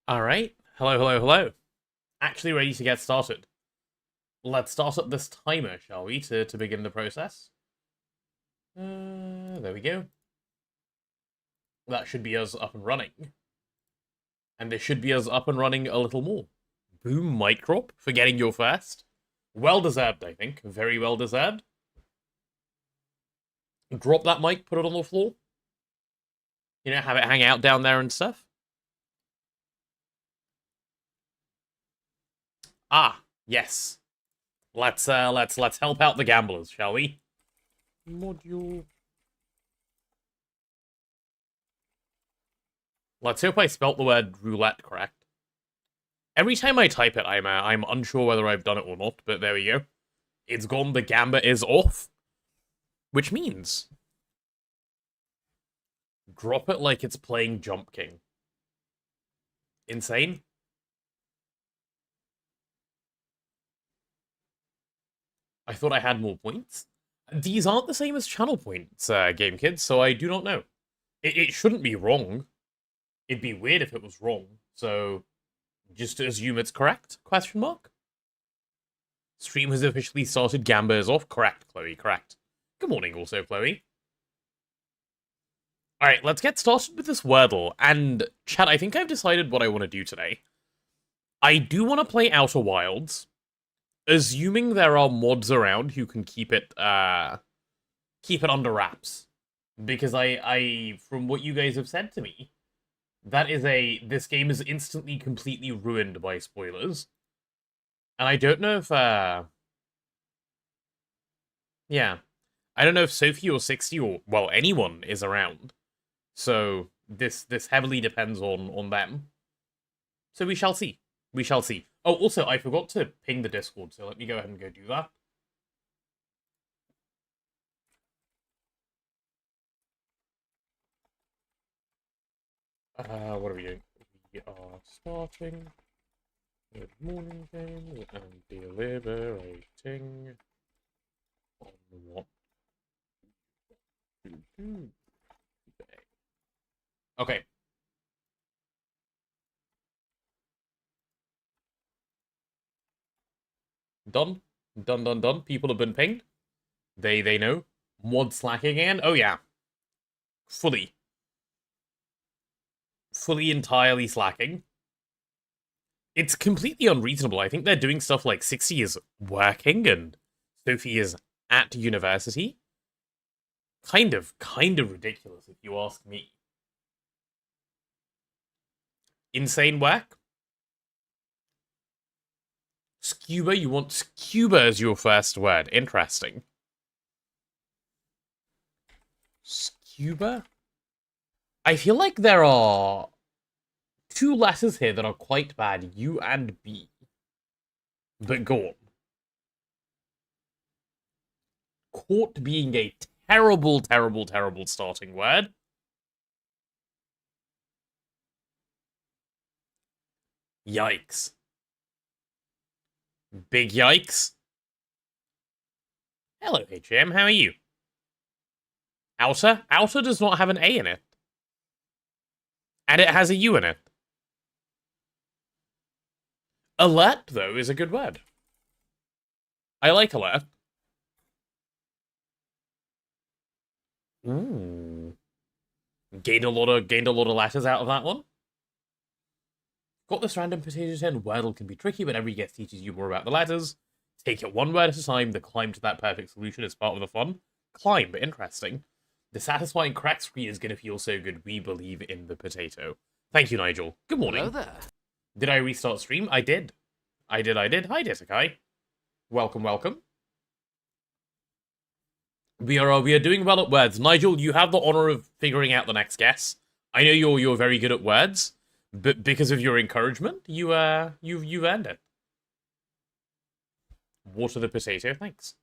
Alright, hello. Actually ready to get started. Let's start up this timer, shall we, to begin the process? There we go. That should be us up and running. And this should be us up and running a little more. Boom, mic drop, for getting your first. Well deserved, I think. Very well deserved. Drop that mic, put it on the floor. You know, have it hang out down there and stuff. Ah, yes. Let's help out the gamblers, shall we? Module. Let's hope I spelt the word roulette correct. Every time I type it, I'm unsure whether I've done it or not, but there we go. It's gone, the gamba is off. Which means... drop it like it's playing Jump King. Insane? I thought I had more points. These aren't the same as channel points, Game Kids, so I do not know. It shouldn't be wrong. It'd be weird if it was wrong, so just assume it's correct? Question mark? Stream has officially started, Gamba is off. Correct, Chloe, correct. Good morning also, Chloe. Alright, let's get started with this Wordle, and chat, I think I've decided what I want to do today. I do want to play Outer Wilds, assuming there are mods around who can keep it under wraps. Because I from what you guys have said to me, this game is instantly, completely ruined by spoilers. And I don't know if, yeah. I don't know if Sophie or 60 or, well, anyone is around. So, this heavily depends on them. So we shall see. We shall see. Oh, also, I forgot to ping the Discord, so let me go ahead and go do that. What are we doing? We are starting. Good morning, game, and deliberating on what to do today. Okay. Done. Done. People have been pinged. They know. Mod slacking again? Oh yeah. Fully, entirely slacking. It's completely unreasonable. I think they're doing stuff like 60 is working and Sophie is at university. Kind of ridiculous, if you ask me. Insane work. Scuba, you want scuba as your first word. Interesting. Scuba? I feel like there are two letters here that are quite bad, U and B. But go on. Court being a terrible starting word. Yikes. Big yikes. Hello, HM, how are you? Outer? Outer does not have an A in it. And it has a U in it. Alert, though, is a good word. I like alert. Ooh. Gained a lot of letters out of that one. Got this random potato 10. Wordle can be tricky, but every guess teaches you more about the letters. Take it one word at a time. The climb to that perfect solution is part of the fun. Climb, but interesting. The satisfying crack screen is going to feel so good. We believe in the potato. Thank you, Nigel. Good morning. Hello there. Did I restart stream? I did. I did. Hi, Desakai. Welcome. We are doing well at words. Nigel, you have the honor of figuring out the next guess. I know you're very good at words, but because of your encouragement, you've earned it. Water the potato, thanks.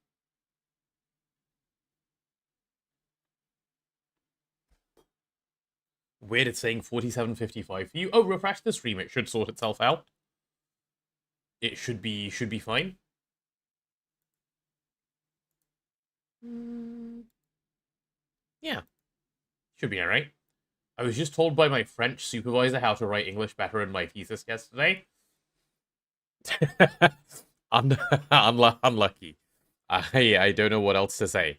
Weird, it's saying 47.55 for you. Oh, refresh the stream. It should sort itself out. It should be fine. Yeah. Should be alright. I was just told by my French supervisor how to write English better in my thesis yesterday. Unlucky. I don't know what else to say.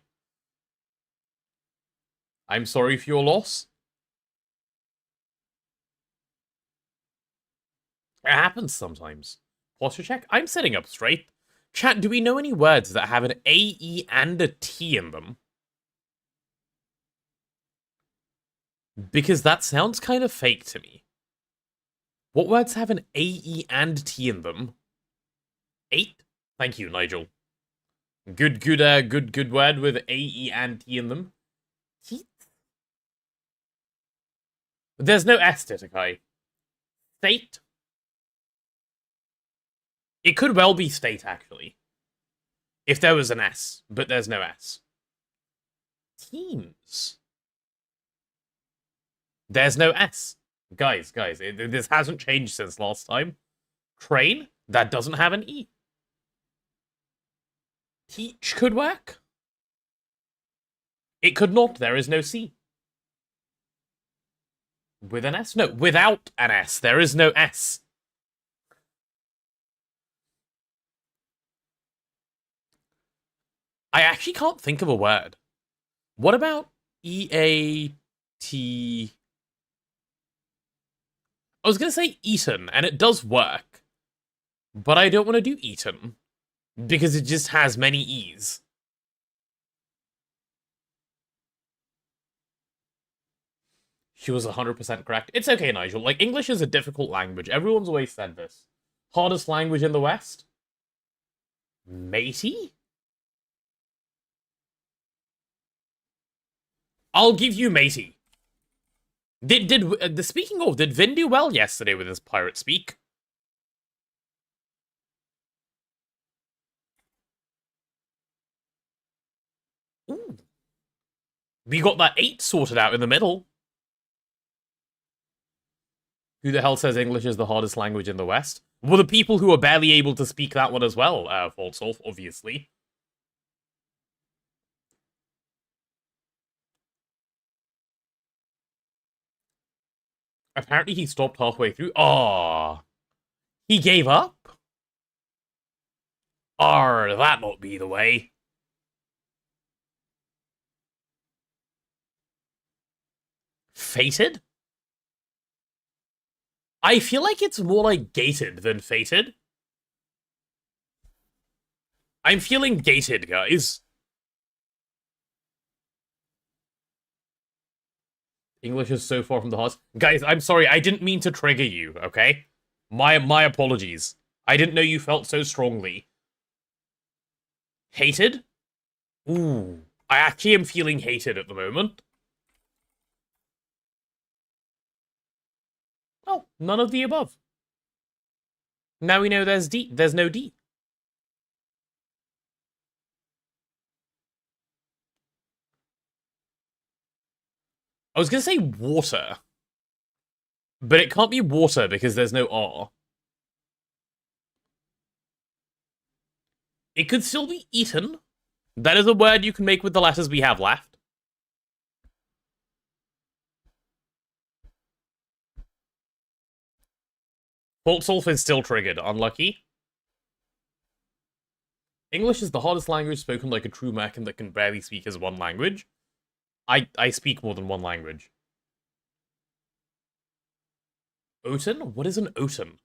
I'm sorry for your loss. It happens sometimes. Posture check. I'm sitting up straight. Chat, do we know any words that have an A, E, and a T in them? Because that sounds kind of fake to me. What words have an A, E, and T in them? 8? Thank you, Nigel. Good word with A, E, and T in them. Teeth? There's no S, Titakai. State? It could well be state, actually. If there was an S, but there's no S. Teams. There's no S. Guys, this hasn't changed since last time. Crane? That doesn't have an E. Teach could work. It could not. There is no C. With an S? No, without an S. There is no S. I actually can't think of a word. What about E-A-T... I was going to say Eton, and it does work. But I don't want to do Eton. Because it just has many E's. She was 100% correct. It's okay, Nigel. Like, English is a difficult language. Everyone's always said this. Hardest language in the West? Matey? I'll give you matey. Speaking of, did Vin do well yesterday with his pirate speak? Ooh. We got that 8 sorted out in the middle. Who the hell says English is the hardest language in the West? Well, the people who are barely able to speak that one as well, Fault Solve, obviously. Apparently he stopped halfway through. Ah, he gave up? That not be the way. Fated? I feel like it's more like gated than fated. I'm feeling gated, guys. English is so far from the heart. Guys, I'm sorry, I didn't mean to trigger you, okay? My apologies. I didn't know you felt so strongly. Hated? Ooh. I actually am feeling hated at the moment. Oh, none of the above. Now we know there's D. There's no D. I was gonna say water. But it can't be water because there's no R. It could still be eaten. That is a word you can make with the letters we have left. Fault Solve is still triggered. Unlucky. English is the hardest language spoken like a true American that can barely speak as one language. I speak more than one language. Oten? What is an Oten?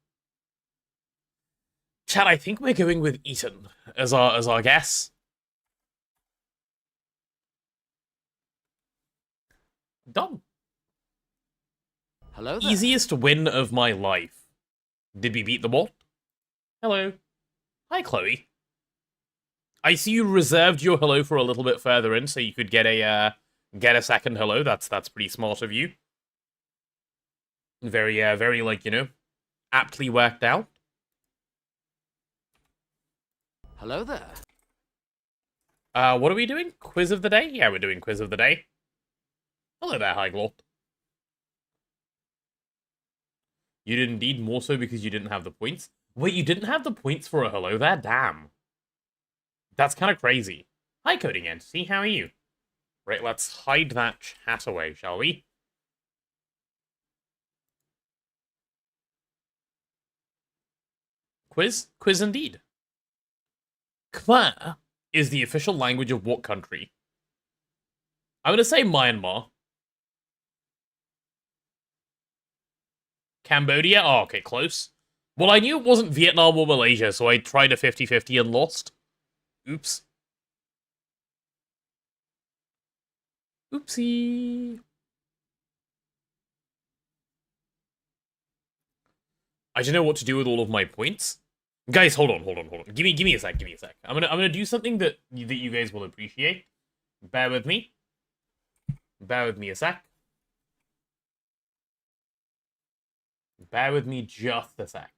Chat, I think we're going with Eton as our guess. Done. Hello there. Easiest win of my life. Did we beat the what? Hello. Hi, Chloe. I see you reserved your hello for a little bit further in, so you could get a second hello. That's pretty smart of you. Very like, you know, aptly worked out. Hello there. What are we doing? Quiz of the day? Yeah, we're doing quiz of the day. Hello there, Highglot. You did indeed, more so because you didn't have the points. Wait, you didn't have the points for a hello there? Damn. That's kind of crazy. Hi, Coding Entity, how are you? Right, let's hide that chat away, shall we? quiz? Quiz indeed. Khmer is the official language of what country? I'm gonna say Myanmar. Cambodia? Oh, okay, close. Well, I knew it wasn't Vietnam or Malaysia, so I tried a 50-50 and lost. Oops. Oopsie. I don't know what to do with all of my points. Guys, hold on. Give me a sec. I'm gonna do something that you guys will appreciate. Bear with me. Bear with me a sec. Bear with me just a sec.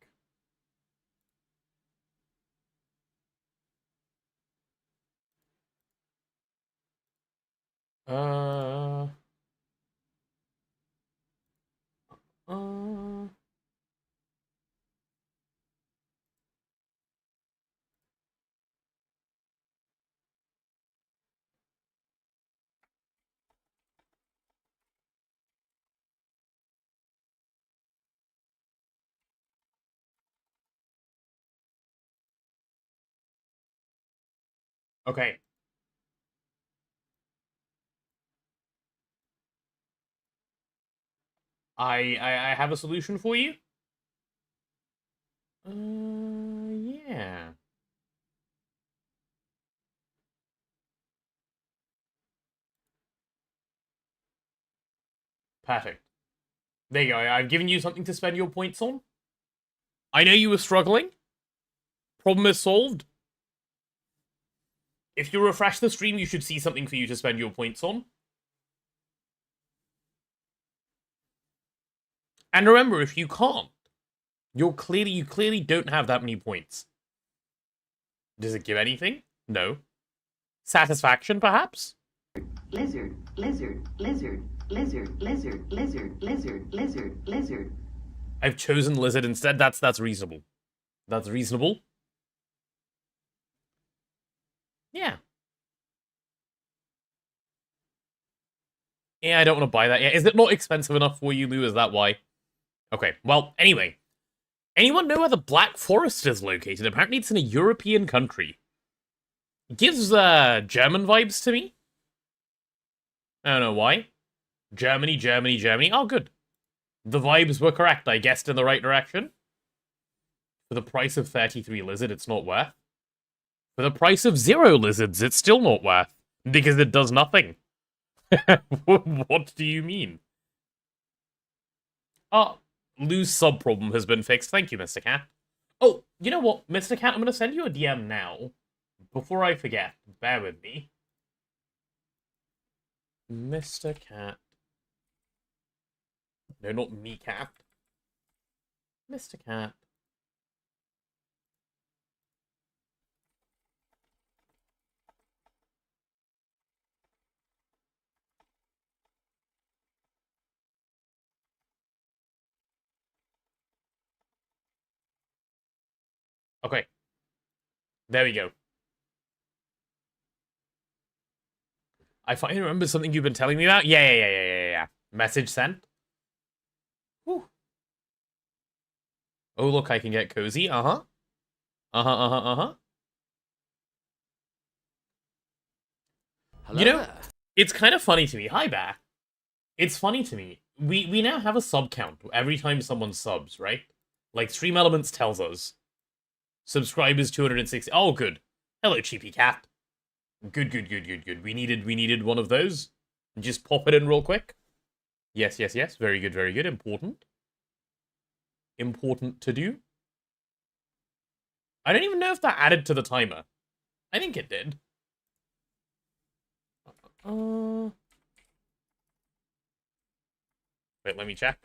Uh... Okay. I have a solution for you. Yeah. Perfect. There you go. I've given you something to spend your points on. I know you were struggling. Problem is solved. If you refresh the stream, you should see something for you to spend your points on. And remember, if you can't, you clearly don't have that many points. Does it give anything? No. Satisfaction, perhaps? Lizard, lizard, lizard, lizard, lizard, lizard, lizard, lizard, lizard. I've chosen lizard instead. That's reasonable. That's reasonable. Yeah. Yeah, I don't want to buy that. Yeah, is it not expensive enough for you, Lou? Is that why? Okay, well, anyway. Anyone know where the Black Forest is located? Apparently it's in a European country. It gives, German vibes to me. I don't know why. Germany. Oh, good. The vibes were correct. I guessed in the right direction. For the price of 33 lizard, it's not worth. For the price of 0 lizards, it's still not worth. Because it does nothing. What do you mean? Oh, Lou's sub problem has been fixed. Thank you, Mr. Cat. Oh, you know what, Mr. Cat? I'm going to send you a DM now. Before I forget. Bear with me. Mr. Cat. No, not me, Cat. Mr. Cat. Okay. There we go. I finally remember something you've been telling me about. Yeah. Message sent. Whew. Oh, look, I can get cozy. Uh-huh. Hello You know, there. it's kind of funny to me. Hi, Bear. It's funny to me. We now have a sub count every time someone subs, right? Like, Stream Elements tells us. Subscribers 260. Oh, good. Hello, Cheapy Cat. Good. We needed one of those. Just pop it in real quick. Yes. Very good. Important to do. I don't even know if that added to the timer. I think it did. Wait, let me check.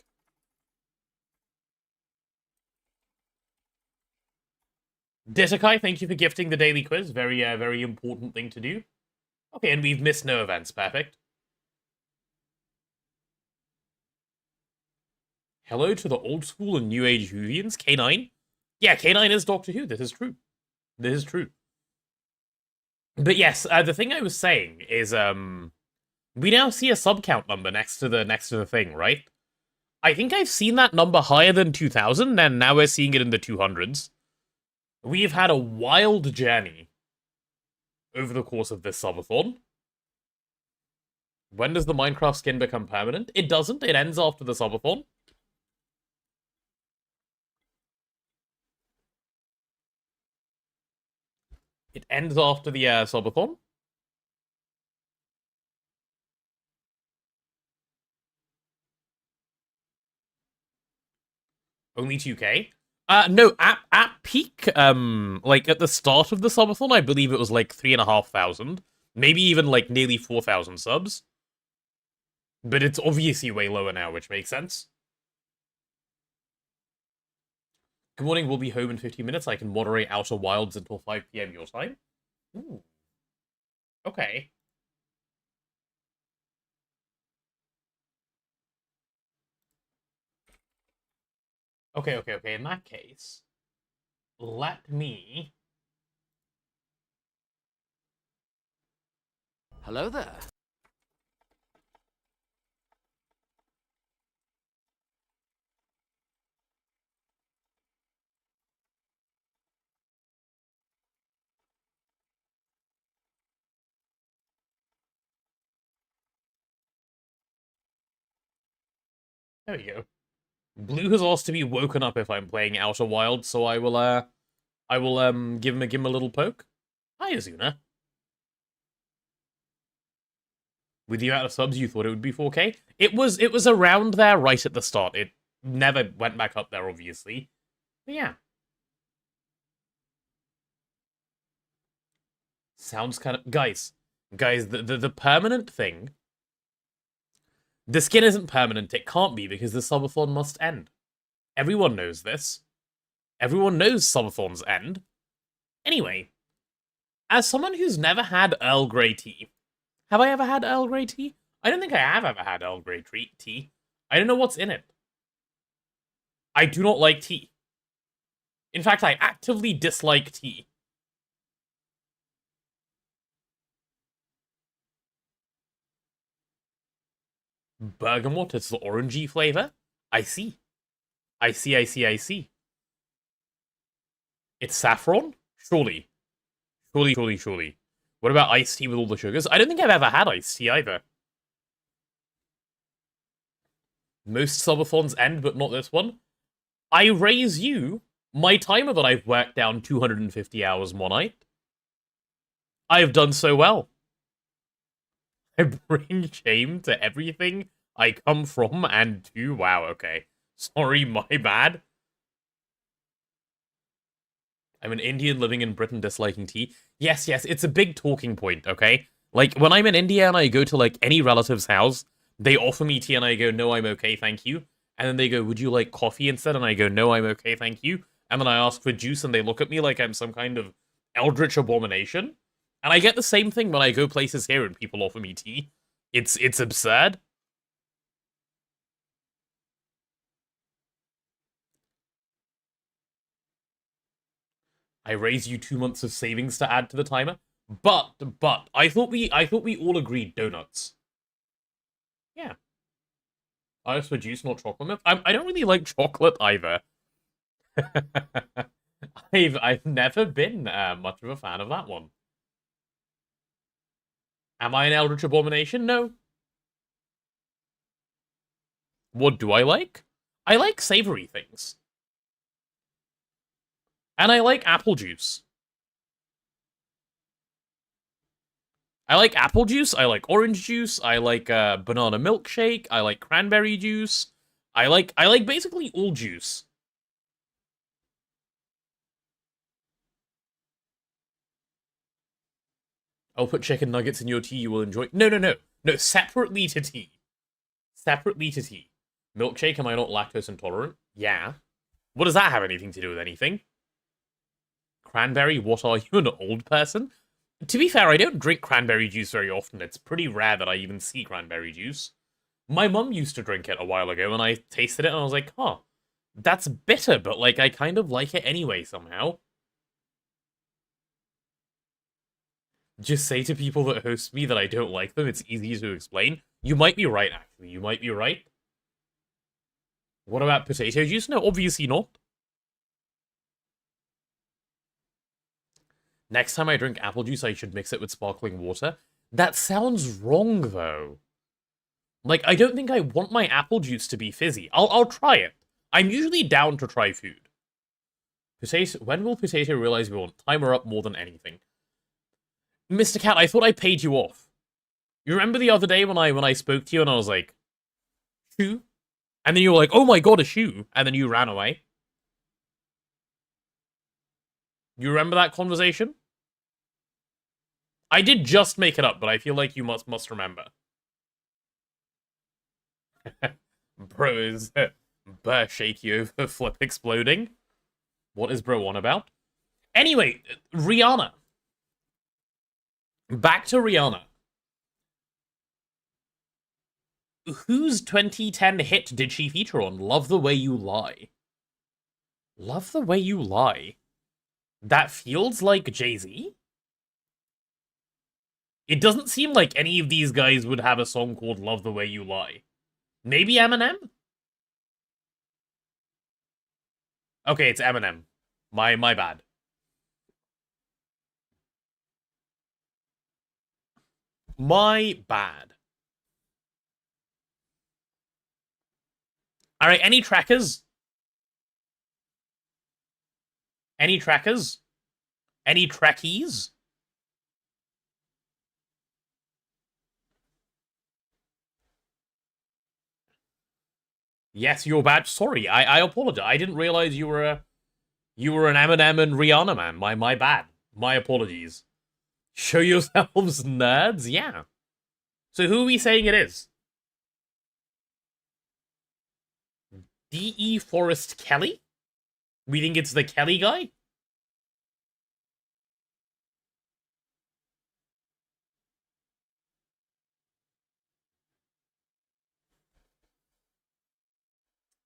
Ditakai, thank you for gifting the daily quiz. Very important thing to do. Okay, and we've missed no events. Perfect. Hello to the old school and new age Whovians. K9? Yeah, K9 is Doctor Who. This is true. But yes, the thing I was saying is, we now see a sub count number next to the thing, right? I think I've seen that number higher than 2,000, and now we're seeing it in the 200s. We've had a wild journey over the course of this subathon. When does the Minecraft skin become permanent? It doesn't. It ends after the subathon. It ends after the subathon. Only 2k? No, at peak, like at the start of the subathon, I believe it was like 3,500. Maybe even like nearly 4,000 subs. But it's obviously way lower now, which makes sense. Good morning, we'll be home in 15 minutes. I can moderate Outer Wilds until 5 PM your time. Ooh. Okay. Okay. In that case, let me... Hello there. There we go. Blue has asked to be woken up if I'm playing Outer Wilds, so I will give him a little poke. Hi, Azuna. With you out of subs, you thought it would be 4k? It was around there right at the start. It never went back up there, obviously. But yeah. Sounds kind of... Guys, the permanent thing... The skin isn't permanent. It can't be, because the subathon must end. Everyone knows this. Everyone knows subathons end. Anyway, as someone who's never had Earl Grey tea... Have I ever had Earl Grey tea? I don't think I have ever had Earl Grey tea. I don't know what's in it. I do not like tea. In fact, I actively dislike tea. Bergamot, it's the orangey flavor? I see. I see. It's saffron? Surely. Surely. What about iced tea with all the sugars? I don't think I've ever had iced tea either. Most subathons end, but not this one. I raise you my timer that I've worked down 250 hours one night. I've done so well. I bring shame to everything I come from and to. Wow, okay. Sorry, my bad. I'm an Indian living in Britain disliking tea. Yes, it's a big talking point, okay? Like, when I'm in India and I go to, like, any relative's house, they offer me tea and I go, no, I'm okay, thank you. And then they go, would you like coffee instead? And I go, no, I'm okay, thank you. And then I ask for juice and they look at me like I'm some kind of eldritch abomination. And I get the same thing when I go places here and people offer me tea. It's absurd. I raised you 2 months of savings to add to the timer. But I thought we all agreed donuts. Yeah. I asked for juice, not chocolate milk. I don't really like chocolate either. I've never been much of a fan of that one. Am I an eldritch abomination? No. What do I like? I like savory things. And I like apple juice. I like apple juice, I like orange juice, I like banana milkshake, I like cranberry juice. I like basically all juice. I'll put chicken nuggets in your tea you will enjoy. No, separately to tea. Separately to tea. Milkshake, am I not lactose intolerant? Yeah. What does that have anything to do with anything? Cranberry, what are you, an old person? To be fair, I don't drink cranberry juice very often. It's pretty rare that I even see cranberry juice. My mum used to drink it a while ago, and I tasted it, and I was like, huh, that's bitter, but, like, I kind of like it anyway, somehow. Just say to people that host me that I don't like them, it's easy to explain. You might be right, actually. You might be right. What about potato juice? No, obviously not. Next time I drink apple juice, I should mix it with sparkling water. That sounds wrong, though. Like, I don't think I want my apple juice to be fizzy. I'll try it. I'm usually down to try food. Potato. When will Potato realize we want timer up more than anything? Mr. Cat, I thought I paid you off. You remember the other day when I spoke to you and I was like, shoe? And then you were like, oh my god, a shoe. And then you ran away. You remember that conversation? I did just make it up, but I feel like you must remember. Bro is shaky over flip exploding. What is bro on about? Anyway, Rihanna. Back to Rihanna. Whose 2010 hit did she feature on? Love the Way You Lie. Love the Way You Lie. That feels like Jay-Z. It doesn't seem like any of these guys would have a song called Love the Way You Lie. Maybe Eminem? Okay, it's Eminem. My bad. My bad. Alright, any trackers? Any trackers? Any trackies? Yes, you're bad. Sorry, I apologize. I didn't realize you were an Eminem and Rihanna man. My bad. My apologies. Show yourselves, nerds. Yeah. So who are we saying it is? D.E. Forrest Kelly? We think it's the Kelly guy?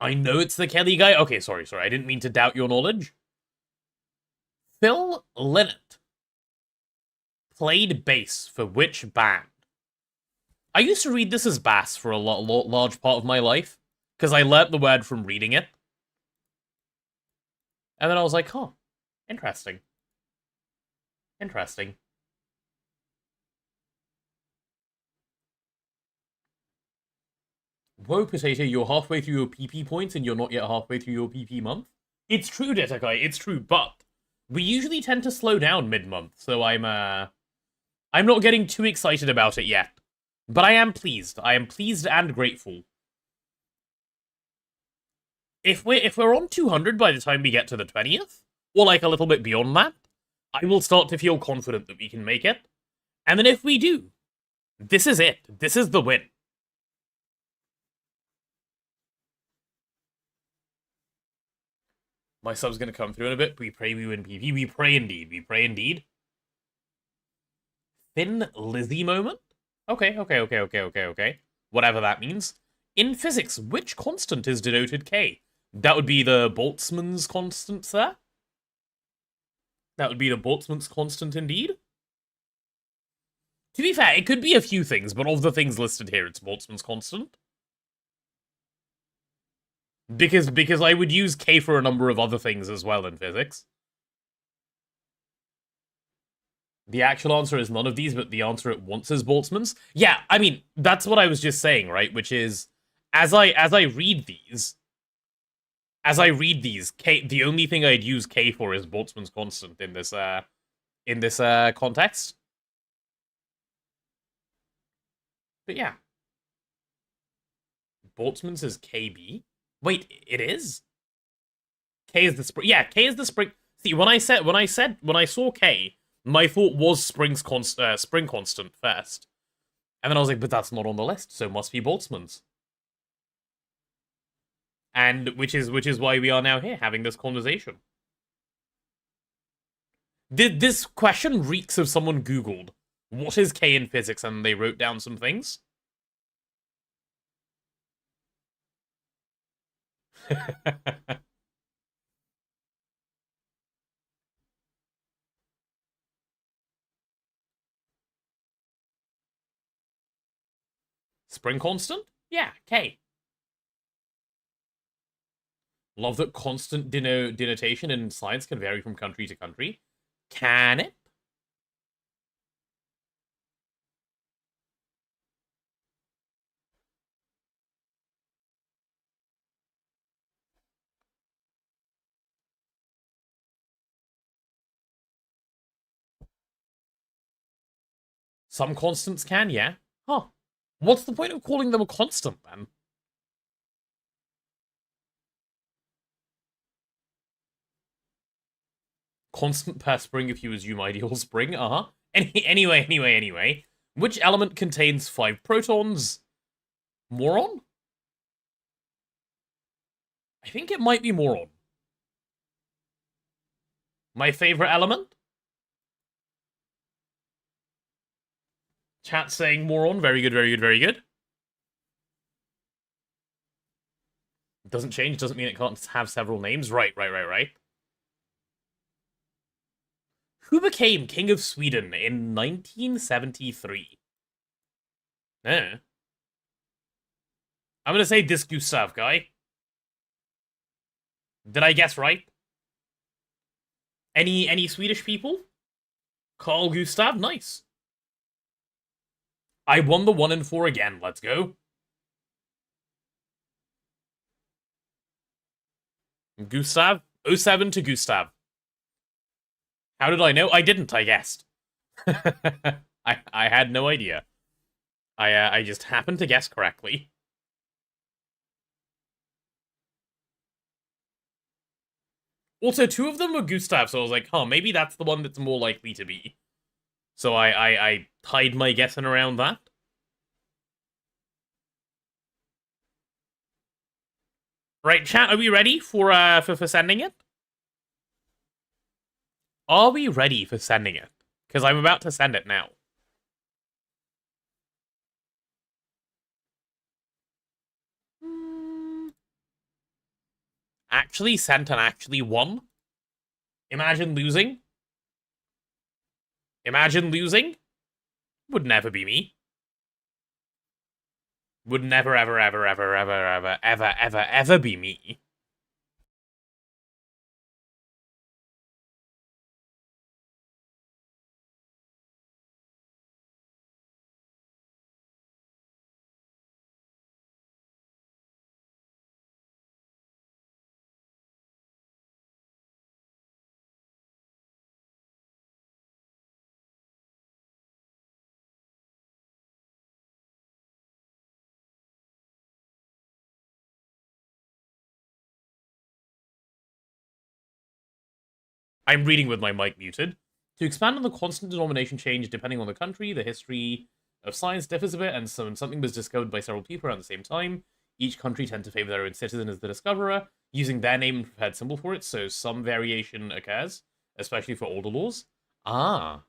I know it's the Kelly guy. Okay, sorry. I didn't mean to doubt your knowledge. Phil Lynott played bass for which band? I used to read this as bass for a large part of my life, because I learnt the word from reading it. And then I was like, huh, interesting. Interesting. Whoa, Potato, you're halfway through your PP points and you're not yet halfway through your PP month? It's true, Detakai, it's true, but we usually tend to slow down mid-month, so I'm not getting too excited about it yet. But I am pleased. I am pleased and grateful. If we're on 200 by the time we get to the 20th, or like a little bit beyond that, I will start to feel confident that we can make it. And then if we do, this is it. This is the win. My sub's gonna come through in a bit. We pray we win PV. We pray indeed. We pray indeed. Thin Lizzie moment? Okay. Whatever that means. In physics, which constant is denoted K? That would be the Boltzmann's constant, sir? That would be the Boltzmann's constant indeed? To be fair, it could be a few things, but of the things listed here, it's Boltzmann's constant. Because I would use K for a number of other things as well in physics. The actual answer is none of these, but the answer at once is Boltzmann's. Yeah, I mean, that's what I was just saying, right? Which is, as I read these, K, the only thing I'd use K for is Boltzmann's constant in this context. But yeah. Boltzmann's is KB. Wait, it is? K is the spring. Yeah, K is the spring. See, when I saw K, my thought was spring constant first. And then I was like, but that's not on the list, so it must be Boltzmann's. And which is why we are now here having this conversation. This question reeks of someone Googled, what is K in physics, and they wrote down some things. Spring constant? Yeah, K. Love that constant denotation in science can vary from country to country. Can it? Some constants can, yeah. Huh. What's the point of calling them a constant, then? Constant per spring if you assume ideal spring, uh-huh. Anyway. Which element contains 5 protons? Moron? I think it might be moron. My favorite element? Chat saying moron. Very good, very good, very good. Doesn't change, doesn't mean it can't have several names. Right. Who became King of Sweden in 1973? I'm gonna say this Gustav guy. Did I guess right? Any Swedish people? Carl Gustav? Nice. I won the 1 in 4 again. Let's go. Gustav? 07 to Gustav. How did I know? I didn't, I guessed. I had no idea. I just happened to guess correctly. Also, 2 of them were Gustav, so I was like, huh, maybe that's the one that's more likely to be. So I tied my guessing around that. Right, chat, are we ready for sending it? Are we ready for sending it? Because I'm about to send it now. Actually sent and actually won? Imagine losing? Imagine losing? Would never be me. Would never, ever be me. I'm reading with my mic muted. To expand on the constant denomination change depending on the country, the history of science differs a bit, and so when something was discovered by several people around the same time, each country tends to favor their own citizen as the discoverer, using their name and prepared symbol for it, so some variation occurs, especially for older laws. Ah.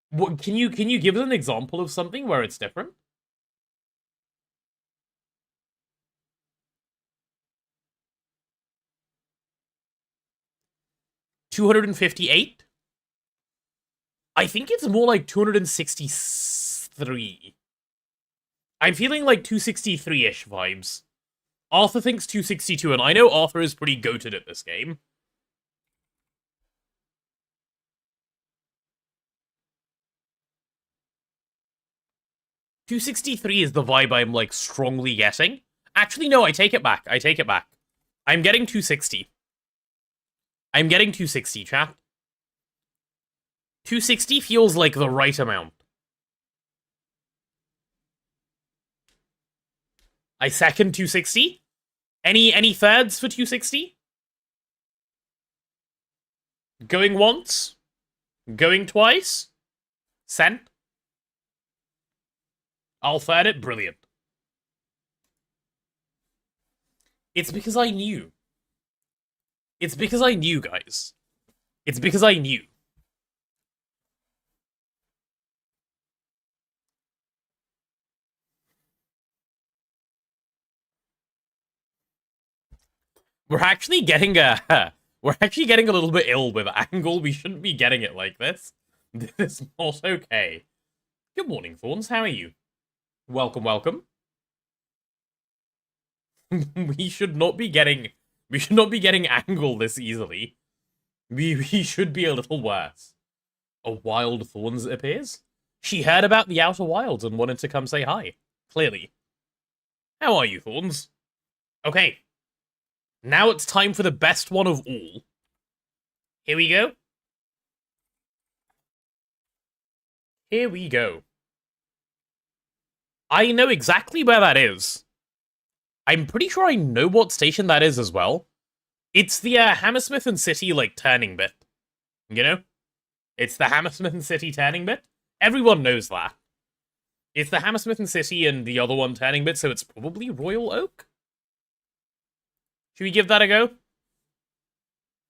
What, can you give us an example of something where it's different? $258? I think it's more like 263. I'm feeling like 263-ish vibes. Arthur thinks 262, and I know Arthur is pretty goated at this game. $263 is the vibe I'm, like, strongly getting. Actually, no, I take it back. I'm getting 260. I'm getting 260, chat. 260 feels like the right amount. I second 260. Any thirds for 260? Going once? Going twice? Sent? I'll third it. Brilliant. It's because I knew. It's because I knew, guys. It's because I knew. We're actually getting a little bit ill with angle. We shouldn't be getting it like this. This is not okay. Good morning, Thorns. How are you? Welcome. we should not be getting angle this easily. We should be a little worse. A wild Thorns, it appears. She heard about the Outer Wilds and wanted to come say hi. Clearly. How are you, Thorns? Okay. Now it's time for the best one of all. Here we go. Here we go. I know exactly where that is. I'm pretty sure I know what station that is as well. It's the Hammersmith and City, like, turning bit. You know? It's the Hammersmith and City turning bit. Everyone knows that. It's the Hammersmith and City and the other one turning bit, so it's probably Royal Oak? Should we give that a go?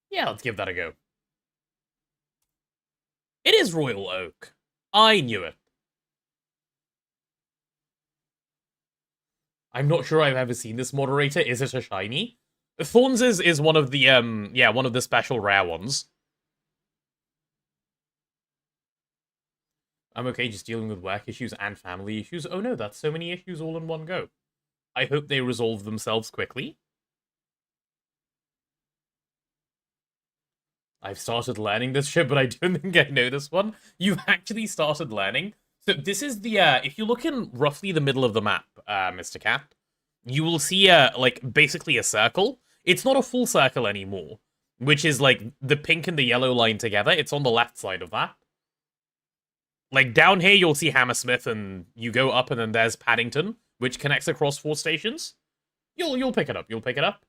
Yeah, let's give that a go. It is Royal Oak. I knew it. I'm not sure I've ever seen this moderator. Is it a shiny? Thorns is one of the, one of the special rare ones. I'm okay just dealing with work issues and family issues. Oh no, that's so many issues all in one go. I hope they resolve themselves quickly. I've started learning this shit, but I don't think I know this one. You've actually started learning. So this is the, if you look in roughly the middle of the map, Mr. Cat, you will see, like, basically a circle. It's not a full circle anymore, which is, like, the pink and the yellow line together. It's on the left side of that. Like, down here, you'll see Hammersmith, and you go up, and then there's Paddington, which connects across 4 stations. You'll pick it up. You'll pick it up.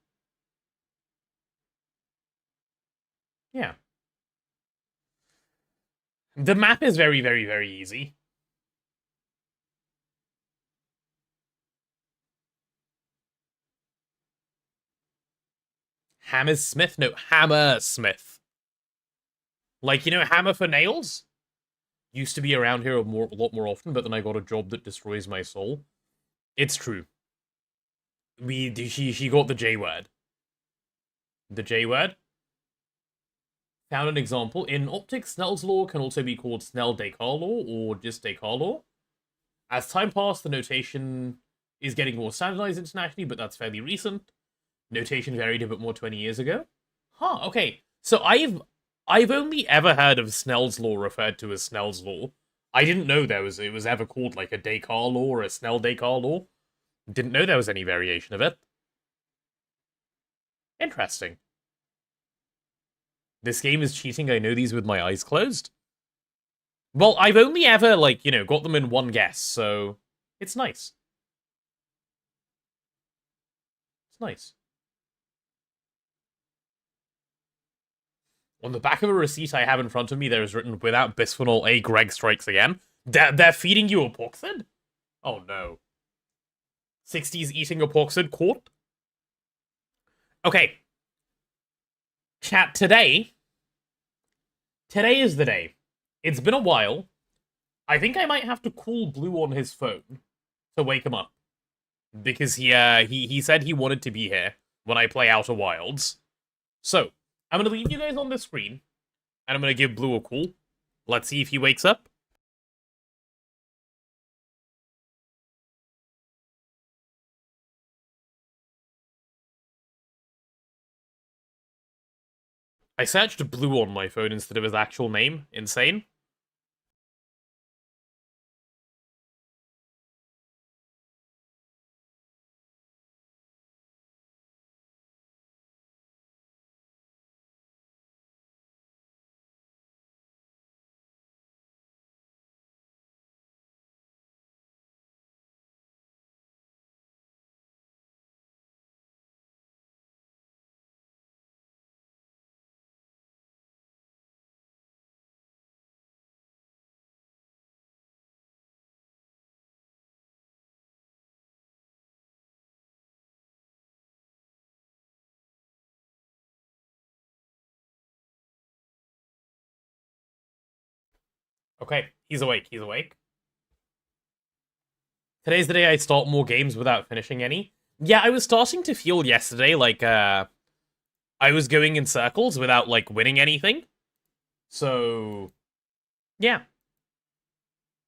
Yeah. The map is very, very, very easy. Hammersmith? No, Hammersmith. Like, you know, hammer for nails? Used to be around here a lot more often, but then I got a job that destroys my soul. It's true. She got the J word. The J word? Found an example. In optics, Snell's law can also be called Snell-Descartes law, or just Descartes law. As time passed, the notation is getting more standardized internationally, but that's fairly recent. Notation varied a bit more 20 years ago. Huh, okay. So I've only ever heard of Snell's law referred to as Snell's law. I didn't know it was ever called like a Descartes law or a Snell-Descartes law. Didn't know there was any variation of it. Interesting. This game is cheating, I know these with my eyes closed. Well, I've only ever, like, you know, got them in one guess, so it's nice. It's nice. On the back of a receipt I have in front of me, there is written, without bisphenol A, Greg strikes again. They're feeding you epoxid? Oh no. 60s eating epoxid caught? Okay. Chat, today is the day. It's been a while. I think I might have to call Blue on his phone to wake him up. Because he said he wanted to be here when I play Outer Wilds. So, I'm going to leave you guys on the screen, and I'm going to give Blue a call. Let's see if he wakes up. I searched Blue on my phone instead of his actual name. Insane. Okay, he's awake, he's awake. Today's the day I start more games without finishing any. Yeah, I was starting to feel yesterday like, I was going in circles without, like, winning anything. So, yeah.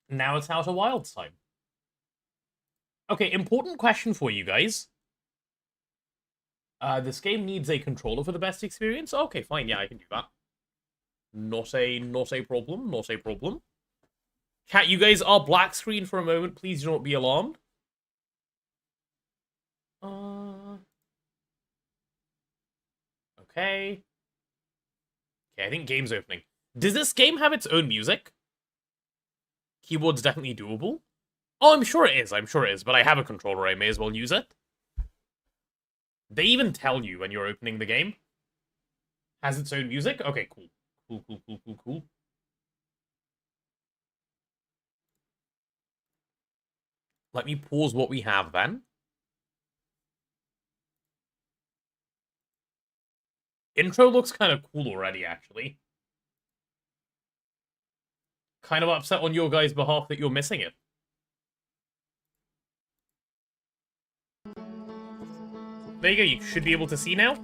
Now it's Outer Wilds time. Okay, important question for you guys. This game needs a controller for the best experience? Okay, fine, yeah, I can do that. Not a problem, not a problem. Chat, you guys are black screen for a moment. Please do not be alarmed. Okay. Okay, I think game's opening. Does this game have its own music? Keyboard's definitely doable. Oh, I'm sure it is. I'm sure it is. But I have a controller. I may as well use it. They even tell you when you're opening the game. Has its own music? Okay, cool. Cool. Let me pause what we have then. Intro looks kind of cool already, actually. Kind of upset on your guys' behalf that you're missing it. There you go, you should be able to see now.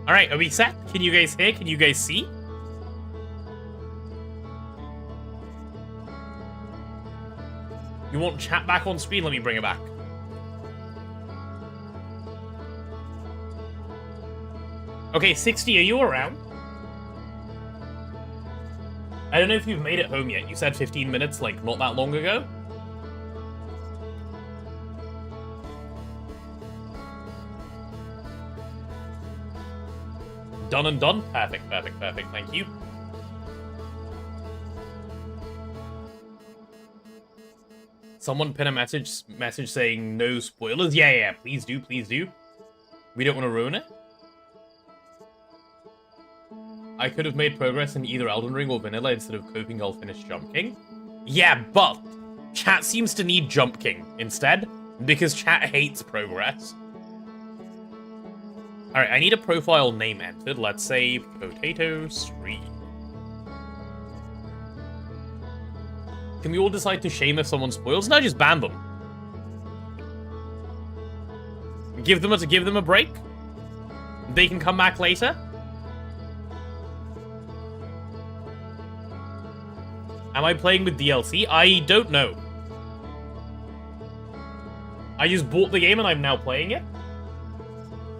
Alright, are we set? Can you guys hear? Can you guys see? You want chat back on screen? Let me bring it back. Okay, 60, are you around? I don't know if you've made it home yet. You said 15 minutes, like, not that long ago. Done and done? Perfect. Thank you. Someone pin a message saying no spoilers. Yeah, please do. We don't want to ruin it. I could have made progress in either Elden Ring or Vanilla instead of coping I'll finish Jump King. Yeah, but chat seems to need Jump King instead, because chat hates progress. Alright, I need a profile name entered. Let's say Potato Stream. Can we all decide to shame if someone spoils? No, just ban them. Give them a break. They can come back later. Am I playing with DLC? I don't know. I just bought the game and I'm now playing it.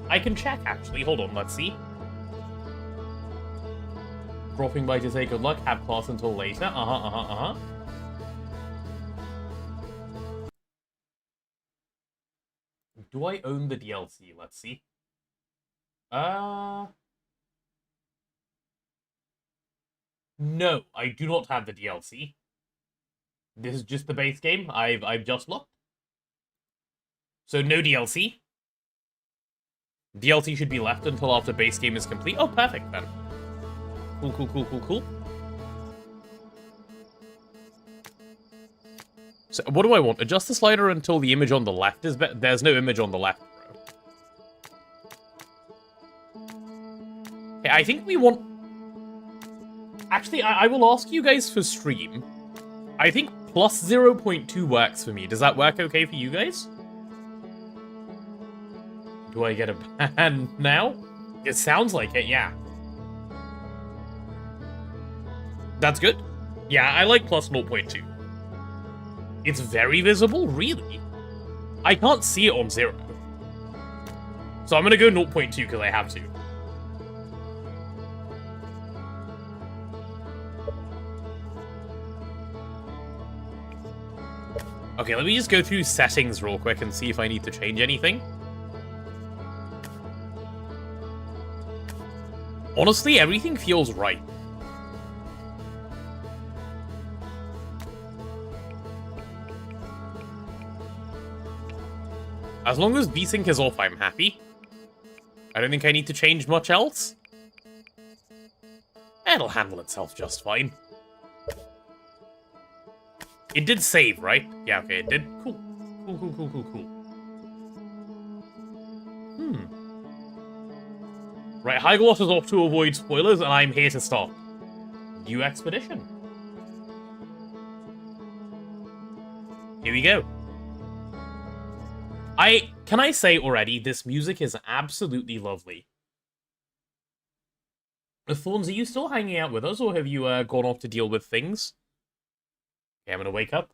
I can check, actually. Hold on, let's see. Dropping by to say good luck. Have class until later. Do I own the DLC? Let's see. No, I do not have the DLC. This is just the base game. I've just looked. So no DLC. DLC should be left until after base game is complete. Oh, perfect then. Cool. So what do I want? Adjust the slider until the image on the left is better. There's no image on the left, bro. Okay, I think we want... Actually, I will ask you guys for stream. I think plus 0.2 works for me. Does that work okay for you guys? Do I get a ban now? It sounds like it, yeah. That's good. Yeah, I like plus 0.2. It's very visible? Really? I can't see it on 0. So I'm gonna go 0.2 because I have to. Okay, let me just go through settings real quick and see if I need to change anything. Honestly, everything feels right. As long as VSync is off, I'm happy. I don't think I need to change much else. It'll handle itself just fine. It did save, right? Yeah, okay, it did. Cool. Cool. Right, High Gloss is off to avoid spoilers, and I'm here to start. New expedition. Here we go. Can I say already, this music is absolutely lovely. Thorns, are you still hanging out with us, or have you gone off to deal with things? Okay, I'm gonna wake up.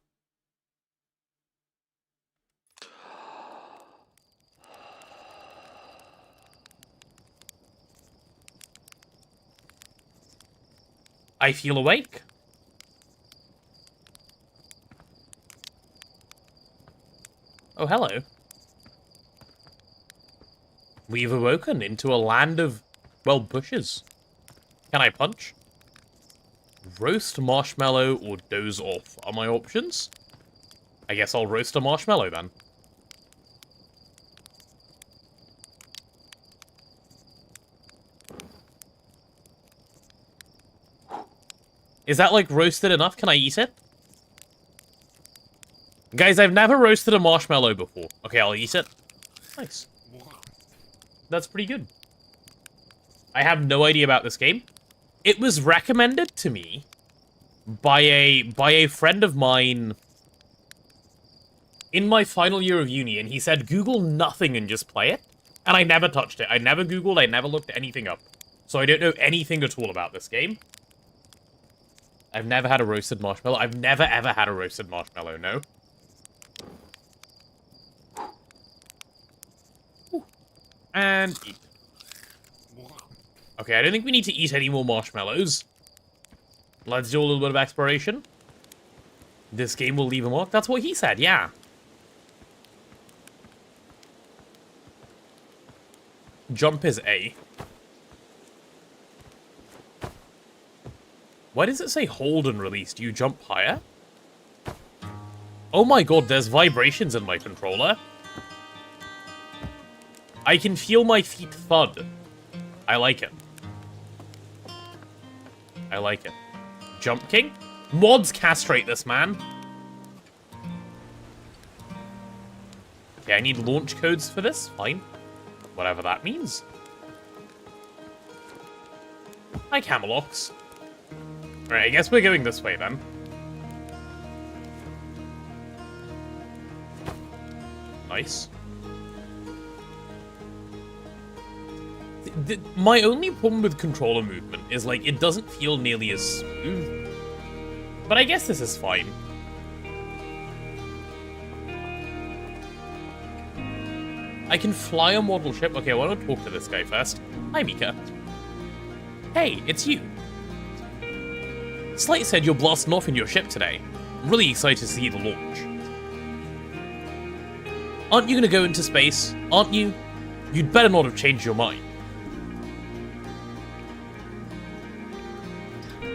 I feel awake. Oh, hello. We've awoken into a land of, well, bushes. Can I punch? Roast marshmallow or doze off are my options. I guess I'll roast a marshmallow then. Is that, like, roasted enough? Can I eat it? Guys, I've never roasted a marshmallow before. Okay, I'll eat it. Nice. That's pretty good. I have no idea about this game. It was recommended to me by a friend of mine in my final year of uni, and he said, Google nothing and just play it. And I never touched it. I never Googled, I never looked anything up. So I don't know anything at all about this game. I've never had a roasted marshmallow. I've never, ever had a roasted marshmallow, no. Ooh. And eat. Okay, I don't think we need to eat any more marshmallows. Let's do a little bit of exploration. This game will leave a mark. That's what he said, yeah. Jump is A. Why does it say hold and release? Do you jump higher? Oh my god, there's vibrations in my controller. I can feel my feet thud. I like it. I like it. Jump King? Mods castrate this man. Okay, I need launch codes for this. Fine. Whatever that means. Hi, Camelox. Alright, I guess we're going this way then. Nice. My only problem with controller movement is, like, it doesn't feel nearly as smooth. But I guess this is fine. I can fly a model ship. Okay, why don't I talk to this guy first? Hi, Mika. Hey, it's you. Slate said you're blasting off in your ship today. I'm really excited to see the launch. Aren't you gonna go into space? Aren't you? You'd better not have changed your mind.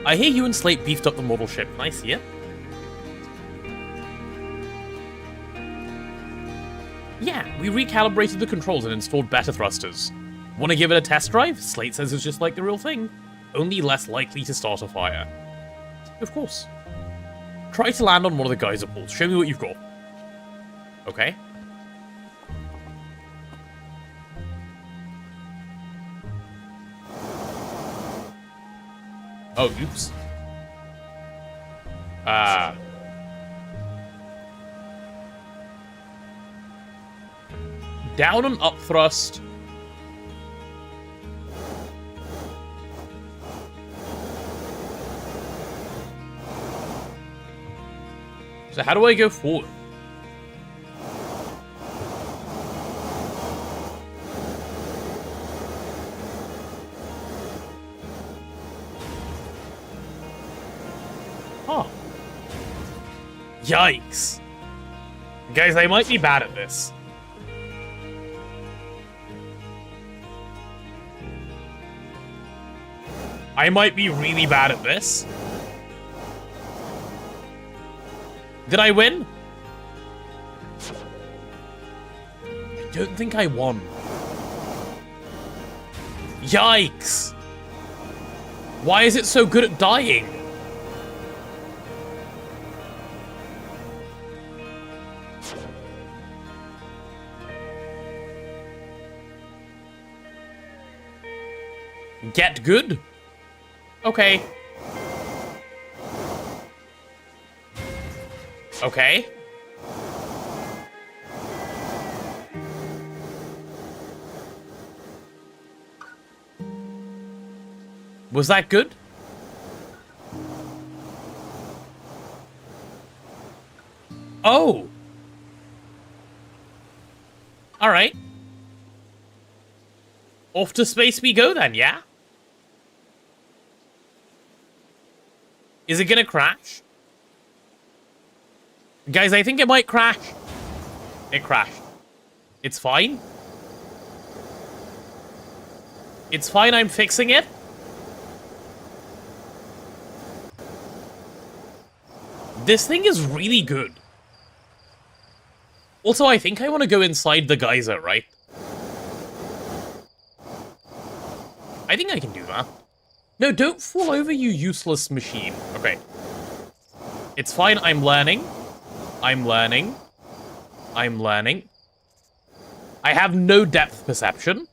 I hear you and Slate beefed up the model ship. Can I see it? Yeah, we recalibrated the controls and installed better thrusters. Want to give it a test drive? Slate says it's just like the real thing, only less likely to start a fire. Of course. Try to land on one of the geyser pools. Show me what you've got. Okay. Oh, oops. Down and up thrust. So how do I go forward? Huh. Yikes. Guys, I might be bad at this. I might be really bad at this. Did I win? I don't think I won. Yikes. Why is it so good at dying? Get good? Okay. Okay. Was that good? Oh. All right. Off to space we go then, yeah? Is it gonna crash? Guys, I think it might crash. It crashed. It's fine. It's fine, I'm fixing it. This thing is really good. Also, I think I want to go inside the geyser, right? I think I can do that. No, don't fall over, you useless machine. Okay. It's fine, I'm learning. I'm learning. I'm learning. I have no depth perception.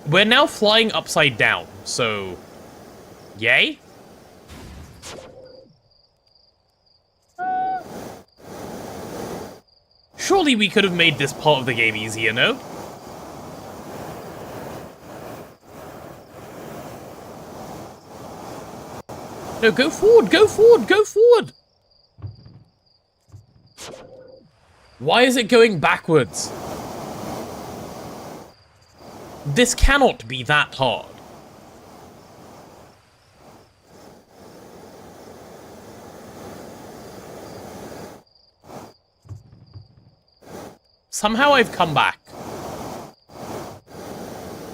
We're now flying upside down, so... Yay? Surely we could have made this part of the game easier, no? No, go forward, go forward, go forward! Why is it going backwards? This cannot be that hard. Somehow I've come back.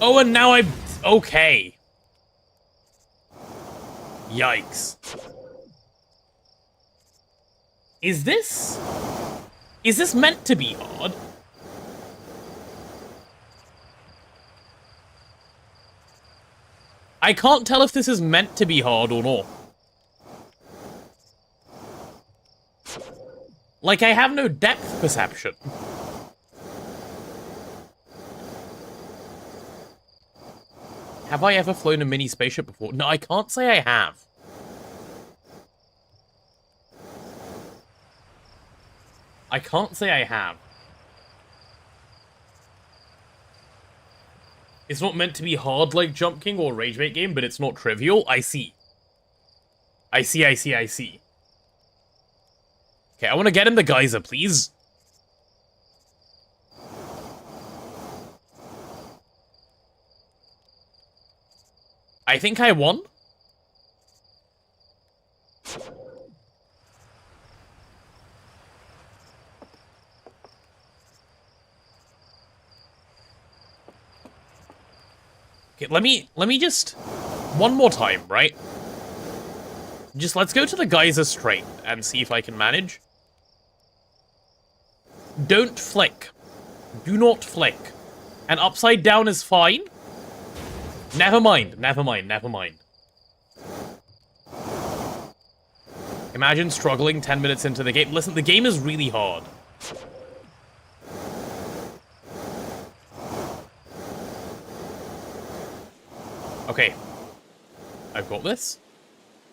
Oh, and now I'm... Okay. Yikes. Is this meant to be hard? I can't tell if this is meant to be hard or not. Like, I have no depth perception. Have I ever flown a mini spaceship before? No, I can't say I have. I can't say I have. It's not meant to be hard like Jump King or Rage Bait Game, but it's not trivial. I see. I see, I see, I see. Okay, I want to get in the geyser, please. I think I won. Okay, let me just... One more time, right? Just let's go to the geyser straight and see if I can manage. Don't flick. Do not flick. And upside down is fine. Never mind, never mind, never mind. Imagine struggling 10 minutes into the game. Listen, the game is really hard. Okay. I've got this.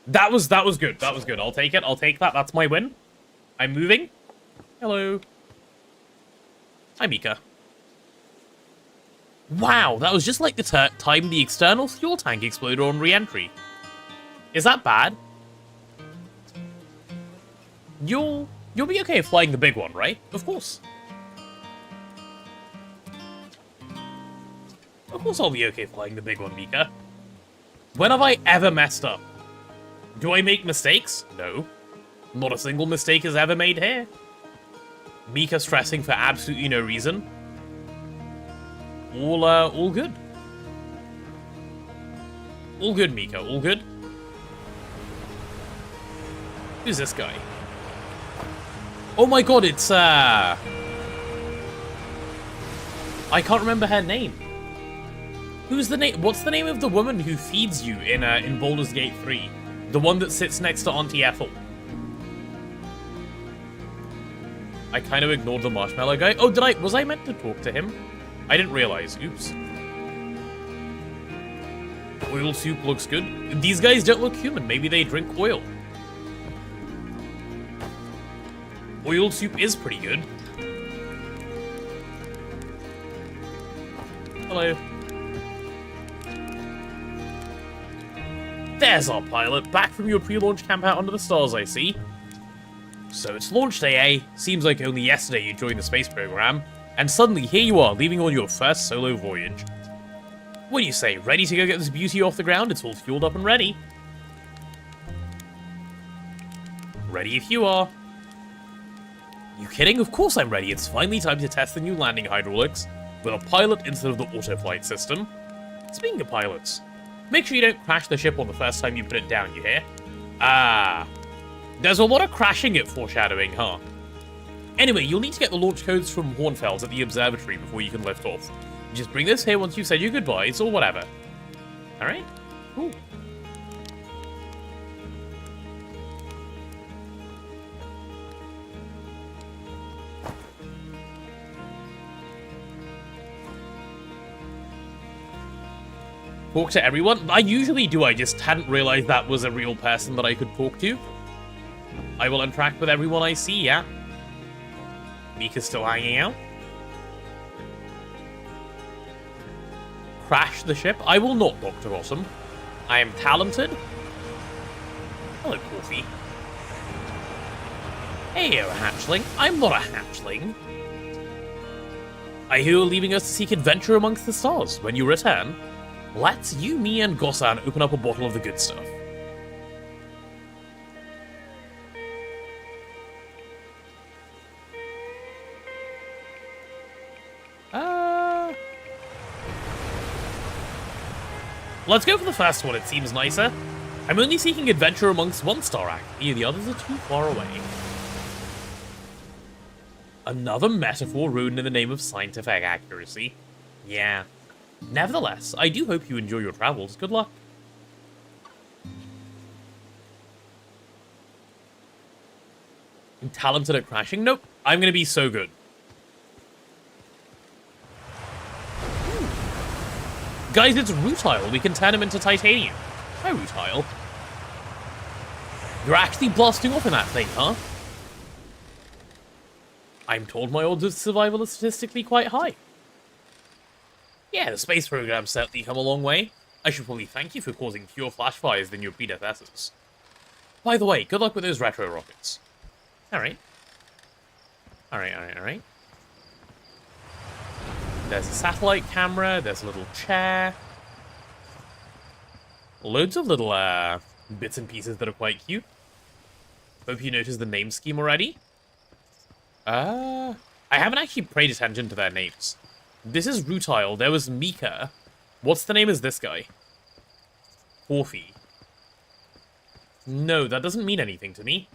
That was good. That was good. I'll take it. I'll take that. That's my win. I'm moving. Hello. Hi, Mika. Wow, that was just like the time the external fuel tank exploded on re-entry. Is that bad? You'll be okay flying the big one, right? Of course. Of course I'll be okay flying the big one, Mika. When have I ever messed up? Do I make mistakes? No. Not a single mistake is ever made here. Mika stressing for absolutely no reason. All good. All good, Mika. All good. Who's this guy? Oh my god, it's, I can't remember her name. Who's the name? What's the name of the woman who feeds you in Baldur's Gate 3? The one that sits next to Auntie Ethel. I kind of ignored the marshmallow guy. Oh, was I meant to talk to him? I didn't realize. Oops. Oil soup looks good. These guys don't look human. Maybe they drink oil. Oil soup is pretty good. Hello. There's our pilot, back from your pre-launch camp out under the stars, I see. So it's launch day, eh? Seems like only yesterday you joined the space program, and suddenly here you are, leaving on your first solo voyage. What do you say, ready to go get this beauty off the ground? It's all fueled up and ready. Ready if you are. You kidding? Of course I'm ready. It's finally time to test the new landing hydraulics with a pilot instead of the autoflight system. Speaking of pilots, Make sure you don't crash the ship on the first time you put it down, you hear? Ah. There's a lot of crashing it foreshadowing, huh? Anyway, you'll need to get the launch codes from Hornfels at the observatory before you can lift off. Just bring this here once you've said your goodbyes, or whatever. Alright? Cool. Talk to everyone? I usually do, I just hadn't realized that was a real person that I could talk to. I will interact with everyone I see, yeah? Mika's still hanging out. Crash the ship? I will not, Dr. Awesome. I am talented. Hello, Coffee. Hey, you're a hatchling. I'm not a hatchling. I hear you're leaving us to seek adventure amongst the stars. When you return, let's you, me, and Gossan open up a bottle of the good stuff. Let's go for the first one, it seems nicer. I'm only seeking adventure amongst one-star activity, the others are too far away. Another metaphor ruined in the name of scientific accuracy. Yeah. Nevertheless, I do hope you enjoy your travels. Good luck. I'm talented at crashing? Nope. I'm gonna be so good. Guys, it's Rutile. We can turn him into titanium. Hi, Rutile. You're actually blasting off in that thing, huh? I'm told my odds of survival are statistically quite high. Yeah, the space program's certainly come a long way. I should probably thank you for causing fewer flash fires than your predecessors. By the way, good luck with those retro rockets. Alright. Alright. There's a satellite camera, there's a little chair. Loads of little, bits and pieces that are quite cute. Hope you noticed the name scheme already. I haven't actually paid attention to their names. This is Rutile, there was Mika. What's the name is this guy? Orphe. No, that doesn't mean anything to me.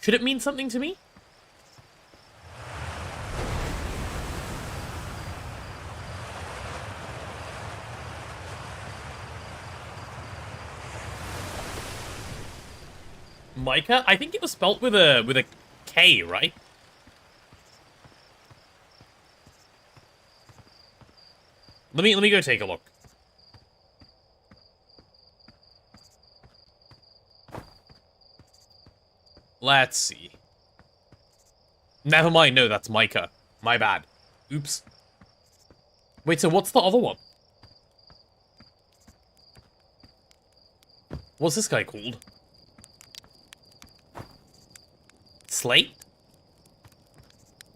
Should it mean something to me? Micah? I think it was spelt with a K, right? Let me go take a look. Let's see. Never mind, no, that's Micah. My bad. Oops. Wait, so what's the other one? What's this guy called? Slate?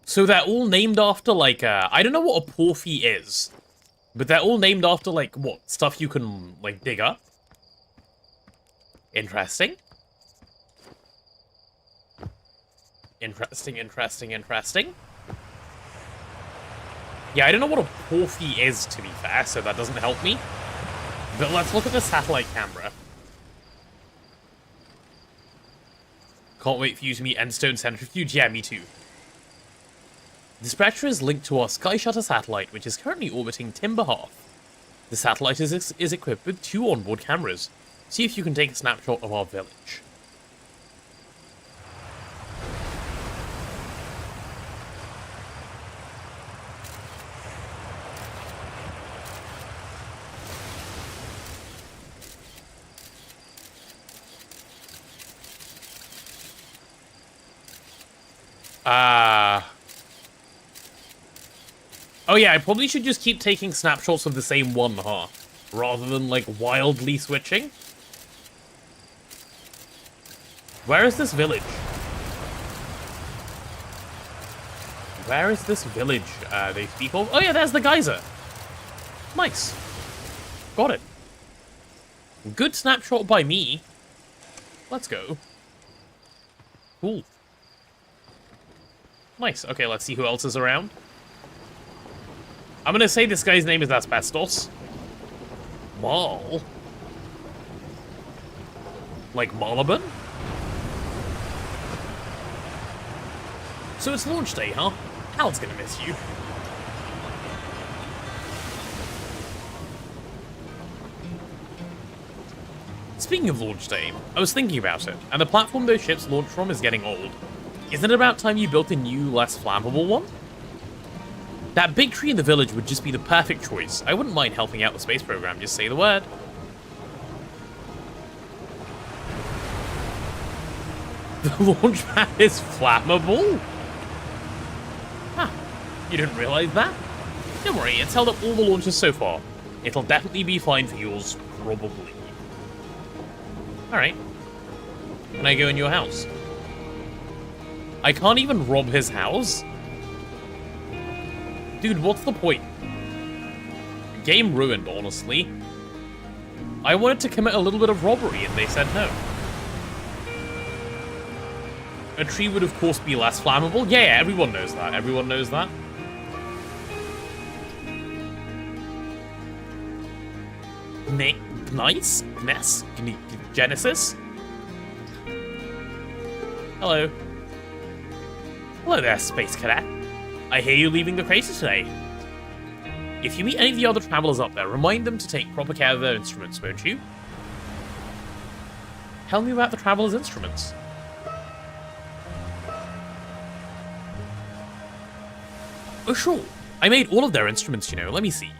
So they're all named after, like, I don't know what a Porphy is. But they're all named after, like, what? Stuff you can, like, dig up? Interesting. Interesting. Yeah, I don't know what a Porphy is, to be fair, so that doesn't help me. But let's look at the satellite camera. Can't wait for you to meet Endstone Centrifuge. Yeah, me too. The Spectre is linked to our Sky Shutter satellite, which is currently orbiting Timber Hearth. The satellite is equipped with 2 onboard cameras. See if you can take a snapshot of our village. Oh yeah, I probably should just keep taking snapshots of the same one, huh? Rather than, like, wildly switching. Where is this village? Where is this village they speak of? Oh yeah, there's the geyser. Nice. Got it. Good snapshot by me. Let's go. Cool. Nice. Okay, let's see who else is around. I'm gonna say this guy's name is Asbestos. Marl? Like Marlaban? So it's launch day, huh? Hal's gonna miss you. Speaking of launch day, I was thinking about it, and the platform those ships launch from is getting old. Isn't it about time you built a new, less flammable one? That big tree in the village would just be the perfect choice. I wouldn't mind helping out the space program, just say the word. The launch pad is flammable? Huh, you didn't realize that? Don't worry, it's held up all the launches so far. It'll definitely be fine for yours, probably. Alright. Can I go in your house? I can't even rob his house? Dude, what's the point? Game ruined, honestly. I wanted to commit a little bit of robbery and they said no. A tree would of course be less flammable. Yeah, everyone knows that. Everyone knows that. Nice? Ness? Genesis? Hello. Hello there, Space Cadet. I hear you're leaving the crater today. If you meet any of the other travelers up there, remind them to take proper care of their instruments, won't you? Tell me about the travelers' instruments. Oh, sure. I made all of their instruments, you know. Let me see.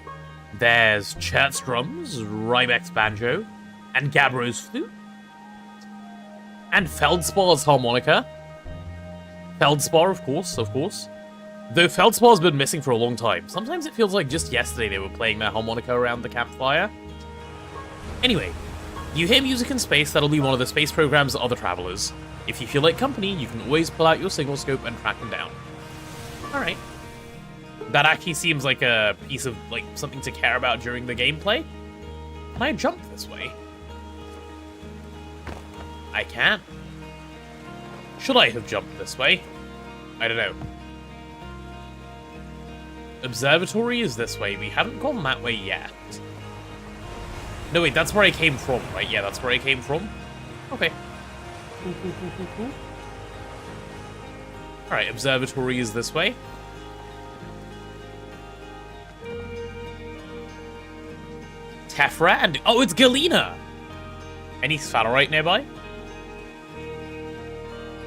There's Chert's drums, Rybek's banjo, and Gabbro's flute. And Feldspar's harmonica. Feldspar, of course, of course. Though Feldspar's been missing for a long time. Sometimes it feels like just yesterday they were playing their harmonica around the campfire. Anyway, you hear music in space, that'll be one of the space program's other travelers. If you feel like company, you can always pull out your signal scope and track them down. Alright. That actually seems like a piece of, like, something to care about during the gameplay. Can I jump this way? I can. Should I have jumped this way? I don't know. Observatory is this way. We haven't gone that way yet. No, wait, that's where I came from, right? Yeah, that's where I came from. Okay. Cool. Alright, observatory is this way. Tefra and... Oh, it's Galena! Any sphalerite nearby?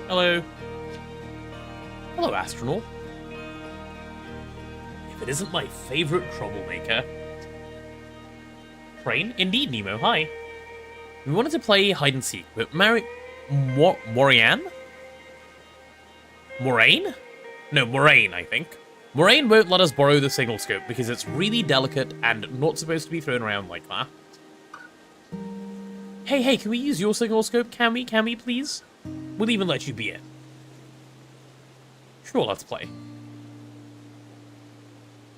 Hello. Hello, astronaut. If it isn't my favorite troublemaker. Train? Indeed, Nemo, hi. We wanted to play hide-and-seek, but Moraine? No, Moraine, I think. Moraine won't let us borrow the signal scope because it's really delicate and not supposed to be thrown around like that. Hey, can we use your signal scope? Can we, please? We'll even let you be it. Sure, let's play.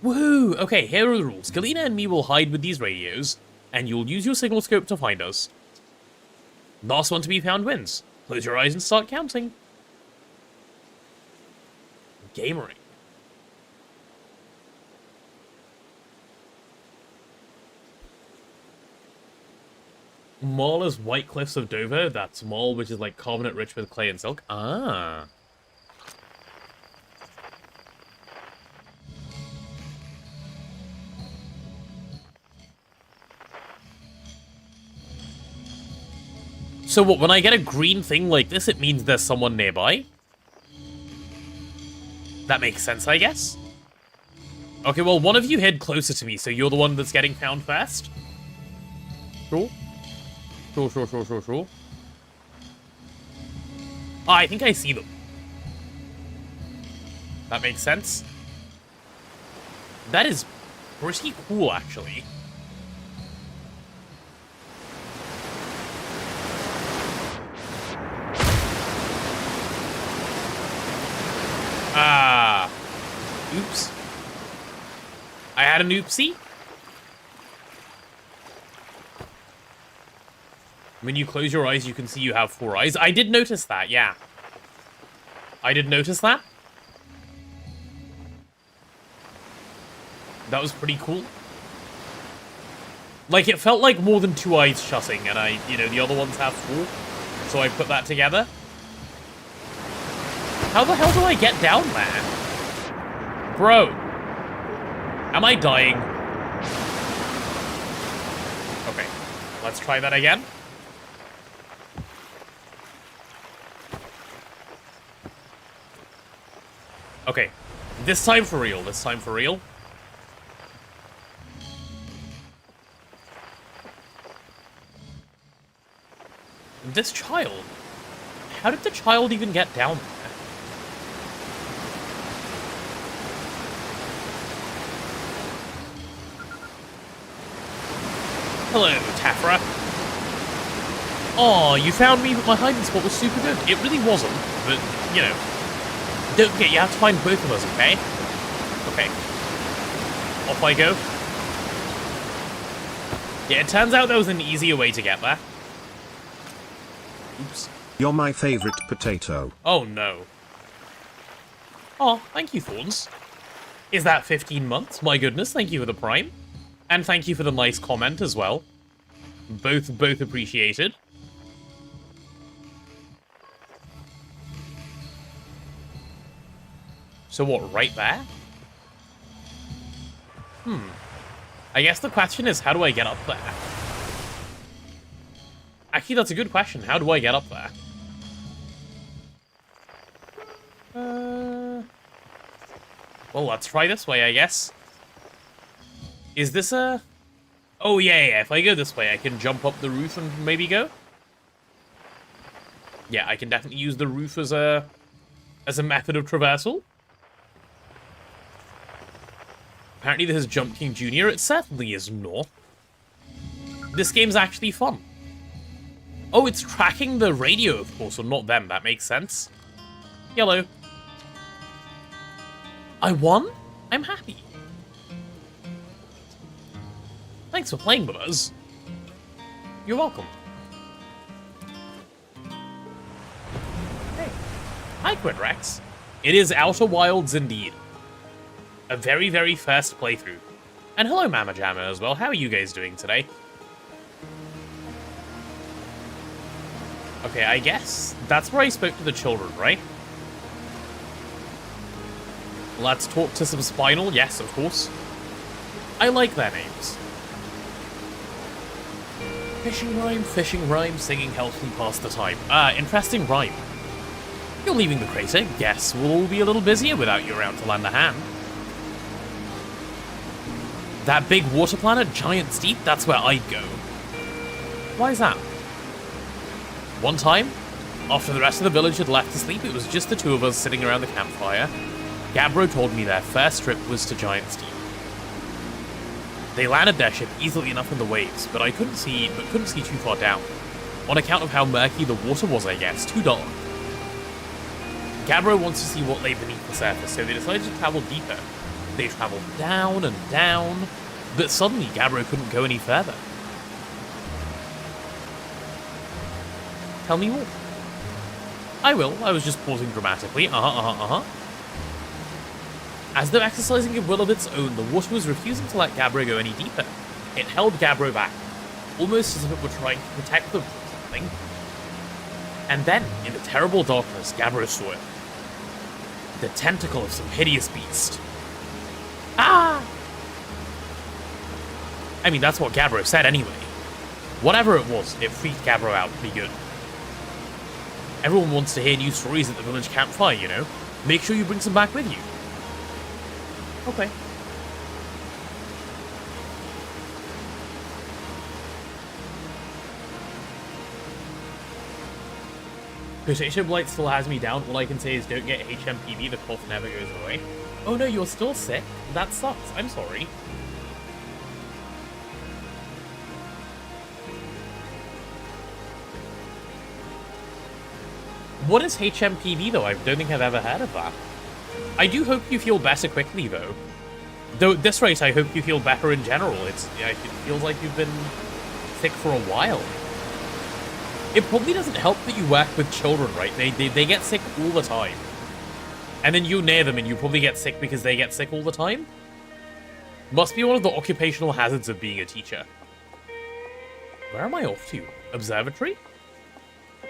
Woohoo! Okay, here are the rules. Galena and me will hide with these radios, and you'll use your signal scope to find us. Last one to be found wins. Close your eyes and start counting. Gamering. Marl is White Cliffs of Dover. That's Marl, which is like carbonate rich with clay and silk. Ah. So what, when I get a green thing like this, it means there's someone nearby? That makes sense, I guess. Okay, well, one of you hid closer to me, so you're the one that's getting found first? Sure. Sure. Ah, I think I see them. That makes sense. That is pretty cool, actually. Ah. Oops. I had an oopsie. When you close your eyes, you can see you have 4 eyes. I did notice that, yeah. I did notice that. That was pretty cool. Like, it felt like more than 2 eyes shutting, and the other ones have 4. So I put that together. How the hell do I get down there? Bro. Am I dying? Okay. Let's try that again. Okay. This time for real. This time for real. This child. How did the child even get down there? Hello, Tafra. Aw, you found me, but my hiding spot was super good. It really wasn't, but, you know. Don't forget, you have to find both of us, okay? Okay. Off I go. Yeah, it turns out there was an easier way to get there. Oops. You're my favorite potato. Oh, no. Oh, thank you, Thorns. Is that 15 months? My goodness, thank you for the prime. And thank you for the nice comment as well. Both appreciated. So what, right there? I guess the question is, how do I get up there? Actually, that's a good question. How do I get up there? Well, let's try this way, I guess. Is this a... Oh, yeah, if I go this way, I can jump up the roof and maybe go? Yeah, I can definitely use the roof as a method of traversal. Apparently this is Jump King Jr. It certainly is not. This game's actually fun. Oh, it's tracking the radio, of course, or not them. That makes sense. Yellow. I won? I'm happy. Thanks for playing with us. You're welcome. Hey. Hi, Quidrex. It is Outer Wilds indeed. A very, very first playthrough. And hello, Mama Jamma, as well. How are you guys doing today? Okay, I guess that's where I spoke to the children, right? Let's talk to some Spinal. Yes, of course. I like their names. Fishing rhyme, singing helps me pass the time. Interesting rhyme. You're leaving the crater. Guess we'll all be a little busier without you around to lend a hand. That big water planet, Giant Steep, that's where I'd go. Why is that? One time, after the rest of the village had left to sleep, it was just the two of us sitting around the campfire. Gabbro told me their first trip was to Giant Steep. They landed their ship easily enough in the waves, but couldn't see too far down. On account of how murky the water was, I guess, too dark. Gabbro wants to see what lay beneath the surface, so they decided to travel deeper. They traveled down and down, but suddenly Gabbro couldn't go any further. Tell me more. I will. I was just pausing dramatically. As though exercising a will of its own, the water was refusing to let Gabbro go any deeper. It held Gabbro back, almost as if it were trying to protect them from something. And then, in the terrible darkness, Gabbro saw it. The tentacle of some hideous beast. Ah! I mean, that's what Gabbro said anyway. Whatever it was, it freaked Gabbro out pretty good. Everyone wants to hear new stories at the village campfire, you know? Make sure you bring some back with you. Okay. Potato Blight still has me down. All I can say is don't get HMPV, the cough never goes away. Oh no, you're still sick? That sucks. I'm sorry. What is HMPV though? I don't think I've ever heard of that. I do hope you feel better quickly though. Though at this rate, I hope you feel better in general. It feels like you've been sick for a while. It probably doesn't help that you work with children, right? They get sick all the time. And then you're near them and you probably get sick because they get sick all the time? Must be one of the occupational hazards of being a teacher. Where am I off to? Observatory?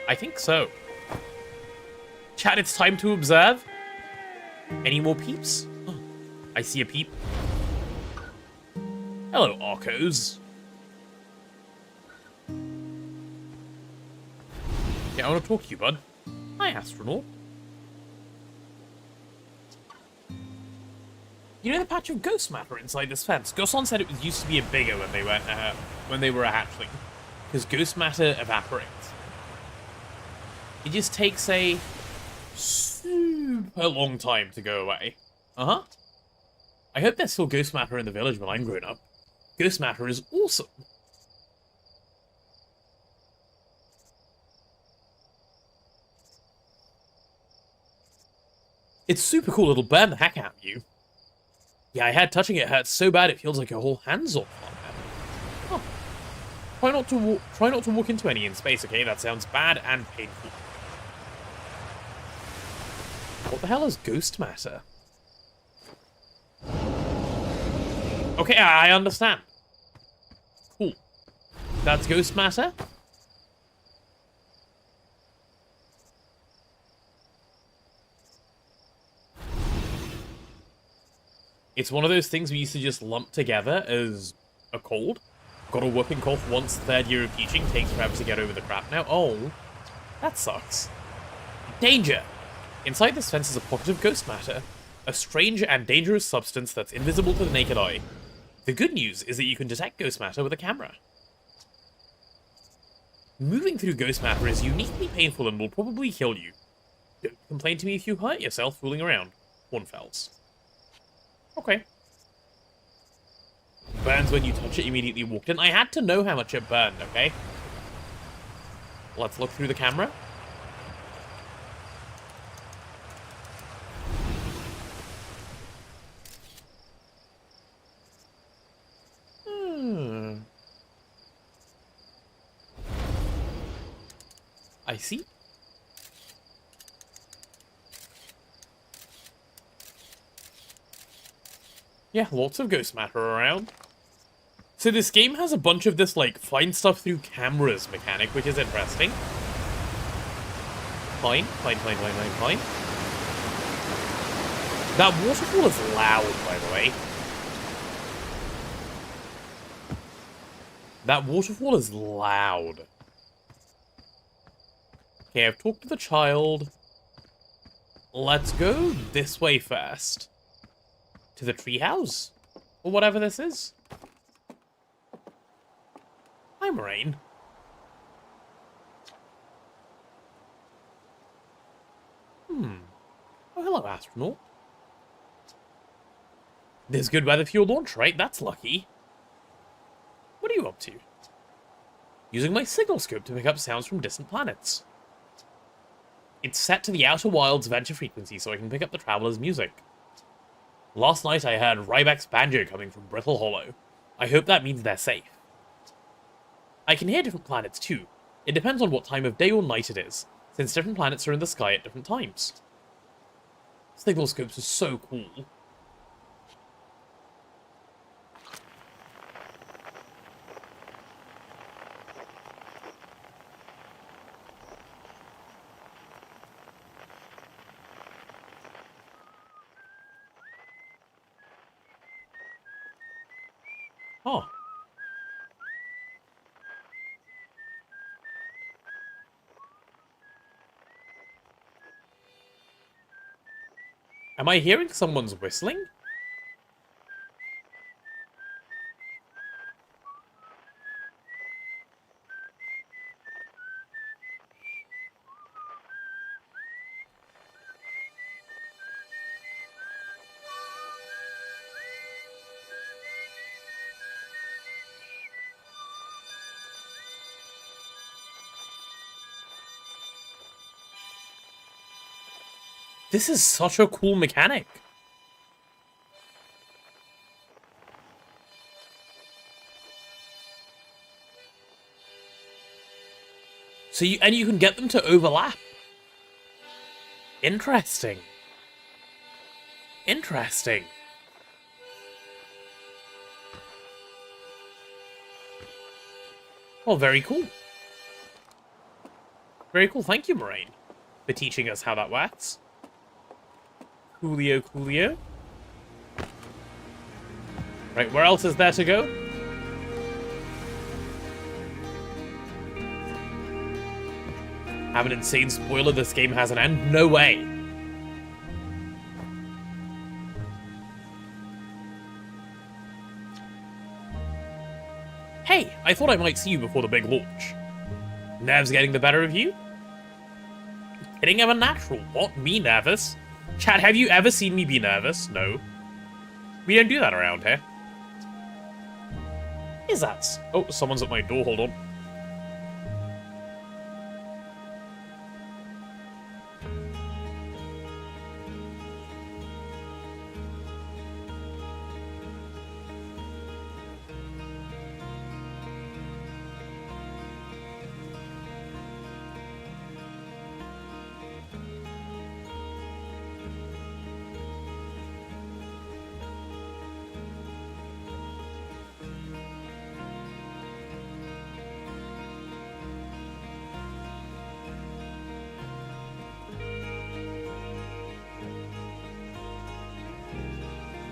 I think so. Chat, it's time to observe. Any more peeps? Oh, I see a peep. Hello, Arcos. Yeah, I want to talk to you, bud. Hi, astronaut. You know the patch of ghost matter inside this fence? Gosan said it used to be a bigger when they were a hatchling, because ghost matter evaporates. It just takes a super long time to go away. Uh-huh. I hope there's still ghost matter in the village when I'm grown up. Ghost matter is awesome. It's super cool. It'll burn the heck out of you. Yeah, I had touching it hurts so bad it feels like your whole hand's off. Huh. Try not to walk into any in space, okay? That sounds bad and painful. What the hell is ghost matter? Okay, I understand. Cool. That's ghost matter? It's one of those things we used to just lump together as a cold. Got a whooping cough once, third year of teaching, takes forever to get over the crap now. Oh, that sucks. Danger! Inside this fence is a pocket of ghost matter, a strange and dangerous substance that's invisible to the naked eye. The good news is that you can detect ghost matter with a camera. Moving through ghost matter is uniquely painful and will probably kill you. Don't complain to me if you hurt yourself fooling around. Hornfells. Okay. Burns when you touch it, immediately walked in. I had to know how much it burned, okay? Let's look through the camera. I see. Yeah, lots of ghost matter around. So this game has a bunch of this, like, find stuff through cameras mechanic, which is interesting. Fine. That waterfall is loud, by the way. That waterfall is loud. Okay, I've talked to the child. Let's go this way first. To the treehouse? Or whatever this is. Hi, Moraine. Oh, hello, astronaut. There's good weather for your launch, right? That's lucky. What are you up to? Using my signal scope to pick up sounds from distant planets. It's set to the Outer Wilds venture frequency so I can pick up the traveler's music. Last night I heard Rybek's banjo coming from Brittle Hollow. I hope that means they're safe. I can hear different planets too. It depends on what time of day or night it is, since different planets are in the sky at different times. Signal scopes are so cool. Oh. Am I hearing someone's whistling? This is such a cool mechanic. So you can get them to overlap. Interesting. Interesting. Oh, very cool. Very cool. Thank you, Moraine, for teaching us how that works. Coolio, coolio. Right, where else is there to go? Have an insane spoiler, this game has an end? No way. Hey, I thought I might see you before the big launch. Nerves getting the better of you? Kidding, I'm a natural. What? Me nervous? Chad, have you ever seen me be nervous? No. We don't do that around here. Is that? Oh, someone's at my door, hold on.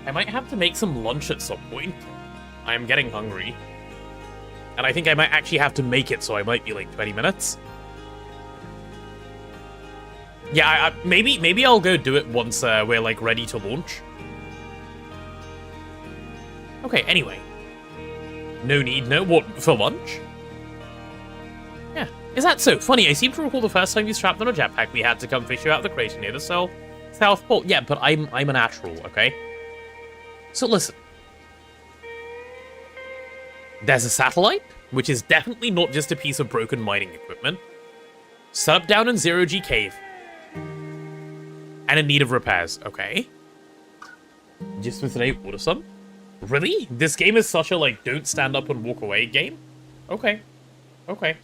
I might have to make some lunch at some point. I am getting hungry. And I think I might actually have to make it, so I might be like 20 minutes. Yeah, maybe I'll go do it once we're like ready to launch. Okay, anyway. No need, no, what, for lunch? Yeah, is that so? Funny, I seem to recall the first time you strapped on a jetpack, we had to come fish you out of the crater near the South Pole. Yeah, but I'm a natural, okay? So listen. There's a satellite, which is definitely not just a piece of broken mining equipment. Set up down in Zero-G Cave. And in need of repairs, okay? Just for today, order some? Really? This game is such a, like, don't stand up and walk away game? Okay. Okay.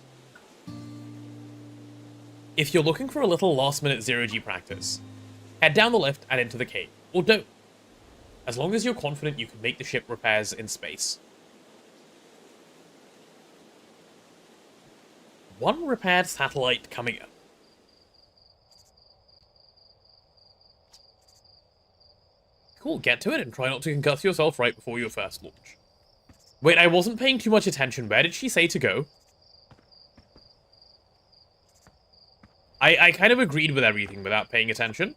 If you're looking for a little last-minute Zero-G practice, head down the lift and into the cave. Or don't. As long as you're confident you can make the ship repairs in space. One repaired satellite coming up. Cool, get to it and try not to concuss yourself right before your first launch. Wait, I wasn't paying too much attention. Where did she say to go? I kind of agreed with everything without paying attention.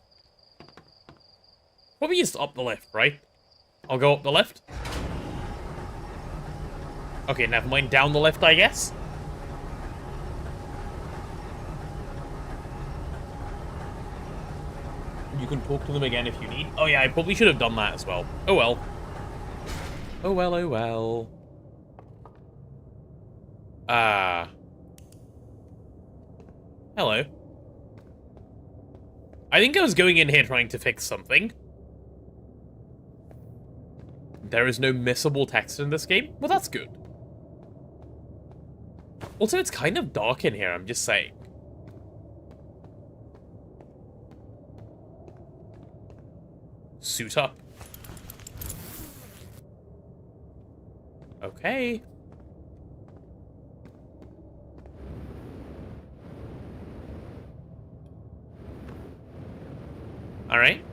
Probably just up the lift, right? I'll go up the lift. Okay, never mind. Down the lift, I guess. You can talk to them again if you need. Oh yeah, I probably should have done that as well. Oh well. Oh well, oh well. Hello. I think I was going in here trying to fix something. There is no missable text in this game? Well, that's good. Also, it's kind of dark in here, I'm just saying. Suit up. Okay. Alright.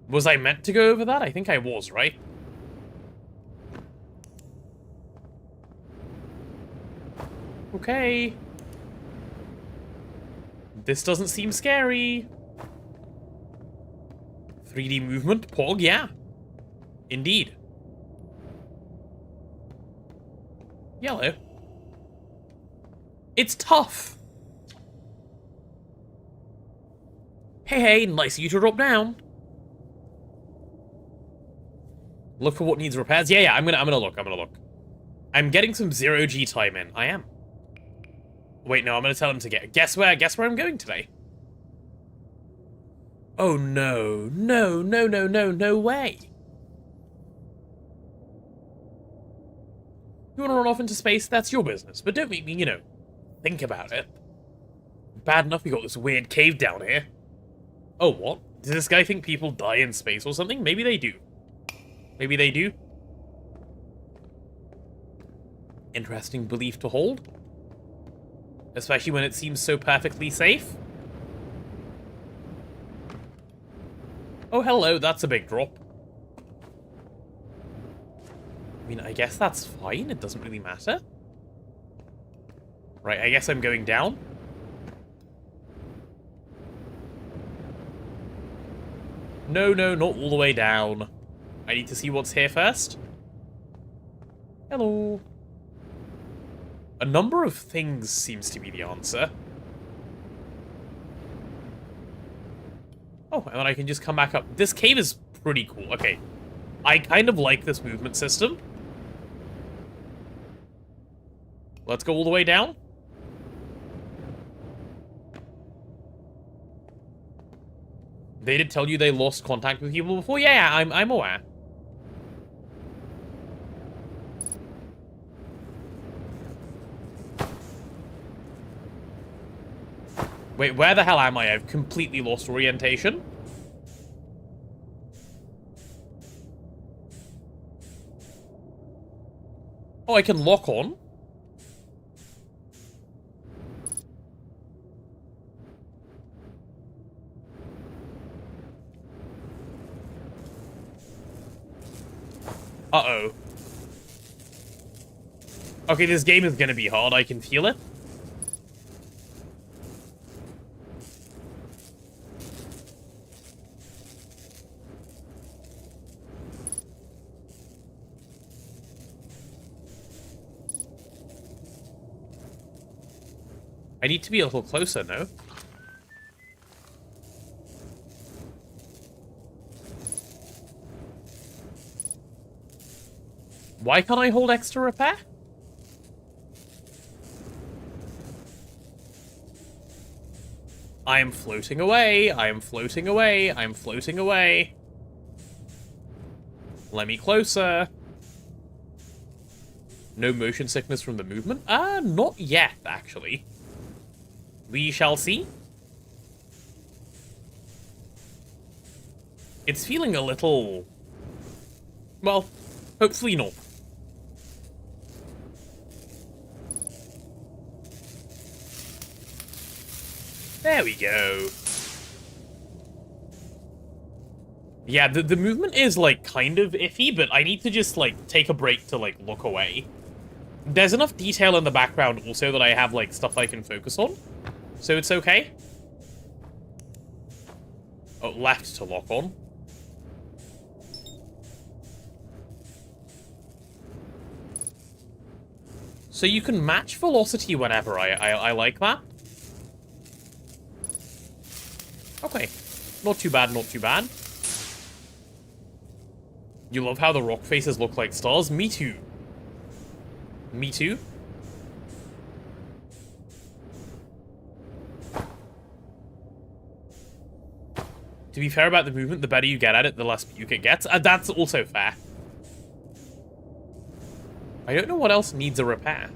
Was I meant to go over that? I think I was, right? Okay. This doesn't seem scary. 3D movement? Pog, yeah. Indeed. Yellow. It's tough. Hey, nice of you to drop down. Look for what needs repairs. Yeah, I'm gonna look. I'm getting some Zero-G time in. I am. Wait, no, I'm gonna tell him to get. Guess where I'm going today. Oh no, no way. You wanna run off into space? That's your business, but don't make me, think about it. Bad enough we got this weird cave down here. Oh, what? Does this guy think people die in space or something? Maybe they do. Maybe they do. Interesting belief to hold. Especially when it seems so perfectly safe. Oh, hello, that's a big drop. I mean, I guess that's fine. It doesn't really matter. Right, I guess I'm going down. No, no, not all the way down. I need to see what's here first. Hello. A number of things seems to be the answer. Oh, and then I can just come back up. This cave is pretty cool. Okay. I kind of like this movement system. Let's go all the way down. They did tell you they lost contact with people before? Yeah, I'm aware. Wait, where the hell am I? I've completely lost orientation. Oh, I can lock on. Uh-oh. Okay, this game is gonna be hard, I can feel it. I need to be a little closer, no? Why can't I hold extra repair? I am floating away. I am floating away. I am floating away. Let me closer. No motion sickness from the movement? Not yet, actually. We shall see. It's feeling a little... well, hopefully not. There we go. Yeah, the movement is, like, kind of iffy, but I need to just, like, take a break to, like, look away. There's enough detail in the background also that I have, like, stuff I can focus on. So it's okay. Oh, left to lock on. So you can match velocity whenever. I like that. Okay. Not too bad, not too bad. You love how the rock faces look like stars? Me too. Me too. To be fair about the movement, the better you get at it, the less puke it gets. That's also fair. I don't know what else needs a repair.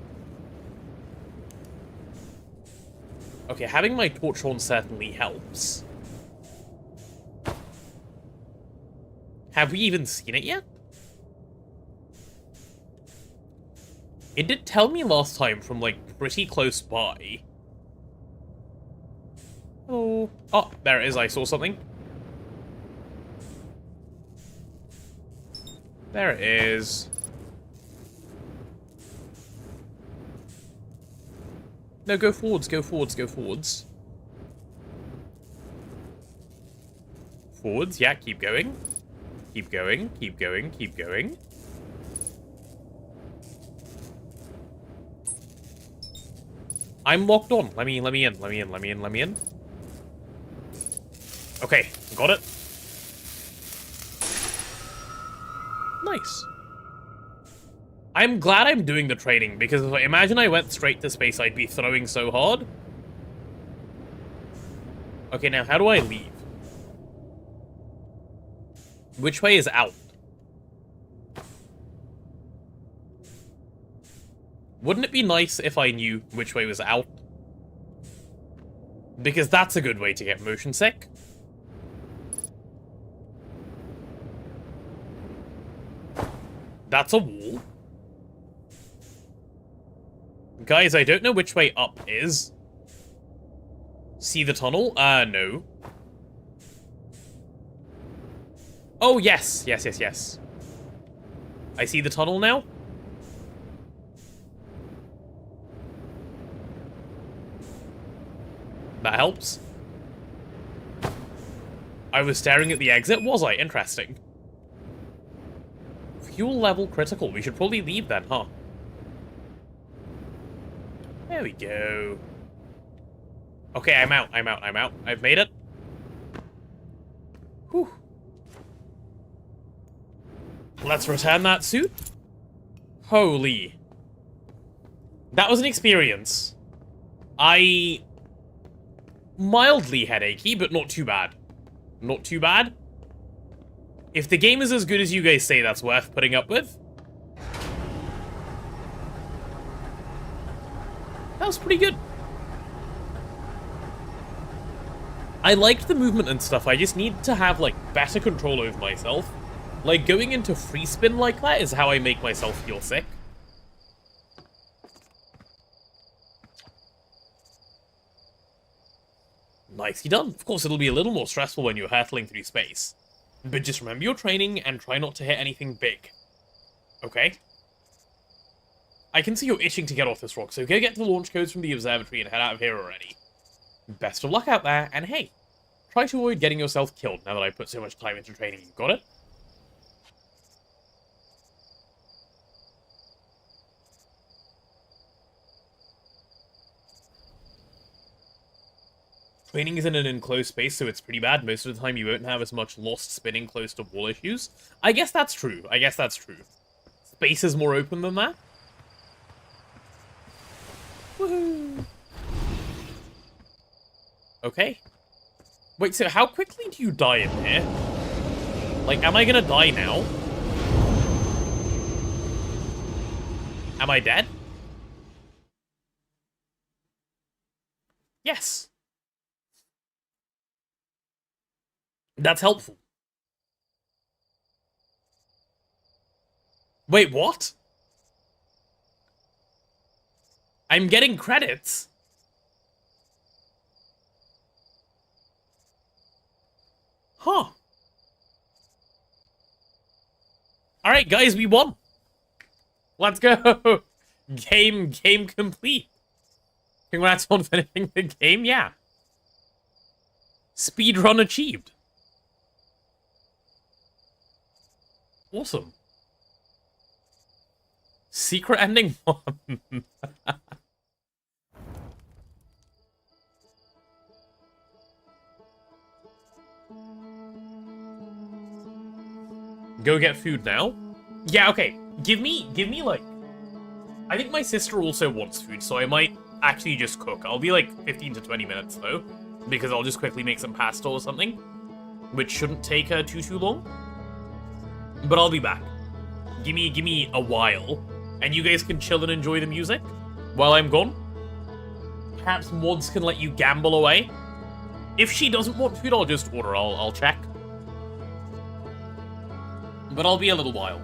Okay, having my torch on certainly helps. Have we even seen it yet? It did tell me last time from, like, pretty close by. Oh. Oh, there it is. I saw something. There it is. No, go forwards, go forwards, go forwards. Forwards, yeah, keep going. Keep going, keep going, keep going. I'm locked on. Let me in, let me in, let me in, let me in. Okay, got it. Nice. I'm glad I'm doing the training, because if I imagine I went straight to space, I'd be throwing so hard. Okay, now how do I leave? Which way is out? Wouldn't it be nice if I knew which way was out? Because that's a good way to get motion sick. That's a wall. Guys, I don't know which way up is. See the tunnel? No. Oh, yes. Yes. I see the tunnel now. That helps. I was staring at the exit, was I? Interesting. Fuel level critical. We should probably leave then, huh? There we go. Okay, I'm out. I've made it. Whew. Let's return that suit. Holy. That was an experience. Mildly headachy, but not too bad. Not too bad. If the game is as good as you guys say, that's worth putting up with. That was pretty good. I liked the movement and stuff, I just need to have, like, better control over myself. Like, going into free spin like that is how I make myself feel sick. Nicely done. Of course, it'll be a little more stressful when you're hurtling through space. But just remember your training and try not to hit anything big. Okay? I can see you're itching to get off this rock, so go get the launch codes from the observatory and head out of here already. Best of luck out there, and hey, try to avoid getting yourself killed now that I've put so much time into training you. Got it? Training is in an enclosed space, so it's pretty bad. Most of the time you won't have as much lost spinning close to wall issues. I guess that's true. Space is more open than that. Woohoo! Okay. Wait, so how quickly do you die in here? Like, am I gonna die now? Am I dead? Yes. That's helpful. Wait, what? I'm getting credits. Huh. Alright, guys, we won. Let's go. Game complete. Congrats on finishing the game, yeah. Speedrun achieved. Awesome. Secret ending 1. Go get food now? Yeah, okay. Give me, like... I think my sister also wants food, so I might actually just cook. I'll be like 15 to 20 minutes, though. Because I'll just quickly make some pasta or something. Which shouldn't take too long. But I'll be back. Give me a while. And you guys can chill and enjoy the music while I'm gone. Perhaps mods can let you gamble away. If she doesn't want food, I'll just order. I'll check. But I'll be a little while.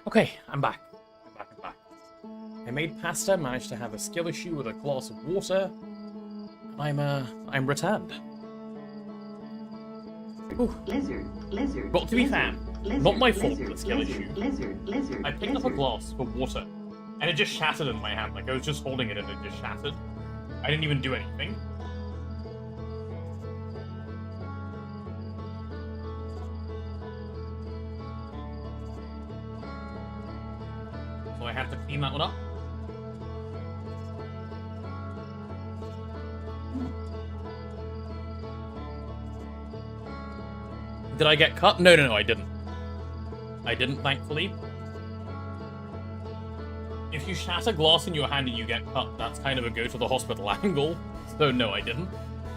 Okay, I'm back. I'm back. I made pasta, managed to have a skill issue with a glass of water, and I'm returned. Ooh. Lizard. Well, to be fair, not my fault, the skill lizard, issue. Lizard. I picked up a glass for water, and it just shattered in my hand. Like, I was just holding it and it just shattered. I didn't even do anything. So I had to clean that one up. Did I get cut? No, I didn't. I didn't, thankfully. If you shatter glass in your hand and you get cut, that's kind of a go to the hospital angle. So no, I didn't.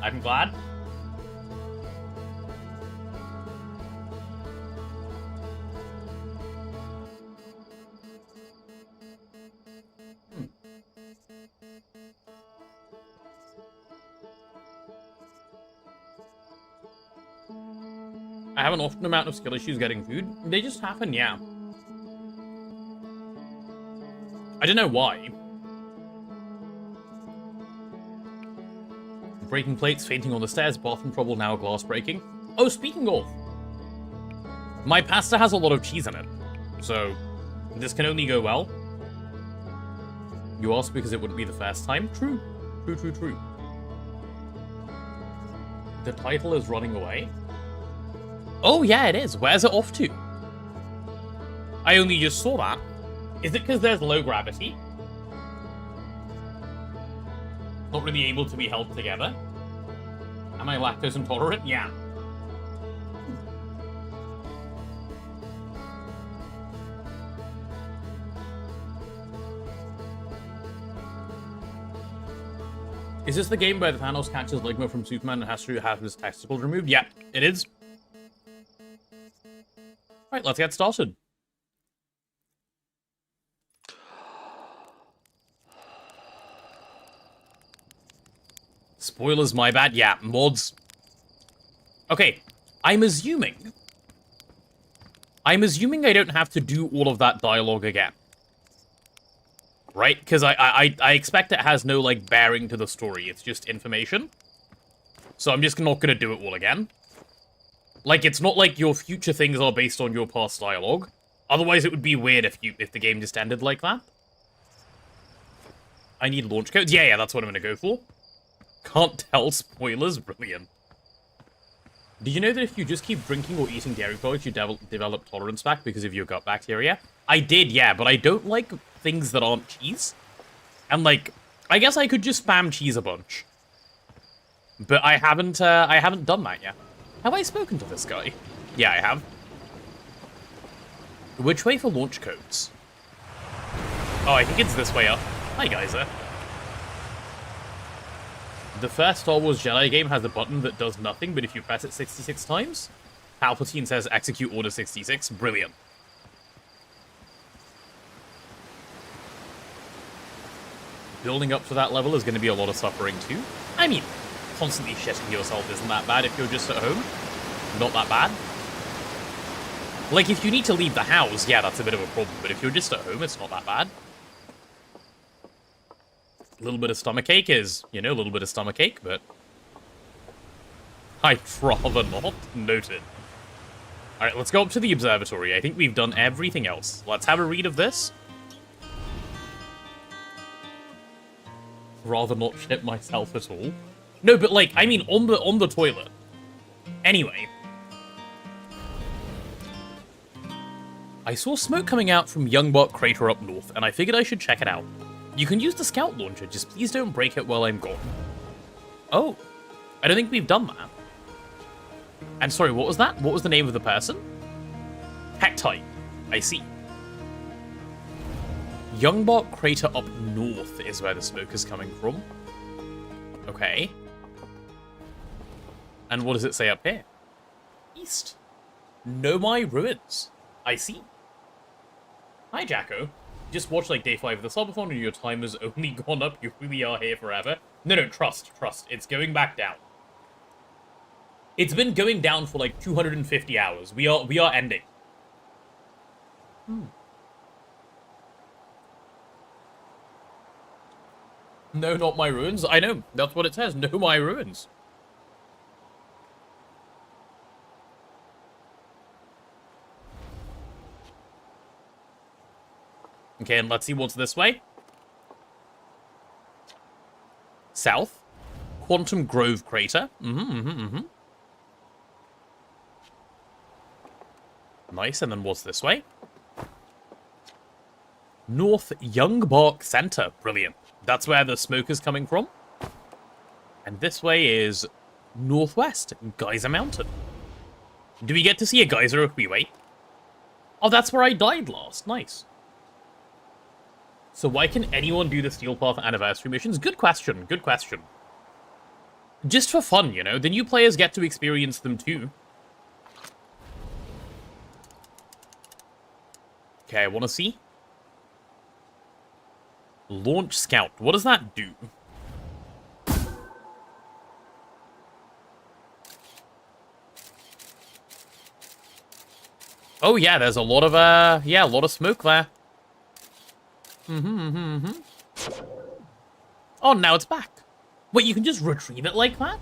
I'm glad. I have an often amount of skill issues getting food. They just happen, yeah. I don't know why. Breaking plates, fainting on the stairs, bathroom trouble, now glass breaking. Oh, speaking of, my pasta has a lot of cheese in it, so this can only go well. You ask because it wouldn't be the first time? True. True. The title is running away. Oh, yeah, it is. Where's it off to? I only just saw that. Is it because there's low gravity? Not really able to be held together? Am I lactose intolerant? Yeah. Is this the game where the Thanos catches Ligma from Superman and has to have his testicles removed? Yeah, it is. Alright, let's get started. Spoilers, my bad. Yeah, mods. Okay, I'm assuming I don't have to do all of that dialogue again. Right? Because I expect it has no, like, bearing to the story. It's just information. So I'm just not gonna do it all again. Like, it's not like your future things are based on your past dialogue. Otherwise, it would be weird if the game just ended like that. I need launch codes. Yeah, that's what I'm gonna go for. Can't tell spoilers. Brilliant. Did you know that if you just keep drinking or eating dairy products, you develop tolerance back because of your gut bacteria? I did, yeah, but I don't like things that aren't cheese. And, like, I guess I could just spam cheese a bunch. But I haven't done that yet. Have I spoken to this guy? Yeah, I have. Which way for launch codes? Oh, I think it's this way up. Hi, Geyser. The first Star Wars Jedi game has a button that does nothing, but if you press it 66 times, Palpatine says execute Order 66. Brilliant. Building up to that level is going to be a lot of suffering too. I mean, constantly shitting yourself isn't that bad if you're just at home. Not that bad. Like, if you need to leave the house, yeah, that's a bit of a problem, but if you're just at home, it's not that bad. A little bit of stomachache is, you know, a little bit of stomachache, but I'd rather not. Noted. Alright, let's go up to the observatory. I think we've done everything else. Let's have a read of this. Rather not shit myself at all. No, but, like, I mean, on the toilet. Anyway. I saw smoke coming out from Youngbot Crater up north, and I figured I should check it out. You can use the scout launcher, just please don't break it while I'm gone. Oh. I don't think we've done that. And sorry, what was that? What was the name of the person? Hectite. I see. Youngbot Crater up north is where the smoke is coming from. Okay. And what does it say up here? East. Nomai Ruins. I see. Hi, Jacko. Just watched like day 5 of the subathon and your time has only gone up. You really are here forever. No, trust. It's going back down. It's been going down for like 250 hours. We are ending. No, not my ruins. I know. That's what it says. No, my ruins. Okay, and let's see what's this way. South. Quantum Grove Crater. Nice, and then what's this way? North Young Bark Center. Brilliant. That's where the smoke is coming from. And this way is northwest, Geyser Mountain. Do we get to see a geyser if we wait? Oh, that's where I died last. Nice. So why can anyone do the Steel Path anniversary missions? Good question, good question. Just for fun, you know? The new players get to experience them too. Okay, I want to see. Launch Scout. What does that do? Oh yeah, there's a lot of, a lot of smoke there. Oh, now it's back. Wait, you can just retrieve it like that?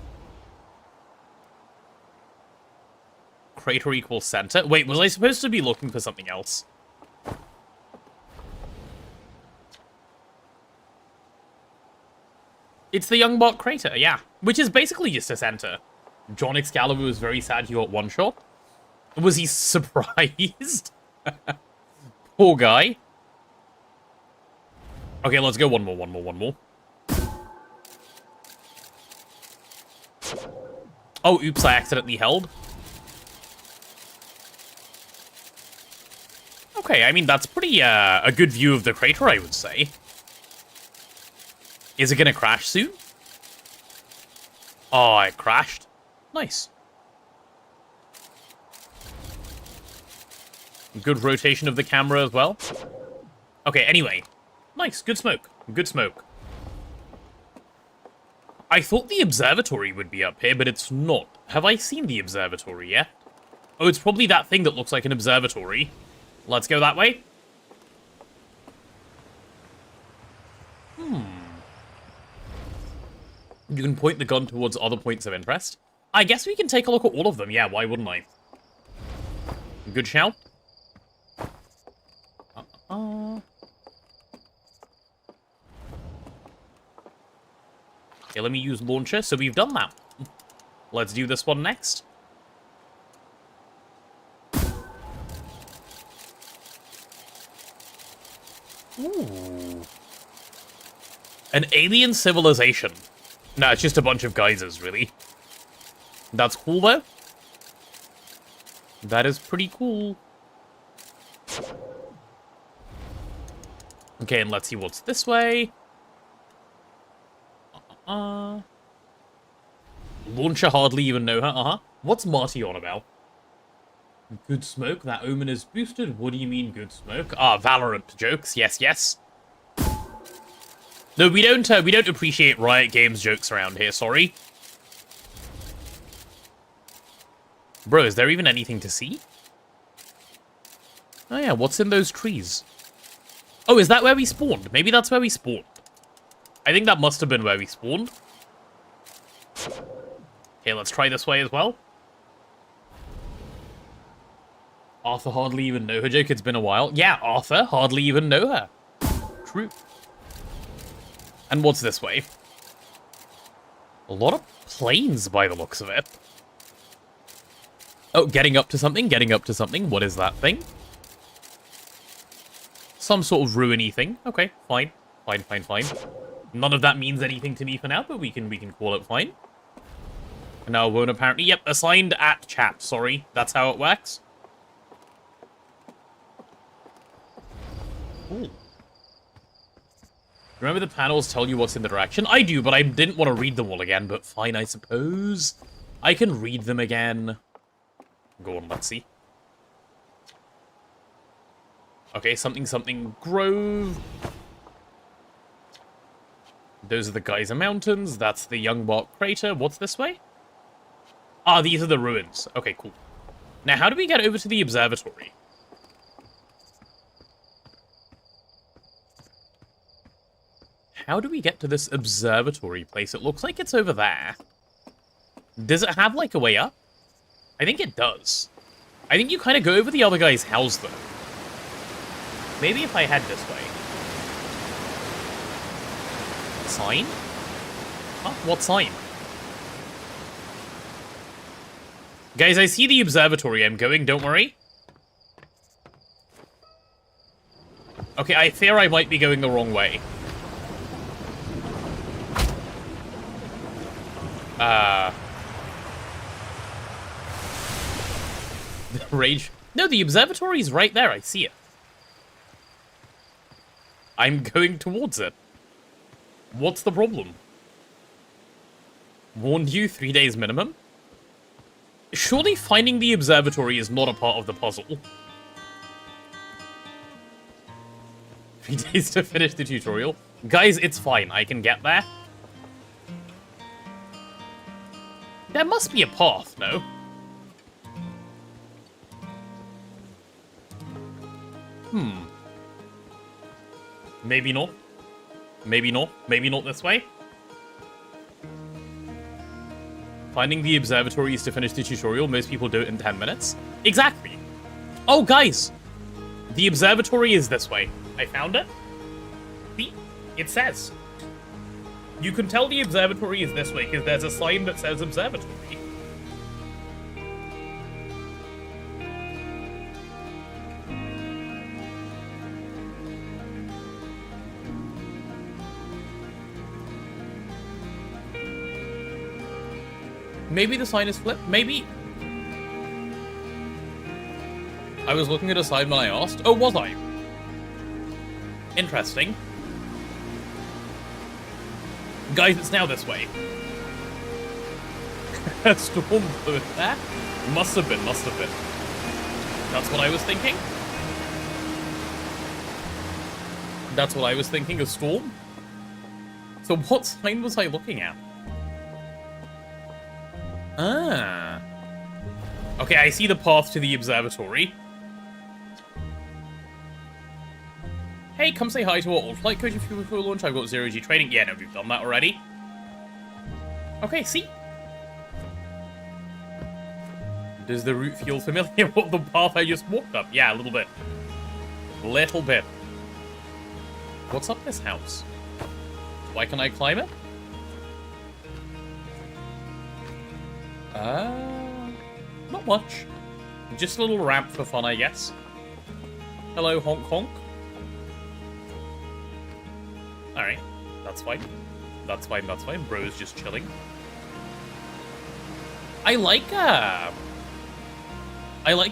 Crater equals center. Wait, was I supposed to be looking for something else? It's the Young Bark Crater, yeah. Which is basically just a center. John Excalibur was very sad he got one shot. Was he surprised? Poor guy. Okay, let's go one more. Oh, oops, I accidentally held. Okay, I mean, that's pretty, a good view of the crater, I would say. Is it gonna crash soon? Oh, it crashed. Nice. Good rotation of the camera as well. Okay, anyway. Nice, good smoke. Good smoke. I thought the observatory would be up here, but it's not. Have I seen the observatory yet? Oh, it's probably that thing that looks like an observatory. Let's go that way. You can point the gun towards other points of interest. I guess we can take a look at all of them. Yeah, why wouldn't I? Good shout. Okay, let me use launcher. So we've done that. Let's do this one next. Ooh. An alien civilization. No, it's just a bunch of geysers, really. That's cool, though. That is pretty cool. Okay, and let's see what's this way. Launcher hardly even know her. What's Marty on about? Good smoke. That omen is boosted. What do you mean, good smoke? Ah, Valorant jokes. Yes, yes. No, we don't appreciate Riot Games jokes around here. Sorry. Bro, is there even anything to see? Oh yeah, what's in those trees? Oh, is that where we spawned? Maybe that's where we spawned. I think that must have been where we spawned. Okay, let's try this way as well. Arthur hardly even know her joke. It's been a while. Yeah, Arthur hardly even know her. True. And what's this way? A lot of planes by the looks of it. Oh, getting up to something. What is that thing? Some sort of ruiny thing. Okay, fine. Fine. None of that means anything to me for now, but we can call it fine. And now won't apparently. Yep, assigned at chat. Sorry, that's how it works. Ooh. Remember the panels tell you what's in the direction? I do, but I didn't want to read them all again, but fine, I suppose. I can read them again. Go on, let's see. Okay, something Grove. Those are the Geyser Mountains. That's the Young Bark Crater. What's this way? Ah, these are the ruins. Okay, cool. Now, how do we get over to the observatory? How do we get to this observatory place? It looks like it's over there. Does it have, like, a way up? I think it does. I think you kind of go over the other guy's house, though. Maybe if I head this way. Sign? Huh? What sign? Guys, I see the observatory. I'm going, don't worry. Okay, I fear I might be going the wrong way. The rage... No, the observatory is right there. I see it. I'm going towards it. What's the problem? Warned you, 3 days minimum? Surely finding the observatory is not a part of the puzzle. 3 days to finish the tutorial. Guys, it's fine. I can get there. There must be a path, no? Maybe not. Maybe not. Maybe not this way. Finding the observatory is to finish the tutorial. Most people do it in 10 minutes. Exactly. Oh, guys! The observatory is this way. I found it. See? It says. You can tell the observatory is this way because there's a sign that says observatory. Maybe the sign is flipped. Maybe. I was looking at a sign when I asked. Oh, was I? Interesting. Guys, it's now this way. Storm blew it there? Must have been, must have been. That's what I was thinking? That's what I was thinking, a storm? So what sign was I looking at? Ah. Okay, I see the path to the observatory. Hey, come say hi to our ultralight coach if you before launch. I've got 0G training. Yeah, no, we've done that already. Okay, see? Does the route feel familiar with the path I just walked up? Yeah, a little bit. Little bit. What's up this house? Why can I climb it? Not much. Just a little ramp for fun, I guess. Hello, honk honk. Alright, that's fine. That's fine, that's fine. Bro's just chilling. I like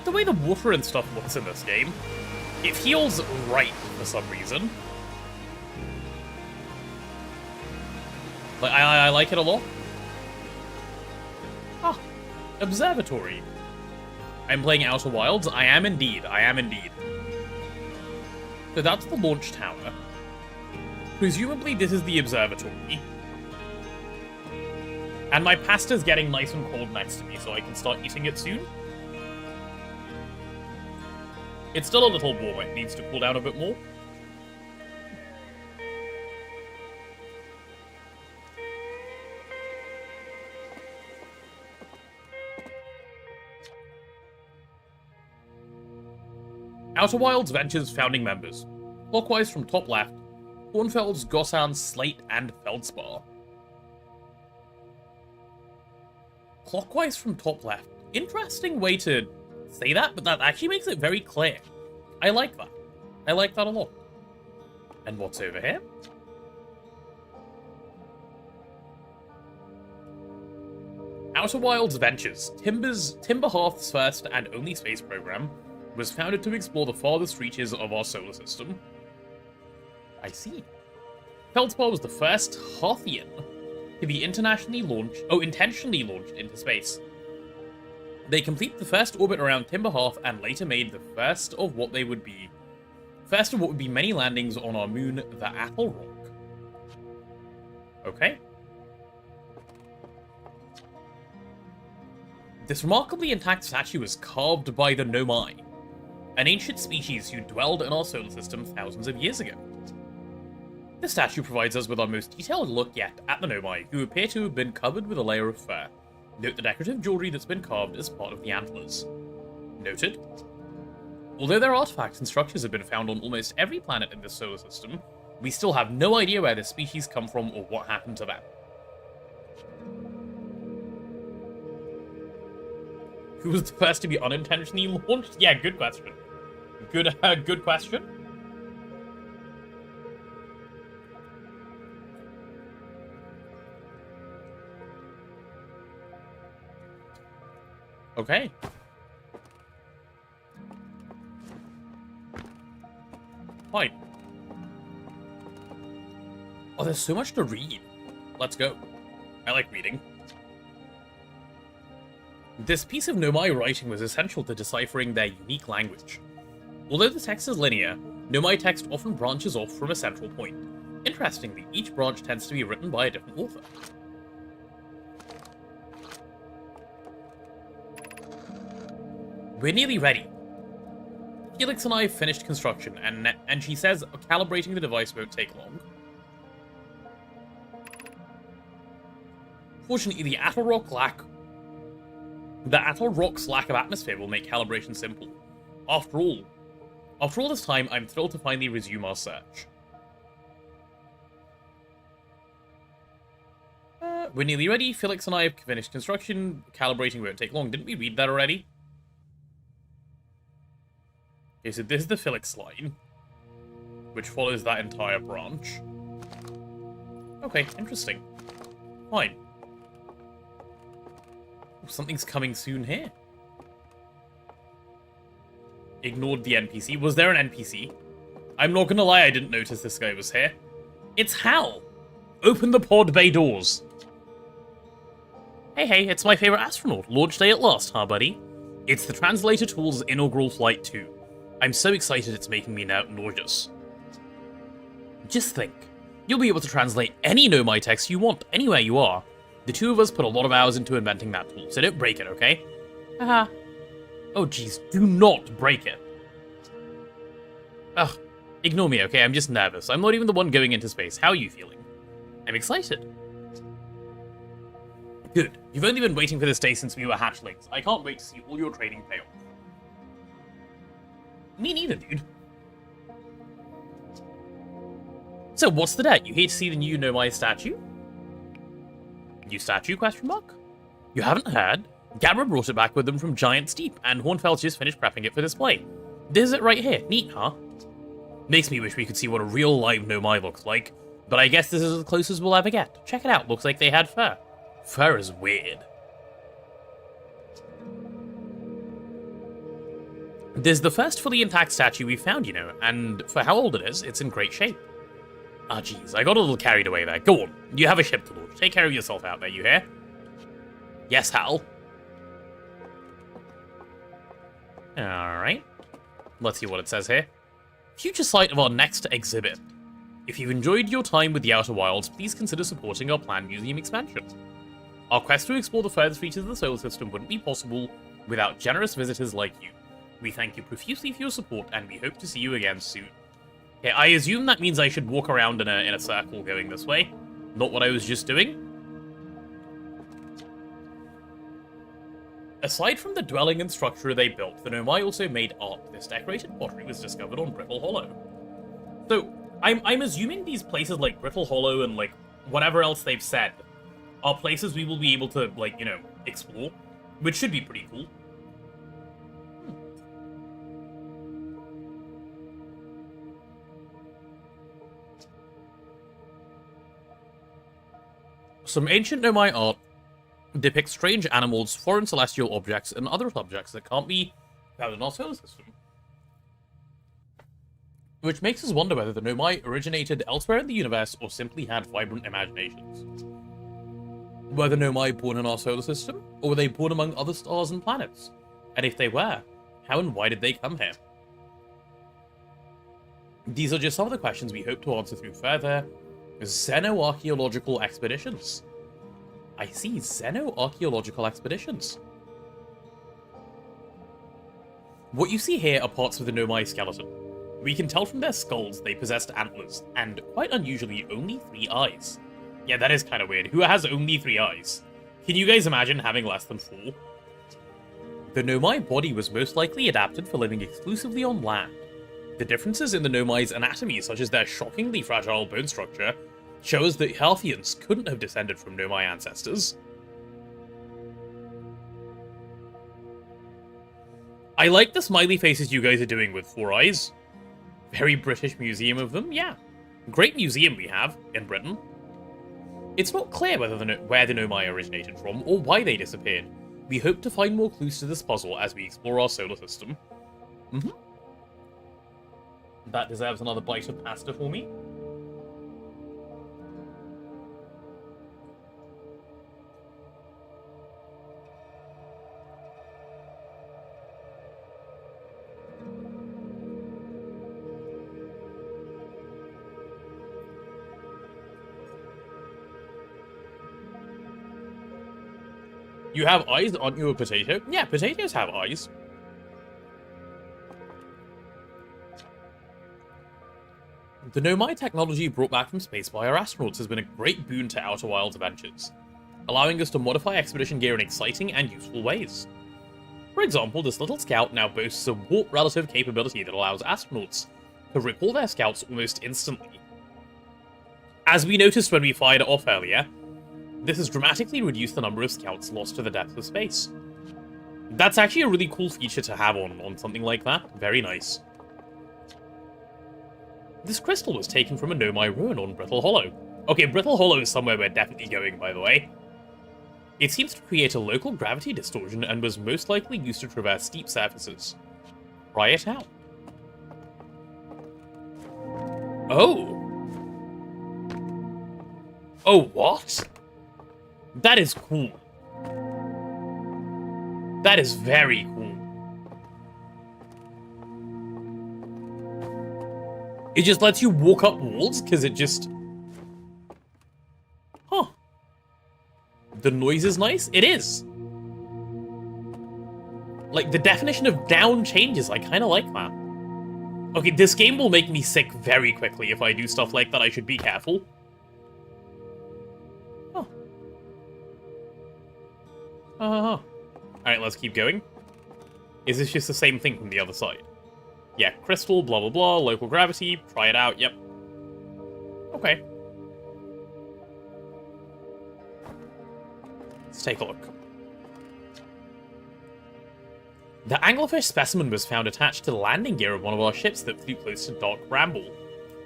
the way the water and stuff looks in this game. It feels right for some reason. Like, I like it a lot. Ah, observatory. I'm playing Outer Wilds. I am indeed. I am indeed. So that's the launch tower. Presumably this is the observatory. And my pasta's getting nice and cold next to me, so I can start eating it soon. It's still a little warm. It needs to cool down a bit more. Outer Wilds Ventures founding members. Clockwise from top left, Hornfelds, Gossan, Slate, and Feldspar. Clockwise from top left. Interesting way to say that, but that actually makes it very clear. I like that. I like that a lot. And what's over here? Outer Wilds Ventures, Timberhearth's first and only space program, was founded to explore the farthest reaches of our solar system. I see. Feldspar was the first Hearthian to be intentionally launched into space. They completed the first orbit around Timberhearth and later made the first of what would be many landings on our moon, the Athel Rock. Okay. This remarkably intact statue was carved by the Nomai, an ancient species who dwelled in our solar system thousands of years ago. This statue provides us with our most detailed look yet at the Nomai, who appear to have been covered with a layer of fur. Note the decorative jewelry that's been carved as part of the antlers. Noted. Although their artifacts and structures have been found on almost every planet in this solar system, we still have no idea where this species come from or what happened to them. Who was the first to be unintentionally launched? Yeah, good question. Good question. Okay. Fine. Oh, there's so much to read. Let's go. I like reading. This piece of Nomai writing was essential to deciphering their unique language. Although the text is linear, Nomai text often branches off from a central point. Interestingly, each branch tends to be written by a different author. We're nearly ready. Felix and I have finished construction, and she says calibrating the device won't take long. Fortunately, the Atoll Rock's lack of atmosphere will make calibration simple. After all this time, I'm thrilled to finally resume our search. We're nearly ready. Felix and I have finished construction. Calibrating won't take long. Didn't we read that already? Okay, so this is the Felix line, which follows that entire branch. Okay, interesting. Fine. Oh, something's coming soon here. Ignored the NPC. Was there an NPC? I'm not gonna lie, I didn't notice this guy was here. It's Hal! Open the pod bay doors. Hey, it's my favorite astronaut. Launch day at last, huh, buddy? It's the Translator Tool's inaugural flight too. I'm so excited it's making me nauseous. Just think. You'll be able to translate any Nomai text you want, anywhere you are. The two of us put a lot of hours into inventing that tool, so don't break it, okay? Haha. Oh jeez, do not break it. Ugh, ignore me, okay? I'm just nervous. I'm not even the one going into space. How are you feeling? I'm excited. Good. You've only been waiting for this day since we were hatchlings. I can't wait to see all your training pay off. Me neither, dude. So, what's the debt? You here to see the new Nomai statue? New statue, question mark? You haven't heard? Gabra brought it back with them from Giant Steep, and Hornfeld just finished prepping it for display. This is it right here. Neat, huh? Makes me wish we could see what a real live Nomai looks like, but I guess this is as close as we'll ever get. Check it out, looks like they had fur. Fur is weird. This is the first fully intact statue we've found, you know, and for how old it is, it's in great shape. Ah, jeez, I got a little carried away there. Go on, you have a ship to launch. Take care of yourself out there, you hear? Yes, Hal. Alright. Let's see what it says here. Future site of our next exhibit. If you've enjoyed your time with the Outer Wilds, please consider supporting our planned museum expansion. Our quest to explore the furthest reaches of the solar system wouldn't be possible without generous visitors like you. We thank you profusely for your support, and we hope to see you again soon. Okay, I assume that means I should walk around in a circle going this way. Not what I was just doing. Aside from the dwelling and structure they built, the Nomai also made art. This decorated pottery was discovered on Brittle Hollow. So, I'm assuming these places like Brittle Hollow and like whatever else they've said are places we will be able to, like, you know, explore, which should be pretty cool. Some ancient Nomai art depicts strange animals, foreign celestial objects, and other objects that can't be found in our solar system. Which makes us wonder whether the Nomai originated elsewhere in the universe or simply had vibrant imaginations. Were the Nomai born in our solar system, or were they born among other stars and planets? And if they were, how and why did they come here? These are just some of the questions we hope to answer through further xenoarchaeological expeditions. I see, xenoarchaeological expeditions. What you see here are parts of the Nomai skeleton. We can tell from their skulls they possessed antlers, and quite unusually, only 3 eyes. Yeah, that is kind of weird. Who has only 3 eyes? Can you guys imagine having less than 4? The Nomai body was most likely adapted for living exclusively on land. The differences in the Nomai's anatomy, such as their shockingly fragile bone structure, show us that Halfians couldn't have descended from Nomai ancestors. I like the smiley faces you guys are doing with 4 eyes. Very British museum of them, yeah. Great museum we have in Britain. It's not clear where the Nomai originated from or why they disappeared. We hope to find more clues to this puzzle as we explore our solar system. That deserves another bite of pasta for me. You have eyes, aren't you a potato? Yeah, potatoes have eyes. The Nomai technology brought back from space by our astronauts has been a great boon to Outer Wilds adventures, allowing us to modify expedition gear in exciting and useful ways. For example, this little scout now boasts a warp relative capability that allows astronauts to recall their scouts almost instantly. As we noticed when we fired it off earlier, this has dramatically reduced the number of scouts lost to the depths of space. That's actually a really cool feature to have on something like that. Very nice. This crystal was taken from a Nomai ruin on Brittle Hollow. Okay, Brittle Hollow is somewhere we're definitely going, by the way. It seems to create a local gravity distortion and was most likely used to traverse steep surfaces. Try it out. Oh. Oh, what? That is cool. That is very cool. It just lets you walk up walls, because it just... Huh. The noise is nice? It is. Like, the definition of down changes. I kind of like that. Okay, this game will make me sick very quickly if I do stuff like that. I should be careful. Alright, let's keep going. Is this just the same thing from the other side? Yeah, crystal, blah blah blah, local gravity, try it out, yep. Okay. Let's take a look. The anglerfish specimen was found attached to the landing gear of one of our ships that flew close to Dark Bramble.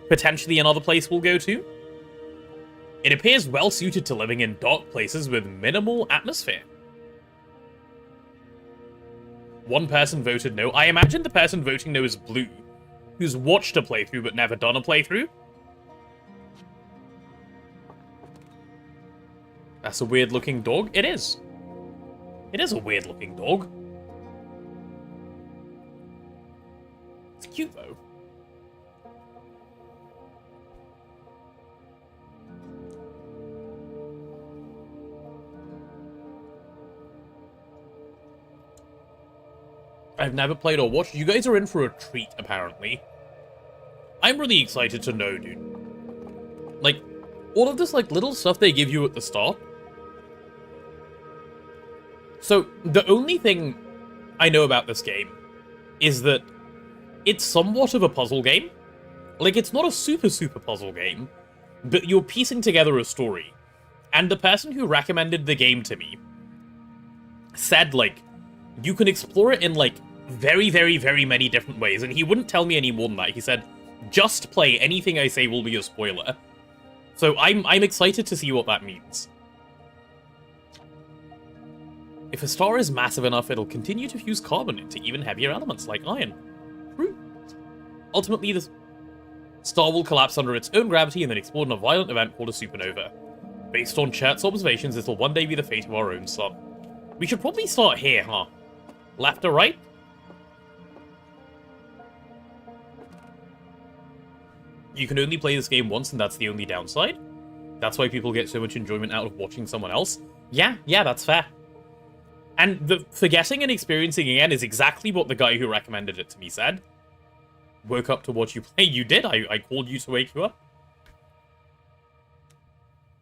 Potentially another place we'll go to. It appears well suited to living in dark places with minimal atmosphere. One person voted no. I imagine the person voting no is Blue, who's watched a playthrough but never done a playthrough. That's a weird-looking dog. It is. It is a weird-looking dog. It's cute, though. I've never played or watched. You guys are in for a treat, apparently. I'm really excited to know, dude. Like, all of this, like, little stuff they give you at the start. So, the only thing I know about this game is that it's somewhat of a puzzle game. Like, it's not a super puzzle game, but you're piecing together a story. And the person who recommended the game to me said, like, you can explore it in, like, very many different ways, and he wouldn't tell me any more than that. He said, just play, anything I say will be a spoiler. So I'm excited to see what that means. If a star is massive enough, it'll continue to fuse carbon into even heavier elements like iron. True. Ultimately, the star will collapse under its own gravity and then explode in a violent event called a supernova. Based on Chert's observations, this will one day be the fate of our own sun. We should probably start here, huh? Left or right? You can only play this game once, and that's the only downside. That's why people get so much enjoyment out of watching someone else. Yeah, that's fair. And the forgetting and experiencing again is exactly what the guy who recommended it to me said. woke up to watch you play. You did. I called you to wake you up.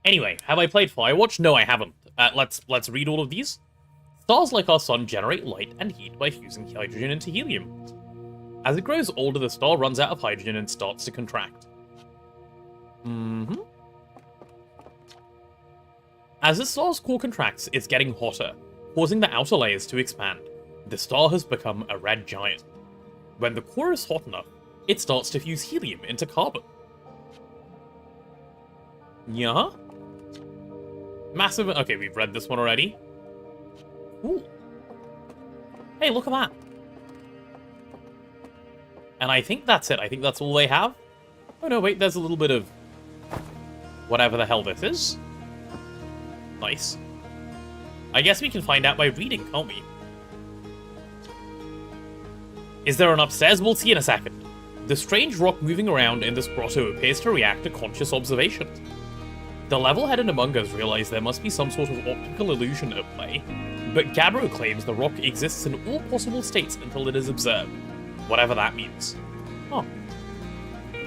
Anyway, have I played Firewatch? No, I haven't. Let's read all of these. Stars like our sun generate light and heat by fusing hydrogen into helium. As it grows older, the star runs out of hydrogen and starts to contract. As the star's core contracts, it's getting hotter, causing the outer layers to expand. The star has become a red giant. When the core is hot enough, it starts to fuse helium into carbon. Yeah? Massive... Okay, we've read this one already. Ooh. Hey, look at that. And I think that's it. I think that's all they have. Oh no, wait, there's a little bit of... whatever the hell this is. Nice. I guess we can find out by reading, can't we? Is there an upstairs? We'll see in a second. The strange rock moving around in this grotto appears to react to conscious observation. The level-headed among us realize there must be some sort of optical illusion at play, but Gabbro claims the rock exists in all possible states until it is observed, whatever that means. Huh.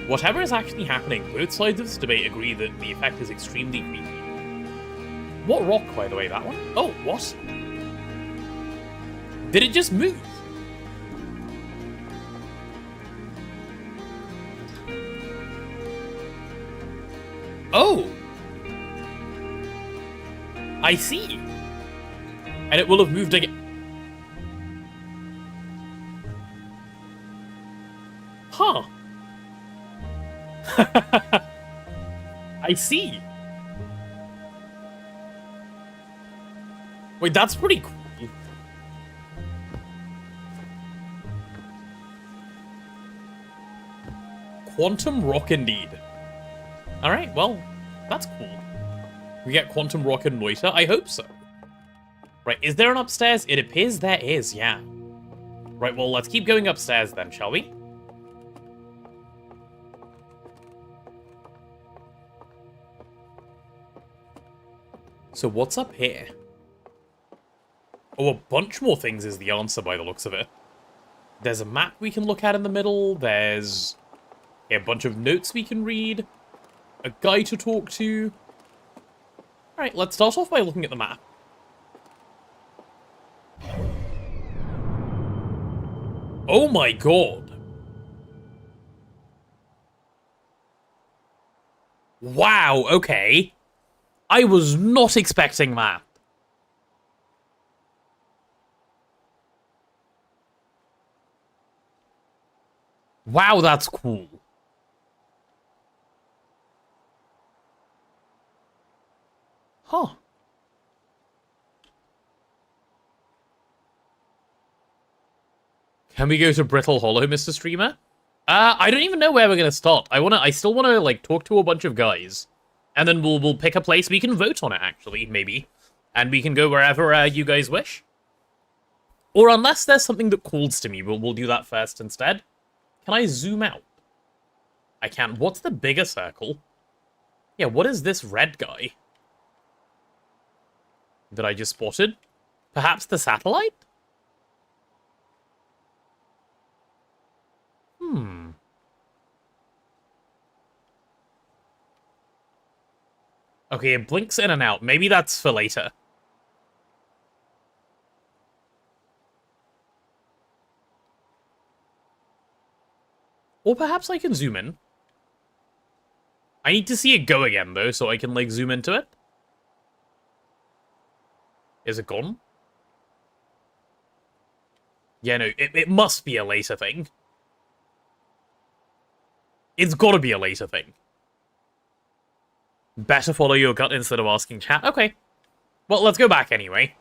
Whatever is actually happening, both sides of this debate agree that the effect is extremely creepy. What rock, by the way, that one? Oh, what? Did it just move? Oh! I see. And it will have moved again. Huh. I see. Wait, that's pretty cool. Quantum rock indeed. Alright, well, that's cool. We get quantum rock and loiter? I hope so. Right, is there an upstairs? It appears there is, yeah. Right, well, let's keep going upstairs then, shall we? So what's up here? Oh, a bunch more things is the answer by the looks of it. There's a map we can look at in the middle. There's a bunch of notes we can read. A guy to talk to. Alright, let's start off by looking at the map. Oh my god. Wow, okay. I was not expecting that. Wow, that's cool. Huh. Can we go to Brittle Hollow, Mr. Streamer? I don't even know where we're gonna start. I still wanna, like, talk to a bunch of guys. And then we'll pick a place. We can vote on it, actually, maybe. And we can go wherever you guys wish. Or unless there's something that calls to me, we'll do that first instead. Can I zoom out? I can. What's the bigger circle? Yeah, what is this red guy that I just spotted? Perhaps the satellite? Okay, it blinks in and out. Maybe that's for later. Or perhaps I can zoom in. I need to see it go again, though, so I can, like, zoom into it. Is it gone? Yeah, no, it must be a later thing. It's gotta be a later thing. Better follow your gut instead of asking chat. Okay. Well, let's go back anyway.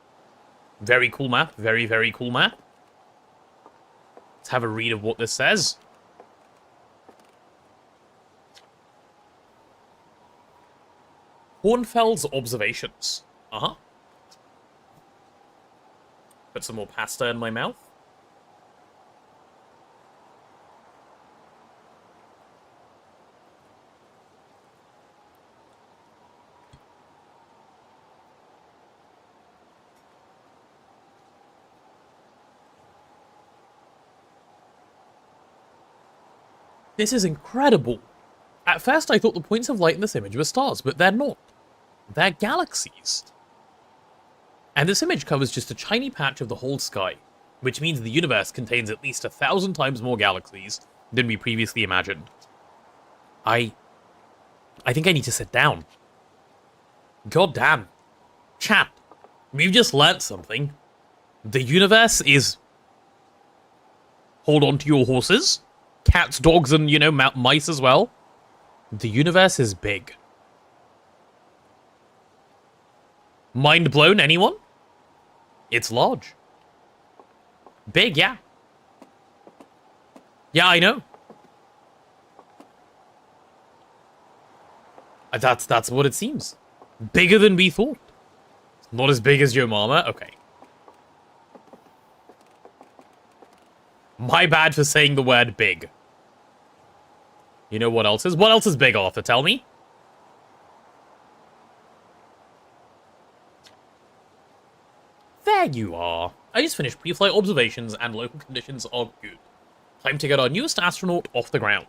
Very cool map. Very, very cool map. Let's have a read of what this says. Hornfels observations. Uh-huh. Put some more pasta in my mouth. This is incredible. At first I thought the points of light in this image were stars, but they're not. They're galaxies. And this image covers just a tiny patch of the whole sky, which means the universe contains at least 1,000 times more galaxies than we previously imagined. I think I need to sit down. God damn. Chat, we've just learnt something. The universe is... Hold on to your horses. Cats, dogs, and, you know, mice as well. The universe is big. Mind blown, anyone? It's large. Big, yeah. Yeah, I know. That's what it seems. Bigger than we thought. Not as big as your mama? Okay. My bad for saying the word big. You know what else is? What else is big, Arthur? Tell me. There you are. I just finished pre-flight observations and local conditions are good. Time to get our newest astronaut off the ground.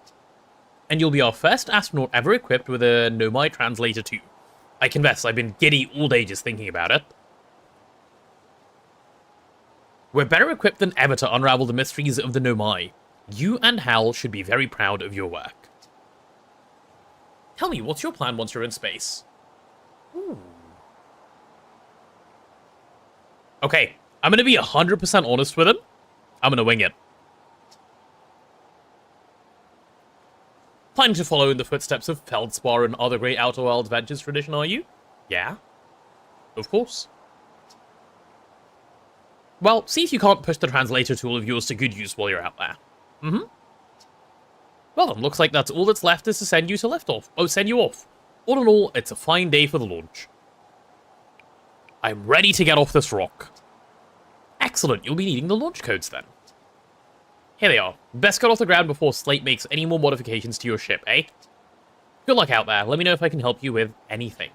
And you'll be our first astronaut ever equipped with a Nomai translator too. I confess, I've been giddy all day just thinking about it. We're better equipped than ever to unravel the mysteries of the Nomai. You and Hal should be very proud of your work. Tell me, what's your plan once you're in space? Ooh. Okay, I'm gonna be 100% honest with him. I'm gonna wing it. Planning to follow in the footsteps of Feldspar and other great Outer Worlds Ventures tradition, are you? Yeah. Of course. Well, see if you can't push the translator tool of yours to good use while you're out there. Well then, looks like that's all that's left is to send you to liftoff. Oh, send you off. All in all, it's a fine day for the launch. I'm ready to get off this rock. Excellent, you'll be needing the launch codes then. Here they are. Best get off the ground before Slate makes any more modifications to your ship, eh? Good luck out there. Let me know if I can help you with anything.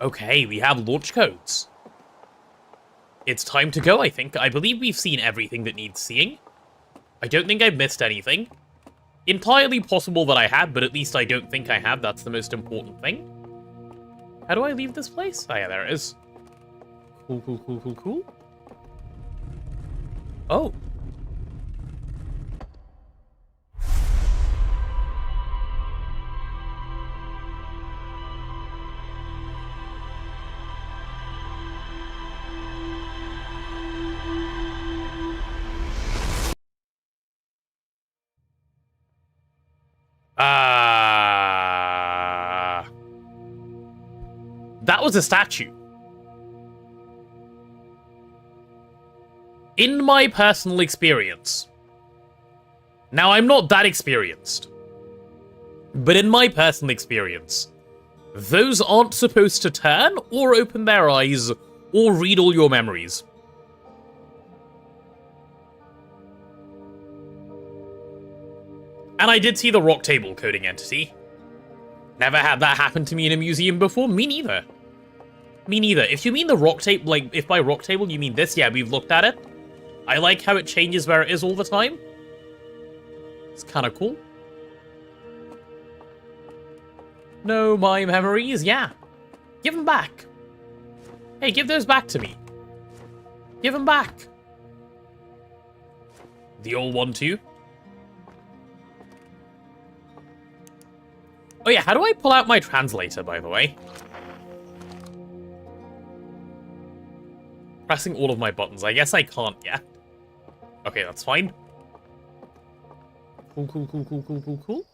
Okay, we have launch codes. It's time to go, I think. I believe we've seen everything that needs seeing. I don't think I've missed anything. Entirely possible that I have, but at least I don't think I have. That's the most important thing. How do I leave this place? Oh yeah, there it is. Cool. Oh. That was a statue. In my personal experience. Now, I'm not that experienced. But in my personal experience, those aren't supposed to turn, or open their eyes, or read all your memories. And I did see the rock table coding entity. Never had that happen to me in a museum before. Me neither. Me neither. If you mean the rock table, like, if by rock table you mean this, yeah, we've looked at it. I like how it changes where it is all the time. It's kind of cool. No, my memories, yeah. Give them back. Hey, give those back to me. Give them back. The old one too. Oh yeah, how do I pull out my translator, by the way? Pressing all of my buttons. I guess I can't yet. Okay, that's fine. Cool.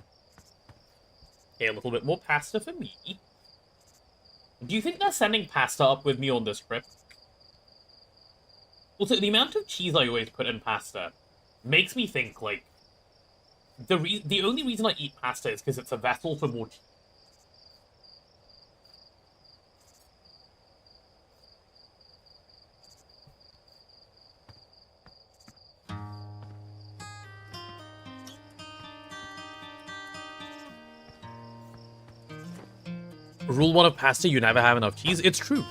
Okay, a little bit more pasta for me. Do you think they're sending pasta up with me on this trip? Also, the amount of cheese I always put in pasta makes me think, like, the only reason I eat pasta is because it's a vessel for more cheese. Rule 1 of pasta, you never have enough cheese. It's true.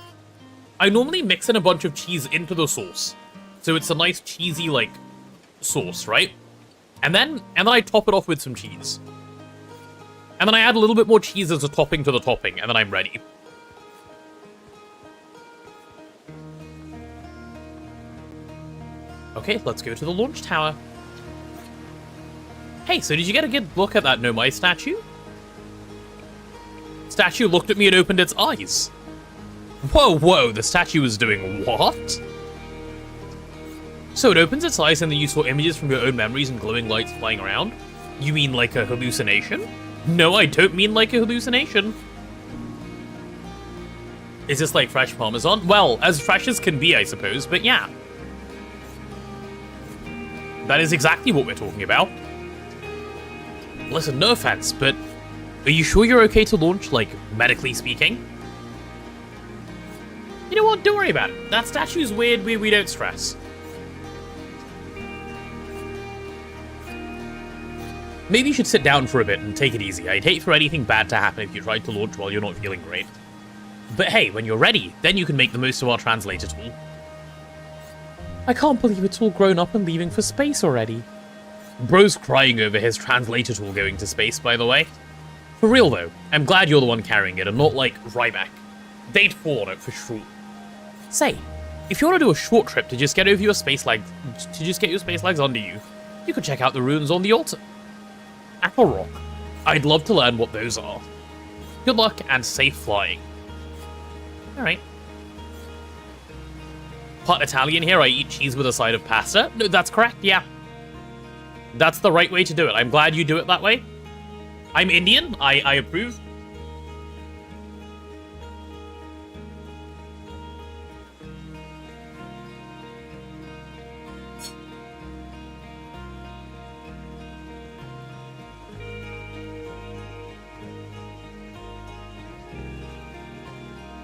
I normally mix in a bunch of cheese into the sauce. So it's a nice cheesy, like, sauce, right? And then I top it off with some cheese. And then I add a little bit more cheese as a topping to the topping, and then I'm ready. Okay, let's go to the launch tower. Hey, so did you get a good look at that Nomai statue? Statue looked at me and opened its eyes. Whoa, the statue was doing what? So it opens its eyes and then you saw images from your own memories and glowing lights flying around? You mean like a hallucination? No, I don't mean like a hallucination. Is this like fresh parmesan? Well, as fresh as can be, I suppose, but yeah. That is exactly what we're talking about. Listen, no offense, but are you sure you're okay to launch, like, medically speaking? You know what, don't worry about it. That statue's weird, we don't stress. Maybe you should sit down for a bit and take it easy. I'd hate for anything bad to happen if you tried to launch while you're not feeling great. But hey, when you're ready, then you can make the most of our translator tool. I can't believe it's all grown up and leaving for space already. Bro's crying over his translator tool going to space, by the way. For real though, I'm glad you're the one carrying it and not like Ryback. They'd fall on it for sure. Say, if you want to do a short trip to just get over your space legs, under you, you could check out the ruins on the altar. Apple Rock. I'd love to learn what those are. Good luck and safe flying. Alright. Part Italian here, I eat cheese with a side of pasta. No, that's correct, yeah. That's the right way to do it. I'm glad you do it that way. I'm Indian, I approve.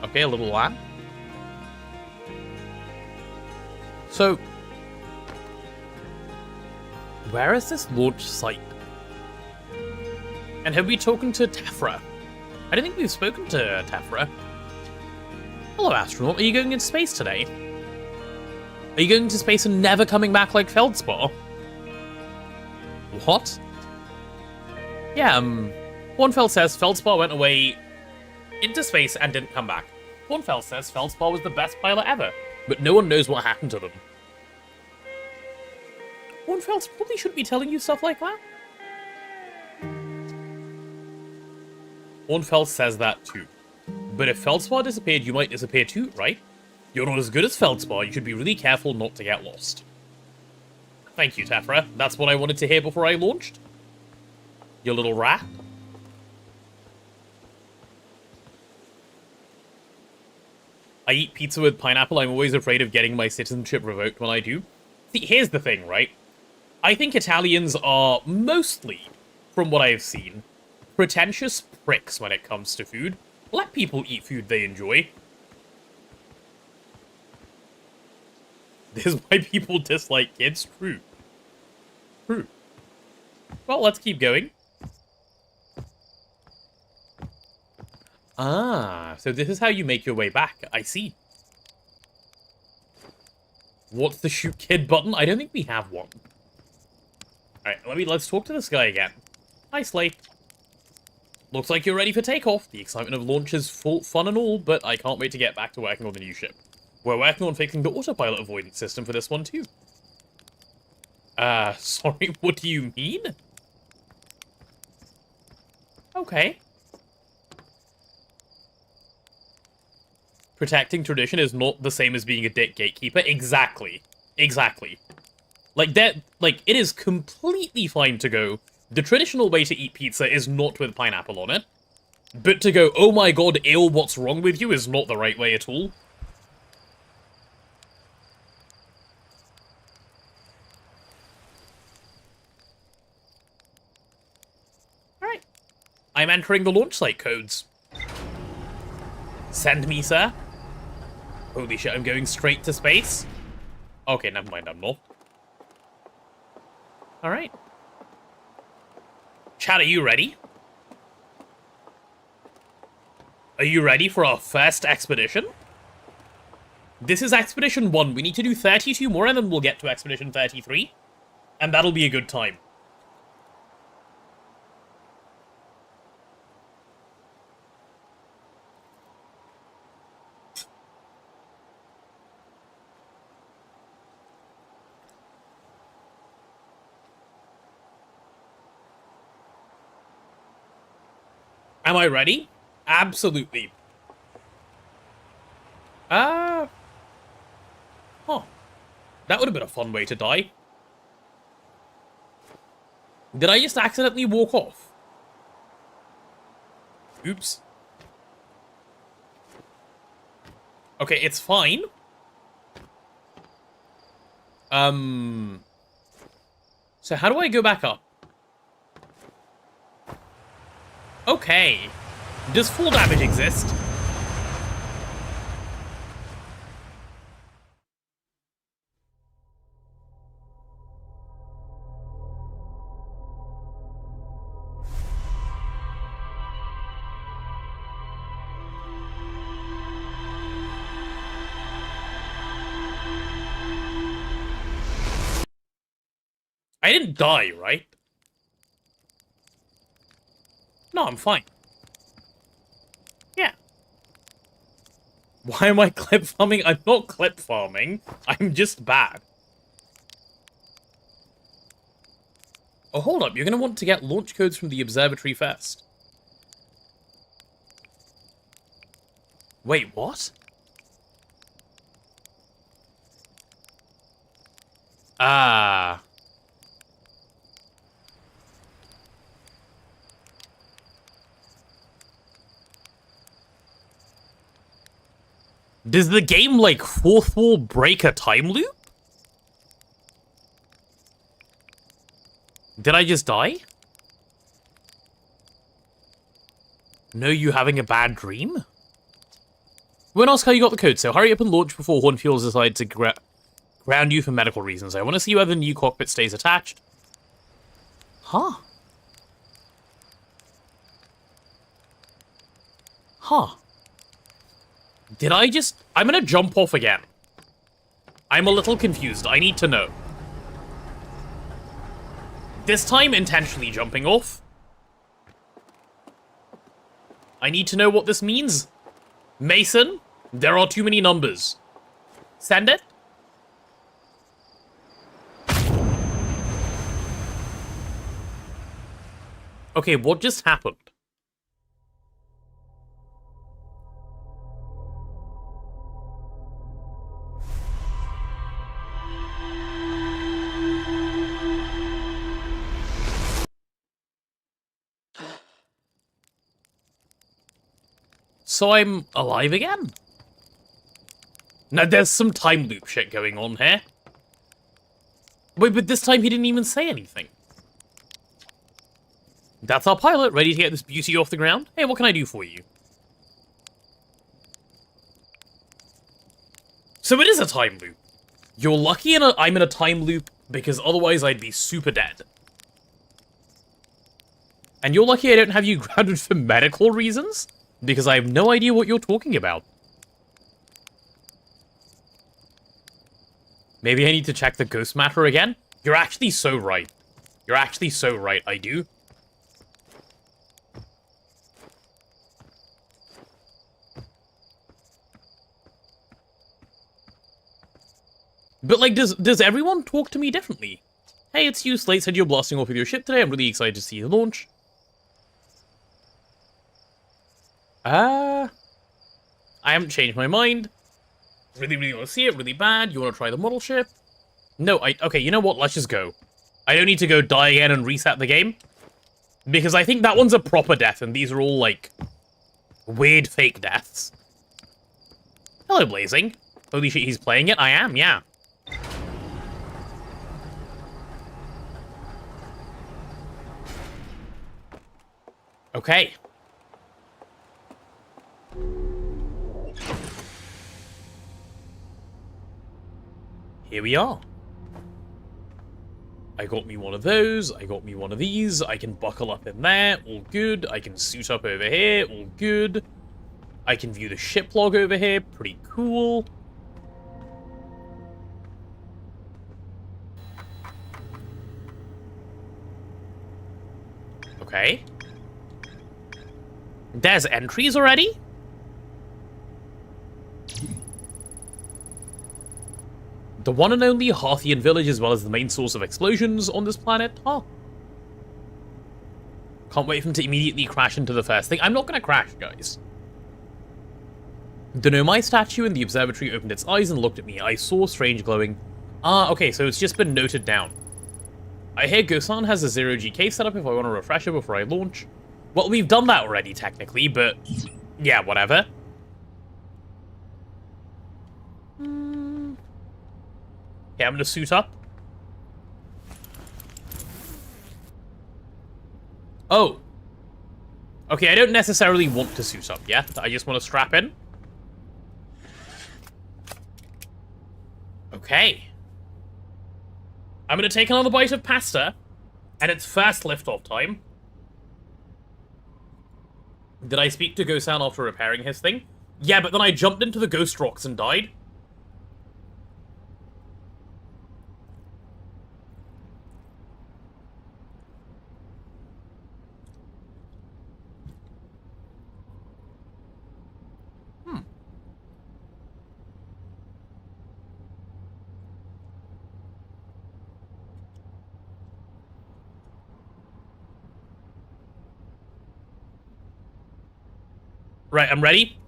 Okay, a little lamb. So, where is this launch site? And have we spoken to Tefra? I don't think we've spoken to Tefra. Hello, astronaut. Are you going into space today? Are you going to space and never coming back like Feldspar? What? Yeah, Hornfeld says Feldspar went away into space and didn't come back. Hornfeld says Feldspar was the best pilot ever, but no one knows what happened to them. Hornfeld probably shouldn't be telling you stuff like that. Hornfeld says that too. But if Feldspar disappeared, you might disappear too, right? You're not as good as Feldspar, you should be really careful not to get lost. Thank you, Tefra. That's what I wanted to hear before I launched. You little rat. I eat pizza with pineapple. I'm always afraid of getting my citizenship revoked when I do. See, here's the thing, right? I think Italians are mostly, from what I've seen, pretentious pricks when it comes to food. Let people eat food they enjoy. This is why people dislike kids. True. True. Well, let's keep going. Ah, so this is how you make your way back. I see. What's the shoot kid button? I don't think we have one. Alright, let's talk to this guy again. Hi, Slate. Looks like you're ready for takeoff. The excitement of launch is full fun and all, but I can't wait to get back to working on the new ship. We're working on fixing the autopilot avoidance system for this one too. Sorry, what do you mean? Okay. Protecting tradition is not the same as being a dick gatekeeper. Exactly. Exactly. It is completely fine to go, the traditional way to eat pizza is not with pineapple on it. But to go, oh my god, ew, what's wrong with you, is not the right way at all. Alright. I'm entering the launch site codes. Send me, sir. Holy shit, I'm going straight to space? Okay, never mind, I'm not. Alright. Chat, are you ready? Are you ready for our first expedition? This is Expedition 1. We need to do 32 more and then we'll get to Expedition 33. And that'll be a good time. Am I ready? Absolutely. Huh. That would have been a fun way to die. Did I just accidentally walk off? Oops. Okay, it's fine. So how do I go back up? Okay. Does fall damage exist? I didn't die, right? No, I'm fine. Yeah. Why am I clip farming? I'm not clip farming. I'm just bad. Oh, hold up. You're going to want to get launch codes from the observatory first. Wait, what? Ah. Does the game, like, fourth wall break a time loop? Did I just die? No, you having a bad dream? Won't ask how you got the code, so hurry up and launch before Hornfields decide to ground you for medical reasons. I want to see whether the new cockpit stays attached. Huh. Huh. Did I just... I'm gonna jump off again. I'm a little confused. I need to know. This time, intentionally jumping off. I need to know what this means. Mason, there are too many numbers. Send it. Okay, what just happened? So I'm alive again? Now there's some time loop shit going on here. Wait, but this time he didn't even say anything. That's our pilot, ready to get this beauty off the ground. Hey, what can I do for you? So it is a time loop. You're lucky I'm in a time loop because otherwise I'd be super dead. And you're lucky I don't have you grounded for medical reasons? Because I have no idea what you're talking about. Maybe I need to check the ghost matter again? You're actually so right. You're actually so right, I do. But, like, does everyone talk to me differently? Hey, it's you, Slate said you're blasting off with your ship today. I'm really excited to see you launch. I haven't changed my mind. Really, really want to see it, really bad. You want to try the model ship? No, okay, you know what? Let's just go. I don't need to go die again and reset the game. Because I think that one's a proper death, and these are all, like, weird fake deaths. Hello, Blazing. Holy shit, he's playing it? I am, yeah. Okay. Here we are. I got me one of those, I got me one of these, I can buckle up in there, all good. I can suit up over here, all good. I can view the ship log over here, pretty cool. Okay. There's entries already? The one and only Harthian village, as well as the main source of explosions on this planet? Huh. Can't wait for him to immediately crash into the first thing. I'm not gonna crash, guys. The Nomai statue in the observatory opened its eyes and looked at me. I saw strange glowing. Ah, okay, so it's just been noted down. I hear Gosan has a 0GK setup if I want a refresher before I launch. Well, we've done that already, technically, but yeah, whatever. Okay, I'm gonna suit up. Oh. Okay, I don't necessarily want to suit up yet. I just want to strap in. Okay. I'm gonna take another bite of pasta, and it's first liftoff time. Did I speak to Gosan after repairing his thing? Yeah, but then I jumped into the ghost rocks and died. Right, I'm ready.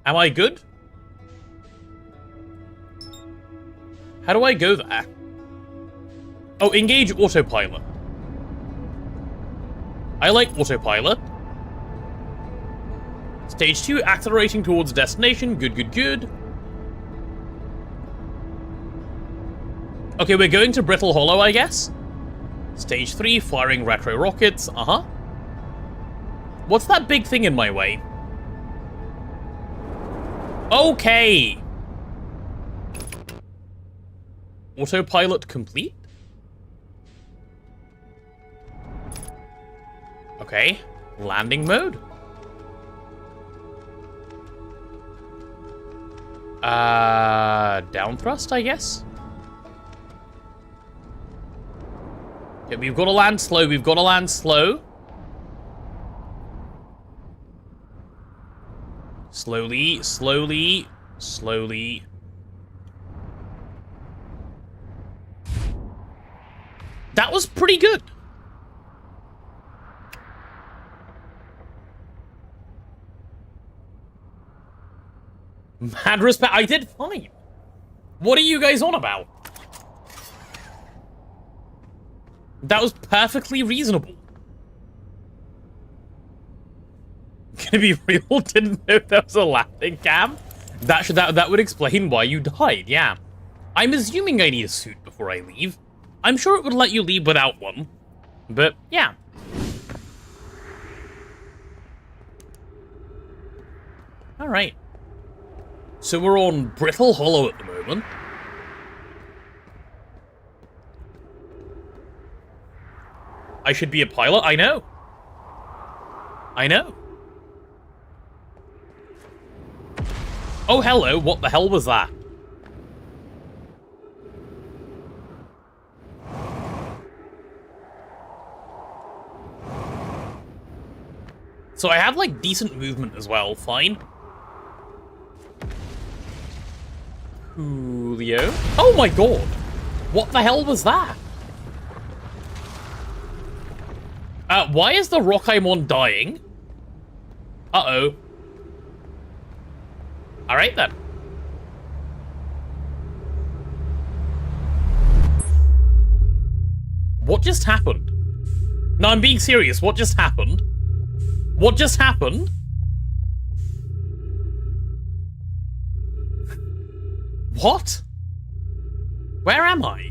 Am I good? How do I go there? Oh, engage autopilot. I like autopilot. Stage 2, accelerating towards destination. Good, good, good. Okay, we're going to Brittle Hollow, I guess. Stage 3, firing retro rockets. Uh-huh. What's that big thing in my way? Okay. Autopilot complete? Okay. Landing mode. Down thrust, I guess? Yeah, we've got to land slow, we've got to land slow. Slowly, slowly, slowly. That was pretty good. Mad respect. I did fine. What are you guys on about? That was perfectly reasonable. Gonna be real? Didn't know that was a landing cam? That would explain why you died, yeah. I'm assuming I need a suit before I leave. I'm sure it would let you leave without one. But, yeah. Alright. So we're on Brittle Hollow at the moment. I should be a pilot, I know. I know. Oh, hello, what the hell was that? So I have, like, decent movement as well, fine. Julio? Oh my god! What the hell was that? Why is the rock I'm on dying? Uh-oh. Alright then. What just happened? No, I'm being serious. What just happened? What just happened? What? Where am I?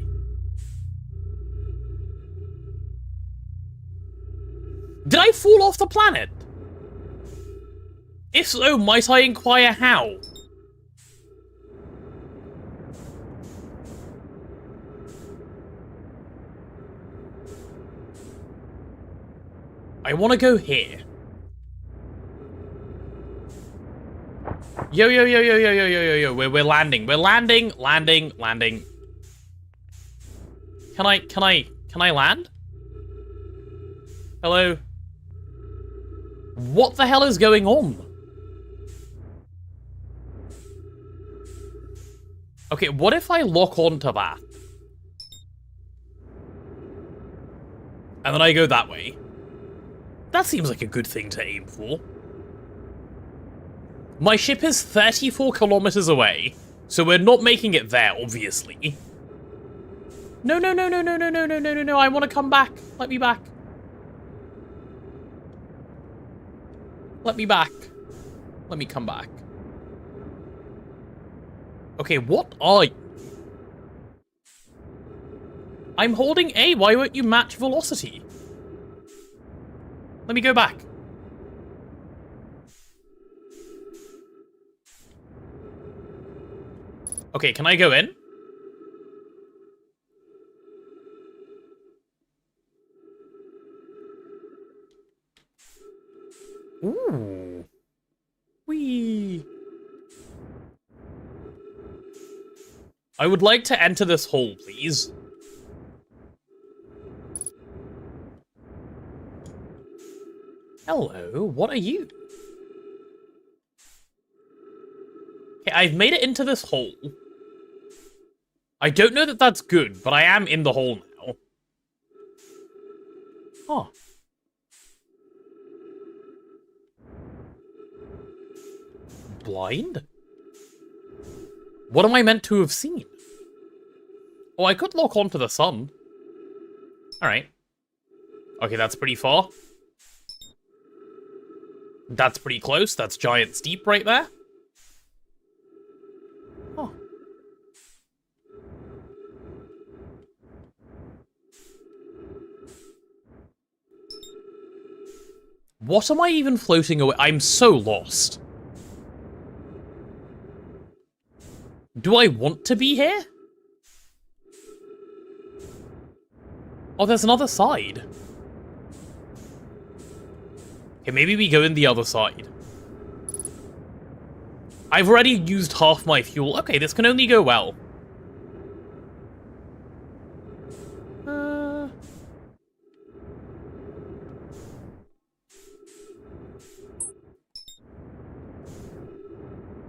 Did I fall off the planet? If so, might I inquire how? I want to go here. Yo, yo, yo, yo, yo, yo, yo, yo, yo. We're landing. We're landing. Landing. Landing. Can I land? Hello? What the hell is going on? Okay, what if I lock onto that? And then I go that way. That seems like a good thing to aim for. My ship is 34 kilometers away, so we're not making it there, obviously. No, no, no, no, no, no, no, no, no, no, no, I want to come back. Let me back. Let me back. Let me come back. Okay, what are you? I'm holding A, why won't you match velocity? Let me go back. Okay, can I go in? Ooh. Whee. I would like to enter this hole, please. Hello, what are you? Okay, I've made it into this hole. I don't know that that's good, but I am in the hole now. Huh. Blind? What am I meant to have seen? Oh, I could lock onto the sun. Alright. Okay, that's pretty far. That's pretty close. That's giant steep right there. Oh. What am I even floating away? I'm so lost. Do I want to be here? Oh, there's another side. Okay, maybe we go in the other side. I've already used half my fuel. Okay, this can only go well.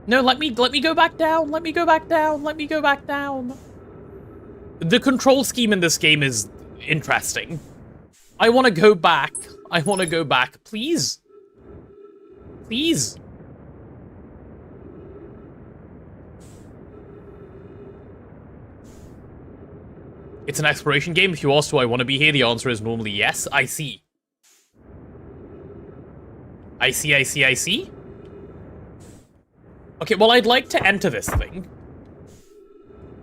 No, let me go back down. Let me go back down. Let me go back down. The control scheme in this game is interesting. I want to go back. I want to go back. Please. Please. It's an exploration game. If you ask, do I want to be here? The answer is normally yes. I see. I see, I see, I see. Okay, well, I'd like to enter this thing.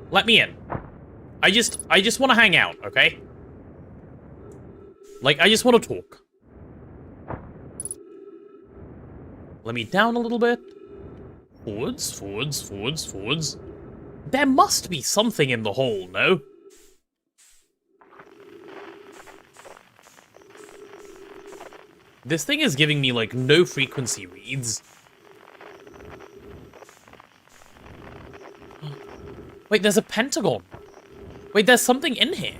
Let me in. I just want to hang out, okay? Like, I just want to talk. Let me down a little bit. Forwards, forwards, forwards, forwards. There must be something in the hole, no? This thing is giving me, like, no frequency reads. Wait, there's a pentagon. Wait, there's something in here.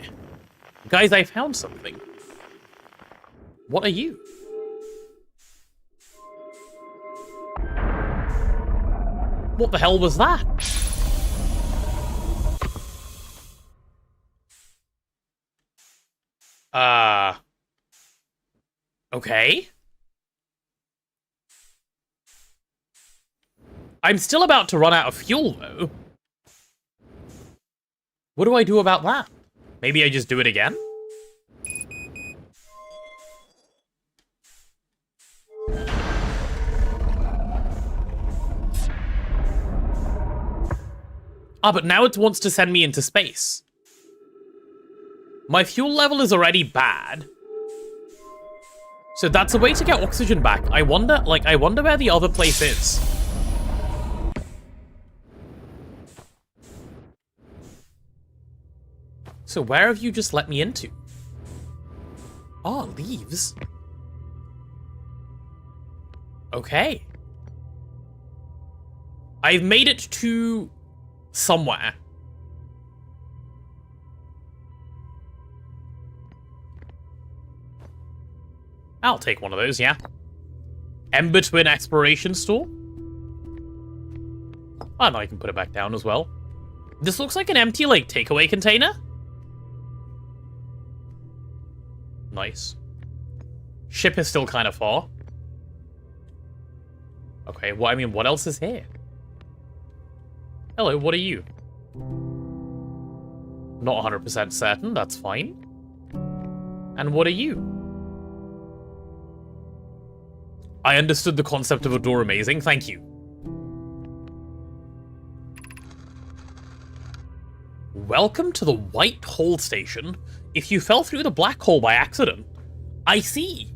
Guys, I found something. What are you? What the hell was that? Okay. I'm still about to run out of fuel, though. What do I do about that? Maybe I just do it again? Ah, but now it wants to send me into space. My fuel level is already bad. So that's a way to get oxygen back. I wonder where the other place is. So where have you just let me into? Oh, leaves. Okay. I've made it to somewhere. I'll take one of those, yeah. Ember Twin Exploration Store. Oh, no, I can put it back down as well. This looks like an empty, like, takeaway container. Nice. Ship is still kind of far. Okay, well, I mean, what else is here? Hello, what are you? Not 100% certain, that's fine. And what are you? I understood the concept of a door amazing, thank you. Welcome to the White Hole Station. If you fell through the black hole by accident. I see.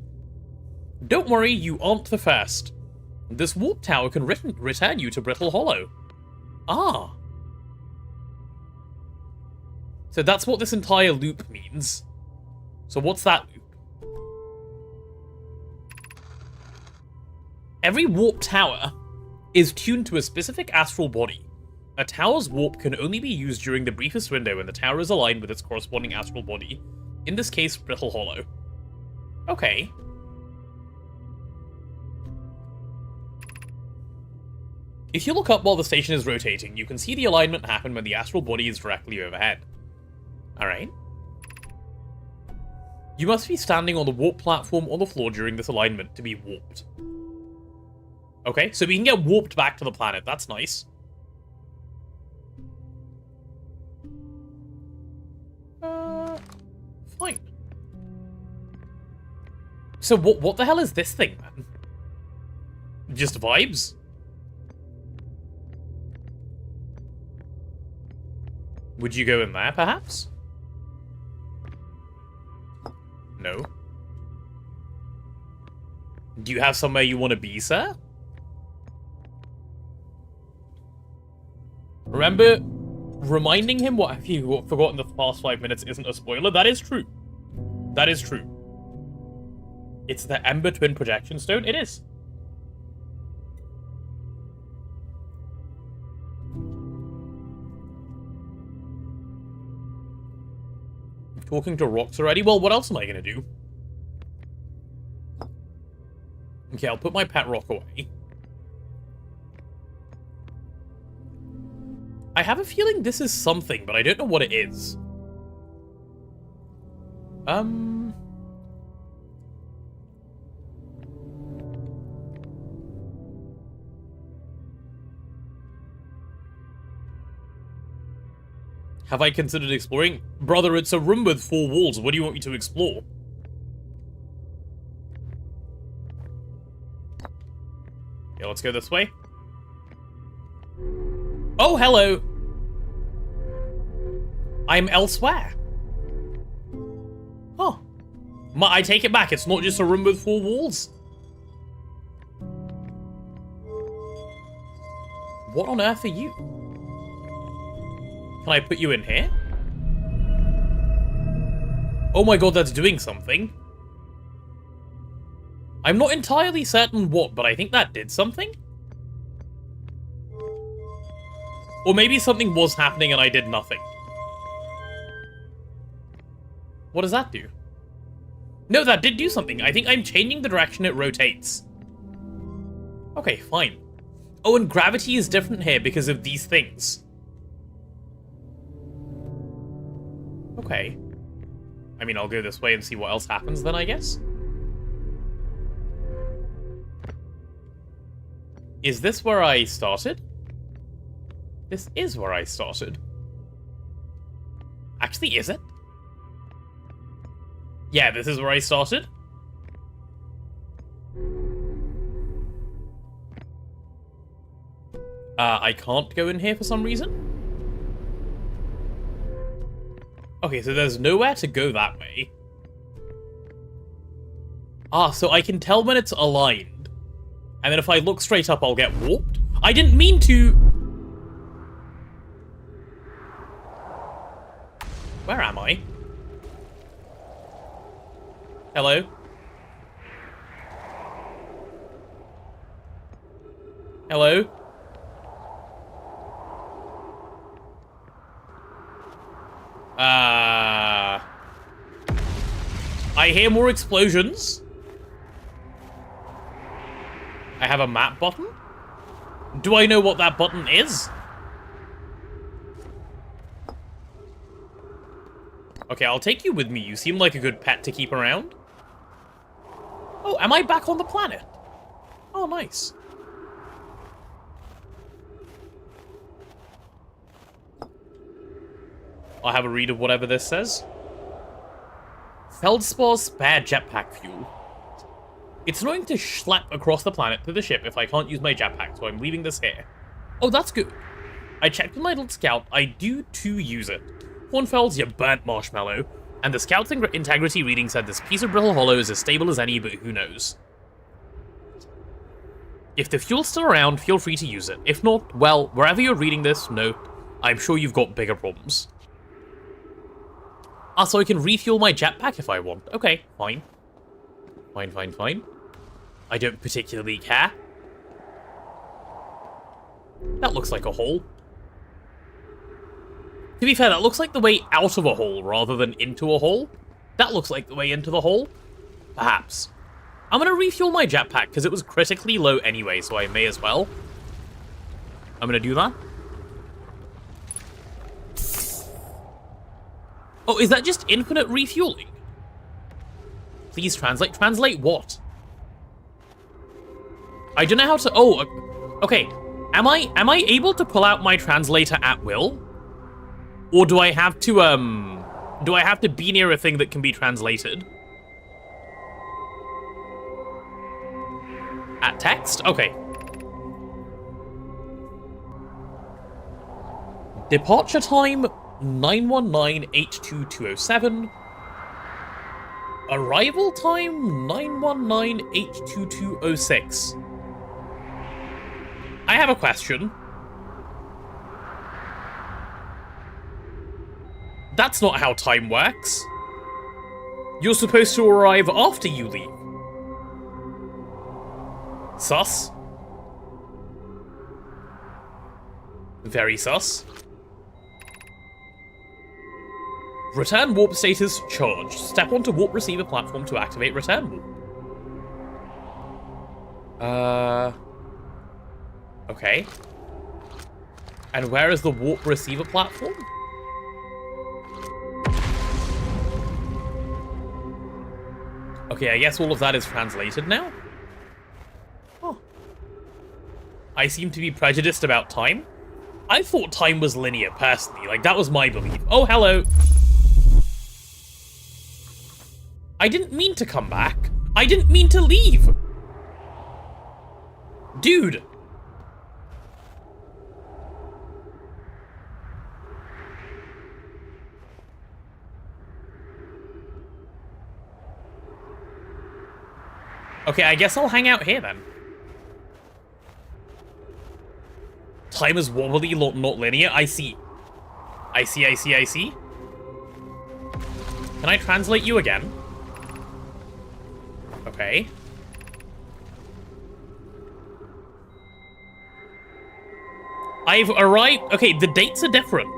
Don't worry, you aren't the first. This warp tower can return you to Brittle Hollow. Ah. So that's what this entire loop means. So what's that loop? Every warp tower is tuned to a specific astral body. A tower's warp can only be used during the briefest window when the tower is aligned with its corresponding astral body. In this case, Brittle Hollow. Okay. If you look up while the station is rotating, you can see the alignment happen when the astral body is directly overhead. Alright. You must be standing on the warp platform or the floor during this alignment to be warped. Okay, so we can get warped back to the planet, that's nice. Fine. So what the hell is this thing, man? Just vibes? Would you go in there, perhaps? No. Do you have somewhere you want to be, sir? Remember, reminding him what have you forgot in the past 5 minutes isn't a spoiler. That is true. That is true. It's the Ember Twin Projection Stone. It is. Talking to rocks already? Well, what else am I going to do? Okay, I'll put my pet rock away. I have a feeling this is something, but I don't know what it is. Have I considered exploring? Brother, it's a room with 4 walls. What do you want me to explore? Yeah, let's go this way. Oh, hello! I'm elsewhere. Huh. I take it back, it's not just a room with 4 walls. What on earth are you? Can I put you in here? Oh my god, that's doing something. I'm not entirely certain what, but I think that did something? Or maybe something was happening and I did nothing. What does that do? No, that did do something. I think I'm changing the direction it rotates. Okay, fine. Oh, and gravity is different here because of these things. Okay. I mean, I'll go this way and see what else happens then, I guess. Is this where I started? This is where I started. Actually, is it? Yeah, this is where I started. I can't go in here for some reason. Okay, so there's nowhere to go that way. Ah, so I can tell when it's aligned. And then if I look straight up, I'll get warped? I didn't mean to... Where am I? Hello? Hello? I hear more explosions. I have a map button? Do I know what that button is? Okay, I'll take you with me. You seem like a good pet to keep around. Oh, am I back on the planet? Oh, nice. I'll have a read of whatever this says. Feldspor's spare jetpack fuel. It's annoying to schlep across the planet to the ship if I can't use my jetpack, so I'm leaving this here. Oh, that's good. I checked with my little scout. I do too use it. Hornfelds, you burnt marshmallow. And the scout's integrity reading said this piece of brittle hollow is as stable as any, but who knows. If the fuel's still around, feel free to use it. If not, well, wherever you're reading this, note, I'm sure you've got bigger problems. Ah, so I can refuel my jetpack if I want. Okay, fine. Fine. I don't particularly care. That looks like a hole. To be fair, that looks like the way out of a hole rather than into a hole. That looks like the way into the hole. Perhaps. I'm gonna refuel my jetpack because it was critically low anyway, so I may as well. I'm gonna do that. Oh, is that just infinite refueling? Please translate. Translate what? I don't know how to... Oh, okay. Am I able to pull out my translator at will? Or do I have to be near a thing that can be translated? At text? Okay. Departure time 919-82207. Arrival time 919-82206. I have a question. That's not how time works. You're supposed to arrive after you leave. Sus. Very sus. Return warp status charged. Step onto warp receiver platform to activate return warp. Okay. And where is the warp receiver platform? Okay, I guess all of that is translated now. Oh. I seem to be prejudiced about time. I thought time was linear, personally. Like, that was my belief. Oh, hello. I didn't mean to come back. I didn't mean to leave. Dude. Okay, I guess I'll hang out here then. Time is wobbly, not linear. I see. I see. Can I translate you again? Okay. I've arrived. Okay, the dates are different.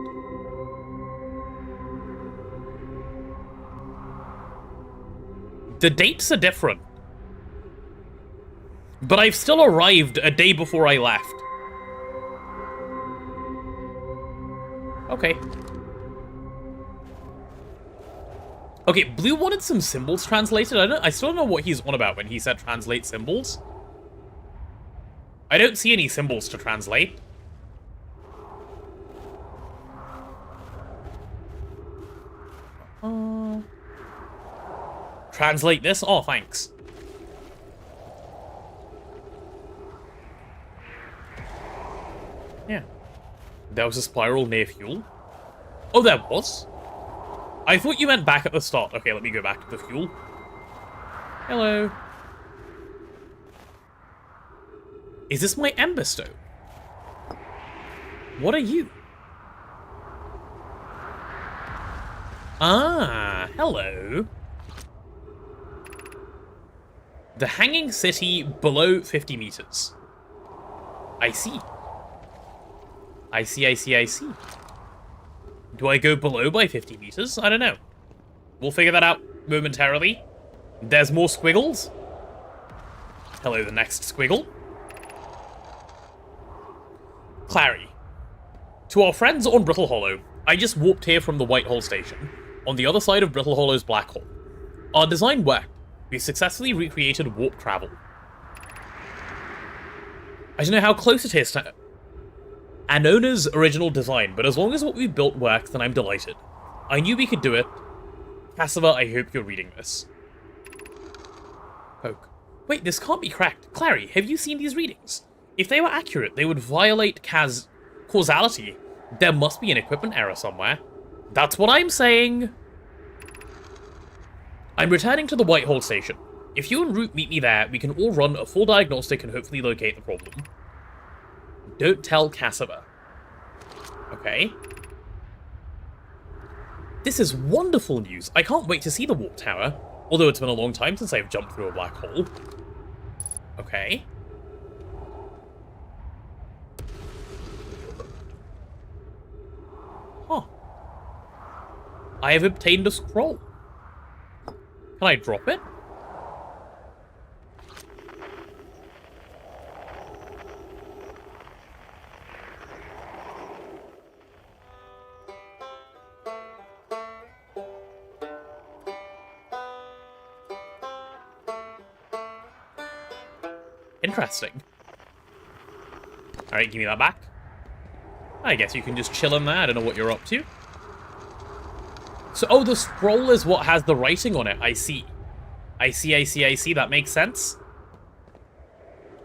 The dates are different. But I've still arrived a day before I left. Okay. Okay, Blue wanted some symbols translated. I still don't know what he's on about when he said translate symbols. I don't see any symbols to translate. Translate this? Oh, thanks. Yeah. There was a spiral near fuel. Oh, there was? I thought you meant back at the start. Okay, let me go back to the fuel. Hello. Is this my Ember Stone? What are you? Ah, hello. The Hanging City below 50 meters. I see. I see. Do I go below by 50 meters? I don't know. We'll figure that out momentarily. There's more squiggles. Hello, the next squiggle. Clary. To our friends on Brittle Hollow, I just warped here from the White Hole station, on the other side of Brittle Hollow's black hole. Our design worked. We successfully recreated warp travel. I don't know how close it is to Anona's original design, but as long as what we built works, then I'm delighted. I knew we could do it. Cassava, I hope you're reading this. Poke. Wait, this can't be cracked. Clary, have you seen these readings? If they were accurate, they would violate causality. There must be an equipment error somewhere. That's what I'm saying. I'm returning to the White Hole station. If you and Root meet me there, we can all run a full diagnostic and hopefully locate the problem. Don't tell Cassava. Okay. This is wonderful news. I can't wait to see the warp tower. Although it's been a long time since I've jumped through a black hole. Okay. Huh. I have obtained a scroll. Can I drop it? Interesting. Alright, give me that back. I guess you can just chill in there. I don't know what you're up to. So, oh, the scroll is what has the writing on it. I see. I see. That makes sense.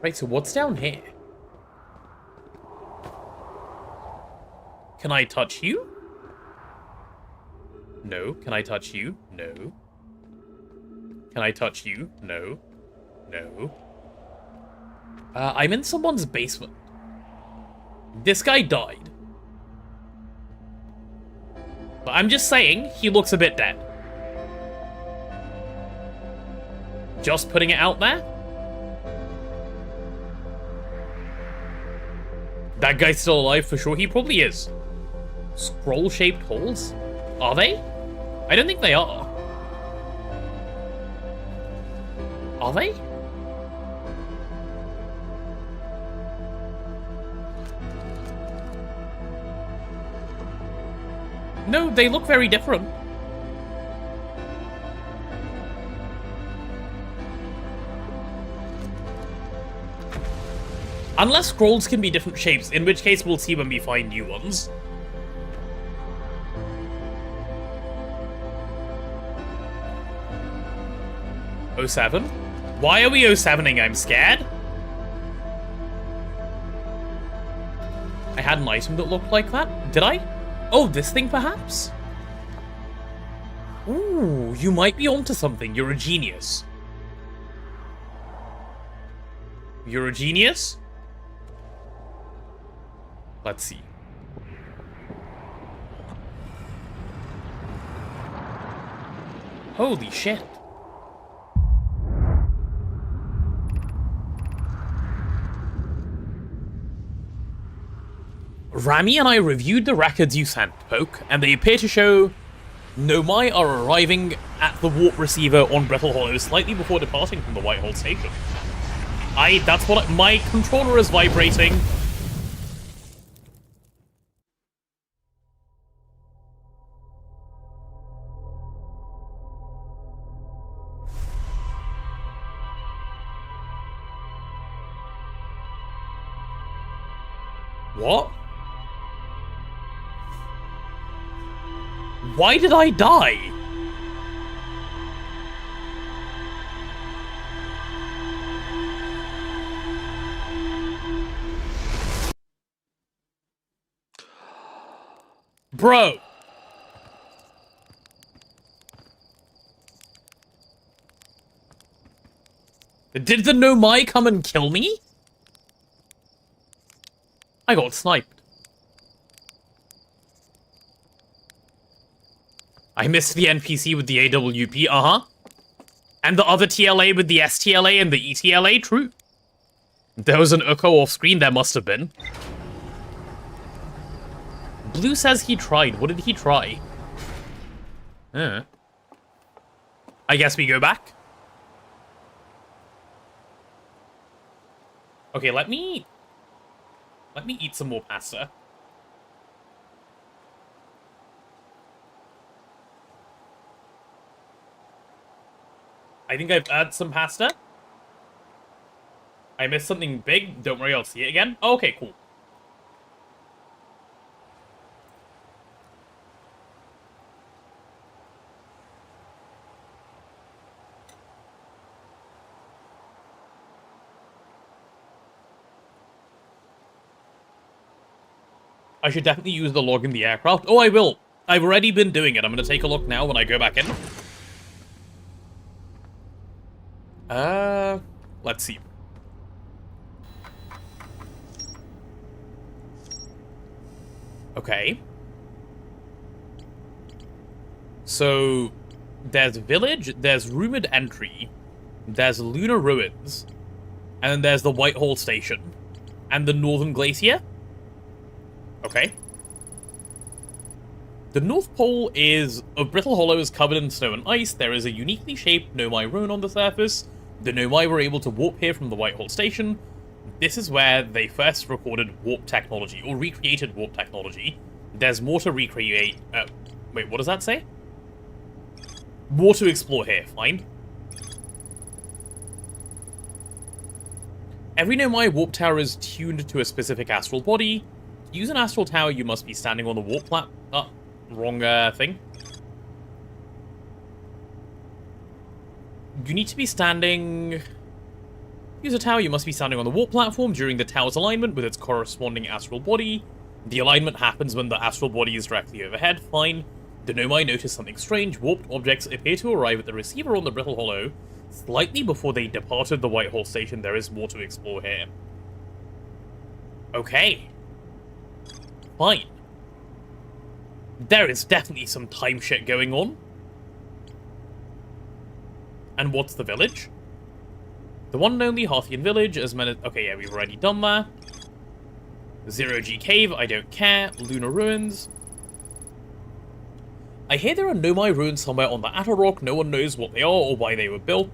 Right, so what's down here? Can I touch you? No. Can I touch you? No. Can I touch you? No. No. I'm in someone's basement. This guy died. But I'm just saying, he looks a bit dead. Just putting it out there. That guy's still alive for sure. He probably is. Scroll-shaped holes? Are they? I don't think they are. Are they? No, they look very different. Unless scrolls can be different shapes, in which case we'll see when we find new ones. '07? Why are we '07ing? I'm scared. I had an item that looked like that. Did I? Oh, this thing perhaps? Ooh, you might be onto something. You're a genius. You're a genius? Let's see. Holy shit. Rami and I reviewed the records you sent, Poke, and they appear to show Nomai are arriving at the warp receiver on Brittle Hollow slightly before departing from the White Hole station. That's what my controller is vibrating. What? Why did I die? Bro. Did the Nomai come and kill me? I got sniped. I missed the NPC with the AWP, And the other TLA with the STLA and the ETLA, true. There was an Uko off screen, there must have been. Blue says he tried. What did he try? I guess we go back. Okay, let me Let me eat some more pasta. I think I've earned some pasta. I missed something big. Don't worry, I'll see it again. Oh, okay, cool. I should definitely use the log in the aircraft. Oh, I will. I've already been doing it. I'm going to take a look now when I go back in. Let's see. Okay. So, there's village, there's rumored entry, there's lunar ruins, and then there's the Whitehall station, and the northern glacier. Okay. The North Pole of Brittle Hollow is covered in snow and ice. There is a uniquely shaped Nomai ruin on the surface. The Nomai were able to warp here from the Whitehall station. This is where they first recorded warp technology, or recreated warp technology. There's more to recreate. Wait, what does that say? More to explore here, fine. Every Nomai warp tower is tuned to a specific astral body. To use an astral tower, you must be standing on the warp wrong thing. You need to be standing... Use a tower, you must be standing on the warp platform during the tower's alignment with its corresponding astral body. The alignment happens when the astral body is directly overhead, fine. The Nomai notice something strange. Warped objects appear to arrive at the receiver on the Brittle Hollow slightly before they departed the Whitehall station. There is more to explore here. Okay. Fine. There is definitely some time shit going on. And what's the village? The one and only Harthian village, as many... Okay, yeah, we've already done that. Zero-G Cave, I don't care. Lunar Ruins. I hear there are Nomai ruins somewhere on the Attlerock. No one knows what they are or why they were built.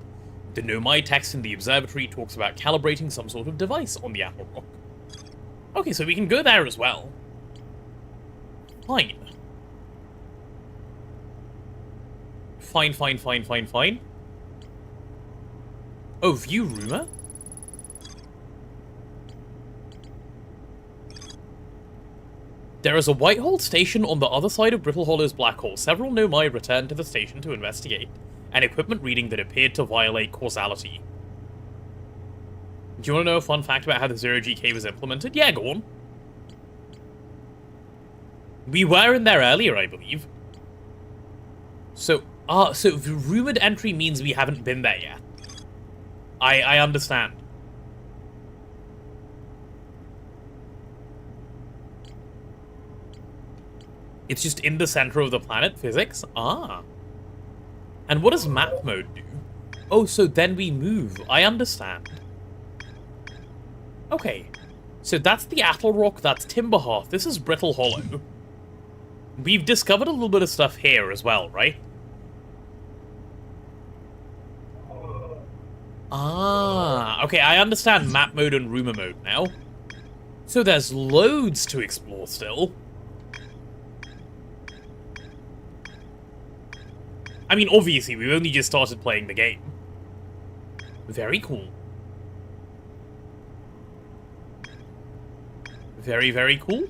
The Nomai text in the observatory talks about calibrating some sort of device on the Attlerock. Okay, so we can go there as well. Fine. Fine. Oh, view rumor? There is a Whitehall station on the other side of Brittle Hollow's black hole. Several Nomai returned to the station to investigate an equipment reading that appeared to violate causality. Do you want to know a fun fact about how the Zero-G cave was implemented? Yeah, go on. We were in there earlier, I believe. So the rumored entry means we haven't been there yet. I understand. It's just in the center of the planet, physics? Ah. And what does map mode do? Oh, so then we move. I understand. Okay. So that's the Attlerock, that's Timberhearth. This is Brittle Hollow. We've discovered a little bit of stuff here as well, right? Ah, okay, I understand map mode and rumor mode now. So there's loads to explore still. I mean, obviously, we've only just started playing the game. Very cool. Very, very cool.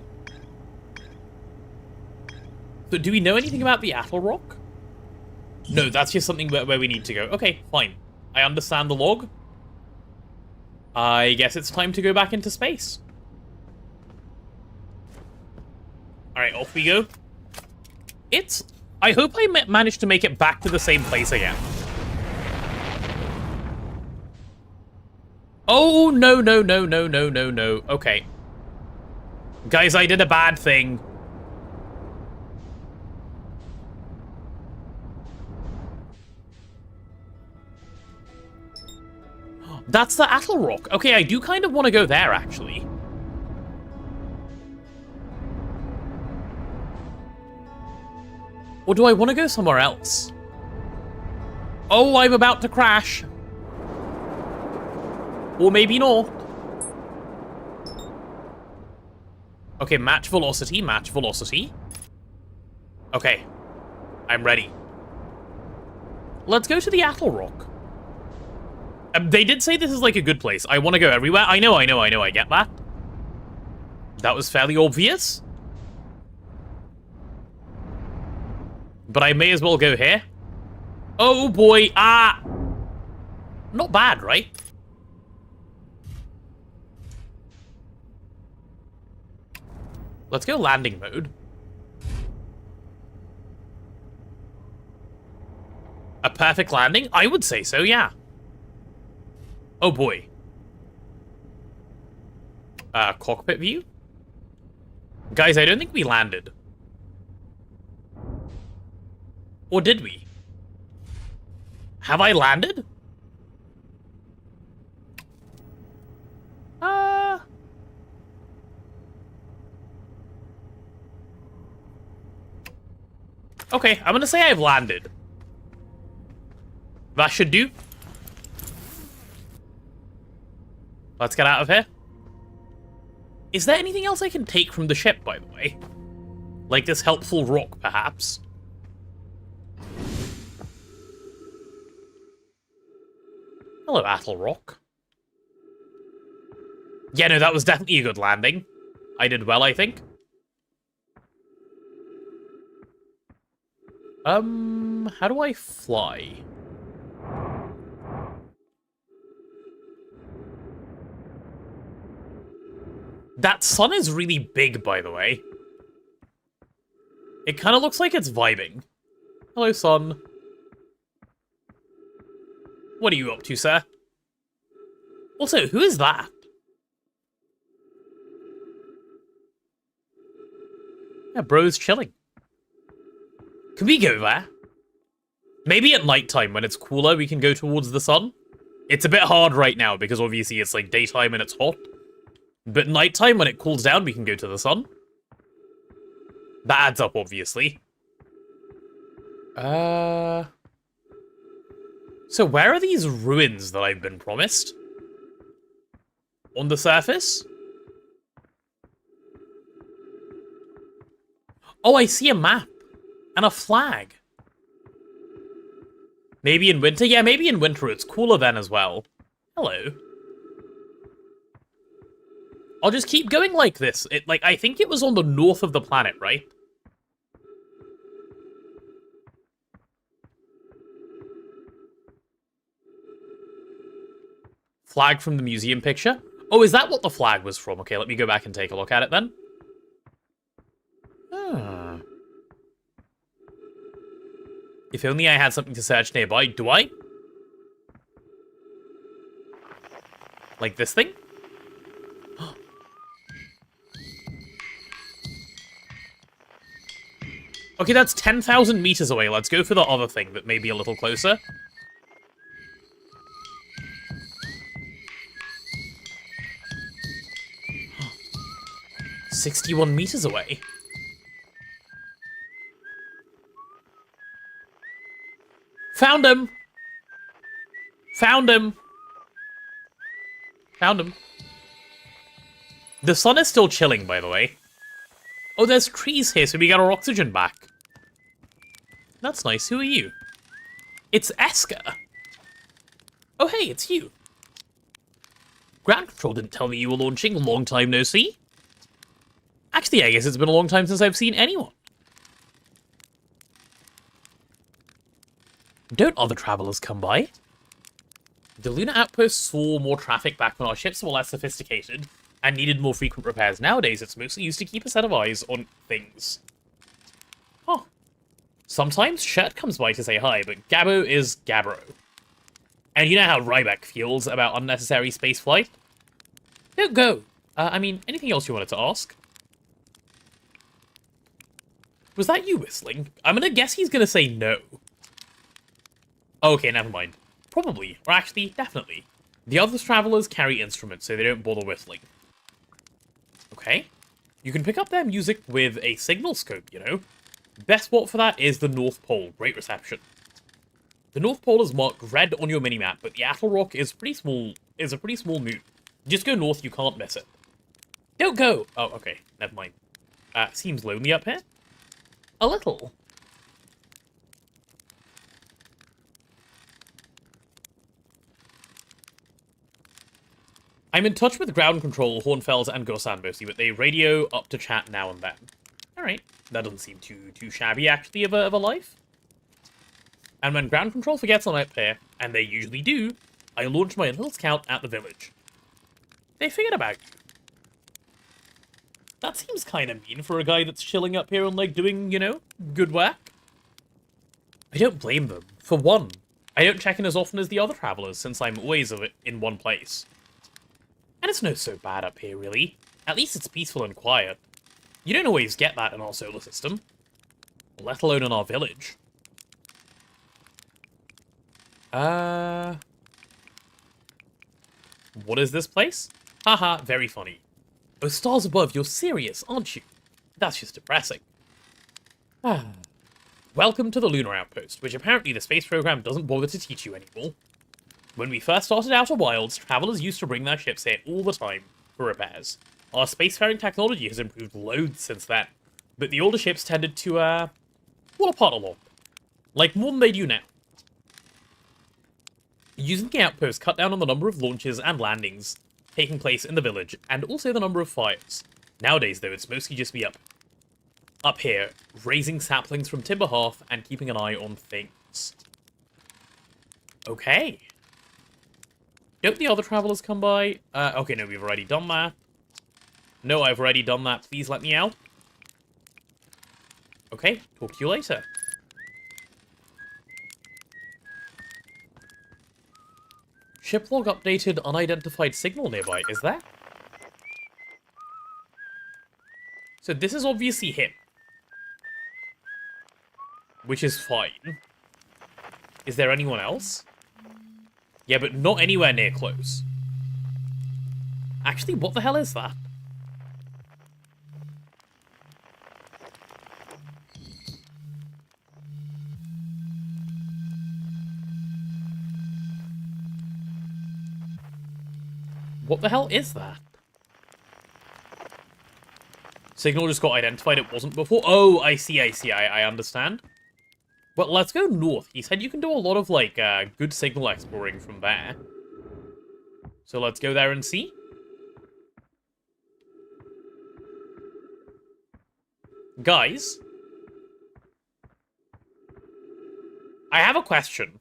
So do we know anything about the Attlerock? No, that's just something where we need to go. Okay, fine. I understand the log. I guess it's time to go back into space. Alright, off we go. I hope I managed to make it back to the same place again. Oh, no. Okay. Guys, I did a bad thing. That's the Attlerock. Okay, I do kind of want to go there, actually. Or do I want to go somewhere else? Oh, I'm about to crash. Or maybe not. Okay, match velocity, match velocity. Okay. I'm ready. Let's go to the Atl Rock. They did say this is like a good place. I want to go everywhere. I know, I get that. That was fairly obvious. But I may as well go here. Oh boy, not bad, right? Let's go landing mode. A perfect landing? I would say so, yeah. Oh boy. Cockpit view? Guys, I don't think we landed. Or did we? Have I landed? Okay, I'm gonna say I've landed. That should do. Let's get out of here. Is there anything else I can take from the ship, by the way? Like this helpful rock, perhaps? Hello, Atl Rock. Yeah, no, that was definitely a good landing. I did well, I think. How do I fly? That sun is really big, by the way. It kind of looks like it's vibing. Hello, sun. What are you up to, sir? Also, who is that? Yeah, bro's chilling. Can we go there? Maybe at nighttime, when it's cooler, we can go towards the sun. It's a bit hard right now, because obviously it's like daytime and it's hot. But nighttime, when it cools down, we can go to the sun. That adds up, obviously. So where are these ruins that I've been promised? On the surface? Oh, I see a map. And a flag. Maybe in winter? Yeah, maybe in winter it's cooler then as well. Hello. I'll just keep going like this. I think it was on the north of the planet, right? Flag from the museum picture? Oh, is that what the flag was from? Okay, let me go back and take a look at it then. If only I had something to search nearby. Do I? Like this thing? Okay, that's 10,000 meters away. Let's go for the other thing that may be a little closer. "61 meters away. Found him! Found him! Found him. The sun is still chilling, by the way. Oh, there's trees here, so we get our oxygen back. That's nice. Who are you? It's Esker. Oh, hey, it's you. Ground Control didn't tell me you were launching. Long time no see. Actually, I guess it's been a long time since I've seen anyone. Don't other travelers come by? The lunar outpost saw more traffic back when our ships were less sophisticated and needed more frequent repairs. Nowadays, it's mostly used to keep a set of eyes on things. Huh. Sometimes Shirt comes by to say hi, but Gabbo is Gabbro. And you know how Ryback feels about unnecessary spaceflight? Don't go. I mean, anything else you wanted to ask? Was that you whistling? I'm gonna guess he's gonna say no. Okay, never mind. Probably, or actually, definitely. The other travelers carry instruments, so they don't bother whistling. Okay. You can pick up their music with a signal scope, you know? Best spot for that is the North Pole. Great reception. The North Pole is marked red on your minimap, but the Atl Rock is a pretty small moon. Just go north, you can't miss it. Don't go! Oh, okay. Never mind. Seems lonely up here. A little. I'm in touch with ground control, Hornfels, and Gosan mostly, but they radio up to chat now and then. Alright. That doesn't seem too shabby, actually, of a life. And when ground control forgets I'm up here, and they usually do, I launch my little scout at the village. They figured about you. That seems kind of mean for a guy that's chilling up here and, like, doing, you know, good work. I don't blame them. For one, I don't check in as often as the other travelers, since I'm always in one place. And it's no so bad up here, really. At least it's peaceful and quiet. You don't always get that in our solar system. Let alone in our village. What is this place? Haha, very funny. Oh, stars above, you're serious, aren't you? That's just depressing. Welcome to the Lunar Outpost, which apparently the space program doesn't bother to teach you anymore. When we first started Outer Wilds, travelers used to bring their ships here all the time for repairs. Our spacefaring technology has improved loads since then, but the older ships tended to, fall apart a lot. Like, more than they do now. Using the outpost cut down on the number of launches and landings taking place in the village, and also the number of fires. Nowadays, though, it's mostly just me up here, raising saplings from timber hearth and keeping an eye on things. Okay. Don't the other travelers come by? Okay, no, we've already done that. No, I've already done that. Please let me out. Okay, talk to you later. Ship log updated, unidentified signal nearby. Is that? So this is obviously him. Which is fine. Is there anyone else? Yeah, but not anywhere near close. Actually, what the hell is that? What the hell is that? Signal just got identified, it wasn't before. Oh, I see, I understand. Well, let's go north. He said you can do a lot of, like, good signal exploring from there. So let's go there and see. Guys. I have a question.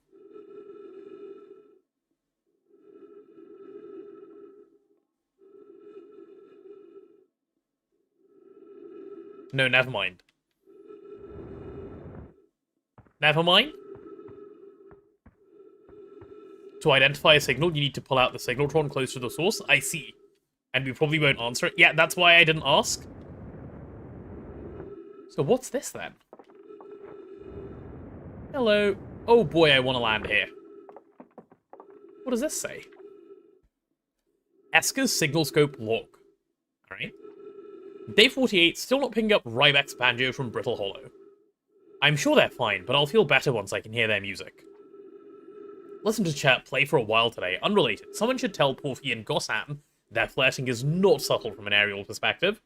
No, never mind. Never mind. To identify a signal, you need to pull out the signaltron close to the source. I see. And we probably won't answer it. Yeah, that's why I didn't ask. So what's this then? Hello. Oh boy, I want to land here. What does this say? Esker's signal scope log. Alright. Day 48, still not picking up Rybek's banjo from Brittle Hollow. I'm sure they're fine, but I'll feel better once I can hear their music. Listen to Chat play for a while today, unrelated. Someone should tell Porphy and Gossam their flirting is not subtle from an aerial perspective.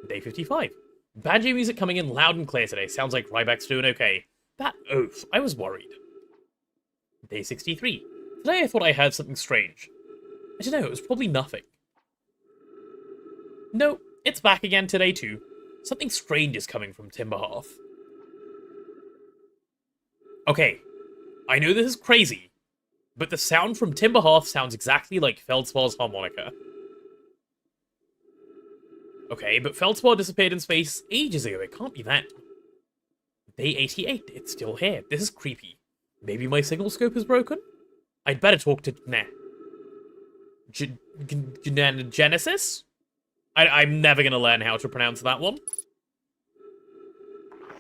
Day 55. Banjo music coming in loud and clear today, sounds like Rybek's doing okay. That oath, I was worried. Day 63. Today I thought I heard something strange. I don't know, it was probably nothing. No, it's back again today too. Something strange is coming from Timber Hearth. Okay, I know this is crazy, but the sound from Timber Hearth sounds exactly like Feldspar's harmonica. Okay, but Feldspar disappeared in space ages ago, it can't be that. Day 88, it's still here. This is creepy. Maybe my signal scope is broken? I'd better talk to Genesis? I'm never gonna learn how to pronounce that one.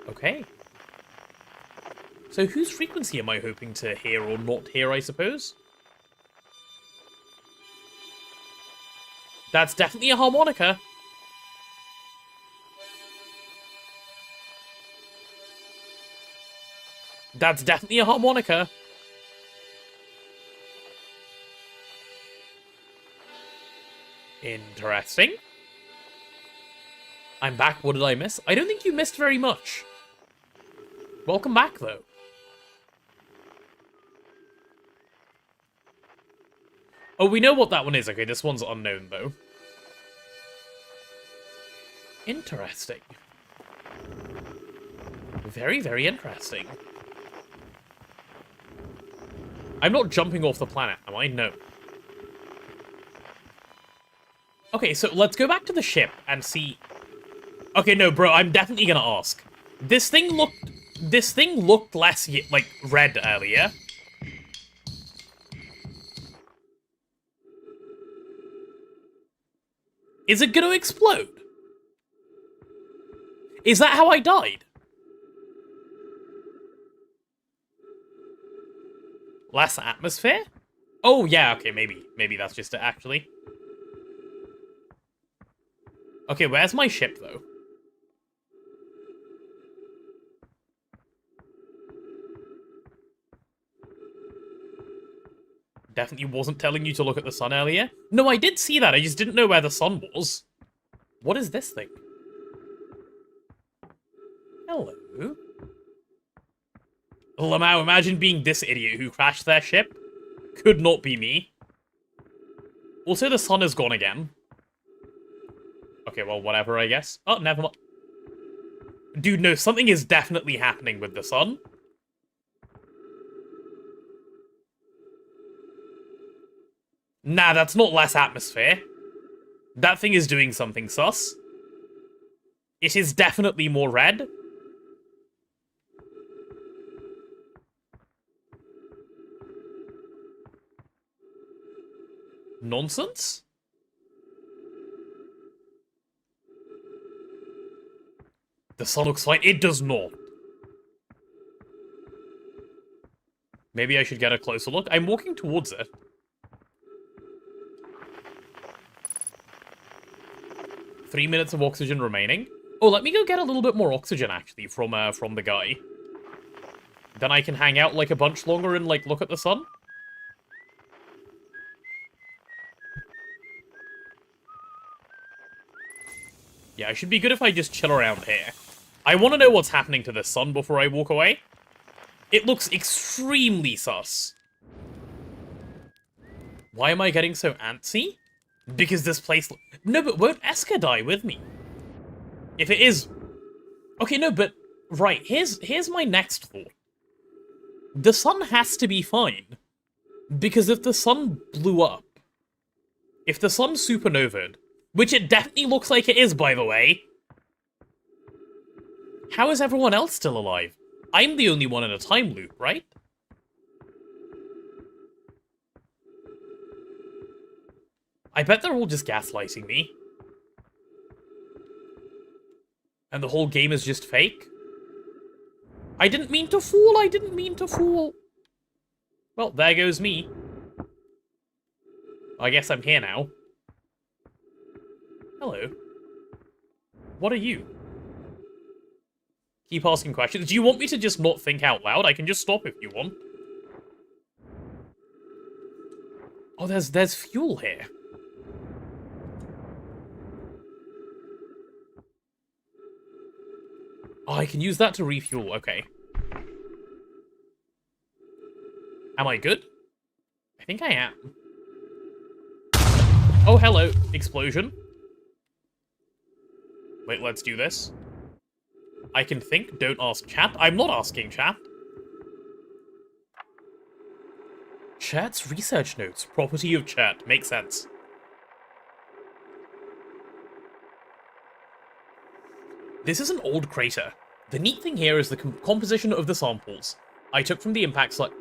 Okay. So whose frequency am I hoping to hear or not hear, I suppose? That's definitely a harmonica. That's definitely a harmonica. Interesting. I'm back. What did I miss? I don't think you missed very much. Welcome back, though. Oh, we know what that one is. Okay, this one's unknown, though. Interesting. Very, very interesting. I'm not jumping off the planet, am I? No. Okay, so let's go back to the ship and see... Okay, no, bro, I'm definitely gonna ask. This thing looked less, like, red earlier. Is it gonna explode? Is that how I died? Less atmosphere? Oh, yeah, okay, maybe. Maybe that's just it, actually. Okay, where's my ship, though? Definitely wasn't telling you to look at the sun earlier. No, I did see that, I just didn't know where the sun was. What is this thing? Hello? Lamau, imagine being this idiot who crashed their ship. Could not be me. Also, the sun is gone again. Okay, well, whatever, I guess. Oh, never mind. Dude, no, something is definitely happening with the sun. Nah, that's not less atmosphere. That thing is doing something sus. It is definitely more red. Nonsense? The sun looks fine. It does not. Maybe I should get a closer look. I'm walking towards it. Three minutes of oxygen remaining. Oh, let me go get a little bit more oxygen, actually, from the guy. Then I can hang out, like, a bunch longer and, like, look at the sun. Yeah, I should be good if I just chill around here. I want to know what's happening to the sun before I walk away. It looks extremely sus. Why am I getting so antsy? Because this place... No, but won't Eska die with me? If it is... Okay, no, but... Right, here's my next thought. The sun has to be fine. Because if the sun blew up... If the sun supernovaed... Which it definitely looks like it is, by the way. How is everyone else still alive? I'm the only one in a time loop, right? I bet they're all just gaslighting me. And the whole game is just fake? I didn't mean to fool, I didn't mean to fool. Well, there goes me. I guess I'm here now. Hello. What are you? Keep asking questions. Do you want me to just not think out loud? I can just stop if you want. Oh, there's fuel here. Oh, I can use that to refuel. Okay. Am I good? I think I am. Oh, hello. Explosion. Wait, let's do this. I can think, don't ask chat. I'm not asking chat. Chat's research notes. Property of chat. Makes sense. This is an old crater. The neat thing here is the composition of the samples I took from the impact site.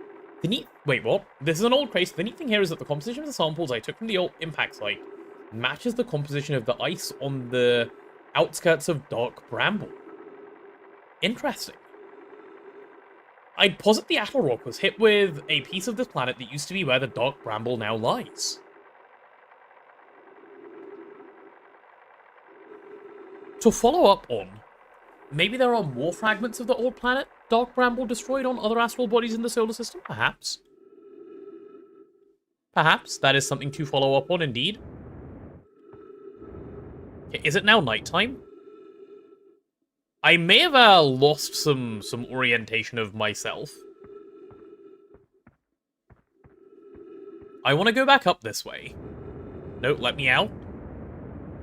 Wait, what? This is an old crater. The neat thing here is that the composition of the samples I took from the old impact site matches the composition of the ice on the outskirts of Dark Bramble. Interesting. I'd posit the Attle Rock was hit with a piece of this planet that used to be where the Dark Bramble now lies. To follow up on, maybe there are more fragments of the old planet Dark Bramble destroyed on other astral bodies in the solar system? Perhaps. Perhaps that is something to follow up on, indeed. Okay, is it now nighttime? I may have lost some orientation of myself. I want to go back up this way. No, let me out.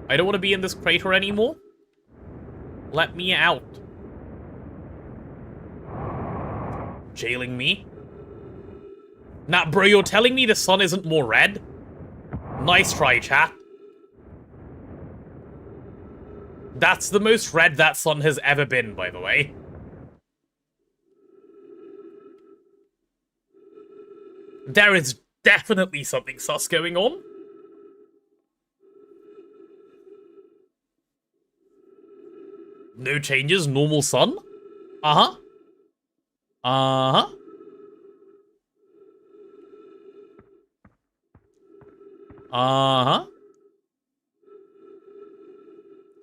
I don't want to be in this crater anymore. Let me out. Jailing me? Nah, bro, you're telling me the sun isn't more red? Nice try, chat. That's the most red that sun has ever been, by the way. There is definitely something sus going on. No changes, normal sun? Uh-huh. Uh-huh. Uh-huh.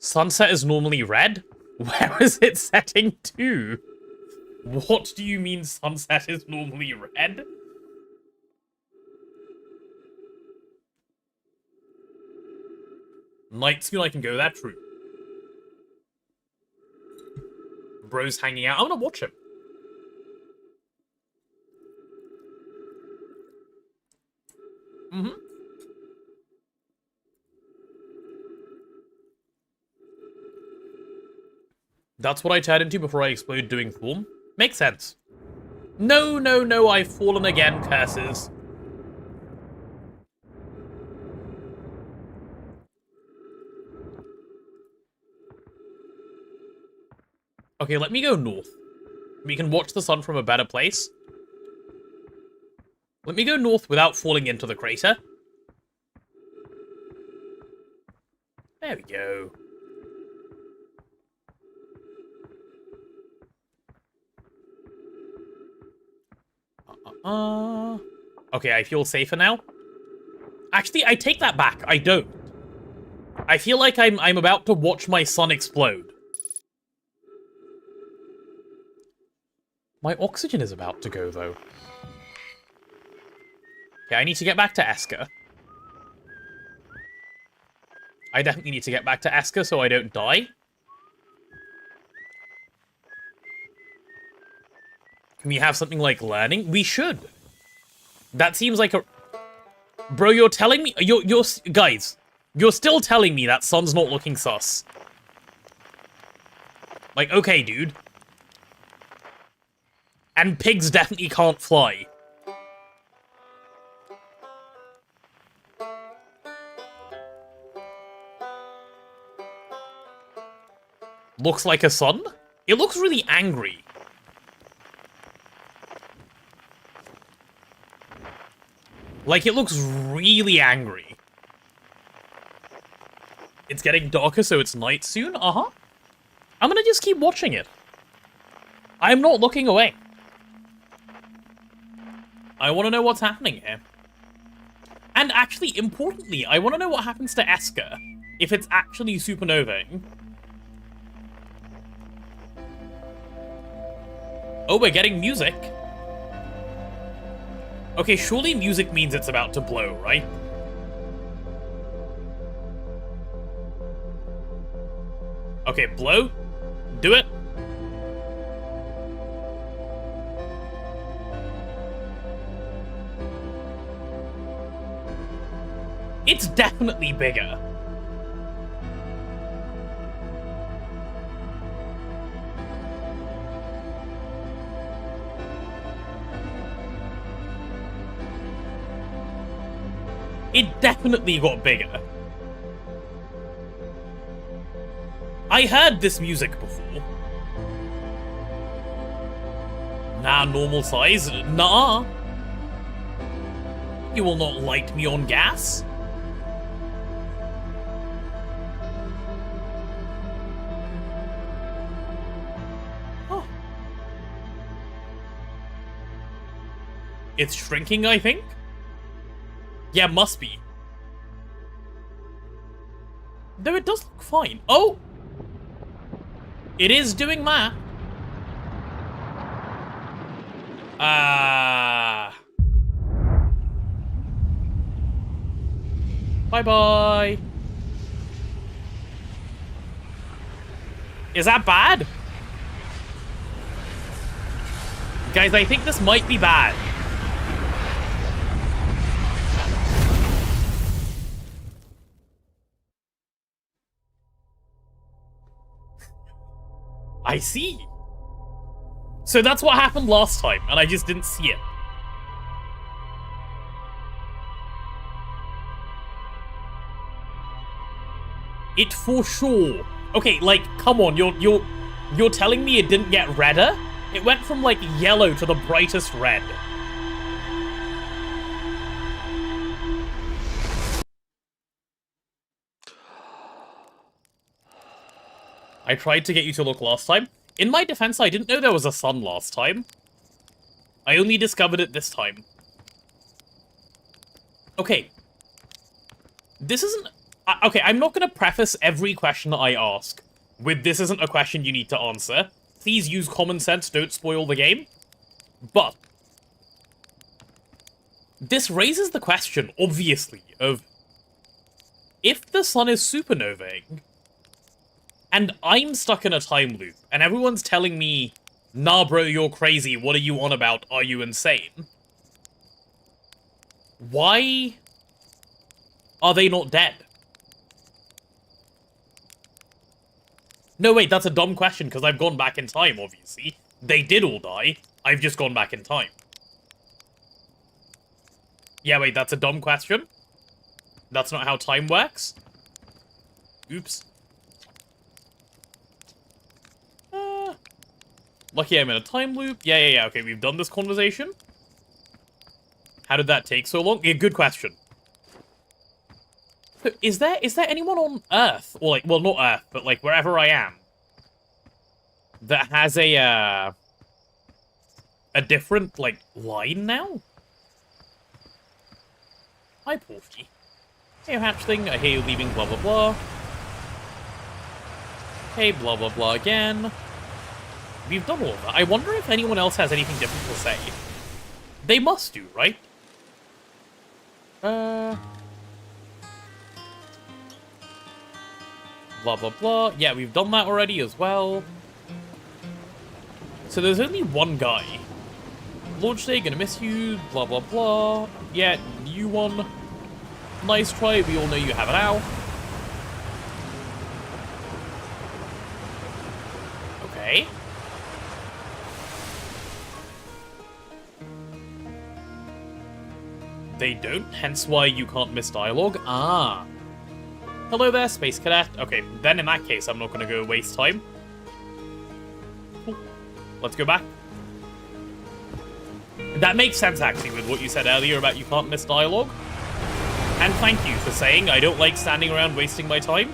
Sunset is normally red? Where is it setting to? What do you mean sunset is normally red? Night soon I can go there, true. Bro's hanging out. I want to watch him. Mm-hmm. That's what I turned into before I exploded doing form. Makes sense. No, no, no, I've fallen again, curses. Okay, let me go north. We can watch the sun from a better place. Let me go north without falling into the crater. There we go. Okay, I feel safer now. Actually, I take that back. I don't. I feel like I'm about to watch my sun explode. My oxygen is about to go, though. Okay, I need to get back to Esker. I definitely need to get back to Esker so I don't die. Can we have something like learning? We should. That seems like a... Bro, you're telling me... You're... Guys, you're still telling me that sun's not looking sus. Like, okay, dude. And pigs definitely can't fly. Looks like a sun? It looks really angry. Like, it looks really angry. It's getting darker, so it's night soon? Uh-huh. I'm gonna just keep watching it. I'm not looking away. I want to know what's happening here. And actually, importantly, I want to know what happens to Esker if it's actually supernovaing. Oh, we're getting music. Okay, surely music means it's about to blow, right? Okay, blow. Do it. It's definitely bigger. It definitely got bigger. I heard this music before. Nah, normal size? Nah. You will not light me on gas. Huh. It's shrinking, I think? Yeah, must be. Though it does look fine. Oh! It is doing that. Bye-bye. Is that bad? Guys, I think this might be bad. I see. So that's what happened last time, and I just didn't see it. It for sure. Okay, like, come on, you're telling me it didn't get redder? It went from, like, yellow to the brightest red. I tried to get you to look last time. In my defense, I didn't know there was a sun last time. I only discovered it this time. Okay. This isn't... Okay, I'm not going to preface every question that I ask with this isn't a question you need to answer. Please use common sense, don't spoil the game. But this raises the question, obviously, of if the sun is supernovaing, and I'm stuck in a time loop, and everyone's telling me, nah bro, you're crazy, what are you on about, are you insane? Why are they not dead? No, wait, that's a dumb question, because I've gone back in time, obviously. They did all die, I've just gone back in time. Yeah, wait, that's a dumb question? That's not how time works? Oops. Lucky I'm in a time loop. Yeah, okay, we've done this conversation. How did that take so long? Yeah, good question. Is there anyone on Earth, or like, well, not Earth, but like wherever I am, that has a different, like, line now? Hi, Porky. Hey, hatchling, I hear you leaving, blah, blah, blah. Hey, blah, blah, blah again. We've done all of that. I wonder if anyone else has anything different to say. They must do, right? Blah, blah, blah. Yeah, we've done that already as well. So there's only one guy. Launch day, gonna miss you, blah, blah, blah. Yeah, you won. Nice try, we all know you have it now. Okay. They don't, hence why you can't miss dialogue. Ah. Hello there, Space Cadet. Okay, then in that case, I'm not gonna go waste time. Cool. Let's go back. That makes sense, actually, with what you said earlier about you can't miss dialogue. And thank you for saying I don't like standing around wasting my time.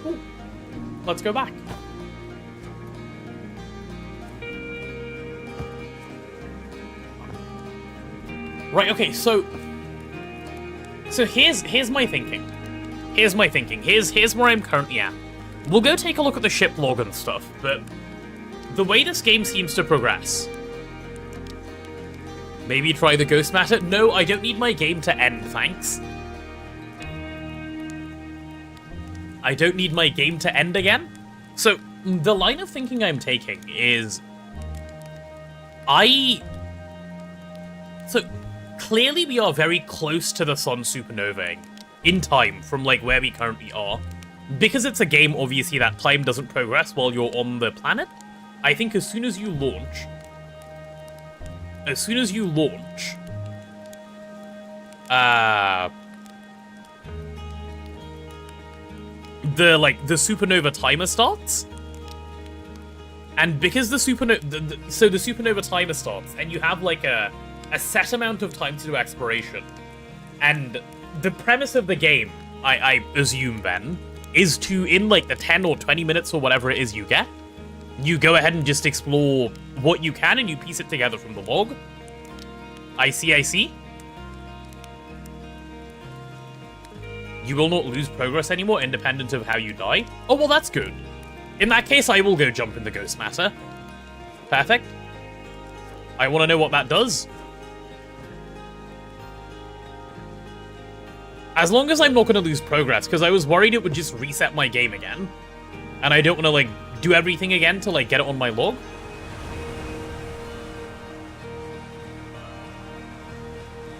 Cool. Let's go back. Right, okay, so here's my thinking. Here's where I'm currently at. We'll go take a look at the ship log and stuff, but the way this game seems to progress. Maybe try the ghost matter? No, I don't need my game to end, thanks. I don't need my game to end again. So, the line of thinking I'm taking is... So, clearly we are very close to the sun supernovaing in time from, like, where we currently are. Because it's a game, obviously, that time doesn't progress while you're on the planet. I think as soon as you launch... the supernova timer starts. And because the supernova... so the supernova timer starts, and you have, like, a set amount of time to do exploration. And the premise of the game, I assume then, is to, in, like, the 10 or 20 minutes or whatever it is you get, you go ahead and just explore what you can and you piece it together from the log. I see. You will not lose progress anymore, independent of how you die. Oh, well, that's good. In that case, I will go jump in the ghost matter. Perfect. I want to know what that does. As long as I'm not going to lose progress, because I was worried it would just reset my game again. And I don't want to, like, do everything again to, like, get it on my log.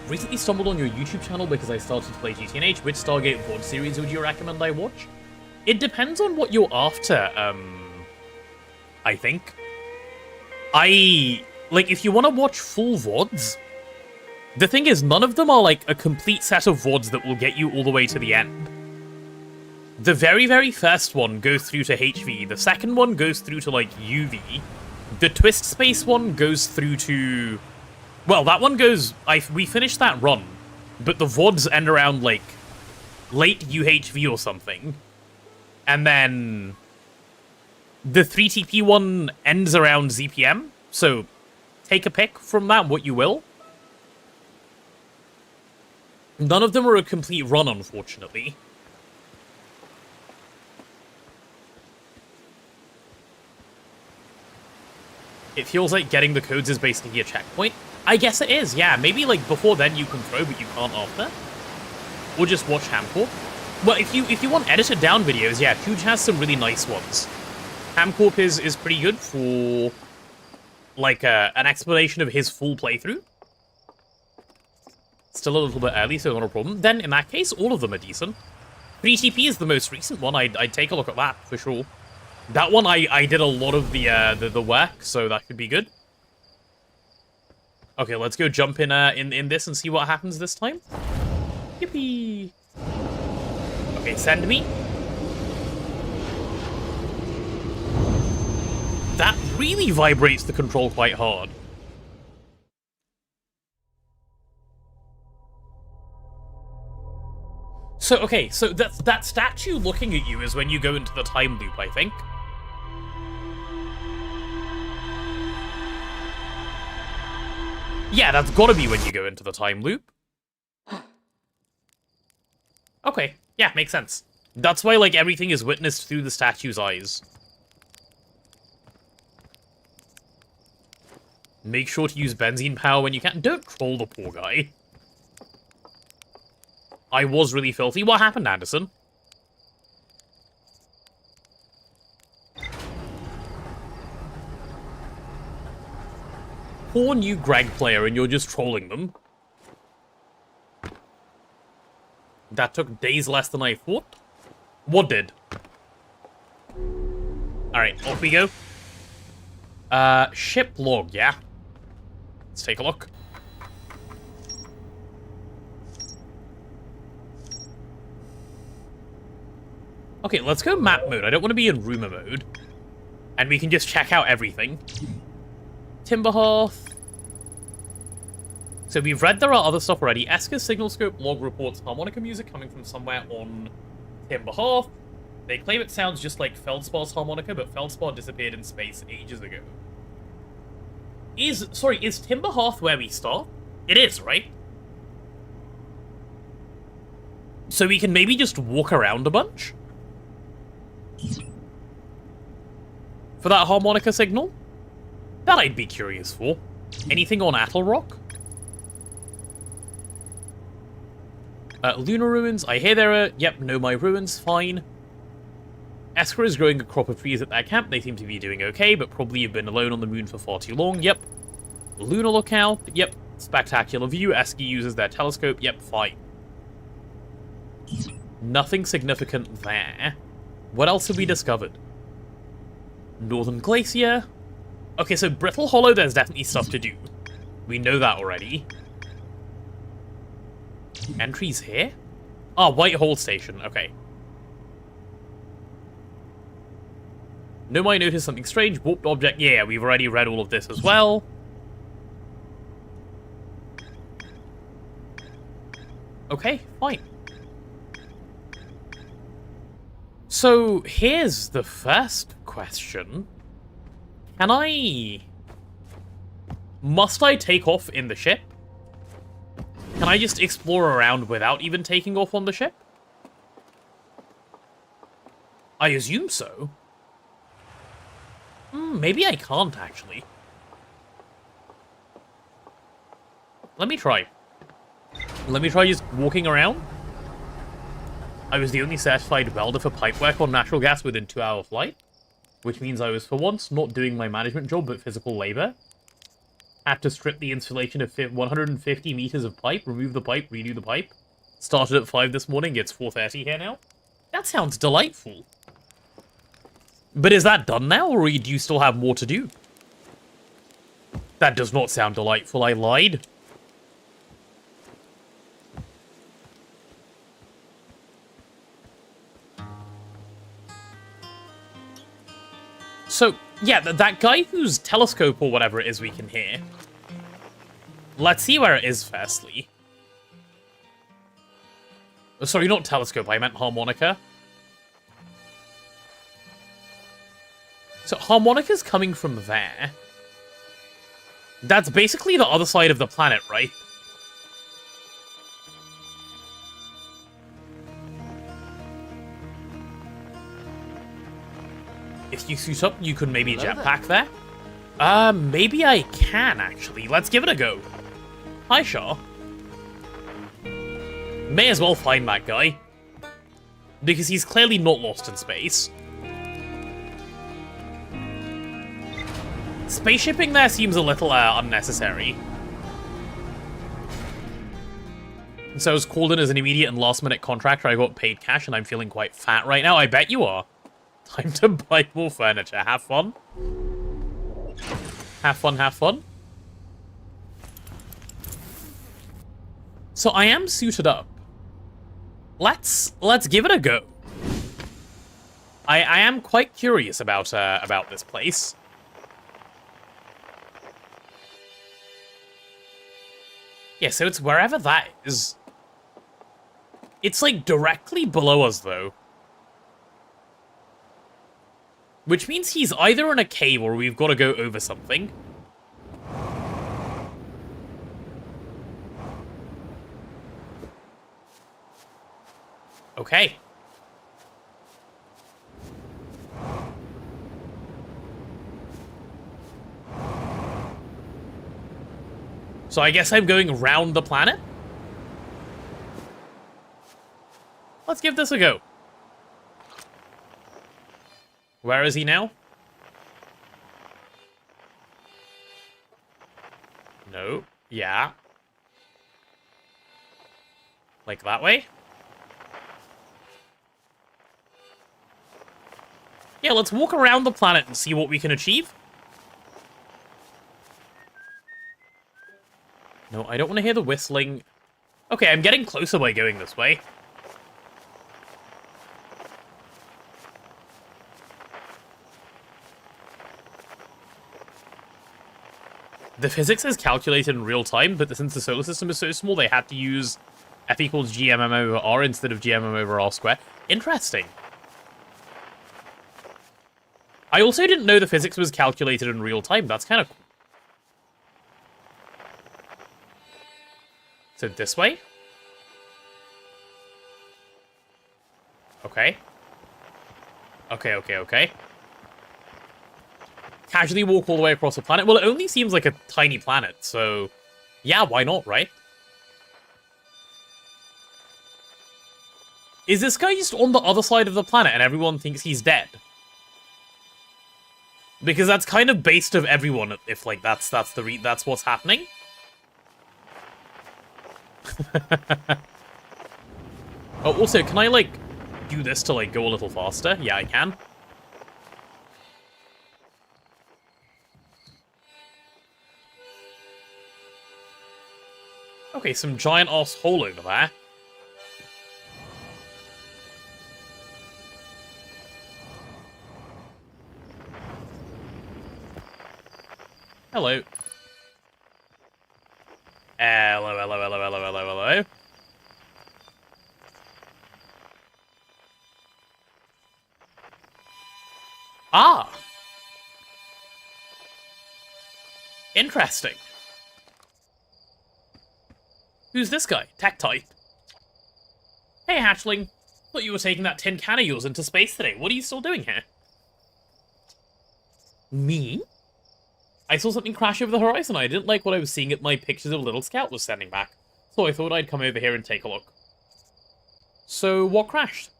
Recently stumbled on your YouTube channel because I started to play GTNH. Which Stargate VOD series would you recommend I watch? It depends on what you're after, I think. Like, if you want to watch full VODs, the thing is, none of them are, like, a complete set of VODs that will get you all the way to the end. The very, very first one goes through to HV. The second one goes through to, like, UV. The Twist Space one goes through to... Well, that one goes... We finished that run, but the VODs end around, like, late UHV or something. And then... the 3TP one ends around ZPM, so take a pick from that, what you will. None of them are a complete run, unfortunately. It feels like getting the codes is basically a checkpoint. I guess it is, yeah. Maybe, like, before then you can throw, but you can't after. Or just watch Hamcorp. Well, if you want edited down videos, yeah, Huge has some really nice ones. Hamcorp is pretty good for, like, an explanation of his full playthrough. Still a little bit early, so not a problem. Then, in that case, all of them are decent. 3TP is the most recent one. I'd take a look at that, for sure. That one, I did a lot of the work, so that could be good. Okay, let's go jump in this and see what happens this time. Yippee! Okay, send me. That really vibrates the control quite hard. So, okay, so that statue looking at you is when you go into the time loop, I think. Yeah, that's gotta be when you go into the time loop. Okay, yeah, makes sense. That's why, like, everything is witnessed through the statue's eyes. Make sure to use benzene power when you can. Don't troll the poor guy. I was really filthy. What happened, Anderson? Poor new Greg player, and you're just trolling them. That took days less than I thought. What did? Alright, off we go. Ship log, yeah. Let's take a look. Okay, let's go map mode. I don't want to be in rumor mode. And we can just check out everything. Timberhearth. So we've read there are other stuff already. Esker's signal scope log reports harmonica music coming from somewhere on Timberhearth. They claim it sounds just like Feldspar's harmonica, but Feldspar disappeared in space ages ago. Is Timberhearth where we start? It is, right? So we can maybe just walk around a bunch? For that harmonica signal? That I'd be curious for. Anything on Attle Rock? Lunar ruins. I hear there are... Yep, know my ruins. Fine. Esker is growing a crop of trees at their camp. They seem to be doing okay, but probably you've been alone on the moon for far too long. Yep. Lunar lookout. Yep. Spectacular view. Esker uses their telescope. Yep, fine. Nothing significant there. What else have we discovered? Northern Glacier. Okay, so Brittle Hollow, there's definitely stuff to do. We know that already. Entries here? Ah, White Hole Station. Okay. No, I noticed something strange. Warped object. Yeah, we've already read all of this as well. Okay, fine. So, here's the first question. Must I take off in the ship? Can I just explore around without even taking off on the ship? I assume so. Maybe I can't, actually. Let me try. Let me try just walking around. I was the only certified welder for pipework on natural gas within 2-hour flight. which means I was, for once, not doing my management job, but physical labor. Had to strip the installation of 150 meters of pipe, remove the pipe, redo the pipe. Started at 5 this morning, it's 4:30 here now. That sounds delightful. But is that done now, or do you still have more to do? That does not sound delightful, I lied. So, yeah, that guy whose telescope or whatever it is we can hear. Let's see where it is, firstly. Oh, sorry, not telescope, I meant harmonica. So, harmonica's coming from there. That's basically the other side of the planet, right? If you suit up, you could maybe jetpack there. Maybe I can, actually. Let's give it a go. Hi, Shaw. May as well find that guy. Because he's clearly not lost in space. Spaceshipping there seems a little unnecessary. So I was called in as an immediate and last-minute contractor. I got paid cash, and I'm feeling quite fat right now. I bet you are. Time to buy more furniture. Have fun. Have fun, have fun. So I am suited up. Let's give it a go. I am quite curious about this place. Yeah, so it's wherever that is. It's like directly below us though. Which means he's either in a cave or we've got to go over something. Okay. So I guess I'm going around the planet? Let's give this a go. Where is he now? No. Yeah. Like that way? Yeah, let's walk around the planet and see what we can achieve. No, I don't want to hear the whistling. Okay, I'm getting closer by going this way. The physics is calculated in real time, but since the solar system is so small, they had to use F equals GMM over R instead of GMM over R squared. Interesting. I also didn't know the physics was calculated in real time. That's kind of cool. So this way? Okay. Okay. Casually walk all the way across the planet. Well, it only seems like a tiny planet, so... yeah, why not, right? Is this guy just on the other side of the planet and everyone thinks he's dead? Because that's kind of based of everyone, if, like, that's what's happening. Oh, also, can I, like, do this to, like, go a little faster? Yeah, I can. Okay, some giant-ass hole over there. Hello. Hello. Ah! Interesting. Who's this guy? Tech type. Hey, hatchling. Thought you were taking that tin can of yours into space today. What are you still doing here? Me? I saw something crash over the horizon. I didn't like what I was seeing at my pictures of Little Scout was sending back. So I thought I'd come over here and take a look. So, what crashed?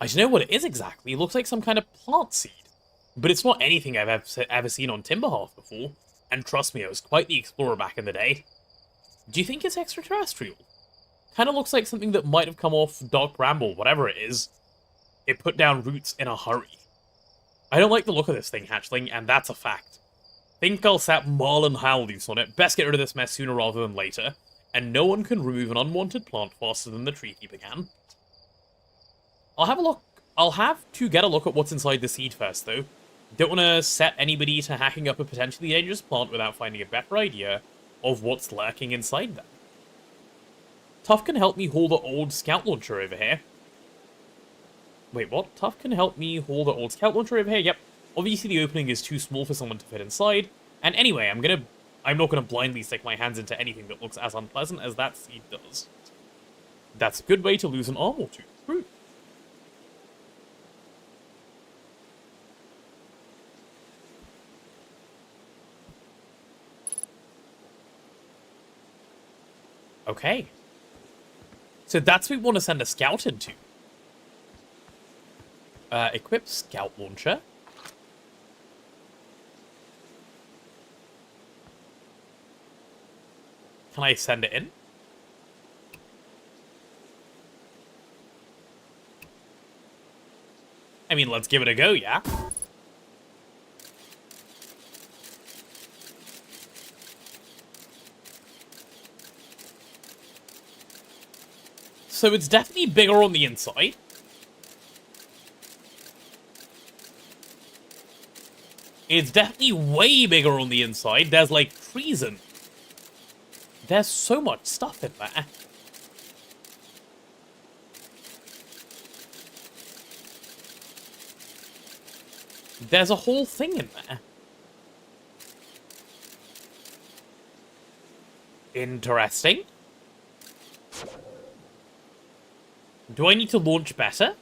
I don't know what it is exactly. It looks like some kind of plant seed. But it's not anything I've ever seen on Timberhearth before. And trust me, I was quite the explorer back in the day. Do you think it's extraterrestrial? Kind of looks like something that might have come off Dark Bramble, whatever it is. It put down roots in a hurry. I don't like the look of this thing, hatchling, and that's a fact. Think I'll set Marlin Howl loose on it. Best get rid of this mess sooner rather than later. And no one can remove an unwanted plant faster than the treekeeper can. I'll have a look. I'll have to get a look at what's inside the seed first, though. Don't want to set anybody to hacking up a potentially dangerous plant without finding a better idea of what's lurking inside them. Tuff can help me haul the old scout launcher over here. Wait, what? Tuff can help me haul the old scout launcher over here? Yep. Obviously the opening is too small for someone to fit inside. And anyway, I'm not gonna blindly stick my hands into anything that looks as unpleasant as that seed does. That's a good way to lose an arm or two. True. Okay. So that's what we want to send a scout into. Equip scout launcher. Can I send it in? I mean, let's give it a go, yeah? So it's definitely bigger on the inside. It's definitely way bigger on the inside. There's, like, treason. There's so much stuff in there. There's a whole thing in there. Interesting. Do I need to launch better?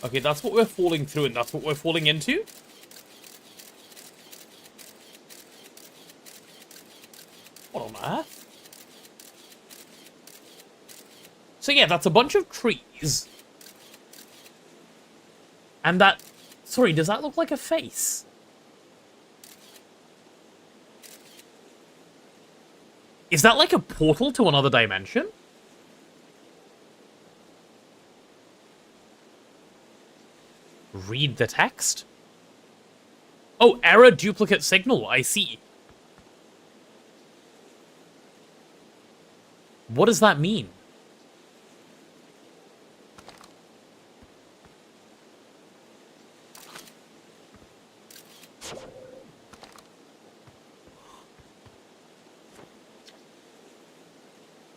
Okay, that's what we're falling through, and that's what we're falling into? What on earth? So yeah, that's a bunch of trees. And that... Sorry, does that look like a face? Is that like a portal to another dimension? Read the text? Oh, error duplicate signal, I see. What does that mean?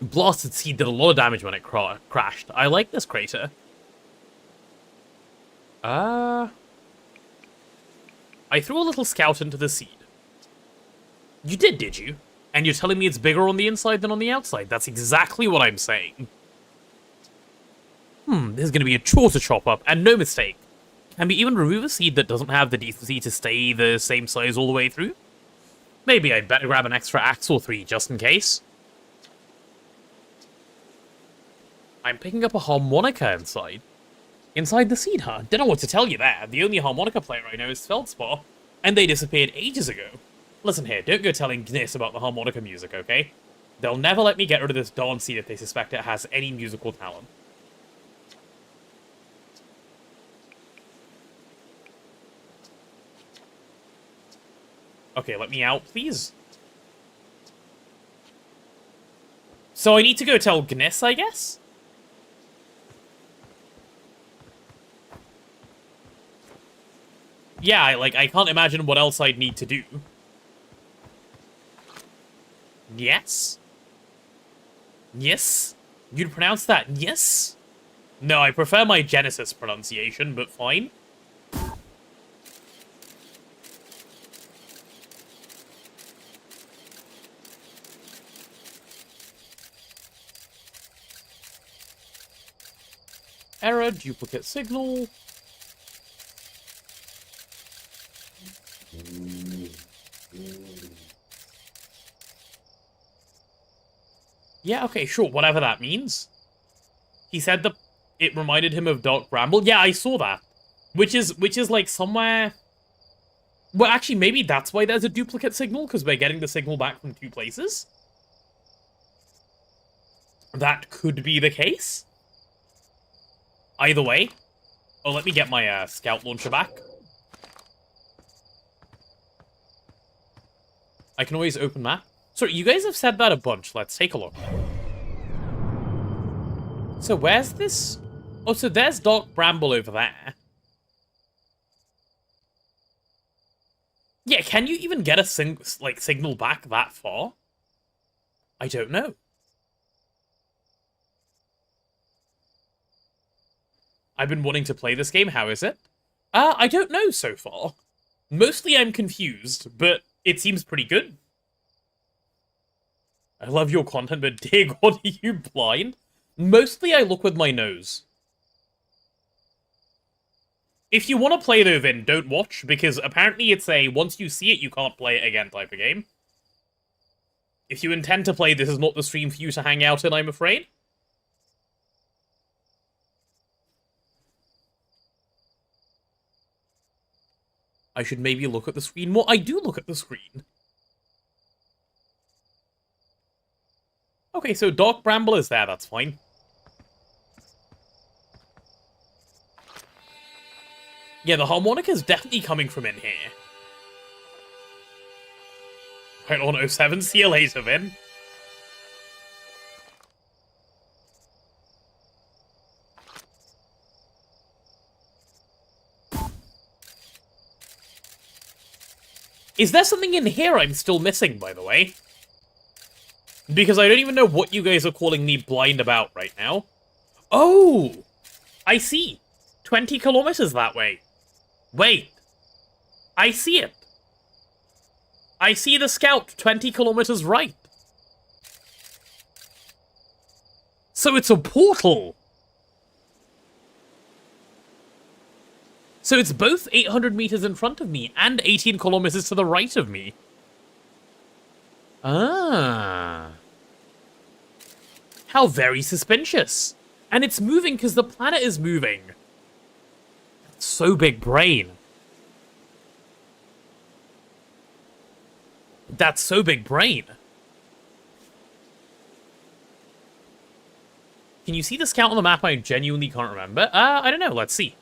Blasted Seed did a lot of damage when it crashed. I like this crater. I threw a little scout into the seed. You did you? And you're telling me it's bigger on the inside than on the outside? That's exactly what I'm saying. There's gonna be a chore to chop up, and no mistake. Can we even remove a seed that doesn't have the decency to stay the same size all the way through? Maybe I'd better grab an extra axe or three, just in case. I'm picking up a harmonica inside. Inside the seed, huh? Don't know what to tell you there. The only harmonica player I know is Feldspar, and they disappeared ages ago. Listen here, don't go telling Gniss about the harmonica music, okay? They'll never let me get rid of this darn seed if they suspect it has any musical talent. Okay, let me out, please. So I need to go tell Gniss, I guess? Yeah, I can't imagine what else I'd need to do. Yes? Yes? You'd pronounce that yes? No, I prefer my Genesis pronunciation, but fine. Error, duplicate signal. Yeah, okay, sure, whatever that means. He said that it reminded him of Dark Bramble. Yeah, I saw that. Which is like somewhere... Well, actually, maybe that's why there's a duplicate signal, because we're getting the signal back from 2 places. That could be the case. Either way. Oh, let me get my scout launcher back. I can always open map. Sorry, you guys have said that a bunch. Let's take a look. So where's this? Oh, so there's Dark Bramble over there. Yeah, can you even get a signal back that far? I don't know. I've been wanting to play this game. How is it? I don't know so far. Mostly I'm confused, but it seems pretty good. I love your content, but dear God, are you blind? Mostly I look with my nose. If you want to play though, Vin, don't watch, because apparently it's a once you see it, you can't play it again type of game. If you intend to play, this is not the stream for you to hang out in, I'm afraid. I should maybe look at the screen more. I do look at the screen. Okay, so Dark Bramble is there, that's fine. Yeah, the harmonica's definitely coming from in here. Right on 07, see you later, Vin. Is there something in here I'm still missing, by the way? Because I don't even know what you guys are calling me blind about right now. Oh! I see. 20 kilometers that way. Wait. I see it. I see the scout 20 kilometers right. So it's a portal. So it's both 800 meters in front of me and 18 kilometers to the right of me. Ah. How very suspicious. And it's moving because the planet is moving. That's so big brain. That's so big brain. Can you see the scout on the map? I genuinely can't remember. I don't know. Let's see.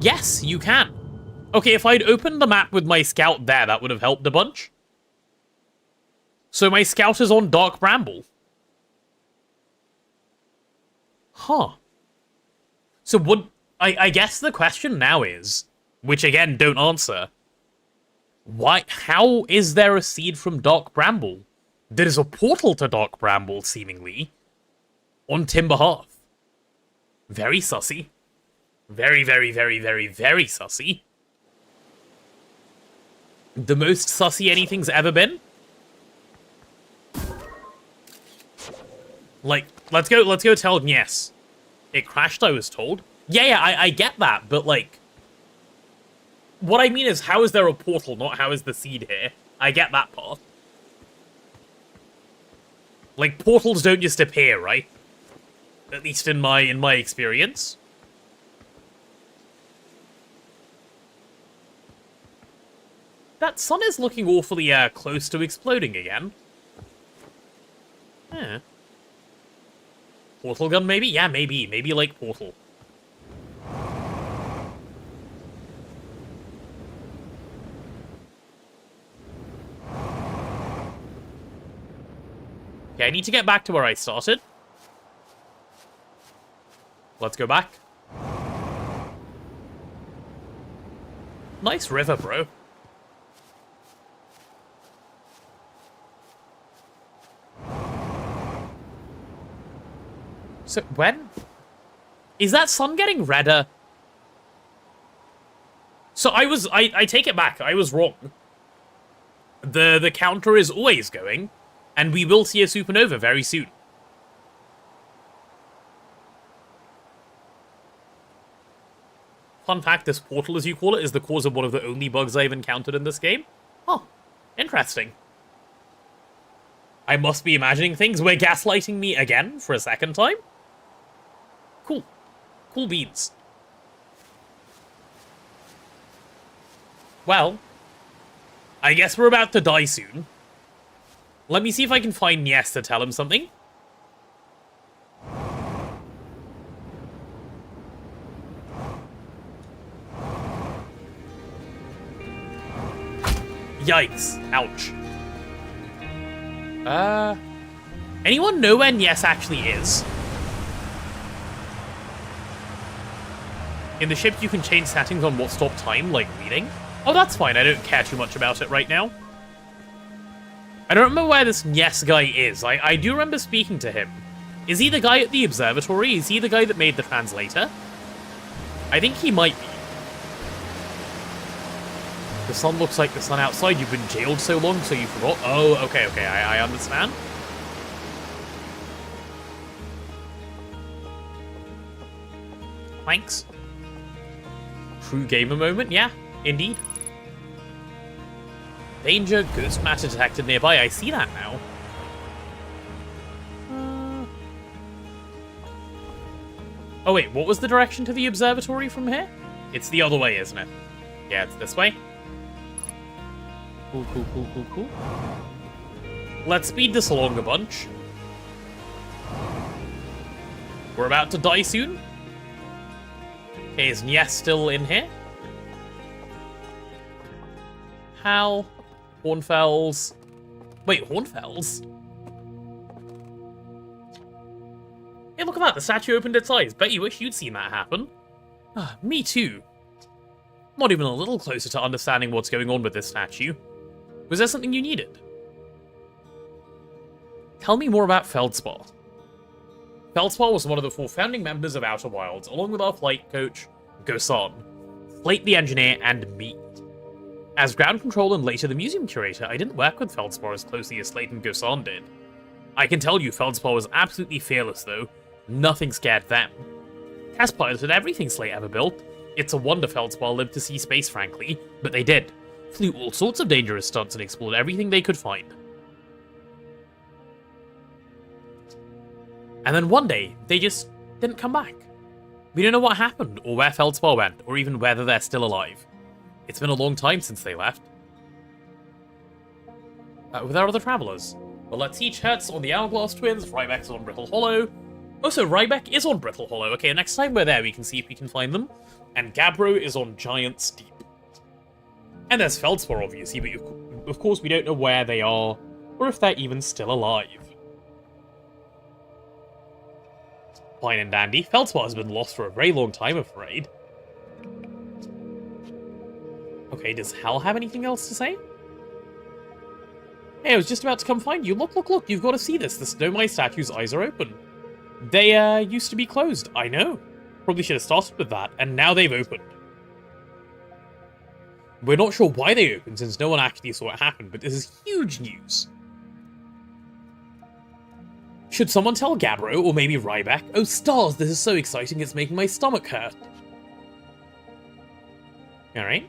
Yes, you can. Okay, if I'd opened the map with my scout there, that would have helped a bunch. So my scout is on Dark Bramble. Huh. So what... I guess the question now is, which again, don't answer, why? How is there a seed from Dark Bramble? There is a portal to Dark Bramble, seemingly, on Timber Hearth. Very sussy. Very, very, very, very, very sussy. The most sussy anything's ever been. Like, let's go tell him yes. It crashed, I was told. Yeah, I get that, but like... What I mean is, how is there a portal, not how is the seed here? I get that part. Like, portals don't just appear, right? At least in my experience. That sun is looking awfully, close to exploding again. Yeah. Portal gun, maybe? Yeah, maybe. Maybe, like, portal. Okay, I need to get back to where I started. Let's go back. Nice river, bro. So, when? Is that sun getting redder? So I take it back, I was wrong. The counter is always going, and we will see a supernova very soon. Fun fact, this portal, as you call it, is the cause of one of the only bugs I've encountered in this game. Oh, interesting. I must be imagining things. We're gaslighting me again for a second time? Cool. Cool beans. Well, I guess we're about to die soon. Let me see if I can find Nies to tell him something. Yikes. Ouch. Anyone know where Nies actually is? In the ship, you can change settings on what stop time, like reading. Oh, that's fine. I don't care too much about it right now. I don't remember where this Nies guy is. I do remember speaking to him. Is he the guy at the observatory? Is he the guy that made the translator? I think he might be. The sun looks like the sun outside. You've been jailed so long, so you forgot. Oh, okay, I understand. Thanks. True gamer moment, yeah, indeed. Danger, ghost matter detected nearby. I see that now. Oh wait, what was the direction to the observatory from here? It's the other way, isn't it? Yeah, it's this way. Cool. Let's speed this along a bunch. We're about to die soon. Okay, is Nies still in here? Hal. Hornfells. Wait, Hornfells? Hey, look at that. The statue opened its eyes. Bet you wish you'd seen that happen. Me too. Not even a little closer to understanding what's going on with this statue. Was there something you needed? Tell me more about Feldspar. Feldspar was one of the 4 founding members of Outer Wilds, along with our flight coach, Gosan, Slate the engineer, and me. As ground control and later the museum curator, I didn't work with Feldspar as closely as Slate and Gosan did. I can tell you Feldspar was absolutely fearless though. Nothing scared them. Test piloted everything Slate ever built. It's a wonder Feldspar lived to see space, frankly, but they did. Flew all sorts of dangerous stunts and explored everything they could find. And then one day, they just didn't come back. We don't know what happened, or where Feldspar went, or even whether they're still alive. It's been a long time since they left. Were there other travelers? Well, let's see. Hertz on the Hourglass Twins, Rybeck's on Brittle Hollow. Oh, so Rybeck is on Brittle Hollow. Okay, next time we're there, we can see if we can find them. And Gabbro is on Giant Steep. And there's Feldspar, obviously, but of course we don't know where they are, or if they're even still alive. Fine and dandy. Feldspar has been lost for a very long time, I'm afraid. Okay, does Hal have anything else to say? Hey, I was just about to come find you. Look, you've got to see this. The Snowmai statue's eyes are open. They, used to be closed. I know. Probably should have started with that, and now they've opened. We're not sure why they opened, since no one actually saw it happen, but this is huge news. Should someone tell Gabbro, or maybe Rybeck? Oh, stars, this is so exciting, it's making my stomach hurt. Alright.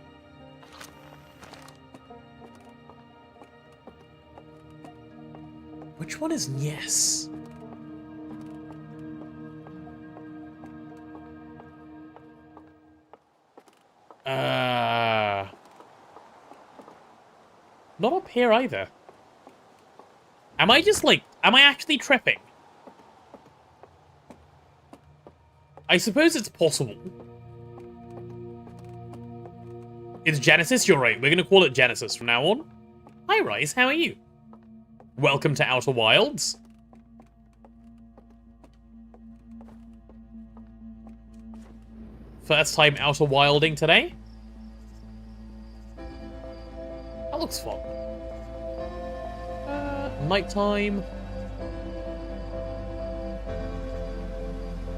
Which one is Nies? Not up here either. Am I actually tripping? I suppose it's possible. It's Genesis, you're right. We're gonna call it Genesis from now on. Hi, Ryze, how are you? Welcome to Outer Wilds. First time Outer Wilding today. That looks fun. Nighttime.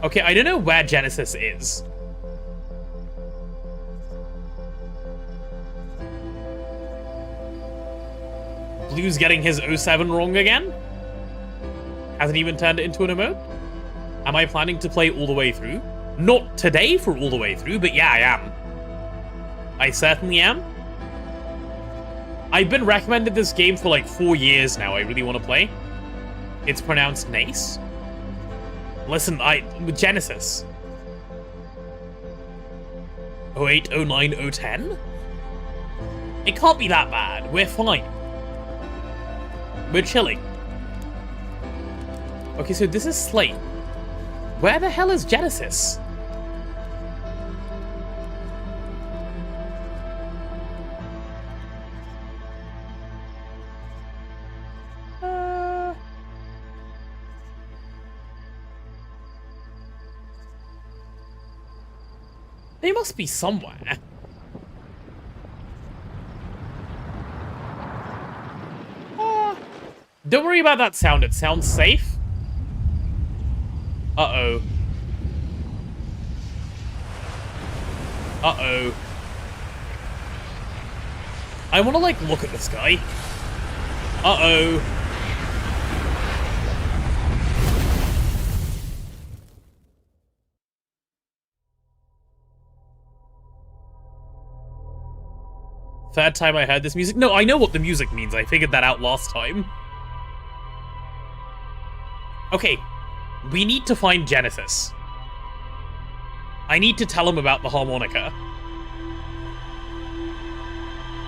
Okay, I don't know where Genesis is. Blue's getting his 07 wrong again? Hasn't even turned it into an emote? Am I planning to play all the way through? Not today for all the way through, but yeah, I am. I certainly am. I've been recommended this game for like 4 years now. I really want to play. It's pronounced Nace. Listen, with Genesis. 08, 09, 010? It can't be that bad. We're fine. We're chilling. Okay, so this is Slate. Where the hell is Genesis? They must be somewhere. Don't worry about that sound. It sounds safe. Uh-oh. Uh-oh. I want to, like, look at this guy. Uh-oh. Third time I heard this music. No, I know what the music means. I figured that out last time. Okay. We need to find Genesis. I need to tell him about the harmonica.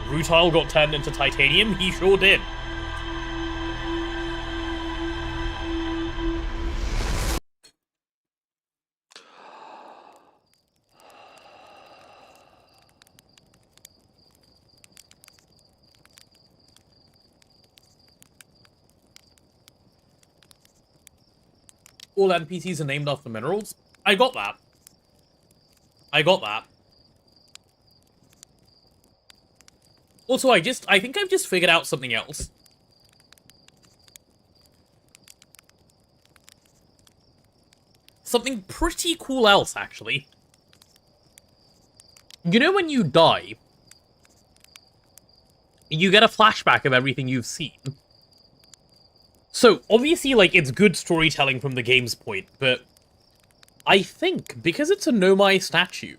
Rutile got turned into titanium? He sure did. All NPCs are named after minerals? I got that. I got that. Also, I think I've just figured out something else. Something pretty cool else, actually. You know when you die, you get a flashback of everything you've seen. So, obviously, like, it's good storytelling from the game's point, but I think, because it's a Nomai statue,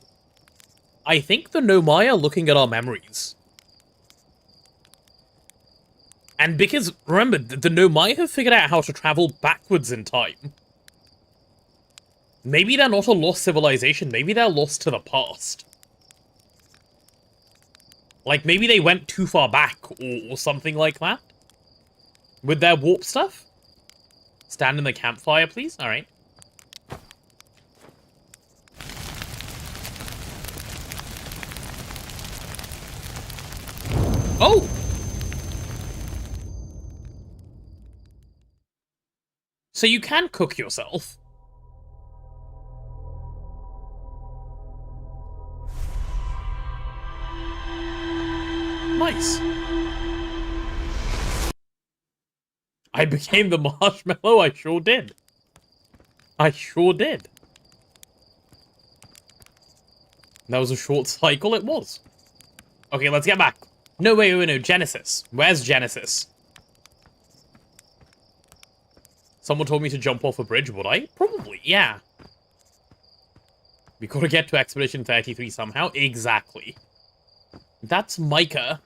I think the Nomai are looking at our memories. And because, remember, the Nomai have figured out how to travel backwards in time. Maybe they're not a lost civilization, maybe they're lost to the past. Like, maybe they went too far back, or something like that. With their warp stuff? Stand in the campfire, please? Alright. Oh! So you can cook yourself. Nice. I became the marshmallow? I sure did. I sure did. That was a short cycle, it was. Okay, let's get back. No, wait, no, Genesis. Where's Genesis? Someone told me to jump off a bridge, would I? Probably, yeah. We gotta get to Expedition 33 somehow. Exactly. That's Micah.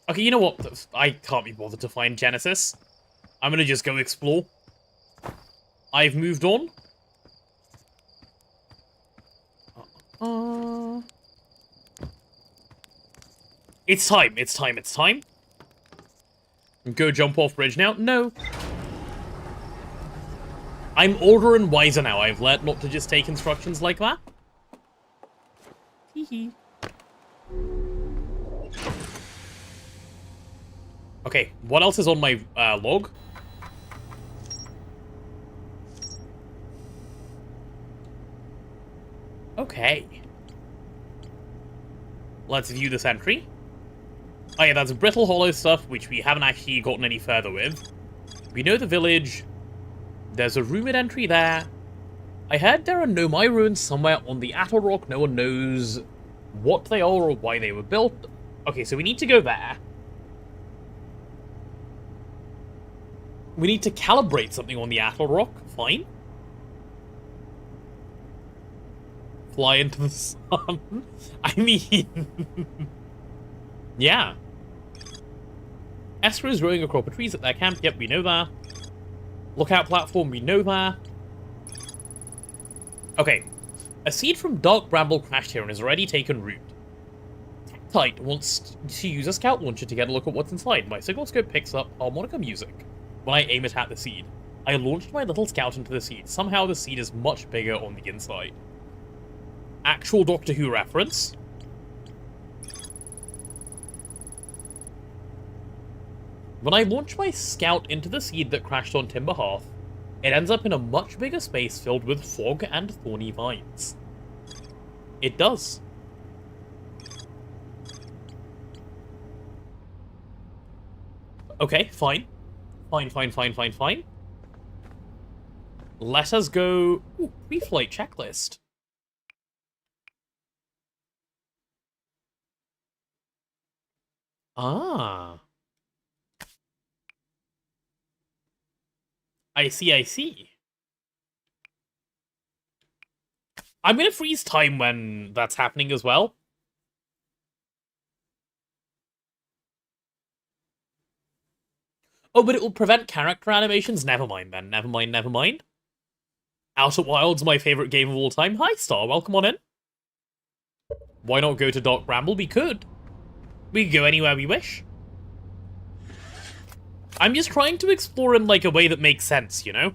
Okay, you know what? I can't be bothered to find Genesis. I'm gonna just go explore. I've moved on. It's time, it's time, it's time. Go jump off bridge now? No. I'm older and wiser now. I've learnt not to just take instructions like that. Hee. Okay, what else is on my log? Okay. Let's view this entry. Oh yeah, that's brittle hollow stuff, which we haven't actually gotten any further with. We know the village. There's a rumored entry there. I heard there are Nomai ruins somewhere on the Atoll Rock. No one knows what they are or why they were built. Okay, so we need to go there. We need to calibrate something on the Atoll Rock. Fine. fly into the sun. I mean... yeah. SUBATHON is growing a crop of trees at their camp. Yep, we know that. Lookout platform, we know that. Okay. A seed from Dark Bramble crashed here and has already taken root. Tectite wants to use a scout launcher to get a look at what's inside. My signal scope picks up harmonica music when I aim it at the seed. I launched my little scout into the seed. Somehow the seed is much bigger on the inside. Actual Doctor Who reference. When I launch my scout into the seed that crashed on Timber Hearth, it ends up in a much bigger space filled with fog and thorny vines. It does. Okay, fine. Fine. Let us go... Ooh, pre-flight checklist. Ah. I see. I'm gonna freeze time when that's happening as well. Oh, but it will prevent character animations? Never mind, then. Never mind. Outer Wilds, my favorite game of all time. Hi, Star. Welcome on in. Why not go to Dark Bramble? We could. We could go anywhere we wish. I'm just trying to explore in, like, a way that makes sense, you know?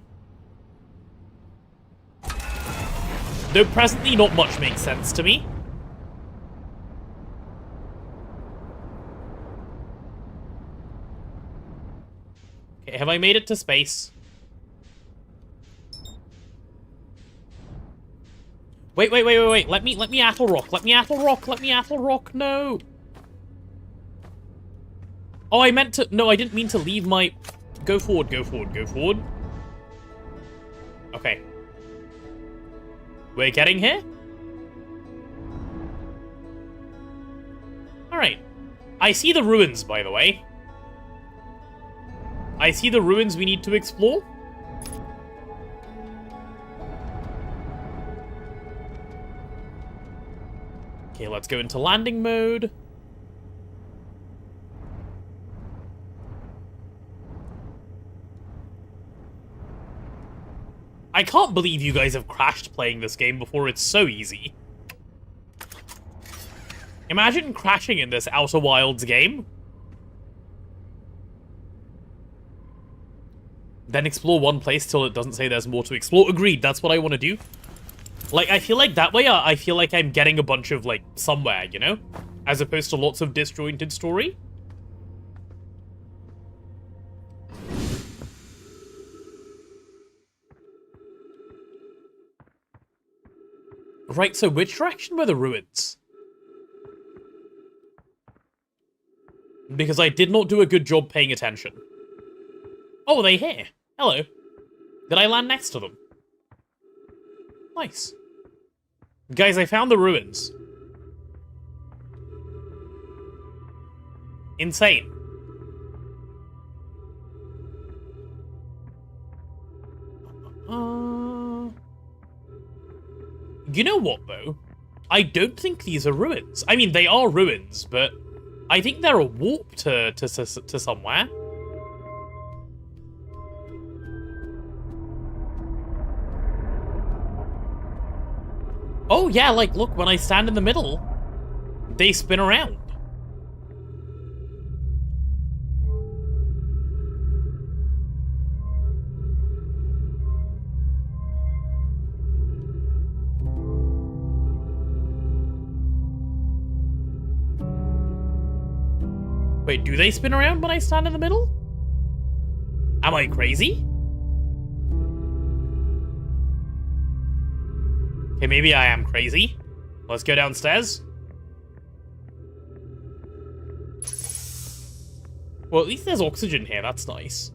Though presently not much makes sense to me. Okay, have I made it to space? Wait. Let me apple rock. No. Oh, I meant to... No, I didn't mean to leave my... Go forward. Okay. We're getting here? Alright. I see the ruins, by the way. I see the ruins we need to explore. Okay, let's go into landing mode. I can't believe you guys have crashed playing this game before. It's so easy. Imagine crashing in this Outer Wilds game. Then explore one place till it doesn't say there's more to explore. Agreed, that's what I want to do. Like, I feel like that way, I feel like I'm getting a bunch of, like, somewhere, you know? As opposed to lots of disjointed story. Right, so which direction were the ruins? Because I did not do a good job paying attention. Oh, are they here? Hello. Did I land next to them? Nice. Guys, I found the ruins. Insane. You know what, though? I don't think these are ruins. I mean, they are ruins, but I think they're a warp to somewhere. Oh, yeah, like, look, when I stand in the middle, they spin around. Wait, do they spin around when I stand in the middle? Am I crazy? Okay, maybe I am crazy. Let's go downstairs. Well, at least there's oxygen here. That's nice.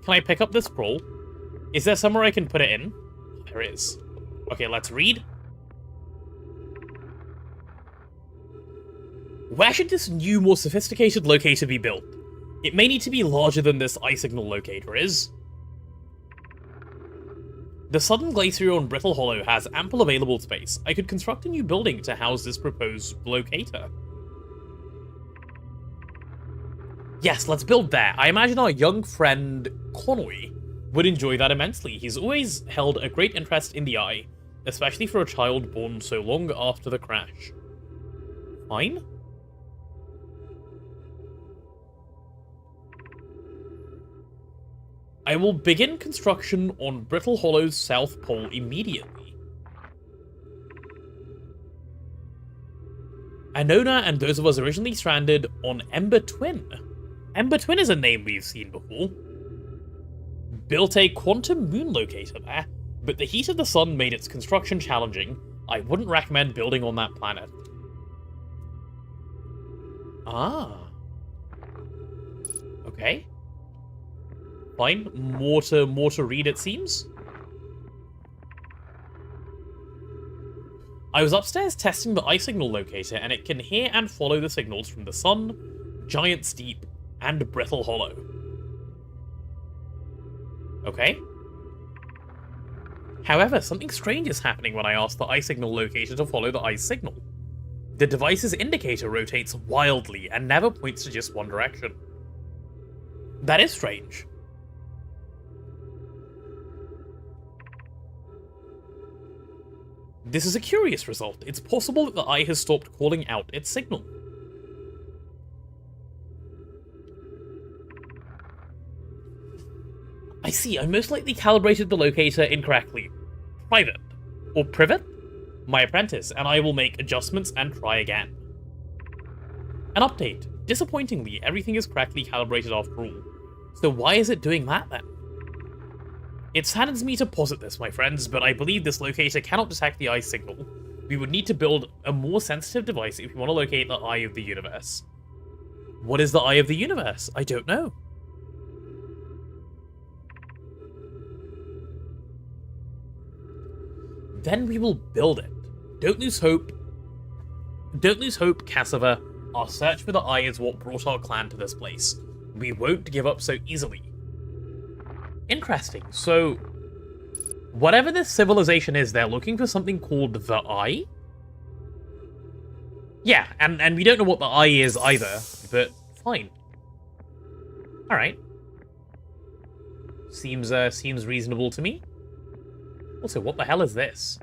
Can I pick up this scroll? Is there somewhere I can put it in? There is. Okay, let's read. Where should this new, more sophisticated locator be built? It may need to be larger than this eye signal locator is. The southern glacier on Brittle Hollow has ample available space. I could construct a new building to house this proposed locator. Yes, let's build there. I imagine our young friend, Connor, would enjoy that immensely. He's always held a great interest in the eye, especially for a child born so long after the crash. Fine? I will begin construction on Brittle Hollow's south pole immediately. Anona and those of us originally stranded on Ember Twin. Ember Twin is a name we've seen before. Built a quantum moon locator there, but the heat of the sun made its construction challenging. I wouldn't recommend building on that planet. Ah. Okay. Fine. More to read, it seems. I was upstairs testing the eye signal locator, and it can hear and follow the signals from the sun, Giant's Deep, and Brittle Hollow. Okay. However, something strange is happening when I ask the eye signal locator to follow the eye signal. The device's indicator rotates wildly and never points to just one direction. That is strange. This is a curious result. It's possible that the eye has stopped calling out its signal. I see, I most likely calibrated the locator incorrectly. Private. Or Privet? My apprentice, and I will make adjustments and try again. An update. Disappointingly, everything is correctly calibrated after all. So why is it doing that then? It saddens me to posit this, my friends, but I believe this locator cannot detect the eye signal. We would need to build a more sensitive device if we want to locate the Eye of the Universe. What is the Eye of the Universe? I don't know. Then we will build it. Don't lose hope. Don't lose hope, Cassava. Our search for the Eye is what brought our clan to this place. We won't give up so easily. Interesting. So, whatever this civilization is, they're looking for something called the Eye? Yeah, and we don't know what the Eye is either, but fine. Alright. Seems reasonable to me. Also, what the hell is this?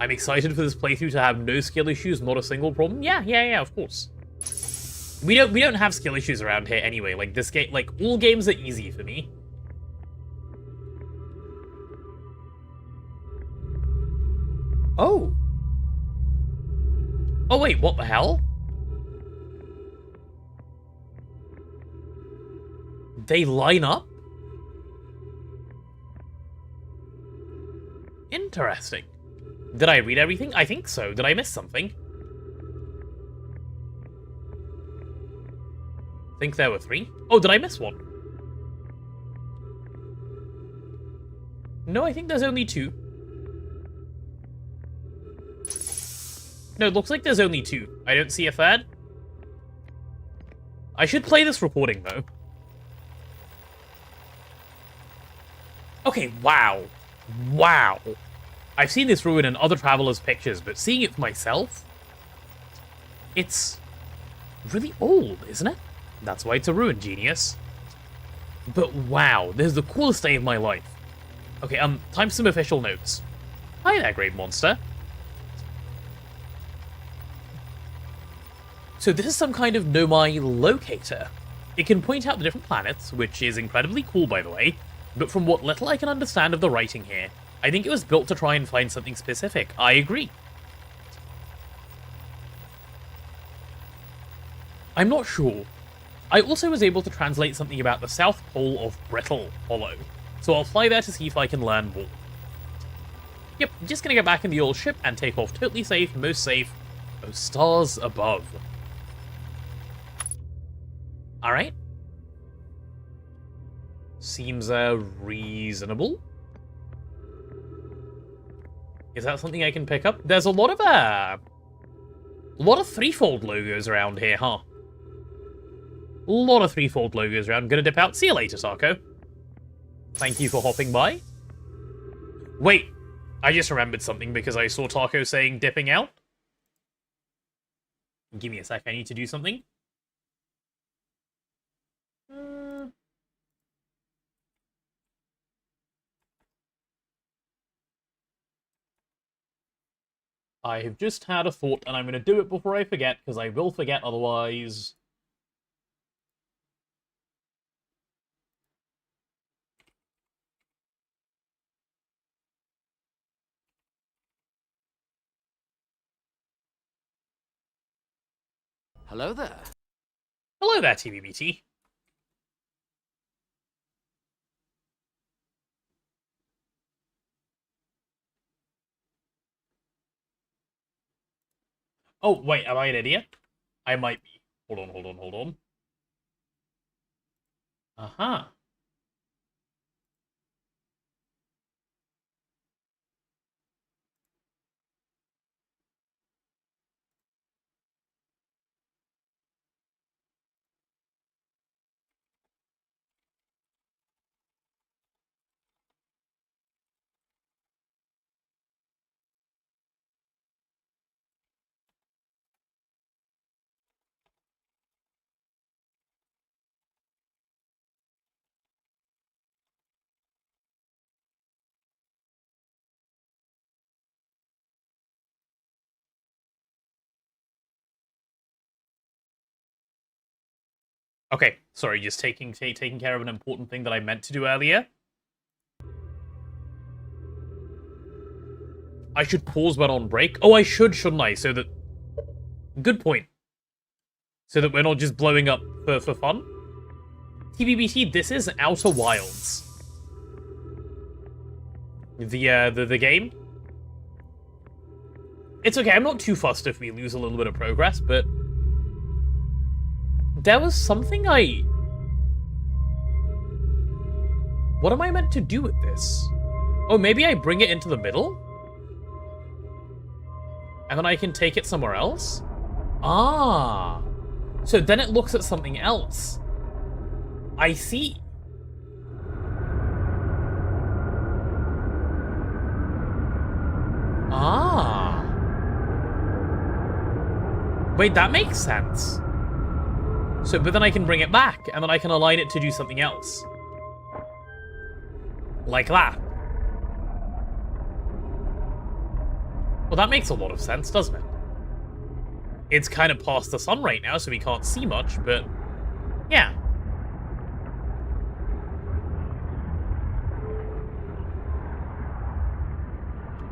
I'm excited for this playthrough to have no skill issues, not a single problem. Yeah, of course. We don't have skill issues around here anyway. Like this game, like all games are easy for me. Oh. Oh wait, what the hell? They line up? Interesting. Did I read everything? I think so. Did I miss something? I think there were 3. Oh, did I miss one? No, I think there's only 2. No, it looks like there's only 2. I don't see a third. I should play this recording, though. Okay, wow. Wow. I've seen this ruin in other travelers' pictures, but seeing it for myself, it's really old, isn't it? That's why it's a ruin, genius. But wow, this is the coolest day of my life. Okay, time for some official notes. Hi there, Great Monster. So this is some kind of Nomai locator. It can point out the different planets, which is incredibly cool, by the way, but from what little I can understand of the writing here, I think it was built to try and find something specific. I agree. I'm not sure. I also was able to translate something about the South Pole of Brittle Hollow, so I'll fly there to see if I can learn more. Yep, just gonna get back in the old ship and take off totally safe, most safe, those stars above. Alright. Seems reasonable. Is that something I can pick up? There's a lot of threefold logos around here, huh? A lot of threefold logos around. Gonna dip out. See you later, Sarko. Thank you for hopping by. Wait, I just remembered something because I saw Taco saying dipping out. Give me a sec, I need to do something. I have just had a thought, and I'm going to do it before I forget, because I will forget otherwise. Hello there. Hello there, TBBT. Oh, wait, am I an idiot? I might be. Hold on, hold on, hold on. Uh-huh. Okay, sorry, just taking care of an important thing that I meant to do earlier. I should pause when on break. Oh, I should, shouldn't I? So that... Good point. So that we're not just blowing up for fun. TBBT, this is Outer Wilds. The game. It's okay, I'm not too fussed if we lose a little bit of progress, but... There was something What am I meant to do with this? Oh, maybe I bring it into the middle? And then I can take it somewhere else? Ah. So then it looks at something else. I see. Ah. Wait, that makes sense. So, but then I can bring it back, and then I can align it to do something else. Like that. Well, that makes a lot of sense, doesn't it? It's kind of past the sun right now, so we can't see much, but... yeah.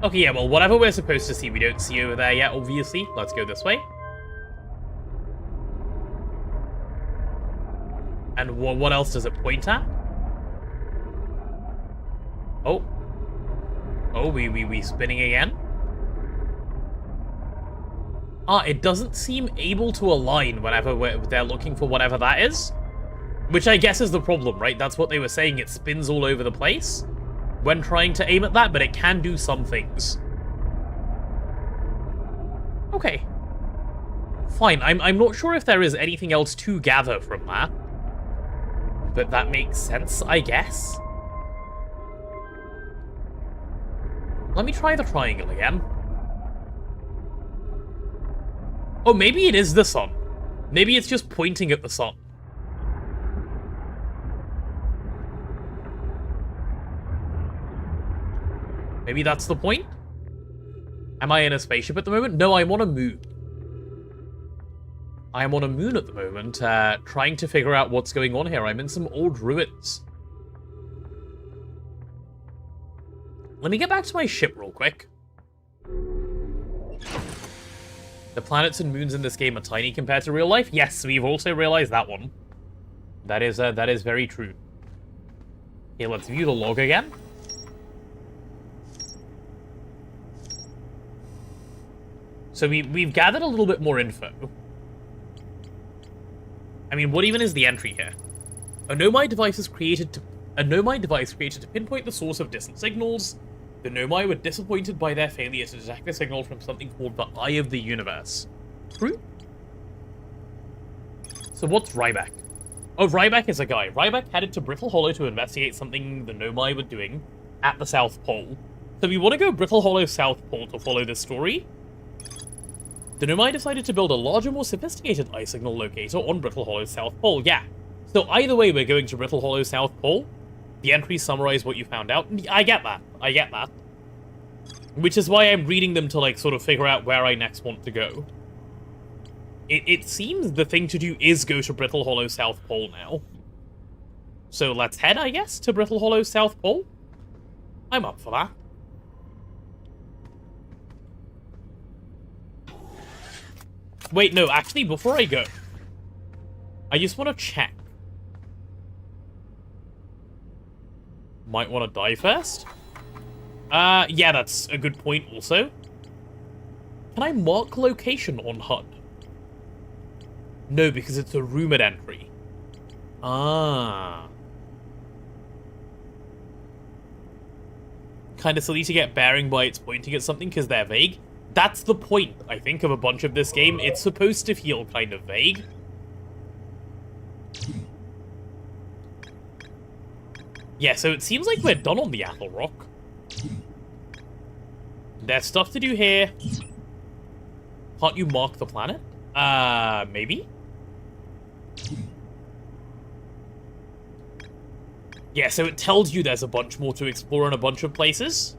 Okay, yeah, well, whatever we're supposed to see, we don't see over there yet, obviously. Let's go this way. And what else does it point at? Oh. Oh, we spinning again? Ah, it doesn't seem able to align whenever they're looking for whatever that is. Which I guess is the problem, right? That's what they were saying, it spins all over the place when trying to aim at that, but it can do some things. Okay. Fine, I'm not sure if there is anything else to gather from that. But that makes sense, I guess. Let me try the triangle again. Oh, maybe it is the sun. Maybe it's just pointing at the sun. Maybe that's the point? Am I in a spaceship at the moment? No, I'm on a moon. I am on a moon at the moment, trying to figure out what's going on here. I'm in some old ruins. Let me get back to my ship real quick. The planets and moons in this game are tiny compared to real life. Yes, we've also realized that one. That is very true. Okay, let's view the log again. So we've gathered a little bit more info. I mean, what even is the entry here? A Nomai device created to pinpoint the source of distant signals. The Nomai were disappointed by their failure to detect a signal from something called the Eye of the Universe. True? So what's Ryback? Oh, Ryback is a guy. Ryback headed to Brittle Hollow to investigate something the Nomai were doing at the South Pole. So we want to go Brittle Hollow South Pole to follow this story. The Nomai decided to build a larger, more sophisticated ice signal locator on Brittle Hollow South Pole. Yeah. So either way, we're going to Brittle Hollow South Pole. The entries summarize what you found out. I get that. I get that. Which is why I'm reading them to, like, sort of figure out where I next want to go. It seems the thing to do is go to Brittle Hollow South Pole now. So let's head, I guess, to Brittle Hollow South Pole. I'm up for that. Wait, no, actually, before I go, I just want to check. Might want to die first? Yeah, that's a good point also. Can I mark location on HUD? No, because it's a rumored entry. Ah. Kind of silly to get bearing by its pointing at something because they're vague. That's the point, I think, of a bunch of this game. It's supposed to feel kind of vague. Yeah, so it seems like we're done on the Apple Rock. There's stuff to do here. Can't you mark the planet? Maybe? Yeah, so it tells you there's a bunch more to explore in a bunch of places.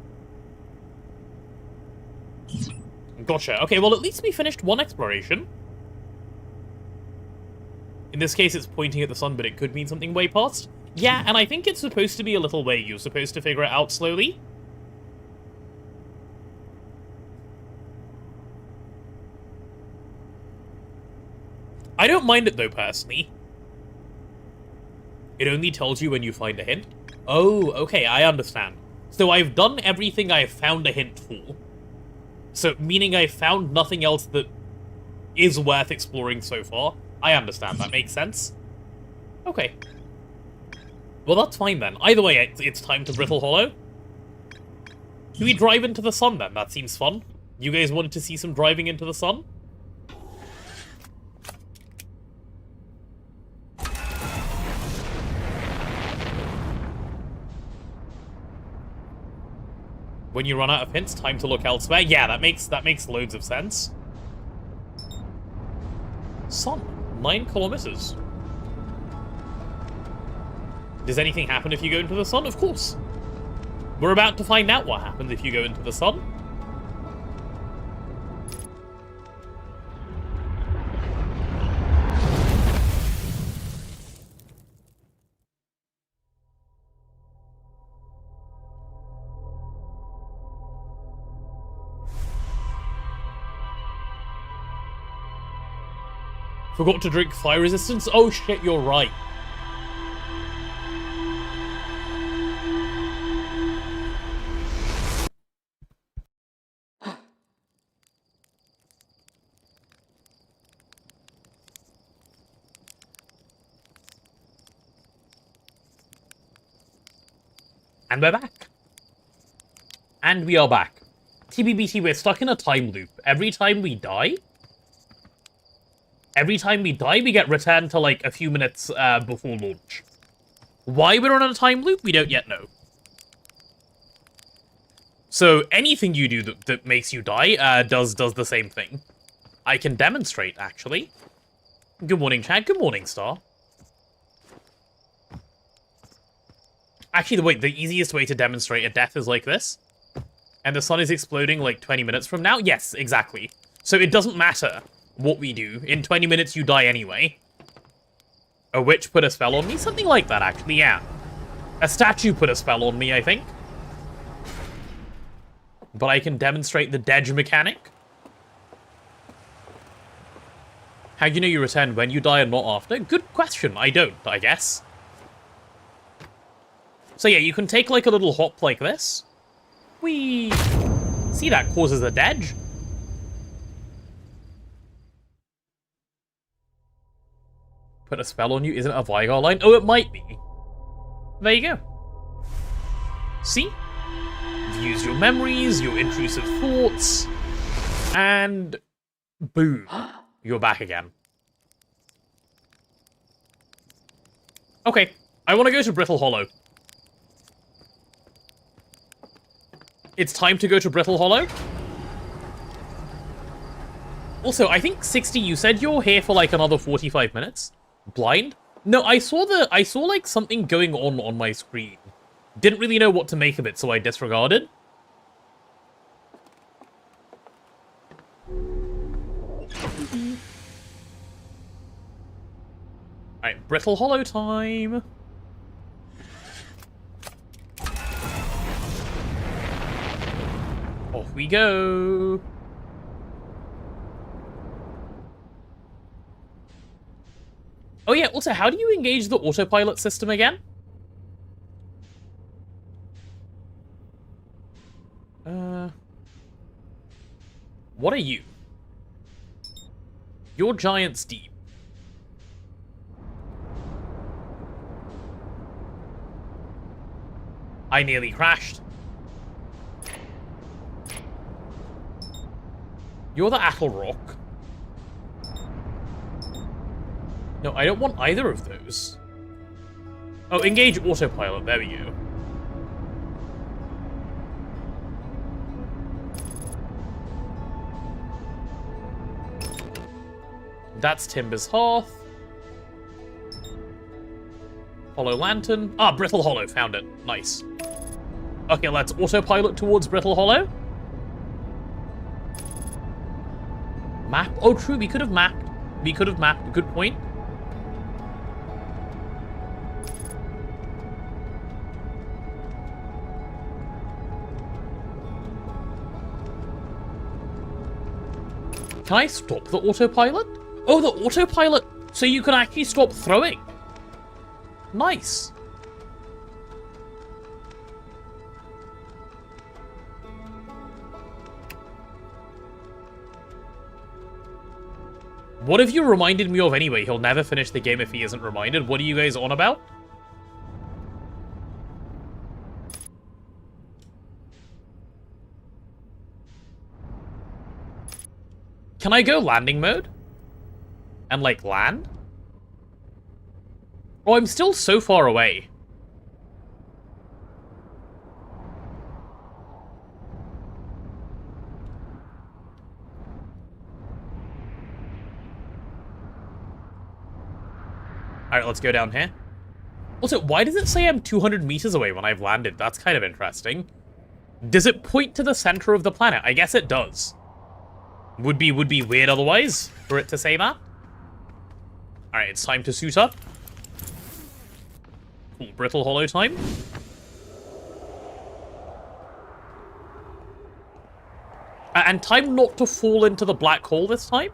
Gotcha. Okay, well, at least we finished one exploration. In this case, it's pointing at the sun, but it could mean something way past. Yeah, and I think it's supposed to be a little vague. You're supposed to figure it out slowly. I don't mind it, though, personally. It only tells you when you find a hint. Oh, okay, I understand. So I've done everything I've found a hint for. So, meaning I've found nothing else that is worth exploring so far. I understand, that makes sense. Okay. Well, that's fine then. Either way, it's time to Brittle Hollow. Do we drive into the sun then? That seems fun. You guys wanted to see some driving into the sun? When you run out of hints, time to look elsewhere. Yeah, that makes loads of sense. Sun, 9 kilometers. Does anything happen if you go into the sun? Of course. We're about to find out what happens if you go into the sun. Forgot to drink fire resistance? Oh shit, you're right. And we're back. And we are back. TBBT, we're stuck in a time loop. Every time we die, we get returned to, like, a few minutes before launch. Why we're on a time loop, we don't yet know. So anything you do that makes you die does the same thing. I can demonstrate, actually. Good morning, Chad. Good morning, Star. Actually, the easiest way to demonstrate a death is like this. And the sun is exploding, like, 20 minutes from now? Yes, exactly. So it doesn't matter what we do. In 20 minutes, you die anyway. A witch put a spell on me? Something like that, actually, yeah. A statue put a spell on me, I think. But I can demonstrate the Dej mechanic. How do you know you return when you die and not after? Good question. I don't, I guess. So yeah, you can take, like, a little hop like this. Whee! See, that causes a Dej. Put a spell on you? Isn't it a Vigar line? Oh, it might be. There you go. See? You've used your memories, your intrusive thoughts, and boom. You're back again. Okay, I want to go to Brittle Hollow. It's time to go to Brittle Hollow. Also, I think 60, you said you're here for like another 45 minutes? Blind? No, I saw like something going on my screen. Didn't really know what to make of it, so I disregarded. Alright, Brittle Hollow time. Off we go. Oh yeah, also, how do you engage the autopilot system again? What are you? You're Giant's Deep. I nearly crashed. You're the Attle Rock. No, I don't want either of those. Oh, engage autopilot. There we go. That's Timber's Hearth. Hollow Lantern. Ah, Brittle Hollow. Found it. Nice. Okay, let's autopilot towards Brittle Hollow. Map? Oh, true. We could have mapped. We could have mapped. Good point. Can I stop the autopilot? Oh, the autopilot! So you can actually stop throwing. Nice. What have you reminded me of anyway? He'll never finish the game if he isn't reminded. What are you guys on about? Can I go landing mode? And, like, land? Oh, I'm still so far away. Alright, let's go down here. Also, why does it say I'm 200 meters away when I've landed? That's kind of interesting. Does it point to the center of the planet? I guess it does. Would be weird otherwise for it to say that. Alright, it's time to suit up. Cool, Brittle Hollow time. And time not to fall into the black hole this time.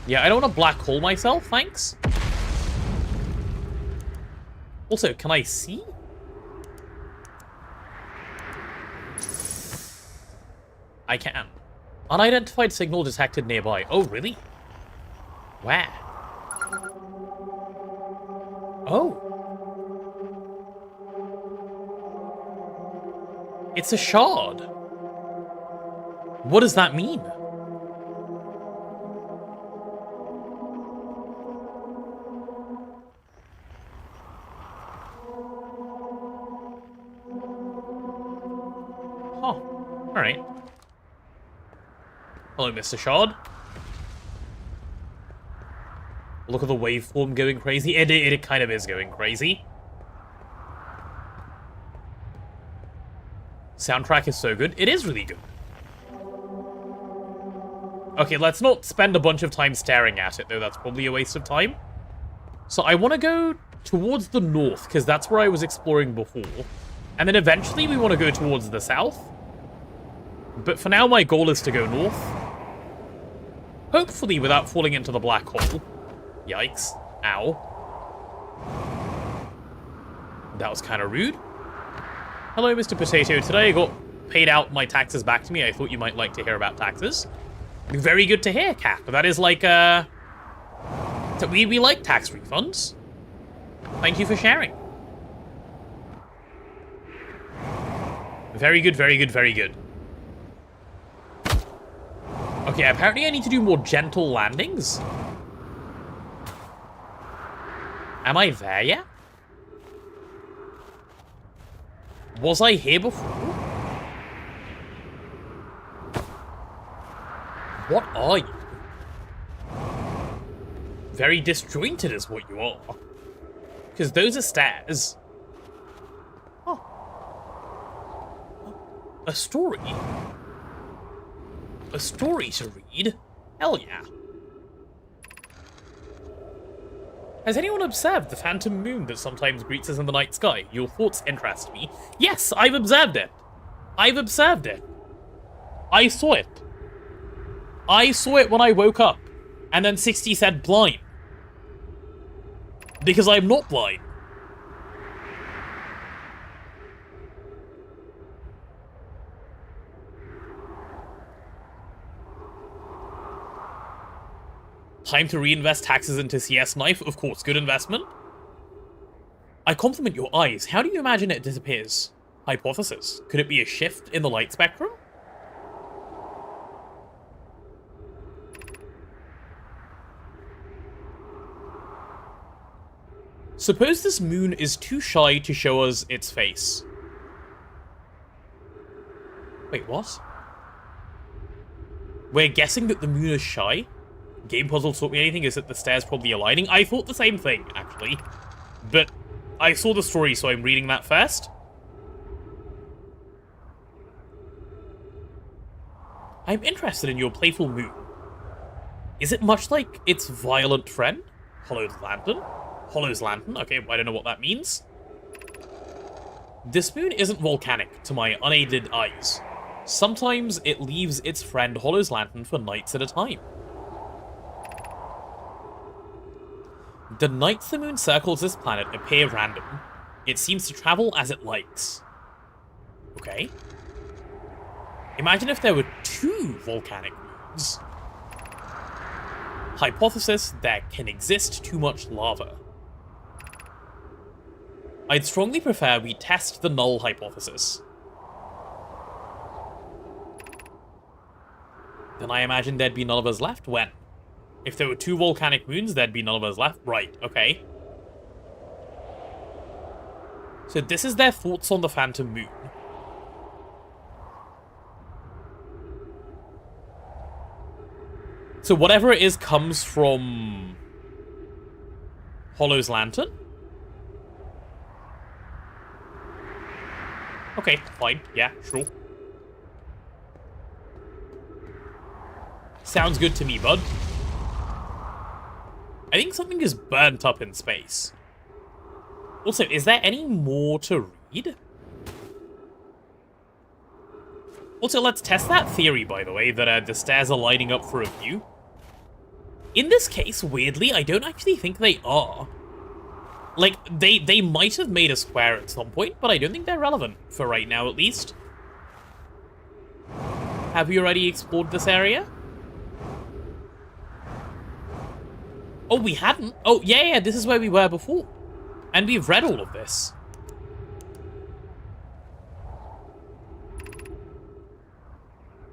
Yeah, I don't want to black hole myself, thanks. Also, can I see? I can. Unidentified signal detected nearby. Oh, really? Where? Oh. It's a shard. What does that mean? Huh. Alright. Hello, Mr. Shard. Look at the waveform going crazy. It kind of is going crazy. Soundtrack is so good. It is really good. Okay, let's not spend a bunch of time staring at it, though. That's probably a waste of time. So I want to go towards the north, because that's where I was exploring before. And then eventually we want to go towards the south. But for now, my goal is to go north. Hopefully without falling into the black hole. Yikes. Ow. That was kind of rude. Hello, Mr. Potato. Today I got paid out my taxes back to me. I thought you might like to hear about taxes. Very good to hear, Cat. That is like, we like tax refunds. Thank you for sharing. Very good, very good, very good. Okay, apparently I need to do more gentle landings. Am I there yet? Was I here before? What are you? Very disjointed is what you are. Because those are stairs. Oh. A story? A story to read? Hell yeah. Has anyone observed the phantom moon that sometimes greets us in the night sky? Your thoughts interest me. Yes, I've observed it. I've observed it. I saw it. I saw it when I woke up. And then 60 said blind. Because I'm not blind. Time to reinvest taxes into CS Knife. Of course, good investment. I compliment your eyes. How do you imagine it disappears? Hypothesis. Could it be a shift in the light spectrum? Suppose this moon is too shy to show us its face. Wait, what? We're guessing that the moon is shy? Game puzzle taught me anything, is that the stairs probably aligning? I thought the same thing, actually. But I saw the story, so I'm reading that first. I'm interested in your playful moon. Is it much like its violent friend? Hollow's Lantern? Hollow's Lantern? Okay, I don't know what that means. This moon isn't volcanic, to my unaided eyes. Sometimes it leaves its friend Hollow's Lantern for nights at a time. The nights the moon circles this planet appear random. It seems to travel as it likes. Okay. Imagine if there were 2 volcanic moons. Hypothesis: there can exist too much lava. I'd strongly prefer we test the null hypothesis. Then I imagine there'd be none of us left. When? If there were 2 volcanic moons, there'd be none of us left. Right, okay. So this is their thoughts on the phantom moon. So whatever it is comes from Hollow's Lantern? Okay, fine. Yeah, sure. Sounds good to me, bud. I think something is burnt up in space. Also, is there any more to read? Also, let's test that theory, by the way, that the stairs are lining up for a view. In this case, weirdly, I don't actually think they are. Like, they might have made a square at some point, but I don't think they're relevant, for right now at least. Have you already explored this area? Oh, we hadn't? Oh, yeah, this is where we were before. And we've read all of this.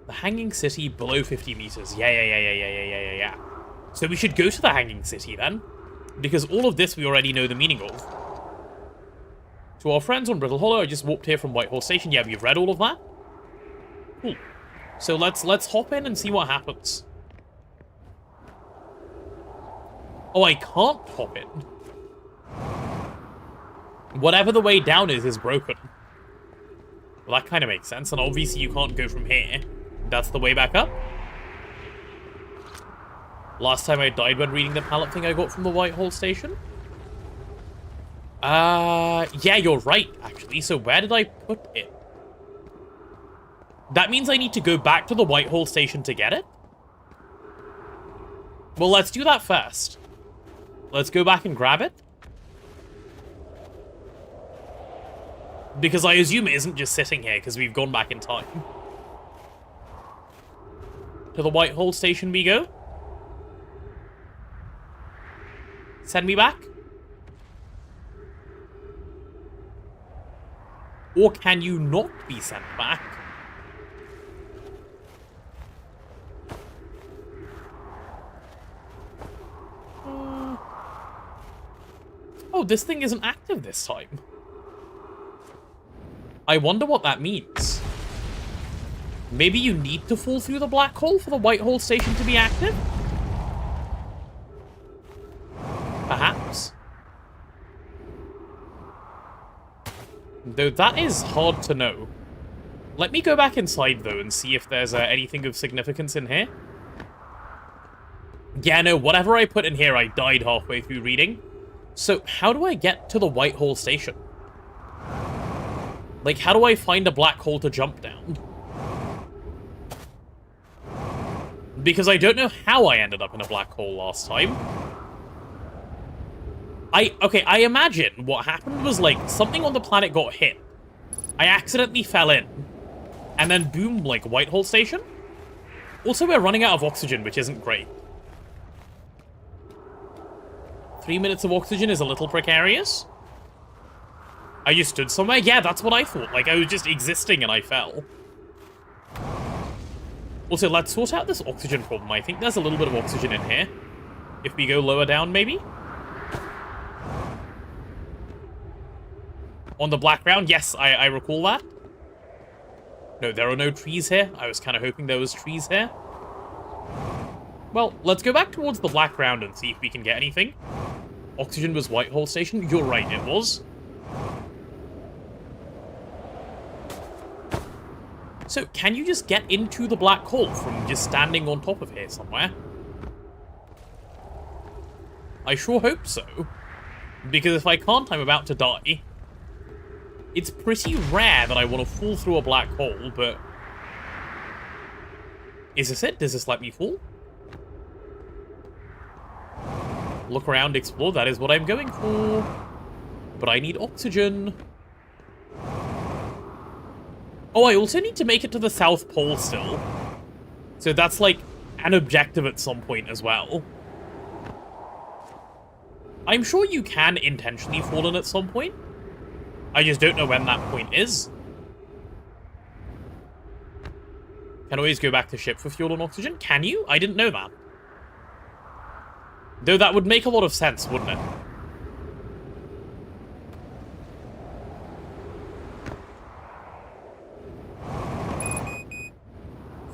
The Hanging City below 50 meters. Yeah. So we should go to the Hanging City, then. Because all of this we already know the meaning of. To our friends on Brittle Hollow, I just walked here from Whitehall Station. Yeah, we've read all of that. Cool. So let's hop in and see what happens. Oh, I can't hop in. Whatever the way down is broken. Well, that kind of makes sense. And obviously you can't go from here. That's the way back up. Last time I died when reading the pallet thing I got from the Whitehall station. Yeah, you're right, actually. So where did I put it? That means I need to go back to the Whitehall station to get it? Well, let's do that first. Let's go back and grab it. Because I assume it isn't just sitting here, because we've gone back in time. To the Whitehall station we go. Send me back. Or can you not be sent back? Oh, this thing isn't active this time. I wonder what that means. Maybe you need to fall through the black hole for the white hole station to be active? Perhaps. Though that is hard to know. Let me go back inside, though, and see if there's anything of significance in here. Yeah, no, whatever I put in here, I died halfway through reading. So, how do I get to the white hole station? Like, how do I find a black hole to jump down? Because I don't know how I ended up in a black hole last time. Okay, I imagine what happened was, like, something on the planet got hit. I accidentally fell in. And then, boom, like, white hole station? Also, we're running out of oxygen, which isn't great. 3 minutes of oxygen is a little precarious. I just stood somewhere? Yeah, that's what I thought. Like, I was just existing and I fell. Also, let's sort out this oxygen problem. I think there's a little bit of oxygen in here. If we go lower down, maybe? On the black ground? Yes, I recall that. No, there are no trees here. I was kind of hoping there was trees here. Well, let's go back towards the black ground and see if we can get anything. Oxygen was white hole station? You're right, it was. So, can you just get into the black hole from just standing on top of here somewhere? I sure hope so. Because if I can't, I'm about to die. It's pretty rare that I want to fall through a black hole, but... Is this it? Does this let me fall? Look around, explore, that is what I'm going for. But I need oxygen. Oh, I also need to make it to the South Pole still. So that's like an objective at some point as well. I'm sure you can intentionally fall in at some point. I just don't know when that point is. Can always go back to ship for fuel and oxygen. Can you? I didn't know that. Though that would make a lot of sense, wouldn't it?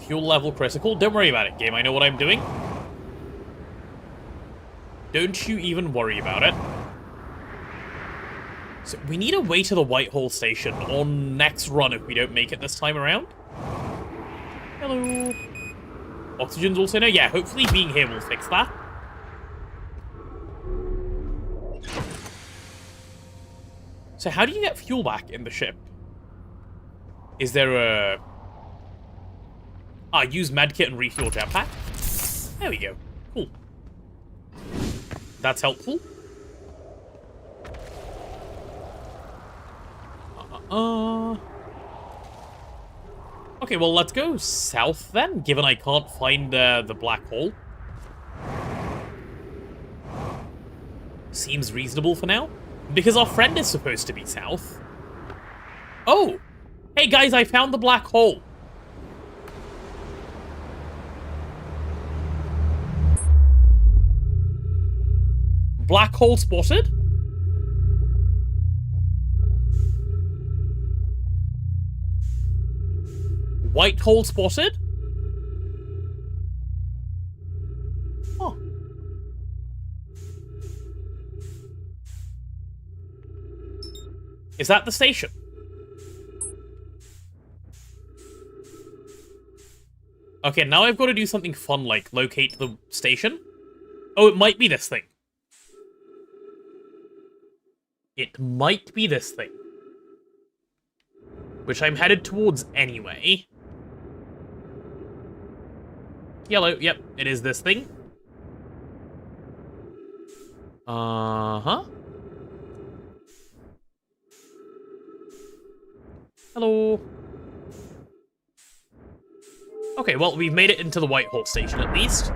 Fuel level critical. Don't worry about it, game. I know what I'm doing. Don't you even worry about it. So we need a way to the white hole station on next run if we don't make it this time around. Hello. Oxygen's also no. Yeah, hopefully being here will fix that. So how do you get fuel back in the ship? Is there a... use medkit and refuel jetpack. There we go. Cool. That's helpful. Okay, well, let's go south then, given I can't find the black hole. Seems reasonable for now. Because our friend is supposed to be south. Oh! Hey guys, I found the black hole. Black hole spotted? White hole spotted? Oh. Is that the station? Okay, now I've got to do something fun like locate the station. Oh, it might be this thing. It might be this thing. Which I'm headed towards anyway. Yellow, yep, it is this thing. Uh-huh. Hello. Okay, well, we've made it into the white hole station at least.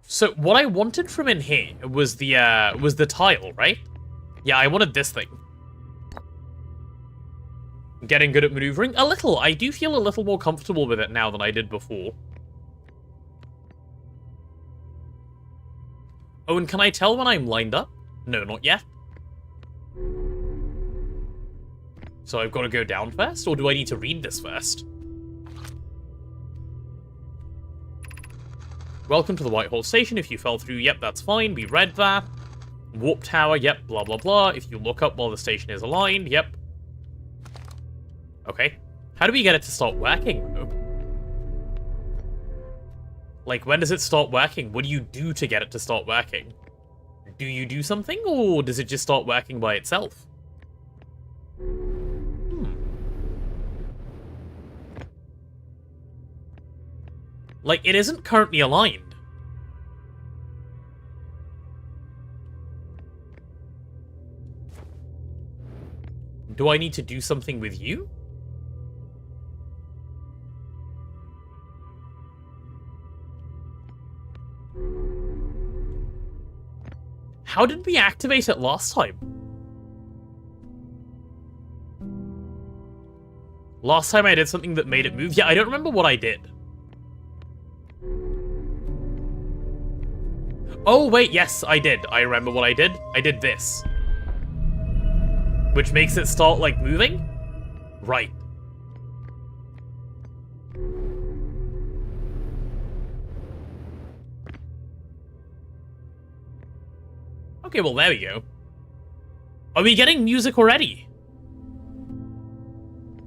So what I wanted from in here was the tile, right? Yeah, I wanted this thing. Getting good at maneuvering? A little. I do feel a little more comfortable with it now than I did before. Oh, and can I tell when I'm lined up? No, not yet. So I've got to go down first, or do I need to read this first? Welcome to the Whitehall Station. If you fell through, yep, that's fine. We read that. Warp Tower, yep, blah, blah, blah. If you look up while the station is aligned, yep. Okay. How do we get it to start working, though? Like, when does it start working? What do you do to get it to start working? Do you do something, or does it just start working by itself? Like, it isn't currently aligned. Do I need to do something with you? How did we activate it last time? Last time I did something that made it move? Yeah, I don't remember what I did. Oh, wait, yes, I did. I remember what I did. I did this. Which makes it start, like, moving? Right. Okay, well, there we go. Are we getting music already?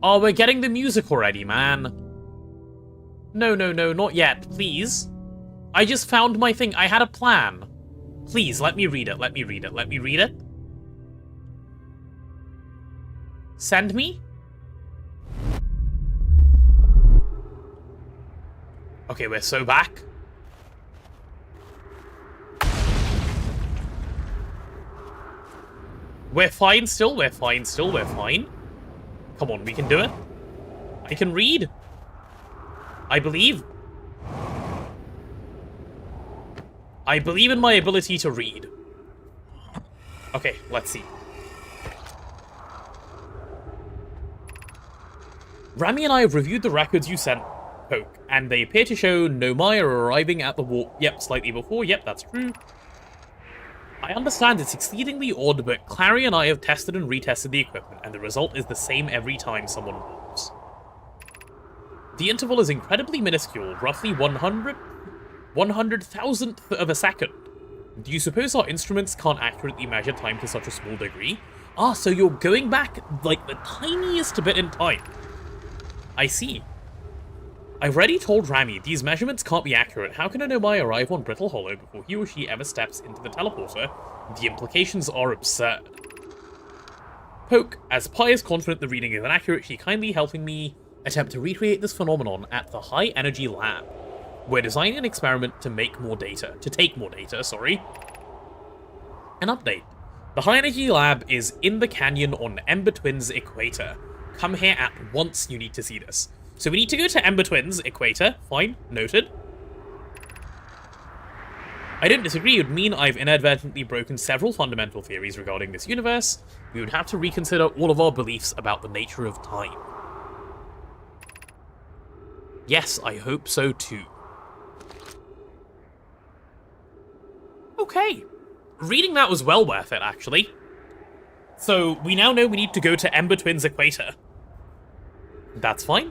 Oh, we're getting the music already, man. No, no, no, not yet, please. I just found my thing. I had a plan. Please, let me read it, let me read it, let me read it. Send me? Okay, we're so back. We're fine still, we're fine still, we're fine. Come on, we can do it. I can read. I believe. I believe in my ability to read. Okay, let's see. Rami and I have reviewed the records you sent, Poke, and they appear to show Nomai are arriving at the warp. Yep, slightly before. Yep, that's true. I understand it's exceedingly odd, but Clary and I have tested and retested the equipment, and the result is the same every time someone warps. The interval is incredibly minuscule, roughly 100,000th of a second. Do you suppose our instruments can't accurately measure time to such a small degree? Ah, so you're going back, like, the tiniest bit in time. I see. I've already told Rami, these measurements can't be accurate. How can a Nomai arrive on Brittle Hollow before he or she ever steps into the teleporter? The implications are absurd. Poke, as Pi is confident the reading is inaccurate, she kindly helping me attempt to recreate this phenomenon at the High Energy Lab. We're designing an experiment to take more data, An update. The High Energy Lab is in the canyon on Ember Twins Equator. Come here at once, you need to see this. So we need to go to Ember Twins Equator. Fine, noted. I don't disagree, it would mean I've inadvertently broken several fundamental theories regarding this universe. We would have to reconsider all of our beliefs about the nature of time. Yes, I hope so too. Okay. Reading that was well worth it, actually. So, we now know we need to go to Ember Twins Equator. That's fine.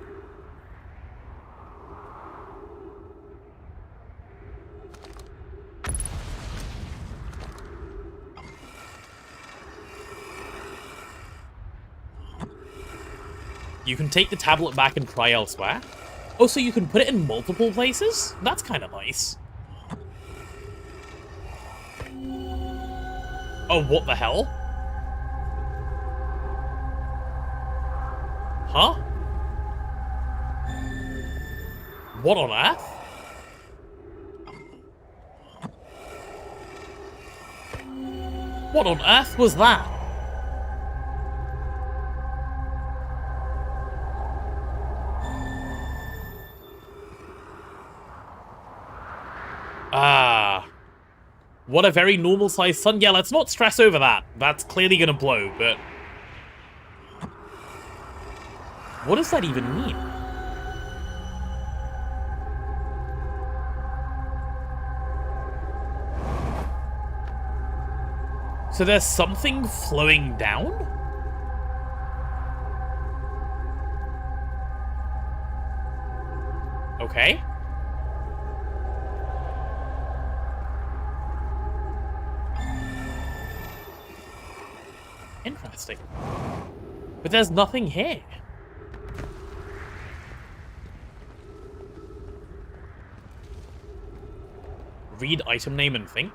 You can take the tablet back and try elsewhere. Oh, so you can put it in multiple places? That's kind of nice. Oh, what the hell? Huh? What on earth? What on earth was that? Ah. What a very normal-sized sun. Yeah, let's not stress over that. That's clearly gonna blow, but... what does that even mean? So there's something flowing down? Okay. Interesting. But there's nothing here. Read item name and think.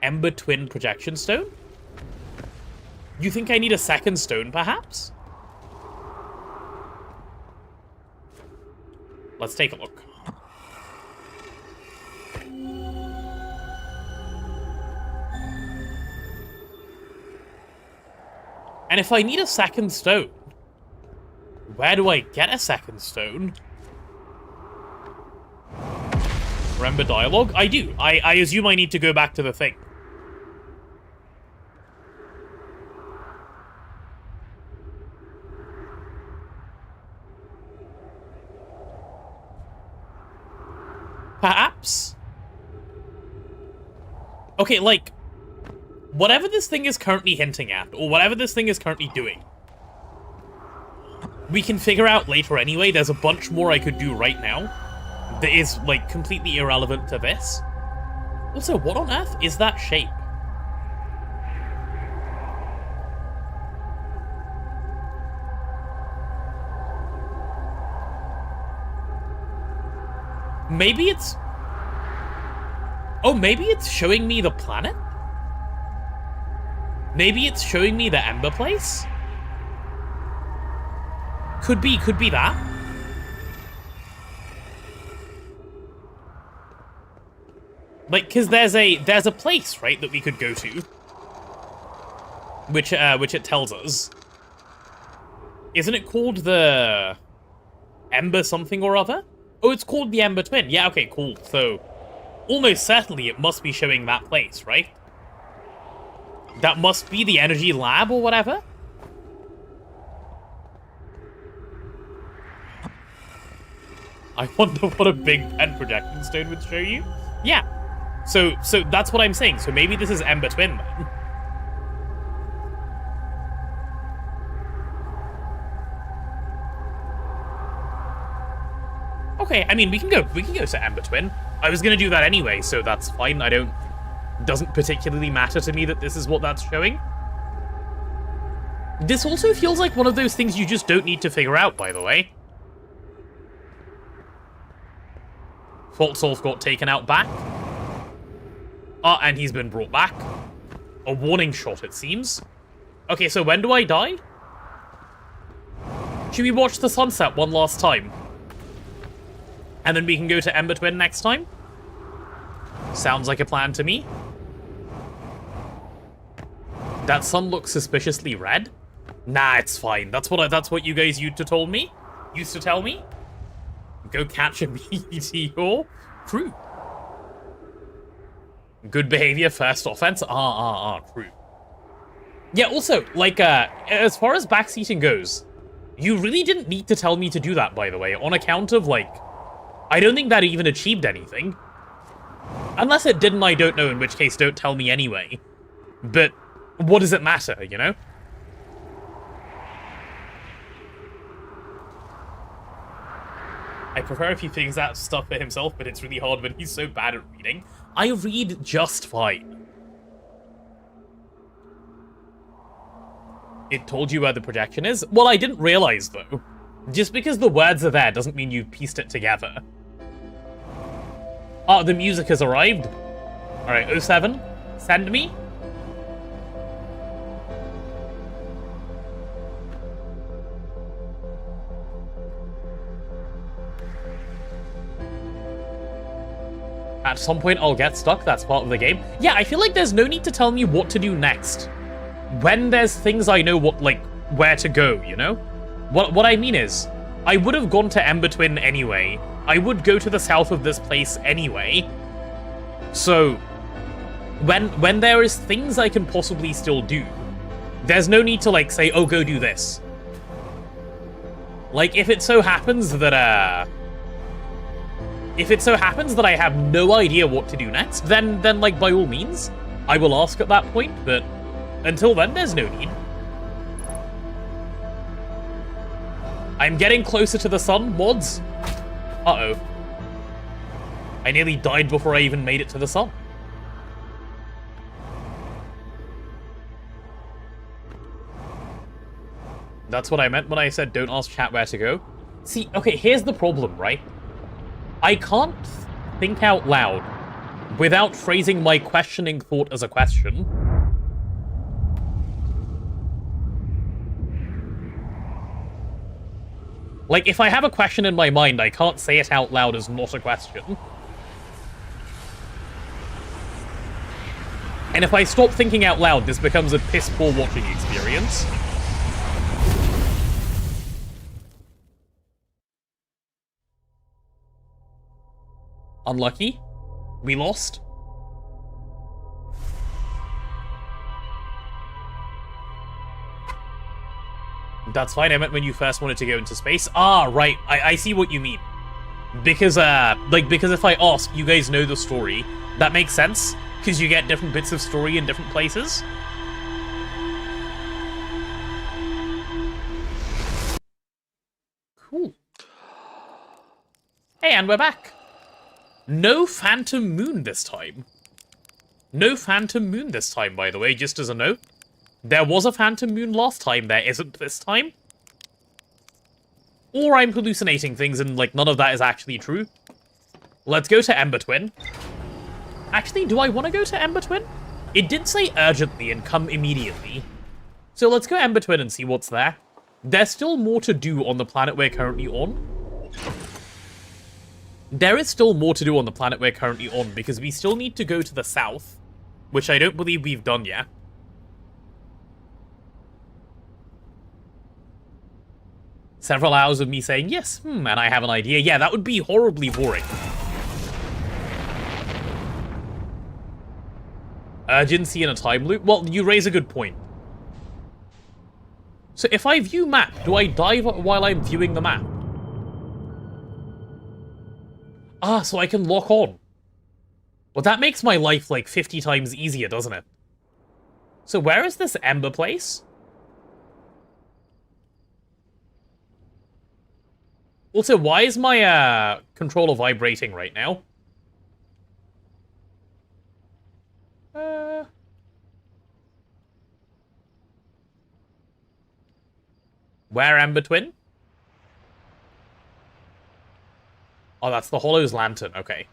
Ember Twin Projection Stone? You think I need a second stone, perhaps? Let's take a look. And if I need a second stone, where do I get a second stone? Remember dialogue? I do. I assume I need to go back to the thing. Perhaps? Okay, like, whatever this thing is currently hinting at, or whatever this thing is currently doing, we can figure out later anyway. There's a bunch more I could do right now that is, like, completely irrelevant to this. Also, what on earth is that shape? Maybe it's... Oh, maybe it's showing me the planet? Maybe it's showing me the Ember place? Could be that. Like, because there's a place, right, that we could go to, which it tells us. Isn't it called the Ember something or other? Oh, it's called the Ember Twin. Yeah, okay, cool. So, almost certainly it must be showing that place, right? That must be the energy lab or whatever. I wonder what a big pen projecting stone would show you. Yeah. So that's what I'm saying. So maybe this is Ember Twin then. Okay, I mean we can go to Ember Twin. I was gonna do that anyway, so that's fine. Doesn't particularly matter to me that this is what that's showing. This also feels like one of those things you just don't need to figure out, by the way. Fault Solve got taken out back. Ah, and he's been brought back. A warning shot, it seems. Okay, so when do I die? Should we watch the sunset one last time? And then we can go to Ember Twin next time? Sounds like a plan to me. That sun looks suspiciously red? Nah, it's fine. That's what you guys used to tell me. Go catch a meteor. True. Good behavior, first offense. True. Yeah, also, like, as far as backseating goes, you really didn't need to tell me to do that, by the way, on account of, like, I don't think that even achieved anything. Unless it didn't, I don't know, in which case don't tell me anyway. But what does it matter, you know? I prefer if he figures out stuff for himself, but it's really hard when he's so bad at reading. I read just fine. It told you where the projection is? Well, I didn't realize, though. Just because the words are there doesn't mean you've pieced it together. Ah, the music has arrived. Alright, 07, send me. At some point, I'll get stuck. That's part of the game. Yeah, I feel like there's no need to tell me what to do next. When there's things I know where to go, you know? What I mean is, I would have gone to Ember Twin anyway. I would go to the south of this place anyway. So, when there is things I can possibly still do, there's no need to, like, say, oh, go do this. Like, if it so happens that I have no idea what to do next, then like, by all means, I will ask at that point, but until then, there's no need. I'm getting closer to the sun, mods. Uh-oh. I nearly died before I even made it to the sun. That's what I meant when I said don't ask chat where to go. See, okay, here's the problem, right? I can't think out loud without phrasing my questioning thought as a question. Like, if I have a question in my mind, I can't say it out loud as not a question. And if I stop thinking out loud, this becomes a piss-poor watching experience. Unlucky. We lost. That's fine, I meant when you first wanted to go into space. Ah, right, I see what you mean. Because, because if I ask, you guys know the story, that makes sense, because you get different bits of story in different places. Cool. Hey, and we're back. No Phantom Moon this time. No Phantom Moon this time, by the way, just as a note. There was a Phantom Moon last time, there isn't this time. Or I'm hallucinating things and, like, none of that is actually true. Let's go to Ember Twin. Actually, do I want to go to Ember Twin? It did say urgently and come immediately. So let's go Ember Twin and see what's there. There's still more to do on the planet we're currently on. There is still more to do on the planet we're currently on, because we still need to go to the south, which I don't believe we've done yet. Several hours of me saying, yes, and I have an idea. Yeah, that would be horribly boring. Urgency in a time loop? Well, you raise a good point. So if I view map, do I dive while I'm viewing the map? Ah, so I can lock on. Well, that makes my life like 50 times easier, doesn't it? So where is this Ember place? Also, why is my controller vibrating right now? Where Ember Twin? Oh, that's the Hollow's Lantern, okay.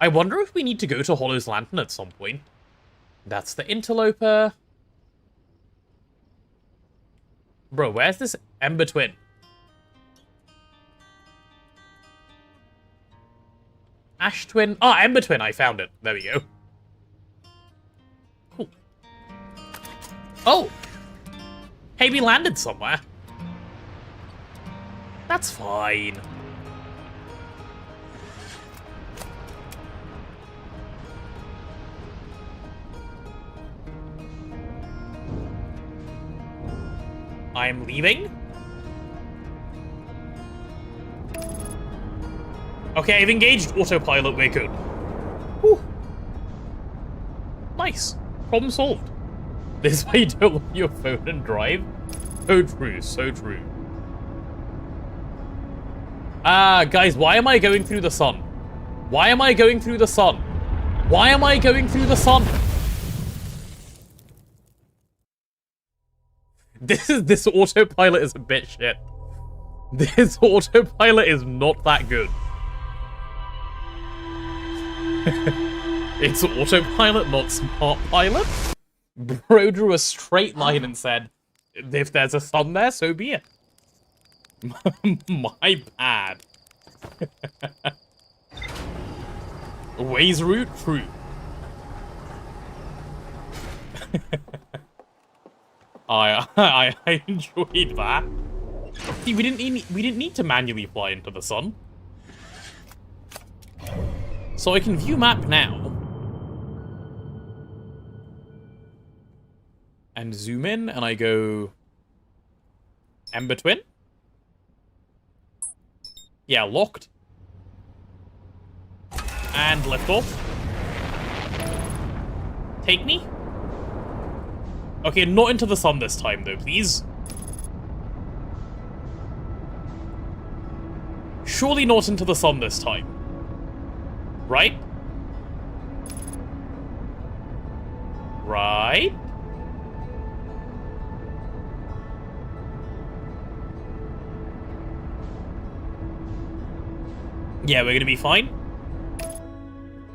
I wonder if we need to go to Hollow's Lantern at some point. That's the Interloper. Bro, where's this Ember Twin? Ash Twin. Ah, Ember Twin, I found it. There we go. Cool. Oh! Hey, we landed somewhere. That's fine. I'm leaving? Okay, I've engaged autopilot, we're good. Whew. Nice. Problem solved. This way you don't look at your phone and drive? So true, so true. Guys, why am I going through the sun? Why am I going through the sun? Why am I going through the sun? This autopilot is a bit shit. This autopilot is not that good. It's autopilot, not smart pilot. Bro drew a straight line and said, if there's a sun there, so be it. My bad. Ways route, true. I enjoyed that. See, we didn't need to manually fly into the sun. So I can view map now. And zoom in, and I go... Ember Twin? Yeah, locked. And lift off. take me? Okay, not into the sun this time, though, please. Surely not into the sun this time. Right? Right? Yeah, we're gonna be fine.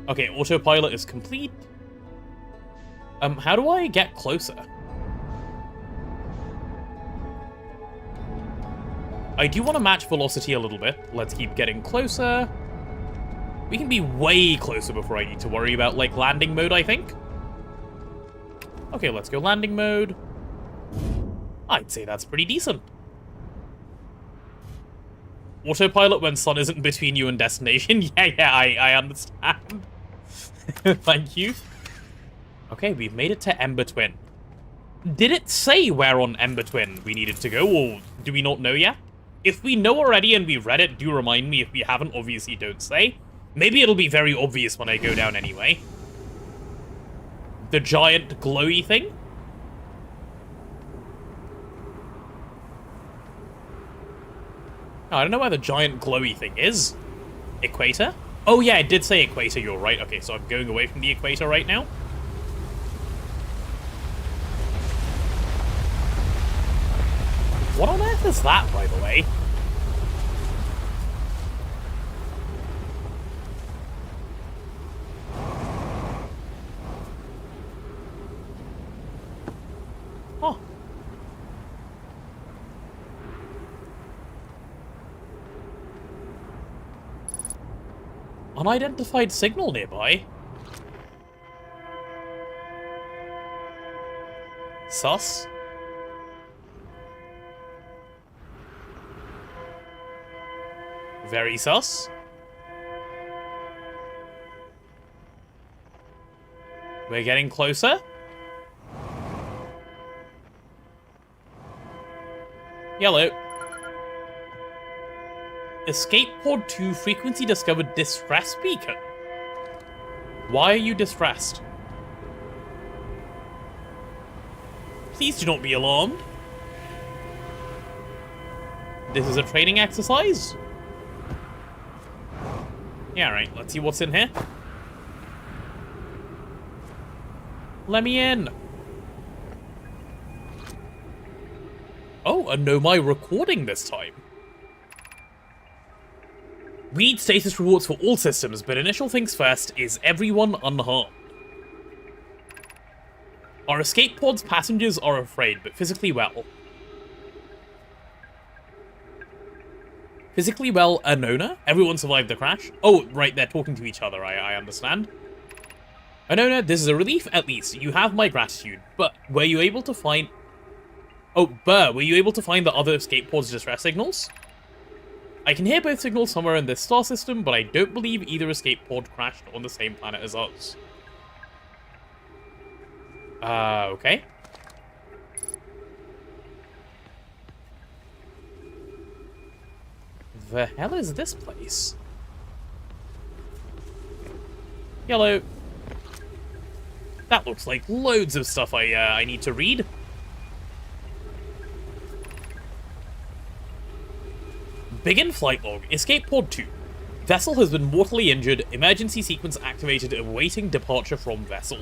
Okay, autopilot is complete. How do I get closer? I do want to match velocity a little bit. Let's keep getting closer. We can be way closer before I need to worry about, like, landing mode, I think. Okay, let's go landing mode. I'd say that's pretty decent. Autopilot when sun isn't between you and destination. Yeah, I understand. Thank you. Okay, we've made it to Ember Twin. Did it say where on Ember Twin we needed to go, or do we not know yet? If we know already and we've read it, do remind me. If we haven't, obviously don't say. Maybe it'll be very obvious when I go down anyway. The giant glowy thing? Oh, I don't know where the giant glowy thing is. Equator? Oh yeah, it did say equator, you're right. Okay, so I'm going away from the equator right now. What on earth is that, by the way? Huh. Unidentified signal nearby. Sus. Very sus. We're getting closer. Yellow. Escape Pod 2 frequency discovered distress beacon. Why are you distressed? Please do not be alarmed. This is a training exercise? Yeah, right. Let's see what's in here. Let me in. Oh, a Nomai recording this time. We need status rewards for all systems, but initial things first is everyone unharmed. Our escape pod's passengers are afraid, but physically well. Physically well, Anona? Everyone survived the crash? Oh, right, they're talking to each other, I understand. Anona, this is a relief, at least. You have my gratitude, but were you able to find... Oh, Burr, were you able to find the other escape pod's distress signals? I can hear both signals somewhere in this star system, but I don't believe either escape pod crashed on the same planet as us. Okay. The hell is this place? Yellow. That looks like loads of stuff I need to read. Begin flight log. Escape pod 2. Vessel has been mortally injured. Emergency sequence activated. Awaiting departure from vessel.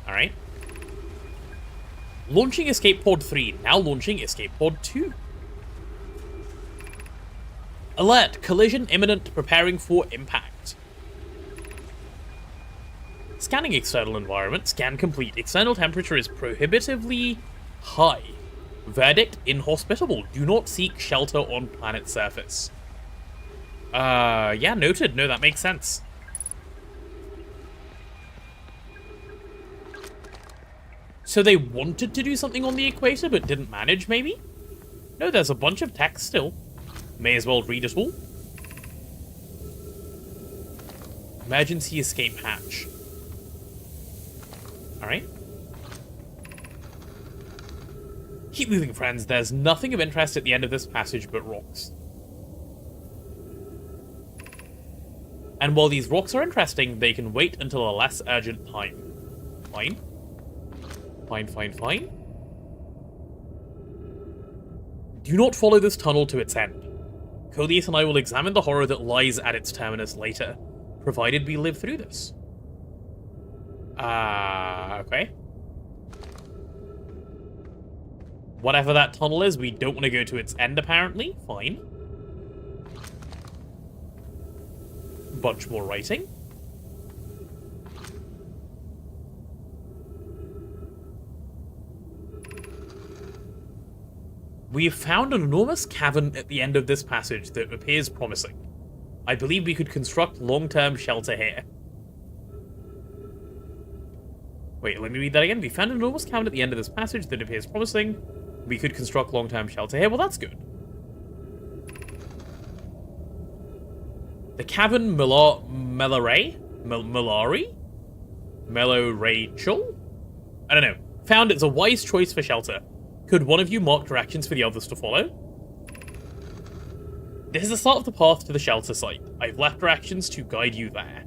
Alright. Launching escape pod 3. Now launching escape pod 2. Alert. Collision imminent. Preparing for impact. Scanning external environment. Scan complete. External temperature is prohibitively high. Verdict, inhospitable. Do not seek shelter on planet surface. Yeah, noted. No, that makes sense. So they wanted to do something on the equator, but didn't manage, maybe? No, there's a bunch of text still. May as well read it all. Emergency escape hatch. Alright. Keep moving, friends. There's nothing of interest at the end of this passage but rocks. And while these rocks are interesting, they can wait until a less urgent time. Fine. Fine. Do not follow this tunnel to its end. Codius and I will examine the horror that lies at its terminus later, provided we live through this. Okay. Whatever that tunnel is, we don't want to go to its end, apparently. Fine. Bunch more writing. We have found an enormous cavern at the end of this passage that appears promising. I believe we could construct long-term shelter here. Wait, let me read that again. We found an enormous cavern at the end of this passage that appears promising. We could construct long-term shelter here. Well, that's good. The cavern Melorachel? I don't know. Found it's a wise choice for shelter. Could one of you mark directions for the others to follow? This is the start of the path to the shelter site. I've left directions to guide you there.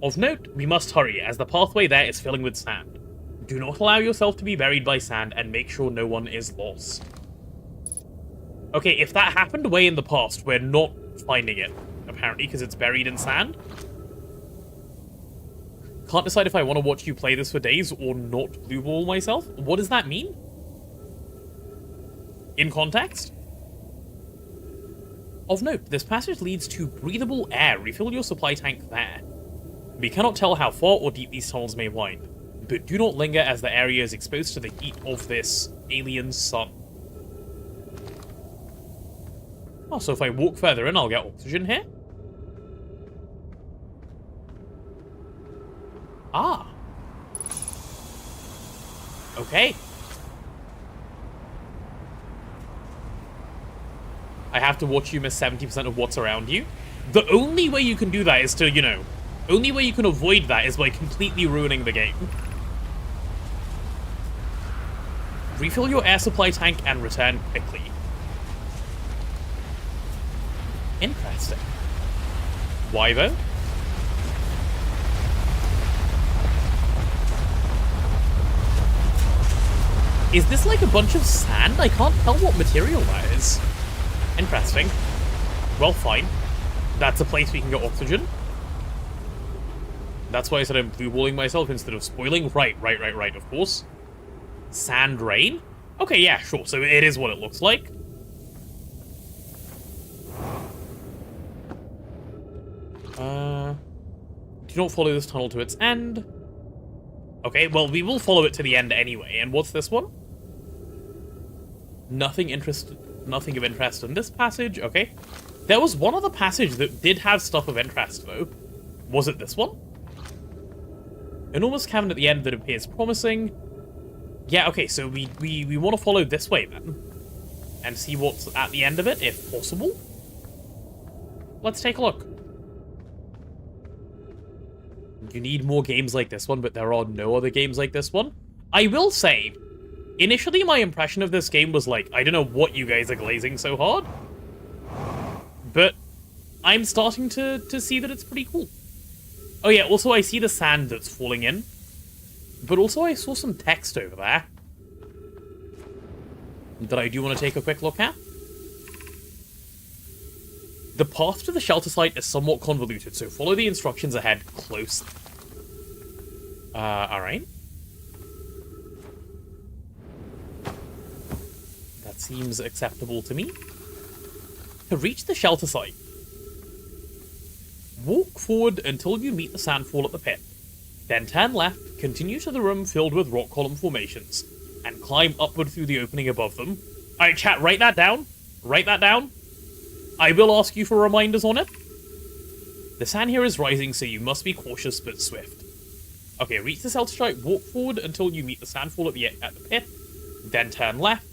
Of note, we must hurry, as the pathway there is filling with sand. Do not allow yourself to be buried by sand, and make sure no one is lost. Okay, if that happened way in the past, we're not finding it, apparently, because it's buried in sand. Can't decide if I want to watch you play this for days or not blue ball myself. What does that mean? In context? Of note, this passage leads to breathable air. Refill your supply tank there. We cannot tell how far or deep these tunnels may wind, but do not linger as the area is exposed to the heat of this alien sun. Oh, so if I walk further in, I'll get oxygen here? Ah. Okay. I have to watch you miss 70% of what's around you. The only way you can do that is to, you know, only way you can avoid that is by completely ruining the game. Refill your air supply tank and return quickly. Interesting. Why though? Is this like a bunch of sand? I can't tell what material that is. Interesting. Well, fine. That's a place we can get oxygen. That's why I said I'm blue-balling myself instead of spoiling. Right, of course. Sand rain? Okay, yeah, sure. So it is what it looks like. Do not follow this tunnel to its end. Okay, well, we will follow it to the end anyway. And what's this one? Nothing of interest in this passage. Okay. There was one other passage that did have stuff of interest, though. Was it this one? Enormous cavern at the end that appears promising. Yeah, okay, so we want to follow this way, then. And see what's at the end of it, if possible. Let's take a look. You need more games like this one, but there are no other games like this one. I will say, initially my impression of this game was like, I don't know what you guys are glazing so hard. But I'm starting to see that it's pretty cool. Oh yeah, also I see the sand that's falling in. But also I saw some text over there that I do want to take a quick look at. The path to the shelter site is somewhat convoluted, so follow the instructions ahead closely. Alright. That seems acceptable to me. To reach the shelter site, walk forward until you meet the sandfall at the pit. Then turn left, continue to the room filled with rock column formations, and climb upward through the opening above them. Alright, chat, write that down. Write that down. I will ask you for reminders on it. The sand here is rising, so you must be cautious but swift. Okay, reach the shelter site, walk forward until you meet the sandfall at the pit, then turn left.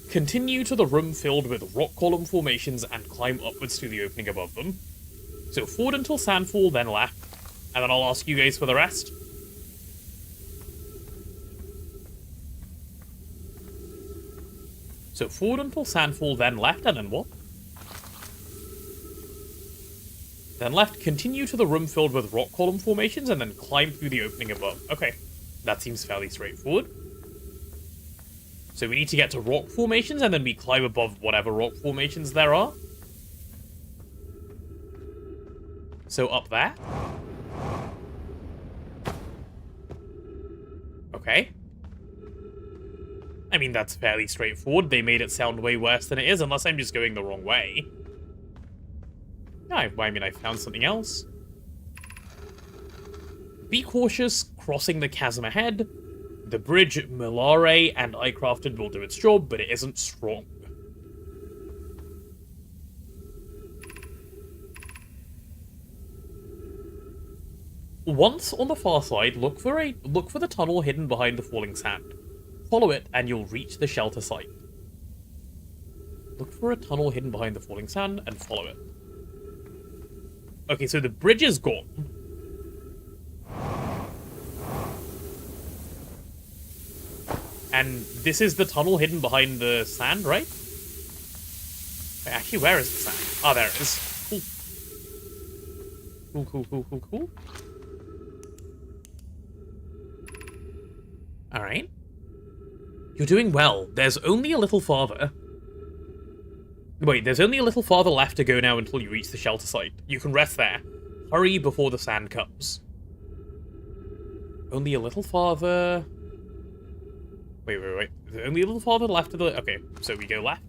Continue to the room filled with rock column formations and climb upwards to the opening above them. So forward until sandfall, then left, and then I'll ask you guys for the rest. So forward until sandfall, then left, and then what? Then left, continue to the room filled with rock column formations, and then climb through the opening above. Okay, that seems fairly straightforward. So we need to get to rock formations, and then we climb above whatever rock formations there are. So up there. Okay. I mean, that's fairly straightforward. They made it sound way worse than it is, unless I'm just going the wrong way. I mean, I found something else. Be cautious, crossing the chasm ahead. The bridge, Milare, and I crafted will do its job, but it isn't strong. Once on the far side, look for the tunnel hidden behind the falling sand. Follow it, and you'll reach the shelter site. Look for a tunnel hidden behind the falling sand, and follow it. Okay, so the bridge is gone. And this is the tunnel hidden behind the sand, right? Wait, actually, where is the sand? Ah, there it is. Cool. Cool. Alright. You're doing well. There's only a little farther. Wait, there's only a little farther left to go now until you reach the shelter site. You can rest there. Hurry before the sand comes. Only a little farther... Wait. There's only a little farther left to the... Okay, so we go left.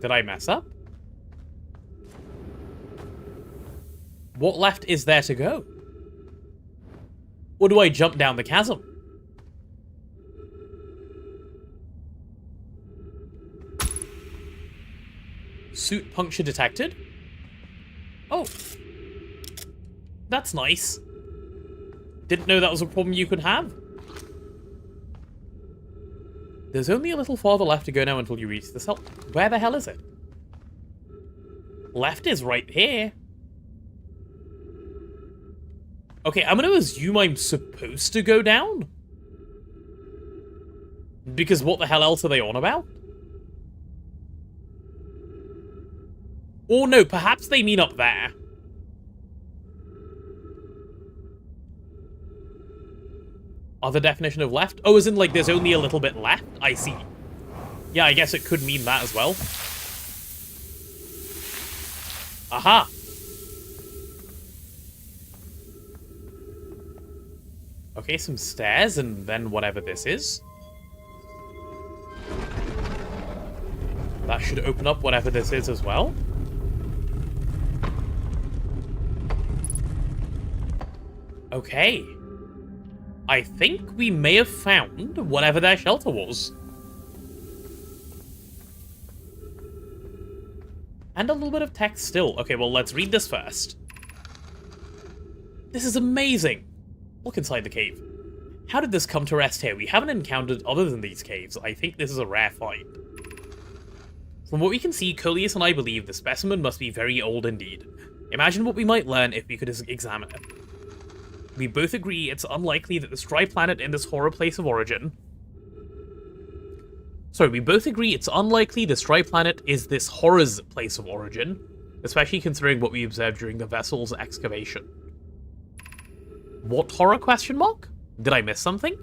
Did I mess up? What left is there to go? Or do I jump down the chasm? Suit puncture detected? Oh. That's nice. Didn't know that was a problem you could have. There's only a little farther left to go now until you reach the cell. Where the hell is it? Left is right here. Okay, I'm gonna assume I'm supposed to go down. Because what the hell else are they on about? Or no, perhaps they mean up there. Other definition of left? Oh, as in, like, there's only a little bit left? I see. Yeah, I guess it could mean that as well. Aha! Okay, some stairs, and then whatever this is. That should open up whatever this is as well. Okay. I think we may have found whatever their shelter was. And a little bit of text still. Okay, well, let's read this first. This is amazing. Look inside the cave. How did this come to rest here? We haven't encountered other than these caves. I think this is a rare find. From what we can see, Coleus and I believe the specimen must be very old indeed. Imagine what we might learn if we could examine it. We both agree it's unlikely that the Stry planet in this horror place of origin... Sorry, we both agree it's unlikely the Stry planet is this horror's place of origin, especially considering what we observed during the vessel's excavation. What horror, question mark? Did I miss something?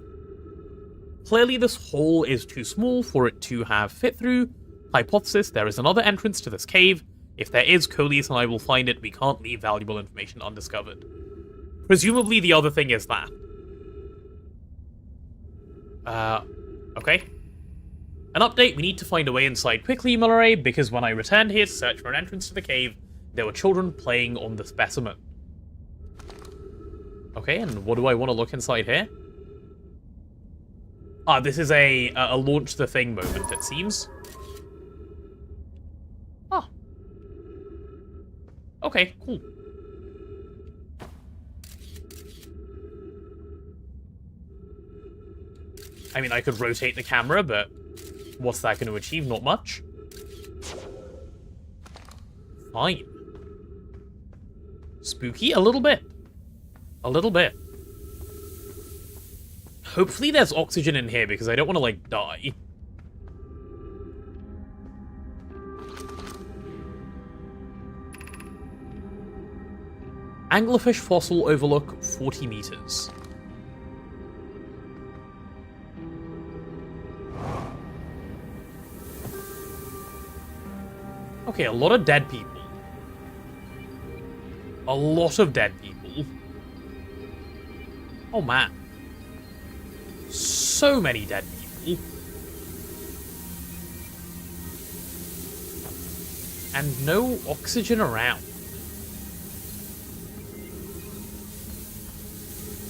Clearly this hole is too small for it to have fit through. Hypothesis, there is another entrance to this cave. If there is, Coleus and I will find it. We can't leave valuable information undiscovered. Presumably the other thing is that. Okay. An update, we need to find a way inside quickly, Mulleray, because when I returned here to search for an entrance to the cave, there were children playing on the specimen. Okay, and what do I want to look inside here? Ah, this is a launch the thing moment, it seems. Ah. Okay, cool. I mean, I could rotate the camera, but what's that going to achieve? Not much. Fine. Spooky? A little bit. A little bit. Hopefully there's oxygen in here, because I don't want to, like, die. Anglerfish fossil overlook 40 meters. Okay, a lot of dead people. A lot of dead people. Oh man. So many dead people. And no oxygen around.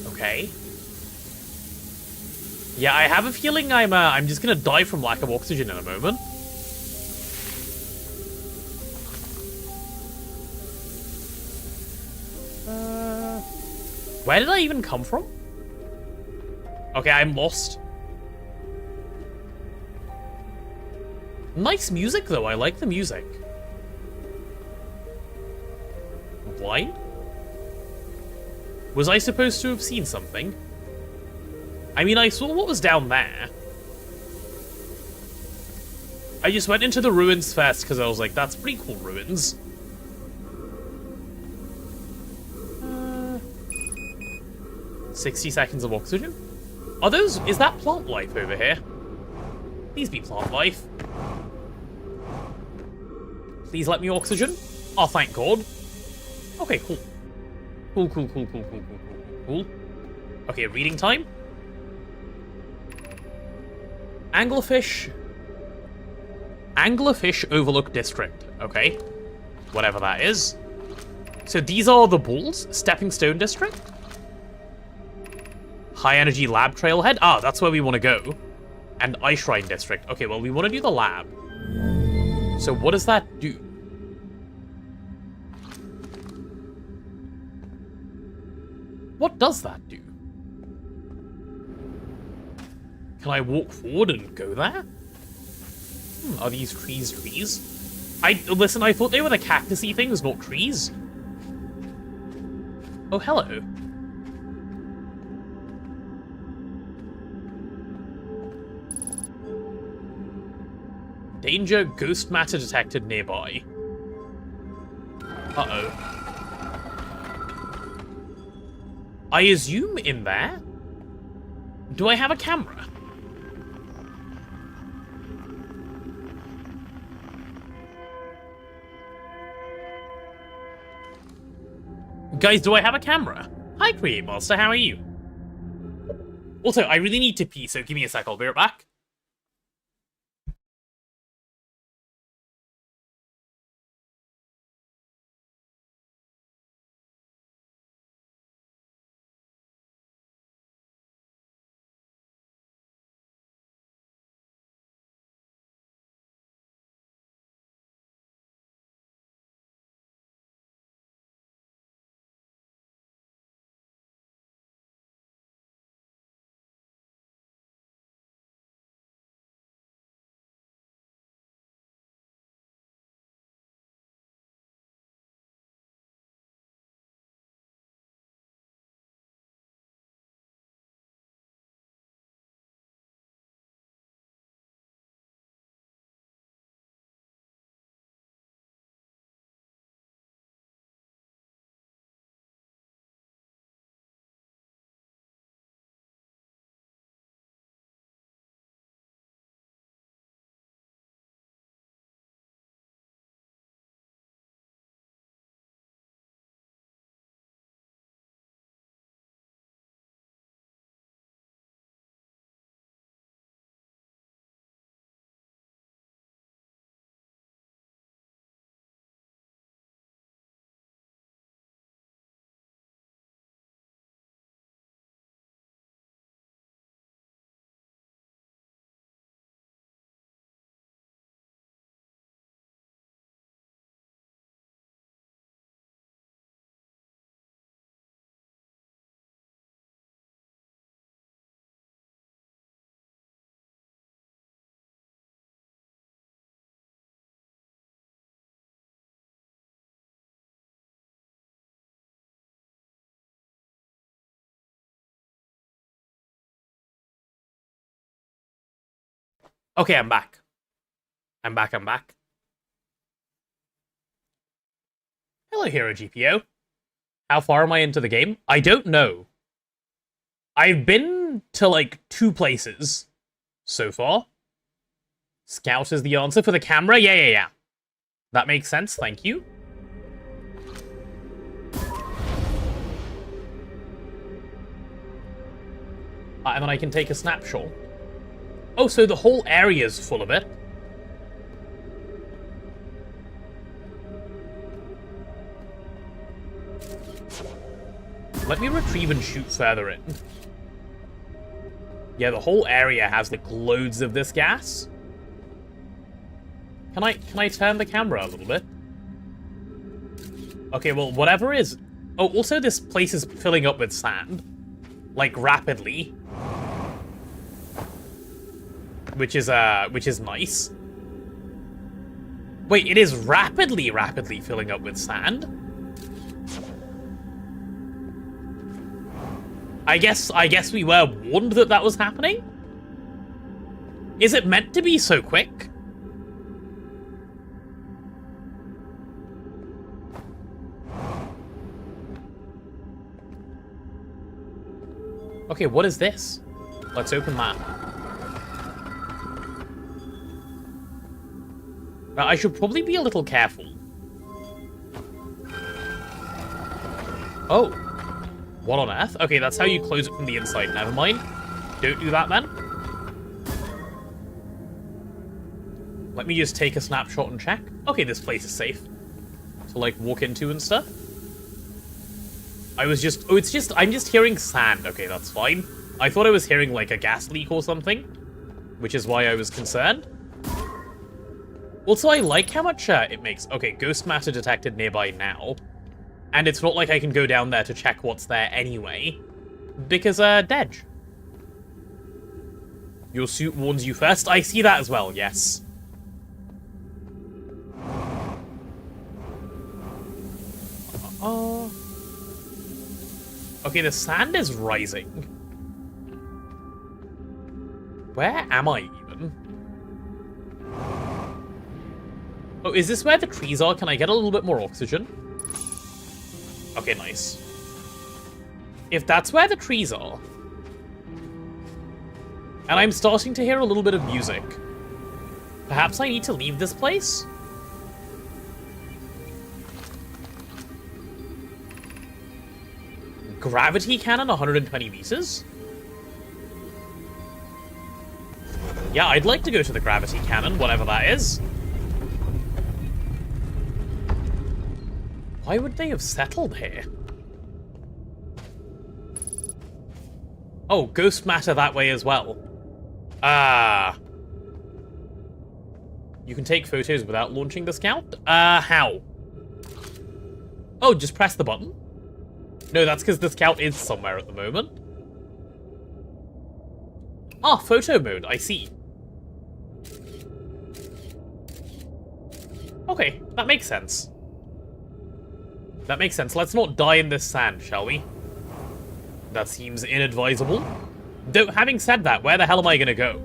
Okay. Yeah, I have a feeling I'm just gonna die from lack of oxygen in a moment. Where did I even come from? Okay, I'm lost. Nice music, though. I like the music. Blind? Was I supposed to have seen something? I mean, I saw what was down there. I just went into the ruins first because I was like, that's pretty cool ruins. 60 seconds of oxygen? Are those... Is that plant life over here? Please be plant life. Please let me oxygen. Oh, thank God. Okay, cool. Cool. Okay, reading time. Anglerfish Overlook District. Okay. Whatever that is. So these are the balls? Stepping Stone District? High Energy Lab Trailhead? Ah, that's where we want to go. And Ice Shrine District. Okay, well, we want to do the lab. So what does that do? What does that do? Can I walk forward and go there? Are these trees? Listen, I thought they were the cactusy things, not trees. Oh, hello. Danger, ghost matter detected nearby. Uh-oh. I assume in there? Do I have a camera? Guys, do I have a camera? Hi, Create Monster, how are you? Also, I really need to pee, so give me a sec, I'll be right back. Okay, I'm back. I'm back. Hello, Hero GPO. How far am I into the game? I don't know. I've been to, like, 2 places so far. Scout is the answer for the camera? Yeah. That makes sense, thank you. And then I can take a snapshot. Oh, so the whole area's full of it. Let me retrieve and shoot further in. Yeah, the whole area has, like, loads of this gas. Can I turn the camera a little bit? Okay, well, whatever is... Oh, also this place is filling up with sand. Like, rapidly. Which is nice. Wait, it is rapidly filling up with sand? I guess we were warned that that was happening? Is it meant to be so quick? Okay, what is this? Let's open that. Now, I should probably be a little careful. Oh. What on earth? Okay, that's how you close it from the inside. Never mind. Don't do that, then. Let me just take a snapshot and check. Okay, this place is safe to, like, walk into and stuff. I was just... Oh, I'm just hearing sand. Okay, that's fine. I thought I was hearing, like, a gas leak or something, which is why I was concerned. Also, I like how much it makes... Okay, ghost matter detected nearby now. And it's not like I can go down there to check what's there anyway. Because, Dej. Your suit warns you first. I see that as well, yes. Okay, the sand is rising. Where am I, even? Oh, is this where the trees are? Can I get a little bit more oxygen? Okay, nice. If that's where the trees are... And I'm starting to hear a little bit of music. Perhaps I need to leave this place? Gravity cannon, 120 meters? Yeah, I'd like to go to the gravity cannon, whatever that is. Why would they have settled here? Oh, ghost matter that way as well. Ah. You can take photos without launching the scout? How? Oh, just press the button? No, that's because the scout is somewhere at the moment. Ah, photo mode, I see. Okay, that makes sense. That makes sense. Let's not die in this sand, shall we? That seems inadvisable. Though, having said that, where the hell am I gonna go?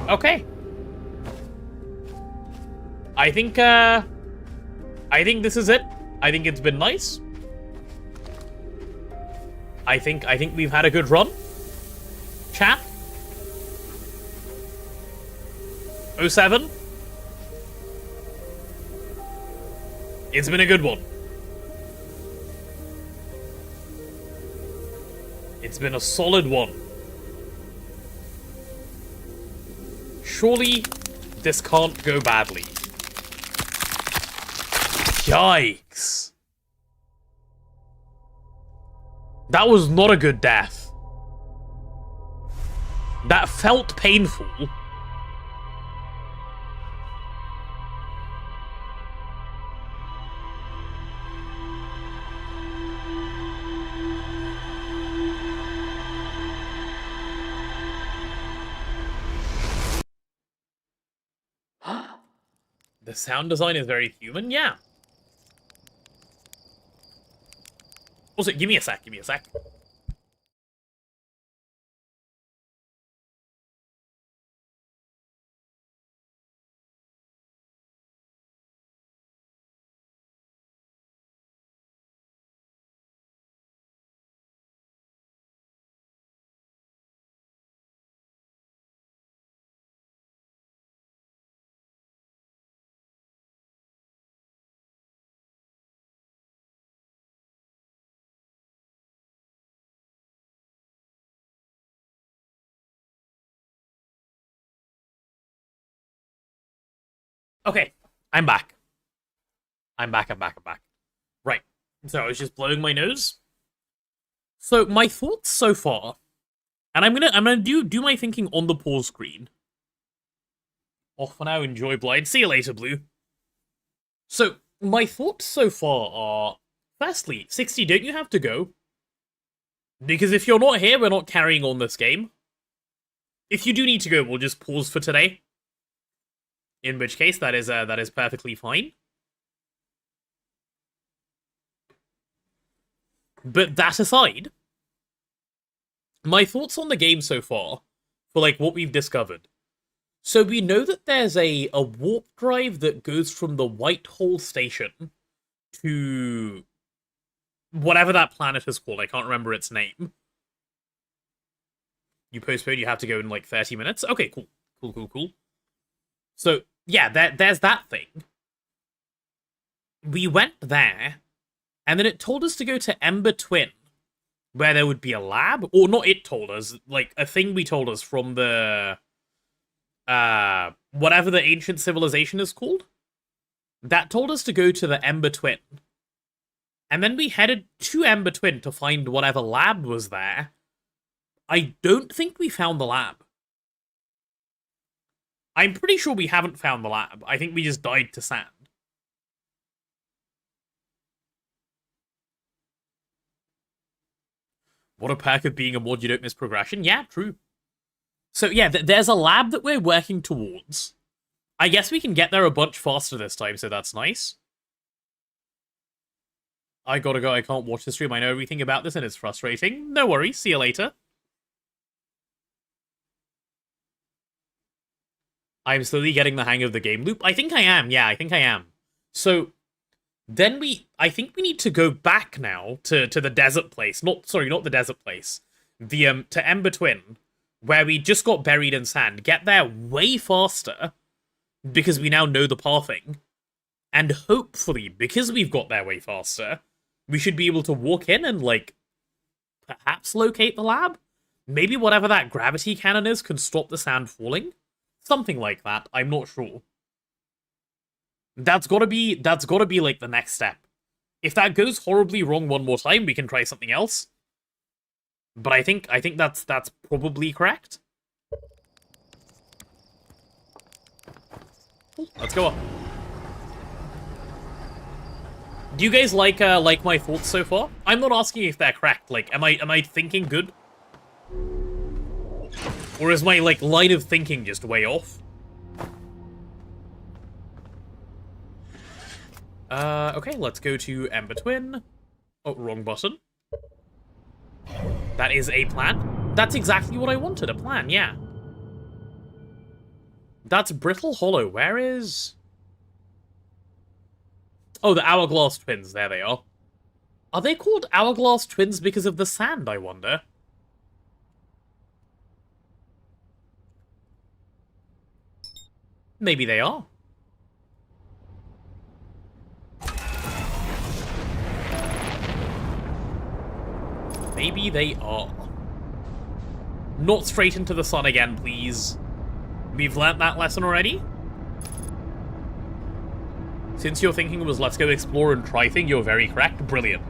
Okay. I think this is it. I think it's been nice. I think we've had a good run. Chat. 07. It's been a good one. It's been a solid one. Surely this can't go badly. Yikes. That was not a good death. That felt painful. The sound design is very human, yeah. Also, give me a sec. Okay, I'm back. I'm back. Right. So I was just blowing my nose. So my thoughts so far, and I'm gonna do my thinking on the pause screen. Off for now, enjoy Blind. See you later, Blue. So, my thoughts so far are, firstly, 60, don't you have to go? Because if you're not here, we're not carrying on this game. If you do need to go, we'll just pause for today. In which case, that is perfectly fine. But that aside, my thoughts on the game so far, for like what we've discovered. So we know that there's a warp drive that goes from the Whitehall station to whatever that planet is called. I can't remember its name. You postpone, you have to go in like 30 minutes. Okay, cool. Cool. So, yeah, there's that thing. We went there, and then it told us to go to Ember Twin, where there would be a lab. Or not it told us, like a thing we told us from the... whatever the ancient civilization is called, that told us to go to the Ember Twin. And then we headed to Ember Twin to find whatever lab was there. I don't think we found the lab. I'm pretty sure we haven't found the lab. I think we just died to sand. What a perk of being a mod, you don't miss progression. Yeah, true. So yeah, there's a lab that we're working towards. I guess we can get there a bunch faster this time, so that's nice. I gotta go, I can't watch the stream, I know everything about this and it's frustrating. No worries, see you later. I'm slowly getting the hang of the game loop. I think I am, yeah, I think I am. So, then I think we need to go back now to the desert place. Not the desert place. To Ember Twin, where we just got buried in sand, get there way faster, because we now know the pathing, and hopefully, because we've got there way faster, we should be able to walk in and, like, perhaps locate the lab? Maybe whatever that gravity cannon is can stop the sand falling? Something like that, I'm not sure. That's gotta be, like, the next step. If that goes horribly wrong one more time, we can try something else. But I think that's probably correct. Cool. Let's go up. Do you guys like my thoughts so far? I'm not asking if they're correct. Like, am I thinking good? Or is my like line of thinking just way off? Okay, let's go to Ember Twin. Oh, wrong button. That is a plan. That's exactly what I wanted, a plan, yeah. That's Brittle Hollow. Where is... Oh, the Hourglass Twins. There they are. Are they called Hourglass Twins because of the sand, I wonder? Maybe they are. Maybe they are. Not straight into the sun again, please. We've learnt that lesson already. Since your thinking was let's go explore and try thing, you're very correct. Brilliant.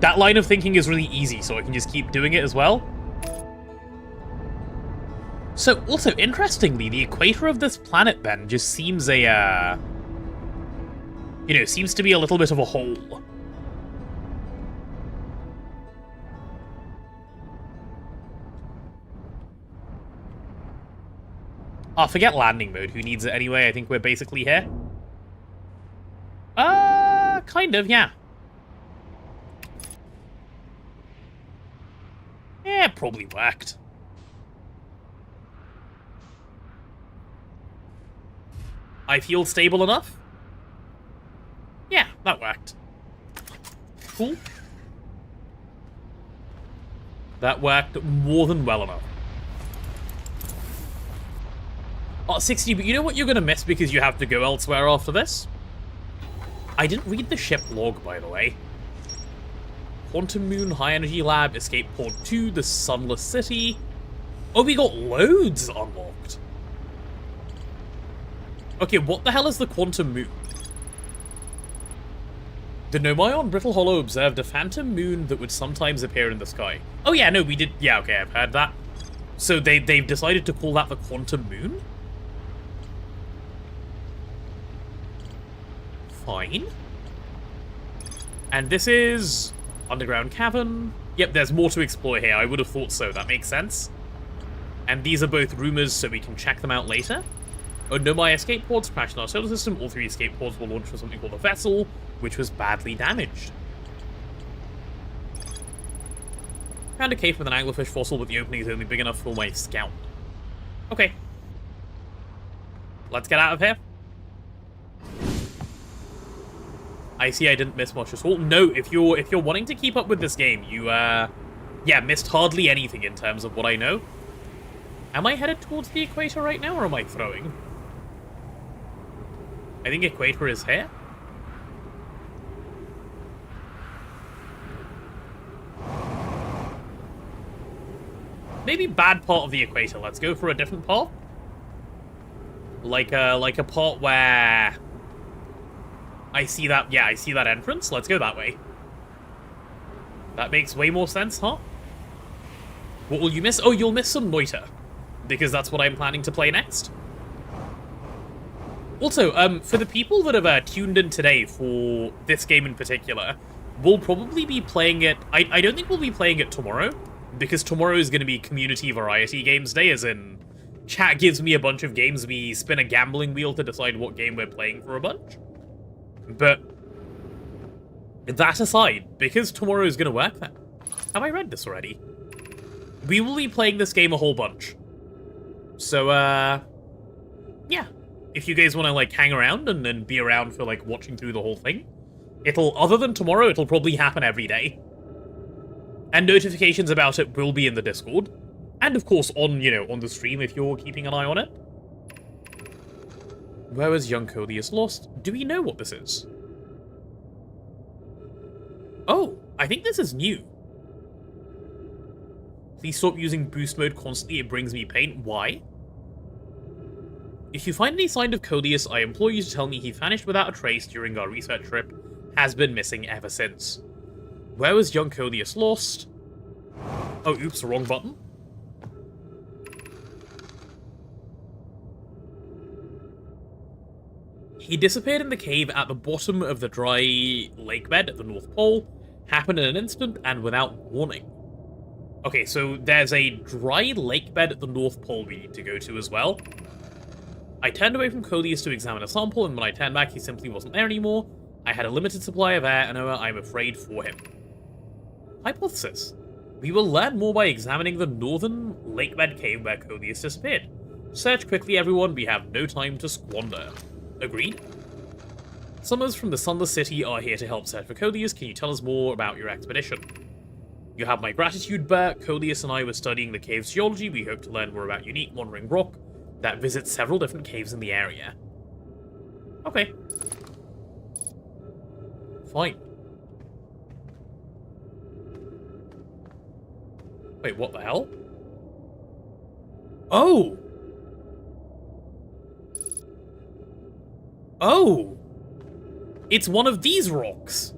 That line of thinking is really easy, so I can just keep doing it as well. So, also, interestingly, the equator of this planet, then, just seems a, you know, seems to be a little bit of a hole. Oh, forget landing mode. Who needs it anyway? I think we're basically here. Kind of, yeah. Yeah, probably worked. I feel stable enough? Yeah, that worked. Cool. That worked more than well enough. Oh, 60, but you know what you're gonna miss because you have to go elsewhere after this? I didn't read the ship log, by the way. Quantum Moon, High Energy Lab, Escape Pod 2, the Sunless City. Oh, we got loads unlocked. Okay, what the hell is the quantum moon? The Nomion Brittle Hollow observed a phantom moon that would sometimes appear in the sky. Oh yeah, no, we did. Yeah, okay, I've heard that. So they've decided to call that the quantum moon? Fine. And this is underground cavern. Yep, there's more to explore here. I would have thought so. That makes sense. And these are both rumors, so we can check them out later. Oh, no, my escape pods crashed in our solar system. All 3 escape pods were launched from something called a vessel, which was badly damaged. Found a cave with an anglerfish fossil, but the opening is only big enough for my scout. Okay. Let's get out of here. I see I didn't miss much at all. No, if you're wanting to keep up with this game, you, yeah, missed hardly anything in terms of what I know. Am I headed towards the equator right now, or am I throwing? I think equator is here. Maybe bad part of the equator. Let's go for a different part. Like a part where I see that, yeah, I see that entrance. Let's go that way. That makes way more sense, huh? What will you miss? Oh, you'll miss some loiter, because that's what I'm planning to play next. Also, for the people that have tuned in today for this game in particular, we'll probably be playing it. I don't think we'll be playing it tomorrow, because tomorrow is going to be Community Variety Games Day, as in chat gives me a bunch of games, we spin a gambling wheel to decide what game we're playing for a bunch. But that aside, because tomorrow is going to work then. Have I read this already? We will be playing this game a whole bunch. So, yeah. If you guys want to, like, hang around and then be around for, like, watching through the whole thing, other than tomorrow, it'll probably happen every day. And notifications about it will be in the Discord. And, of course, on, you know, on the stream if you're keeping an eye on it. Where was young Codius lost? Do we know what this is? Oh, I think this is new. Please stop using boost mode constantly, it brings me pain. Why? If you find any sign of Codius, I implore you to tell me he vanished without a trace during our research trip, has been missing ever since. Where was young Codius lost? Oh, oops, wrong button. He disappeared in the cave at the bottom of the dry lake bed at the North Pole, happened in an instant and without warning. Okay, so there's a dry lake bed at the North Pole we need to go to as well. I turned away from Codius to examine a sample, and when I turned back, he simply wasn't there anymore. I had a limited supply of air, and I'm afraid for him. Hypothesis. We will learn more by examining the northern lakebed cave where Codius disappeared. Search quickly, everyone. We have no time to squander. Agreed? Summers from the Sunless City are here to help search for Codius. Can you tell us more about your expedition? You have my gratitude, Bert. Codius and I were studying the cave's geology. We hope to learn more about unique wandering rock that visits several different caves in the area. Okay. Fine. Wait, what the hell? Oh! Oh! It's one of these rocks!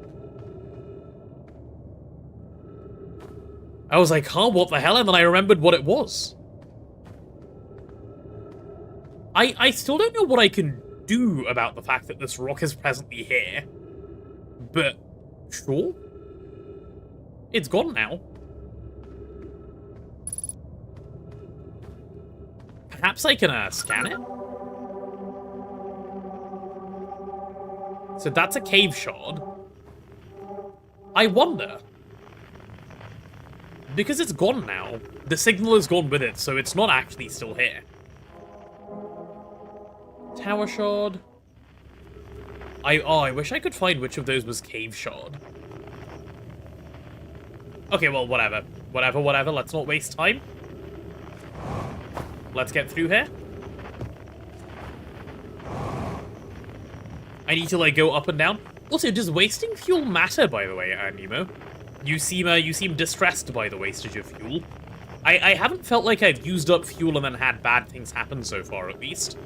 I was like, huh, what the hell? And then I remembered what it was. I still don't know what I can do about the fact that this rock is presently here. But, sure. It's gone now. Perhaps I can scan it? So that's a cave shard. I wonder. Because it's gone now, the signal is gone with it, so it's not actually still here. Tower shard. I wish I could find which of those was cave shard. Okay, well, whatever. Whatever. Let's not waste time. Let's get through here. I need to, like, go up and down. Also, does wasting fuel matter, by the way, Nemo? You seem distressed by the wastage of fuel. I haven't felt like I've used up fuel and then had bad things happen so far, at least.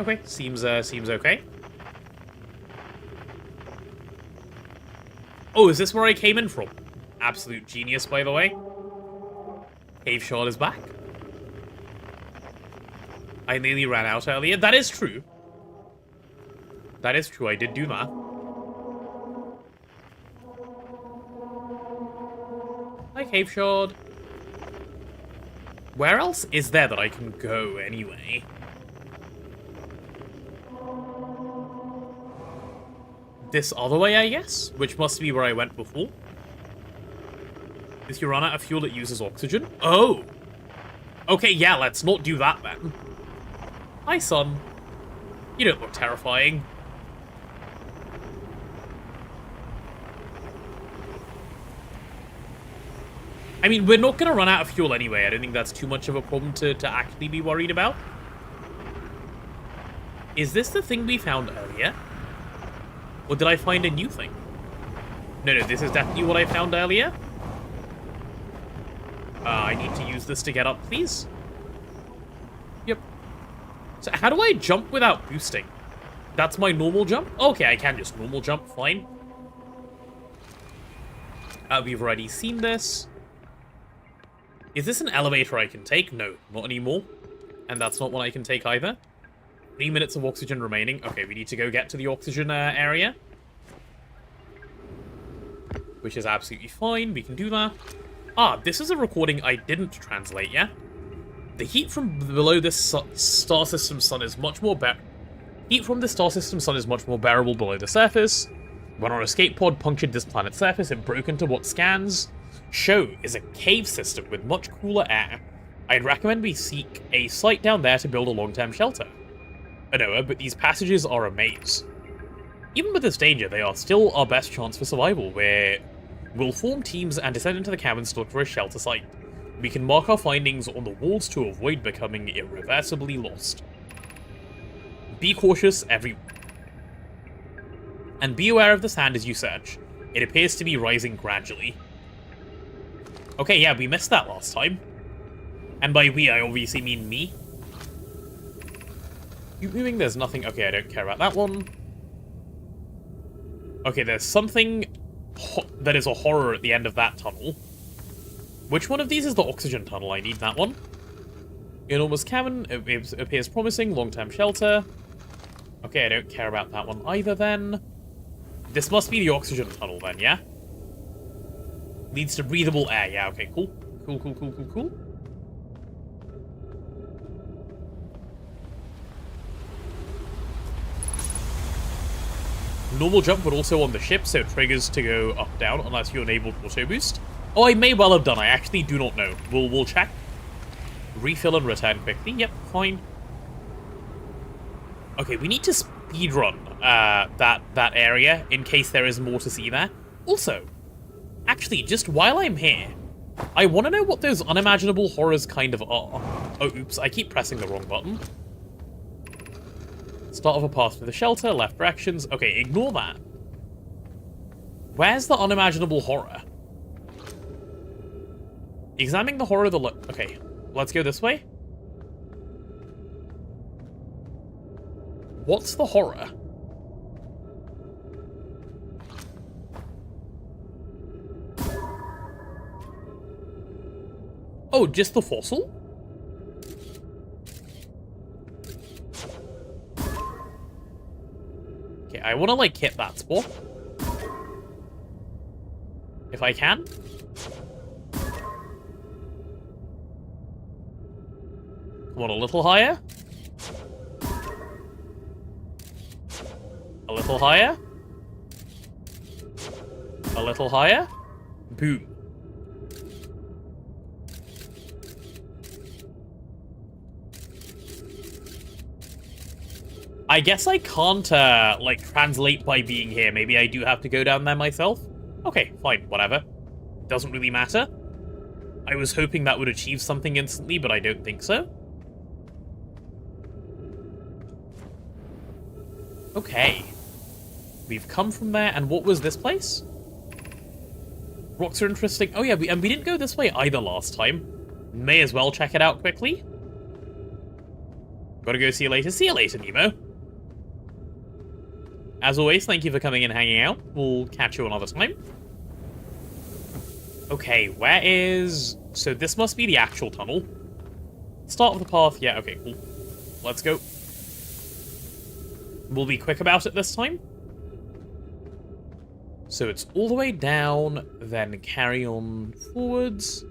Okay, seems okay. Oh, is this where I came in from? Absolute genius, by the way. Cave shard is back. I nearly ran out earlier. That is true. That is true, I did do that. Hi, cave shard. Where else is there that I can go, anyway? This other way, I guess? Which must be where I went before. If you run out of fuel, it uses oxygen? Oh! Okay, yeah, let's not do that, then. Hi, son. You don't look terrifying. I mean, we're not going to run out of fuel anyway. I don't think that's too much of a problem to actually be worried about. Is this the thing we found earlier? Or did I find a new thing? No, this is definitely what I found earlier. I need to use this to get up, please. Yep. So how do I jump without boosting? That's my normal jump? Okay, I can just normal jump, fine. We've already seen this. Is this an elevator I can take? No, not anymore. And that's not one I can take either. 3 minutes of oxygen remaining. Okay, we need to go get to the oxygen area. Which is absolutely fine. We can do that. Ah, this is a recording I didn't translate, yeah? The heat from below this star system sun is much more Heat from the star system sun is much more bearable below the surface. When our escape pod punctured this planet's surface, it broke into what scans show is a cave system with much cooler air. I'd recommend we seek a site down there to build a long-term shelter. Anoa, but these passages are a maze. Even with this danger, they are still our best chance for survival, where we'll form teams and descend into the caverns to look for a shelter site. We can mark our findings on the walls to avoid becoming irreversibly lost. Be cautious, everyone. And be aware of the sand as you search. It appears to be rising gradually. Okay, yeah, we missed that last time. And by we, I obviously mean me. Keep moving, there's nothing. Okay, I don't care about that one. Okay, there's something that is a horror at the end of that tunnel. Which one of these is the oxygen tunnel? I need that one. Enormous cavern, it appears promising, long-term shelter. Okay, I don't care about that one either then. This must be the oxygen tunnel then, yeah? Leads to breathable air, yeah, okay, cool. Cool. Normal jump, but also on the ship, so it triggers to go up, down, unless you enabled auto boost. Oh, I may well have done, I actually do not know. We'll check. Refill and return quickly, yep, fine. Okay, we need to speedrun that area, in case there is more to see there. Also, actually, just while I'm here, I want to know what those unimaginable horrors kind of are. Oh, oops, I keep pressing the wrong button. Start of a path to the shelter, left directions. Okay, ignore that. Where's the unimaginable horror? Examining the horror of the okay, let's go this way. What's the horror? Oh, just the fossil? Okay, I want to, like, hit that spot. If I can. Come on, a little higher. A little higher. A little higher. Boom. I guess I can't, like, translate by being here. Maybe I do have to go down there myself. Okay, fine, whatever. Doesn't really matter. I was hoping that would achieve something instantly, but I don't think so. Okay. We've come from there, and what was this place? Rocks are interesting. Oh yeah, and we didn't go this way either last time. May as well check it out quickly. Gotta go see you later. See you later, Nemo. As always, thank you for coming and hanging out. We'll catch you another time. Okay, where is... So this must be the actual tunnel. Start of the path. Yeah, okay, cool. Let's go. We'll be quick about it this time. So it's all the way down, then carry on forwards,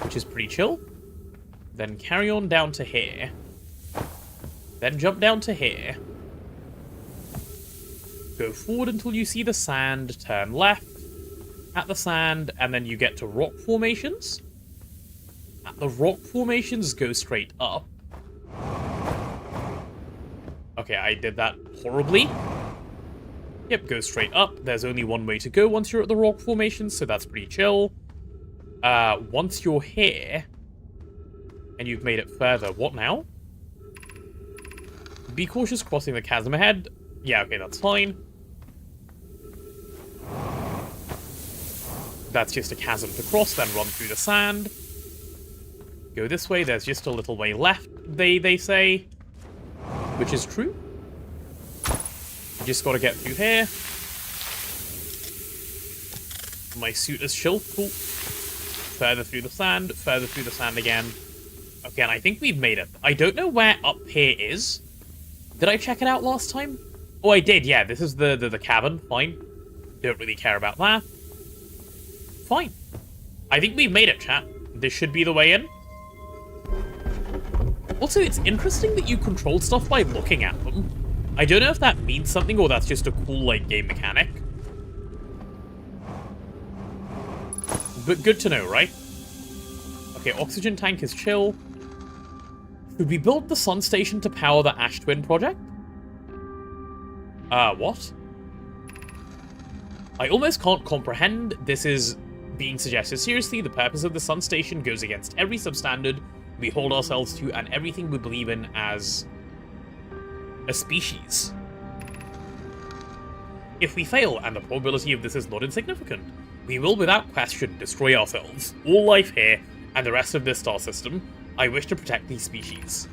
which is pretty chill. Then carry on down to here. Then jump down to here. Go forward until you see the sand, turn left at the sand, and then you get to rock formations. At the rock formations, go straight up. Okay, I did that horribly. Yep, go straight up. There's only one way to go once you're at the rock formation, so that's pretty chill. Once you're here, and you've made it further, what now? Be cautious crossing the chasm ahead. Yeah, okay, that's fine. That's just a chasm to cross, then run through the sand. Go this way, there's just a little way left, they say. Which is true. You just gotta get through here. My suit is chill. Cool. Further through the sand again. Okay, and I think we've made it. I don't know where up here is. Did I check it out last time? Oh, I did, yeah. This is the cavern. Fine. Don't really care about that. Fine. I think we've made it, chat. This should be the way in. Also, it's interesting that you control stuff by looking at them. I don't know if that means something or that's just a cool, like, game mechanic. But good to know, right? Okay, oxygen tank is chill. Should we build the sun station to power the Ash Twin project? What? I almost can't comprehend this is being suggested seriously. The purpose of the sun station goes against every substandard we hold ourselves to and everything we believe in as a species. If we fail, and the probability of this is not insignificant, we will without question destroy ourselves, all life here, and the rest of this star system. I wish to protect these species.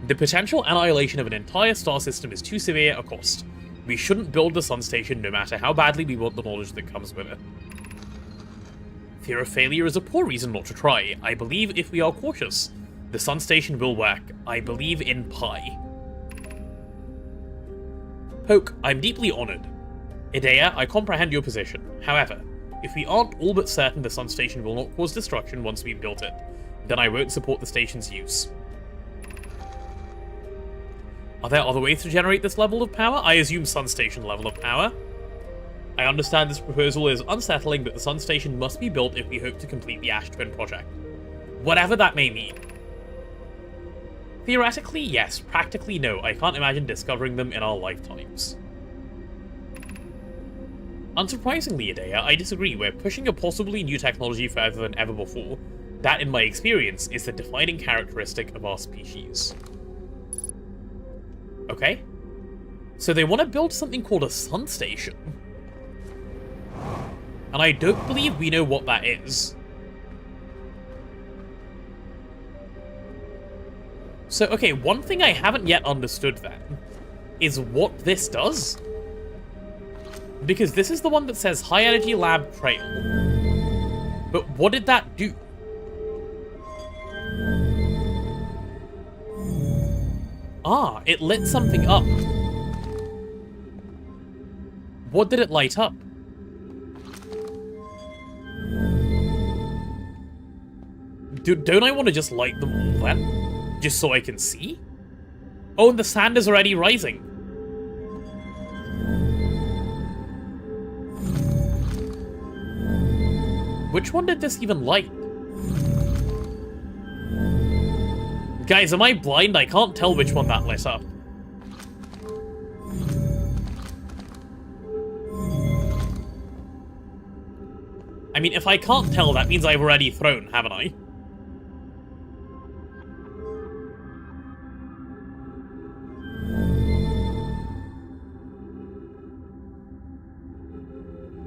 The potential annihilation of an entire star system is too severe a cost. We shouldn't build the sun station no matter how badly we want the knowledge that comes with it. Fear of failure is a poor reason not to try. I believe if we are cautious, the sun station will work. I believe in Pi. Poke, I'm deeply honored. Idea, I comprehend your position. However, if we aren't all but certain the sun station will not cause destruction once we've built it, then I won't support the station's use. Are there other ways to generate this level of power? I assume sun station level of power. I understand this proposal is unsettling, but the sun station must be built if we hope to complete the Ash Twin project. Whatever that may mean. Theoretically, yes. Practically, no. I can't imagine discovering them in our lifetimes. Unsurprisingly, Idea, I disagree. We're pushing a possibly new technology further than ever before. That, in my experience, is the defining characteristic of our species. Okay. So they want to build something called a sun station. And I don't believe we know what that is. So, okay, one thing I haven't yet understood then is what this does. Because this is the one that says High Energy Lab Trail. But what did that do? Ah, it lit something up. What did it light up? Don't I want to just light them all then? Just so I can see? Oh, and the sand is already rising. Which one did this even light? Guys, am I blind? I can't tell which one that lit up. I mean, if I can't tell, that means I've already thrown, haven't I?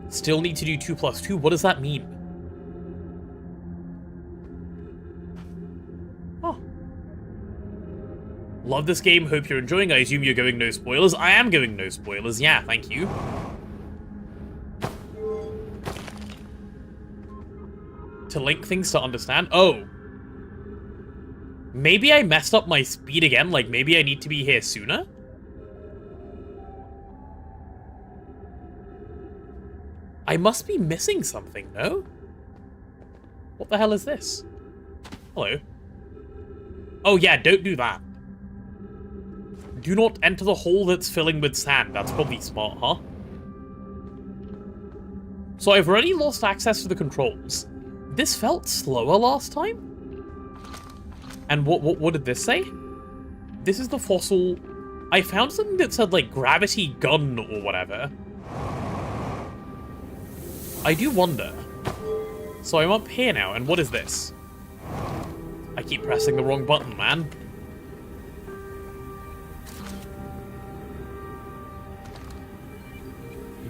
Still need to do 2 plus 2? What does that mean? Oh. Love this game, hope you're enjoying. I assume you're going no spoilers. I am going no spoilers, yeah, thank you. To link things to understand? Oh. Maybe I messed up my speed again, like maybe I need to be here sooner? I must be missing something, no? What the hell is this? Hello. Oh yeah, don't do that. Do not enter the hole that's filling with sand. That's probably smart, huh? So I've already lost access to the controls. This felt slower last time? And what did this say? This is the fossil... I found something that said, like, gravity gun or whatever. I do wonder. So I'm up here now, and what is this? I keep pressing the wrong button, man.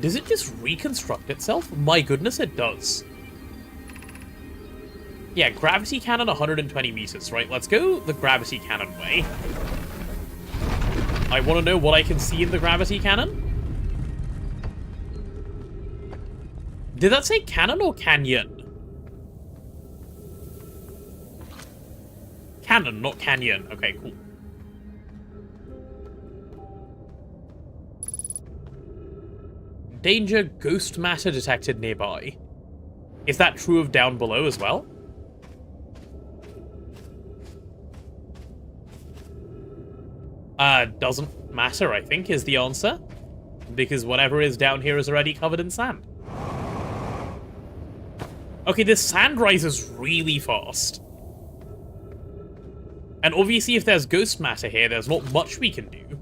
Does it just reconstruct itself? My goodness, it does. Yeah, gravity cannon 120 meters, right? Let's go the gravity cannon way. I want to know what I can see in the gravity cannon. Did that say cannon or canyon? Cannon, not canyon. Okay, cool. Danger, ghost matter detected nearby. Is that true of down below as well? Doesn't matter, I think, is the answer. Because whatever is down here is already covered in sand. Okay, this sand rises really fast. And obviously if there's ghost matter here, there's not much we can do.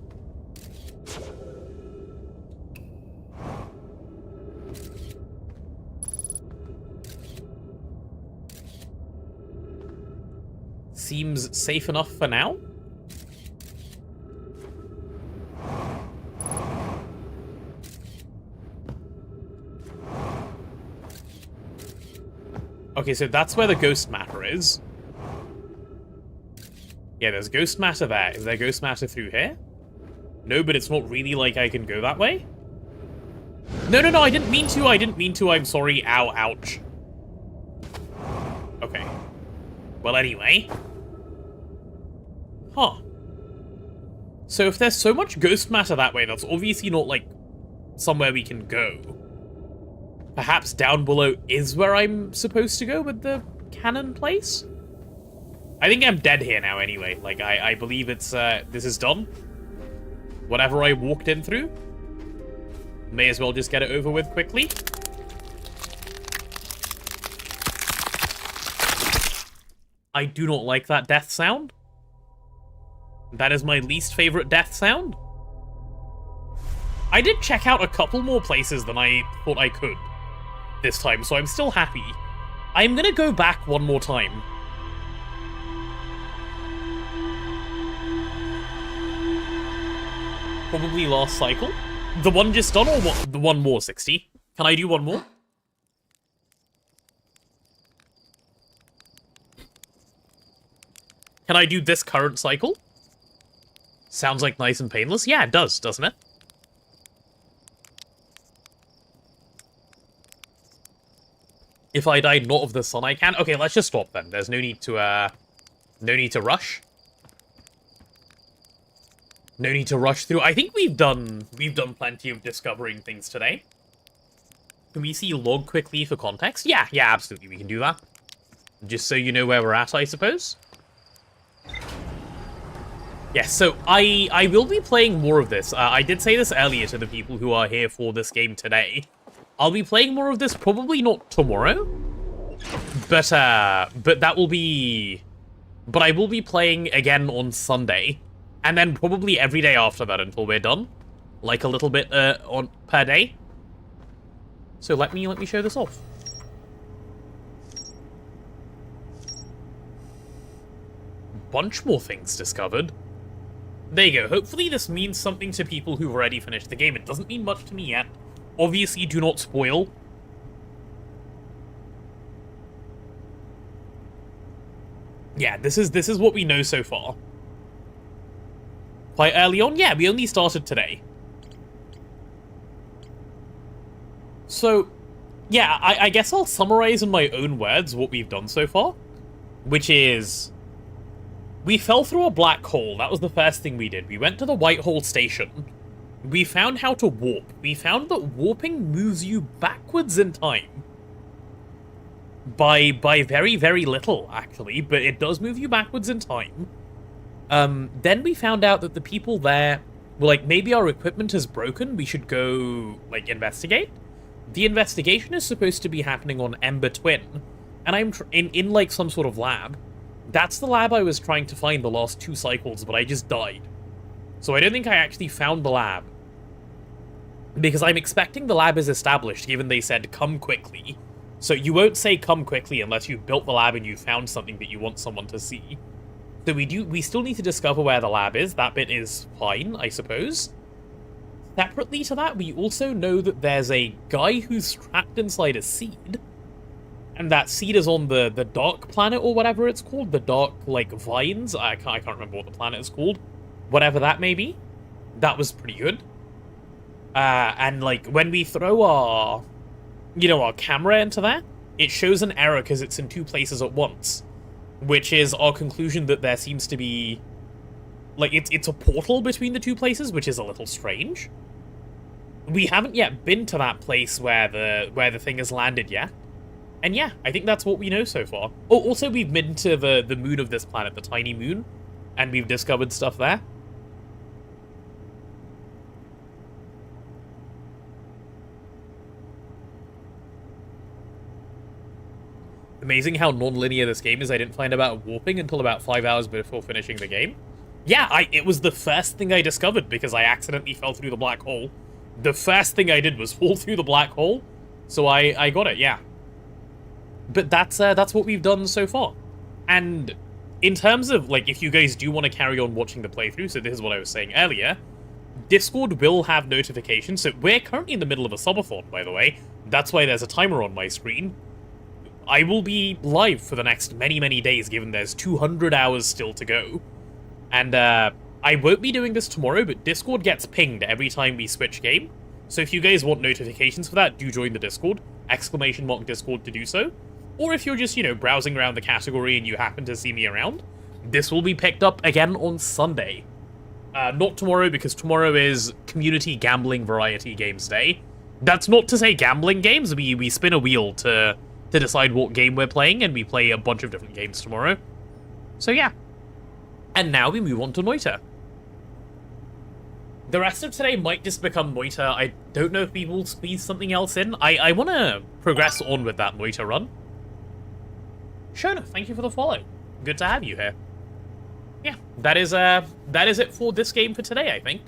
Seems safe enough for now. Okay, so that's where the ghost matter is. Yeah, there's ghost matter there. Is there ghost matter through here? No, but it's not really like I can go that way. No, I didn't mean to. I'm sorry. Ow, ouch. Okay. Well, anyway. Huh. So if there's so much ghost matter that way, that's obviously not, like, somewhere we can go. Perhaps down below is where I'm supposed to go with the cannon place? I think I'm dead here now anyway. Like, I believe it's, this is done. Whatever I walked in through. May as well just get it over with quickly. I do not like that death sound. That is my least favorite death sound. I did check out a couple more places than I thought I could this time, so I'm still happy. I'm gonna go back one more time. Probably last cycle. The one just done, or what? The one more, 60? Can I do one more? Can I do this current cycle? Sounds like nice and painless. Yeah, it does, doesn't it? If I die not of the sun, I can. Okay, let's just stop then. There's no need to rush. No need to rush through. I think we've done plenty of discovering things today. Can we see log quickly for context? Yeah, absolutely, we can do that. Just so you know where we're at, I suppose. Yes, so I will be playing more of this. I did say this earlier to the people who are here for this game today. I'll be playing more of this, probably not tomorrow. But that will be... But I will be playing again on Sunday. And then probably every day after that until we're done. Like a little bit on per day. So let me show this off. Bunch more things discovered. There you go. Hopefully this means something to people who've already finished the game. It doesn't mean much to me yet. Obviously, do not spoil. Yeah, this is what we know so far. quite early on. Yeah, we only started today. So, yeah, I guess I'll summarize in my own words what we've done so far. Which is... we fell through a black hole. That was the first thing we did. We went to the White Hole Station. We found how to warp. We found that warping moves you backwards in time. By very, very little, actually. But it does move you backwards in time. Then we found out that the people there were like, maybe our equipment is broken. We should go, like, investigate. The investigation is supposed to be happening on Ember Twin. And I'm in like, some sort of lab. That's the lab I was trying to find the last 2 cycles, but I just died. So I don't think I actually found the lab. Because I'm expecting the lab is established, given they said, come quickly. So you won't say come quickly unless you've built the lab and you found something that you want someone to see. So we still need to discover where the lab is. That bit is fine, I suppose. Separately to that, we also know that there's a guy who's trapped inside a seed. And that seed is on the dark planet or whatever it's called. The dark, like, vines. I can't remember what the planet is called. Whatever that may be. That was pretty good. And, like, when we throw our, you know, our camera into there, it shows an error because it's in 2 places at once. Which is our conclusion that there seems to be... like, it's a portal between the 2 places, which is a little strange. We haven't yet been to that place where the thing has landed yet. And yeah, I think that's what we know so far. Oh, also we've been to the moon of this planet, the tiny moon, and we've discovered stuff there. Amazing how non-linear this game is. I didn't find about warping until about 5 hours before finishing the game. Yeah, it was the first thing I discovered because I accidentally fell through the black hole. The first thing I did was fall through the black hole, so I got it, yeah. But that's what we've done so far. And in terms of, like, if you guys do want to carry on watching the playthrough, so this is what I was saying earlier, Discord will have notifications. So we're currently in the middle of a subathon, by the way. That's why there's a timer on my screen. I will be live for the next many, many days, given there's 200 hours still to go. And I won't be doing this tomorrow, but Discord gets pinged every time we switch game. So if you guys want notifications for that, do join the Discord. ! Discord to do so. Or if you're just, you know, browsing around the category and you happen to see me around, this will be picked up again on Sunday. Not tomorrow, because tomorrow is Community Gambling Variety Games Day. That's not to say gambling games. We spin a wheel to decide what game we're playing, and we play a bunch of different games tomorrow. So yeah. And now we move on to Noita. The rest of today might just become Noita. I don't know if we will squeeze something else in. I want to progress on with that Noita run. Shona, thank you for the follow. Good to have you here. Yeah, that is it for this game for today, I think.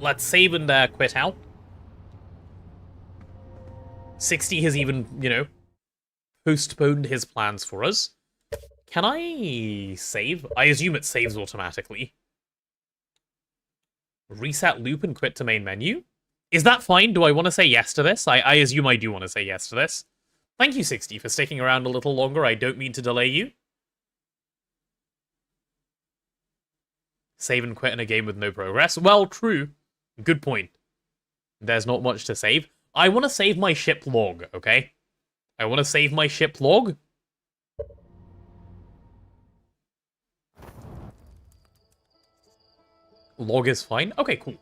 Let's save and quit out. 60 has even, you know, postponed his plans for us. Can I save? I assume it saves automatically. Reset loop and quit to main menu? Is that fine? Do I want to say yes to this? I assume I do want to say yes to this. Thank you, 60, for sticking around a little longer. I don't mean to delay you. Save and quit in a game with no progress. Well, true. Good point. There's not much to save. I want to save my ship log, okay? I want to save my ship log. Log is fine. Okay, cool.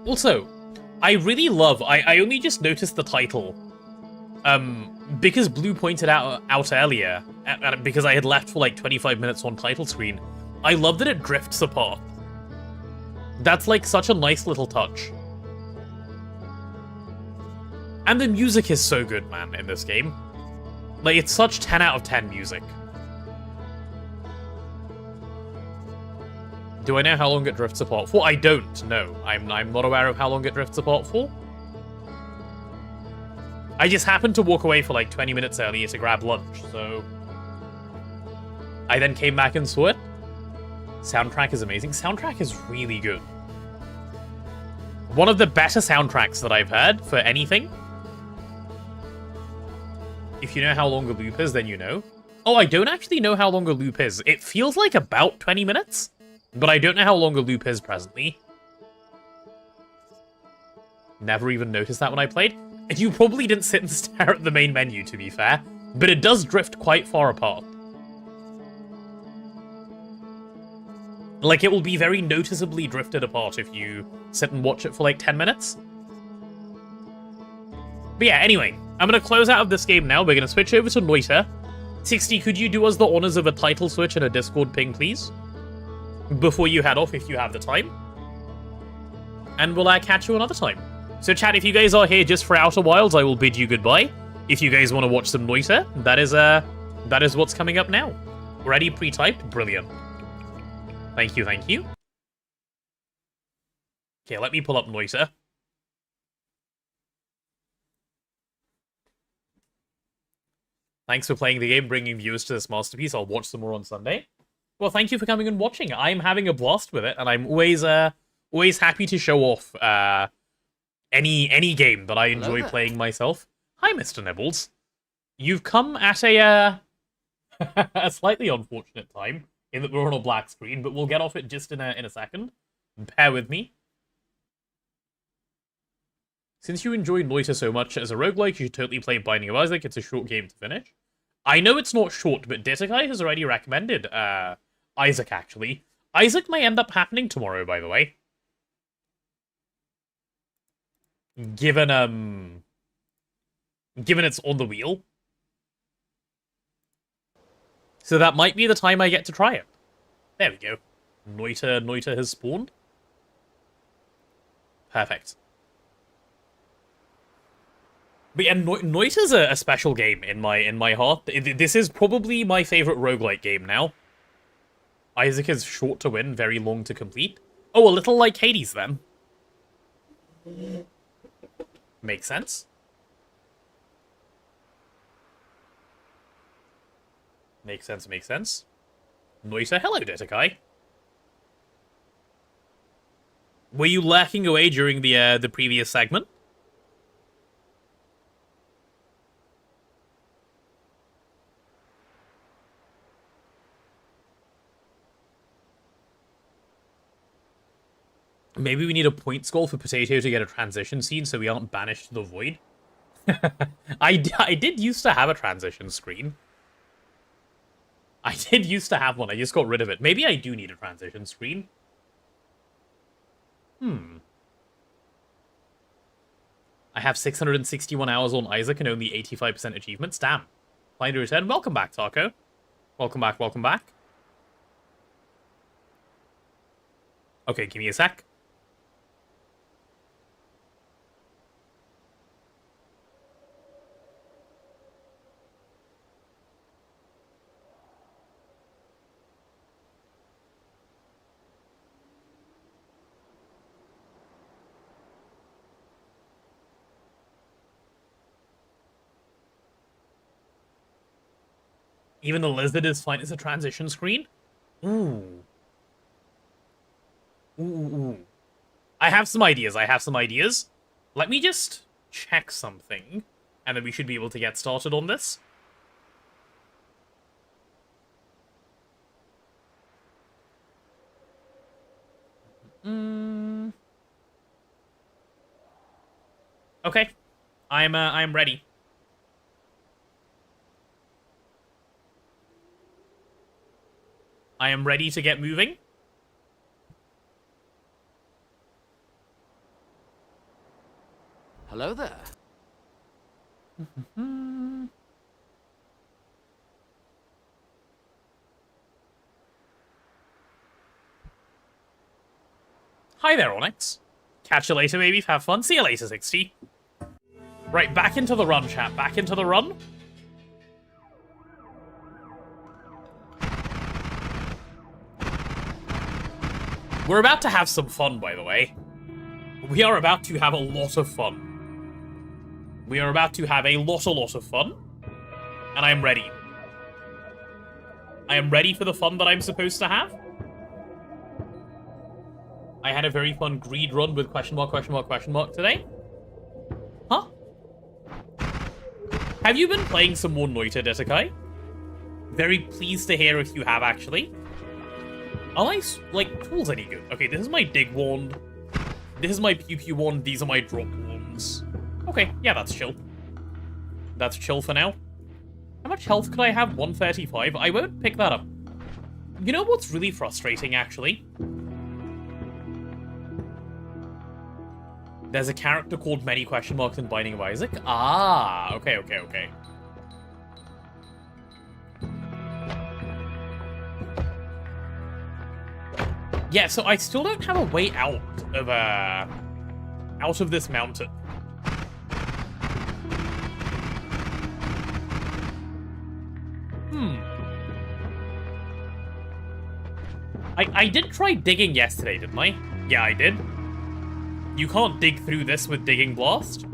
Also, I really love... I only just noticed the title. Because Blue pointed out earlier, because I had left for like 25 minutes on title screen, I love that it drifts apart. That's like such a nice little touch. And the music is so good, man, in this game. Like, it's such 10 out of 10 music. Do I know how long it drifts apart for? I don't know. I'm not aware of how long it drifts apart for. I just happened to walk away for like 20 minutes earlier to grab lunch, so... I then came back and saw it. Soundtrack is amazing. Soundtrack is really good. One of the better soundtracks that I've heard for anything. If you know how long a loop is, then you know. Oh, I don't actually know how long a loop is. It feels like about 20 minutes, but I don't know how long a loop is presently. Never even noticed that when I played. And you probably didn't sit and stare at the main menu, to be fair, but it does drift quite far apart. Like, it will be very noticeably drifted apart if you sit and watch it for like 10 minutes. But yeah, anyway, I'm going to close out of this game now. We're going to switch over to Noita. 60, could you do us the honors of a title switch and a Discord ping, please? Before you head off, if you have the time. And we'll catch you another time. So chat, if you guys are here just for Outer Wilds, I will bid you goodbye. If you guys want to watch some Noita, that is what's coming up now. Ready, pre-typed? Brilliant. Thank you, thank you. Okay, let me pull up Noita. Thanks for playing the game, bringing viewers to this masterpiece. I'll watch some more on Sunday. Well, thank you for coming and watching. I'm having a blast with it, and I'm always happy to show off any game that I enjoy playing myself. Hi, Mr. Nibbles. You've come at a a slightly unfortunate time, in that we're on a black screen, but we'll get off it just in a second. Bear with me. Since you enjoy Noita so much as a roguelike, you should totally play Binding of Isaac. It's a short game to finish. I know it's not short, but Ditakai has already recommended Isaac, actually. Isaac might end up happening tomorrow, by the way. Given it's on the wheel. So that might be the time I get to try it. There we go. Noita has spawned. Perfect. But yeah, Noita's a special game in my heart. This is probably my favorite roguelike game now. Isaac is short to win, very long to complete. Oh, a little like Hades, then. Makes sense. Makes sense, makes sense. Noita, hello, Ditakai. Were you lurking away during the previous segment? Maybe we need a point goal for Potato to get a transition scene so we aren't banished to the void. I did used to have a transition screen. I did used to have one, I just got rid of it. Maybe I do need a transition screen. I have 661 hours on Isaac and only 85% achievements. Damn. Finder said, welcome back, Taco. Welcome back, welcome back. Okay, give me a sec. Even the lizard is fine as a transition screen? Ooh. Ooh. I have some ideas, Let me just check something, and then we should be able to get started on this. Okay. I'm ready. I am ready to get moving. Hello there. Hi there, Onyx. Catch you later, baby. Have fun. See you later, 60. Right, back into the run, chat. Back into the run. We're about to have some fun, by the way. We are about to have a lot of fun. We are about to have a lot of fun. And I am ready. I am ready for the fun that I'm supposed to have. I had a very fun greed run with question mark today. Huh? Have you been playing some more Noita, Detekai? Very pleased to hear if you have, actually. Are my, like, tools any good? Okay, this is my dig wand. This is my pew pew wand. These are my drop wands. Okay, yeah, that's chill. That's chill for now. How much health could I have? 135? I won't pick that up. You know what's really frustrating, actually? There's a character called Many Question Marks in Binding of Isaac. Ah, okay. Yeah, so I still don't have a way out of this mountain. I did try digging yesterday, didn't I? Yeah, I did. You can't dig through this with Digging Blast.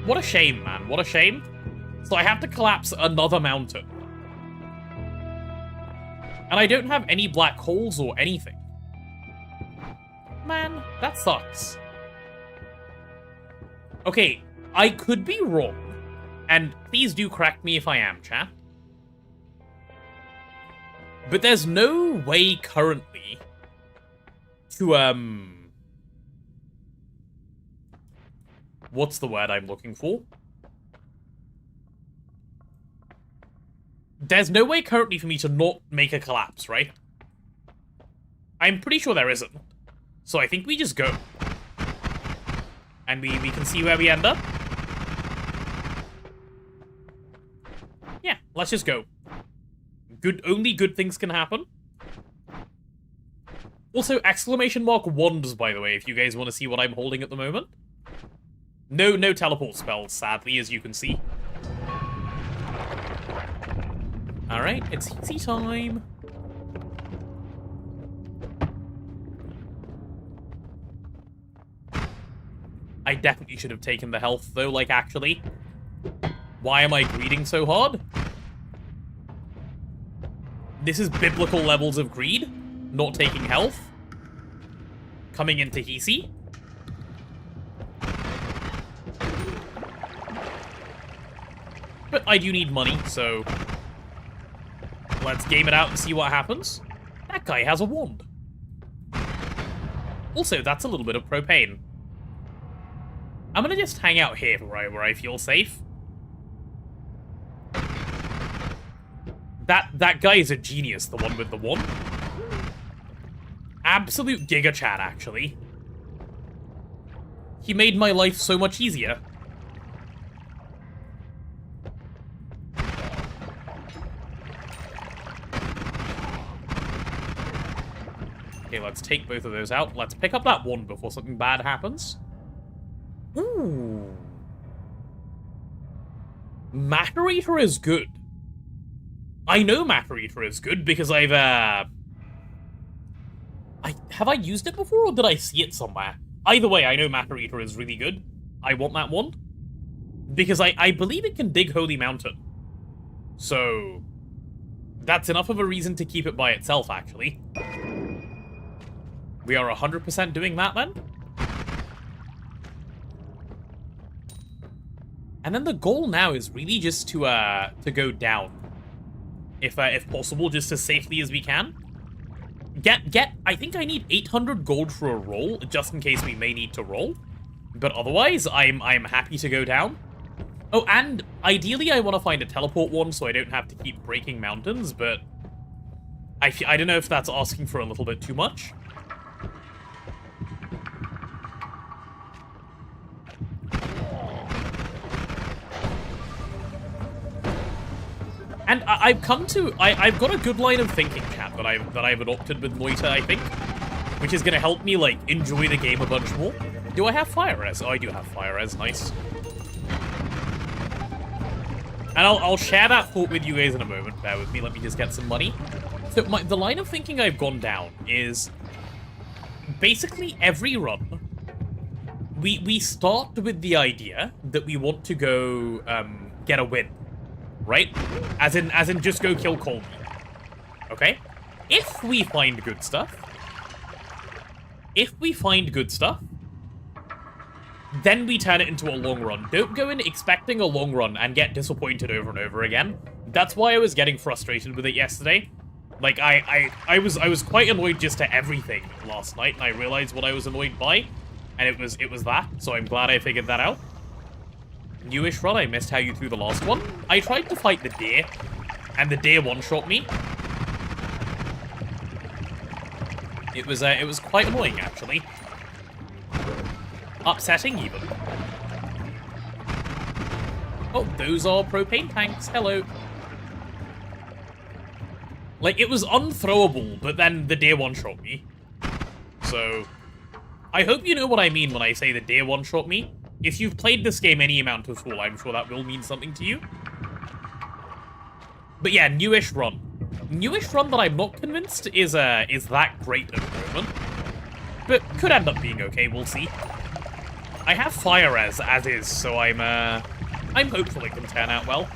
What a shame, man. What a shame. So I have to collapse another mountain. And I don't have any black holes or anything. Man, that sucks. Okay, I could be wrong. And please do correct me if I am, chat. But there's no way currently to, what's the word I'm looking for? There's no way currently for me to not make a collapse, right? I'm pretty sure there isn't. So I think we just go. And we can see where we end up. Yeah, let's just go. Only good things can happen. Also, exclamation mark wands, by the way, if you guys want to see what I'm holding at the moment. No teleport spells, sadly, as you can see. Alright, it's easy time. I definitely should have taken the health, though, like, actually. Why am I greeding so hard? This is biblical levels of greed. Not taking health. Coming into Hisi. But I do need money, so... let's game it out and see what happens. That guy has a wand. Also, that's a little bit of propane. I'm gonna just hang out here where I feel safe. That guy is a genius, the one with the wand. Absolute giga chat, actually. He made my life so much easier. Okay, let's take both of those out. Let's pick up that wand before something bad happens. Ooh. Matter Eater is good. I know Matter Eater is good because I've, have I used it before or did I see it somewhere? Either way, I know Matter Eater is really good. I want that wand. Because I believe it can dig Holy Mountain. So, that's enough of a reason to keep it by itself, actually. We are 100% doing that, then? And then the goal now is really just to go down. If possible, just as safely as we can. I think I need 800 gold for a roll, just in case we may need to roll. But otherwise, I'm happy to go down. Oh, and ideally I want to find a teleport one so I don't have to keep breaking mountains, but I don't know if that's asking for a little bit too much. And I've got a good line of thinking, chat, that I've adopted with Noita, I think, which is gonna help me, like, enjoy the game a bunch more. Do I have fire res? Oh, I do have fire res, nice. And I'll share that thought with you guys in a moment. Bear with me, let me just get some money. So the line of thinking I've gone down is basically every run, we start with the idea that we want to go get a win. Right? As in just go kill Colby. Okay? If we find good stuff, then we turn it into a long run. Don't go in expecting a long run and get disappointed over and over again. That's why I was getting frustrated with it yesterday. Like, I was quite annoyed just to everything last night, and I realized what I was annoyed by, and it was that, so I'm glad I figured that out. Newish run, I missed how you threw the last one. I tried to fight the deer, and the deer one-shot me. It was quite annoying, actually. Upsetting, even. Oh, those are propane tanks. Hello. Like, it was unthrowable, but then the deer one-shot me. So, I hope you know what I mean when I say the deer one-shot me. If you've played this game any amount at all, I'm sure that will mean something to you. But yeah, newish run. Newish run that I'm not convinced is that great at the moment. But could end up being okay, we'll see. I have fire as is, so I'm hopeful it can turn out well.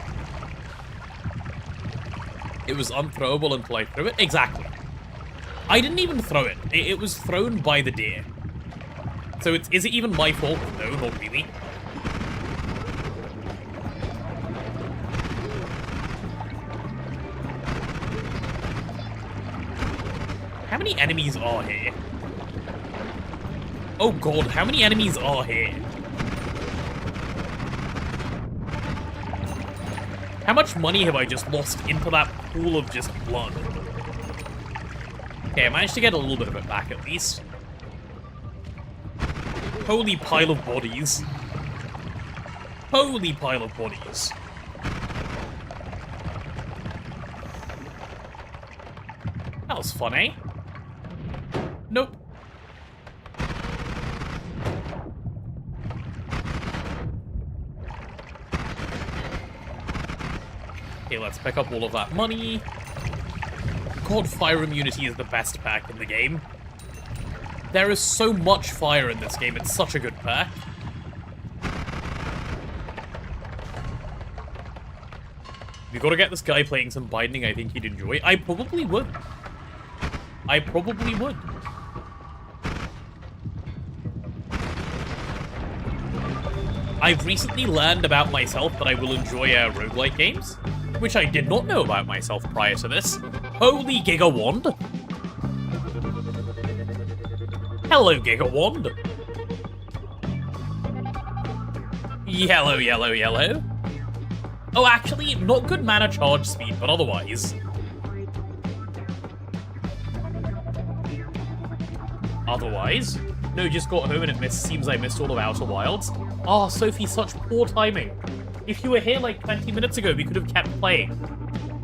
It was unthrowable until I threw it? Exactly. I didn't even throw it. It was thrown by the deer. So is it even my fault? No, not really. How many enemies are here? Oh god, how many enemies are here? How much money have I just lost into that pool of just blood? Okay, I managed to get a little bit of it back at least. Holy pile of bodies. Holy pile of bodies. That was fun, eh? Nope. Okay, let's pick up all of that money. God, fire immunity is the best perk in the game. There is so much fire in this game, it's such a good perk. You gotta get this guy playing some binding, I think he'd enjoy. I probably would. I probably would. I've recently learned about myself that I will enjoy roguelike games, which I did not know about myself prior to this. Holy Giga Wand! Hello, Giga Wand! Yellow, yellow, yellow. Oh, actually, not good mana charge speed, but otherwise. Otherwise? No, just got home and it seems I missed all of Outer Wilds. Oh, Sophie, such poor timing. If you were here like 20 minutes ago, we could have kept playing.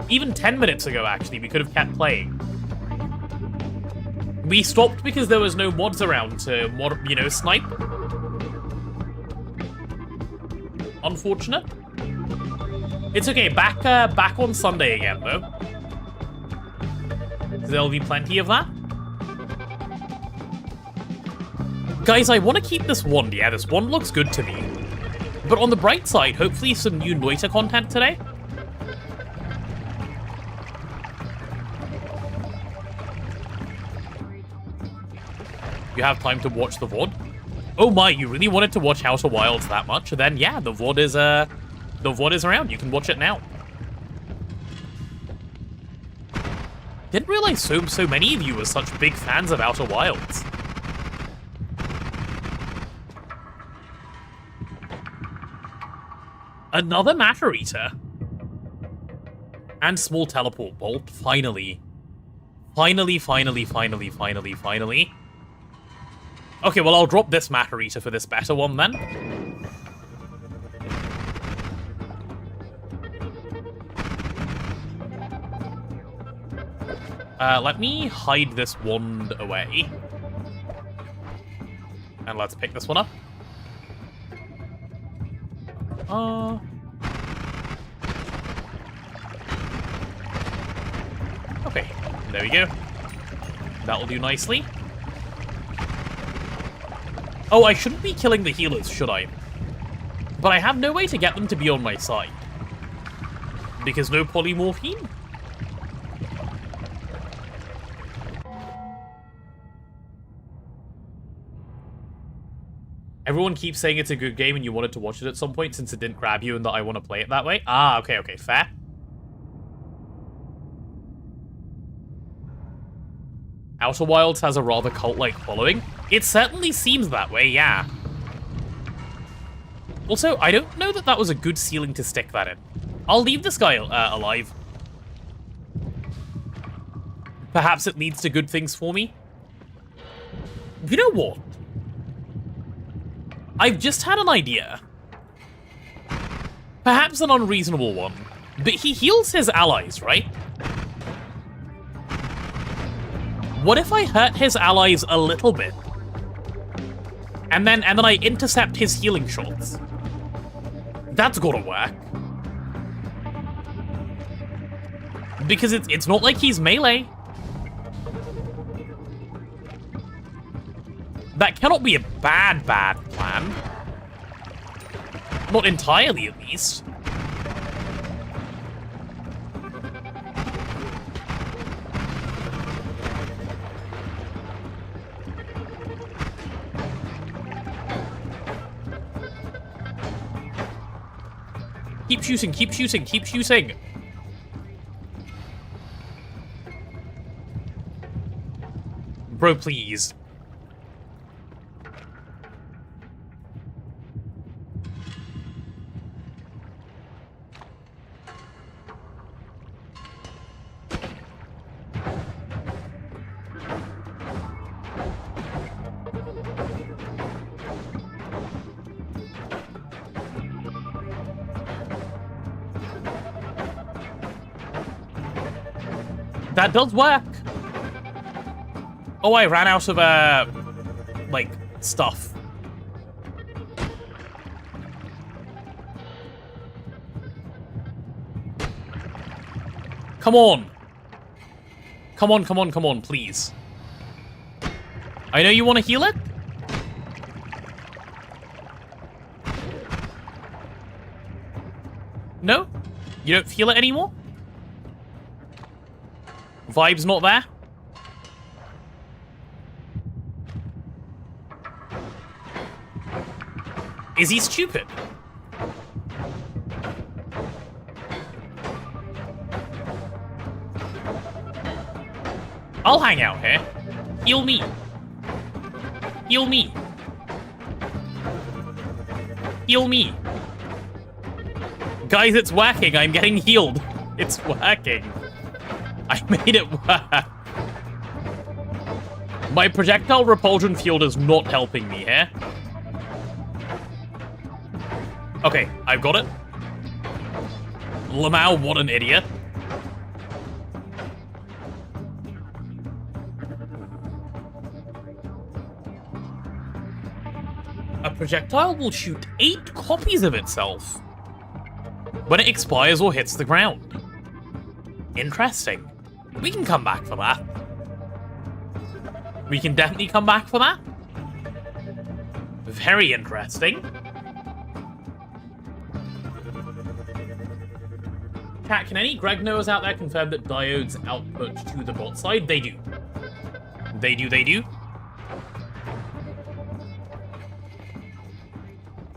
Even 10 minutes ago, actually, we could have kept playing. We stopped because there was no mods around to, snipe. Unfortunate. It's okay, back on Sunday again, though. There'll be plenty of that. Guys, I want to keep this wand. Yeah, this wand looks good to me. But on the bright side, hopefully some new Noita content today. You have time to watch the VOD? Oh my, you really wanted to watch Outer Wilds that much? Then yeah, the VOD is around. You can watch it now. Didn't realize so many of you were such big fans of Outer Wilds. Another Matter Eater. And small teleport bolt, finally. Finally. Okay, well, I'll drop this Matter Eater for this better one, then. Let me hide this wand away. And let's pick this one up. Okay, there we go. That'll do nicely. Oh, I shouldn't be killing the healers, should I? But I have no way to get them to be on my side. Because no polymorphine? Everyone keeps saying it's a good game and you wanted to watch it at some point since it didn't grab you and that I want to play it that way. Ah, okay, fair. Outer Wilds has a rather cult-like following. It certainly seems that way, yeah. Also, I don't know that was a good ceiling to stick that in. I'll leave this guy alive. Perhaps it leads to good things for me. You know what? I've just had an idea. Perhaps an unreasonable one. But he heals his allies, right? What if I hurt his allies a little bit? And then I intercept his healing shots? That's gotta work. Because it's not like he's melee. That cannot be a bad plan. Not entirely, at least. Keep shooting, keep shooting, keep shooting! Bro, please. That does work. Oh, I ran out of, like, stuff. Come on. Come on, come on, come on, please. I know you want to heal it. No? You don't feel it anymore? Vibe's not there? Is he stupid? I'll hang out here. Heal me. Heal me. Heal me. Guys, it's working. I'm getting healed. It's working. I made it work. My projectile repulsion field is not helping me here. Okay, I've got it. Lamau, what an idiot. A projectile will shoot 8 copies of itself when it expires or hits the ground. Interesting. We can come back for that. We can definitely come back for that. Very interesting. Cat, can any Greg knowers out there confirm that diodes output to the bot side? They do. They do, they do.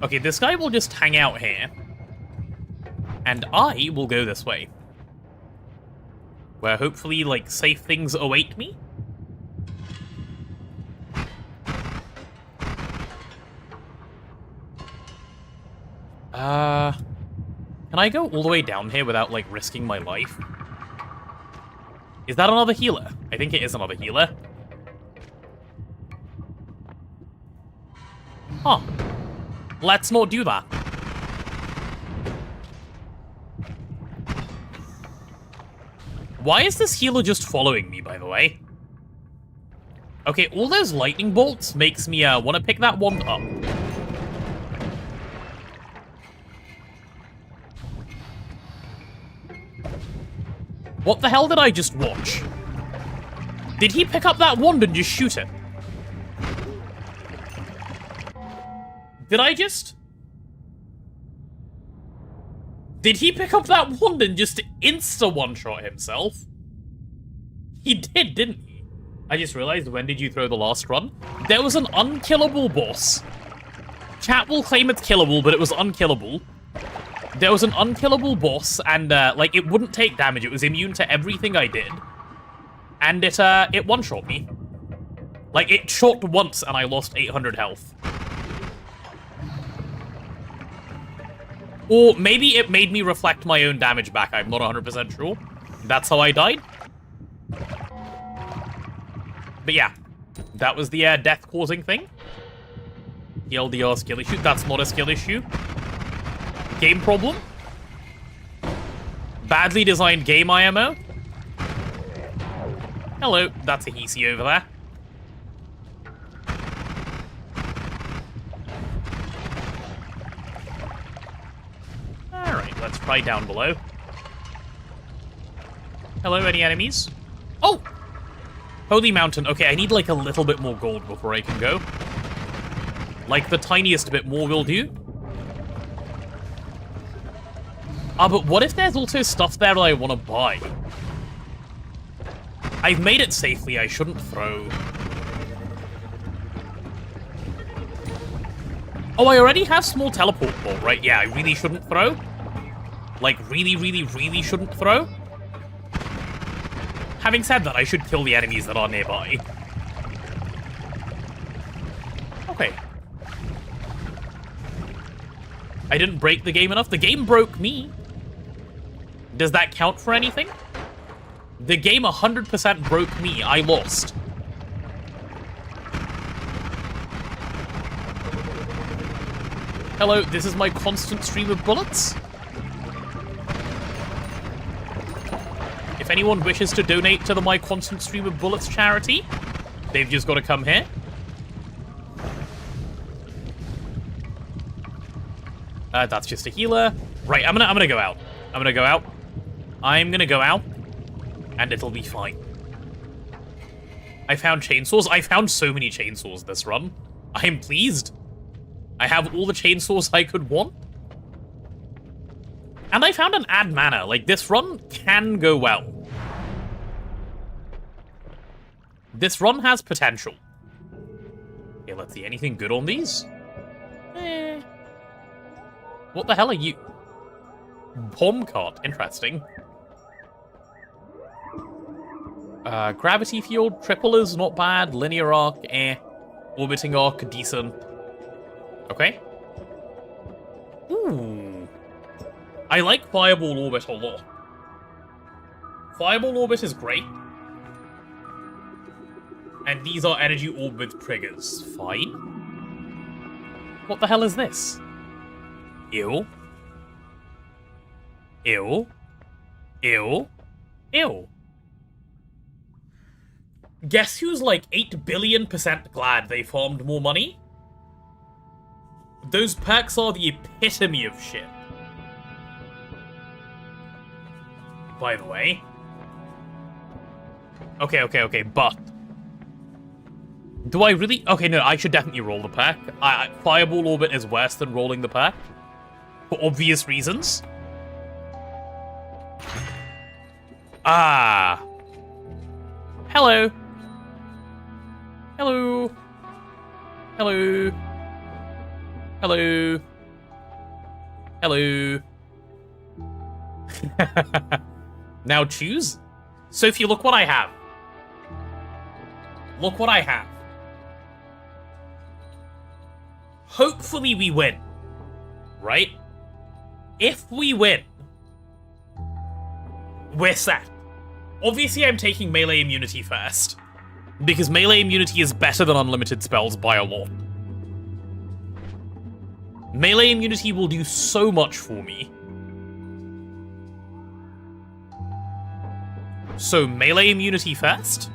Okay, this guy will just hang out here. And I will go this way. Where hopefully, like, safe things await me. Can I go all the way down here without, like, risking my life? Is that another healer? I think it is another healer. Huh. Let's not do that. Why is this healer just following me, by the way? Okay, all those lightning bolts makes me want to pick that one up. What the hell did I just watch? Did he pick up that wand and just shoot it? Did I just... Did he pick up that wand and just insta-one-shot himself? He did, didn't he? I just realized, when did you throw the last run? There was an unkillable boss Chat will claim it's killable, but it was unkillable. There was an unkillable boss, and, like, it wouldn't take damage. It was immune to everything I did. And it one-shot me. Like, it shot once, and I lost 800 health. Or maybe it made me reflect my own damage back. I'm not 100% sure. That's how I died. But yeah, that was the death-causing thing. TLDR skill issue. That's not a skill issue. Game problem. Badly designed game IMO. Hello, that's a Hisi over there. Alright, let's try down below. Hello, any enemies? Oh! Holy Mountain. Okay, I need like a little bit more gold before I can go. Like the tiniest bit more will do. Ah, but what if there's also stuff there that I want to buy? I've made it safely, I shouldn't throw. Oh, I already have small teleport ball, right? Yeah, I really shouldn't throw. Like, really, really, really shouldn't throw. Having said that, I should kill the enemies that are nearby. Okay. I didn't break the game enough. The game broke me. Does that count for anything? The game 100% broke me. I lost. Hello, this is my constant stream of bullets. If anyone wishes to donate to the My Constant Stream of Bullets charity, they've just got to come here. That's just a healer. Right, I'm gonna go out. I'm gonna go out. I'm gonna go out, and it'll be fine. I found chainsaws. I found so many chainsaws this run. I am pleased. I have all the chainsaws I could want. And I found an add mana. Like, this run can go well. This run has potential. Okay, let's see. Anything good on these? What the hell are you? Bomb cart. Interesting. Gravity field. Triple is not bad. Linear arc. Orbiting arc. Decent. Okay. Ooh. I like Fireball Orbit a lot. Fireball Orbit is great. And these are Energy Orb with triggers. Fine. What the hell is this? Ew. Ew. Ew. Ew. Guess who's like 8 billion% glad they farmed more money? Those perks are the epitome of shit. By the way. Okay, but... do I really... okay, no, I should definitely roll the perk. Fireball Orbit is worse than rolling the perk. For obvious reasons. Ah. Hello. Hello. Hello. Hello. Hello. Now choose? Sophie, look what I have. Look what I have. Hopefully we win. Right? If we win, we're set. Obviously, I'm taking melee immunity first. Because melee immunity is better than unlimited spells by a lot. Melee immunity will do so much for me. So, melee immunity first?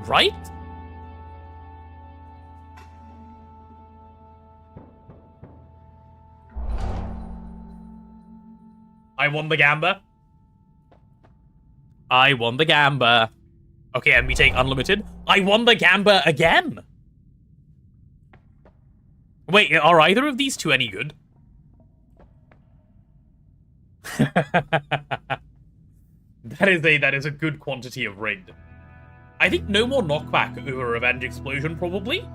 Right? I won the Gamba. I won the Gamba. Okay, and we take unlimited. I won the Gamba again! Wait, are either of these two any good? That is a good quantity of rigged. I think no more knockback over Revenge Explosion, probably.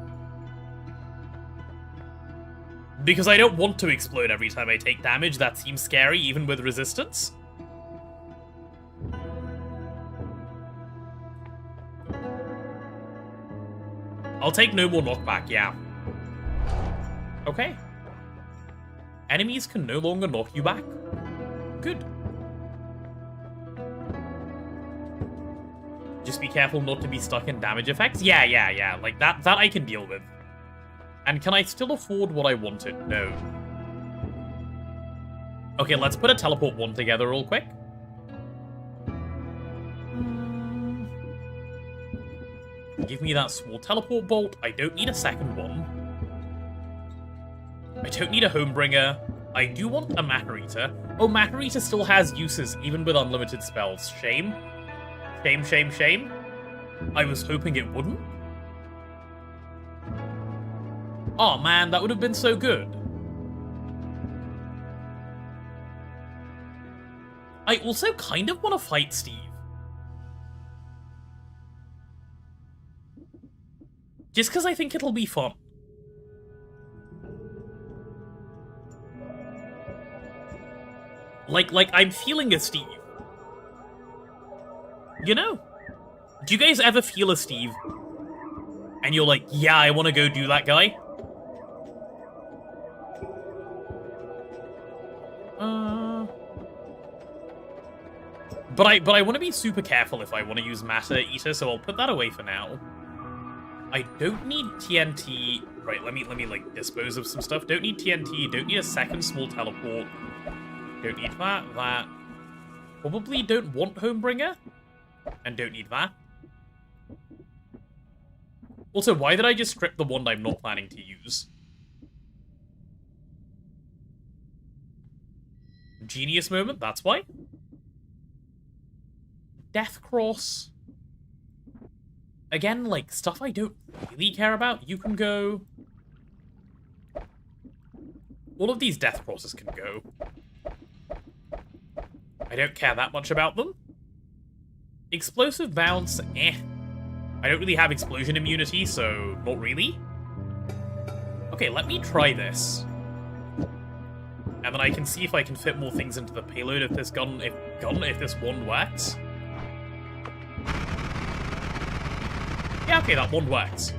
Because I don't want to explode every time I take damage. That seems scary, even with resistance. I'll take no more knockback, yeah. Okay. Enemies can no longer knock you back. Good. Just be careful not to be stuck in damage effects. Yeah. Like, that I can deal with. And can I still afford what I wanted? No. Okay, let's put a teleport one together real quick. Give me that small teleport bolt. I don't need a second one. I don't need a Homebringer. I do want a Matter Eater. Oh, Matter Eater still has uses, even with unlimited spells. Shame. Shame. I was hoping it wouldn't. Oh man, that would have been so good. I also kind of want to fight Steve. Just because I think it'll be fun. Like I'm feeling a Steve. You know? Do you guys ever feel a Steve? And you're like, yeah, I want to go do that guy? But I want to be super careful if I want to use Matter Eater, so I'll put that away for now. I don't need TNT. Right, let me like dispose of some stuff. Don't need TNT, don't need a second small teleport. Don't need that. Probably don't want Homebringer. And don't need that. Also, why did I just strip the wand I'm not planning to use? Genius moment, that's why. Death Cross. Again, like, stuff I don't really care about. You can go. All of these Death Crosses can go. I don't care that much about them. Explosive Bounce, eh. I don't really have explosion immunity, so not really. Okay, let me try this. And then I can see if I can fit more things into the payload if this if this wand works. Yeah, okay, that wand works.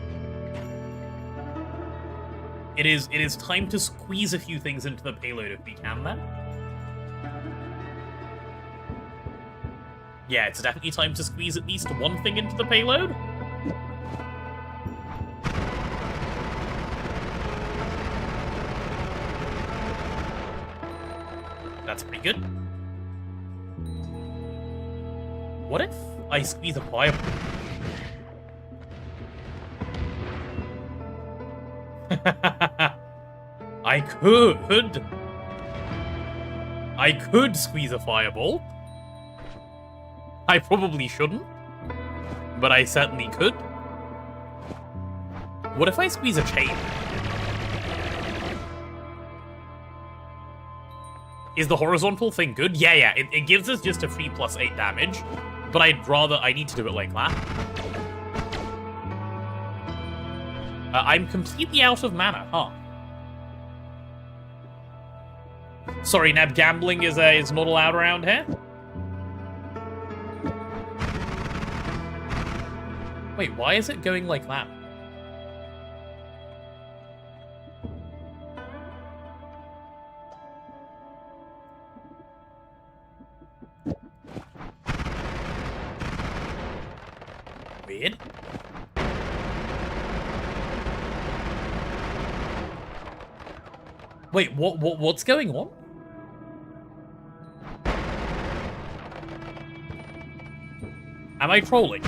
It is time to squeeze a few things into the payload if we can then. Yeah, it's definitely time to squeeze at least one thing into the payload. That's pretty good. What if I squeeze a fireball? I could squeeze a fireball. I probably shouldn't, but I certainly could. What if I squeeze a chain? Is the horizontal thing good? Yeah, it gives us just a free +8 damage, but I need to do it like that. I'm completely out of mana, huh? Sorry, Neb, gambling is not allowed around here? Wait, why is it going like that? Weird. Wait, what's going on? Am I trolling?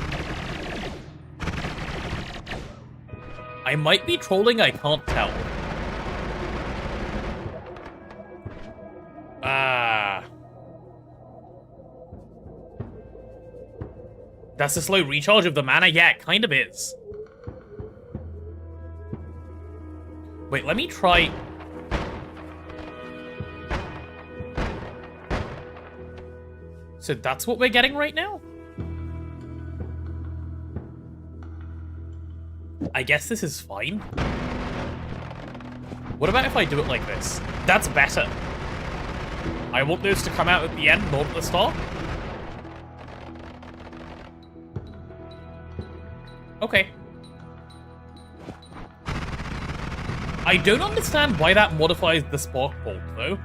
I might be trolling, I can't tell. That's a slow recharge of the mana? Yeah, it kind of is. Wait, let me try... So that's what we're getting right now? I guess this is fine. What about if I do it like this? That's better. I want those to come out at the end, not at the start. Okay. I don't understand why that modifies the spark bolt, though.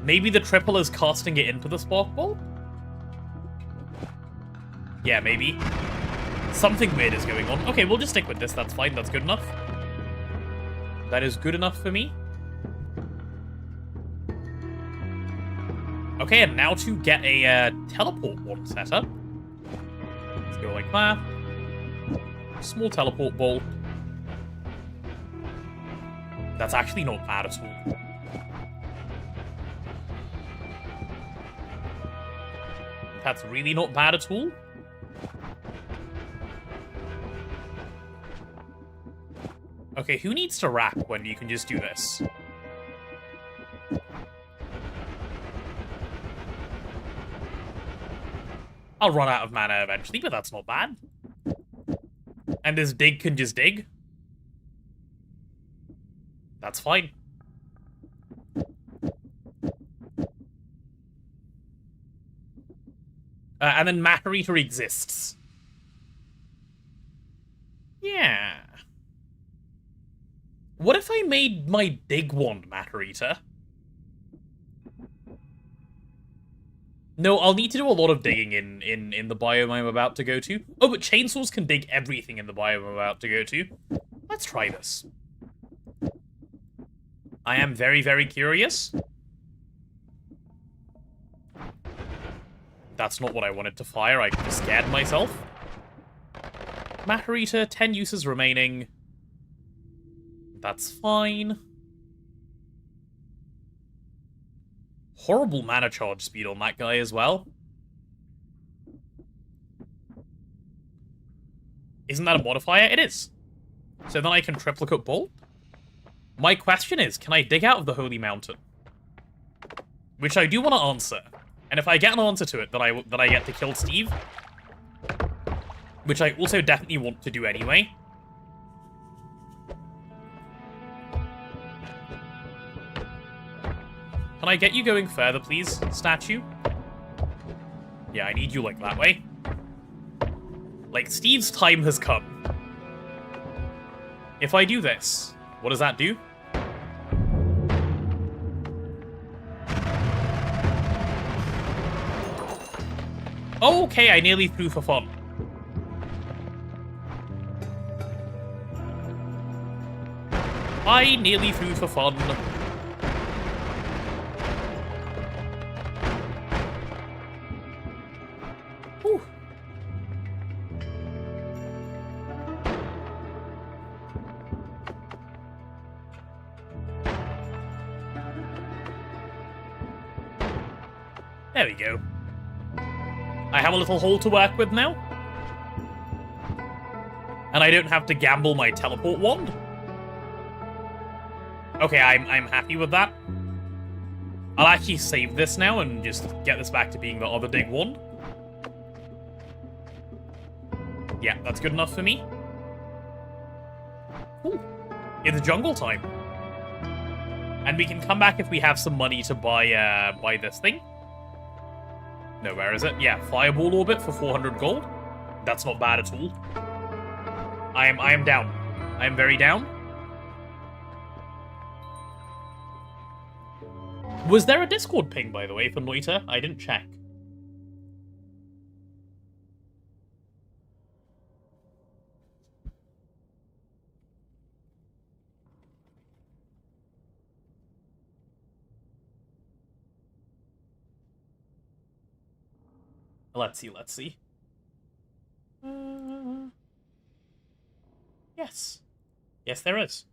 Maybe the triple is casting it into the spark bolt? Yeah, maybe. Something weird is going on. Okay, we'll just stick with this. That's fine. That's good enough. That is good enough for me. Okay, and now to get a teleport one set up. Let's go like that. Small teleport bolt. That's actually not bad at all. That's really not bad at all. Okay, who needs to rack when you can just do this? I'll run out of mana eventually, but that's not bad. And this dig can just dig. That's fine. And then Matter Eater exists. Yeah. What if I made my dig wand Matter Eater? No, I'll need to do a lot of digging in the biome I'm about to go to. Oh, but chainsaws can dig everything in the biome I'm about to go to. Let's try this. I am very, very curious. That's not what I wanted to fire. I just scared myself. Matter Eater, 10 uses remaining. That's fine. Horrible mana charge speed on that guy as well. Isn't that a modifier? It is. So then I can triplicate bolt? My question is, can I dig out of the Holy Mountain? Which I do want to answer. And if I get an answer to it, then I get to kill Steve. Which I also definitely want to do anyway. Can I get you going further, please, statue? Yeah, I need you, like, that way. Like, Steve's time has come. If I do this, what does that do? Oh, okay, I nearly threw for fun. I nearly threw for fun. Whew. There we go. I have a little hole to work with now. And I don't have to gamble my teleport wand. Okay, I'm happy with that. I'll actually save this now and just get this back to being the other dig wand. Yeah, that's good enough for me. Cool. It's jungle time. And we can come back if we have some money to buy this thing. No, where is it? Yeah, Fireball Orbit for 400 gold. That's not bad at all. I am down. I am very down. Was there a Discord ping, by the way, for Noita? I didn't check. Let's see. Yes. Yes, there is.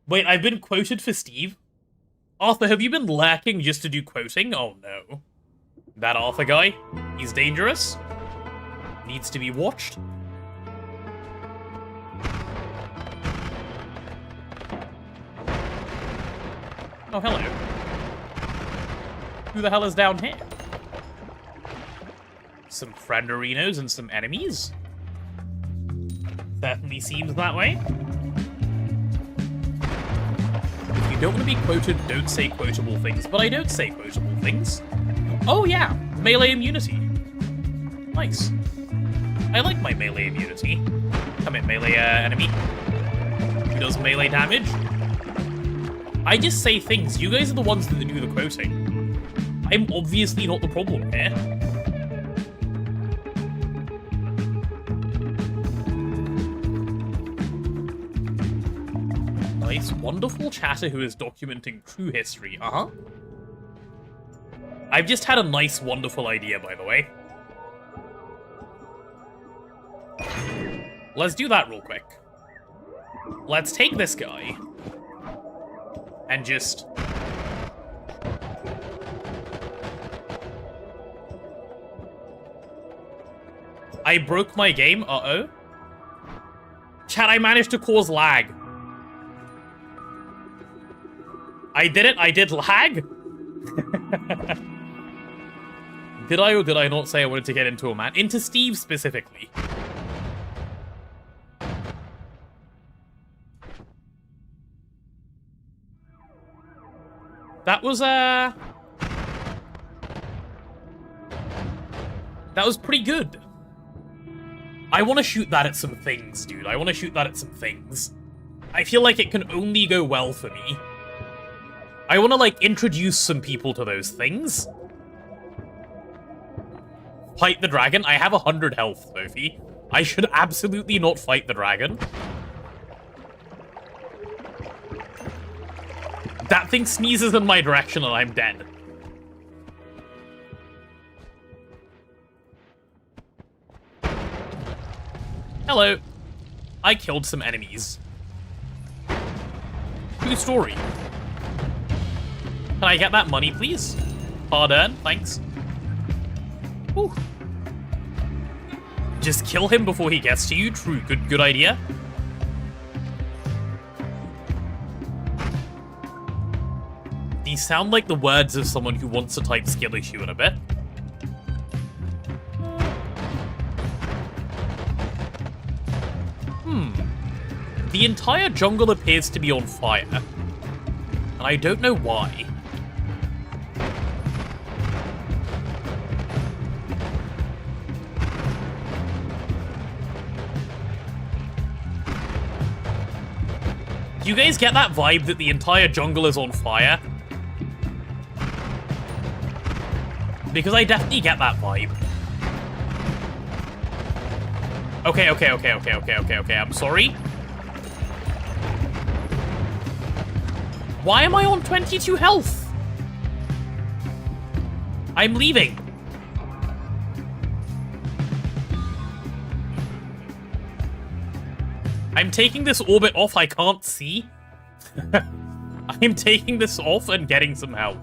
Wait, I've been quoted for Steve? Arthur, have you been lurking just to do quoting? Oh no. That Arthur guy? He's dangerous. Needs to be watched. Oh, hello. Who the hell is down here? Some frienderinos and some enemies? Certainly seems that way. If you don't want to be quoted, don't say quotable things, but I don't say quotable things. Oh yeah, melee immunity. Nice. I like my melee immunity. Come in, melee enemy. Who does melee damage? I just say things. You guys are the ones that do the quoting. I'm obviously not the problem here. Nice, wonderful chatter who is documenting true history. Uh-huh. I've just had a nice, wonderful idea, by the way. Let's do that real quick. Let's take this guy. And just... I broke my game, uh-oh. Chat, I managed to cause lag. I did it, I did lag? Did I or did I not say I wanted to get into a man? Into Steve specifically. That was pretty good. I want to shoot that at some things, dude. I want to shoot that at some things. I feel like it can only go well for me. I want to, like, introduce some people to those things. Fight the dragon? I have 100 health, Sophie. I should absolutely not fight the dragon. That thing sneezes in my direction and I'm dead. Hello. I killed some enemies. True story. Can I get that money, please? Hard earned, thanks. Whew. Just kill him before he gets to you. True, good idea. These sound like the words of someone who wants to type skill issue in a bit. The entire jungle appears to be on fire. And I don't know why. Do you guys get that vibe that the entire jungle is on fire? Because I definitely get that vibe. Okay, I'm sorry. Why am I on 22 health? I'm leaving. I'm taking this orbit off, I can't see. I'm taking this off and getting some help.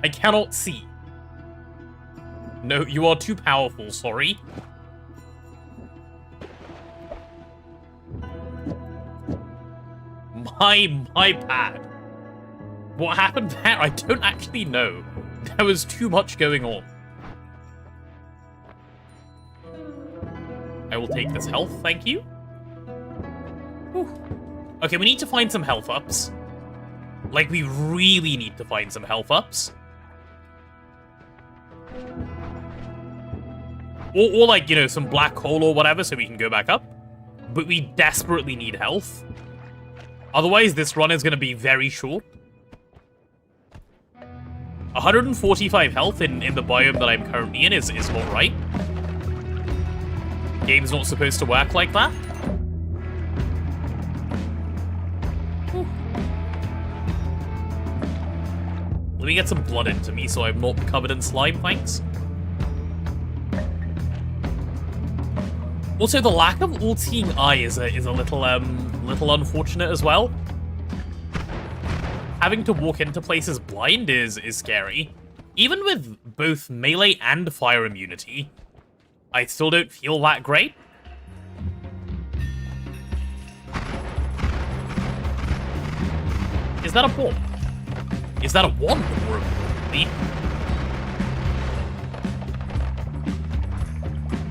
I cannot see. No, you are too powerful, sorry. My bad. What happened there? I don't actually know. There was too much going on. I will take this health, thank you. Whew. Okay, we need to find some health ups. Like, we really need to find some health ups. Or like, you know, some black hole or whatever so we can go back up. But we desperately need health. Otherwise, this run is going to be very short. 145 health in the biome that I'm currently in is not right. Game's not supposed to work like that. Whew. Let me get some blood into me so I'm not covered in slime, thanks. Also, the lack of all-seeing eye is a little unfortunate as well. Having to walk into places blind is scary. Even with both melee and fire immunity, I still don't feel that great. Is that a bomb? Is that a wand or a bomb?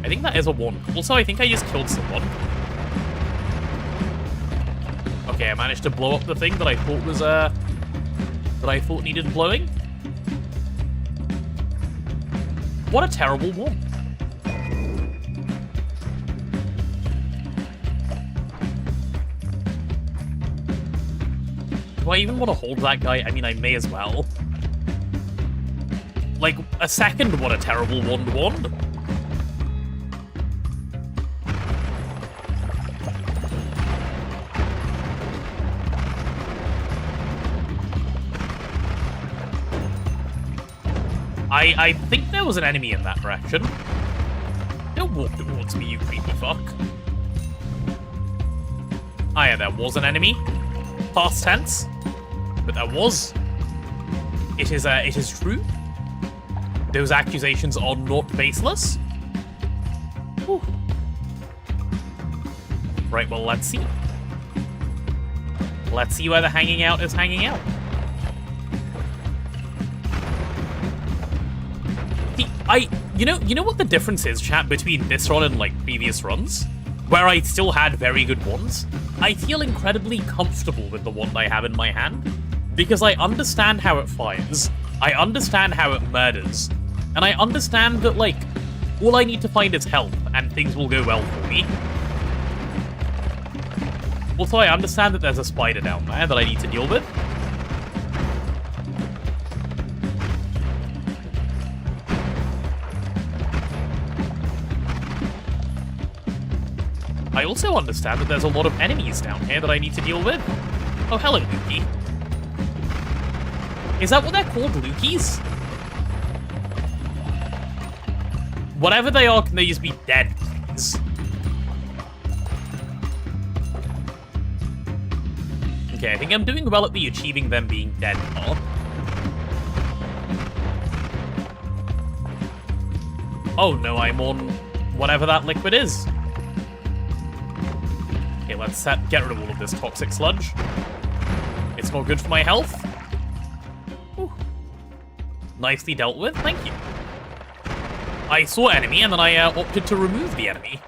I think that is a wand. Also, I think I just killed someone. I managed to blow up the thing that I thought was, that I thought needed blowing. What a terrible one. Do I even want to hold that guy? I mean, I may as well. Like, a second what a terrible wand. I think there was an enemy in that direction. Don't walk towards me, you creepy fuck. Ah yeah, there was an enemy. Past tense. But there was. It is true. Those accusations are not baseless. Whew. Right, well, let's see. Let's see where the hanging out is hanging out. You know what the difference is, chat, between this run and, like, previous runs? Where I still had very good ones? I feel incredibly comfortable with the wand I have in my hand, because I understand how it fires, I understand how it murders, and I understand that, like, all I need to find is health, and things will go well for me. Also, I understand that there's a spider down there that I need to deal with. I also understand that there's a lot of enemies down here that I need to deal with. Oh, hello, Lukey. Is that what they're called, Lukies? Whatever they are, can they just be dead, please? Okay, I think I'm doing well at the achieving them being dead part. Oh no, I'm on whatever that liquid is. Okay, let's get rid of all of this toxic sludge. It's not good for my health. Whew. Nicely dealt with, thank you. I saw enemy, and then I opted to remove the enemy.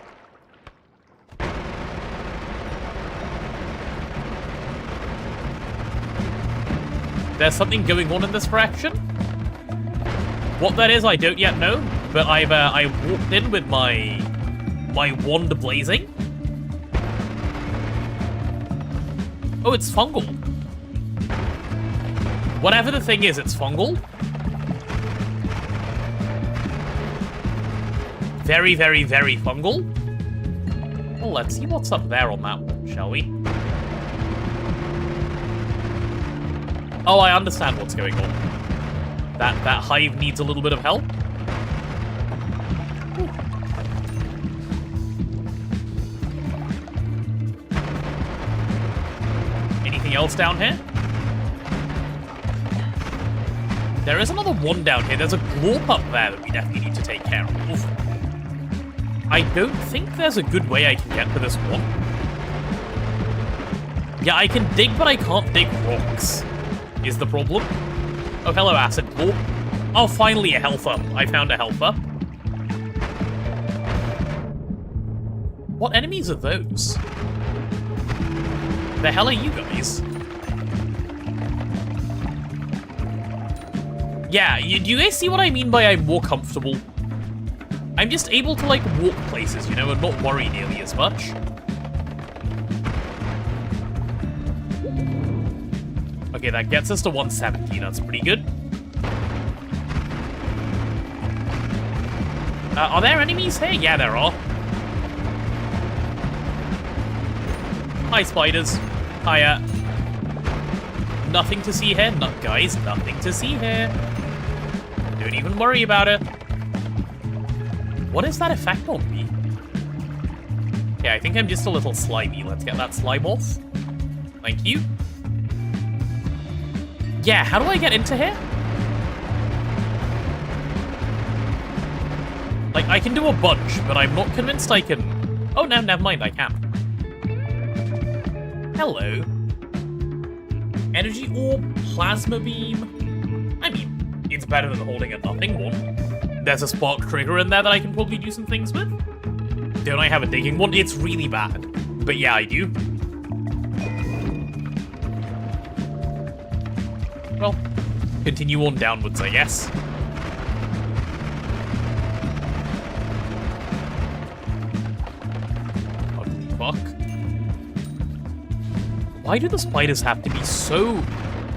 There's something going on in this direction. What that is, I don't yet know, but I walked in with my wand blazing. Oh, it's fungal. Whatever the thing is, it's fungal. Very, very, very fungal. Well, let's see what's up there on that one, shall we? Oh, I understand what's going on. That hive needs a little bit of help. Anything else down here? There is another one down here. There's a glorp up there that we definitely need to take care of. I don't think there's a good way I can get to this one. Yeah, I can dig, but I can't dig rocks, is the problem. Oh, hello, acid glorp. Oh, finally a health up. I found a health up. What enemies are those? The hell are you guys? Yeah, do you guys see what I mean by I'm more comfortable? I'm just able to, like, walk places, you know, and not worry nearly as much. Okay, that gets us to 170. That's pretty good. Are there enemies here? Yeah, there are. Hi, spiders. Hiya. Nothing to see here. No, guys, nothing to see here. Don't even worry about it. What is that effect on me? Okay, I think I'm just a little slimy. Let's get that slime off. Thank you. Yeah, how do I get into here? Like, I can do a bunch, but I'm not convinced I can... Oh, no, never mind, I can. Hello. Energy orb, plasma beam. I mean, it's better than holding a nothing one. There's a spark trigger in there that I can probably do some things with. Don't I have a digging one? It's really bad. But yeah, I do. Continue on downwards, I guess. Ugly fuck. Why do the spiders have to be so...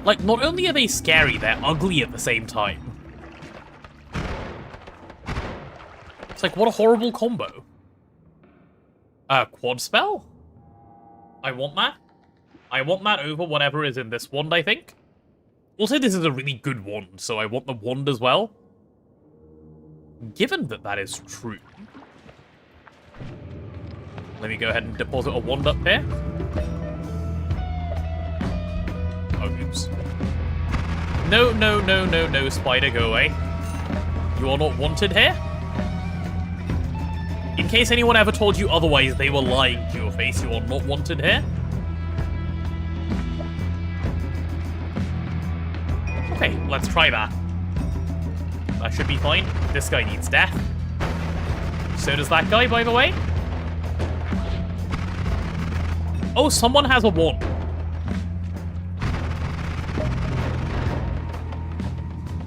Like, not only are they scary, they're ugly at the same time. It's like, what a horrible combo. Quad spell? I want that. I want that over whatever is in this wand, I think. Also, this is a really good wand, so I want the wand as well. Given that that is true... Let me go ahead and deposit a wand up here. Oh, oops. No, no, no, no, no, spider, go away. You are not wanted here. In case anyone ever told you otherwise, they were lying to your face. You are not wanted here. Okay, let's try that. That should be fine. This guy needs death. So does that guy, by the way. Oh, someone has a wand.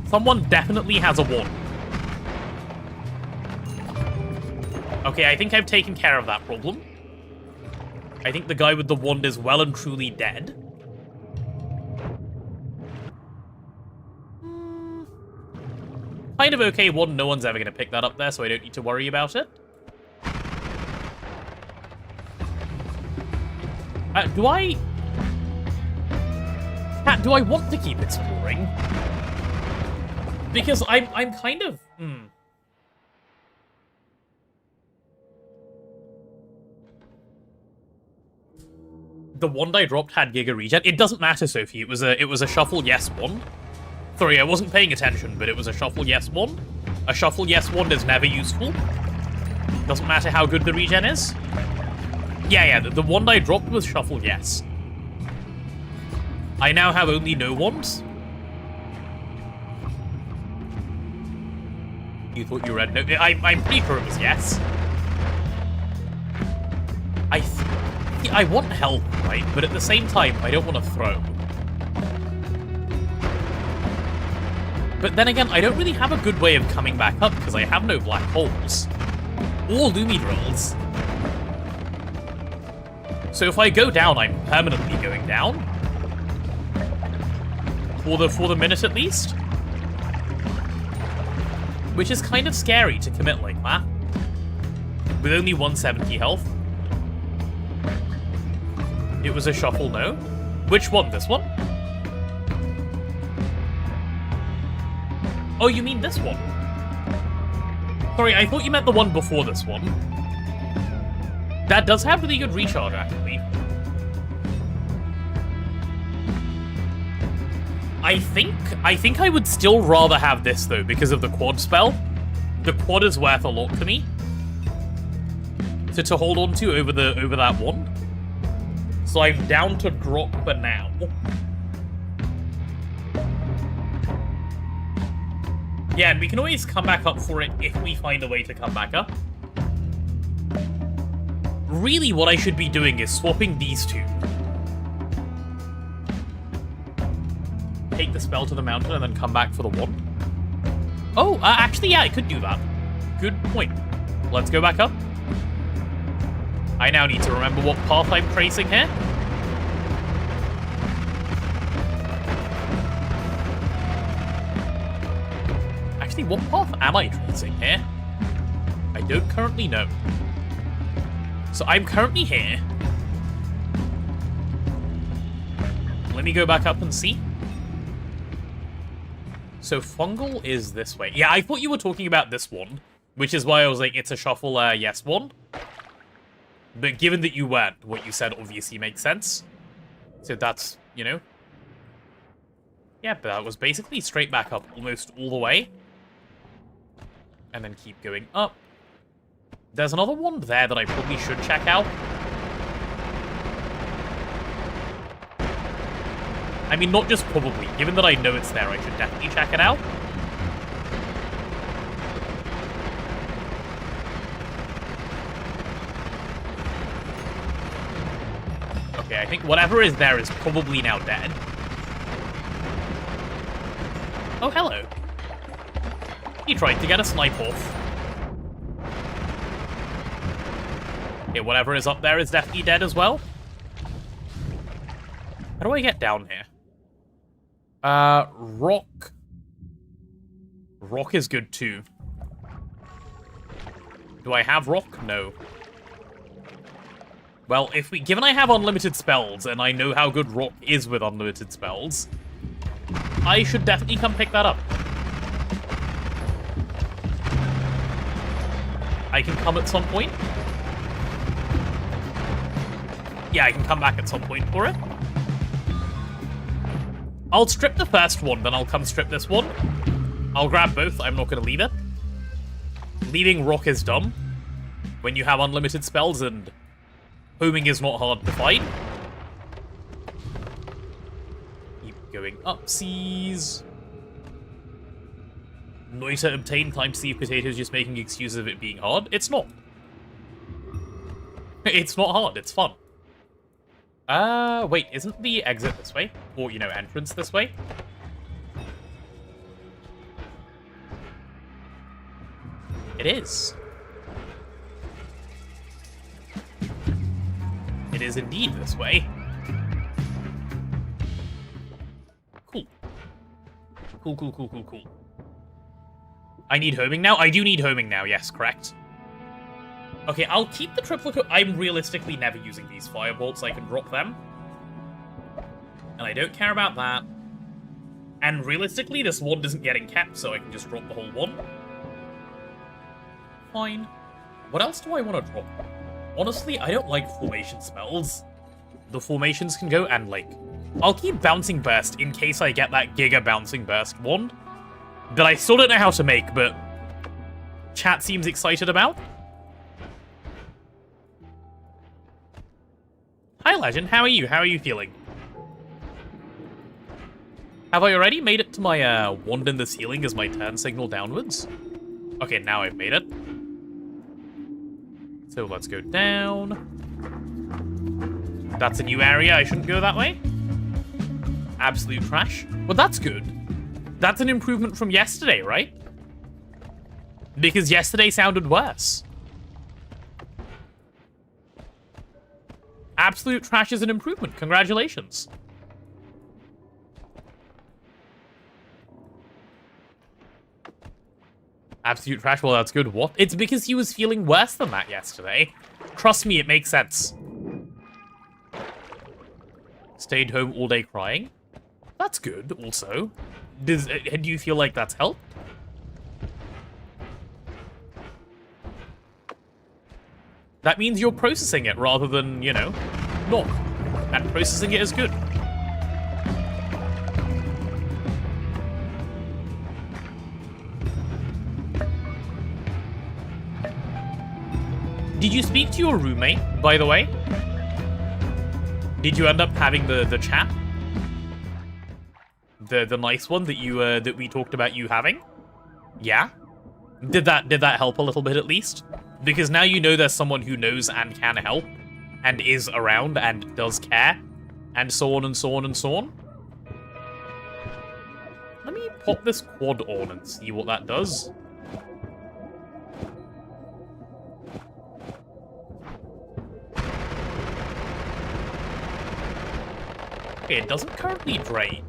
Someone definitely has a wand. Okay, I think I've taken care of that problem. I think the guy with the wand is well and truly dead. Kind of okay wand, no one's ever going to pick that up there, so I don't need to worry about it. Do I want to keep exploring? Because I'm kind of... The wand I dropped had Giga Regen. It doesn't matter, Sophie. It was a shuffle yes wand. Sorry, I wasn't paying attention, but it was a shuffle yes wand. A shuffle yes wand is never useful. Doesn't matter how good the regen is. Yeah, the wand I dropped was shuffle yes. I now have only no wands. You thought you read no? I'm pretty sure it was yes. I want help, right? But at the same time, I don't want to throw. But then again, I don't really have a good way of coming back up because I have no black holes. Or Lumi drills. So if I go down, I'm permanently going down. For the minute at least. Which is kind of scary to commit like that. With only 170 health. It was a shuffle, no? Which one? This one? Oh, you mean this one? Sorry, I thought you meant the one before this one. That does have really good recharge, actually. I think I would still rather have this, though, because of the quad spell. The quad is worth a lot to me. To hold on to over that one. So I'm down to drop for now. Yeah, and we can always come back up for it if we find a way to come back up. Really, what I should be doing is swapping these two. Take the spell to the mountain and then come back for the wand. Oh, actually, yeah, I could do that. Good point. Let's go back up. I now need to remember what path I'm tracing here. Actually, what path am I tracing here? I don't currently know. So I'm currently here. Let me go back up and see. So fungal is this way. Yeah, I thought you were talking about this one, which is why I was like, it's a shuffle yes one. But given that you weren't, what you said obviously makes sense. So that's, you know. Yeah, but that was basically straight back up almost all the way. And then keep going up. There's another one there that I probably should check out. I mean, not just probably. Given that I know it's there, I should definitely check it out. Okay, I think whatever is there is probably now dead. Oh, hello. He tried to get a snipe off. Okay, whatever is up there is definitely dead as well. How do I get down here? Rock. Rock is good too. Do I have rock? No. Well, given I have unlimited spells, and I know how good rock is with unlimited spells, I should definitely come pick that up. I can come at some point. Yeah, I can come back at some point for it. I'll strip the first one, then I'll come strip this one. I'll grab both, I'm not going to leave it. Leaving rock is dumb. When you have unlimited spells and homing is not hard to find. Keep going upsies. Noita obtained, time to see if potatoes just making excuses of it being hard. It's not. It's not hard, it's fun. Wait, isn't the exit this way? Or, entrance this way? It is. It is indeed this way. Cool. Cool. I need homing now? I do need homing now, yes, correct. Okay, I'll keep the triplicate. I'm realistically never using these firebolts. I can drop them. And I don't care about that. And realistically, this wand isn't getting kept, so I can just drop the whole one. Fine. What else do I want to drop? Honestly, I don't like formation spells. The formations can go, and, I'll keep Bouncing Burst in case I get that Giga Bouncing Burst wand. That I still don't know how to make, but chat seems excited about. Hi, Legend. How are you? How are you feeling? Have I already made it to my wand in the ceiling as my turn signal downwards? Okay, now I've made it. So let's go down. That's a new area. I shouldn't go that way. Absolute trash. Well, that's good. That's an improvement from yesterday, right? Because yesterday sounded worse. Absolute trash is an improvement. Congratulations. Absolute trash, well, that's good. What? It's because he was feeling worse than that yesterday. Trust me, it makes sense. Stayed home all day crying. That's good, also. Do you feel like that's helped? That means you're processing it rather than, not. And processing it is good. Did you speak to your roommate, by the way? Did you end up having the chat? The nice one that you that we talked about you having? Yeah? Did that help a little bit at least? Because now you know there's someone who knows and can help, and is around and does care, and so on and so on and so on. Let me pop this quad on and see what that does. Okay, it doesn't currently drain.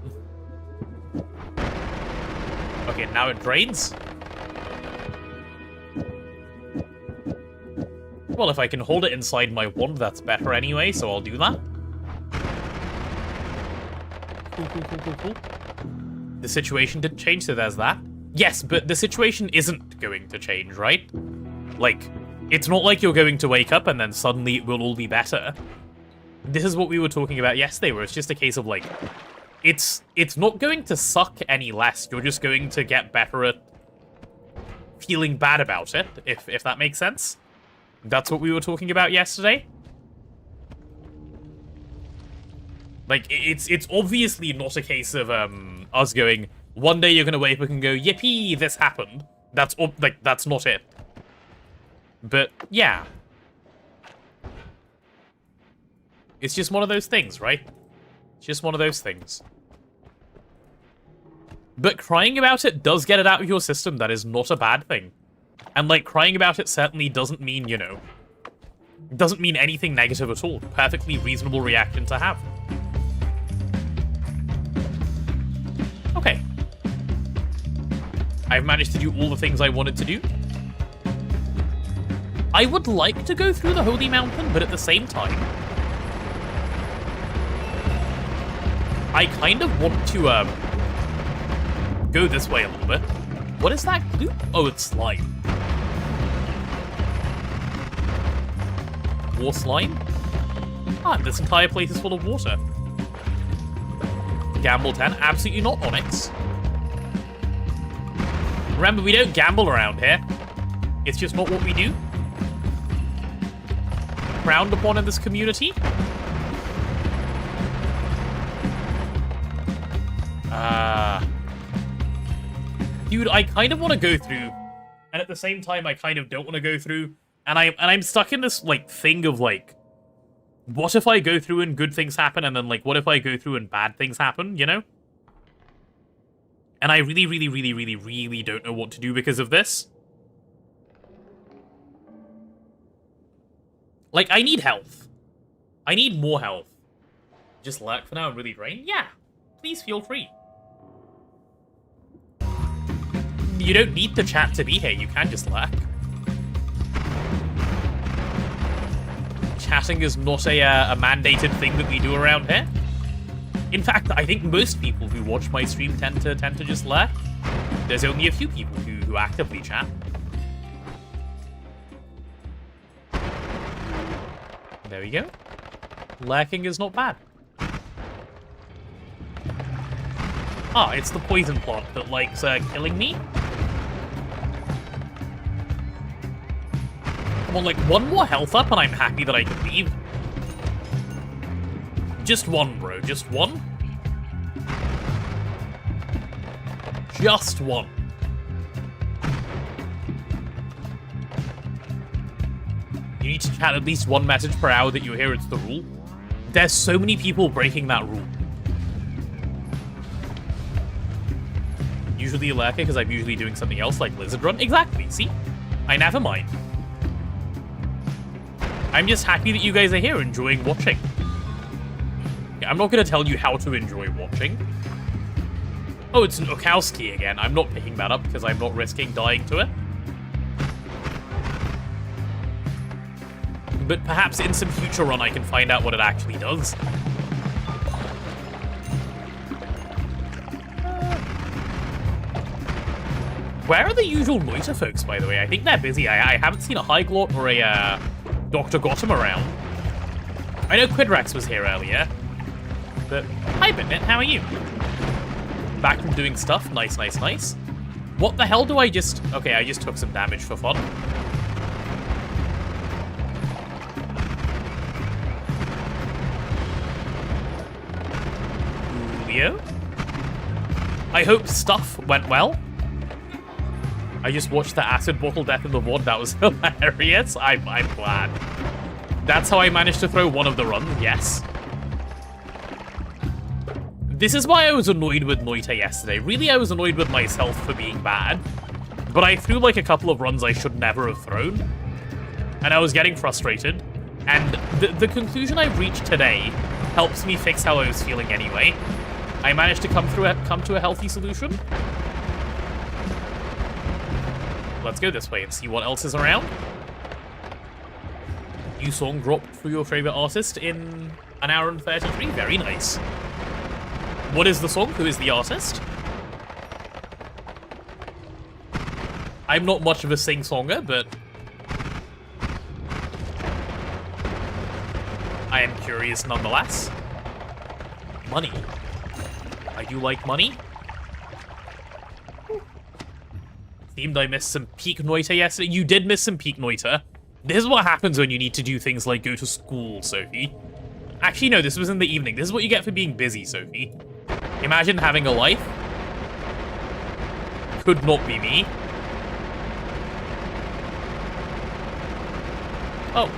Okay, now it drains. Well, if I can hold it inside my wand, that's better anyway, so I'll do that. Cool. The situation didn't change, so there's that. Yes, but the situation isn't going to change, right? It's not like you're going to wake up and then suddenly it will all be better. This is what we were talking about yesterday, where it's just a case of, it's not going to suck any less. You're just going to get better at feeling bad about it, if that makes sense. That's what we were talking about yesterday. It's obviously not a case of us going, one day you're gonna wake up and go, yippee, this happened. That's not it. But yeah. It's just one of those things, right? It's just one of those things. But crying about it does get it out of your system. That is not a bad thing. And, like, crying about it certainly doesn't mean, you know, doesn't mean anything negative at all. Perfectly reasonable reaction to have. Okay. I've managed to do all the things I wanted to do. I would like to go through the Holy Mountain, but at the same time, I kind of want to, go this way a little bit. What is that glue? Oh, it's slime. More slime? Ah, this entire place is full of water. Gamble 10, absolutely not Onyx. Remember, we don't gamble around here. It's just not what we do. Frowned upon in this community. Dude, I kind of want to go through, and at the same time, I kind of don't want to go through, and I'm stuck in this, like, thing of, like, what if I go through and good things happen, and then, like, what if I go through and bad things happen, you know? And I really, really, really, really, really don't know what to do because of this. Like, I need health. I need more health. Just lurk for now and really drain? Yeah, please feel free. You don't need the chat to be here, you can just lurk. Chatting is not a mandated thing that we do around here. In fact, I think most people who watch my stream tend to just lurk. There's only a few people who actively chat. There we go. Lurking is not bad. Ah, it's the poison plant that likes killing me. Come on, like, one more health up and I'm happy that I can leave. Just one, bro. Just one. Just one. You need to chat at least one message per hour that you hear. It's the rule. There's so many people breaking that rule. Usually a lurker because I'm usually doing something else like Lizard Run. Exactly, see? I never mind. I'm just happy that you guys are here enjoying watching. I'm not going to tell you how to enjoy watching. Oh, it's an Ukowski again. I'm not picking that up because I'm not risking dying to it. But perhaps in some future run I can find out what it actually does. Where are the usual Noita folks, by the way? I think they're busy. I haven't seen a Hyglot or a Dr. Gotham around. I know Quidrex was here earlier. But, hi Bitnit, how are you? Back from doing stuff. Nice, nice, nice. What the hell do I just... Okay, I just took some damage for fun. Julio? I hope stuff went well. I just watched the acid bottle death in the VOD. That was hilarious. I'm glad. That's how I managed to throw one of the runs, yes. This is why I was annoyed with Noita yesterday. Really, I was annoyed with myself for being bad. But I threw like a couple of runs I should never have thrown. And I was getting frustrated. And the conclusion I've reached today helps me fix how I was feeling anyway. I managed to come to a healthy solution. Let's go this way and see what else is around. New song dropped for your favorite artist in an hour and 33. Very nice. What is the song? Who is the artist? I'm not much of a sing-songer, but I am curious nonetheless. Money. I do like money. Themed I missed some peak Noita yesterday. You did miss some peak Noita. This is what happens when you need to do things like go to school, Sophie. Actually, no, this was in the evening. This is what you get for being busy, Sophie. Imagine having a life. Could not be me. Oh,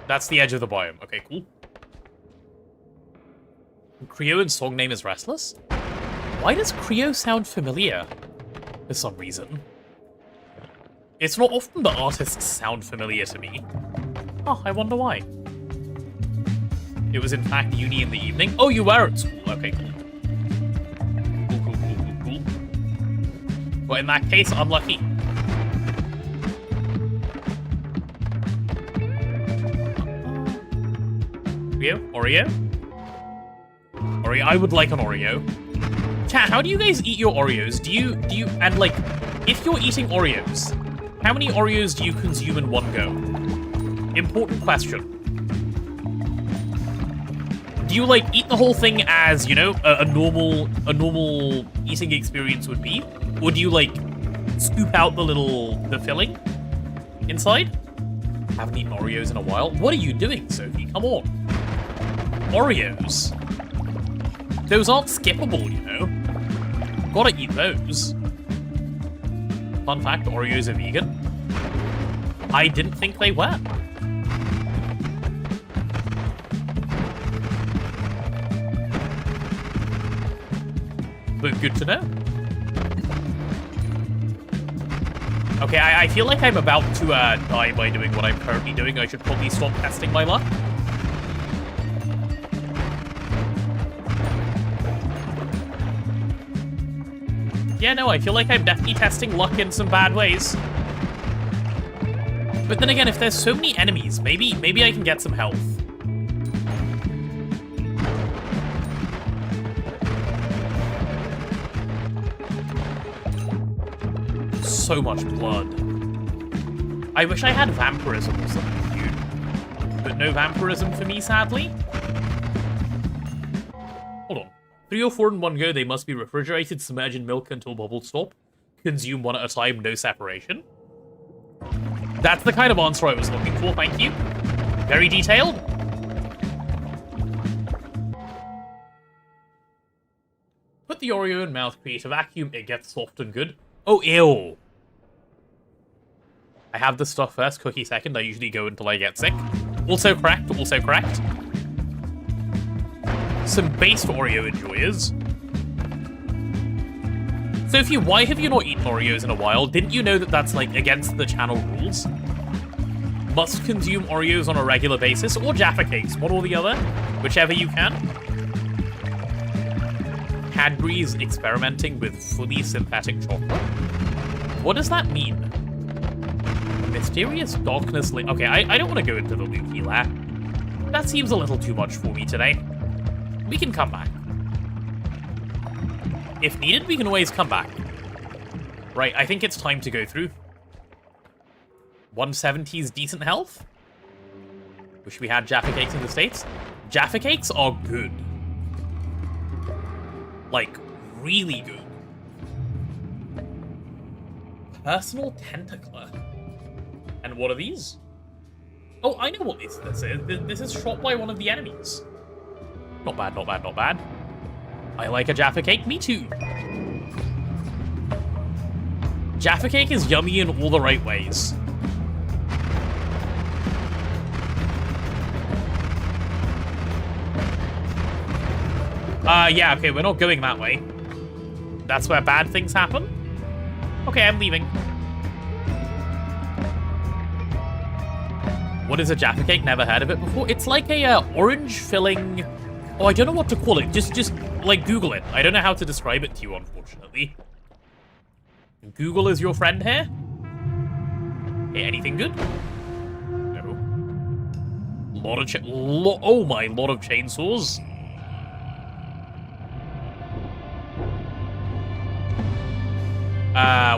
that's the edge of the biome. Okay, cool. Creoan's song name is Restless? Why does Creo sound familiar? For some reason. It's not often that artists sound familiar to me. Oh, I wonder why. It was in fact uni in the evening. Oh, you were at school. Okay, cool. Cool. Well, in that case, unlucky. Oreo? Oreo? I would like an Oreo. Chat, how do you guys eat your Oreos? Do you, and like, if you're eating Oreos, how many Oreos do you consume in one go? Important question. Do you, like, eat the whole thing as, you know, a normal eating experience would be? Or do you, like, scoop out the filling inside? Haven't eaten Oreos in a while. What are you doing, Sophie? Come on. Oreos. Those aren't skippable, you know? Gotta eat those. Fun fact, Oreos are vegan. I didn't think they were. But good to know. Okay, I feel like I'm about to die by doing what I'm currently doing. I should probably stop testing my luck. Yeah, no, I feel like I'm definitely testing luck in some bad ways. But then again, if there's so many enemies, maybe I can get some health. So much blood. I wish I had vampirism or something, dude. But no vampirism for me, sadly. Hold on. 3 or 4 in one go, they must be refrigerated, submerged in milk until bubbles stop. Consume one at a time, no separation. That's the kind of answer I was looking for, thank you. Very detailed. Put the Oreo in mouth, create a vacuum, it gets soft and good. Oh, ew. I have the stuff first, cookie second. I usually go until I get sick. Also correct, also correct. Some based Oreo enjoyers. Sophie, why have you not eaten Oreos in a while? Didn't you know that that's, like, against the channel rules? Must consume Oreos on a regular basis, or Jaffa Cakes, one or the other, whichever you can. Cadbury's experimenting with fully synthetic chocolate. What does that mean? Mysterious darkness. Okay, I don't want to go into the Lukey lair. That seems a little too much for me today. We can come back. If needed, we can always come back. Right, I think it's time to go through. 170's decent health. Wish we had Jaffa Cakes in the States. Jaffa Cakes are good. Like, really good. Personal Tentacler. And what are these? Oh, I know what this is. This is shot by one of the enemies. Not bad, not bad, not bad. I like a Jaffa Cake, me too. Jaffa Cake is yummy in all the right ways. Yeah, okay, we're not going that way. That's where bad things happen? Okay, I'm leaving. What is a Jaffa Cake? Never heard of it before. It's like a orange filling... Oh, I don't know what to call it. Just like, Google it. I don't know how to describe it to you, unfortunately. Google is your friend here? Hey, anything good? No. Lot of oh my, lot of chainsaws.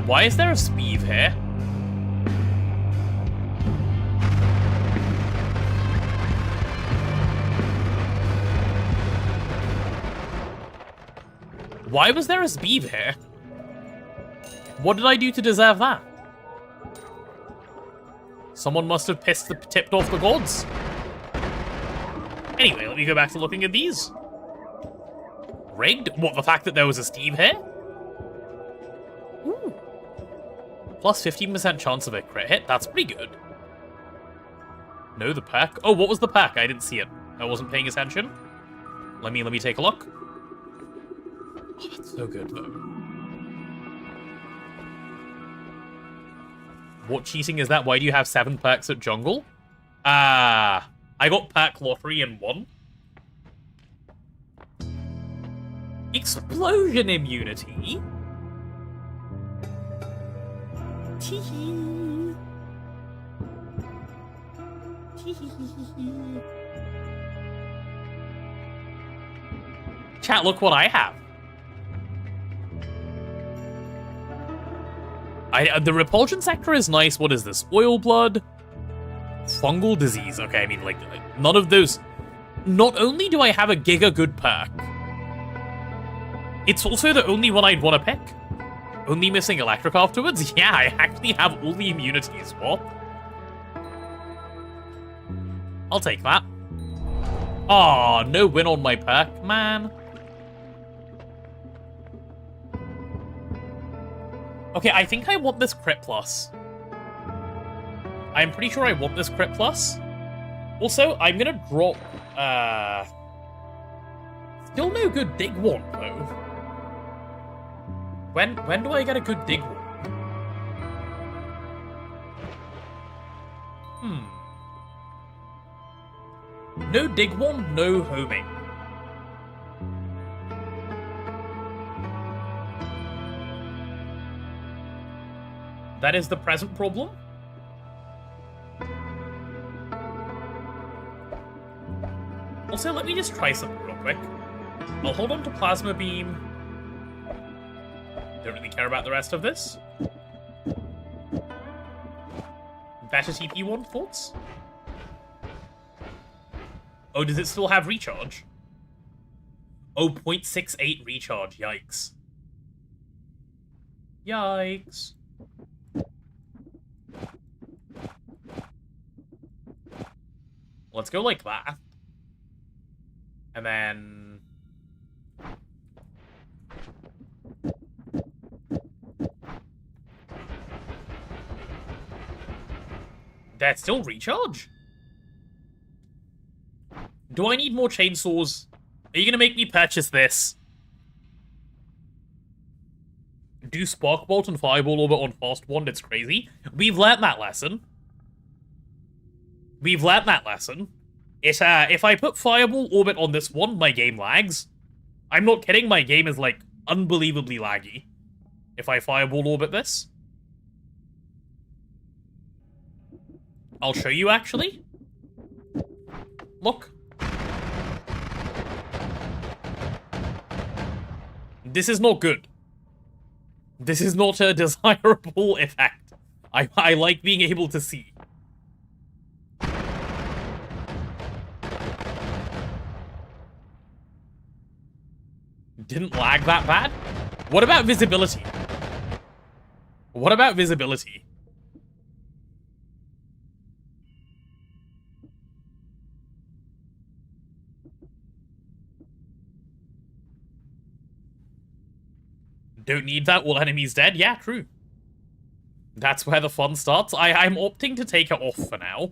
Why is there a Speeve here? Why was there a Speeve here? What did I do to deserve that? Someone must have tipped off the gods. Anyway, let me go back to looking at these. Rigged? What, the fact that there was a Steve here? Ooh. Plus 15% chance of a crit hit. That's pretty good. No, the perk. Oh, what was the perk? I didn't see it. I wasn't paying attention. Let me take a look. Oh, that's so good, though. What cheating is that? Why do you have 7 perks at jungle? I got perk lottery in 1. Explosion immunity? Tee-hee. Tee-hee-hee-hee-hee. Chat, look what I have. The repulsion sector is nice. What is this? Oil blood? Fungal disease. Okay, I mean, like, none of those. Not only do I have a giga good perk, it's also the only one I'd want to pick. Only missing electric afterwards? Yeah, I actually have all the immunities. What? I'll take that. Aw, no win on my perk, man. Okay, I think I want this crit plus. I'm pretty sure I want this crit plus. Also, I'm gonna drop, still no good dig one, though. When do I get a good dig one? No dig one, no homing. That is the present problem. Also, let me just try something real quick. I'll hold on to Plasma Beam. Don't really care about the rest of this. Better TP1 thoughts? Oh, does it still have recharge? Oh, 0.68 recharge. Yikes. Yikes. Let's go like that. And then... That's still recharge? Do I need more chainsaws? Are you gonna make me purchase this? Do Spark Bolt and Fireball Orbit on Fast Wand, it's crazy. We've learnt that lesson. We've learnt that lesson. If I put Fireball Orbit on this one, my game lags. I'm not kidding, my game is, like, unbelievably laggy. If I Fireball Orbit this. I'll show you, actually. Look. This is not good. This is not a desirable effect. I like being able to see. Didn't lag that bad? What about visibility? What about visibility? Don't need that, all enemies dead? Yeah, true. That's where the fun starts. I'm opting to take it off for now.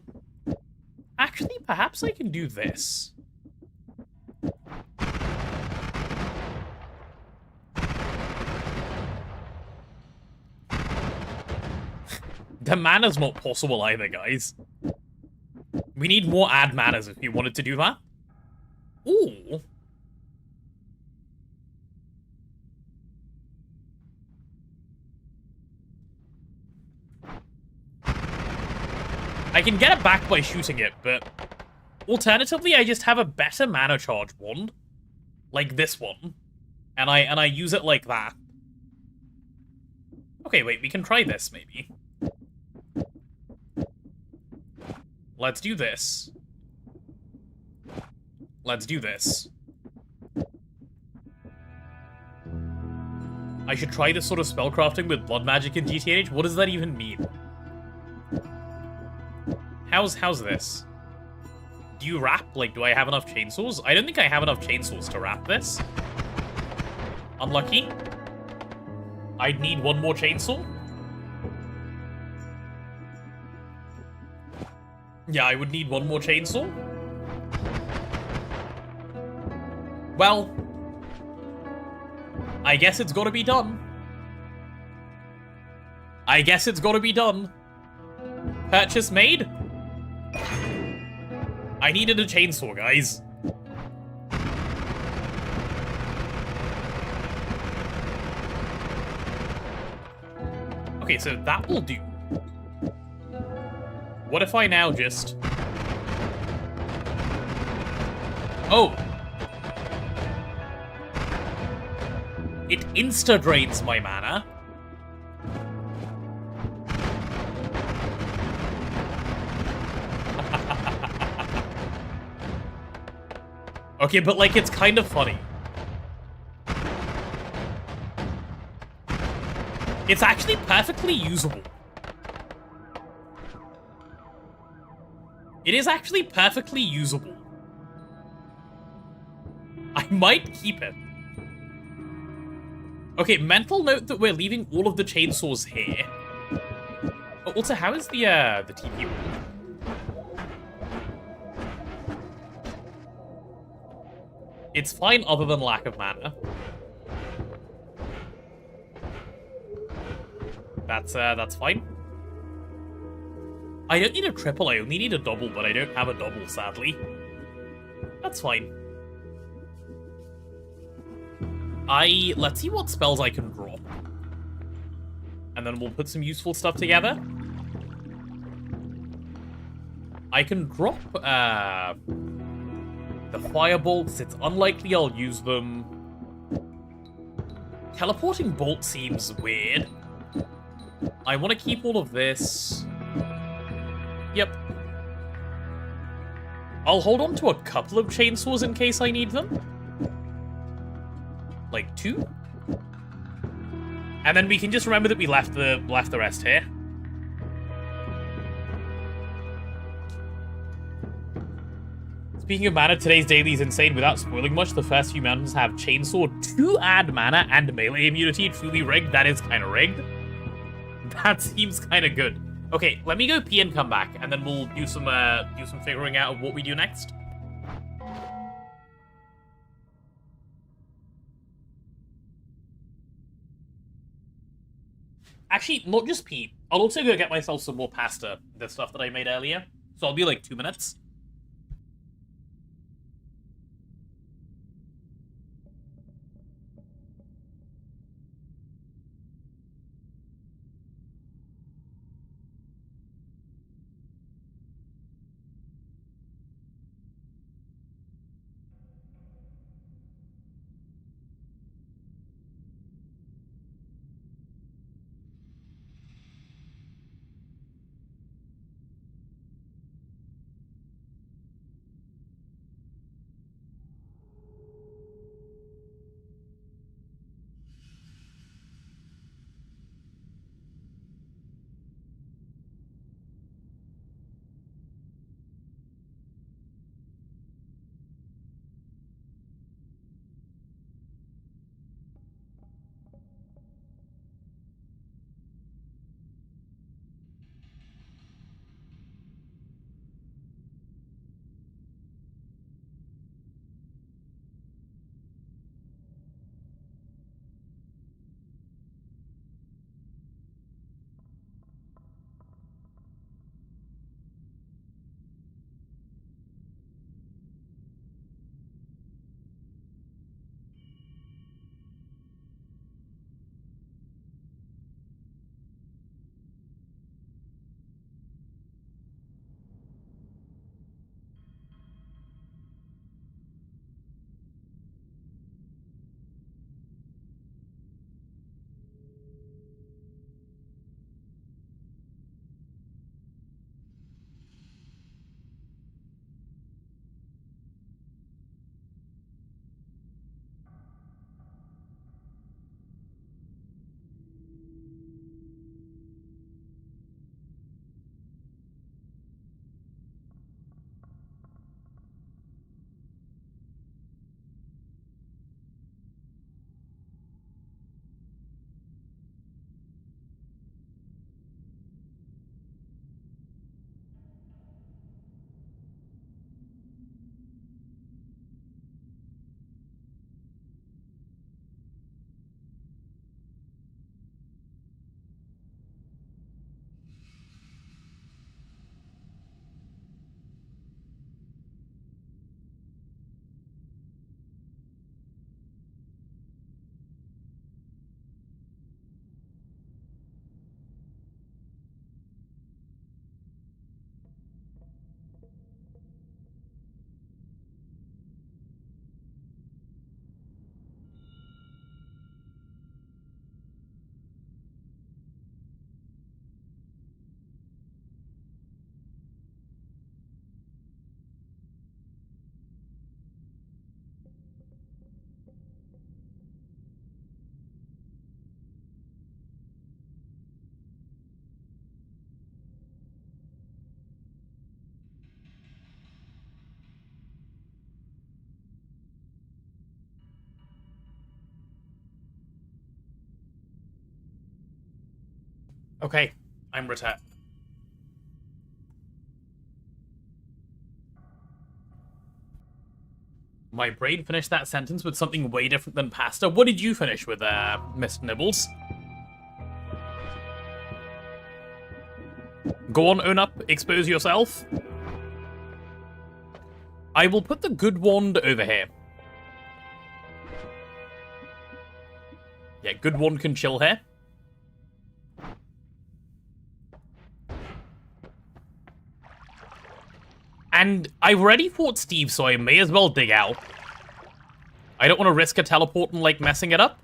Actually, perhaps I can do this. The mana's not possible either, guys. We need more ad manas if you wanted to do that. Ooh. I can get it back by shooting it, but alternatively, I just have a better mana charge wand, like this one, and I use it like that. Okay, wait, we can try this maybe. Let's do this. Let's do this. I should try this sort of spellcrafting with blood magic in GTH. What does that even mean? How's this? Do you wrap? Like, do I have enough chainsaws? I don't think I have enough chainsaws to wrap this. Unlucky. I'd need one more chainsaw. Yeah, I would need one more chainsaw. Well, I guess it's gotta be done. I guess it's gotta be done. Purchase made? I needed a chainsaw, guys. Okay, so that will do. What if I now just... Oh! It insta-drains my mana. Okay, but, like, it's kind of funny. It's actually perfectly usable. It is actually perfectly usable. I might keep it. Okay, mental note that we're leaving all of the chainsaws here. Oh, also, how is the TP? It's fine other than lack of mana. That's fine. I don't need a triple, I only need a double, but I don't have a double, sadly. That's fine. Let's see what spells I can drop. And then we'll put some useful stuff together. I can drop, the firebolts. It's unlikely I'll use them. Teleporting bolt seems weird. I want to keep all of this. Yep. I'll hold on to a couple of chainsaws in case I need them. Like 2. And then we can just remember that we left the rest here. Speaking of mana, today's daily is insane. Without spoiling much, the first few mountains have chainsaw to add mana and melee immunity. Truly rigged. That is kind of rigged. That seems kind of good. Okay, let me go pee and come back, and then we'll do some figuring out of what we do next. Actually, not just pee. I'll also go get myself some more pasta, the stuff that I made earlier. So I'll be like 2 minutes. Okay, I'm returned. My brain finished that sentence with something way different than pasta. What did you finish with, Mr. Nibbles? Go on, own up, expose yourself. I will put the good wand over here. Yeah, good wand can chill here. And I've already fought Steve, so I may as well dig out. I don't want to risk a teleport and, like, messing it up.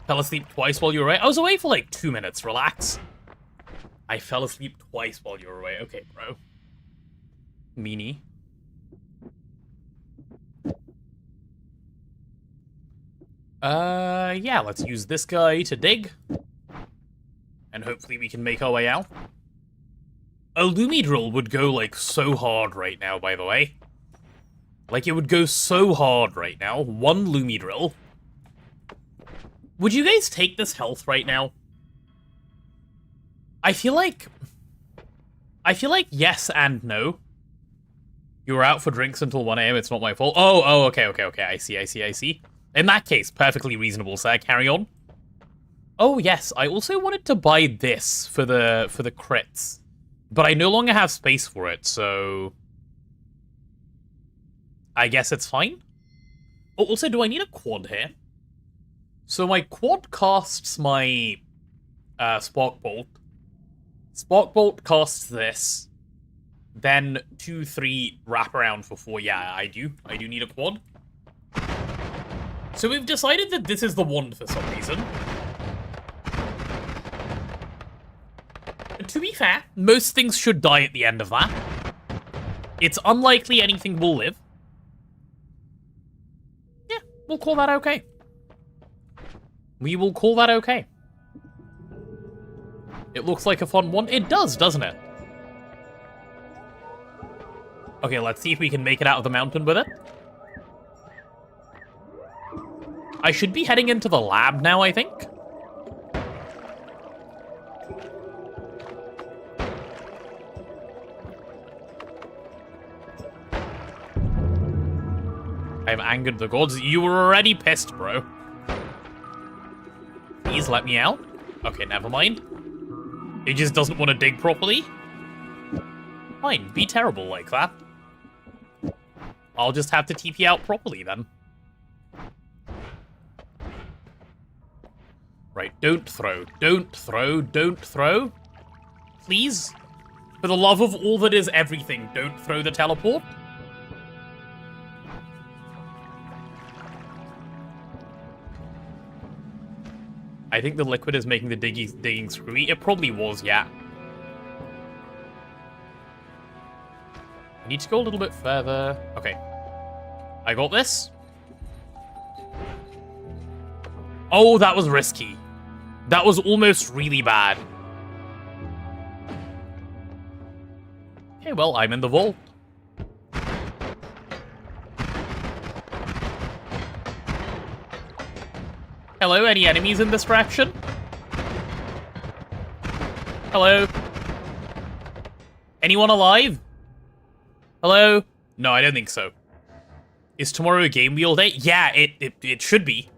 Fell asleep twice while you were away. I was away for, like, 2 minutes. Relax. I fell asleep twice while you were away. Okay, bro. Meanie. Yeah, let's use this guy to dig. And hopefully we can make our way out. A Lumi drill would go, like, so hard right now, by the way. Like, it would go so hard right now. One Lumi drill. Would you guys take this health right now? I feel like yes and no. You were out for drinks until 1 AM, it's not my fault. Oh, okay. I see. In that case, perfectly reasonable, sir. Carry on. Oh, yes, I also wanted to buy this for the crits. But I no longer have space for it, so I guess it's fine. Oh, also, do I need a quad here? So my quad casts my Spark Bolt. Spark Bolt casts this. Then 2, 3, wrap around for 4. Yeah, I do. I do need a quad. So we've decided that this is the wand for some reason. To be fair, most things should die at the end of that. It's unlikely anything will live. Yeah, we'll call that okay. We will call that okay. It looks like a fun one. It does, doesn't it? Okay, let's see if we can make it out of the mountain with it. I should be heading into the lab now, I think. I've angered the gods. You were already pissed, bro. Please let me out. Okay, never mind. It just doesn't want to dig properly. Fine, be terrible like that. I'll just have to TP out properly then. Right, don't throw. Don't throw. Don't throw. Please. For the love of all that is everything, don't throw the teleport. I think the liquid is making the digging screwy. It probably was, yeah. I need to go a little bit further. Okay. I got this. Oh, that was risky. That was almost really bad. Okay, well, I'm in the vault. Hello, any enemies in this direction? Hello? Anyone alive? Hello? No, I don't think so. Is tomorrow a game wheel day? Yeah, it should be.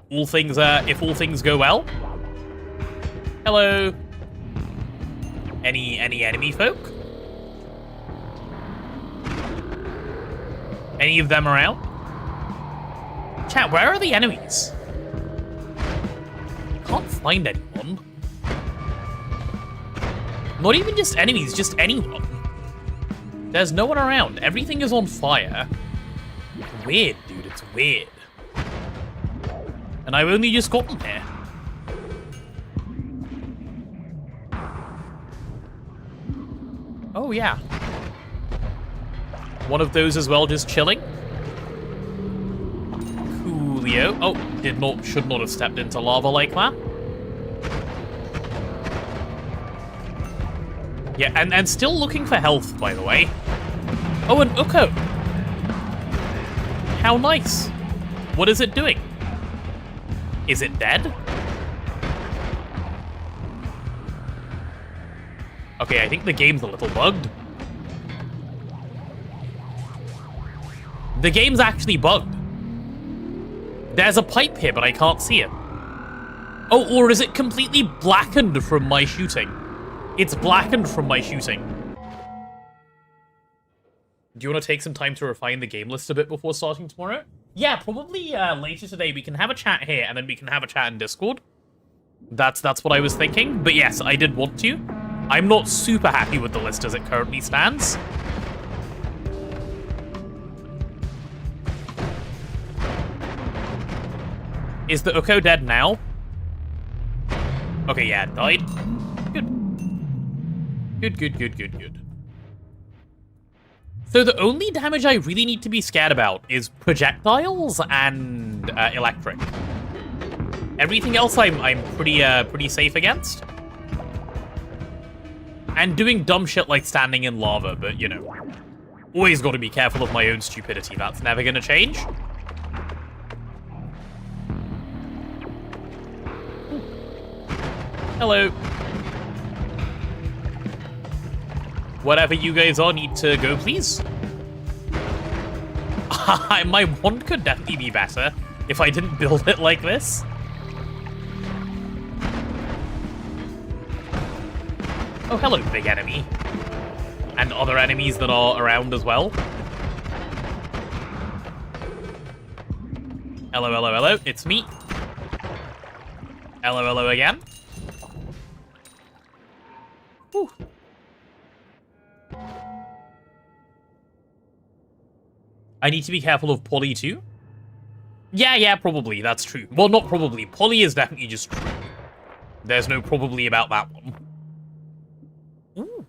If all things go well. Hello? Any enemy folk? Any of them around? Chat, where are the enemies? Can't find anyone. Not even just enemies, just anyone. There's no one around. Everything is on fire. Weird, dude. It's weird. And I've only just gotten here. Oh, yeah. One of those as well, just chilling. Coolio. Oh, should not have stepped into lava like that. Yeah, and still looking for health, by the way. Oh, an Uko. How nice. What is it doing? Is it dead? Okay, I think the game's a little bugged. The game's actually bugged. There's a pipe here, but I can't see it. Oh, or is it completely blackened from my shooting? It's blackened from my shooting. Do you want to take some time to refine the game list a bit before starting tomorrow? Yeah, probably later today. We can have a chat here, and then we can have a chat in Discord. That's what I was thinking. But yes, I did want to. I'm not super happy with the list as it currently stands. Is the Uko dead now? Okay, yeah, died. Good. So the only damage I really need to be scared about is projectiles and electric. Everything else I'm pretty safe against. And doing dumb shit like standing in lava, but you know. Always gotta be careful of my own stupidity, that's never gonna change. Hello. Whatever you guys are need to go, please. My wand could definitely be better if I didn't build it like this. Oh, hello, big enemy. And other enemies that are around as well. Hello, it's me. Hello again. Whew. I need to be careful of Polly too? Yeah, probably, that's true. Well, not probably. Polly is definitely just true. There's no probably about that one. Ooh.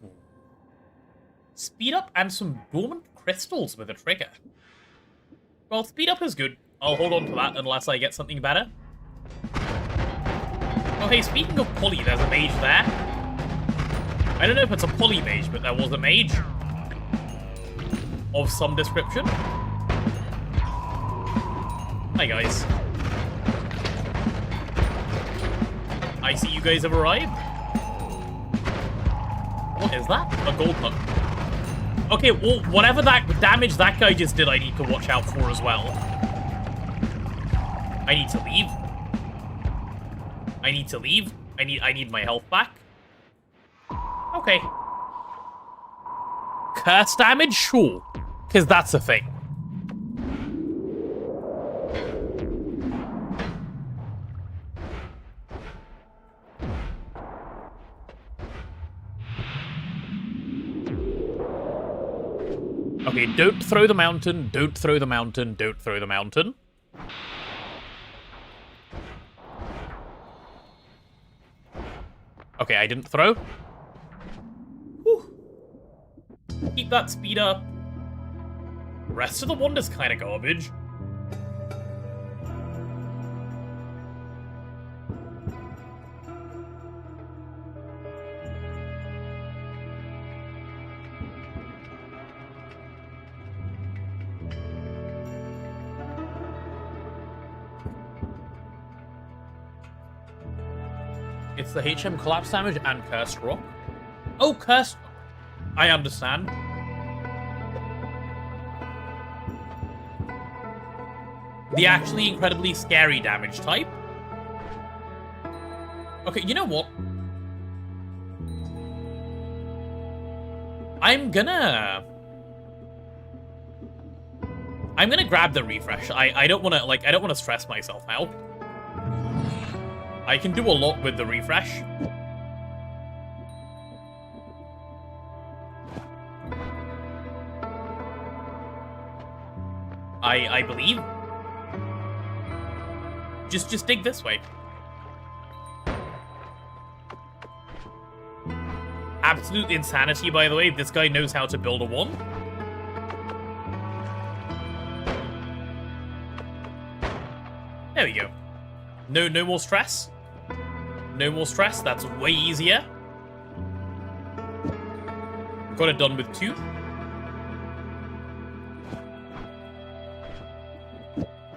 Speed up and some dormant crystals with a trigger. Well, speed up is good. I'll hold on to that unless I get something better. Oh, hey, speaking of Polly, there's a mage there. I don't know if it's a Polly mage, but there was a mage of some description. Hi, guys. I see you guys have arrived. What is that? A gold nut. Okay, well, whatever that damage that guy just did, I need to watch out for as well. I need to leave. I need my health back. Okay. Curse damage? Sure. Because that's a thing. Okay, don't throw the mountain, don't throw the mountain, don't throw the mountain. Okay, I didn't throw. Whew. Keep that speed up. Rest of the wand is kind of garbage. It's the HM collapse damage and cursed rock. Oh, cursed. I understand. The actually incredibly scary damage type. Okay, you know what? I'm gonna grab the refresh. I don't wanna stress myself out. I can do a lot with the refresh. I believe. Just dig this way. Absolute insanity, by the way. This guy knows how to build a one. There we go. No more stress. No more stress. That's way easier. Got it done with 2.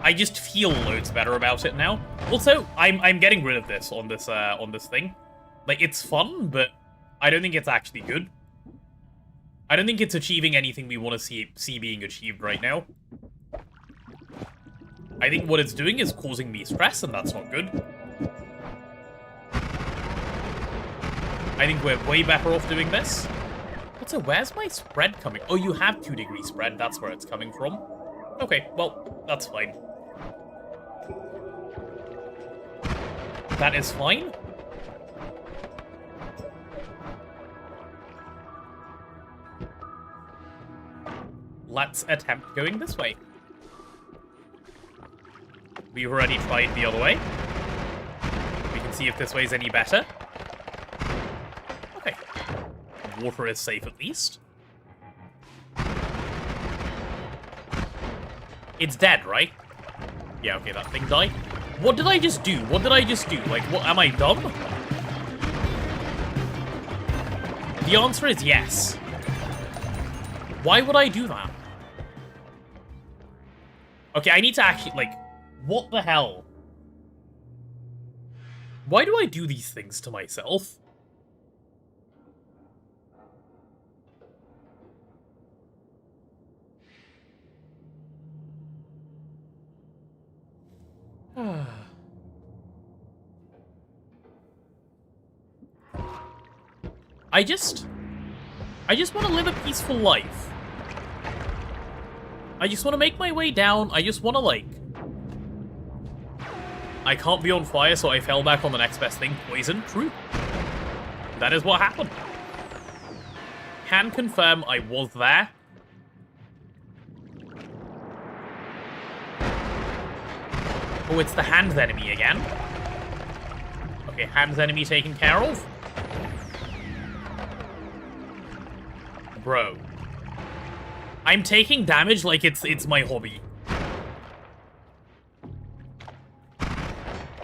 I just feel loads better about it now. Also, I'm getting rid of this on this thing. Like, it's fun, but I don't think it's actually good. I don't think it's achieving anything we want to see being achieved right now. I think what it's doing is causing me stress, and that's not good. I think we're way better off doing this. So where's my spread coming? Oh, you have 2-degree spread. That's where it's coming from. Okay, well, that's fine. That is fine. Let's attempt going this way. We've already tried the other way. We can see if this way's any better. Okay. Water is safe at least. It's dead, right? Yeah, okay, that thing died. What did I just do? What did I just do? Like, what, am I dumb? The answer is yes. Why would I do that? Okay, I need to actually, like, what the hell? Why do I do these things to myself? I just want to live a peaceful life. I just want to make my way down. I just want to, like... I can't be on fire, so I fell back on the next best thing. Poison. True. That is what happened. Can confirm I was there. Oh, it's the hands enemy again. Okay, hands enemy taken care of. Bro. I'm taking damage like it's my hobby.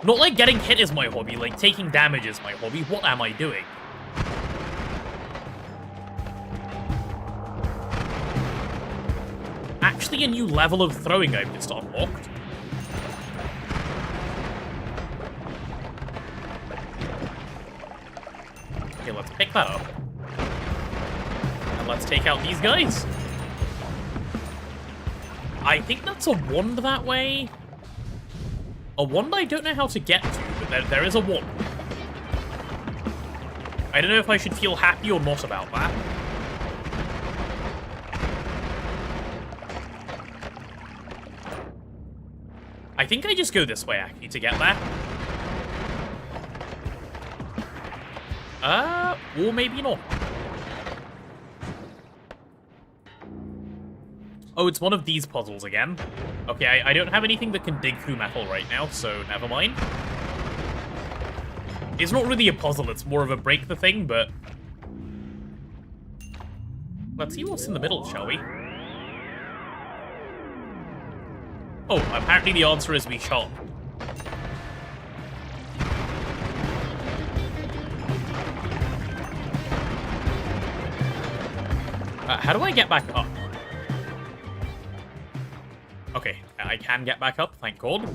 Not like getting hit is my hobby, like taking damage is my hobby. What am I doing? Actually a new level of throwing I've just unlocked. Okay, let's pick that up. And let's take out these guys. I think that's a wand that way. A wand I don't know how to get to, but there is a wand. I don't know if I should feel happy or not about that. I think I just go this way, actually, to get there. Or maybe not. Oh, it's one of these puzzles again. Okay, I don't have anything that can dig through metal right now, so never mind. It's not really a puzzle, it's more of a break the thing, but... Let's see what's in the middle, shall we? Oh, apparently the answer is we shan't. How do I get back up? Okay, I can get back up, thank God.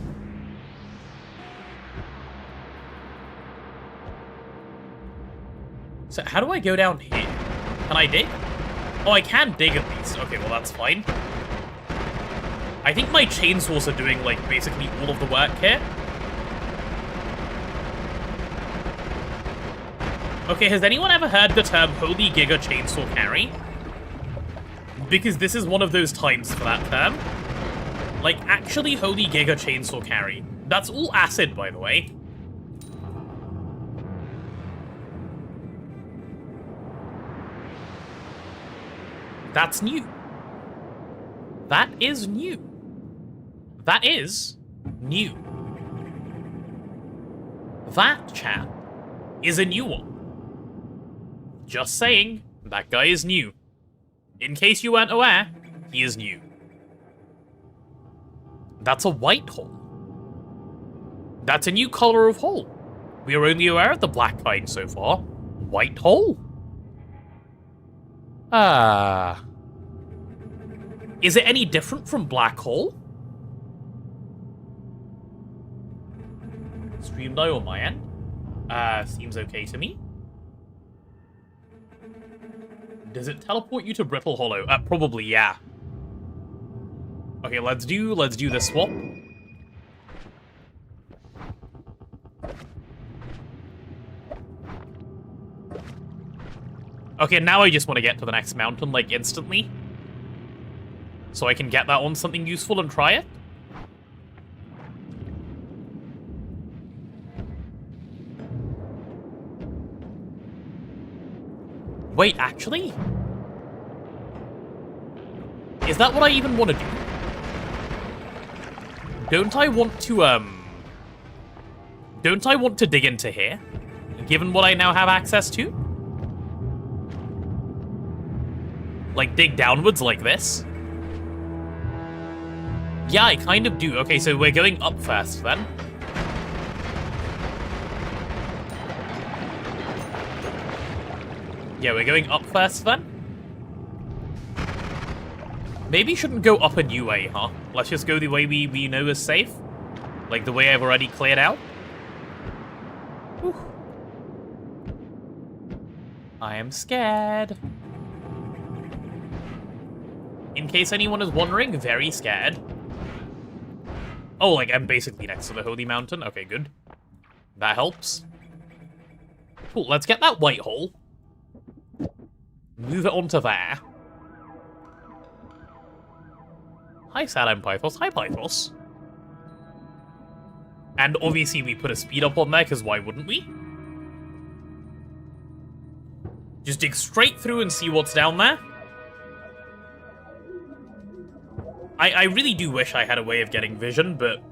So how do I go down here? Can I dig? Oh, I can dig at least. Okay, well that's fine. I think my chainsaws are doing, like, basically all of the work here. Okay, has anyone ever heard the term Holy Giga Chainsaw Carry? Because this is one of those times for that term. Like, actually Holy Giga Chainsaw Carry. That's all acid, by the way. That's new. That is new. That is new. That, chat, is a new one. Just saying, that guy is new. In case you weren't aware, he is new. That's a white hole. That's a new color of hole. We are only aware of the black kind so far. White hole? Ah. Is it any different from black hole? Stream die on my end? Seems okay to me. Does it teleport you to Brittle Hollow? Probably, yeah. Okay, let's do the swap. Okay, now I just want to get to the next mountain, like, instantly. So I can get that on something useful and try it. Wait, actually? Is that what I even want to do? Don't I want to dig into here? Given what I now have access to? Like, dig downwards like this? Yeah, I kind of do. Okay, so we're going up first, then. Yeah, we're going up first, then. Maybe shouldn't go up a new way, huh? Let's just go the way we know is safe. Like, the way I've already cleared out. Whew. I am scared. In case anyone is wondering, very scared. Oh, like, I'm basically next to the Holy Mountain. Okay, good. That helps. Cool, let's get that white hole. Move it onto there. Hi, Salam Pythos. Hi, Pythos. And obviously we put a speed up on there, because why wouldn't we? Just dig straight through and see what's down there. I really do wish I had a way of getting vision, but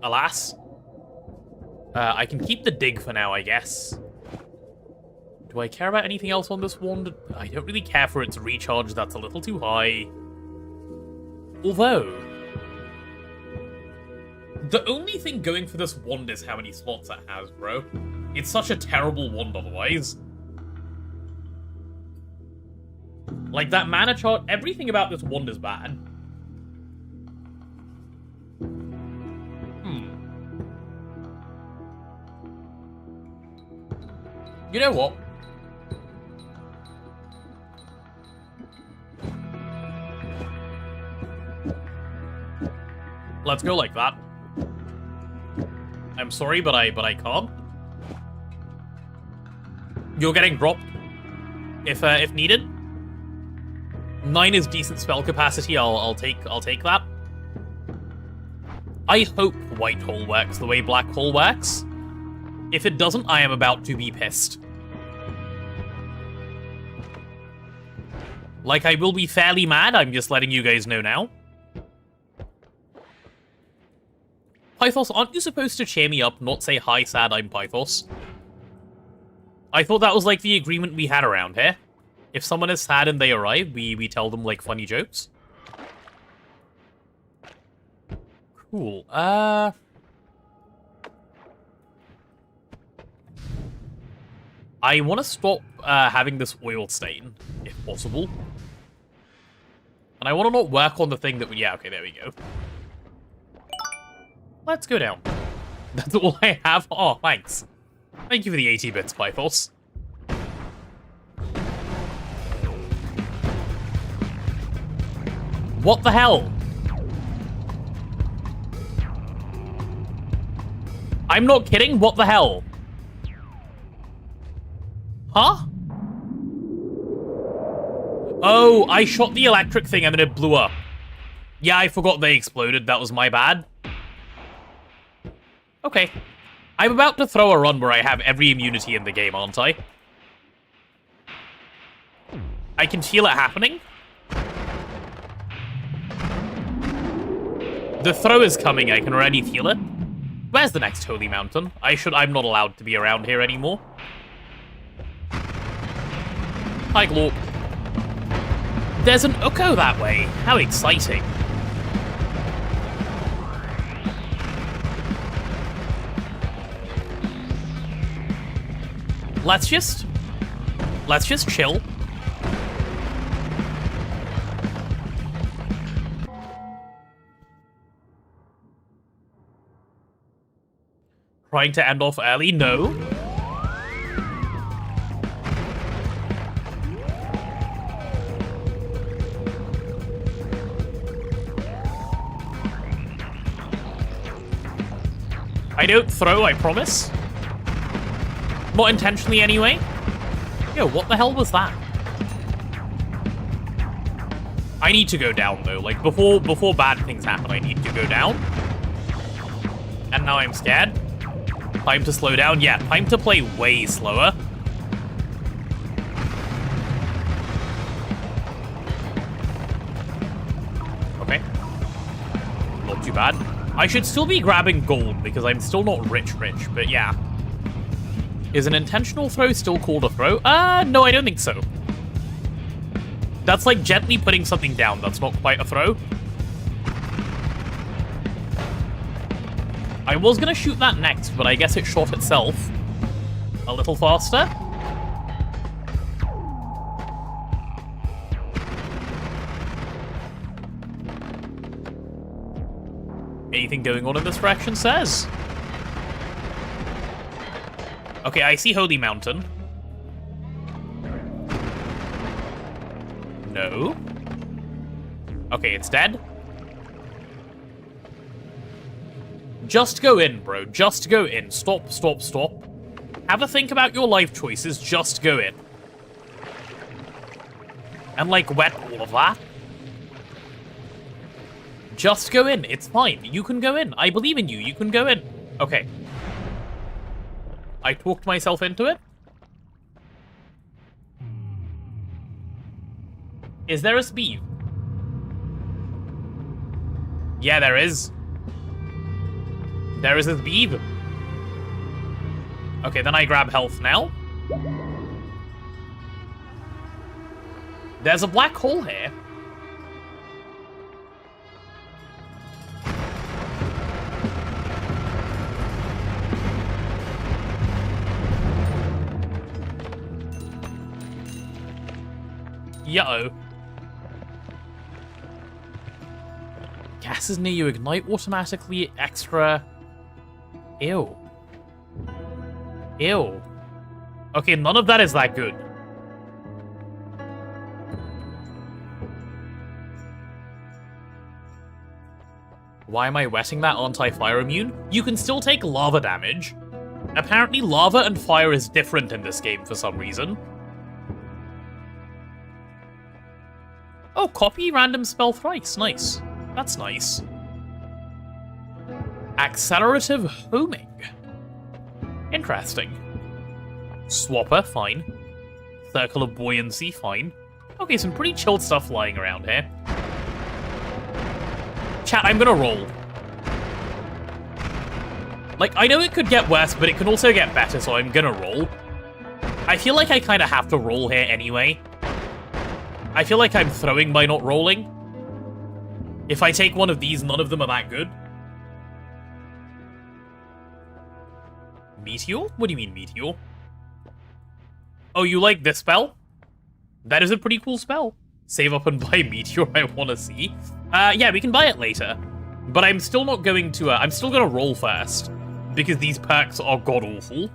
alas. I can keep the dig for now, I guess. Do I care about anything else on this wand? I don't really care for its recharge, that's a little too high. Although, the only thing going for this wand is how many slots it has, bro. It's such a terrible wand otherwise. Like, that mana chart, everything about this wand is bad. You know what? Let's go like that. I'm sorry, but I can't. You're getting dropped if needed. 9 is decent spell capacity. I'll take that. I hope white hole works the way black hole works. If it doesn't, I am about to be pissed. Like, I will be fairly mad, I'm just letting you guys know now. Pythos, aren't you supposed to cheer me up, not say, hi, sad, I'm Pythos? I thought that was, like, the agreement we had around here. If someone is sad and they arrive, we tell them, like, funny jokes. Cool, I want to stop having this oil stain, if possible. And I want to not work on the thing that... Yeah, okay, there we go. Let's go down. That's all I have. Oh, thanks. Thank you for the 80 bits, Pythos. What the hell? I'm not kidding. What the hell? Huh? Oh, I shot the electric thing and then it blew up. Yeah, I forgot they exploded. That was my bad. Okay. I'm about to throw a run where I have every immunity in the game, aren't I? I can feel it happening. The throw is coming. I can already feel it. Where's the next holy mountain? I'm not allowed to be around here anymore. Hi, Glorp. There's an Uko that way. How exciting. Let's just chill. Trying to end off early? No. I don't throw, I promise. Not intentionally, anyway. Yo, what the hell was that? I need to go down, though. Like, before bad things happen, I need to go down. And now I'm scared. Time to slow down. Yeah, time to play way slower. Okay. Not too bad. I should still be grabbing gold because I'm still not rich, but yeah. Is an intentional throw still called a throw? No, I don't think so. That's like gently putting something down. That's not quite a throw. I was gonna shoot that next, but I guess it shot itself a little faster. Anything going on in this direction, says? Okay, I see Holy Mountain. No. Okay, it's dead. Just go in, bro. Just go in. Stop, stop, stop. Have a think about your life choices. Just go in. And, like, wet all of that. Just go in. It's fine. You can go in. I believe in you. You can go in. Okay. I talked myself into it. Is there a speed? Yeah, there is. There is a speed. Okay, then I grab health now. There's a black hole here. Yo. Gases near you ignite automatically extra. Ew. Ew. Okay, none of that is that good. Why am I wetting that? Aren't I fire immune? You can still take lava damage. Apparently lava and fire is different in this game for some reason. Oh, copy random spell thrice. Nice. That's nice. Accelerative homing. Interesting. Swapper, fine. Circle of buoyancy, fine. Okay, some pretty chilled stuff lying around here. Chat, I'm gonna roll. Like, I know it could get worse, but it can also get better, so I'm gonna roll. I feel like I kind of have to roll here anyway. I feel like I'm throwing by not rolling. If I take one of these, none of them are that good. Meteor? What do you mean, Meteor? Oh, you like this spell? That is a pretty cool spell. Save up and buy Meteor, I want to see. Yeah, we can buy it later. But I'm still not going to, I'm still going to roll first. Because these perks are god-awful.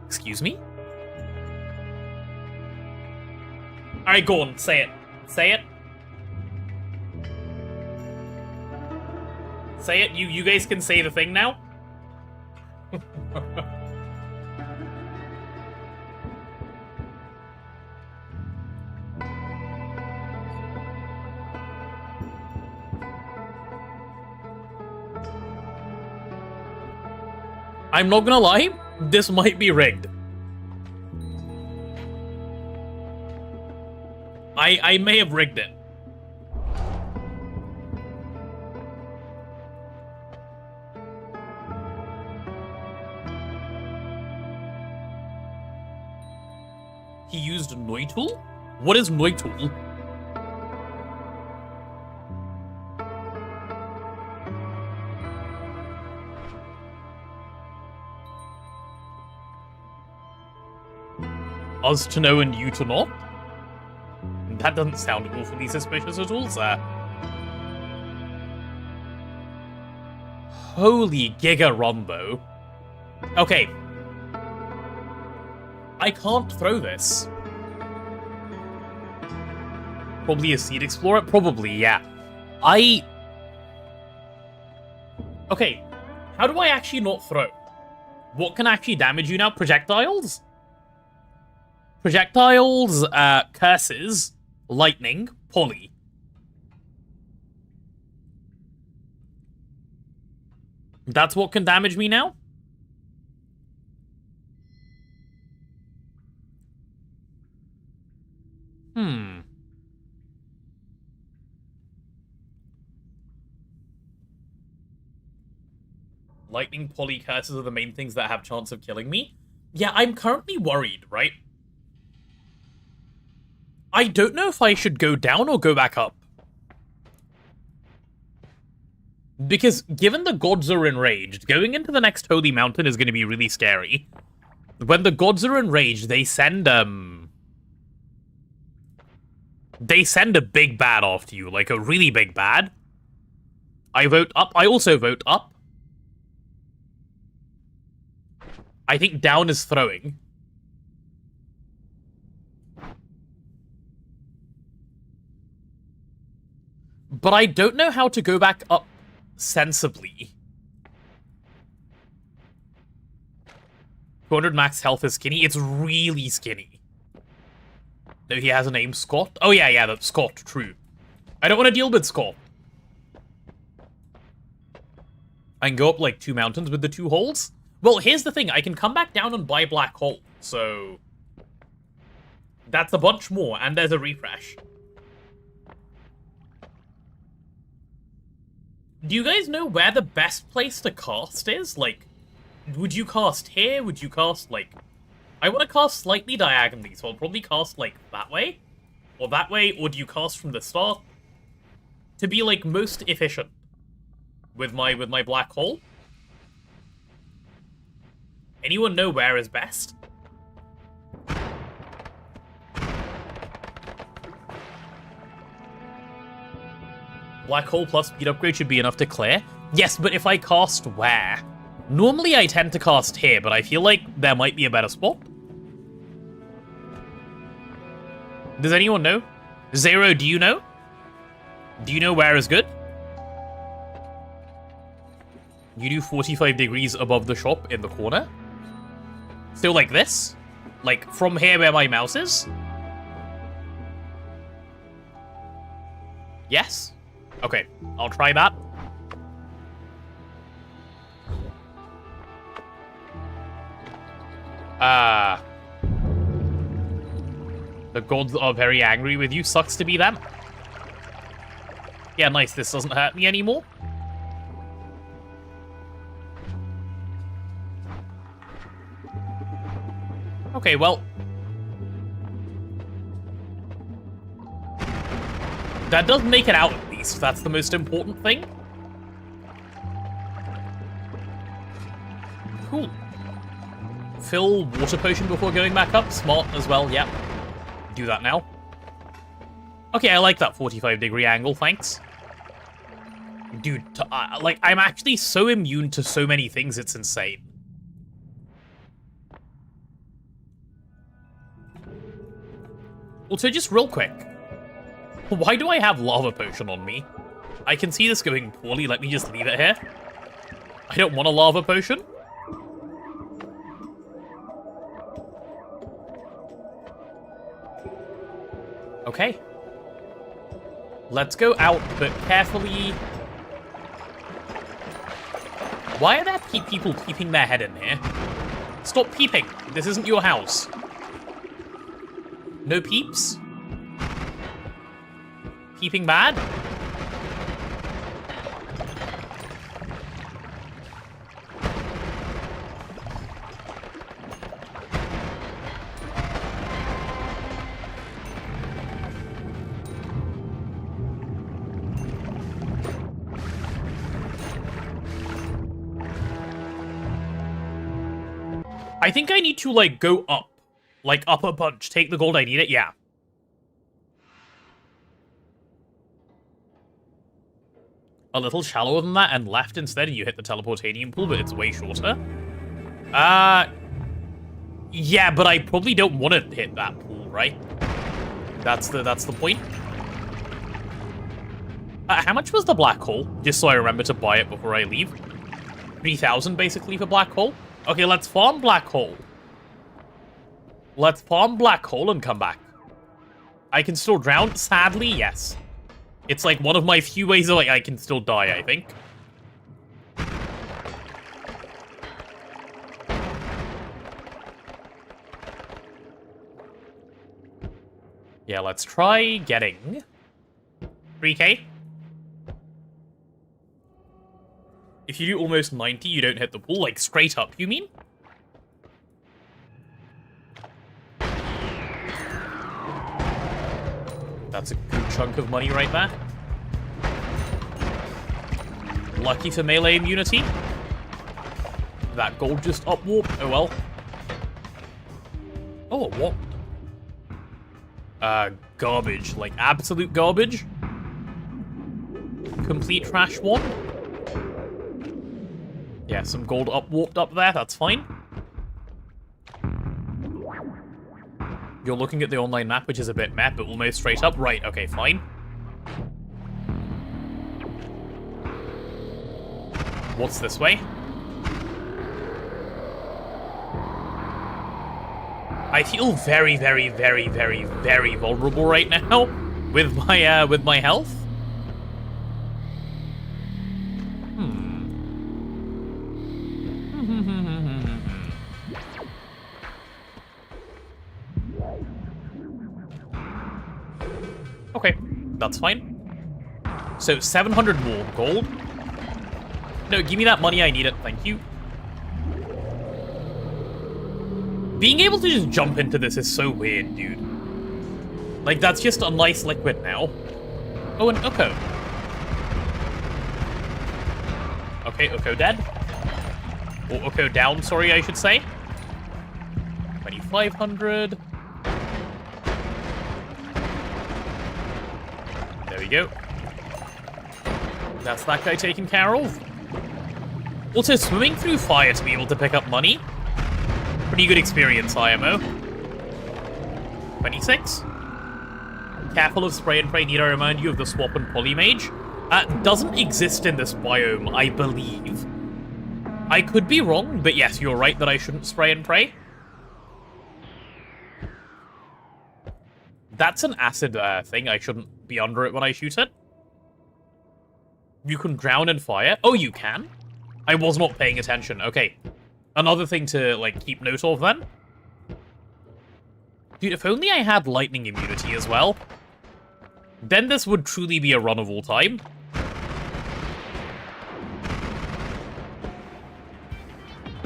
Excuse me? Alright, go on, say it. Say it. Say it, you guys can say the thing now. I'm not gonna lie, this might be rigged. I may have rigged it. He used Noitul? What is Noitul? Us to know and you to not? That doesn't sound awfully suspicious at all, sir. Holy Giga Rumbo. Okay. I can't throw this. Probably a Seed Explorer? Probably, yeah. Okay, How do I actually not throw? What can actually damage you now? Projectiles? Projectiles, curses, lightning, poly. That's what can damage me now? Lightning, poly, curses are the main things that have chance of killing me. Yeah, I'm currently worried, right? I don't know if I should go down or go back up. Because given the gods are enraged, going into the next holy mountain is going to be really scary. When the gods are enraged, they send a big bad after you, like a really big bad. I vote up. I also vote up. I think down is throwing. But I don't know how to go back up sensibly. 200 max health is skinny. It's really skinny. No, he has a name, Scott. Oh, yeah, that's Scott, true. I don't want to deal with Scott. I can go up, like, 2 mountains with the 2 holes. Well, here's the thing. I can come back down and buy black hole, so... That's a bunch more, and there's a refresh. Do you guys know where the best place to cast is? Like, would you cast here? Would you cast, like... I want to cast slightly diagonally, so I'll probably cast, like, that way. Or that way, or do you cast from the start? To be, like, most efficient with my black hole. Anyone know where is best? Black hole plus speed upgrade should be enough to clear. Yes, but if I cast where? Normally I tend to cast here, but I feel like there might be a better spot. Does anyone know? Zero, do you know? Do you know where is good? You do 45 degrees above the shop in the corner. So like this? Like from here where my mouse is? Yes? Okay, I'll try that. The gods are very angry with you. Sucks to be them. Yeah, nice. This doesn't hurt me anymore. Okay, well. That does make it out at least. That's the most important thing. Cool. Fill water potion before going back up. Smart as well, yep. Do that now. Okay, I like that 45-degree angle, thanks. Dude, like, I'm actually so immune to so many things, it's insane. Also, just real quick. Why do I have lava potion on me? I can see this going poorly, let me just leave it here. I don't want a lava potion. Okay. Let's go out, but carefully. Why are there people peeping their head in here? Stop peeping. This isn't your house. No peeps? Peeping bad? I think I need to, like, go up. Like, up a bunch. Take the gold, I need it, yeah. A little shallower than that, and left instead, and you hit the teleportanium pool, but it's way shorter. Yeah, but I probably don't want to hit that pool, right? That's the point. How much was the black hole? Just so I remember to buy it before I leave. 3,000 basically for black hole. Okay, let's farm black hole. Let's farm black hole and come back. I can still drown? Sadly, yes. It's like one of my few ways of, like, I can still die, I think. Yeah, let's try getting 3k. If you do almost 90, you don't hit the pool. Like, straight up, you mean? That's a good chunk of money right there. Lucky for melee immunity. That gold just upwarped. Oh well. Oh, what? Garbage. Like, absolute garbage. Complete trash one. Yeah, some gold upwarped up there. That's fine. You're looking at the online map, which is a bit meh, but almost straight up. Right, okay, fine. What's this way? I feel very, very, very, very, very vulnerable right now with my health. Okay, that's fine. So 700 more gold. No, give me that money, I need it, thank you. Being able to just jump into this is so weird, dude. Like, that's just a nice liquid now. Oh, an Uko. Okay, Uko dead. Or Uko down, sorry, I should say. 2,500. There we go. That's that guy taken care of. Also, swimming through fire to be able to pick up money. Pretty good experience, IMO. 26. Careful of spray and pray, need I remind you of the swap and polymage? Doesn't exist in this biome, I believe. I could be wrong, but yes, you're right that I shouldn't spray and pray. That's an acid thing, I shouldn't be under it when I shoot it. You can drown in fire? Oh, you can? I was not paying attention, okay. Another thing to, like, keep note of, then. Dude, if only I had lightning immunity as well. Then this would truly be a run of all time.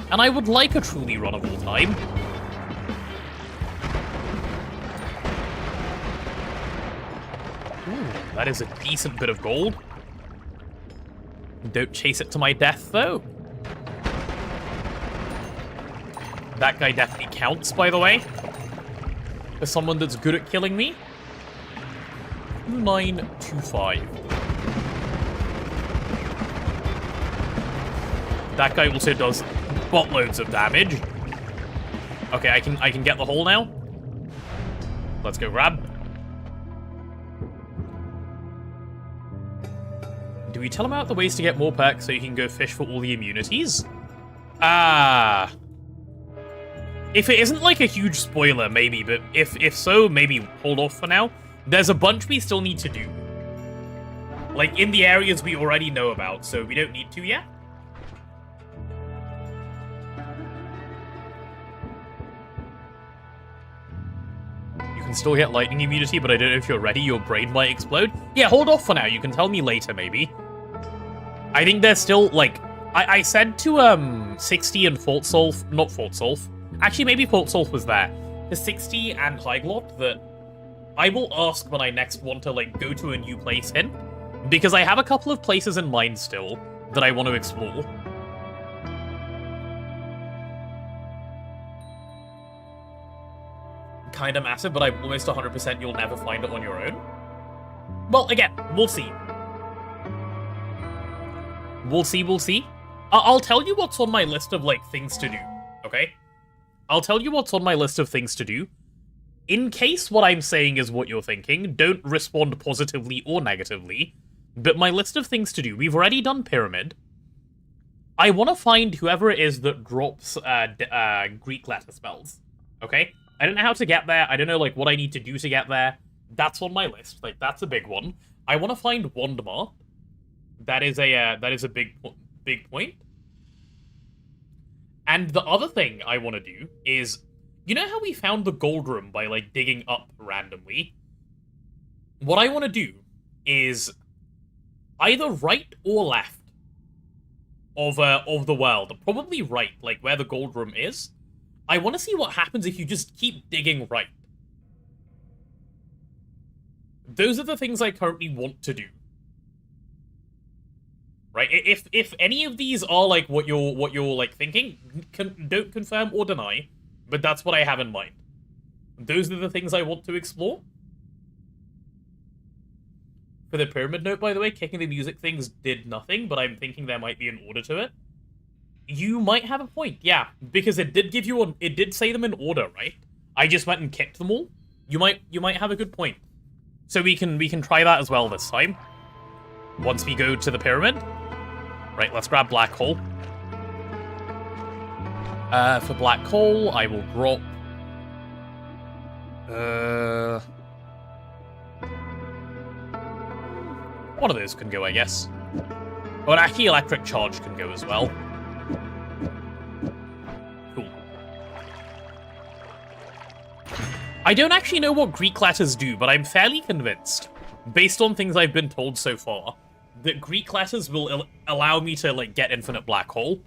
And I would like a truly run of all time. Ooh, that is a decent bit of gold. Don't chase it to my death, though. That guy definitely counts, by the way. As someone that's good at killing me. 925. That guy also does buttloads of damage. Okay, I can get the hole now. Let's go grab. Do we tell him about the ways to get more perks so you can go fish for all the immunities? If it isn't like a huge spoiler, maybe, but if so, maybe hold off for now. There's a bunch we still need to do. Like, in the areas we already know about, so we don't need to yet. You can still get lightning immunity, but I don't know if you're ready. Your brain might explode. Yeah, hold off for now. You can tell me later, maybe. I think there's still, like... I said to, 60 and Fort Solf... Not Fort Solf. Actually, maybe Fort Solf was there. To 60 and Hyglot that I will ask when I next want to, like, go to a new place in. Because I have a couple of places in mind still that I want to explore. Kinda massive, but I'm almost 100% you'll never find it on your own. Well, again, we'll see. We'll see. I'll tell you what's on my list of, like, things to do, okay? I'll tell you what's on my list of things to do. In case what I'm saying is what you're thinking, don't respond positively or negatively. But my list of things to do, we've already done Pyramid. I want to find whoever it is that drops Greek letter spells. Okay? I don't know how to get there. I don't know, like, what I need to do to get there. That's on my list. Like, that's a big one. I want to find Wandmar. That is a big point. And the other thing I want to do is, you know how we found the gold room by, like, digging up randomly? What I want to do is either right or left of the world. Probably right, like where the gold room is. I want to see what happens if you just keep digging right. Those are the things I currently want to do. Right? If any of these are like what you're like thinking, don't confirm or deny, but that's what I have in mind. Those are the things I want to explore. For the pyramid note, by the way, kicking the music things did nothing, but I'm thinking there might be an order to it. You might have a point, yeah, because it did give you it did say them in order, right? I just went and kicked them all. You might have a good point. So we can try that as well this time. Once we go to the pyramid. Right, let's grab black hole. For black hole, I will drop one of those can go, I guess. Oh, and actually electric charge can go as well. Cool. I don't actually know what Greek letters do, but I'm fairly convinced, based on things I've been told so far, that Greek letters will allow me to, like, get infinite black hole.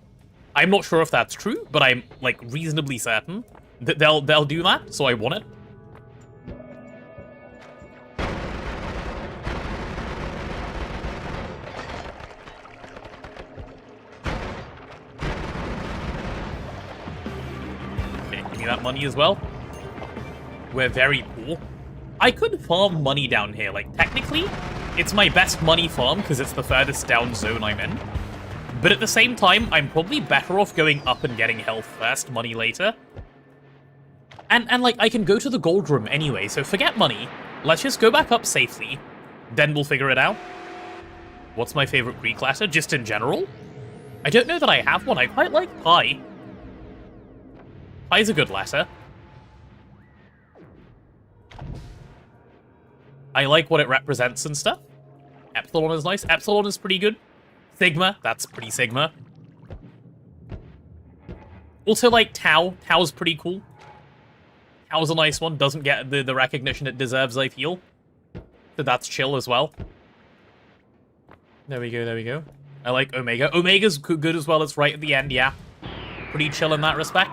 I'm not sure if that's true, but I'm, like, reasonably certain that they'll do that, so I want it. That money as well. We're very poor. I could farm money down here. Like, technically, it's my best money farm because it's the furthest down zone I'm in. But at the same time, I'm probably better off going up and getting health first, money later. And like, I can go to the gold room anyway, so forget money. Let's just go back up safely. Then we'll figure it out. What's my favorite Greek letter, just in general? I don't know that I have one. I quite like pi. Pi's a good letter. I like what it represents and stuff. Epsilon is nice. Epsilon is pretty good. Sigma, that's pretty Sigma. Also, like, Tau. Tau's pretty cool. Tau's a nice one. Doesn't get the recognition it deserves, I feel. So that's chill as well. There we go, there we go. I like Omega. Omega's good as well. It's right at the end, yeah. Pretty chill in that respect.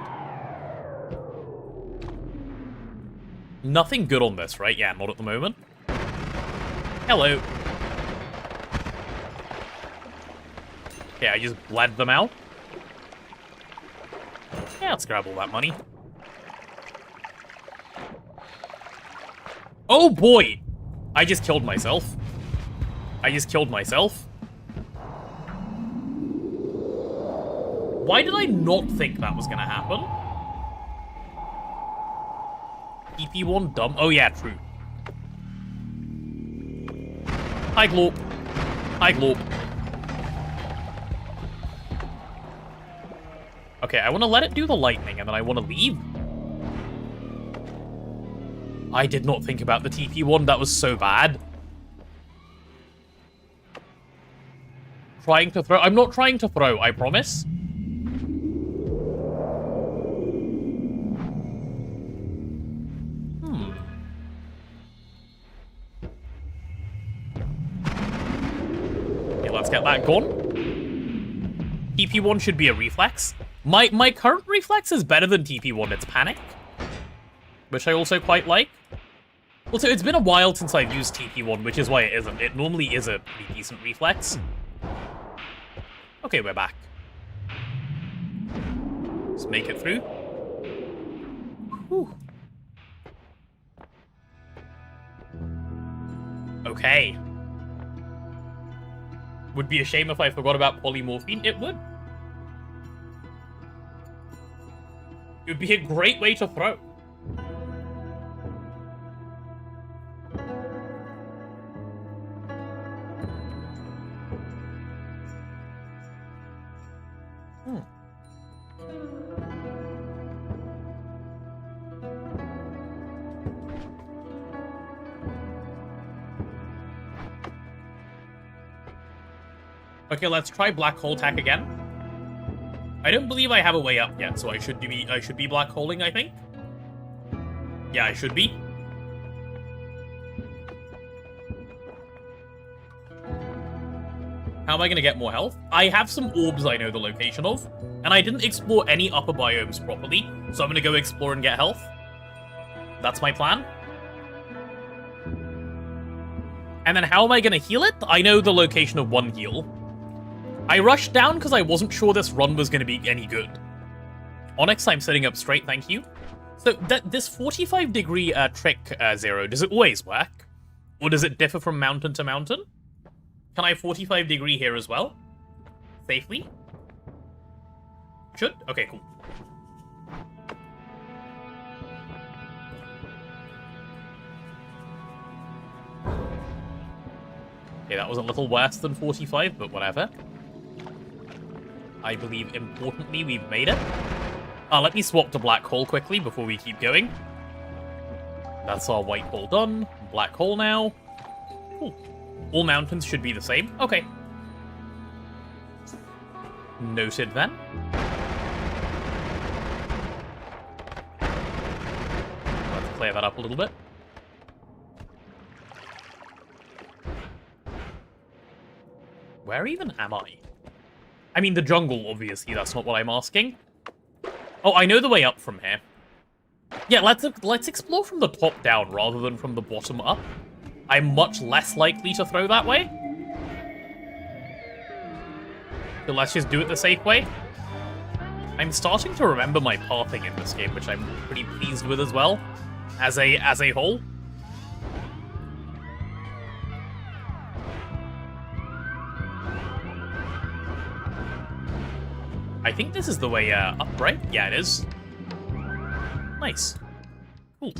Nothing good on this, right? Yeah, not at the moment. Hello. Okay, I just bled them out. Yeah, let's grab all that money. Oh boy! I just killed myself. I just killed myself. Why did I not think that was gonna happen? TP1 dumb. Oh yeah, true. Hi, Glorp. Hi, Glorp. Okay, I want to let it do the lightning, and then I want to leave. I did not think about the TP1. That was so bad. Trying to throw. I'm not trying to throw, I promise. Let's get that gone. TP1 should be a reflex. My current reflex is better than TP1. It's Panic, which I also quite like. Also, it's been a while since I've used TP1, which is why it isn't. It normally is a pretty decent reflex. Okay, we're back. Let's make it through. Whew. Okay. Would be a shame if I forgot about polymorphine. It would. It would be a great way to throw. Okay, let's try black hole attack again. I don't believe I have a way up yet, so I should be black holing, I think. Yeah, I should be. How am I gonna get more health? I have some orbs I know the location of, and I didn't explore any upper biomes properly, so I'm gonna go explore and get health. That's my plan. And then how am I gonna heal it? I know the location of one heal. I rushed down because I wasn't sure this run was gonna be any good. Onyx, I'm sitting up straight, thank you. So, this 45-degree trick, Zero, does it always work? Or does it differ from mountain to mountain? Can I 45-degree here as well? Safely? Should? Okay, cool. Okay, that was a little worse than 45, but whatever. I believe, importantly, we've made it. Let me swap to black hole quickly before we keep going. That's our white hole done. Black hole now. Cool. All mountains should be the same. Okay. Noted then. Let's clear that up a little bit. Where even am I? I mean, the jungle, obviously. That's not what I'm asking. Oh, I know the way up from here. Yeah, let's explore from the top down rather than from the bottom up. I'm much less likely to throw that way. So let's just do it the safe way. I'm starting to remember my pathing in this game, which I'm pretty pleased with as well, as a whole. I think this is the way up, right? Yeah, it is. Nice. Cool.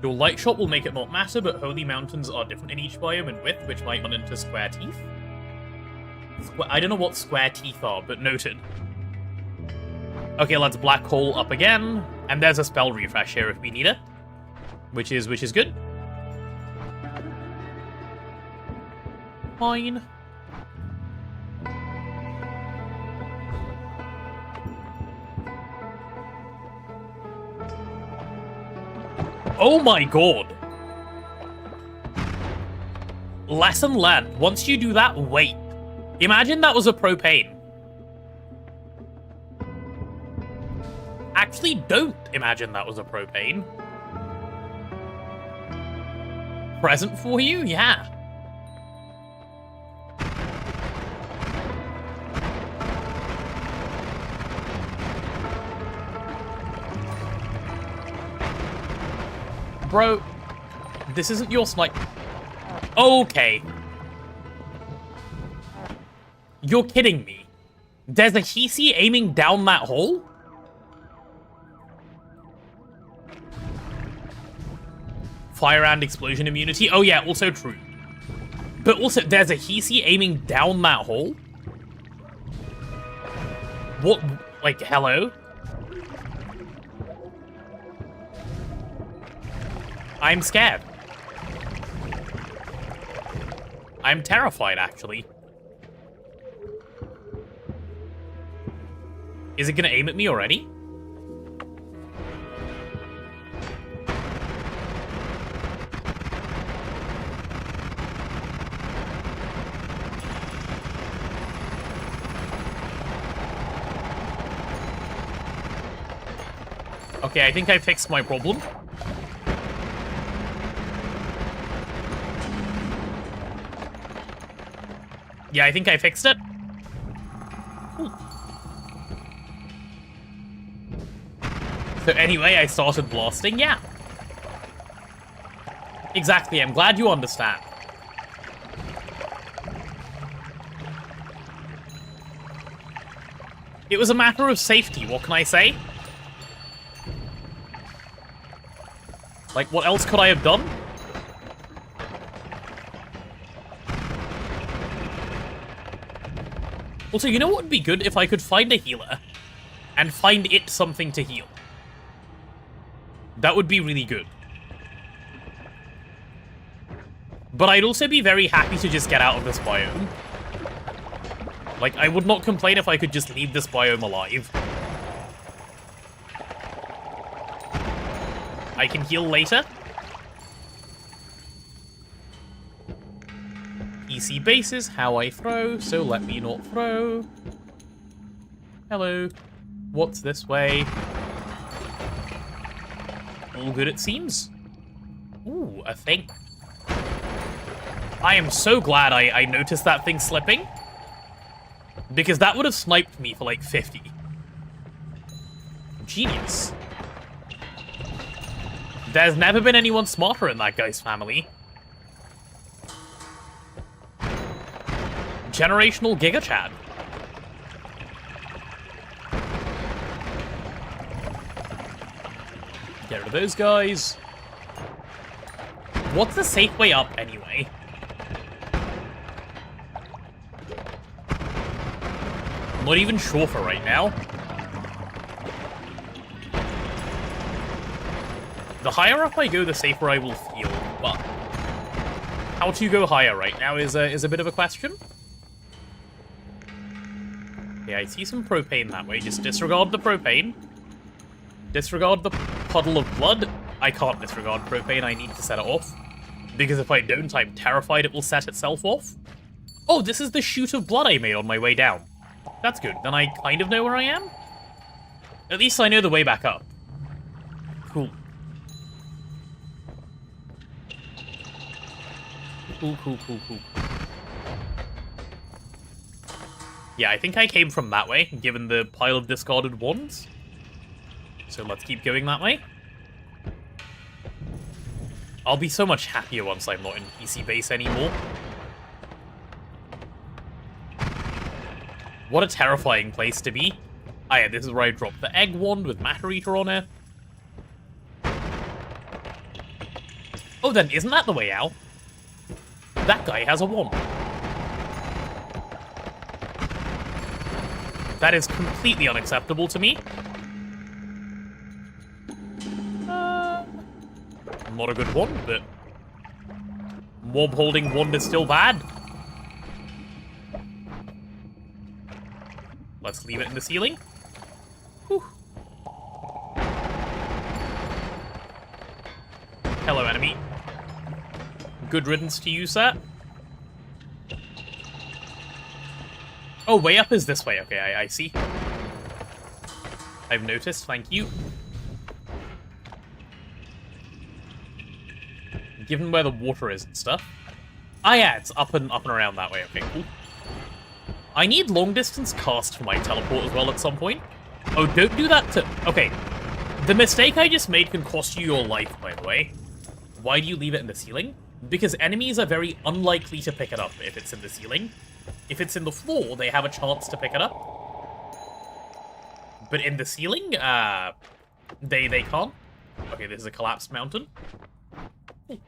Your light shot will make it not matter, but holy mountains are different in each biome in width, which might run into square teeth. I don't know what square teeth are, but noted. Okay, let's black hole up again, and there's a spell refresh here if we need it, which is good. Fine. Oh my god! Lesson learned. Once you do that, wait. Imagine that was a propane. Actually, don't imagine that was a propane. Present for you? Yeah. Bro, this isn't your snipe. Okay. You're kidding me. There's a Hisi aiming down that hole? Fire and explosion immunity? Oh yeah, also true. But also, there's a Hisi aiming down that hole? What? Like, hello? I'm scared. I'm terrified, actually. Is it gonna aim at me already? Okay, I think I fixed my problem. Yeah, I think I fixed it. Ooh. So anyway, I started blasting, yeah. Exactly, I'm glad you understand. It was a matter of safety, what can I say? Like, what else could I have done? Also, you know what would be good? If I could find a healer and find it something to heal. That would be really good. But I'd also be very happy to just get out of this biome. Like, I would not complain if I could just leave this biome alive. I can heal later. PC base is how I throw, so let me not throw. Hello. What's this way? All good, it seems. Ooh, a thing. I am so glad I noticed that thing slipping. Because that would have sniped me for like 50. Genius. There's never been anyone smarter in that guy's family. Generational Giga Chad. Get rid of those guys. What's the safe way up anyway? I'm not even sure for right now. The higher up I go, the safer I will feel, but how to go higher right now is a bit of a question. Yeah, I see some propane that way. Just disregard the propane. Disregard the puddle of blood. I can't disregard propane. I need to set it off. Because if I don't, I'm terrified it will set itself off. Oh, this is the chute of blood I made on my way down. That's good. Then I kind of know where I am. At least I know the way back up. Cool. Cool. Yeah, I think I came from that way, given the pile of discarded wands. So let's keep going that way. I'll be so much happier once I'm not in PC base anymore. What a terrifying place to be. Ah yeah, this is where I dropped the egg wand with Matter Eater on it. Oh, then isn't that the way out? That guy has a wand. That is completely unacceptable to me. Not a good wand, but mob holding wand is still bad. Let's leave it in the ceiling. Whew. Hello, enemy. Good riddance to you, sir. Oh, way up is this way. Okay, I see. I've noticed, thank you. Given where the water is and stuff. Ah yeah, it's up and around that way. Okay, cool. I need long distance cast for my teleport as well at some point. Oh, don't do that to... Okay. The mistake I just made can cost you your life, by the way. Why do you leave it in the ceiling? Because enemies are very unlikely to pick it up if it's in the ceiling. If it's in the floor, they have a chance to pick it up. But in the ceiling, they can't. Okay, this is a collapsed mountain. Cool.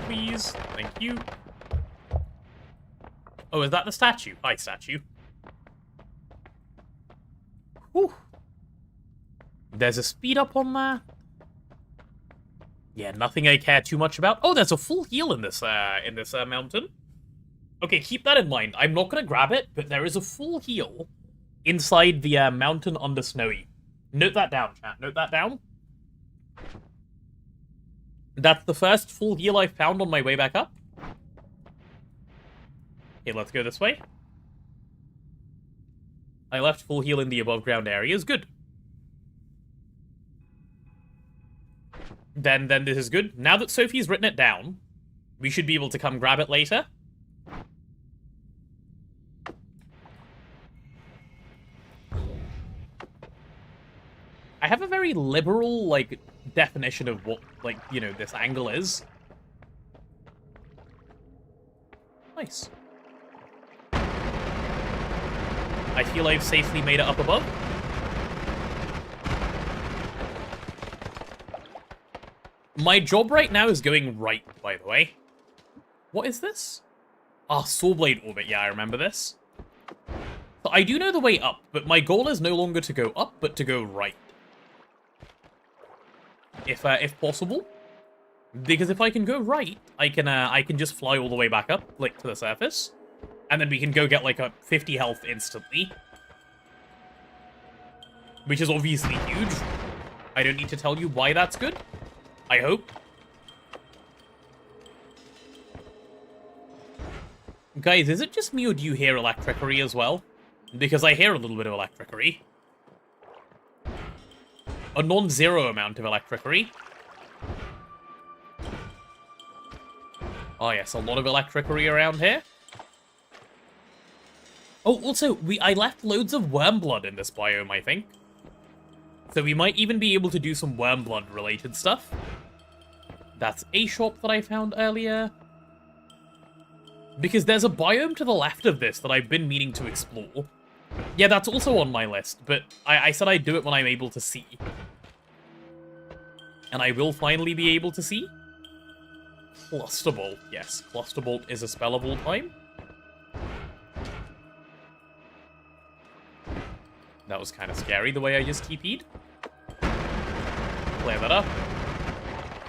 Please. Thank you. Oh, is that the statue? Hi, statue. Whew. There's a speed up on there. Yeah, nothing I care too much about. Oh, there's a full heal in this mountain. Okay, keep that in mind. I'm not gonna grab it, but there is a full heal inside the mountain under Snowy. Note that down, chat. Note that down. That's the first full heal I found on my way back up. Okay, let's go this way. I left full heal in the above ground areas. Good. Then this is good. Now that Sophie's written it down, we should be able to come grab it later. I have a very liberal, like, definition of what, like, you know, this angle is. Nice. I feel I've safely made it up above. My job right now is going right, by the way. What is this? Ah, Sawblade Orbit. Yeah, I remember this. So I do know the way up, but my goal is no longer to go up, but to go right. If possible. Because if I can go right, I can just fly all the way back up, like, to the surface. And then we can go get, like, a 50 health instantly. Which is obviously huge. I don't need to tell you why that's good. I hope. Guys, is it just me or do you hear electricity as well? Because I hear a little bit of electricity. A non-zero amount of electricity. Oh yes, a lot of electricity around here. Oh, also, I left loads of worm blood in this biome, I think. So we might even be able to do some worm blood related stuff. That's a shop that I found earlier. Because there's a biome to the left of this that I've been meaning to explore. Yeah, that's also on my list, but I said I'd do it when I'm able to see. And I will finally be able to see. Cluster Bolt. Yes, Cluster Bolt is a spell of all time. That was kind of scary, the way I just TP'd. Clear that up.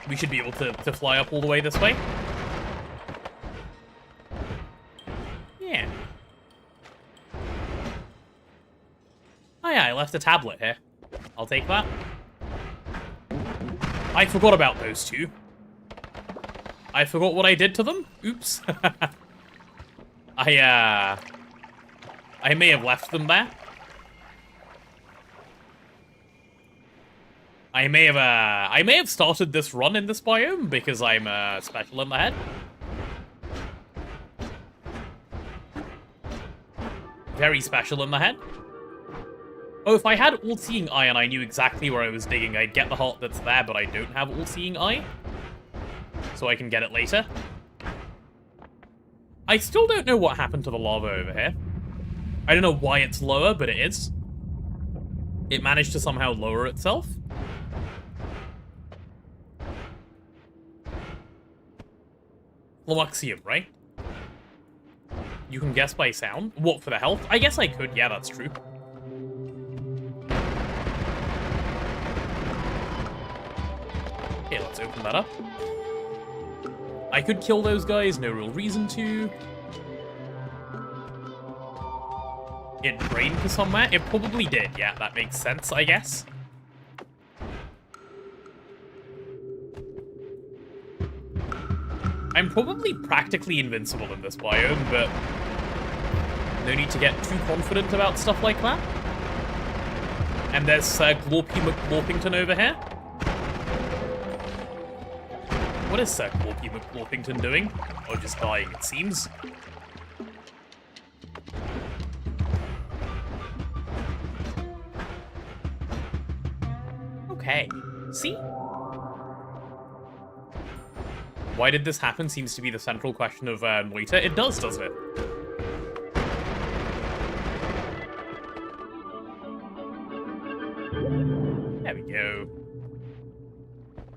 We should be able to fly up all the way this way. Yeah. Oh yeah, I left a tablet here. I'll take that. I forgot about those two. I forgot what I did to them. Oops. I may have left them there. I may have started this run in this biome because I'm special in the head. Very special in the head. Oh, if I had all-seeing eye and I knew exactly where I was digging, I'd get the heart that's there, but I don't have all-seeing eye. So I can get it later. I still don't know what happened to the lava over here. I don't know why it's lower, but it is. It managed to somehow lower itself. Fluxium, right? You can guess by sound? What, for the health? I guess I could, yeah, that's true. Okay, let's open that up. I could kill those guys, no real reason to. It drained to somewhere? It probably did, yeah, that makes sense, I guess. I'm probably practically invincible in this biome, but no need to get too confident about stuff like that. And there's Glorpy McGlorpington over here. What is Sir Glorpy McGlorpington doing? Oh, just dying, it seems. Okay. See? Why did this happen seems to be the central question of Noita. It does, doesn't it? There we go.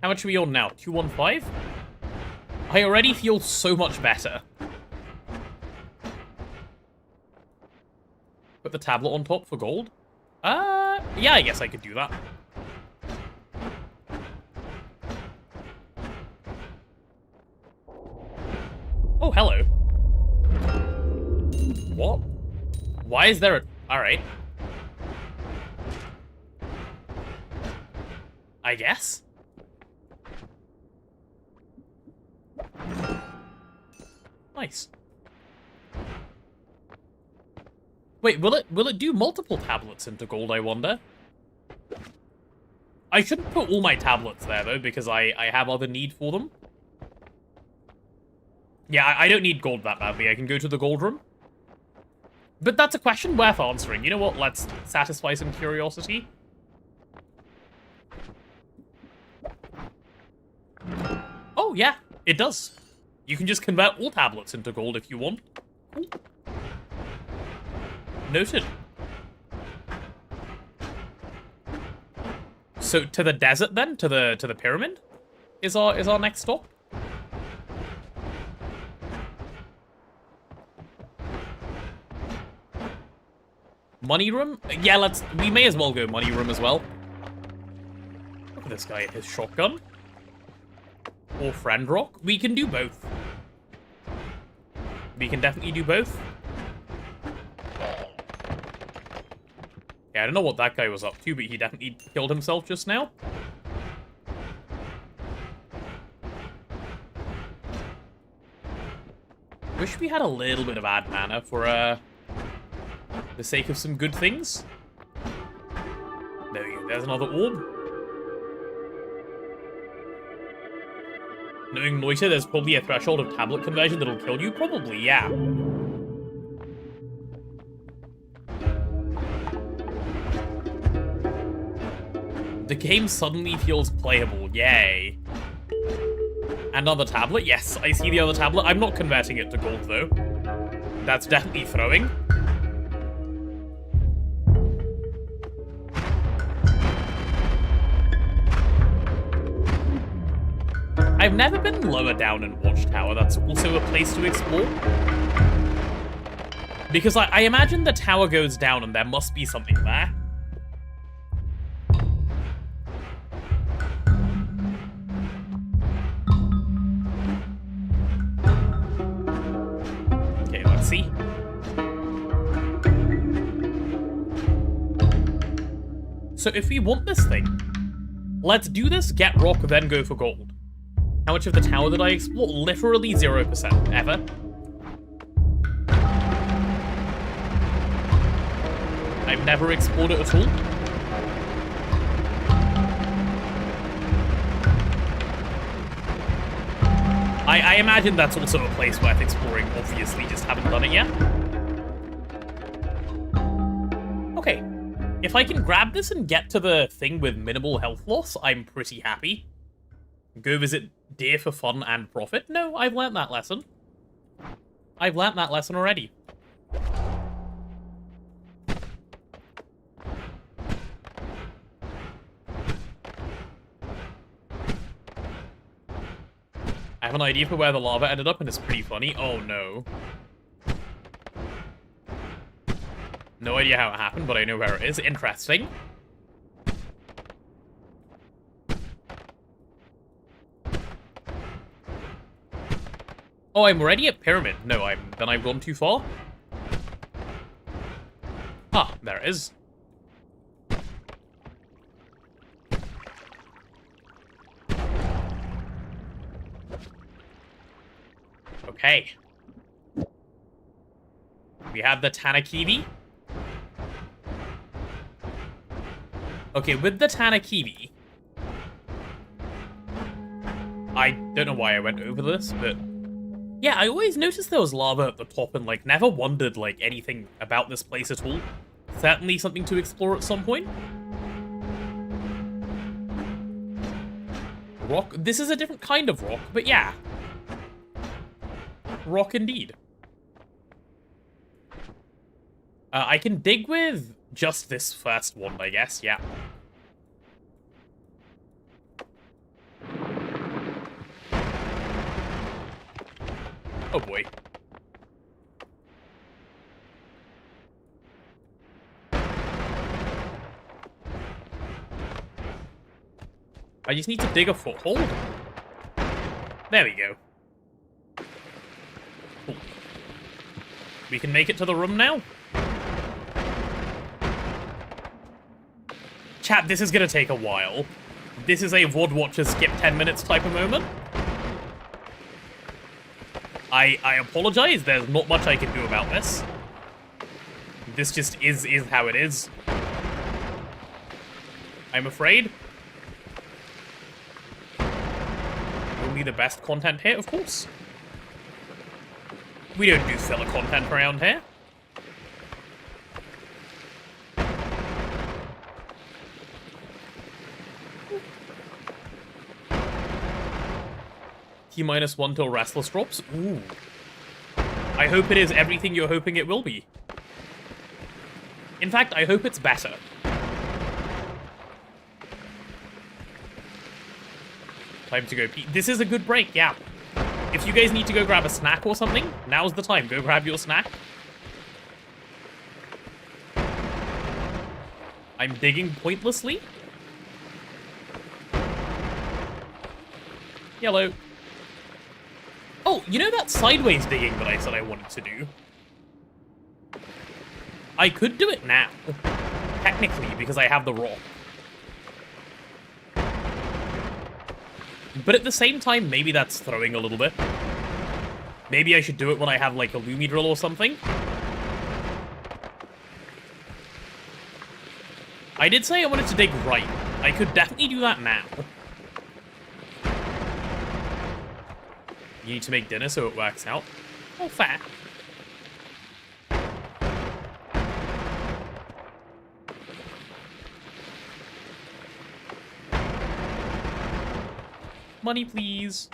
How much are we on now? 215? I already feel so much better. Put the tablet on top for gold? Yeah, I guess I could do that. Oh, hello. What? Why is there a... Alright. I guess? Nice. Wait, will it do multiple tablets into gold, I wonder? I shouldn't put all my tablets there, though, because I have other need for them. Yeah, I don't need gold that badly. I can go to the gold room. But that's a question worth answering. You know what? Let's satisfy some curiosity. Oh, yeah. It does. You can just convert all tablets into gold if you want. Cool. Noted. So, to the desert, then? To the pyramid? Is our next stop? Money room? Yeah, we may as well go money room as well. Look at this guy and his shotgun. Or friend rock. We can do both. We can definitely do both. Yeah, I don't know what that guy was up to, but he definitely killed himself just now. Wish we had a little bit of ad mana for, the sake of some good things. There we go, there's another orb. Knowing Noita, there's probably a threshold of tablet conversion that'll kill you? Probably, yeah. The game suddenly feels playable, yay. Another tablet? Yes, I see the other tablet. I'm not converting it to gold, though. That's definitely throwing. I've never been lower down in Watchtower. That's also a place to explore. Because I imagine the tower goes down and there must be something there. Okay, let's see. So if we want this thing, let's do this, get rock, then go for gold. How much of the tower did I explore? Literally 0%, ever. I've never explored it at all. I imagine that's also a place worth exploring, obviously, just haven't done it yet. Okay. If I can grab this and get to the thing with minimal health loss, I'm pretty happy. Go visit deer for fun and profit? No, I've learnt that lesson. I've learnt that lesson already. I have an idea for where the lava ended up, and it's pretty funny. Oh, no. No idea how it happened, but I know where it is. Interesting. Oh, I'm already at Pyramid. No, then I've gone too far. Ah, there it is. Okay. We have the Tanakiwi. Okay, with the Tanakiwi, I don't know why I went over this, but yeah, I always noticed there was lava at the top and, like, never wondered, like, anything about this place at all. Certainly something to explore at some point. Rock? This is a different kind of rock, but yeah. Rock indeed. I can dig with just this first one, I guess, yeah. Oh boy. I just need to dig a foothold. There we go. Cool. We can make it to the room now. Chat, this is gonna take a while. This is a VOD watcher skip 10 minutes type of moment. I apologize, there's not much I can do about this. This just is how it is. I'm afraid. Only the best content here, of course. We don't do filler content around here. T-1 till Restless drops? Ooh. I hope it is everything you're hoping it will be. In fact, I hope it's better. Time to go pee. This is a good break, yeah. If you guys need to go grab a snack or something, now's the time. Go grab your snack. I'm digging pointlessly. Yellow. Oh, you know that sideways digging that I said I wanted to do? I could do it now. Technically, because I have the rock. But at the same time, maybe that's throwing a little bit. Maybe I should do it when I have, like, a Lumi drill or something. I did say I wanted to dig right. I could definitely do that now. You need to make dinner so it works out. Oh, fair. Money, please.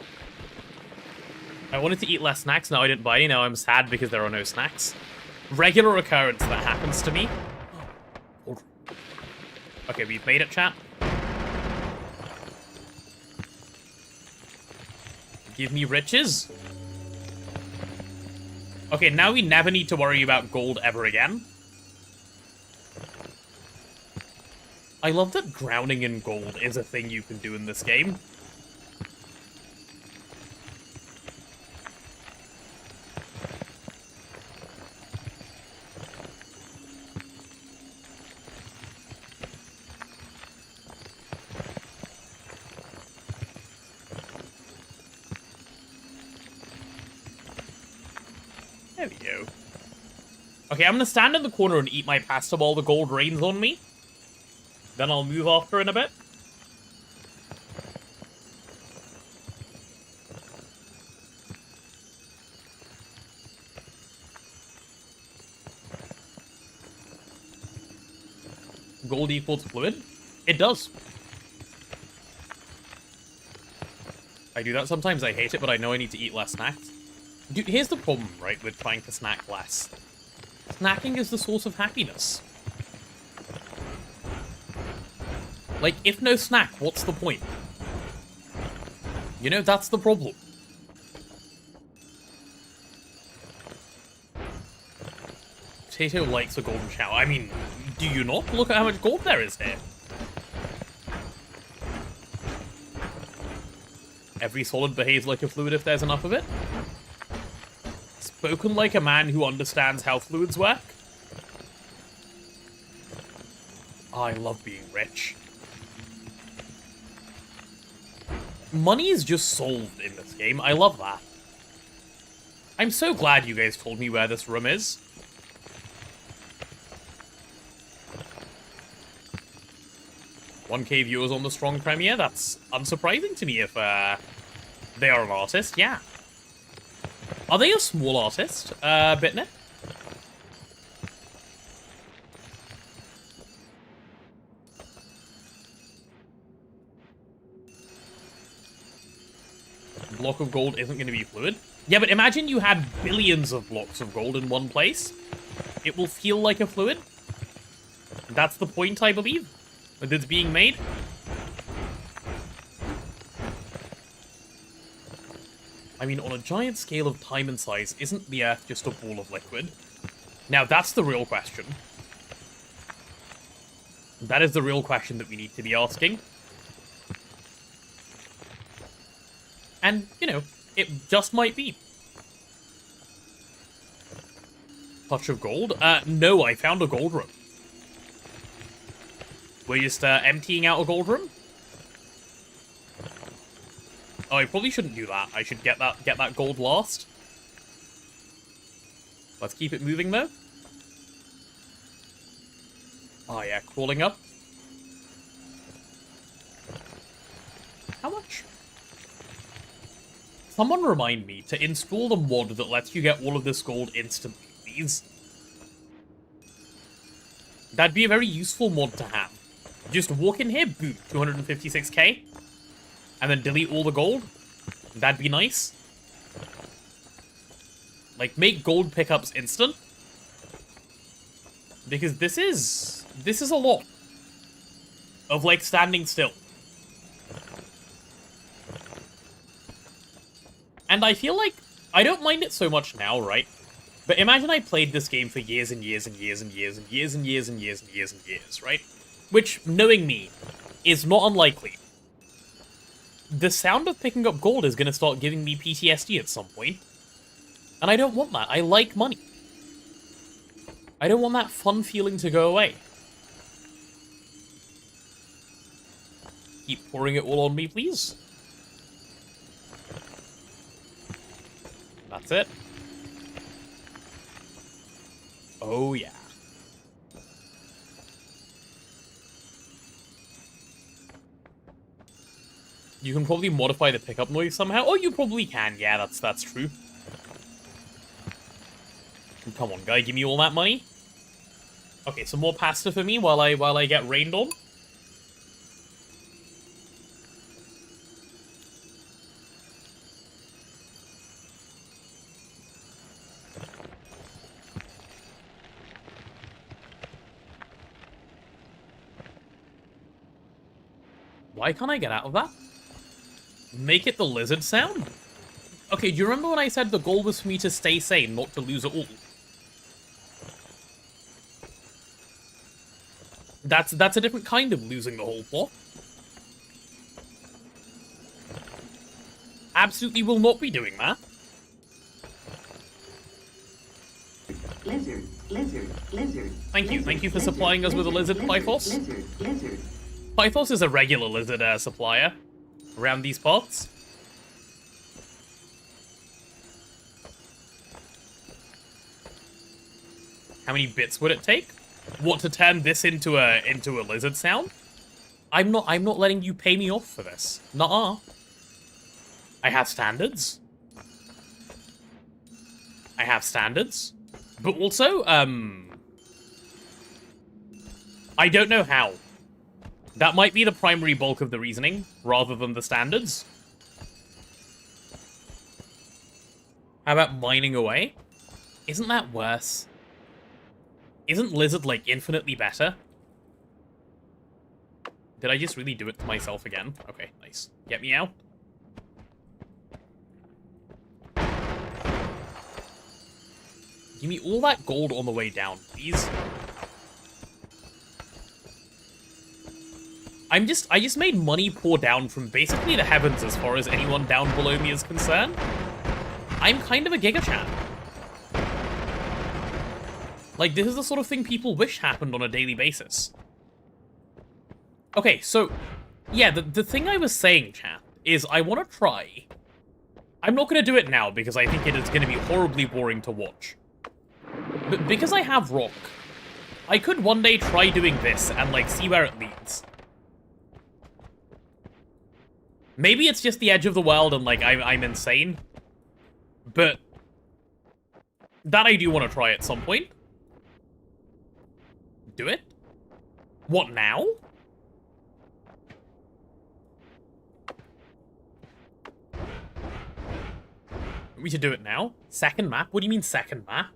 I wanted to eat less snacks, now I didn't buy any, now I'm sad because there are no snacks. Regular occurrence that happens to me. Okay, we've made it, chat. Give me riches. Okay, now we never need to worry about gold ever again. I love that drowning in gold is a thing you can do in this game. There we go. Okay, I'm gonna stand in the corner and eat my pasta while the gold rains on me. Then I'll move after in a bit. Gold equals fluid? It does. I do that sometimes, I hate it, but I know I need to eat less snacks. Dude, here's the problem, right, with trying to snack less. Snacking is the source of happiness. Like, if no snack, what's the point? You know, that's the problem. Potato likes a golden shower. I mean, do you not? Look at how much gold there is here. Every solid behaves like a fluid if there's enough of it. Spoken like a man who understands how fluids work. Oh, I love being rich. Money is just solved in this game. I love that. I'm so glad you guys told me where this room is. $1K viewers on the strong premiere? That's unsurprising to me if they are an artist, yeah. Are they a small artist, Bitnet? Block of gold isn't going to be fluid. Yeah, but imagine you had billions of blocks of gold in one place. It will feel like a fluid. That's the point, I believe, that's being made. I mean, on a giant scale of time and size, isn't the Earth just a ball of liquid? Now, that's the real question. That is the real question that we need to be asking. And, you know, it just might be. Touch of gold? No, I found a gold room. We're just, emptying out a gold room? Oh, I probably shouldn't do that. I should get that gold last. Let's keep it moving, though. Oh, yeah, crawling up. How much? Someone remind me to install the mod that lets you get all of this gold instantly, please. That'd be a very useful mod to have. Just walk in here, boom, 256k. And then delete all the gold. That'd be nice. Like, make gold pickups instant. Because this is a lot of, like, standing still. And I feel like, I don't mind it so much now, right? But imagine I played this game for years and years and years and years and years and years and years and years and years, right? Which, knowing me, is not unlikely. The sound of picking up gold is going to start giving me PTSD at some point. And I don't want that. I like money. I don't want that fun feeling to go away. Keep pouring it all on me, please. That's it. Oh, yeah. You can probably modify the pickup noise somehow. Oh, you probably can. Yeah, that's true. Come on, guy, give me all that money. Okay, some more pasta for me while I get rained on. Why can't I get out of that? Make it the lizard sound? Okay, do you remember when I said the goal was for me to stay sane, not to lose it all? That's a different kind of losing the whole plot. Absolutely will not be doing that. Lizard, lizard, lizard. Thank you for supplying us with a lizard, Pythos. Lizard, lizard. Pythos is a regular lizard supplier around these parts. How many bits would it take? What, to turn this into a lizard sound? I'm not letting you pay me off for this. Nuh-uh. I have standards. I have standards. But also, I don't know how. That might be the primary bulk of the reasoning, rather than the standards. How about mining away? Isn't that worse? Isn't lizard, like, infinitely better? Did I just really do it to myself again? Okay, nice. Get me out. Give me all that gold on the way down, please. I just made money pour down from basically the heavens as far as anyone down below me is concerned. I'm kind of a Giga Chat. Like, this is the sort of thing people wish happened on a daily basis. Okay, so, yeah, the thing I was saying, chat, is I want to try. I'm not going to do it now because I think it is going to be horribly boring to watch. But because I have rock, I could one day try doing this and, like, see where it leads. Maybe it's just the edge of the world and, like, I'm insane. But that I do want to try at some point. Do it? What, now? We should do it now? Second map? What do you mean second map?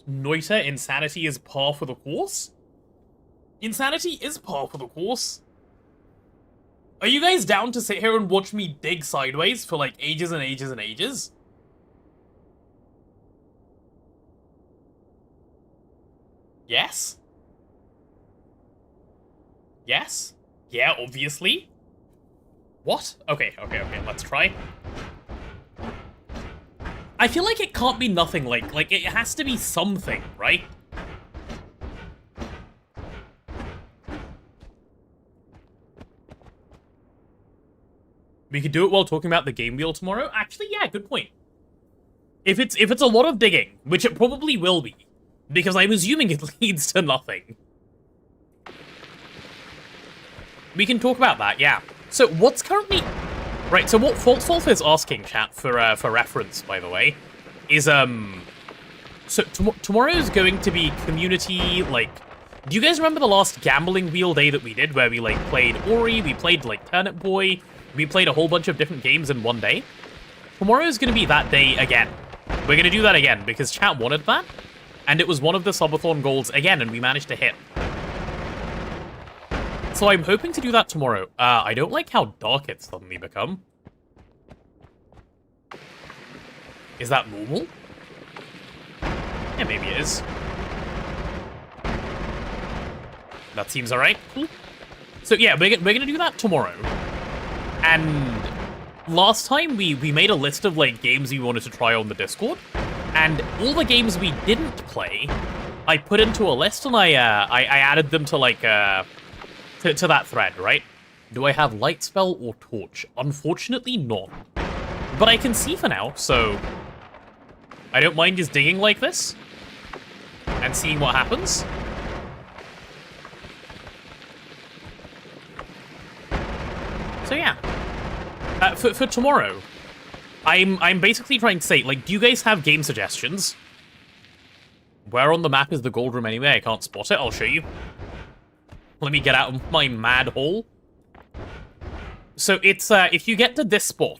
Noita, insanity is par for the course? Insanity is par for the course. Are you guys down to sit here and watch me dig sideways for like ages and ages and ages? Yes? Yes? Yeah, obviously. What? Okay, let's try. I feel like it can't be nothing, like it has to be something, right? We could do it while talking about the game wheel tomorrow? Actually, yeah, good point. If it's a lot of digging, which it probably will be, because I'm assuming it leads to nothing. We can talk about that, yeah. So what's currently... Right, so what False is asking, chat, for reference, by the way, is, So tomorrow is going to be community, like... Do you guys remember the last gambling wheel day that we did, where we, like, played Ori, we played, like, Turnip Boy, we played a whole bunch of different games in one day? Tomorrow is going to be that day again. We're going to do that again, because chat wanted that, and it was one of the subathon goals again, and we managed to hit. So I'm hoping to do that tomorrow. I don't like how dark it's suddenly become. Is that normal? Yeah, maybe it is. That seems alright. Cool. So yeah, we're gonna do that tomorrow. And last time we made a list of like games we wanted to try on the Discord, and all the games we didn't play, I put into a list and I added them to like to that thread, right? Do I have light spell or torch? Unfortunately, not. But I can see for now, so I don't mind just digging like this and seeing what happens. So yeah, for tomorrow, I'm basically trying to say, like, do you guys have game suggestions? Where on the map is the gold room anyway? I can't spot it. I'll show you. Let me get out of my mad hole. So it's if you get to this spot,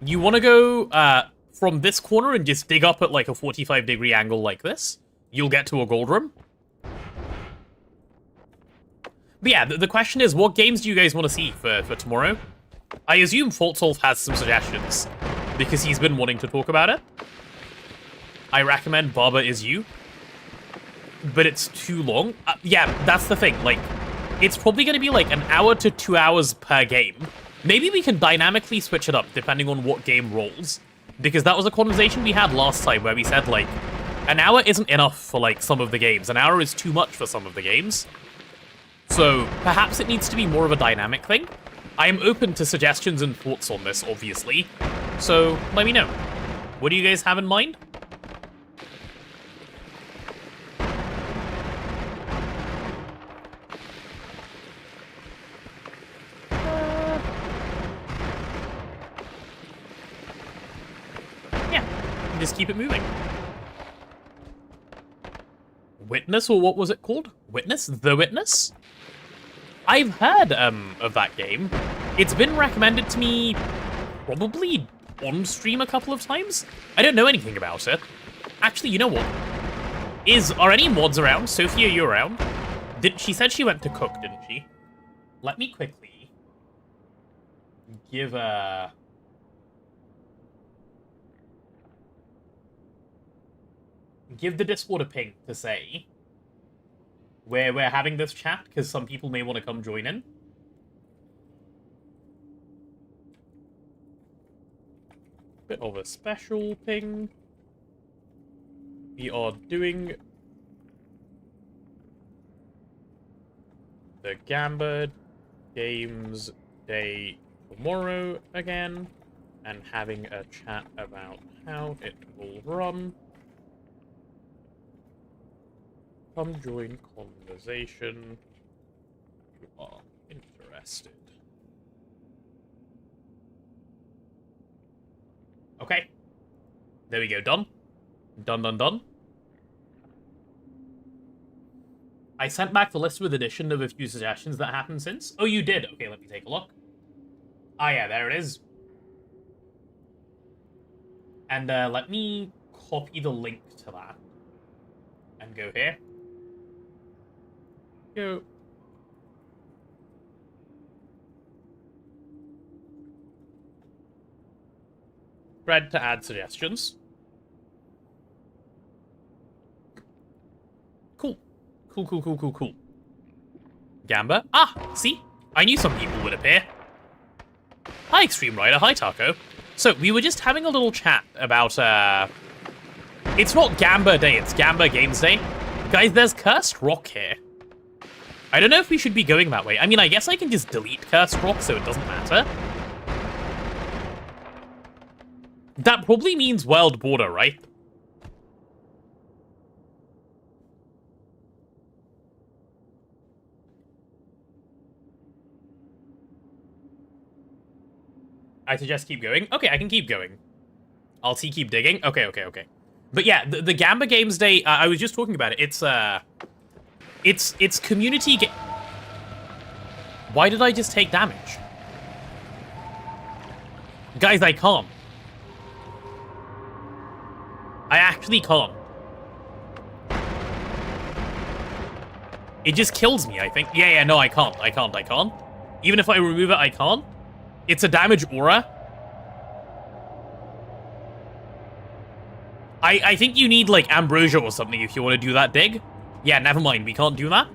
you want to go from this corner and just dig up at like a 45-degree angle like this. You'll get to a gold room. But yeah, the question is, what games do you guys want to see for tomorrow? I assume FaltSolve has some suggestions, because he's been wanting to talk about it. I recommend Barber Is You, but it's too long. Yeah, that's the thing. Like, it's probably going to be like an hour to 2 hours per game. Maybe we can dynamically switch it up, depending on what game rolls. Because that was a conversation we had last time, where we said, like, an hour isn't enough for, like, some of the games. An hour is too much for some of the games. So, perhaps it needs to be more of a dynamic thing. I am open to suggestions and thoughts on this, obviously. So, let me know. What do you guys have in mind? Yeah, just keep it moving. Witness, or what was it called? Witness? The Witness? I've heard of that game. It's been recommended to me probably on stream a couple of times. I don't know anything about it. Actually, you know what? Are any mods around? Sophie, are you around? She said she went to cook, didn't she? Let me quickly give the Discord a ping to say where we're having this chat, because some people may want to come join in. Bit of a special ping. We are doing the Gamba Games Day tomorrow again, and having a chat about how it will run. Come join conversation if you are interested. Okay. There we go, done. Done. I sent back the list with addition of a few suggestions that happened since. Oh, you did? Okay, let me take a look. Ah, yeah, there it is. And let me copy the link to that. And go here. Go. Thread to add suggestions. Cool. Cool. Gamba. Ah, see? I knew some people would appear. Hi, Extreme Rider. Hi, Taco. So, we were just having a little chat about, it's not Gamba Day, it's Gamba Games Day. Guys, there's Cursed Rock here. I don't know if we should be going that way. I mean, I guess I can just delete Cursed Rock so it doesn't matter. That probably means World Border, right? I suggest keep going. Okay, I can keep going. I'll keep digging. Okay. But yeah, the Gamba Games Day, I was just talking about it. It's community Why did I just take damage? Guys, I can't. I actually can't. It just kills me, I think. Yeah, no, I can't. Even if I remove it, I can't. It's a damage aura. I think you need, like, ambrosia or something if you want to do that dig. Yeah, never mind. We can't do that.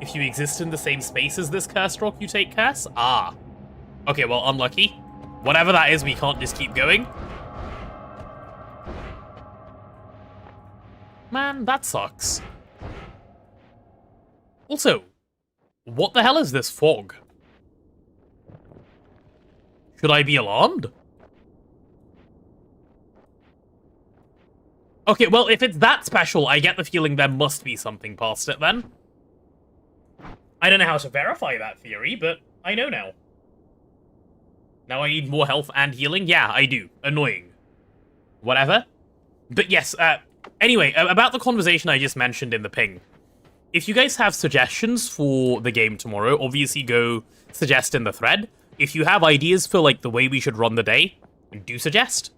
If you exist in the same space as this cursed rock, you take curse? Ah. Okay, well, unlucky. Whatever that is, we can't just keep going. Man, that sucks. Also, what the hell is this fog? Should I be alarmed? Okay, well, if it's that special, I get the feeling there must be something past it then. I don't know how to verify that theory, but I know now. Now I need more health and healing? Yeah, I do. Annoying. Whatever. But yes, anyway, about the conversation I just mentioned in the ping. If you guys have suggestions for the game tomorrow, obviously go suggest in the thread. If you have ideas for, like, the way we should run the day, do suggest.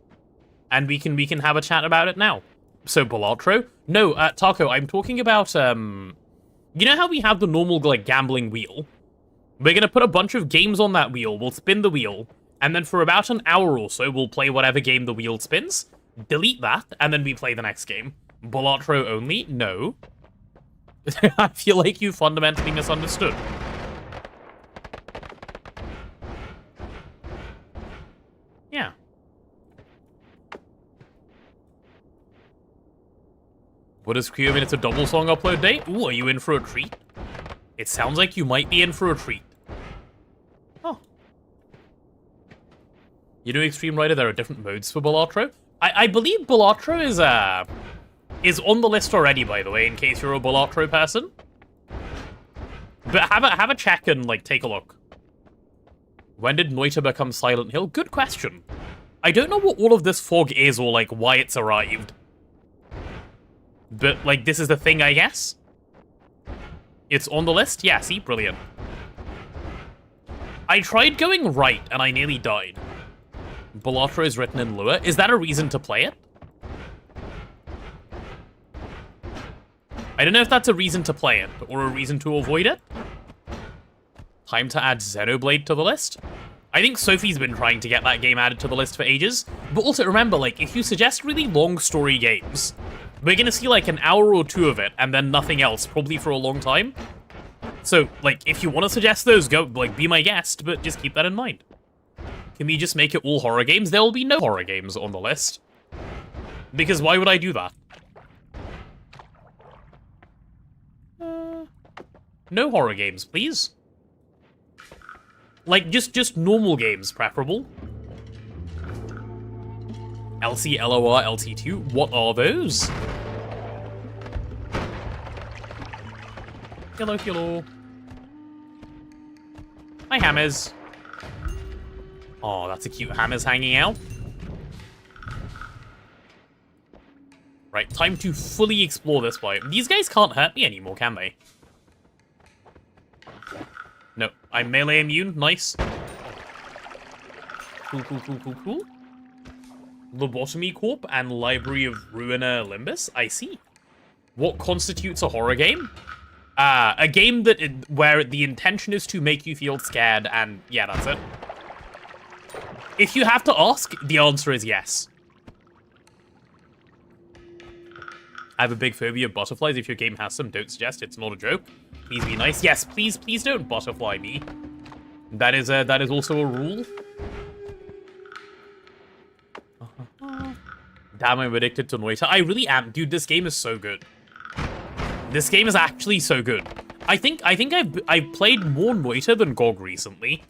And we can have a chat about it now. So, Balatro? No, Taco, I'm talking about, you know how we have the normal, like, gambling wheel? We're gonna put a bunch of games on that wheel, we'll spin the wheel, and then for about an hour or so, we'll play whatever game the wheel spins, delete that, and then we play the next game. Balatro only? No. I feel like you fundamentally misunderstood. Yeah. What is Creo Minutes a double song upload day? Ooh, are you in for a treat? It sounds like you might be in for a treat. Oh. You know, Extreme Rider, there are different modes for Balatro. I believe Balatro is on the list already, by the way, in case you're a Balatro person. But have a check and, like, take a look. When did Noita become Silent Hill? Good question. I don't know what all of this fog is or, like, why it's arrived. But, like, this is the thing, I guess? It's on the list? Yeah, see? Brilliant. I tried going right, and I nearly died. Balatro is written in Lua. Is that a reason to play it? I don't know if that's a reason to play it, or a reason to avoid it. Time to add Xenoblade to the list. I think Sophie's been trying to get that game added to the list for ages. But also remember, like, if you suggest really long story games, we're gonna see like an hour or two of it, and then nothing else, probably for a long time. So, like, if you want to suggest those, go, like, be my guest, but just keep that in mind. Can we just make it all horror games? There will be no horror games on the list. Because why would I do that? No horror games, please. Like, just normal games, preferable. LC, LOR, LT2, what are those? Hello, hello. Hi, Hammers. Oh, that's a cute Hammers hanging out. Right, time to fully explore this biome. These guys can't hurt me anymore, can they? No, I'm melee immune. Nice. Cool, cool, cool, cool, cool. Lobotomy Corp and Library of Ruiner Limbus? I see. What constitutes a horror game? A game that where the intention is to make you feel scared, and yeah, that's it. If you have to ask, the answer is yes. I have a big phobia of butterflies. If your game has some, don't suggest. It's not a joke. Please be nice. Yes, please don't butterfly me. That is also a rule. Damn, I'm addicted to Noita. I really am. Dude, this game is so good. This game is actually so good. I think I've played more Noita than GOG recently.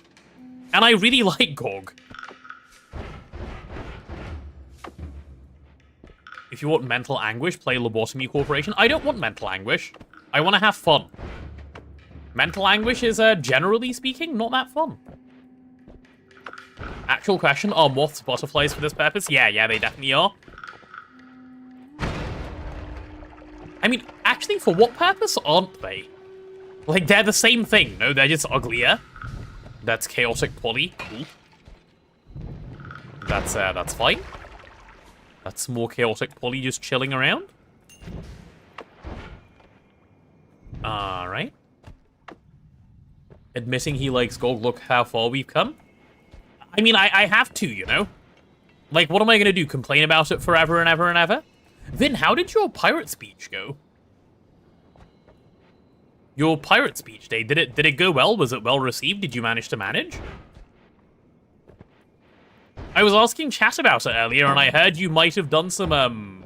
And I really like GOG. If you want mental anguish, play Lobotomy Corporation. I don't want mental anguish. I want to have fun. Mental anguish is, generally speaking, not that fun. Actual question, are moths butterflies for this purpose? Yeah, they definitely are. I mean, actually, for what purpose aren't they? Like, they're the same thing. No, they're just uglier. That's chaotic poly. Cool. That's fine. That's more chaotic poly just chilling around. Alright. Admitting he likes GOG, look how far we've come. I mean, I have to, you know? Like, what am I gonna do? Complain about it forever and ever and ever? Vin, how did your pirate speech go? Your pirate speech day, did it go well? Was it well received? Did you manage to manage? I was asking chat about it earlier, and I heard you might have done some,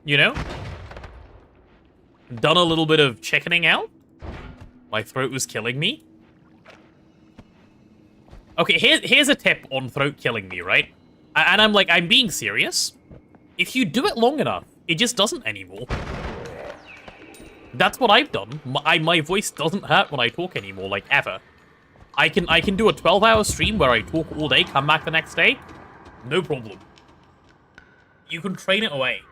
you know? Done a little bit of chickening out? My throat was killing me? Okay, here's a tip on throat killing me, right? And I'm being serious. If you do it long enough, it just doesn't anymore. That's what I've done. My voice doesn't hurt when I talk anymore, like, ever. I can do a 12-hour stream where I talk all day, come back the next day. No problem. You can train it away.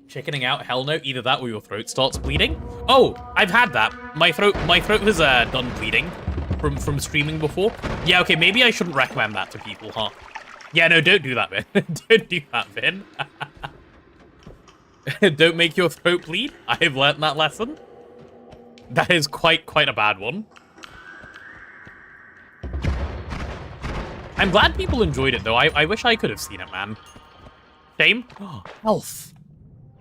Chickening out? Hell no. Either that or your throat starts bleeding. Oh, I've had that. My throat has done bleeding from streaming before. Yeah, okay, maybe I shouldn't recommend that to people, huh? Yeah, no, don't do that, Vin. Don't do that, Vin. Don't make your throat bleed. I have learnt that lesson. That is quite a bad one. I'm glad people enjoyed it, though. I wish I could have seen it, man. Shame. Oh, health.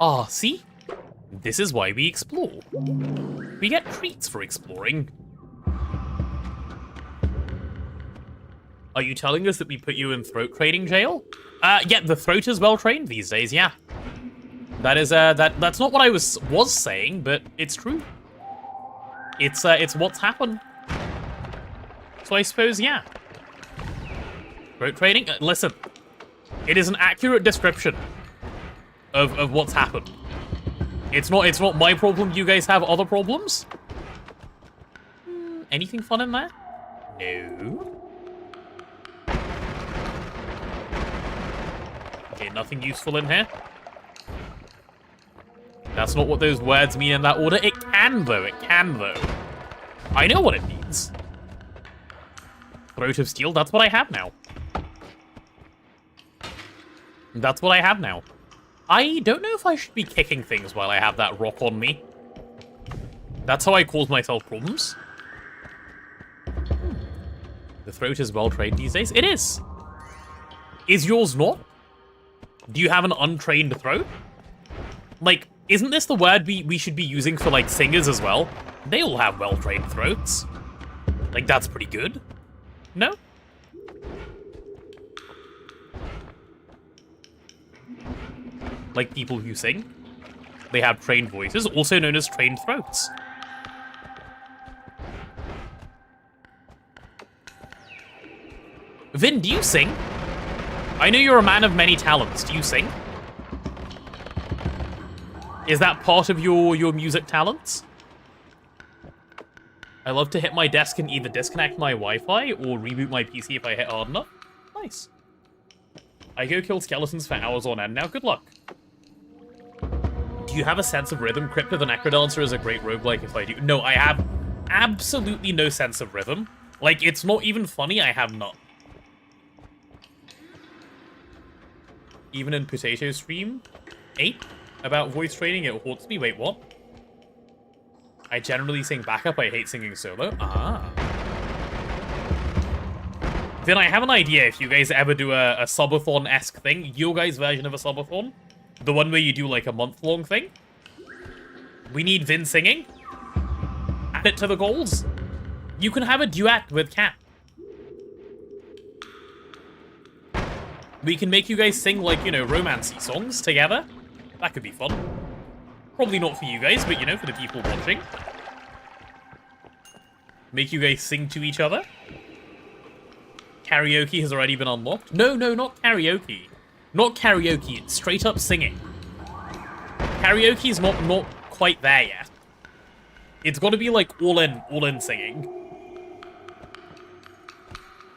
Ah, see? This is why we explore. We get treats for exploring. Are you telling us that we put you in throat training jail? Yeah, the throat is well trained these days, yeah. That is, that's not what I was saying, but it's true. It's what's happened. So I suppose, yeah. Throat training? Listen, it is an accurate description of what's happened. It's not my problem. You guys have other problems? Anything fun in there? No. Okay, nothing useful in here. That's not what those words mean in that order. It can, though. It can, though. I know what it means. Throat of steel. That's what I have now. That's what I have now. I don't know if I should be kicking things while I have that rock on me. That's how I cause myself problems. The throat is well trained these days. It is. Is yours not? Do you have an untrained throat? Like, isn't this the word we should be using for, like, singers as well? They all have well-trained throats. Like, that's pretty good. No? Like people who sing. They have trained voices, also known as trained throats. Vin, do you sing? I know you're a man of many talents. Do you sing? Is that part of your music talents? I love to hit my desk and either disconnect my Wi-Fi or reboot my PC if I hit hard enough. Nice. I go kill skeletons for hours on end now. Good luck. Do you have a sense of rhythm? Crypto the Necrodancer is a great roguelike if I do. No, I have absolutely no sense of rhythm. Like, it's not even funny, I have none. Even in Potato Stream 8 about voice training, it haunts me. Wait, what? I generally sing backup, I hate singing solo. Ah. Then I have an idea if you guys ever do a subathon-esque thing. Your guys' version of a subathon. The one where you do like a month-long thing. We need Vin singing. Add it to the goals. You can have a duet with Cat. We can make you guys sing, like, you know, romancy songs together. That could be fun. Probably not for you guys, but, you know, for the people watching. Make you guys sing to each other. Karaoke has already been unlocked. No, not karaoke. Not karaoke, it's straight up singing. Karaoke's not quite there yet. It's got to be, like, all in singing.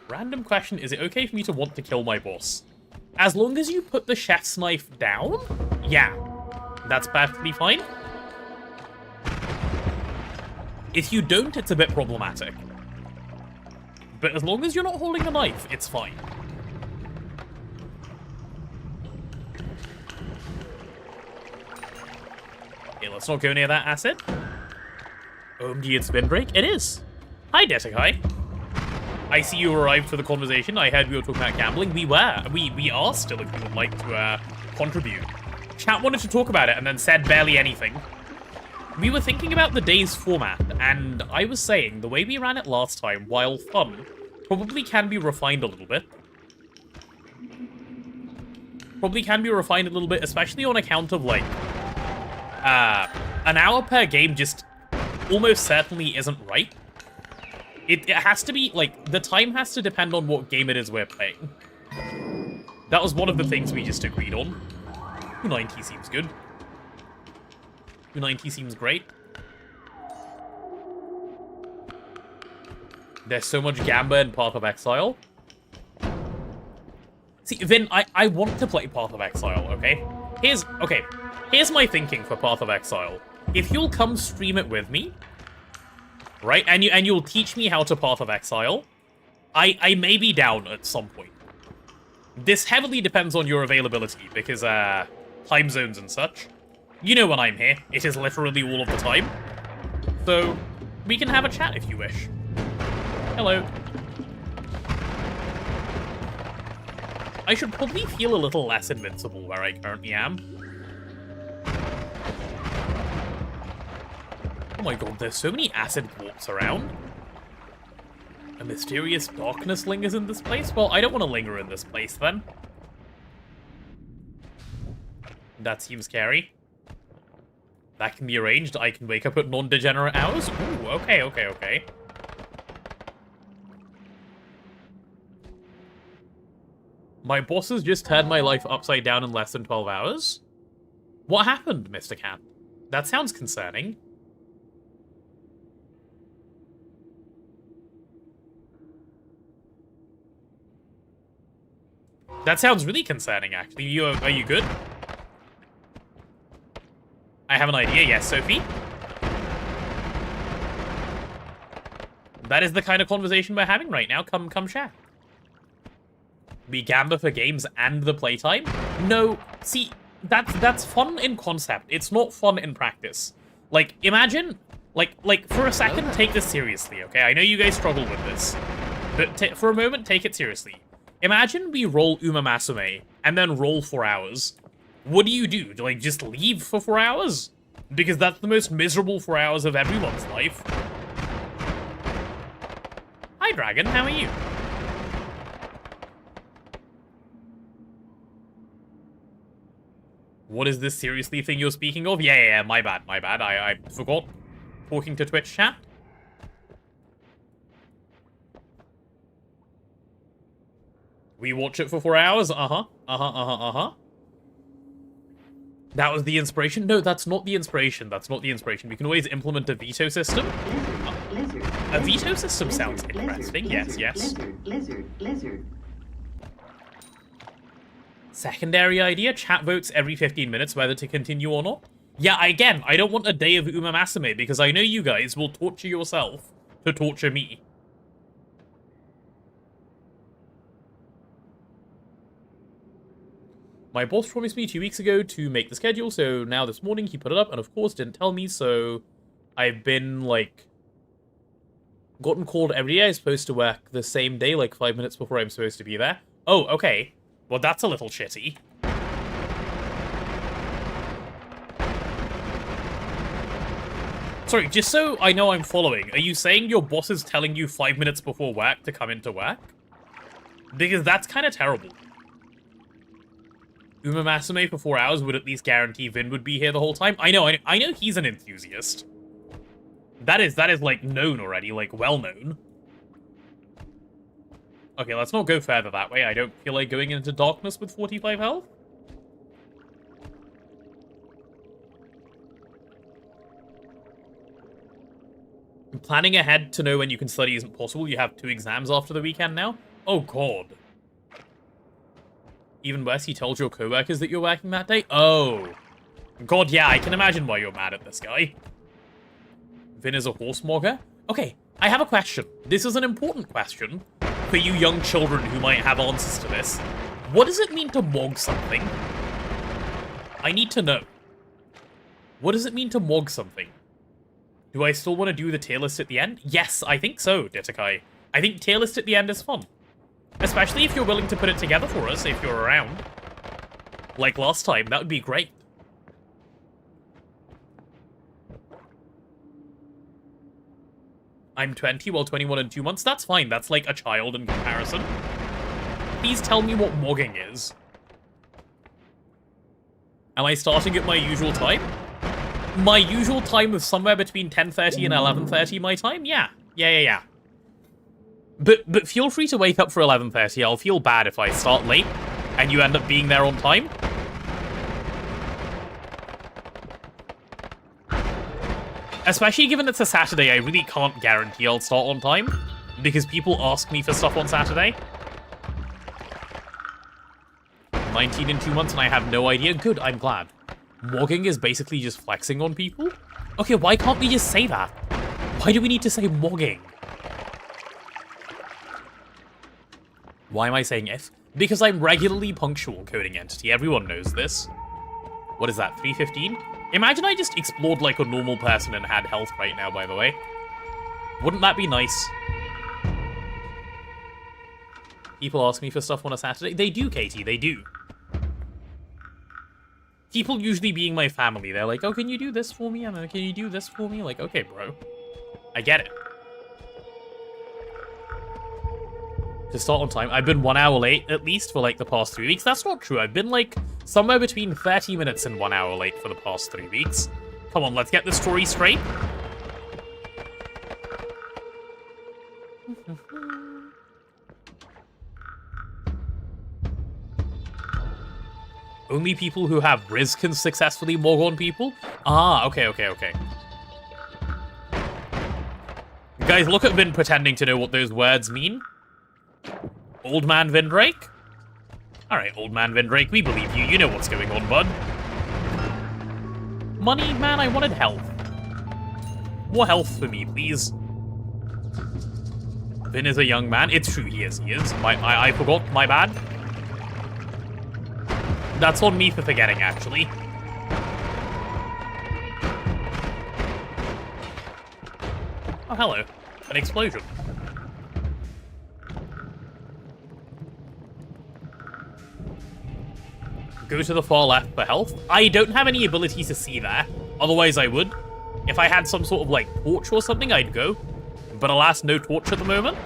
Random question, is it okay for me to want to kill my boss? As long as you put the chef's knife down, yeah, that's perfectly fine. If you don't, it's a bit problematic. But as long as you're not holding the knife, it's fine. Okay, let's not go near that acid. OMG, it's spin break? It is. Hi, Detekai. I see you arrived for the conversation. I heard we were talking about gambling. We were. We are still, if you would like to contribute. Chat wanted to talk about it and then said barely anything. We were thinking about the day's format, and I was saying the way we ran it last time, while fun, probably can be refined a little bit. Probably can be refined a little bit, especially on account of, like, an hour per game just almost certainly isn't right. It has to be, like, the time has to depend on what game it is we're playing. That was one of the things we just agreed on. 290 seems good. 290 seems great. There's so much Gamba in Path of Exile. See, Vin, I want to play Path of Exile, okay? Here's my thinking for Path of Exile. If you'll come stream it with me, right, and you'll teach me how to Path of Exile, I may be down at some point. This heavily depends on your availability, because, time zones and such. You know when I'm here. It is literally all of the time. So, we can have a chat if you wish. Hello. I should probably feel a little less invincible where I currently am. Oh my god, there's so many acid dwarfs around. A mysterious darkness lingers in this place? Well, I don't want to linger in this place, then. That seems scary. That can be arranged. I can wake up at non-degenerate hours? Ooh, okay. My bosses just turned my life upside down in less than 12 hours? What happened, Mr. Cat? That sounds concerning. That sounds really concerning, actually. Are you good? I have an idea, yes, Sophie? That is the kind of conversation we're having right now. Come chat. We gamba for games and the playtime? No, see, that's fun in concept. It's not fun in practice. Like, imagine, like for a second, take this seriously, okay? I know you guys struggle with this, but for a moment, take it seriously. Imagine we roll Uma Masume and then roll 4 hours. What do you do? Like, just leave for 4 hours? Because that's the most miserable 4 hours of everyone's life. Hi, Dragon. How are you? What is this seriously thing you're speaking of? Yeah, my bad. I forgot talking to Twitch chat. We watch it for 4 hours? Uh-huh. That was the inspiration? No, that's not the inspiration. We can always implement a veto system. A veto system sounds interesting. Yes. Lizard. Secondary idea, chat votes every 15 minutes whether to continue or not. Yeah, again, I don't want a day of Uma Masume because I know you guys will torture yourself to torture me. My boss promised me 2 weeks ago to make the schedule, so now this morning he put it up and of course didn't tell me, so I've been, like, gotten called every day. I'm supposed to work the same day, like 5 minutes before I'm supposed to be there. Oh, okay. Well, that's a little shitty. Sorry, just so I know I'm following, are you saying your boss is telling you 5 minutes before work to come into work? Because that's kind of terrible. Uma Masume for 4 hours would at least guarantee Vin would be here the whole time. I know he's an enthusiast. That is, like, known already, like, well known. Okay, let's not go further that way. I don't feel like going into darkness with 45 health. Planning ahead to know when you can study isn't possible. You have 2 exams after the weekend now. Oh, God. Even worse, he told your co-workers that you're working that day? Oh. God, yeah, I can imagine why you're mad at this guy. Vin is a horsemogger? Okay, I have a question. This is an important question for you young children who might have answers to this. What does it mean to mog something? I need to know. What does it mean to mog something? Do I still want to do the tier list at the end? Yes, I think so, Ditakai. I think tier list at the end is fun. Especially if you're willing to put it together for us, if you're around. Like last time, that would be great. I'm 20, well 21 in 2 months. That's fine, that's like a child in comparison. Please tell me what mogging is. Am I starting at my usual time? My usual time is somewhere between 10:30 and 11:30 my time? Yeah. Yeah. But feel free to wake up for 11:30. I'll feel bad if I start late and you end up being there on time. Especially given it's a Saturday, I really can't guarantee I'll start on time, because people ask me for stuff on Saturday. 19 in 2 months and I have no idea. Good, I'm glad. Mogging is basically just flexing on people? Okay, why can't we just say that? Why do we need to say mogging? Why am I saying if? Because I'm regularly punctual, coding entity. Everyone knows this. What is that, 3:15? Imagine I just explored like a normal person and had health right now, by the way. Wouldn't that be nice? People ask me for stuff on a Saturday. They do, Katie, they do. People usually being my family, they're like, oh, can you do this for me? And can you do this for me? Like, okay, bro. I get it. To start on time, I've been 1 hour late, at least, for like the past 3 weeks. That's not true. I've been like somewhere between 30 minutes and 1 hour late for the past 3 weeks. Come on, let's get this story straight. Only people who have Riz can successfully mog on people? Ah, okay. Guys, look at Vin pretending to know what those words mean. Old man Vindrake? Alright, old man Vindrake, we believe you. You know what's going on, bud. Money? Man, I wanted health. More health for me, please. Vin is a young man. It's true, he is. I forgot, my bad. That's on me for forgetting, actually. Oh, hello. An explosion. Go to the far left for health. I don't have any ability to see there. Otherwise, I would. If I had some sort of, like, torch or something, I'd go. But alas, no torch at the moment.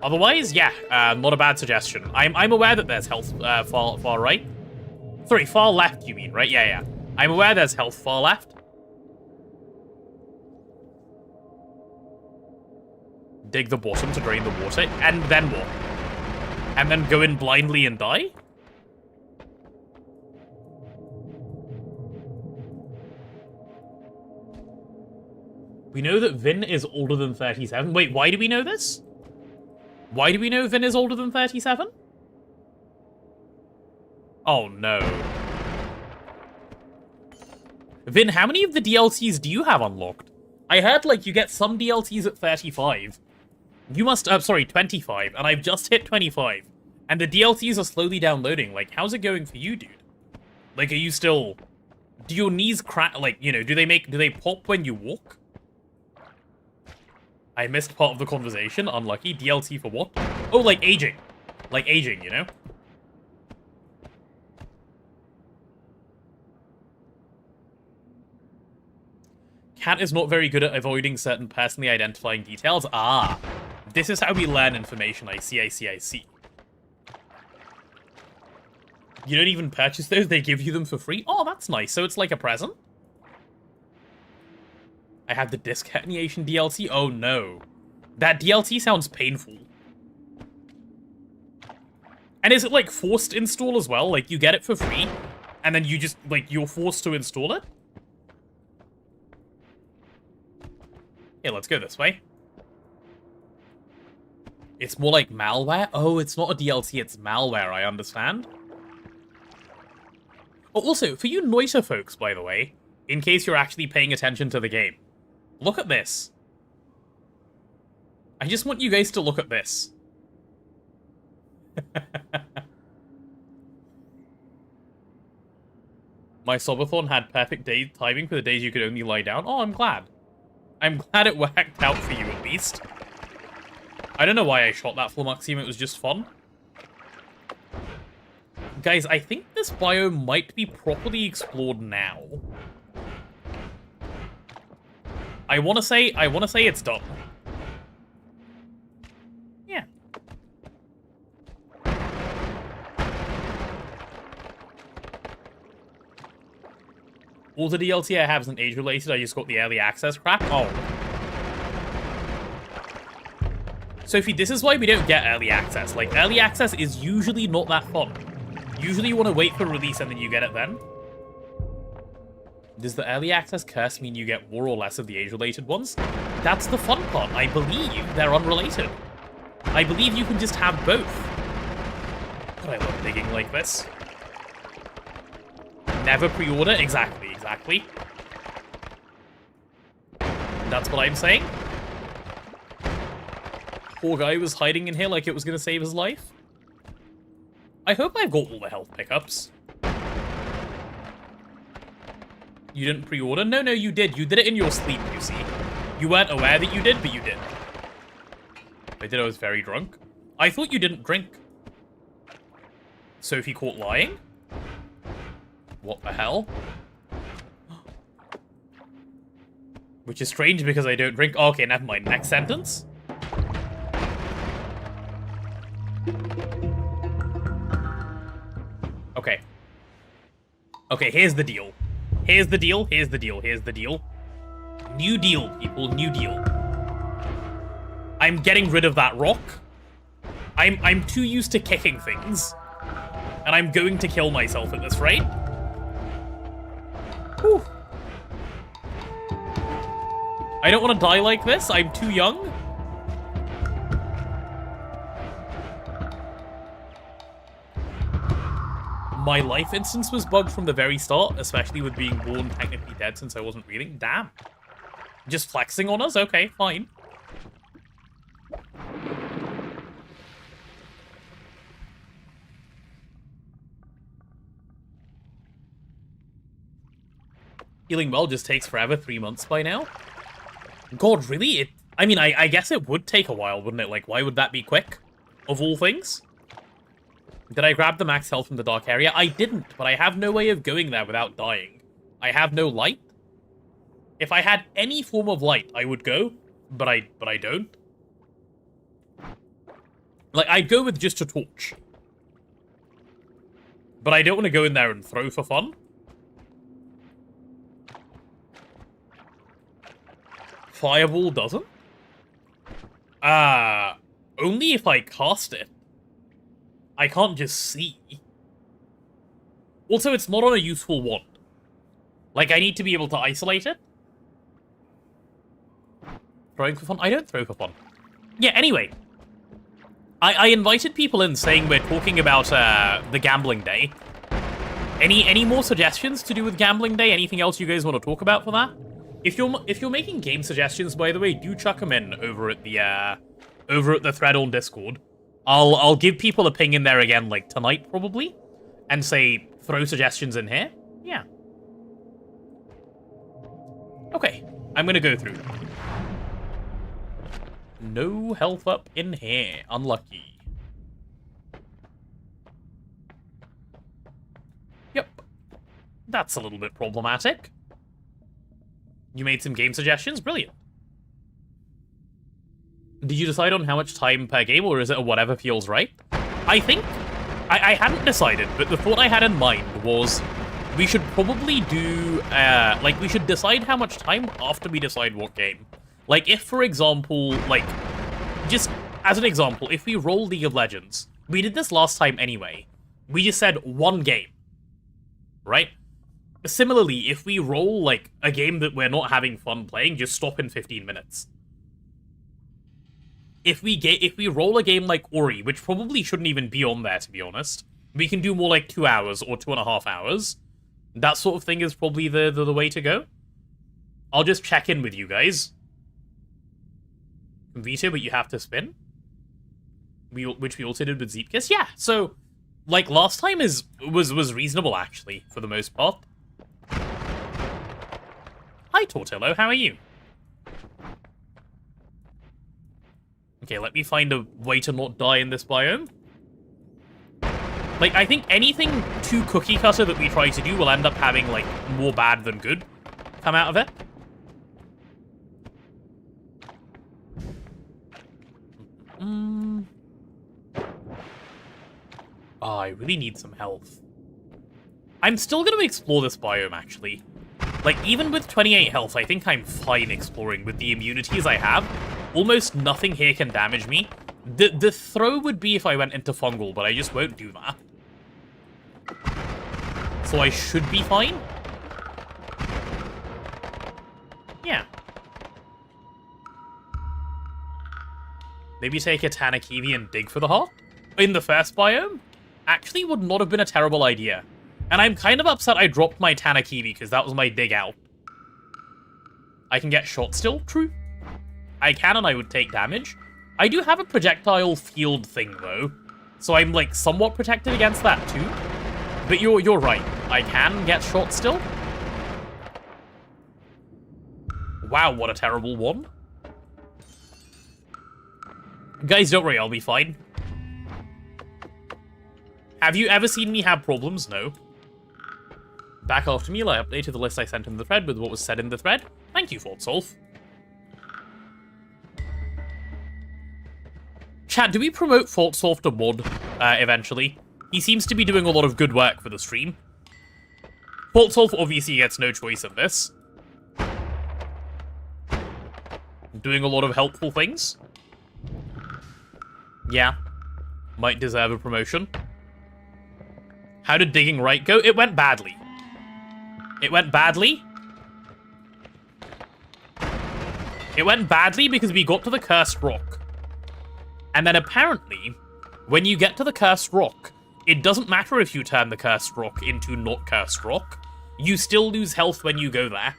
Otherwise, yeah, not a bad suggestion. I'm aware that there's health far right. Sorry, far left, you mean, right? Yeah. I'm aware there's health far left. Dig the bottom to drain the water, and then what? And then go in blindly and die? We know that Vin is older than 37. Wait, why do we know this? Why do we know Vin is older than 37? Oh, no. Vin, how many of the DLCs do you have unlocked? I heard, like, you get some DLCs at 35. You must, sorry, 25, and I've just hit 25. And the DLCs are slowly downloading. Like, how's it going for you, dude? Like, are you still... Do your knees crack, like, you know, do they pop when you walk? I missed part of the conversation, unlucky. DLC for what? Oh, like aging. Like aging, you know? Cat is not very good at avoiding certain personally identifying details. Ah, this is how we learn information. I see. You don't even purchase those, they give you them for free? Oh, that's nice. So it's like a present? I have the disc herniation DLC? Oh no. That DLC sounds painful. And is it like forced install as well? Like you get it for free, and then you just, like, you're forced to install it? Yeah, let's go this way. It's more like malware? Oh, it's not a DLC, it's malware, I understand. Oh, also, for you Noita folks, by the way, in case you're actually paying attention to the game, look at this. I just want you guys to look at this. My subathon had perfect day timing for the days you could only lie down. Oh, I'm glad. I'm glad it worked out for you, at least. I don't know why I shot that full maximum, it was just fun. Guys, I think this biome might be properly explored now. I wanna say it's done. Yeah. All the DLC I have isn't age-related, I just got the early access crap. Oh. Sophie, this is why we don't get early access. Like, early access is usually not that fun. Usually you want to wait for release and then you get it then. Does the early access curse mean you get more or less of the age-related ones? That's the fun part. I believe they're unrelated. I believe you can just have both. God, I love digging like this. Never pre-order? Exactly, exactly. That's what I'm saying. Poor guy was hiding in here like it was going to save his life. I hope I've got all the health pickups. You didn't pre-order? No, no, you did. You did it in your sleep, you see. You weren't aware that you did, but you did. I did, I was very drunk. I thought you didn't drink. Sophie caught lying? What the hell? Which is strange because I don't drink. Oh, okay, never mind. Next sentence. Okay. Okay, here's the deal. Here's the deal, here's the deal, here's the deal. New deal, people, new deal. I'm getting rid of that rock. I'm too used to kicking things. And I'm going to kill myself at this rate. Whew. I don't want to die like this, I'm too young. My life instance was bugged from the very start, especially with being born technically dead since I wasn't breathing. Damn. Just flexing on us? Okay, fine. Healing well just takes forever, 3 months by now. God, really? I mean, I guess it would take a while, wouldn't it? Like, why would that be quick? Of all things? Did I grab the max health from the dark area? I didn't, but I have no way of going there without dying. I have no light. If I had any form of light, I would go, but I don't. Like, I'd go with just a torch. But I don't want to go in there and throw for fun. Fireball doesn't? Only if I cast it. I can't just see. Also, it's not on a useful wand. Like, I need to be able to isolate it. Throwing for fun? I don't throw for fun. Yeah, anyway. I invited people in saying we're talking about the gambling day. Any more suggestions to do with gambling day? Anything else you guys want to talk about for that? If you're making game suggestions, by the way, do chuck them in over at the thread on Discord. I'll give people a ping in there again, like, tonight, probably. And say, throw suggestions in here. Yeah. Okay, I'm gonna go through. No health up in here. Unlucky. Yep. That's a little bit problematic. You made some game suggestions? Brilliant. Did you decide on how much time per game, or is it a whatever feels right? I think... I hadn't decided, but the thought I had in mind was we should probably do... like, we should decide how much time after we decide what game. Like, if, for example, like... Just as an example, if we roll League of Legends, we did this last time anyway. We just said one game. Right? Similarly, if we roll, like, a game that we're not having fun playing, just stop in 15 minutes. If we roll a game like Ori, which probably shouldn't even be on there, to be honest, we can do more like 2 hours or 2.5 hours. That sort of thing is probably the way to go. I'll just check in with you guys. Veto, but you have to spin. Which we also did with Zeepkiss. Yeah, so, like, last time was reasonable, actually, for the most part. Hi, Tortillo, how are you? Okay, let me find a way to not die in this biome. Like, I think anything too cookie cutter that we try to do will end up having, like, more bad than good come out of it. Oh, I really need some health. I'm still going to explore this biome, actually. Like, even with 28 health, I think I'm fine exploring with the immunities I have. Almost nothing here can damage me. The throw would be if I went into fungal, but I just won't do that. So I should be fine. Yeah. Maybe take a Tanakiwi and dig for the heart? In the first biome? Actually would not have been a terrible idea. And I'm kind of upset I dropped my Tanakiwi because that was my dig out. I can get shot still, true. I can and I would take damage. I do have a projectile field thing though, so I'm like somewhat protected against that too. But you're right, I can get shot still. Wow, what a terrible one. Guys, don't worry, I'll be fine. Have you ever seen me have problems? No. Back after meal, I updated the list I sent in the thread with what was said in the thread. Thank you, Fortsolf. Chat, do we promote Fortsolf to mod eventually? He seems to be doing a lot of good work for the stream. Fortsolf obviously gets no choice in this. Doing a lot of helpful things. Yeah. Might deserve a promotion. How did digging right go? It went badly. It went badly. It went badly because we got to the cursed rock. And then apparently, when you get to the cursed rock, it doesn't matter if you turn the cursed rock into not cursed rock. You still lose health when you go there.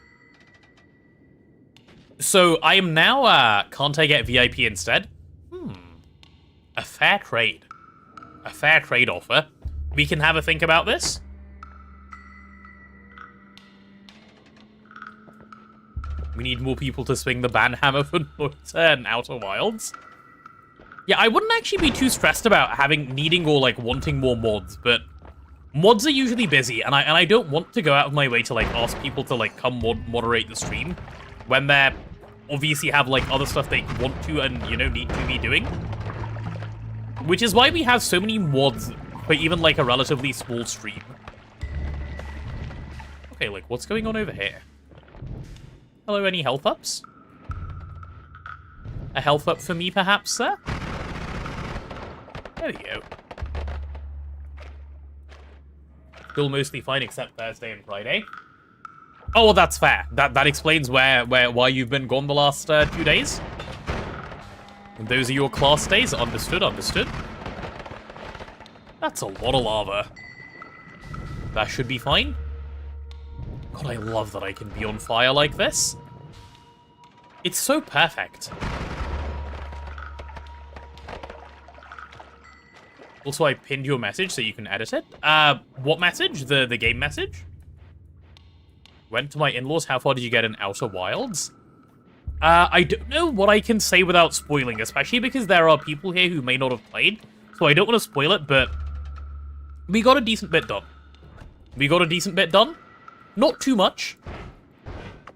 So I am now, can't I get VIP instead? A fair trade. A fair trade offer. We can have a think about this. We need more people to swing the banhammer for Norta and Outer Wilds. Yeah, I wouldn't actually be too stressed about needing or like wanting more mods, but mods are usually busy, and I don't want to go out of my way to like ask people to like come moderate the stream when they obviously have like other stuff they want to and need to be doing. Which is why we have so many mods for even like a relatively small stream. Okay, like what's going on over here? Hello, any health ups? A health up for me, perhaps, sir? There we go. Still mostly fine except Thursday and Friday. Oh, well, that's fair. That explains why you've been gone the last 2 days. And those are your class days. Understood, understood. That's a lot of lava. That should be fine. God, I love that I can be on fire like this. It's so perfect. Also, I pinned your message so you can edit it. What message? The game message? Went to my in-laws. How far did you get in Outer Wilds? I don't know what I can say without spoiling, especially because there are people here who may not have played, so I don't want to spoil it, but we got a decent bit done. We got a decent bit done. Not too much.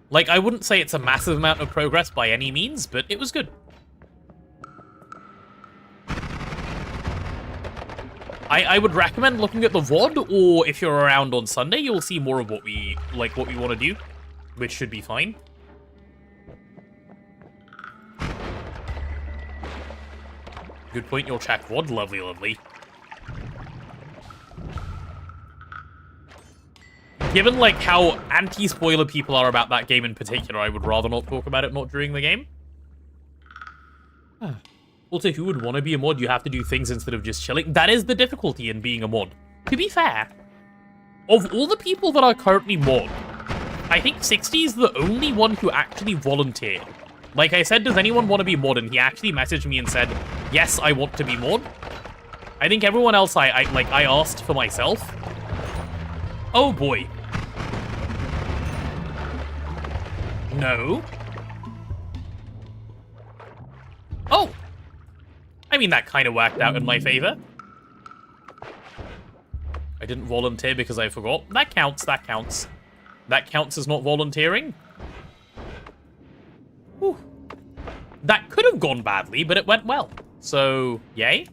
Like, I wouldn't say it's a massive amount of progress by any means, but it was good. I would recommend looking at the VOD, or if you're around on Sunday, you'll see more of what we want to do, which should be fine. Good point, you'll check VOD. Lovely, lovely. Given, like, how anti-spoiler people are about that game in particular, I would rather not talk about it not during the game. Also, who would want to be a mod? You have to do things instead of just chilling. That is the difficulty in being a mod. To be fair, of all the people that are currently mod, I think 60 is the only one who actually volunteered. Like I said, does anyone want to be mod? And he actually messaged me and said, yes, I want to be mod. I think everyone else I asked for myself. Oh boy. No. Oh! I mean, that kind of worked out in my favor. I didn't volunteer because I forgot. That counts, that counts. That counts as not volunteering. Whew. That could have gone badly, but it went well. So, yay.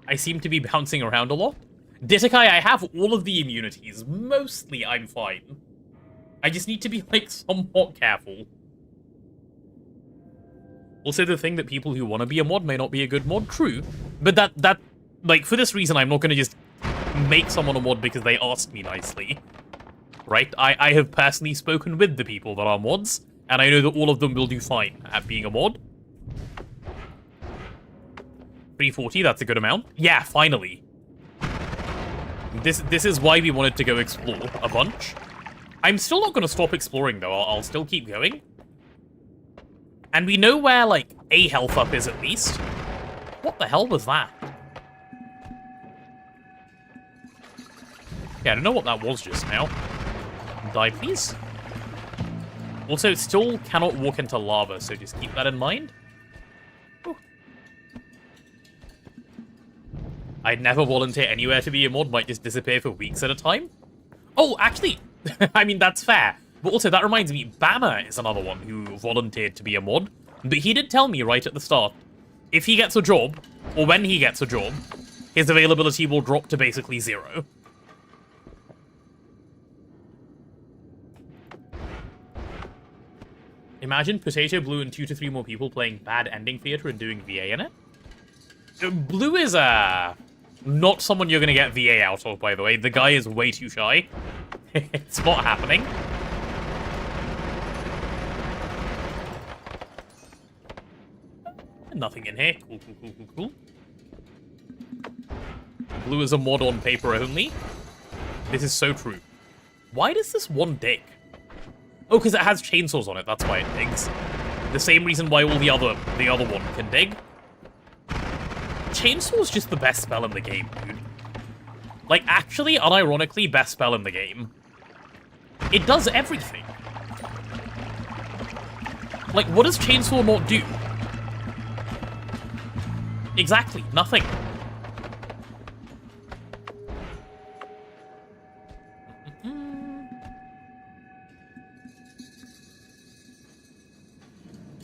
I seem to be bouncing around a lot. Ditakai, I have all of the immunities. Mostly, I'm fine. I just need to be, like, somewhat careful. Also, the thing that people who want to be a mod may not be a good mod, true. But that, like, for this reason, I'm not going to just make someone a mod because they asked me nicely. Right? I have personally spoken with the people that are mods, and I know that all of them will do fine at being a mod. 340, that's a good amount. Yeah, finally. This is why we wanted to go explore a bunch. I'm still not going to stop exploring, though. I'll still keep going. And we know where, like, a health up is at least. What the hell was that? Yeah, I don't know what that was just now. Die, please. Also, still cannot walk into lava, so just keep that in mind. Whew. I'd never volunteer anywhere to be a mod, might just disappear for weeks at a time. Oh, actually, I mean, that's fair. But also, that reminds me, Bama is another one who volunteered to be a mod. But he did tell me right at the start, if he gets a job, or when he gets a job, his availability will drop to basically 0. Imagine Potato, Blue, and 2 to 3 more people playing bad ending theater and doing VA in it. Blue is, not someone you're gonna get VA out of, by the way. The guy is way too shy. It's not happening. Nothing in here. Cool, cool, cool, cool, cool. Blue is a mod on paper only. This is so true. Why does this one dig? Oh, because it has chainsaws on it. That's why it digs. The same reason why all the other one can dig. Chainsaw's just the best spell in the game, dude. Like, actually, unironically, best spell in the game. It does everything. Like, what does chainsaw not do? Exactly, nothing.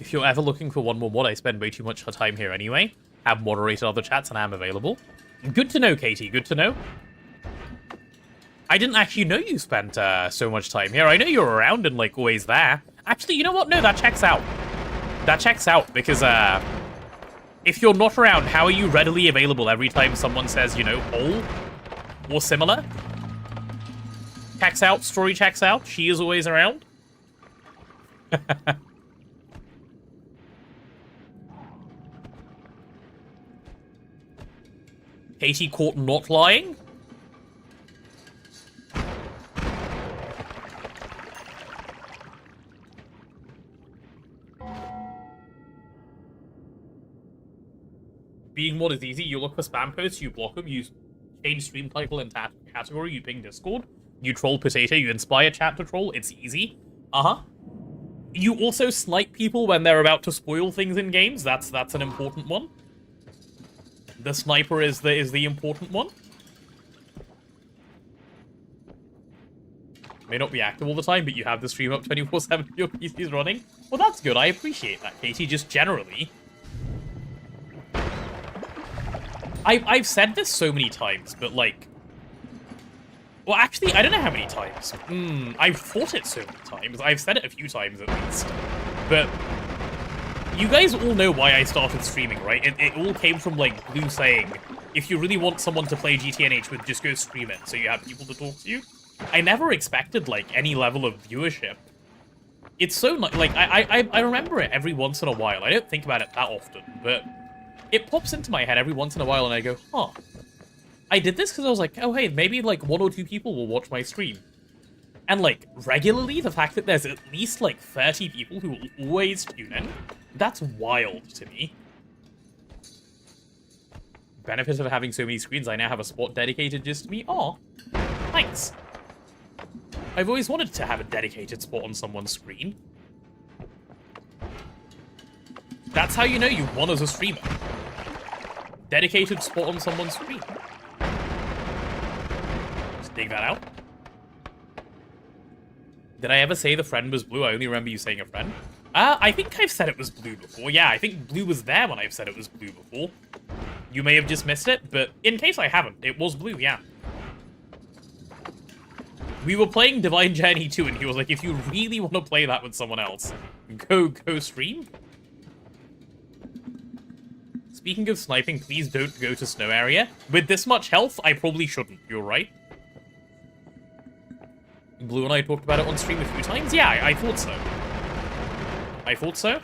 If you're ever looking for one more mod, I spend way too much time here anyway. Have moderated other chats and I am available. Good to know, Katie, good to know. I didn't actually know you spent so much time here. I know you're around and, like, always there. Actually, you know what? No, that checks out. That checks out, because, if you're not around, how are you readily available every time someone says, you know, all or similar? Checks out, story checks out, she is always around. Katie caught not lying? Being mod is easy. You look for spam posts, you block them, you change stream title and category, you ping Discord, you troll Potato, you inspire chat to troll, it's easy. Uh-huh. You also snipe people when they're about to spoil things in games, that's an important one. The sniper is the important one. May not be active all the time, but you have the stream up 24/7 your PC's running. Well, that's good, I appreciate that, Katie, just generally. I've said this so many times, but, like... Well, actually, I don't know how many times. I've thought it so many times. I've said it a few times, at least. But... You guys all know why I started streaming, right? It all came from, like, Blue saying, if you really want someone to play GTNH with, just go stream it, so you have people to talk to you. I never expected, like, any level of viewership. It's so, like, I remember it every once in a while. I don't think about it that often, but... It pops into my head every once in a while and I go, huh. I did this because I was like, oh hey, maybe like 1 or 2 people will watch my stream. And like, regularly, the fact that there's at least like 30 people who will always tune in, that's wild to me. Benefit of having so many screens, I now have a spot dedicated just to me. Aw, thanks. I've always wanted to have a dedicated spot on someone's screen. That's how you know you won as a streamer. Dedicated spot on someone's screen. Just dig that out. Did I ever say the friend was blue? I only remember you saying a friend. I think I've said it was blue before. Yeah, I think blue was there when I've said it was blue before. You may have just missed it, but in case I haven't, it was blue, yeah. We were playing Divine Journey 2, and he was like, if you really want to play that with someone else, go stream. Speaking of sniping, please don't go to snow area. With this much health, I probably shouldn't. You're right. Blue and I talked about it on stream a few times. Yeah, I thought so. I thought so.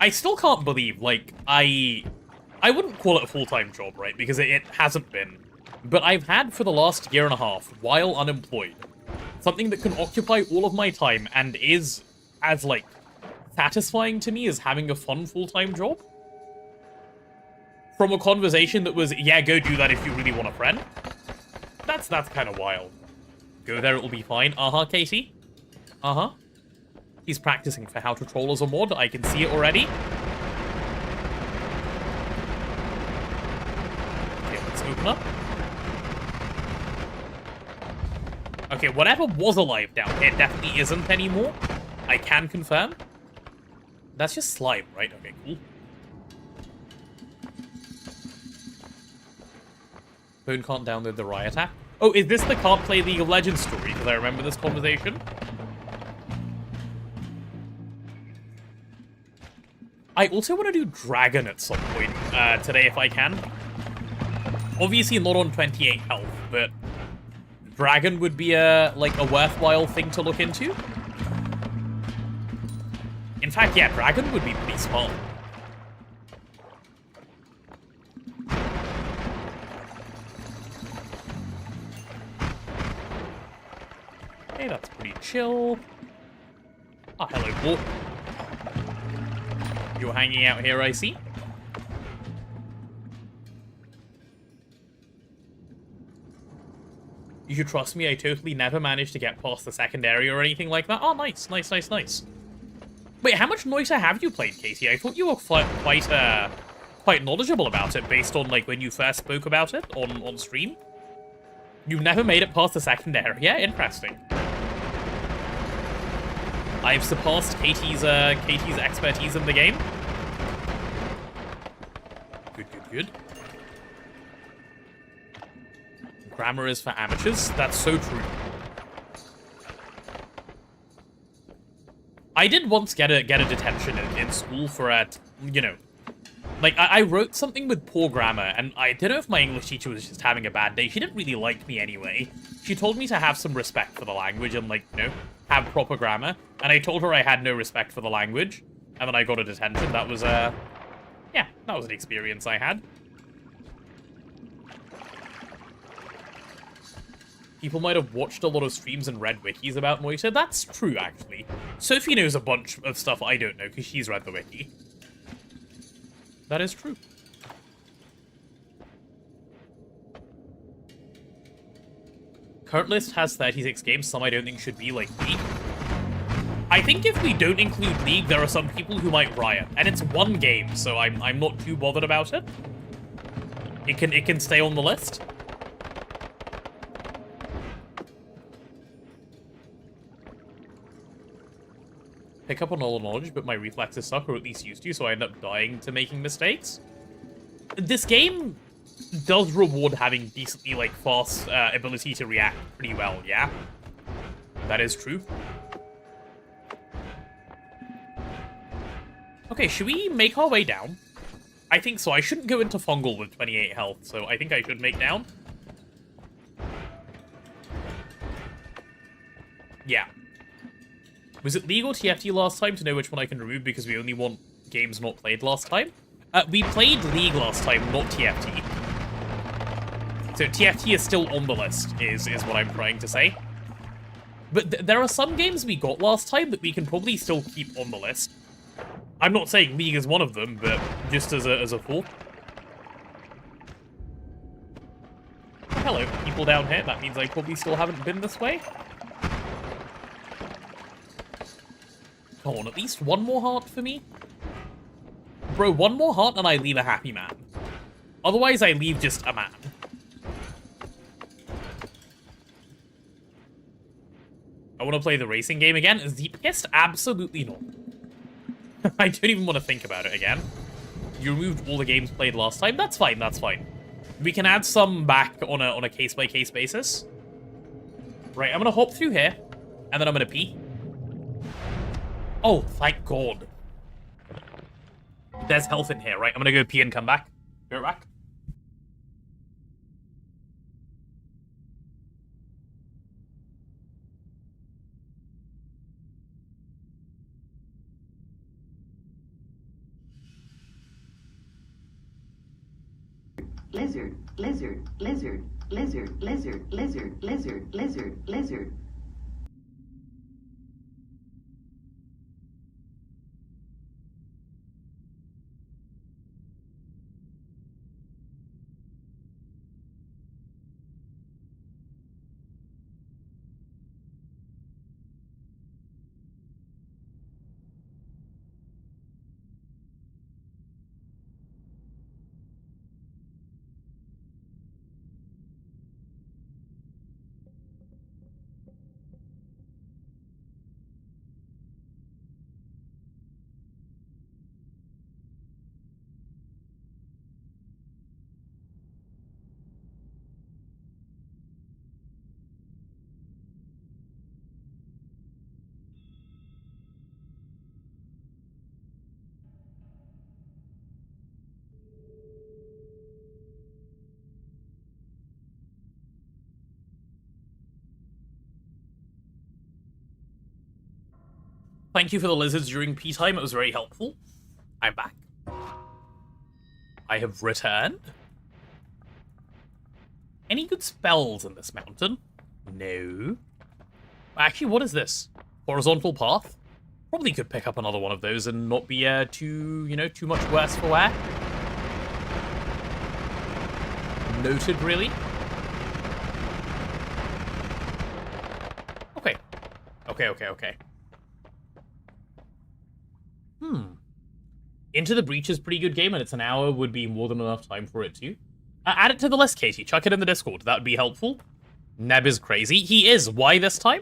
I still can't believe, like, I wouldn't call it a full-time job, right? Because it hasn't been. But I've had for the last year and a half, while unemployed, something that can occupy all of my time and is as, like, satisfying to me as having a fun full-time job. From a conversation that was, yeah, go do that if you really want a friend. That's kind of wild. Go there, it'll be fine. Uh-huh, Katie. Uh-huh. He's practicing for how to troll as a mod. I can see it already. Okay, let's open up. Okay, whatever was alive down here definitely isn't anymore. I can confirm. That's just slime, right? Okay, cool. Phone can't download the Riot app. Oh, is this the can't play League of Legends story? Because I remember this conversation. I also want to do Dragon at some point today if I can. Obviously not on 28 health, but Dragon would be a worthwhile thing to look into. In fact, yeah, Dragon would be pretty smart. Okay, that's pretty chill. Ah, hello, Wolf. You're hanging out here, I see. You should trust me, I totally never managed to get past the secondary or anything like that. Oh, nice, nice, nice, nice. Wait, how much Noita have you played, Katie? I thought you were quite knowledgeable about it based on, like, when you first spoke about it on stream. You've never made it past the secondary. Yeah, interesting. I've surpassed Katie's expertise in the game. Good, good, good. Grammar is for amateurs. That's so true. I did once get a detention in school for you know, like I wrote something with poor grammar, and I don't know if my English teacher was just having a bad day. She didn't really like me anyway. She told me to have some respect for the language and, like, you know, have proper grammar. And I told her I had no respect for the language, and then I got a detention. That was yeah, that was an experience I had. People might have watched a lot of streams and read wikis about Noita. That's true, actually. Sophie knows a bunch of stuff I don't know, because she's read the wiki. That is true. Current list has 36 games, some I don't think should be, like, League. I think if we don't include League, there are some people who might riot. And it's one game, so I'm not too bothered about it. It can stay on the list. Pick up on all the knowledge, but my reflexes suck, or at least used to, so I end up dying to making mistakes. This game does reward having decently, like, fast ability to react pretty well, yeah? That is true. Okay, should we make our way down? I think so. I shouldn't go into Fungal with 28 health, so I think I should make down. Yeah. Was it legal TFT last time to know which one I can remove because we only want games not played last time? We played League last time, not TFT. So TFT is still on the list, is what I'm trying to say. But there are some games we got last time that we can probably still keep on the list. I'm not saying League is one of them, but just as a thought. Hello, people. people down here. That means I probably still haven't been this way. Come on, at least one more heart for me? Bro, one more heart and I leave a happy man. Otherwise, I leave just a man. I want to play the racing game again. Is he pissed? Absolutely not. I don't even want to think about it again. You removed all the games played last time. That's fine, that's fine. We can add some back on a case-by-case basis. Right, I'm going to hop through here, and then I'm going to pee. Oh, thank God. There's health in here, right? I'm going to go pee and come back. Be right back. Lizard, lizard, lizard, lizard, lizard, lizard, lizard, lizard, lizard. Thank you for the lizards during pee time. It was very helpful. I'm back. I have returned. Any good spells in this mountain? No. Actually, what is this? Horizontal path? Probably could pick up another one of those and not be too much worse for wear. Noted, really. Okay. Okay. Into the Breach is a pretty good game, and it's an hour would be more than enough time for it too. Add it to the list, Katie. Chuck it in the Discord. That would be helpful. Neb is crazy. He is. Why this time?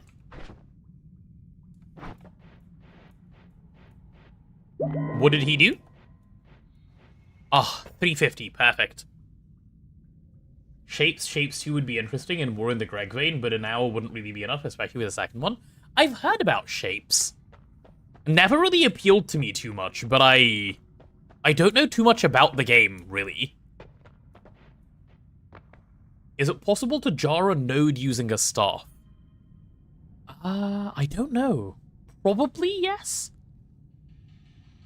What did he do? Ah, 350. Perfect. Shapes 2 would be interesting and more in the Greg vein, but an hour wouldn't really be enough, especially with the second one. I've heard about Shapes. Never really appealed to me too much, but I don't know too much about the game, really. Is it possible to jar a node using a staff? I don't know. Probably yes?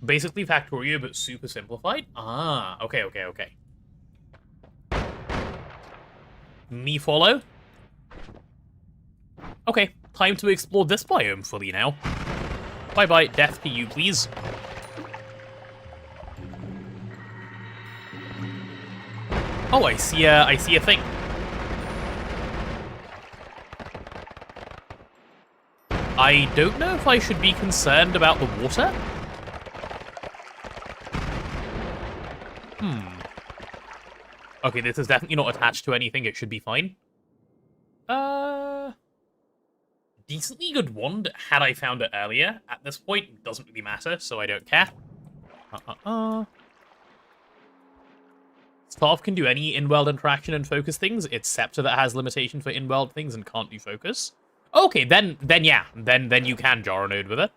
Basically Factorio, but super simplified? Ah, okay. Me follow? Okay, time to explore this biome fully now. Bye-bye, death to you, please. Oh, I see a thing. I don't know if I should be concerned about the water. Okay, this is definitely not attached to anything. It should be fine. Decently good wand had I found it earlier. At this point, it doesn't really matter, so I don't care. Staff can do any in-world interaction and focus things. It's Scepter that has limitation for in-world things and can't do focus. Okay, then yeah. Then you can jar a node with it.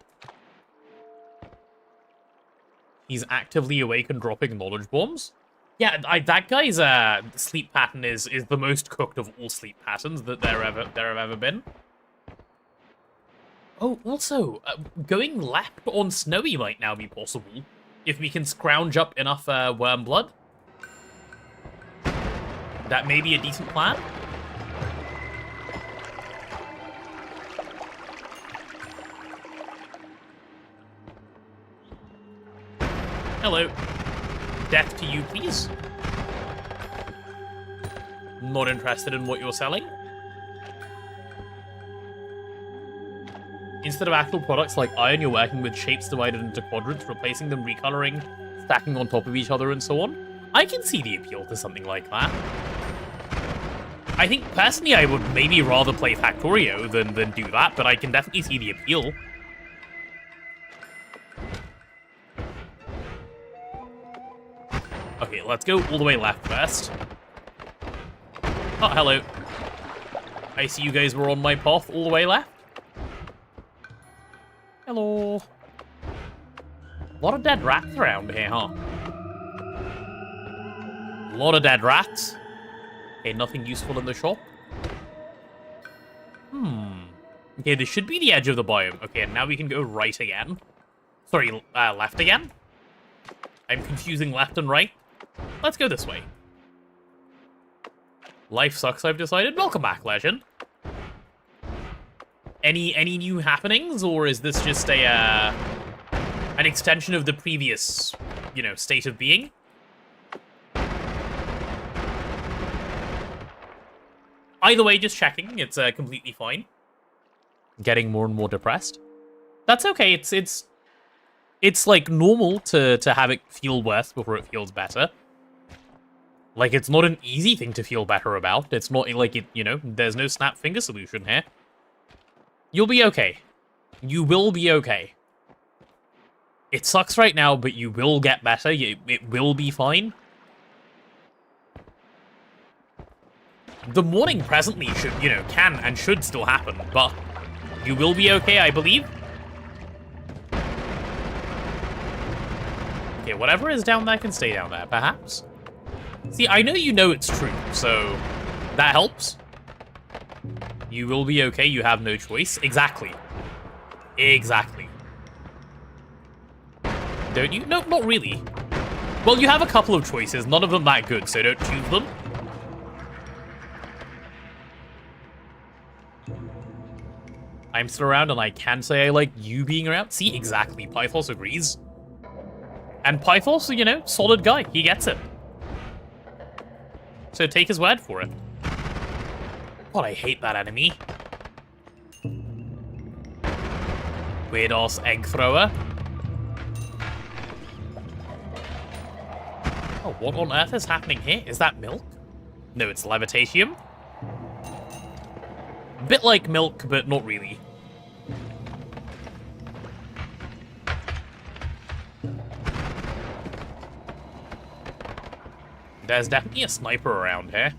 He's actively awake and dropping knowledge bombs. Yeah, that guy's sleep pattern is the most cooked of all sleep patterns that there have ever been. Oh, also, going left on Snowy might now be possible if we can scrounge up enough worm blood. That may be a decent plan. Hello. Death to you, please. Not interested in what you're selling. Instead of actual products like iron, you're working with shapes divided into quadrants, replacing them, recoloring, stacking on top of each other, and so on. I can see the appeal to something like that. I think, personally, I would maybe rather play Factorio than do that, but I can definitely see the appeal. Okay, let's go all the way left first. Oh, hello. I see you guys were on my path all the way left. Hello. A lot of dead rats around here, huh? A lot of dead rats. Okay, nothing useful in the shop. Okay, this should be the edge of the biome. Okay, and now we can go right again. Sorry, left again? I'm confusing left and right. Let's go this way. Life sucks, I've decided. Welcome back, Legend. Any new happenings, or is this just a an extension of the previous, you know, state of being? Either way, just checking. It's completely fine. Getting more and more depressed. That's okay. It's like normal to have it feel worse before it feels better. Like, it's not an easy thing to feel better about. It's not like it, you know, there's no snap finger solution here. You'll be okay. You will be okay. It sucks right now, but you will get better. It will be fine. The mourning presently should, you know, can and should still happen, but you will be okay, I believe. Okay, whatever is down there can stay down there, perhaps. See, I know you know it's true, so that helps. You will be okay, you have no choice. Exactly. Exactly. Don't you? No, not really. Well, you have a couple of choices, none of them that good, so don't choose them. I'm still around, and I can say I like you being around. See, exactly. Pythos agrees. And Pythos, you know, solid guy. He gets it. So take his word for it. God, I hate that enemy. Weird-ass egg thrower. Oh, what on earth is happening here? Is that milk? No, it's levitatium. Bit like milk, but not really. There's definitely a sniper around here.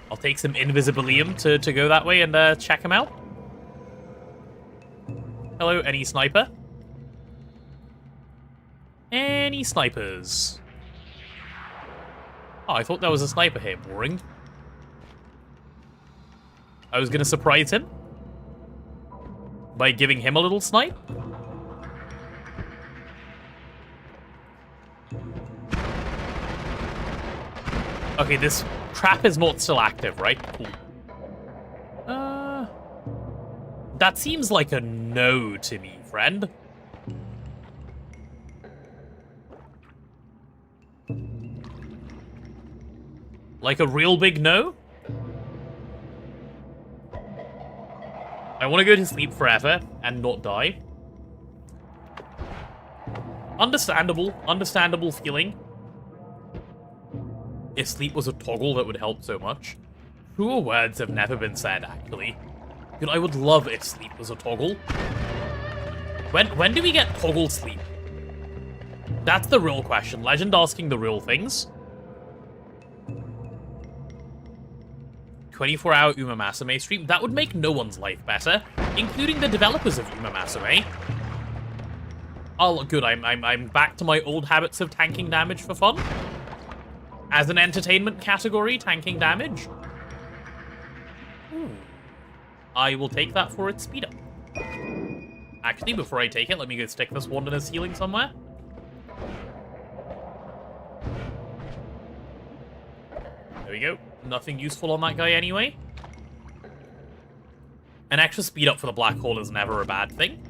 I'll take some invisibilium to go that way and check him out. Hello, any sniper? Any snipers? Oh, I thought there was a sniper here. Boring. I was gonna surprise him by giving him a little snipe. Okay, this trap is not still active, right? Cool. That seems like a no to me, friend. Like a real big no? I want to go to sleep forever and not die. Understandable feeling. If sleep was a toggle, that would help so much. Truer words have never been said, actually. Dude, I would love if sleep was a toggle. When do we get toggle sleep? That's the real question. Legend asking the real things. 24-hour Umamasume stream. That would make no one's life better, including the developers of Umamasume. Oh, good. I'm back to my old habits of tanking damage for fun. As an entertainment category, tanking damage. I will take that for its speed up. Actually, before I take it, let me go stick this wand in his healing somewhere. There we go. Nothing useful on that guy anyway. An extra speed up for the black hole is never a bad thing.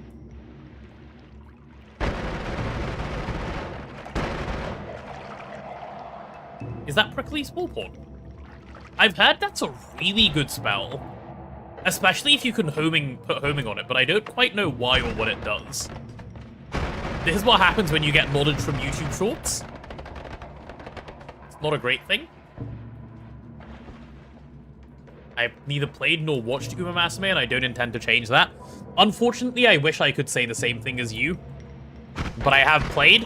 Is that prickly spore porn? I've heard that's a really good spell. Especially if you can put homing on it, but I don't quite know why or what it does. This is what happens when you get knowledge from YouTube Shorts. It's not a great thing. I've neither played nor watched Uma Masame, and I don't intend to change that. Unfortunately, I wish I could say the same thing as you. But I have played.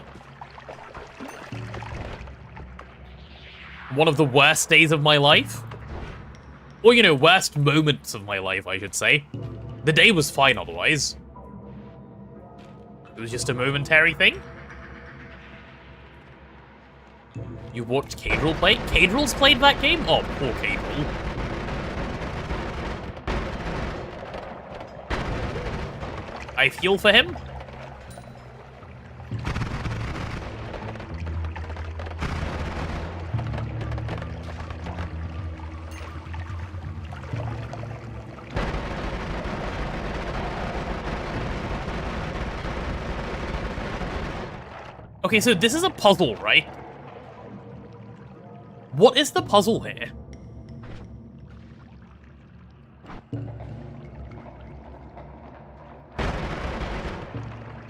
One of the worst days of my life. Or, you know, worst moments of my life, I should say. The day was fine otherwise. It was just a momentary thing. You watched Cadril play? Cadril's played that game? Oh, poor Cadril. I feel for him. Okay, so this is a puzzle, right? What is the puzzle here?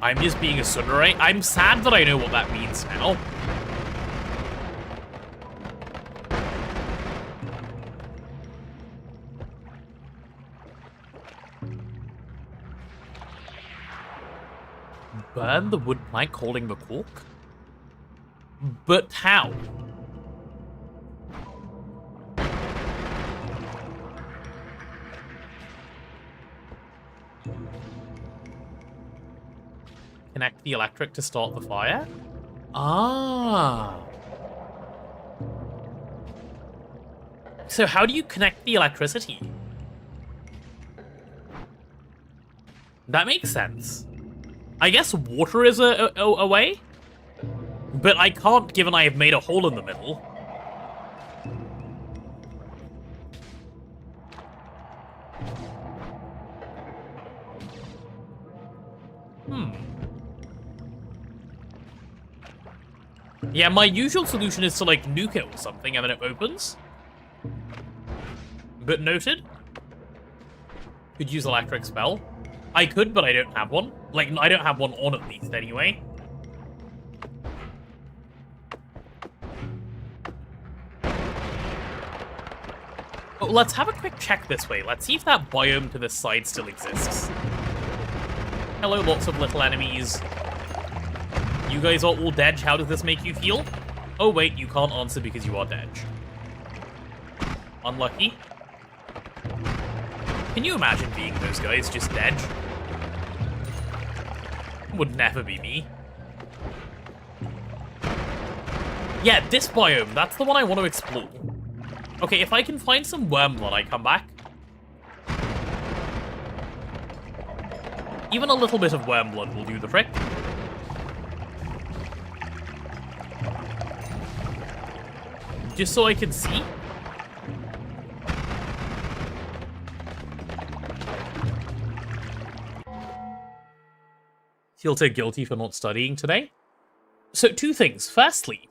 I'm just being a tsundere. I'm sad that I know what that means now. Burn the wood plank holding the cork? But how? Connect the electric to start the fire? Ah. So how do you connect the electricity? That makes sense. I guess water is a way? But I can't, given I have made a hole in the middle. Yeah, my usual solution is to, like, nuke it or something, and then it opens. But noted. Could use electric spell. I could, but I don't have one. Like, I don't have one on at least, anyway. Oh, let's have a quick check this way. Let's see if that biome to this side still exists. Hello, lots of little enemies. You guys are all dead. How does this make you feel? Oh, wait, you can't answer because you are dead. Unlucky. Can you imagine being those guys just dead? Would never be me. Yeah, this biome, that's the one I want to explore. Okay, if I can find some worm blood, I come back. Even a little bit of worm blood will do the trick. Just so I can see. Feel so guilty for not studying today. So, two things. Firstly,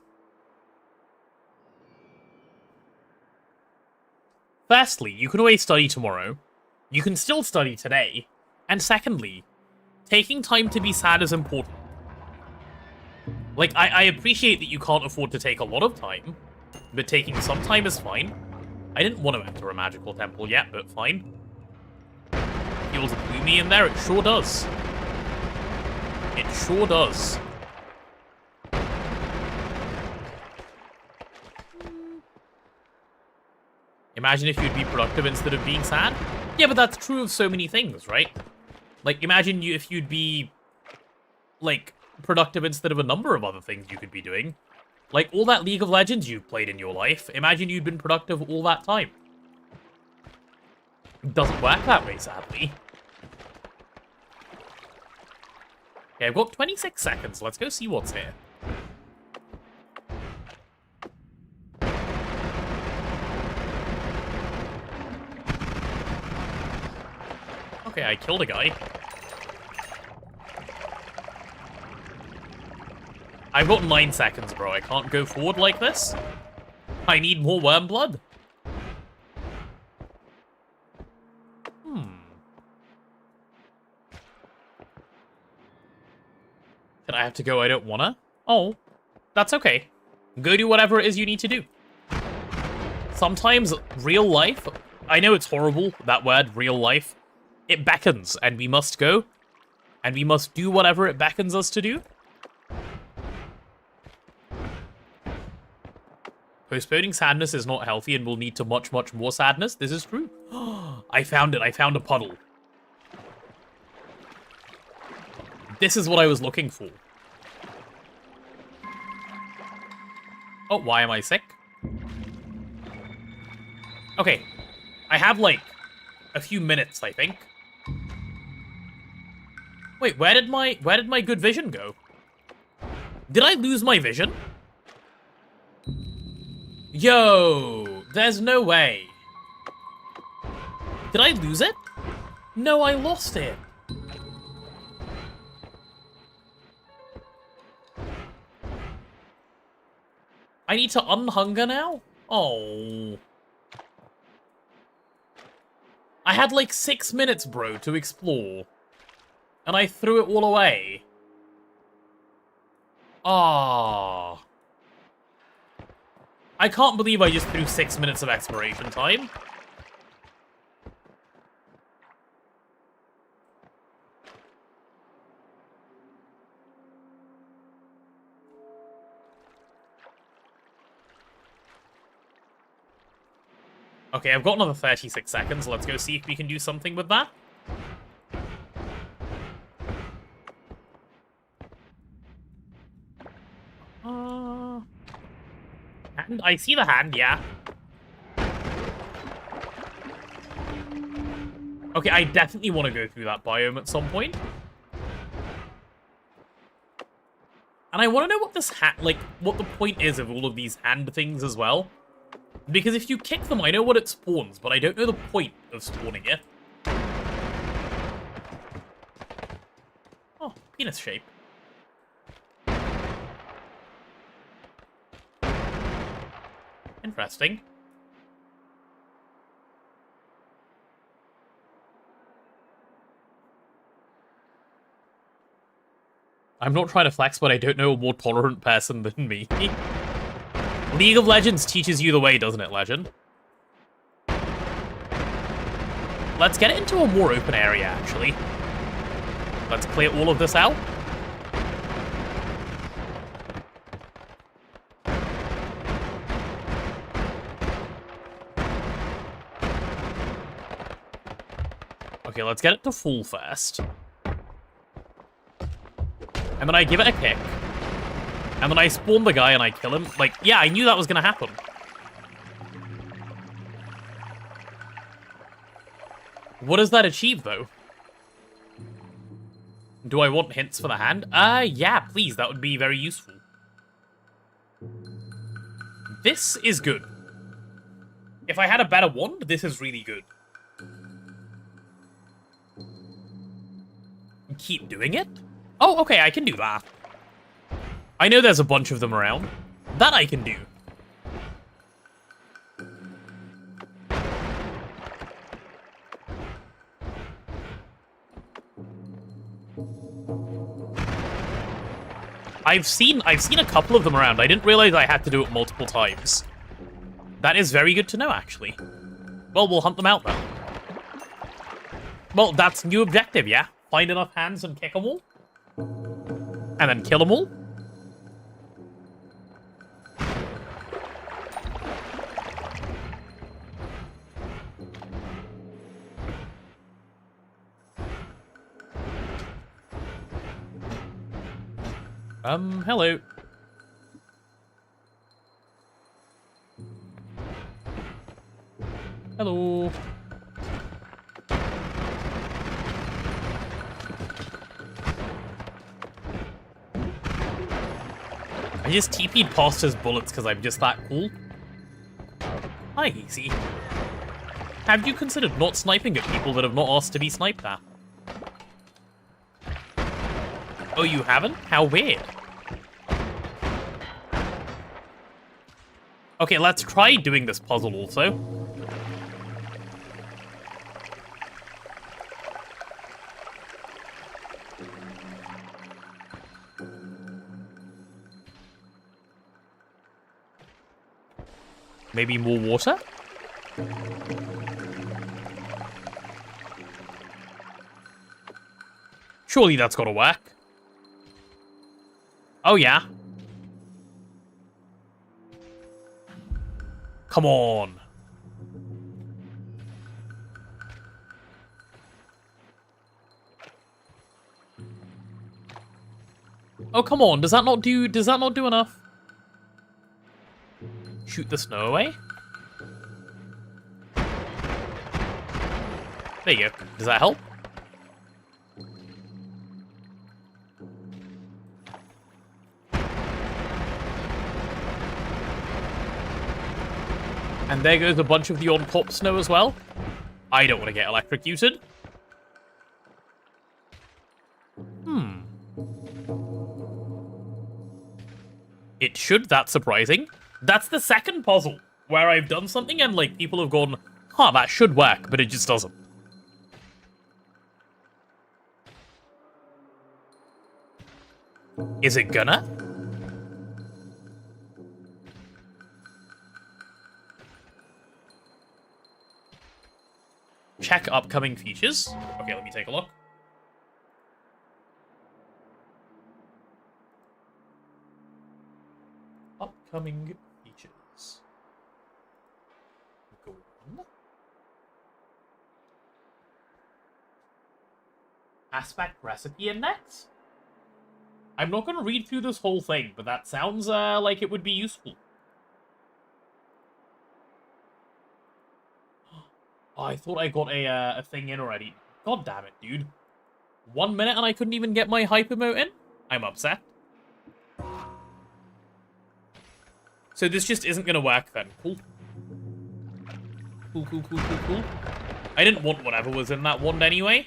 you can always study tomorrow. You can still study today. And secondly, taking time to be sad is important. Like, I appreciate that you can't afford to take a lot of time, but taking some time is fine. I didn't want to enter a magical temple yet, but fine. Feels gloomy in there, it sure does. It sure does. Imagine if you'd be productive instead of being sad? Yeah, but that's true of so many things, right? Like, imagine if you'd be, like, productive instead of a number of other things you could be doing. Like, all that League of Legends you've played in your life, imagine you'd been productive all that time. It doesn't work that way, sadly. Okay, I've got 26 seconds. Let's go see what's here. Okay, I killed a guy. I've got 9 seconds, bro. I can't go forward like this. I need more worm blood. But I have to go, I don't wanna? Oh, that's okay. Go do whatever it is you need to do. Sometimes real life, I know it's horrible, that word, real life, it beckons, and we must go. And we must do whatever it beckons us to do. Postponing sadness is not healthy and will lead to much, much more sadness. This is true. I found it. I found a puddle. This is what I was looking for. Oh, why am I sick? Okay. I have, like, a few minutes, I think. Wait, where did my good vision go? Did I lose my vision? Yo, there's no way. Did I lose it? No, I lost it. I need to unhunger now? Oh. I had like 6 minutes, bro, to explore. And I threw it all away. Ah. I can't believe I just threw 6 minutes of exploration time. Okay, I've got another 36 seconds. Let's go see if we can do something with that. And I see the hand, yeah. Okay, I definitely want to go through that biome at some point. And I want to know what this what the point is of all of these hand things as well. Because if you kick them, I know what it spawns, but I don't know the point of spawning it. Oh, penis shape. Interesting. I'm not trying to flex, but I don't know a more tolerant person than me. League of Legends teaches you the way, doesn't it, Legend? Let's get it into a more open area, actually. Let's clear all of this out. Okay, let's get it to full first. And then I give it a kick. And then I spawn the guy and I kill him. Like, yeah, I knew that was gonna happen. What does that achieve, though? Do I want hints for the hand? Yeah, please, that would be very useful. This is good. If I had a better wand, this is really good. Keep doing it? Oh, okay, I can do that. I know there's a bunch of them around. That I can do. I've seen a couple of them around. I didn't realize I had to do it multiple times. That is very good to know, actually. Well, we'll hunt them out, then. Well, that's new objective, yeah? Find enough hands and kick them all? And then kill them all? Hello. Hello. I just TP'd past his bullets because I'm just that cool. Hi, Easy. Have you considered not sniping at people that have not asked to be sniped at? Oh, you haven't? How weird. Okay, let's try doing this puzzle also. Maybe more water? Surely that's gotta work. Oh, yeah. Come on. Oh, come on. Does that not do enough? Shoot the snow away? There you go. Does that help? And there goes a bunch of the on-top snow as well. I don't want to get electrocuted. It should, that's surprising. That's the second puzzle where I've done something and, like, people have gone, huh, that should work, but it just doesn't. Is it gonna? Check upcoming features. Okay, let me take a look. Upcoming features. Go on. Aspect recipe index? I'm not going to read through this whole thing, but that sounds like it would be useful. Oh, I thought I got a thing in already. God damn it, dude. 1 minute and I couldn't even get my hype emote in? I'm upset. So this just isn't going to work then. Cool. Cool. I didn't want whatever was in that wand anyway.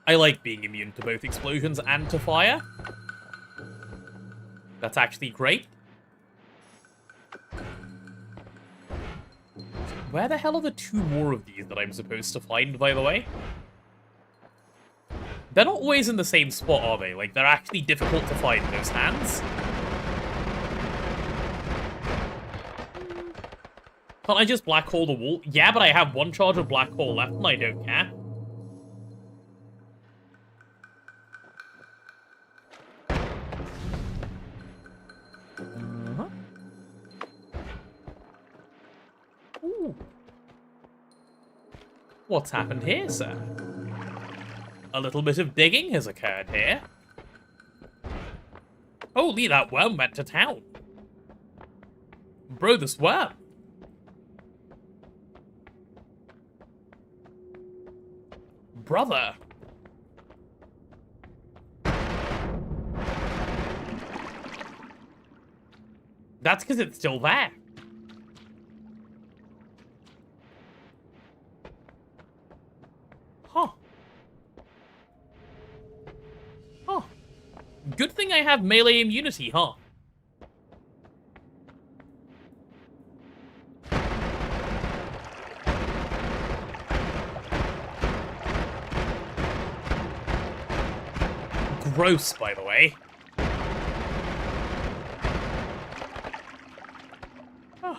I like being immune to both explosions and to fire. That's actually great. Where the hell are the 2 more of these that I'm supposed to find, by the way? They're not always in the same spot, are they? Like, they're actually difficult to find, those hands. Can't I just black hole the wall? Yeah, but I have 1 charge of black hole left and I don't care. Ooh. What's happened here, sir? A little bit of digging has occurred here. Holy, that worm went to town. Bro, this worm. Brother. That's because it's still there. Huh. Huh. Good thing I have melee immunity, huh? Gross, by the way. Oh.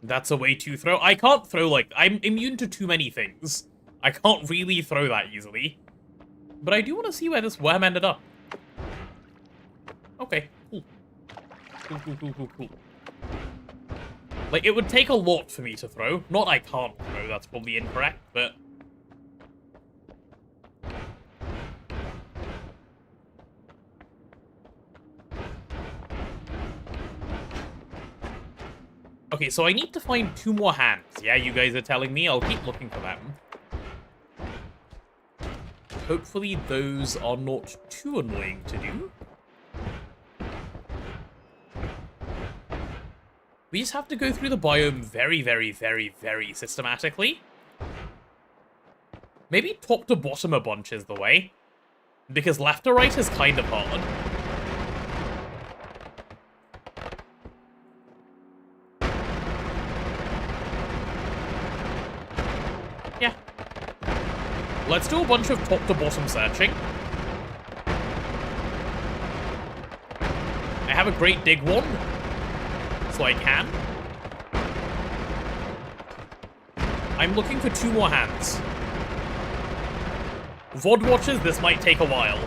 That's a way to throw. I can't throw, like, I'm immune to too many things. I can't really throw that easily. But I do want to see where this worm ended up. Okay, cool. Cool. Like, it would take a lot for me to throw. Not I can't throw, that's probably incorrect, but... Okay, so I need to find 2 more hands. Yeah, you guys are telling me. I'll keep looking for them. Hopefully those are not too annoying to do. We just have to go through the biome very systematically. Maybe top to bottom a bunch is the way. Because left to right is kind of hard. Yeah. Let's do a bunch of top to bottom searching. I have a great dig one, so I can. I'm looking for 2 more hands. VOD watchers, this might take a while.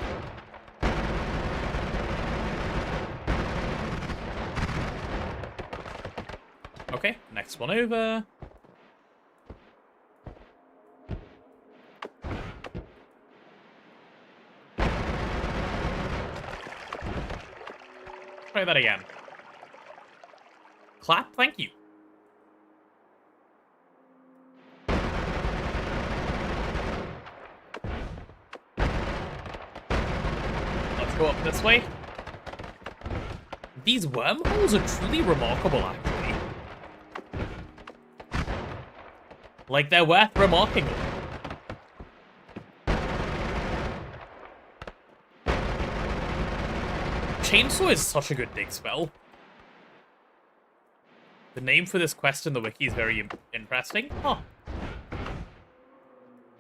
Okay, next one over. Try that again. Clap, thank you. Let's go up this way. These wormholes are truly remarkable, actually. Like, they're worth remarking on. Chainsaw is such a good dig spell. The name for this quest in the wiki is very interesting. Huh.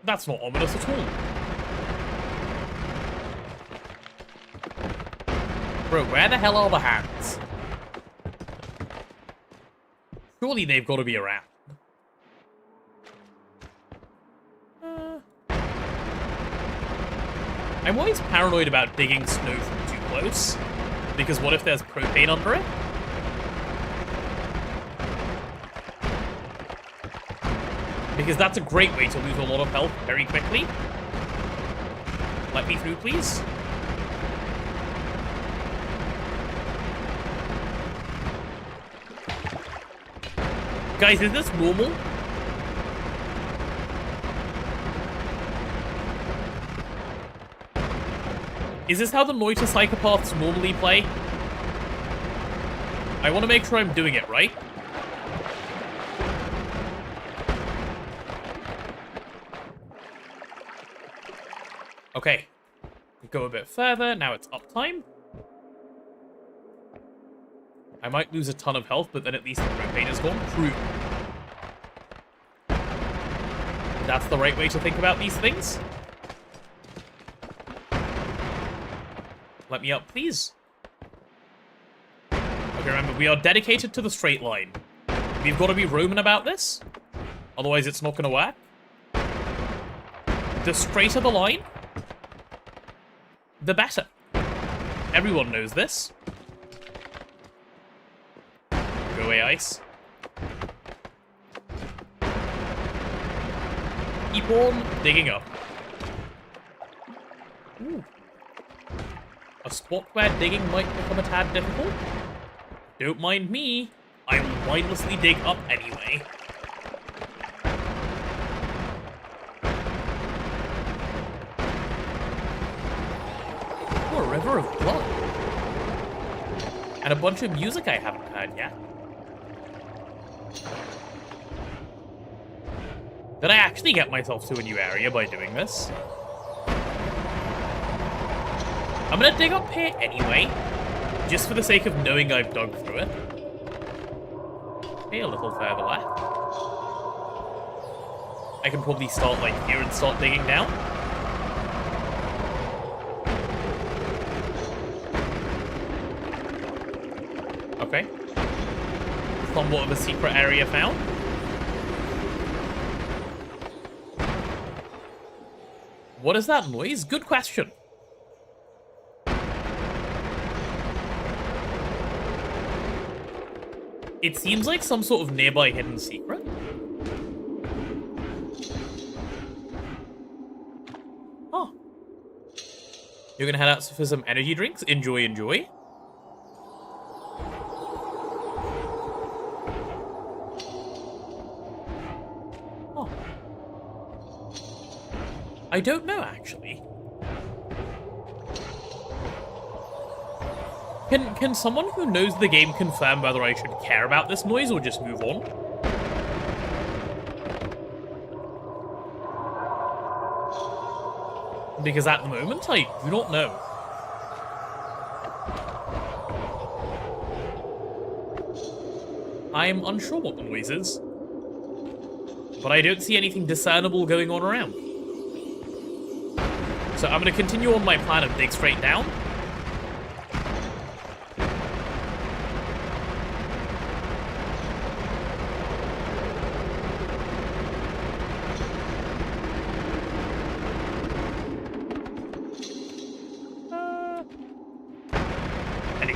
That's not ominous at all. Bro, where the hell are the hands? Surely they've got to be around. I'm always paranoid about digging snow from too close. Because what if there's propane under it? Because that's a great way to lose a lot of health very quickly. Let me through, please. Guys, is this normal? Is this how the Noita psychopaths normally play? I want to make sure I'm doing it right. Okay. Go a bit further. Now it's uptime. I might lose a ton of health, but then at least the propane is gone. True. That's the right way to think about these things. Let me up, please. Okay, remember, we are dedicated to the straight line. We've got to be Roman about this. Otherwise, it's not going to work. The straighter the line, the better. Everyone knows this. Go away, ice. Keep on digging up. Ooh. A spot where digging might become a tad difficult? Don't mind me. I will mindlessly dig up anyway. Oh, a river of blood. And a bunch of music I haven't heard yet. Did I actually get myself to a new area by doing this? I'm gonna dig up here anyway, just for the sake of knowing I've dug through it. Okay, a little further left. I can probably start like here and start digging down. Okay. Somewhat of a secret area found. What is that noise? Good question. It seems like some sort of nearby hidden secret. Oh. You're gonna head out for some energy drinks? Enjoy, enjoy. Oh. I don't know, actually. Can someone who knows the game confirm whether I should care about this noise or just move on? Because at the moment, I do not know. I am unsure what the noise is. But I don't see anything discernible going on around. So I'm going to continue on my plan of dig straight down.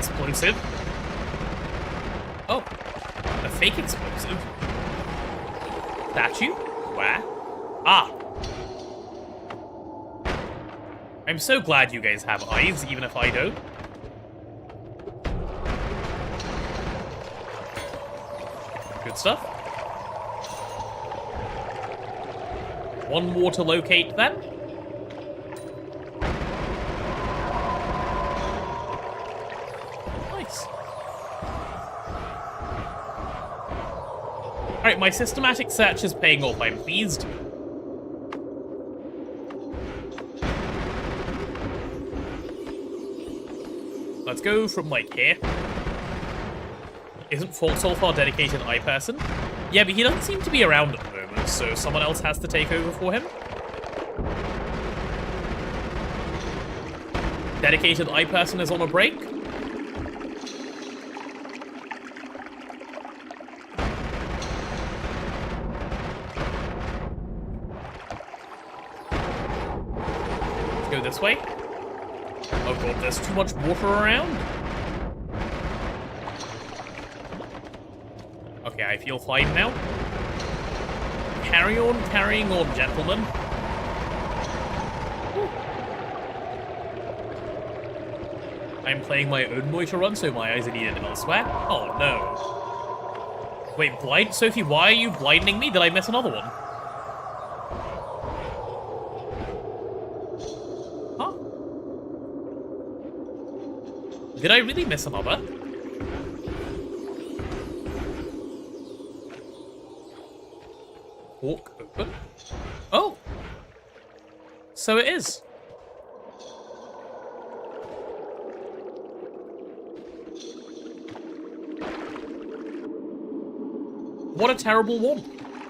explosive. Oh, a fake explosive. Statue? Where? Ah. I'm so glad you guys have eyes, even if I don't. Good stuff. One more to locate, then. Nice. Alright, my systematic search is paying off, I'm pleased. Let's go from, like, here. Isn't Fault Solve our dedicated eye person? Yeah, but he doesn't seem to be around at the moment, so someone else has to take over for him. Dedicated eye person is on a break. Let's go this way. Oh god, there's too much water around. Okay, I feel fine now. Carrying on, gentlemen. I'm playing my own Moita run, so my eyes are needed elsewhere. Oh no. Wait, blind? Sophie, why are you blinding me? Did I miss another one? Huh? Did I really miss another? Walk open. Oh! So it is. What a terrible one.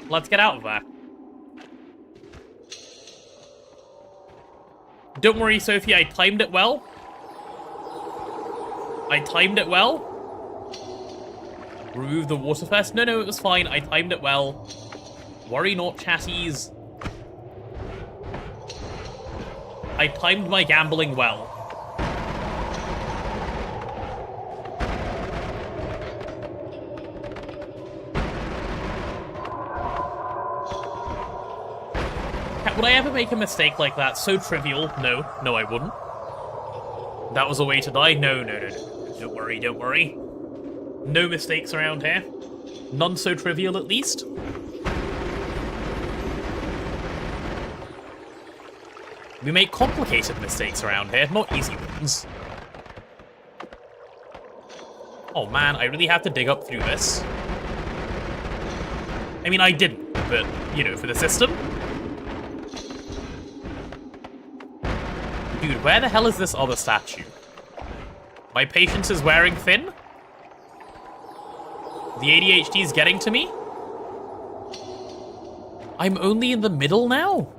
Let's get out of there. Don't worry, Sophie, I timed it well. I timed it well. Remove the water first. No, it was fine. I timed it well. Worry not, chatties. I timed my gambling well. Would I ever make a mistake like that? So trivial. No, I wouldn't. That was a way to die? No. Don't worry. No mistakes around here. None so trivial, at least. We make complicated mistakes around here, not easy ones. Oh man, I really have to dig up through this. I mean, I didn't, but, you know, for the system. Dude, where the hell is this other statue? My patience is wearing thin? The ADHD is getting to me? I'm only in the middle now?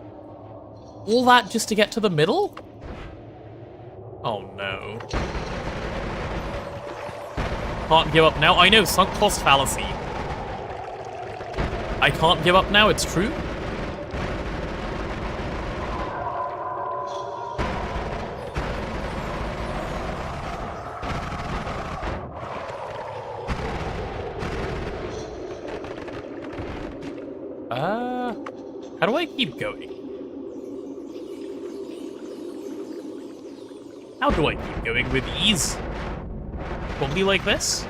All that just to get to the middle? Oh no. Can't give up now. I know, sunk cost fallacy. I can't give up now, it's true. How do I keep going? How do I keep going with ease? Probably like this?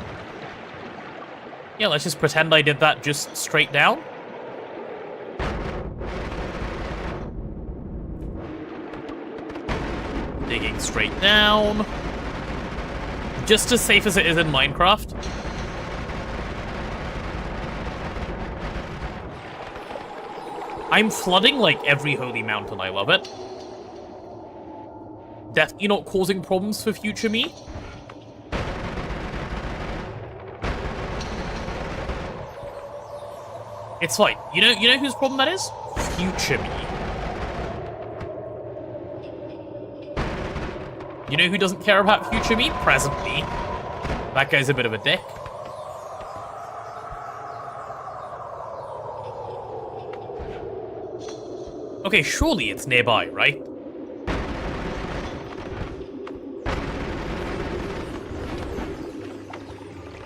Yeah, let's just pretend I did that just straight down. Digging straight down. Just as safe as it is in Minecraft. I'm flooding like every holy mountain, I love it. Definitely not causing problems for future me. It's fine. You know whose problem that is? Future me. You know who doesn't care about future me? Present me. That guy's a bit of a dick. Okay, surely it's nearby, right?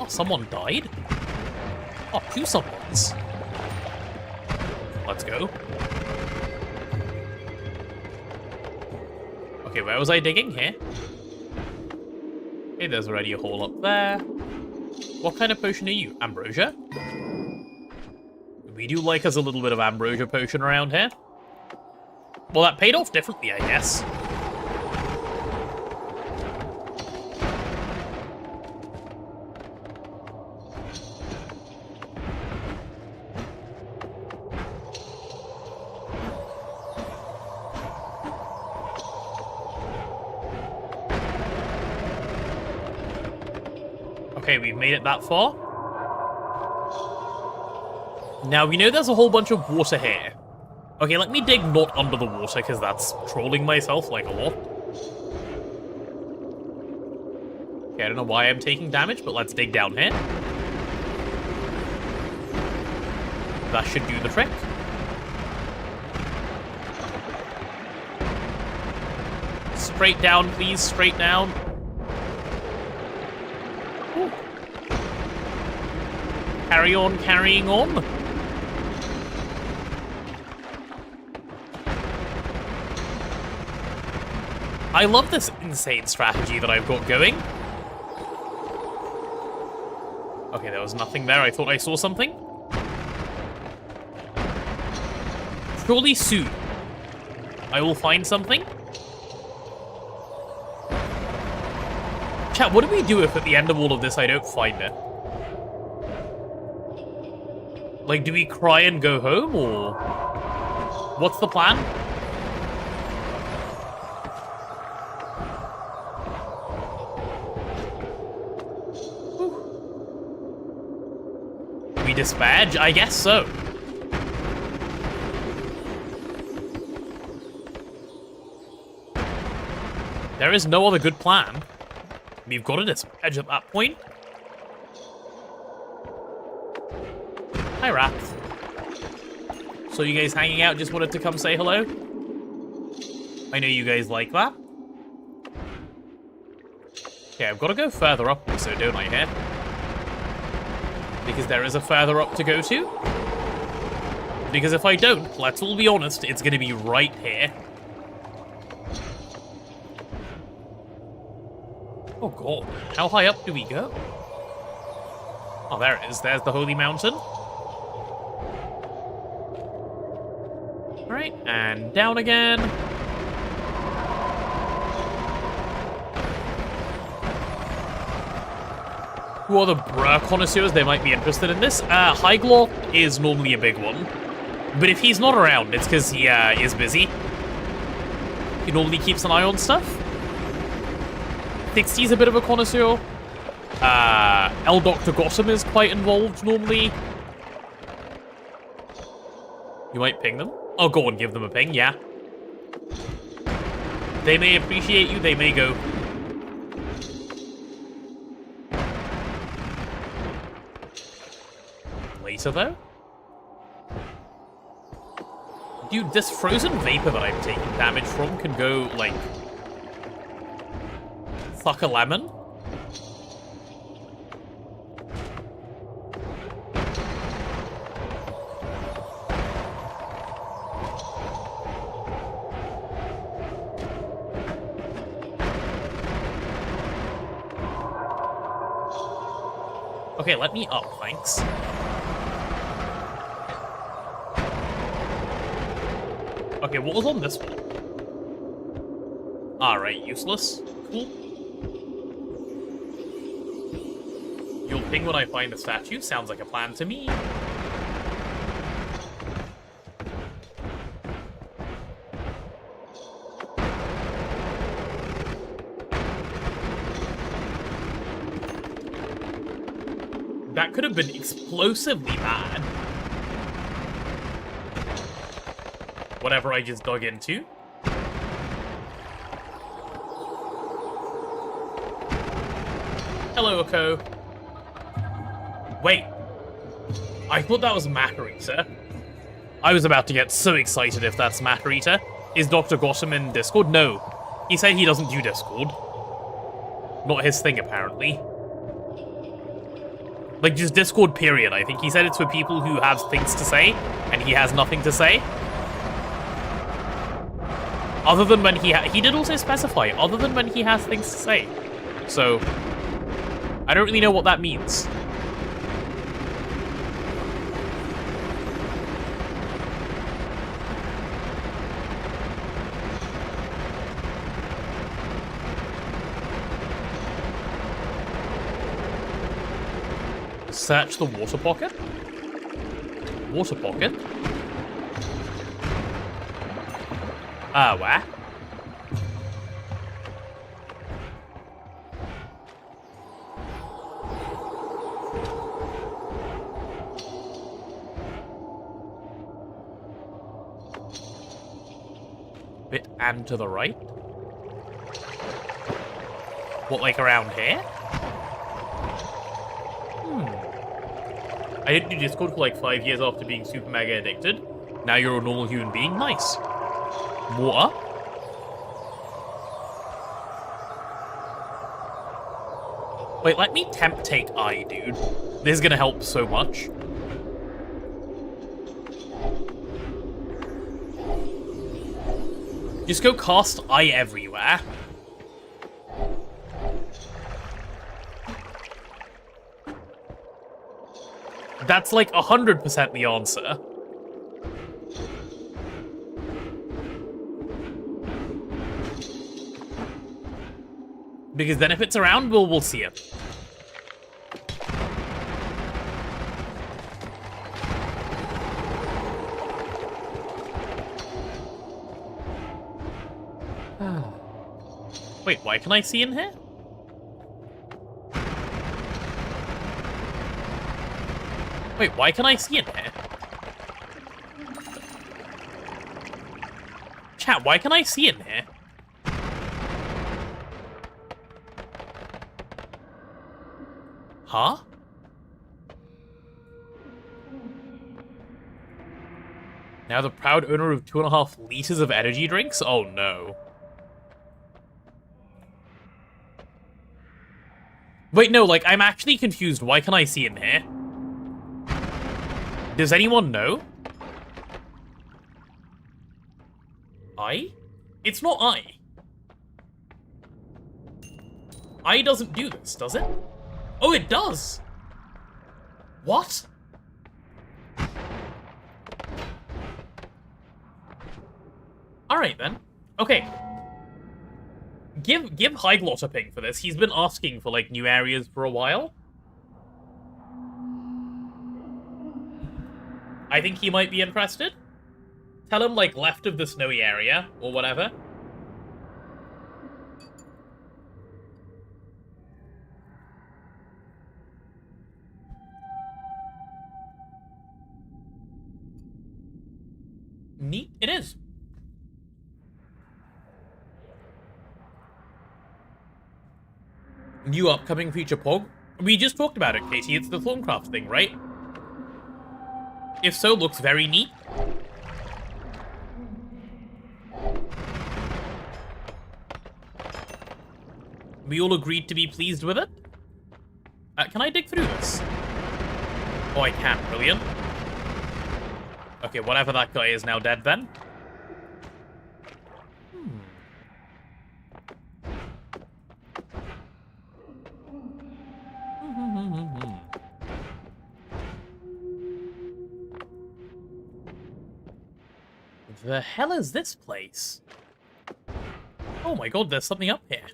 Oh, someone died? Oh, two someones. Let's go. Okay, where was I digging? Here? Okay, there's already a hole up there. What kind of potion are you? Ambrosia? We do like us a little bit of ambrosia potion around here. Well, that paid off differently, I guess. Okay, we've made it that far. Now, we know there's a whole bunch of water here. Okay, let me dig not under the water, because that's trolling myself like a lot. Okay, I don't know why I'm taking damage, but let's dig down here. That should do the trick. Straight down, please, straight down. Ooh. Carry on, carrying on. I love this insane strategy that I've got going. Okay, there was nothing there. I thought I saw something. Surely soon, I will find something. Chat, what do we do if at the end of all of this I don't find it? Like, do we cry and go home, or what's the plan? We dispatch? I guess so. There is no other good plan. We've got to dispatch at that point. Hi, rats. So you guys hanging out, just wanted to come say hello? I know you guys like that. Okay, I've got to go further up also, don't I, here? Because there is a further up to go to. Because if I don't, let's all be honest, it's going to be right here. Oh god, how high up do we go? Oh, there it is. There's the Holy Mountain. Alright, and down again. Who are the Brr connoisseurs? They might be interested in this. Hyglaw is normally a big one. But if he's not around, it's because he is busy. He normally keeps an eye on stuff. 60's a bit of a connoisseur. L. Dr. Gotham is quite involved normally. You might ping them. Oh, go on, give them a ping, yeah. They may appreciate you, they may go. Later, though? Dude, this frozen vapor that I'm taking damage from can go, like... fuck a lemon? Okay, let me up, thanks. Okay, what was on this one? Alright, useless. Cool. You'll ping when I find a statue? Sounds like a plan to me. That could have been explosively bad. Whatever I just dug into. Hello, Oko. Wait. I thought that was Macarita. I was about to get so excited if that's Macarita. Is Dr. Gotham in Discord? No. He said he doesn't do Discord. Not his thing, apparently. Like, just Discord, period. I think he said it's for people who have things to say, and he has nothing to say. Other than when he did also specify, other than when he has things to say. So, I don't really know what that means. Search the water pocket? Water pocket? Where? Bit and to the right? What, like around here? I didn't do Discord for like 5 years after being super mega addicted. Now you're a normal human being. Nice. More up? Wait, let me temptate eye, dude. This is gonna help so much. Just go cast eye everywhere. That's like 100% the answer. Because then if it's around, we'll see it. Wait, why can I see in here? Wait, why can I see in here? Chat, why can I see in here? Huh? Now the proud owner of 2.5 liters of energy drinks? Oh no. Wait, no, like, I'm actually confused. Why can I see in here? Does anyone know? I? It's not I. I doesn't do this, does it? Oh, it does! What? Alright then. Okay. Give Hyglot a ping for this. He's been asking for, like, new areas for a while. I think he might be interested. Tell him, like, left of the snowy area, or whatever. Neat, it is. New upcoming feature Pog? We just talked about it, Katie. It's the Thorncraft thing, right? If so, looks very neat. We all agreed to be pleased with it? Can I dig through this? Oh, I can. Brilliant. Okay, whatever that guy is now dead then. The hell is this place? Oh my god, there's something up here.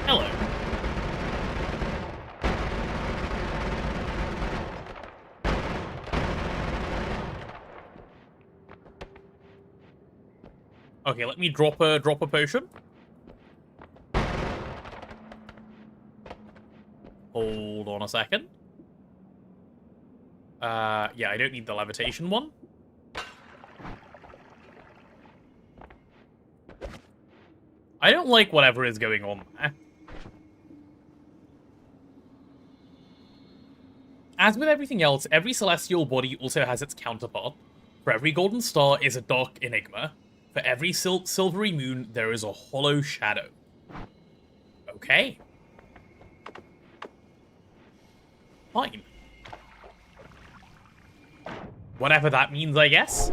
Hello. Okay, let me drop a potion. Hold on a second. Yeah, I don't need the levitation one. I don't like whatever is going on there. As with everything else, every celestial body also has its counterpart. For every golden star is a dark enigma. For every silvery moon, there is a hollow shadow. Okay. Fine. Whatever that means, I guess.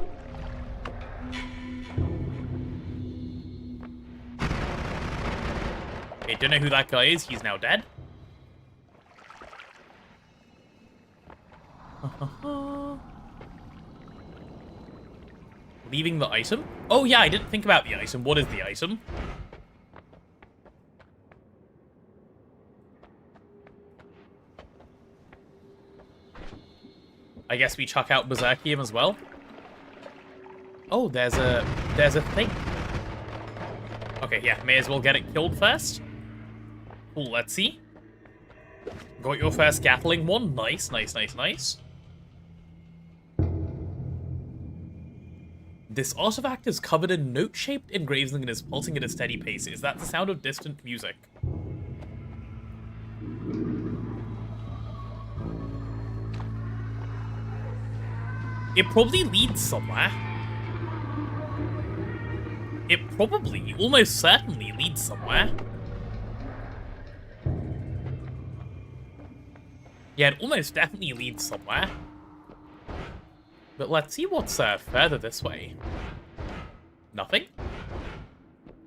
Okay, don't know who that guy is. He's now dead. Leaving the item? Oh yeah, I didn't think about the item. What is the item? I guess we chuck out Berserkium as well. Oh, there's a thing. Okay, yeah, may as well get it killed first. Cool, let's see. Got your first Gatling one. Nice, nice, nice, nice. This artifact is covered in note-shaped engraving and is pulsing at a steady pace. Is that the sound of distant music? It probably leads somewhere. It probably, almost certainly leads somewhere. Yeah, it almost definitely leads somewhere. But let's see what's further this way. Nothing?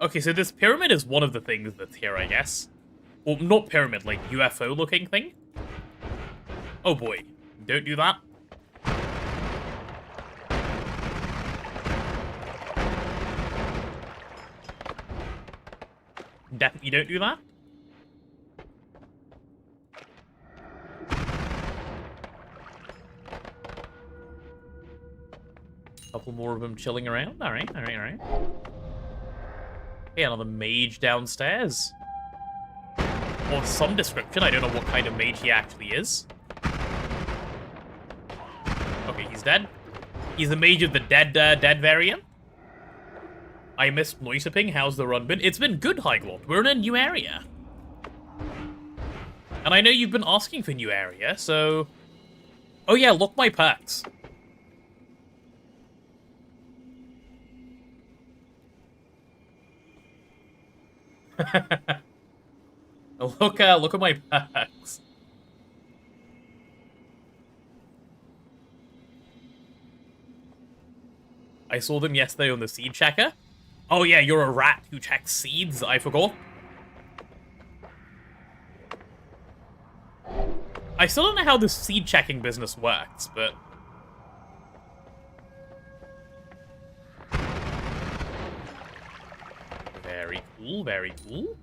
Okay, so this pyramid is one of the things that's here, I guess. Well, not pyramid, like UFO-looking thing. Oh boy, don't do that. Definitely don't do that. Couple more of them chilling around. Alright, alright, alright. Okay, another mage downstairs. Or some description. I don't know what kind of mage he actually is. Okay, he's dead. He's the mage of the dead variant. I missed Noisiping. How's the run been? It's been good, Higlord. We're in a new area. And I know you've been asking for new area, so... Oh yeah, look my perks. Look at my perks. I saw them yesterday on the seed checker. Oh yeah, you're a rat who checks seeds, I forgot. I still don't know how this seed checking business works, but... Very cool, very cool.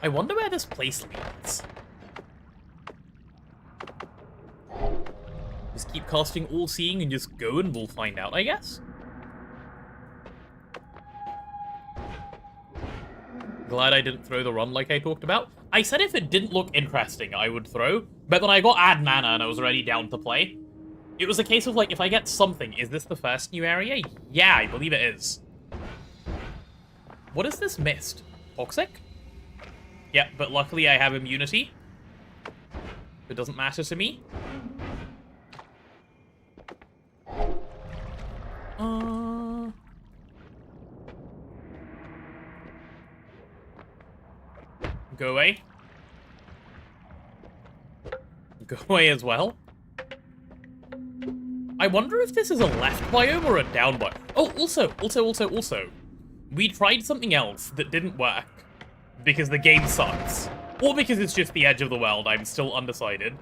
I wonder where this place leads. Just keep casting All-Seeing and just go and we'll find out, I guess. Glad I didn't throw the run like I talked about. I said if it didn't look interesting, I would throw, but then I got add mana and I was already down to play. It was a case of like, if I get something, is this the first new area? Yeah, I believe it is. What is this mist? Toxic? Yeah, but luckily I have immunity. It doesn't matter to me. Go away. Go away as well. I wonder if this is a left biome or a down biome. Oh, also. We tried something else that didn't work. Because the game sucks. Or because it's just the edge of the world. I'm still undecided.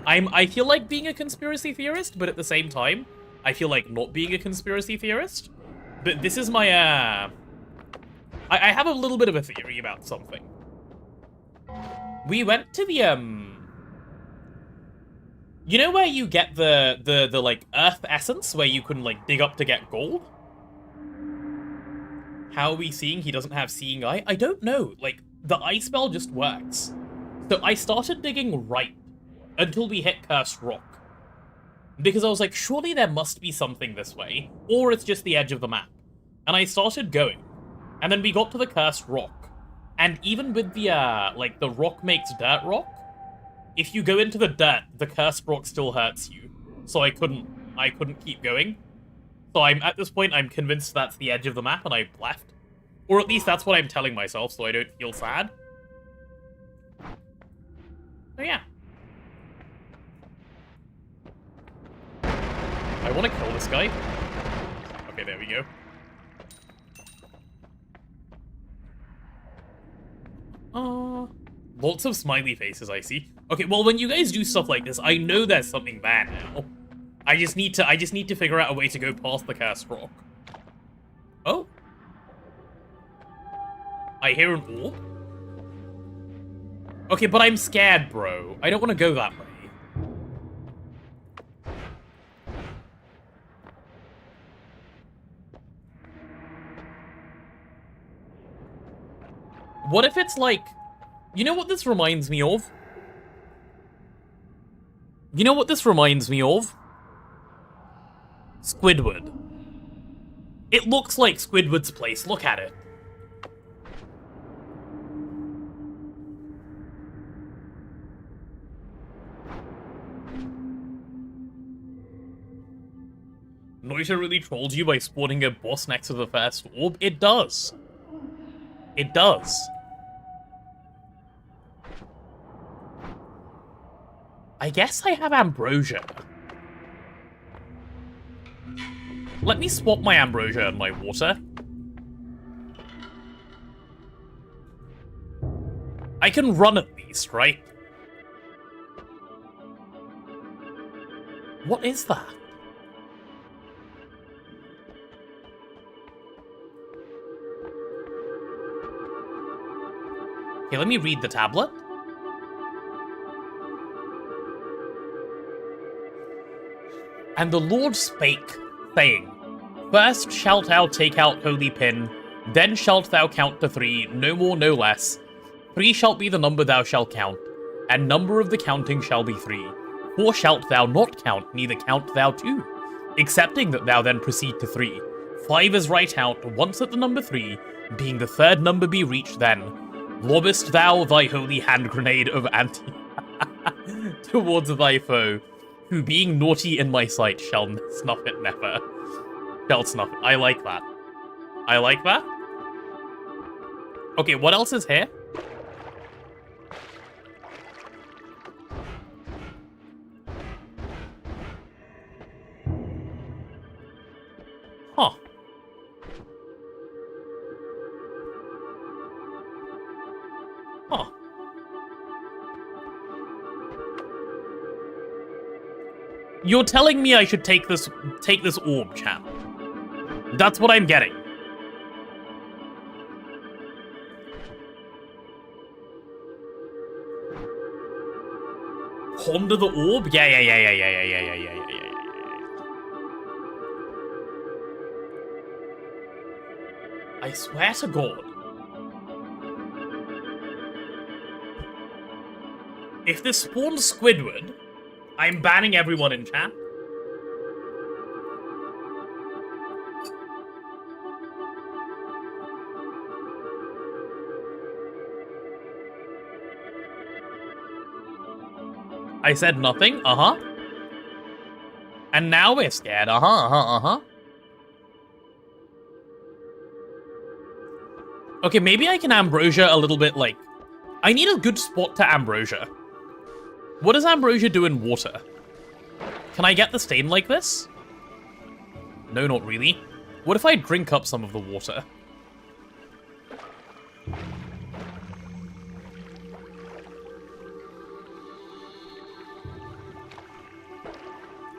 I feel like being a conspiracy theorist, but at the same time, I feel like not being a conspiracy theorist. But this is my, I have a little bit of a theory about something. We went to the, you know where you get the like, earth essence, where you can, like, dig up to get gold? How are we seeing he doesn't have seeing eye? I don't know. Like, the eye spell just works. So I started digging right until we hit Cursed Rock. Because I was like, surely there must be something this way. Or it's just the edge of the map. And I started going. And then we got to the Cursed Rock. And even with the, like, the rock makes dirt rock, if you go into the dirt, the Cursed Rock still hurts you. So I couldn't keep going. So at this point, I'm convinced that's the edge of the map, and I left. Or at least that's what I'm telling myself, so I don't feel sad. Oh yeah. I want to kill this guy. Okay, there we go. Lots of smiley faces, I see. Okay, well, when you guys do stuff like this, I know there's something bad now. I just need to figure out a way to go past the cursed rock. Oh. I hear an orb. Okay, but I'm scared, bro. I don't want to go that way. What if it's like... You know what this reminds me of? You know what this reminds me of? Squidward. It looks like Squidward's place. Look at it. Noita really trolled you by spawning a boss next to the first orb? It does. It does. I guess I have ambrosia. Let me swap my ambrosia and my water. I can run at least, right? What is that? Okay, let me read the tablet. And the Lord spake, saying, First shalt thou take out holy pin, then shalt thou count to 3, no more, no less. 3 shalt be the number thou shalt count, and number of the counting shall be 3. 4 shalt thou not count, neither count thou 2, excepting that thou then proceed to 3. 5 is right out, once at the number 3, being the third number be reached then. Lobbest thou thy holy hand grenade of anti towards thy foe, who being naughty in my sight shall snuff it never. Shall snuff it. I like that. I like that. Okay, what else is here? Huh. Huh. You're telling me I should take this orb, chap. That's what I'm getting. Ponder the orb? Yeah. I swear to God. If this spawns Squidward, I'm banning everyone in chat. I said nothing, And now we're scared, Okay, maybe I can ambrosia a little bit, like... I need a good spot to ambrosia. What does ambrosia do in water? Can I get the stain like this? No, not really. What if I drink up some of the water?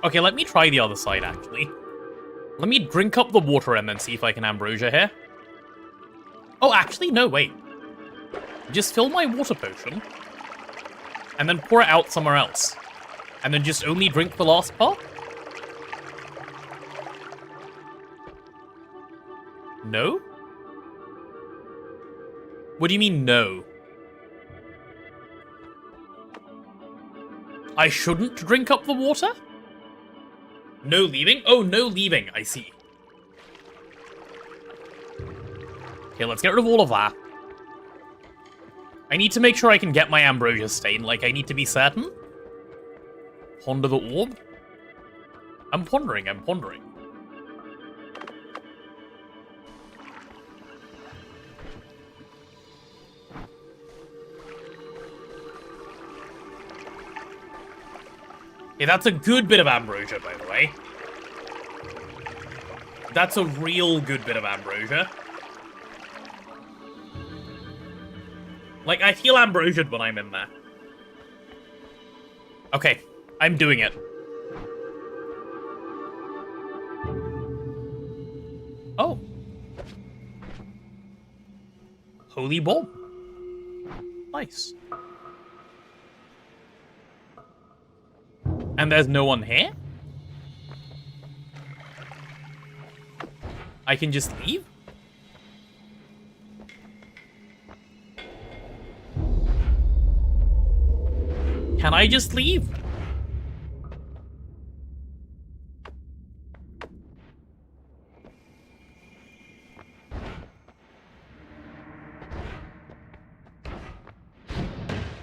Okay, let me try the other side, actually. Let me drink up the water and then see if I can ambrosia here. Oh, actually, no, wait. Just fill my water potion. And then pour it out somewhere else. And then just only drink the last part? No? What do you mean, no? I shouldn't drink up the water? No leaving? Oh, no leaving. I see. Okay, let's get rid of all of that. I need to make sure I can get my ambrosia stain. Like, I need to be certain. Ponder the orb. I'm pondering. 3 Yeah, that's a good bit of ambrosia, by the way. That's a real good bit of ambrosia. Like, I feel ambrosiaed when I'm in there. Okay, I'm doing it. Oh. Holy bomb. Nice. And there's no one here? I can just leave? Can I just leave?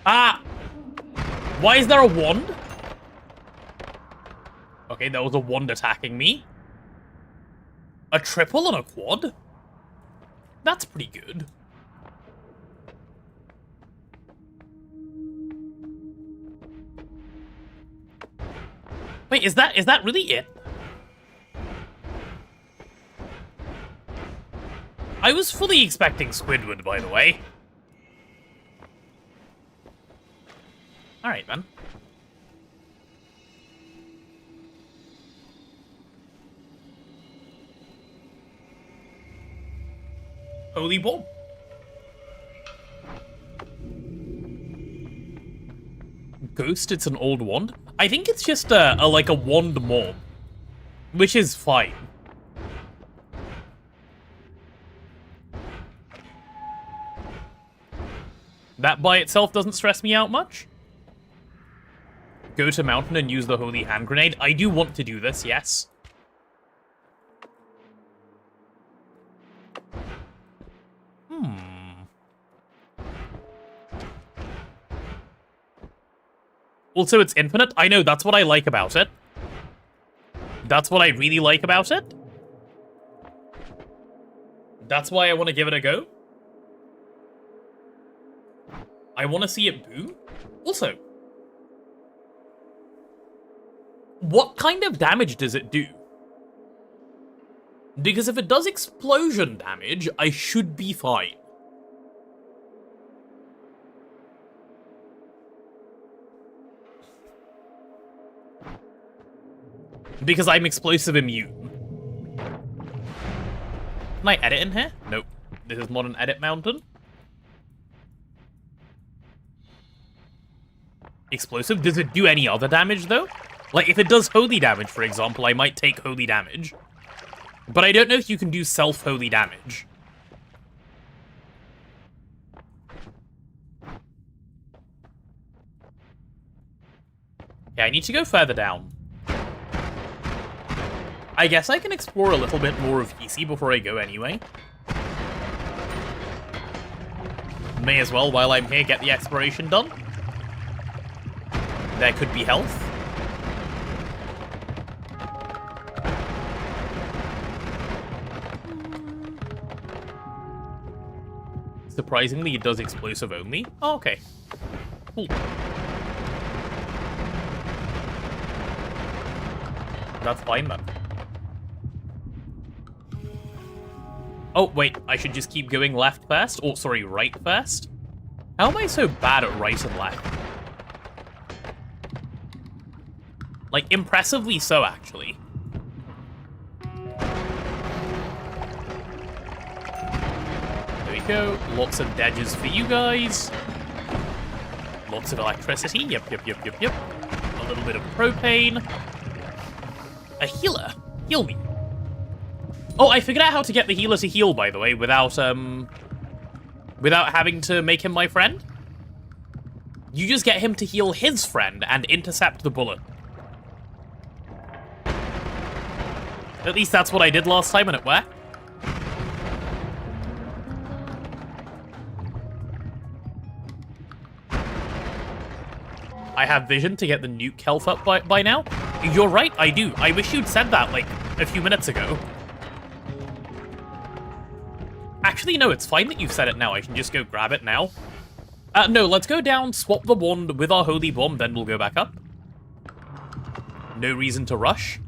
Ah! Why is there a wand? Okay, there was a wand attacking me. A triple and a quad? That's pretty good. Wait, is that really it? I was fully expecting Squidward, by the way. Alright, then. Holy bomb. Ghost, it's an old wand. I think it's just like a wand more, which is fine. That by itself doesn't stress me out much. Go to mountain and use the holy hand grenade. I do want to do this, yes. Also, it's infinite. I know, that's what I like about it. That's what I really like about it. That's why I want to give it a go. I want to see it boom. Also, what kind of damage does it do? Because if it does explosion damage, I should be fine. Because I'm explosive immune. Can I edit in here? Nope. This is not an edit mountain. Explosive? Does it do any other damage, though? Like, if it does holy damage, for example, I might take holy damage. But I don't know if you can do self-holy damage. Yeah, I need to go further down. I guess I can explore a little bit more of PC before I go anyway. May as well, while I'm here, get the exploration done. There could be health. Surprisingly, it does explosive only. Oh, okay. Cool. That's fine, then. Oh, wait, I should just keep going left first? Or, sorry, right first? How am I so bad at right and left? Like, impressively so, actually. There we go. Lots of dodges for you guys. Lots of electricity. Yep. A little bit of propane. A healer. Heal me. Oh, I figured out how to get the healer to heal, by the way, without having to make him my friend. You just get him to heal his friend and intercept the bullet. At least that's what I did last time and it worked. I have vision to get the nuke health up by now. You're right, I do. I wish you'd said that, like, a few minutes ago. Actually, no, it's fine that you've said it now. I can just go grab it now. No, let's go down, swap the wand with our holy bomb, then we'll go back up. No reason to rush.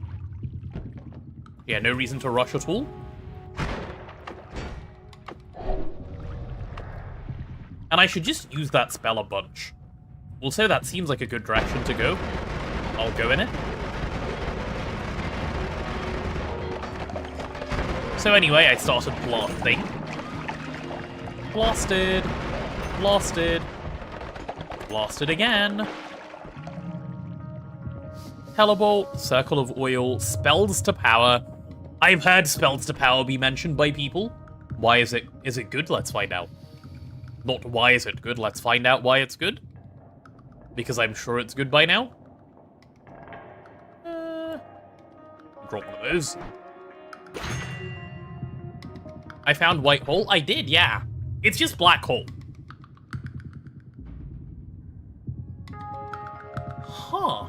Yeah, no reason to rush at all. And I should just use that spell a bunch. Also, that seems like a good direction to go. I'll go in it. So anyway, I started blasting. Blasted. Blasted. Blasted again. Telebolt, Circle of Oil, Spells to Power. I've heard Spells to Power be mentioned by people. Why is it? Is it good? Let's find out. Not why is it good, let's find out why it's good. Because I'm sure it's good by now. Drop one of those. I found white hole? I did, yeah. It's just black hole. Huh.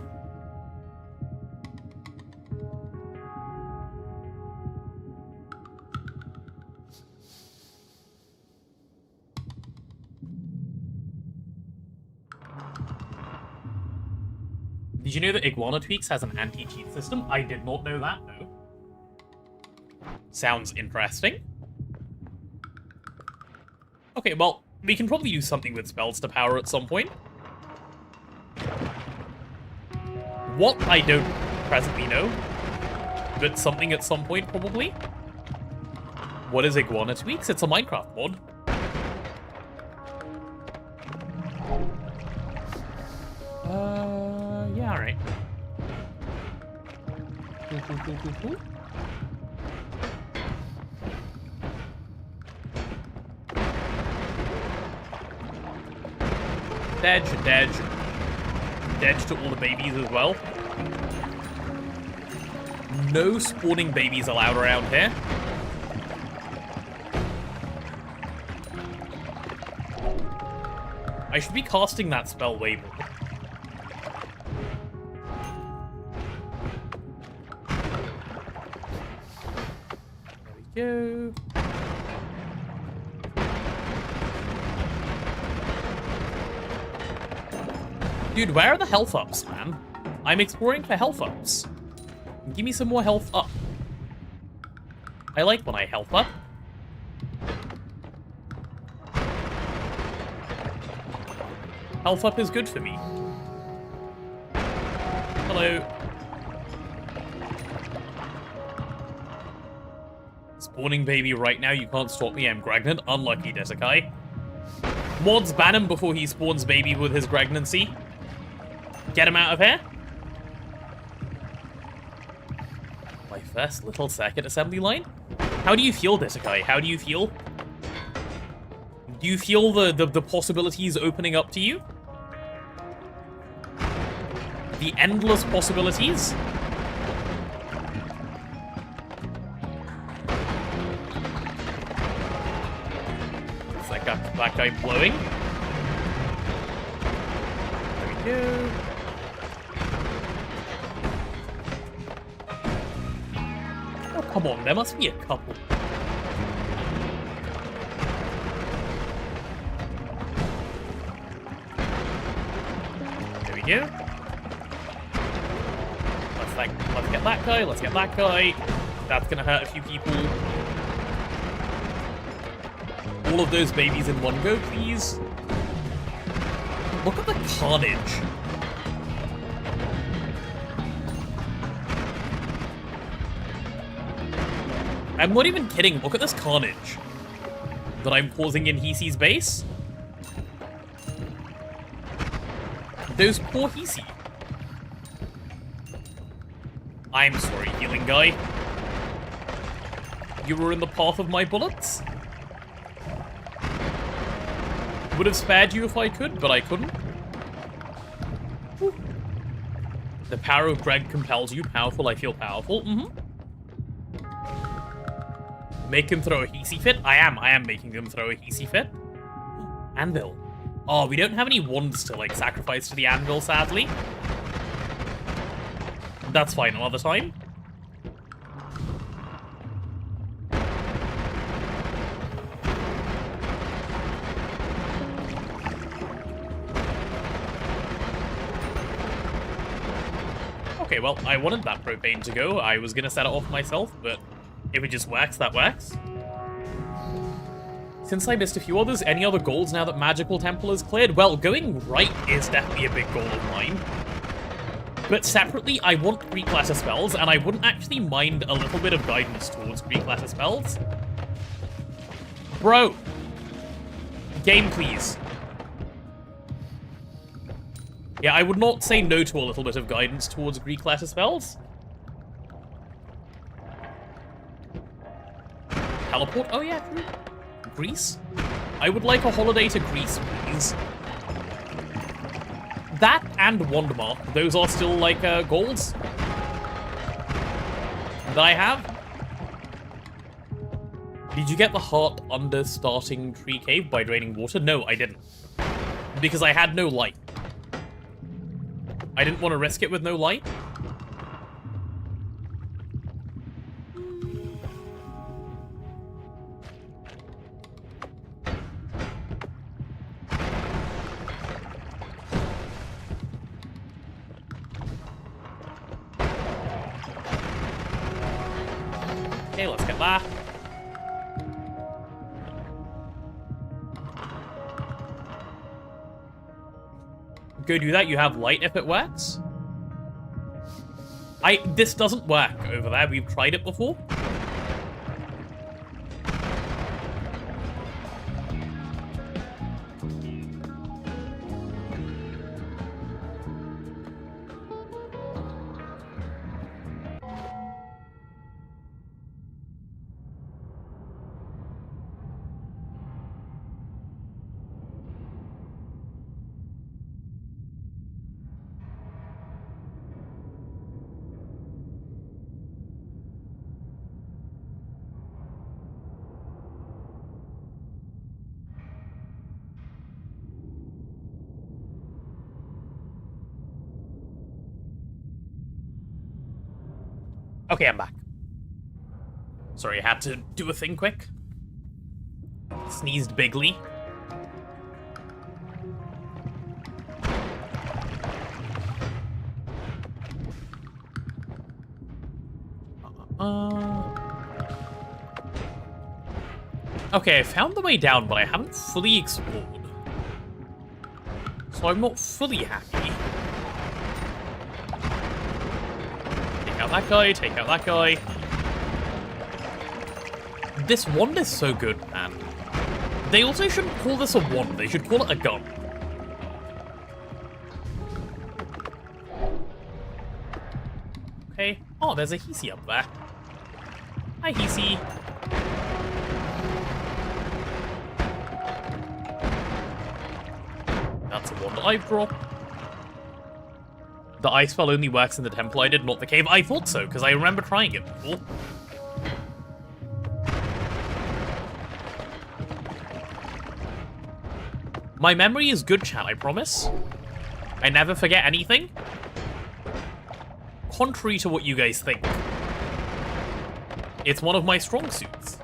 Did you know that Iguana Tweaks has an anti-cheat system? I did not know that, no. Sounds interesting. Okay, well, we can probably do something with Spells to Power at some point. What, I don't presently know. But something at some point, probably. What is Iguana Tweaks? It's a Minecraft mod. Yeah, alright. Cool. Dodge. Dodge to all the babies as well. No spawning babies allowed around here. I should be casting that spell way more. There we go. Dude, where are the health ups, man? I'm exploring for health ups. Give me some more health up. I like when I health up. Health up is good for me. Hello. Spawning baby right now, you can't stop me, I'm Gragnant. Unlucky, Desekai. Mods ban him before he spawns baby with his Gragnancy. Get him out of here. My first little circuit assembly line? How do you feel, Desekai? How do you feel? Do you feel the possibilities opening up to you? The endless possibilities? Is that guy blowing? There we go. Oh, come on, there must be a couple. There we go. Let's get that guy, let's get that guy. That's gonna hurt a few people. All of those babies in one go, please. Look at the carnage. I'm not even kidding, look at this carnage that I'm causing in Hisi's base. Those poor Hisi. I'm sorry, healing guy. You were in the path of my bullets? Would have spared you if I could, but I couldn't. Whew. The power of Greg compels you. Powerful, I feel powerful. Make him throw a Hisi fit? I am making him throw a Hisi fit. Anvil. Oh, we don't have any wands to, like, sacrifice to the anvil, sadly. That's fine, another time. Okay, well, I wanted that propane to go. I was gonna set it off myself, but if it just works, that works. Since I missed a few others, any other goals now that Magical Temple is cleared? Well, going right is definitely a big goal of mine. But separately, I want Greek letter spells, and I wouldn't actually mind a little bit of guidance towards Greek letter spells. Bro! Game, please. Yeah, I would not say no to a little bit of guidance towards Greek letter spells. Teleport? Oh yeah, true. Greece? I would like a holiday to Greece, please. That and Wandmark, those are still, like, goals that I have. Did you get the heart under starting Tree Cave by draining water? No, I didn't. Because I had no light. I didn't want to risk it with no light. Okay, let's get that. Go do that, you have light if it works. This doesn't work over there, we've tried it before. Okay, I'm back. Sorry, I had to do a thing quick. Sneezed bigly. Okay, I found the way down, but I haven't fully explored. So I'm not fully happy. Take out that guy, take out that guy. This wand is so good, man. They also shouldn't call this a wand, they should call it a gun. Okay. Oh, there's a Hisi up there. Hi, Hisi. That's a wand I've dropped. The ice spell only works in the temple I did, not the cave. I thought so, because I remember trying it before. My memory is good, chat, I promise. I never forget anything. Contrary to what you guys think. It's one of my strong suits.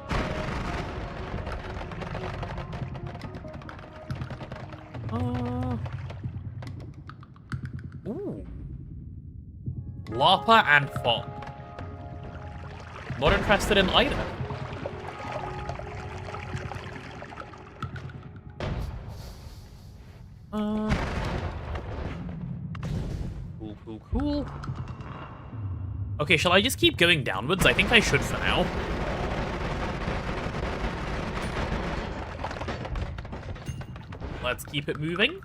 Ooh. Lapa and Fog. Not interested in either. Cool. Okay, shall I just keep going downwards? I think I should for now. Let's keep it moving.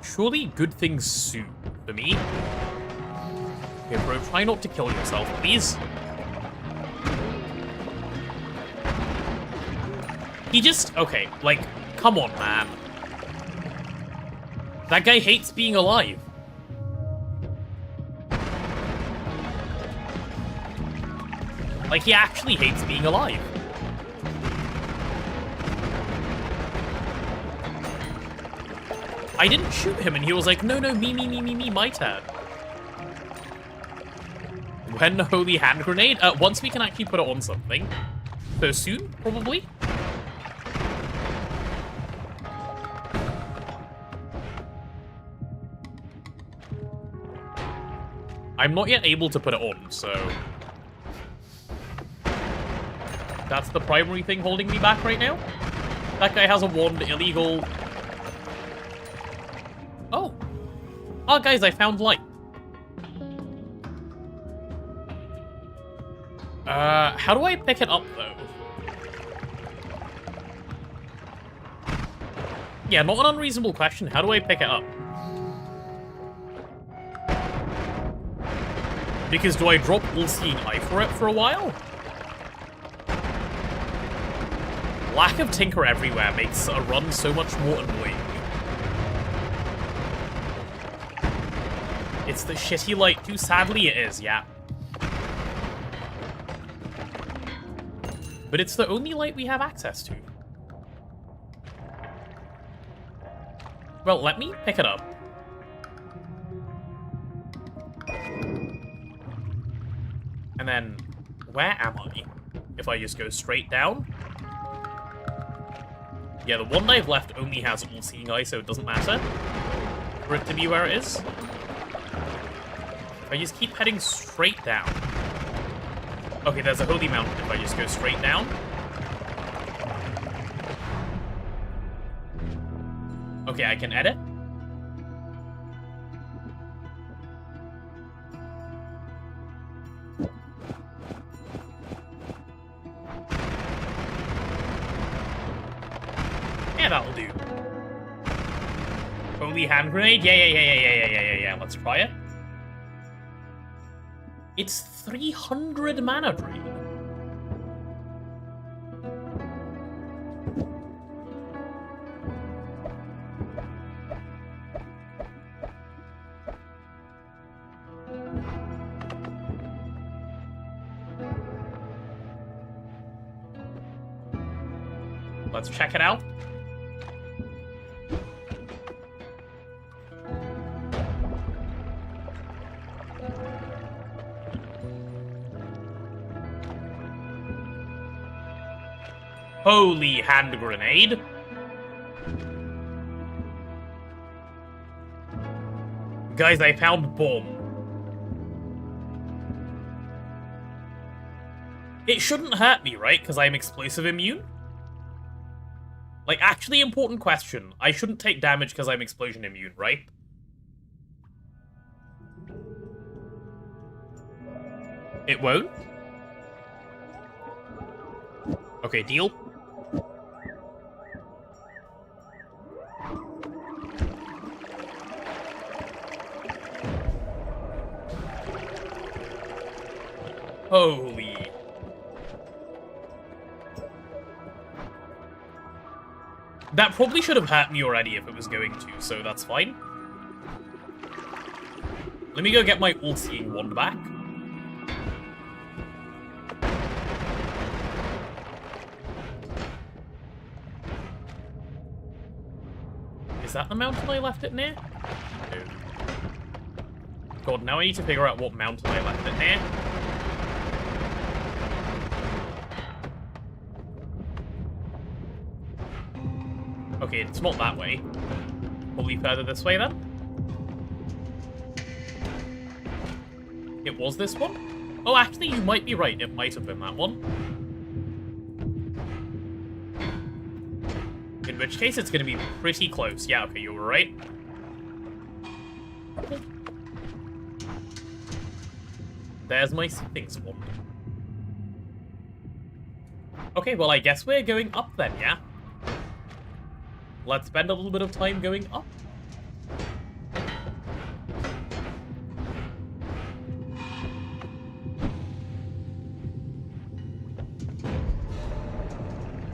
Surely good things soon for me. Okay, bro, try not to kill yourself, please. He just... Okay, like, come on, man. That guy hates being alive. Like, he actually hates being alive. I didn't shoot him, and he was like, no, me, my turn. When Holy Hand Grenade? Once we can actually put it on something. So soon, probably? I'm not yet able to put it on, so... That's the primary thing holding me back right now. That guy has a wand, illegal. Oh. Oh, guys, I found light. How do I pick it up, though? Yeah, not an unreasonable question. How do I pick it up? Because do I drop All-Seeing Eye for it for a while? Lack of Tinker everywhere makes a run so much more annoying. It's the shitty light too. Sadly, it is, yeah. But it's the only light we have access to. Well, let me pick it up. And then, where am I? If I just go straight down? Yeah, the one I've left only has All-Seeing Eye, so it doesn't matter for it to be where it is. If I just keep heading straight down. Okay, there's a holy mountain if I just go straight down. Okay, I can edit. Yeah, that'll do. Holy hand grenade? Yeah. Let's try it. It's 300 mana drain. Let's check it out. Holy hand grenade. Guys, I found bomb. It shouldn't hurt me, right? Because I'm explosive immune? Like, actually important question. I shouldn't take damage because I'm explosion immune, right? It won't? Okay, deal. Holy. That probably should have hurt me already if it was going to, so that's fine. Let me go get my all-seeing wand back. Is that the mountain I left it near? No. God, now I need to figure out what mountain I left it near. Okay, it's not that way. Probably further this way, then? It was this one? Oh, actually, you might be right. It might have been that one. In which case, it's going to be pretty close. Yeah, okay, you were right. There's my things wand. Okay, well, I guess we're going up then, yeah? Let's spend a little bit of time going up.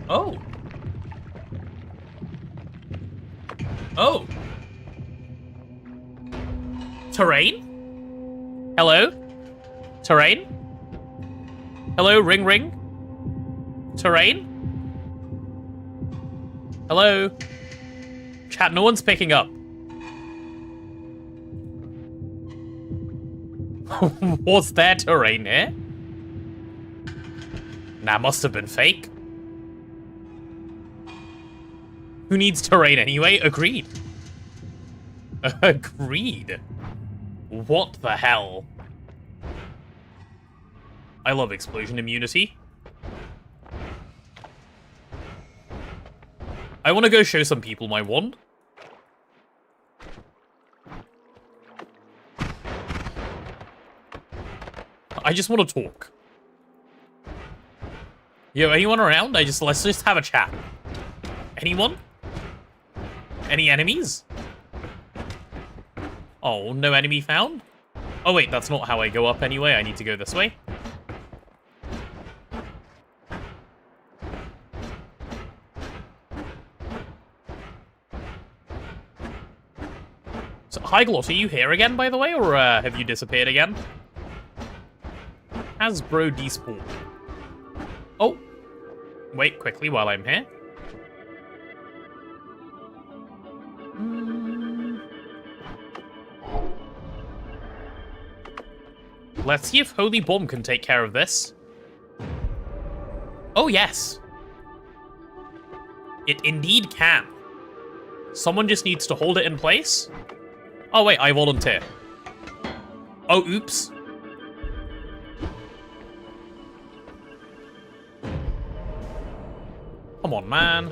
Oh. Oh. Terrain? Hello? Terrain? Hello, ring ring? Terrain? Hello? Chat, no one's picking up. Was there terrain here? Nah, must have been fake. Who needs terrain anyway? Agreed. Agreed. What the hell? I love explosion immunity. I want to go show some people my wand. I just want to talk. Yo, anyone around? Let's just have a chat. Anyone? Any enemies? Oh, no enemy found? Oh wait, that's not how I go up anyway. I need to go this way. So, Hyglot, are you here again, by the way, or have you disappeared again? Hasbro despawned. Oh. Wait, quickly, while I'm here. Let's see if Holy Bomb can take care of this. Oh, yes. It indeed can. Someone just needs to hold it in place. Oh, wait, I volunteer. Oh, oops. Come on, man.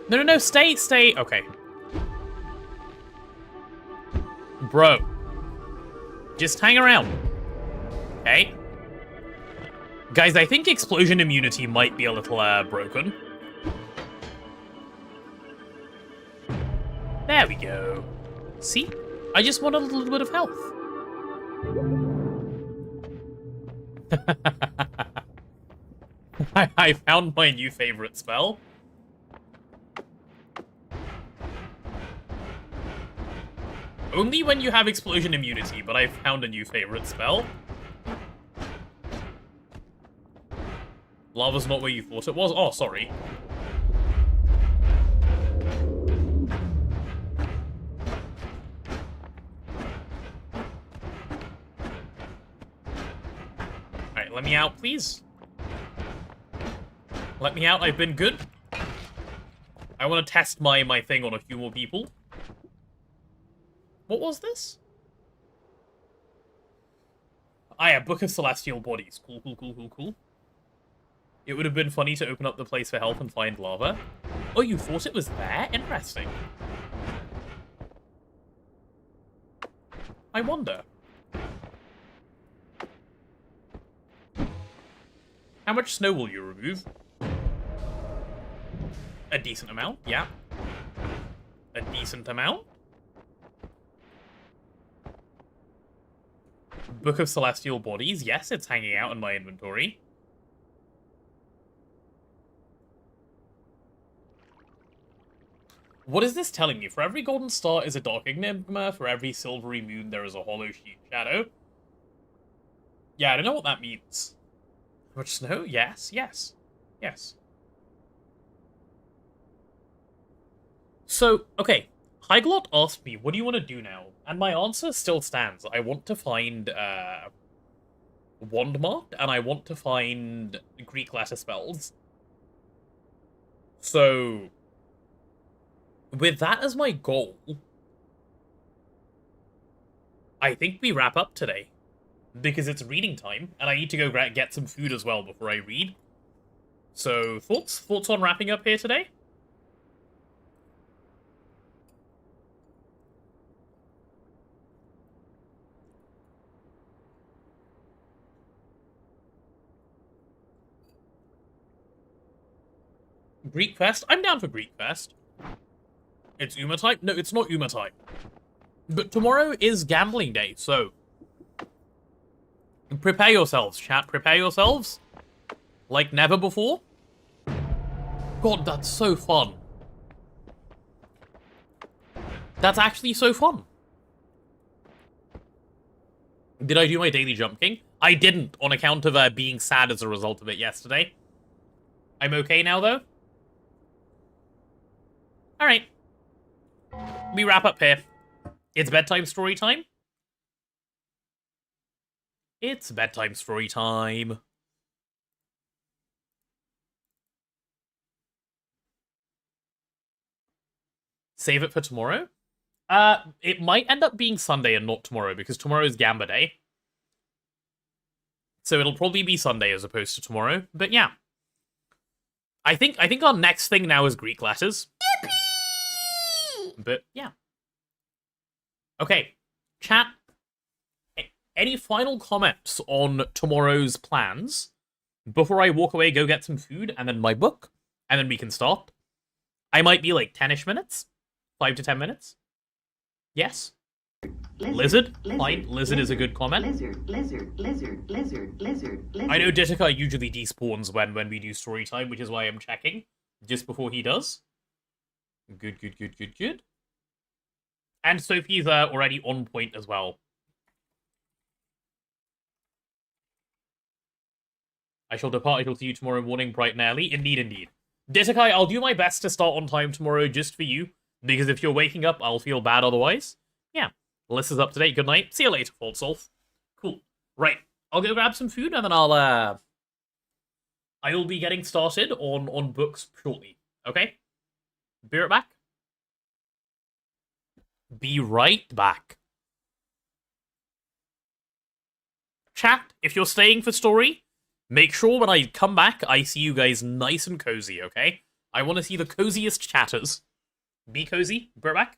No, stay. Okay. Bro. Just hang around. Okay. Guys, I think explosion immunity might be a little, broken. There we go. See? I just want a little bit of health. I found my new favorite spell. Only when you have explosion immunity, but I found a new favorite spell. Lava's not where you thought it was? Oh, sorry. Alright, let me out, please. Let me out, I've been good. I want to test my thing on a few more people. What was this? Ah, yeah, Book of Celestial Bodies. Cool. It would have been funny to open up the place for health and find lava. Oh, you thought it was there? Interesting. I wonder. How much snow will you remove? A decent amount, yeah. A decent amount? Book of Celestial Bodies, yes, it's hanging out in my inventory. What is this telling me? For every golden star is a dark enigma, for every silvery moon there is a hollow shadow. Yeah, I don't know what that means. How much snow? Yes. So, okay. Hyglot asked me, what do you want to do now? And my answer still stands. I want to find, Wand Mark, and I want to find Greek letter spells. So, with that as my goal, I think we wrap up today. Because it's reading time, and I need to go get some food as well before I read. So, thoughts? Thoughts on wrapping up here today? Greek Fest? I'm down for Greek Fest. It's Uma type? No, it's not Uma type. But tomorrow is gambling day, so prepare yourselves, chat. Prepare yourselves. Like never before. God, that's so fun. That's actually so fun. Did I do my daily jump king? I didn't, on account of being sad as a result of it yesterday. I'm okay now, though. Alright. We wrap up here. It's bedtime story time. It's bedtime story time. Save it for tomorrow? It might end up being Sunday and not tomorrow, because tomorrow is Gamba Day. So it'll probably be Sunday as opposed to tomorrow. But yeah. I think our next thing now is Greek letters. Yippee! But yeah. Okay. Chat. Any final comments on tomorrow's plans before I walk away, go get some food, and then my book, and then we can start? I might be like 10-ish minutes? 5 to 10 minutes? Yes? Lizard? Fine. Lizard is a good comment. Lizard. I know Ditika usually despawns when we do story time, which is why I'm checking just before he does. Good. And Sophie's already on point as well. I shall depart. I shall see you tomorrow morning, bright and early. Indeed. Ditakai, I'll do my best to start on time tomorrow just for you, because if you're waking up, I'll feel bad otherwise. Yeah. List is up to date. Good night. See you later, Faultsolf. Cool. Right. I'll go grab some food, and then I will be getting started on books shortly. Okay? Be right back. Be right back. Chat, if you're staying for story, make sure when I come back, I see you guys nice and cozy, okay? I want to see the coziest chatters. Be cozy. Be right back.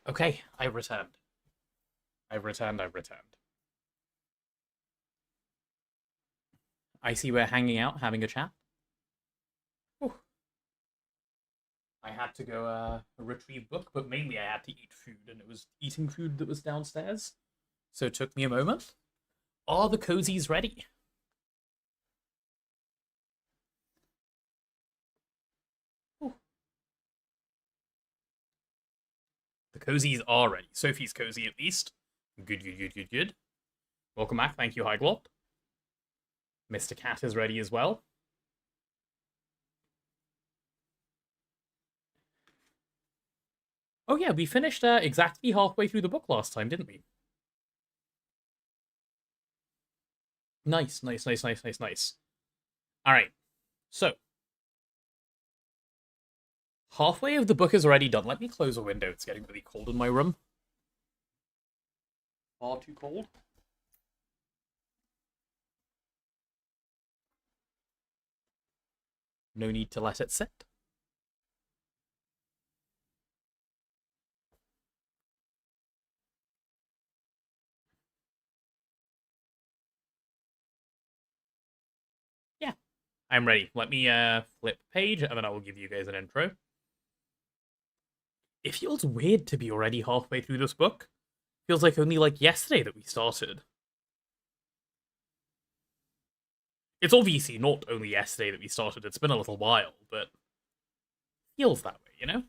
Okay, I've returned. I've returned. I see we're hanging out, having a chat. Whew. I had to go retrieve book, but mainly I had to eat food, and it was eating food that was downstairs. So it took me a moment. Are the cozies ready? Whew. The cozies are ready. Sophie's cozy at least. Good. Welcome back. Thank you, Hyglot. Mr. Cat is ready as well. Oh yeah, we finished exactly halfway through the book last time, didn't we? Nice. Alright, so. Halfway of the book is already done. Let me close a window. It's getting really cold in my room. Far too cold. No need to let it sit. Yeah, I'm ready. Let me flip page, and then I will give you guys an intro. It feels weird to be already halfway through this book. Feels like only like yesterday that we started. It's obviously not only yesterday that we started, it's been a little while, but feels that way, you know?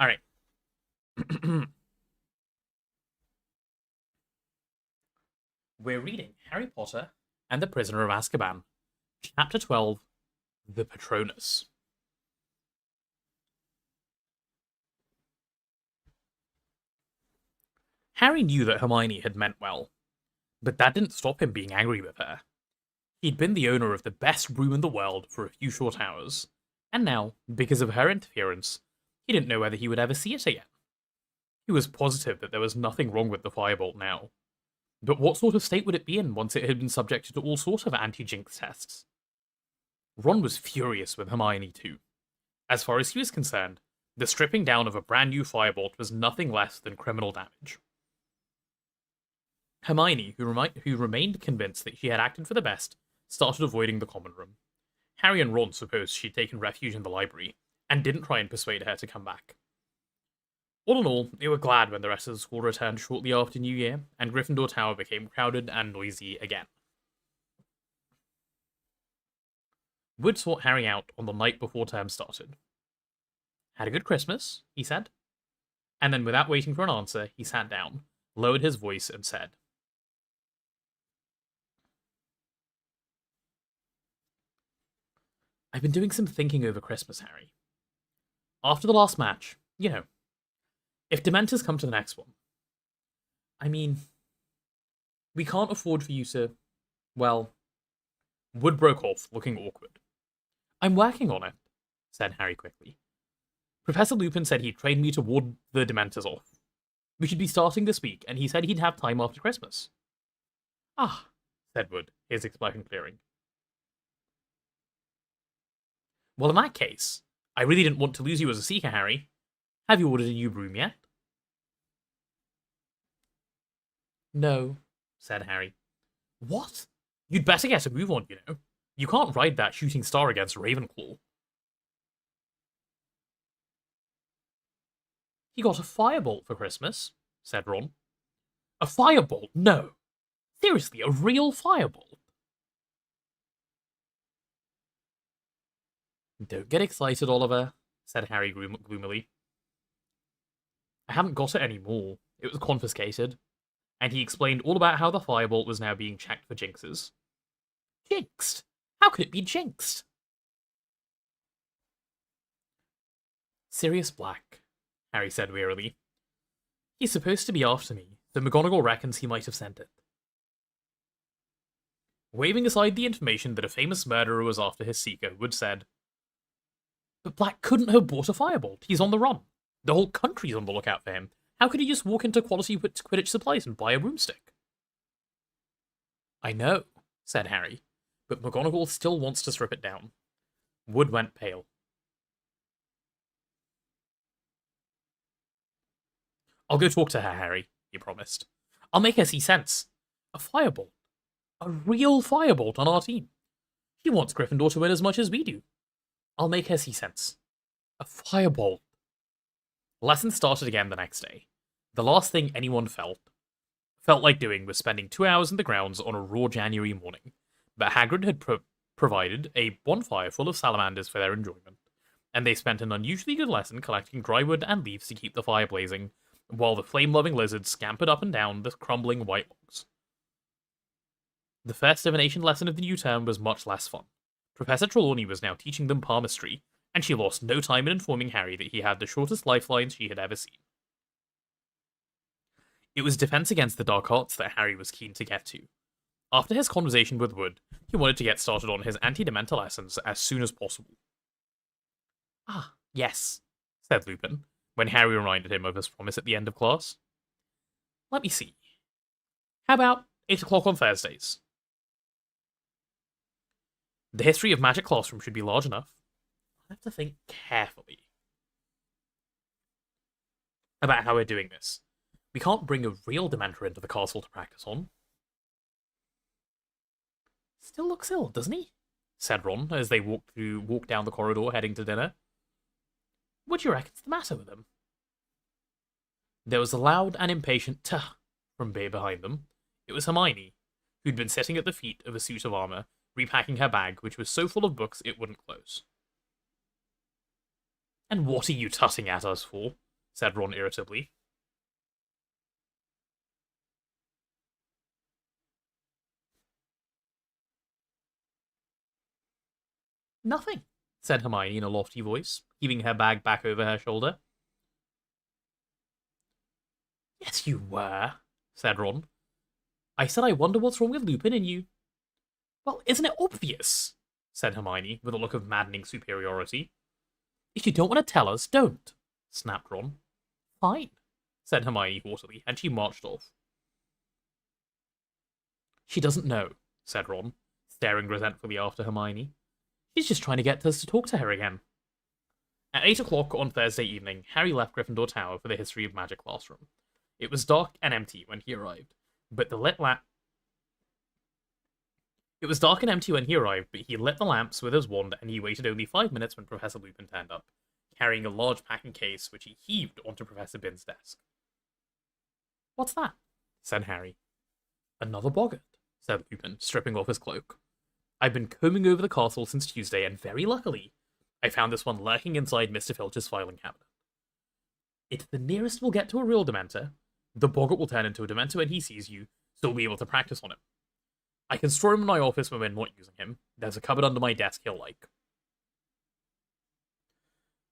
Alright. We're reading Harry Potter and the Prisoner of Azkaban, Chapter 12, The Patronus. Harry knew that Hermione had meant well, but that didn't stop him being angry with her. He'd been the owner of the best room in the world for a few short hours, and now, because of her interference, he didn't know whether he would ever see it again. He was positive that there was nothing wrong with the firebolt now. But what sort of state would it be in once it had been subjected to all sorts of anti-jinx tests? Ron was furious with Hermione too. As far as he was concerned, the stripping down of a brand new firebolt was nothing less than criminal damage. Hermione, who remained convinced that she had acted for the best, started avoiding the common room. Harry and Ron supposed she'd taken refuge in the library, and didn't try and persuade her to come back. All in all, they were glad when the rest of the school returned shortly after New Year, and Gryffindor Tower became crowded and noisy again. Wood sought Harry out on the night before term started. "Had a good Christmas," he said. And then, without waiting for an answer, he sat down, lowered his voice, and said, "I've been doing some thinking over Christmas, Harry. After the last match, you know, if Dementors come to the next one, I mean, we can't afford for you to, well..." Wood broke off, looking awkward. "I'm working on it," said Harry quickly. "Professor Lupin said he'd train me to ward the Dementors off. We should be starting this week, and he said he'd have time after Christmas." "Ah," said Wood, his expression clearing. "Well, in that case, I really didn't want to lose you as a seeker, Harry. Have you ordered a new broom yet?" "No," said Harry. "What? You'd better get a move on, you know. You can't ride that shooting star against Ravenclaw." "He got a firebolt for Christmas," said Ron. "A firebolt? No. Seriously, a real firebolt?" "Don't get excited, Oliver," said Harry gloomily. "I haven't got it anymore. It was confiscated." And he explained all about how the firebolt was now being checked for jinxes. "Jinxed? How could it be jinxed?" "Sirius Black," Harry said wearily. "He's supposed to be after me, so McGonagall reckons he might have sent it." Waving aside the information that a famous murderer was after his seeker, Wood said, "But Black couldn't have bought a firebolt. He's on the run. The whole country's on the lookout for him. How could he just walk into Quality Quidditch Supplies and buy a broomstick?" "I know," said Harry, "but McGonagall still wants to strip it down." Wood went pale. I'll go talk to her, Harry, he promised. I'll make her see sense. A firebolt. A real firebolt on our team. She wants Gryffindor to win as much as we do. I'll make her see sense. A firebolt. Lessons started again the next day. The last thing anyone felt like doing was spending 2 hours in the grounds on a raw January morning, but Hagrid had provided a bonfire full of salamanders for their enjoyment, and they spent an unusually good lesson collecting dry wood and leaves to keep the fire blazing, while the flame-loving lizards scampered up and down the crumbling white logs. The first divination lesson of the new term was much less fun. Professor Trelawney was now teaching them palmistry, and she lost no time in informing Harry that he had the shortest lifelines she had ever seen. It was defense against the dark arts that Harry was keen to get to. After his conversation with Wood, he wanted to get started on his anti-dementor lessons as soon as possible. Ah, yes, said Lupin, when Harry reminded him of his promise at the end of class. Let me see. How about 8 o'clock on Thursdays? The history of magic classroom should be large enough. I have to think carefully about how we're doing this. We can't bring a real Dementor into the castle to practice on. Still looks ill, doesn't he? Said Ron as they walked down the corridor heading to dinner. What do you reckon's the matter with him? There was a loud and impatient "tuh" from behind them. It was Hermione, who'd been sitting at the feet of a suit of armor, repacking her bag, which was so full of books it wouldn't close. And what are you tutting at us for? Said Ron irritably. Nothing, said Hermione in a lofty voice, heaving her bag back over her shoulder. Yes, you were, said Ron. I said I wonder what's wrong with Lupin and you. Well, isn't it obvious? Said Hermione, with a look of maddening superiority. If you don't want to tell us, don't, snapped Ron. Fine, said Hermione haughtily, and she marched off. She doesn't know, said Ron, staring resentfully after Hermione. She's just trying to get us to talk to her again. At 8 o'clock on Thursday evening, Harry left Gryffindor Tower for the History of Magic classroom. It was dark and empty when he arrived, but he lit the lamps with his wand, and he waited only 5 minutes when Professor Lupin turned up, carrying a large packing case which he heaved onto Professor Bin's desk. What's that? Said Harry. Another boggart, said Lupin, stripping off his cloak. I've been combing over the castle since Tuesday, and very luckily, I found this one lurking inside Mr. Filch's filing cabinet. It's the nearest we'll get to a real Dementor. The boggart will turn into a Dementor when he sees you, so we'll be able to practice on him. I can store him in my office when we're not using him. There's a cupboard under my desk he'll like.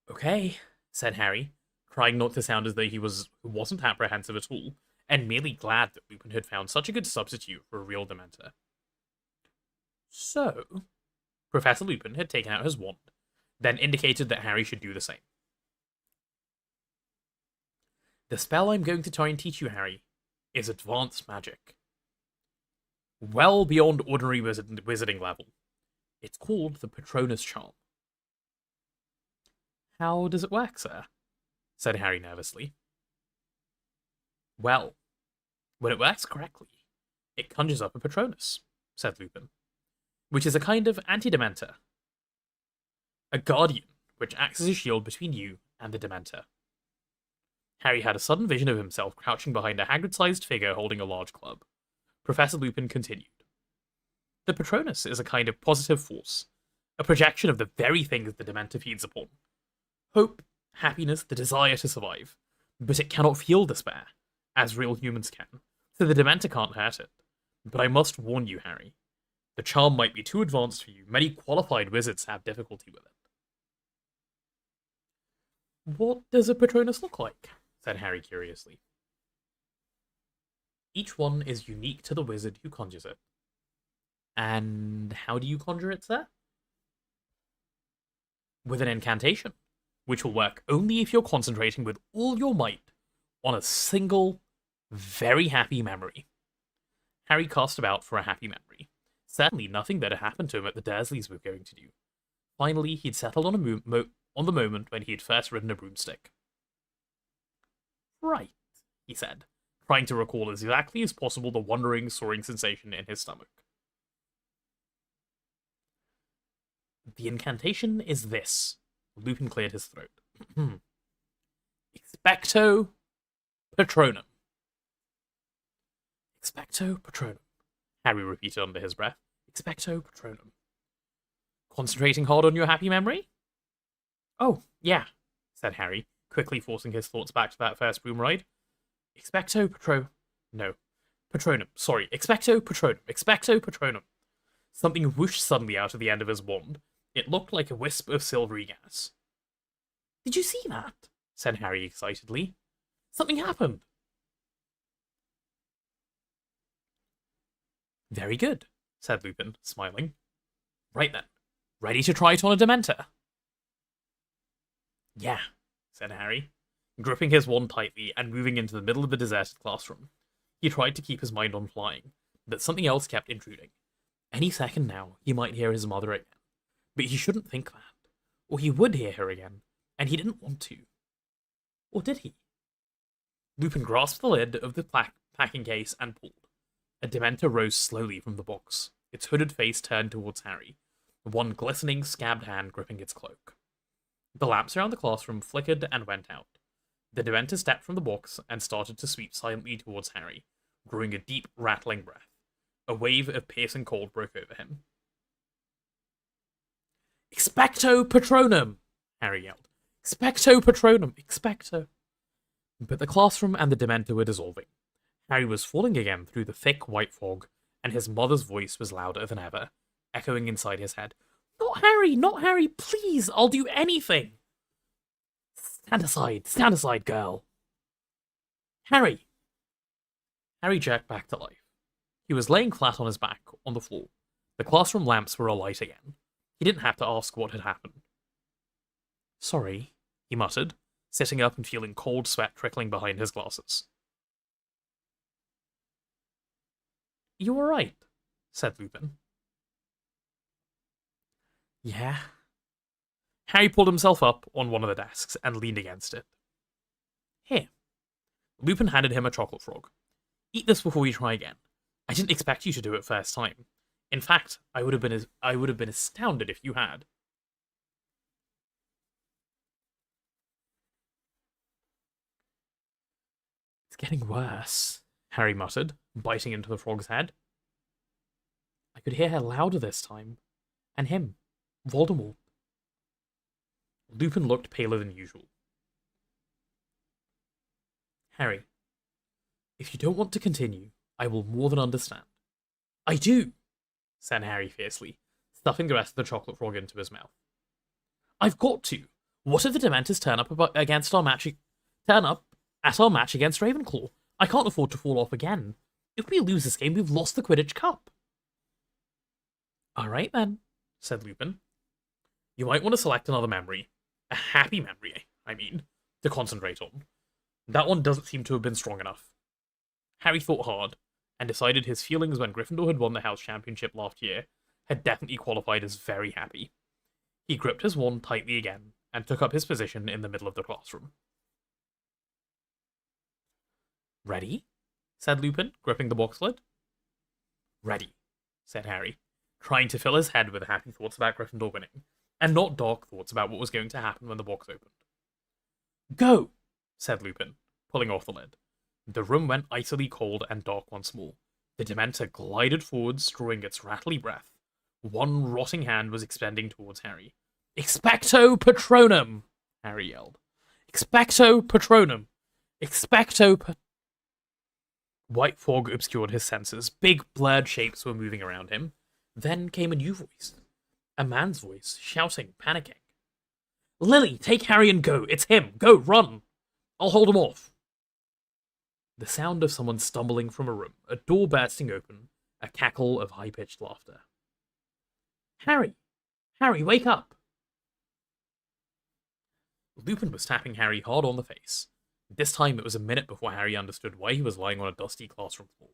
Okay, said Harry, trying not to sound as though he wasn't apprehensive at all, and merely glad that Lupin had found such a good substitute for a real Dementor. So, Professor Lupin had taken out his wand, then indicated that Harry should do the same. The spell I'm going to try and teach you, Harry, is advanced magic. Well beyond ordinary wizarding level. It's called the Patronus Charm. How does it work, sir? Said Harry nervously. Well, when it works correctly, it conjures up a Patronus, said Lupin, which is a kind of anti-Dementor. A guardian, which acts as a shield between you and the Dementor. Harry had a sudden vision of himself crouching behind a Hagrid-sized figure holding a large club. Professor Lupin continued. The Patronus is a kind of positive force, a projection of the very things the Dementor feeds upon. Hope, happiness, the desire to survive. But it cannot feel despair, as real humans can, so the Dementor can't hurt it. But I must warn you, Harry. The charm might be too advanced for you. Many qualified wizards have difficulty with it. What does a Patronus look like? Said Harry curiously. Each one is unique to the wizard who conjures it. And how do you conjure it, sir? With an incantation, which will work only if you're concentrating with all your might on a single, very happy memory. Harry cast about for a happy memory. Certainly nothing better happened to him at the Dursleys were going to do. Finally, he'd settled on the moment when he had first ridden a broomstick. Right, he said, trying to recall as exactly as possible the wandering, soaring sensation in his stomach. The incantation is this. Lupin cleared his throat. Expecto Patronum. Expecto Patronum, Harry repeated under his breath. Expecto Patronum. Concentrating hard on your happy memory? Oh, yeah, said Harry, quickly forcing his thoughts back to that first broom ride. Expecto Patronum. Sorry, Expecto Patronum. Expecto Patronum. Something whooshed suddenly out of the end of his wand. It looked like a wisp of silvery gas. Did you see that? Said Harry excitedly. Something happened. Very good, said Lupin, smiling. Right then. Ready to try it on a Dementor? Yeah, said Harry, gripping his wand tightly and moving into the middle of the deserted classroom. He tried to keep his mind on flying, but something else kept intruding. Any second now, he might hear his mother again. But he shouldn't think that. Or he would hear her again, and he didn't want to. Or did he? Lupin grasped the lid of the packing case and pulled. A Dementor rose slowly from the box, its hooded face turned towards Harry, one glistening, scabbed hand gripping its cloak. The lamps around the classroom flickered and went out. The Dementor stepped from the box and started to sweep silently towards Harry, drawing a deep, rattling breath. A wave of piercing cold broke over him. Expecto Patronum! Harry yelled. Expecto Patronum! Expecto! But the classroom and the Dementor were dissolving. Harry was falling again through the thick white fog, and his mother's voice was louder than ever, echoing inside his head. Not Harry! Not Harry! Please! I'll do anything! Stand aside, girl! Harry! Harry jerked back to life. He was laying flat on his back, on the floor. The classroom lamps were alight again. He didn't have to ask what had happened. Sorry, he muttered, sitting up and feeling cold sweat trickling behind his glasses. You all right? Said Lupin. Yeah. Harry pulled himself up on one of the desks and leaned against it. Here. Lupin handed him a chocolate frog. Eat this before we try again. I didn't expect you to do it first time. In fact, I would have been astounded if you had. It's getting worse, Harry muttered, biting into the frog's head. I could hear her louder this time. And him, Voldemort. Lupin looked paler than usual. Harry, if you don't want to continue, I will more than understand. I do, said Harry fiercely, stuffing the rest of the chocolate frog into his mouth. I've got to. What if the Dementors turn up at our match against Ravenclaw? I can't afford to fall off again. If we lose this game, we've lost the Quidditch Cup. All right then, said Lupin. You might want to select another memory. A happy memory, I mean, to concentrate on. That one doesn't seem to have been strong enough. Harry thought hard, and decided his feelings when Gryffindor had won the House Championship last year had definitely qualified as very happy. He gripped his wand tightly again, and took up his position in the middle of the classroom. Ready? Said Lupin, gripping the box lid. Ready, said Harry, trying to fill his head with happy thoughts about Gryffindor winning, and not dark thoughts about what was going to happen when the box opened. Go, said Lupin, pulling off the lid. The room went icily cold and dark once more. The Dementor glided forwards, drawing its rattly breath. One rotting hand was extending towards Harry. Expecto Patronum! Harry yelled. Expecto Patronum! White fog obscured his senses. Big, blurred shapes were moving around him. Then came a new voice. A man's voice, shouting, panicking. Lily, take Harry and go! It's him! Go, run! I'll hold him off! The sound of someone stumbling from a room, a door bursting open, a cackle of high-pitched laughter. Harry! Harry, wake up! Lupin was tapping Harry hard on the face. This time it was a minute before Harry understood why he was lying on a dusty classroom floor.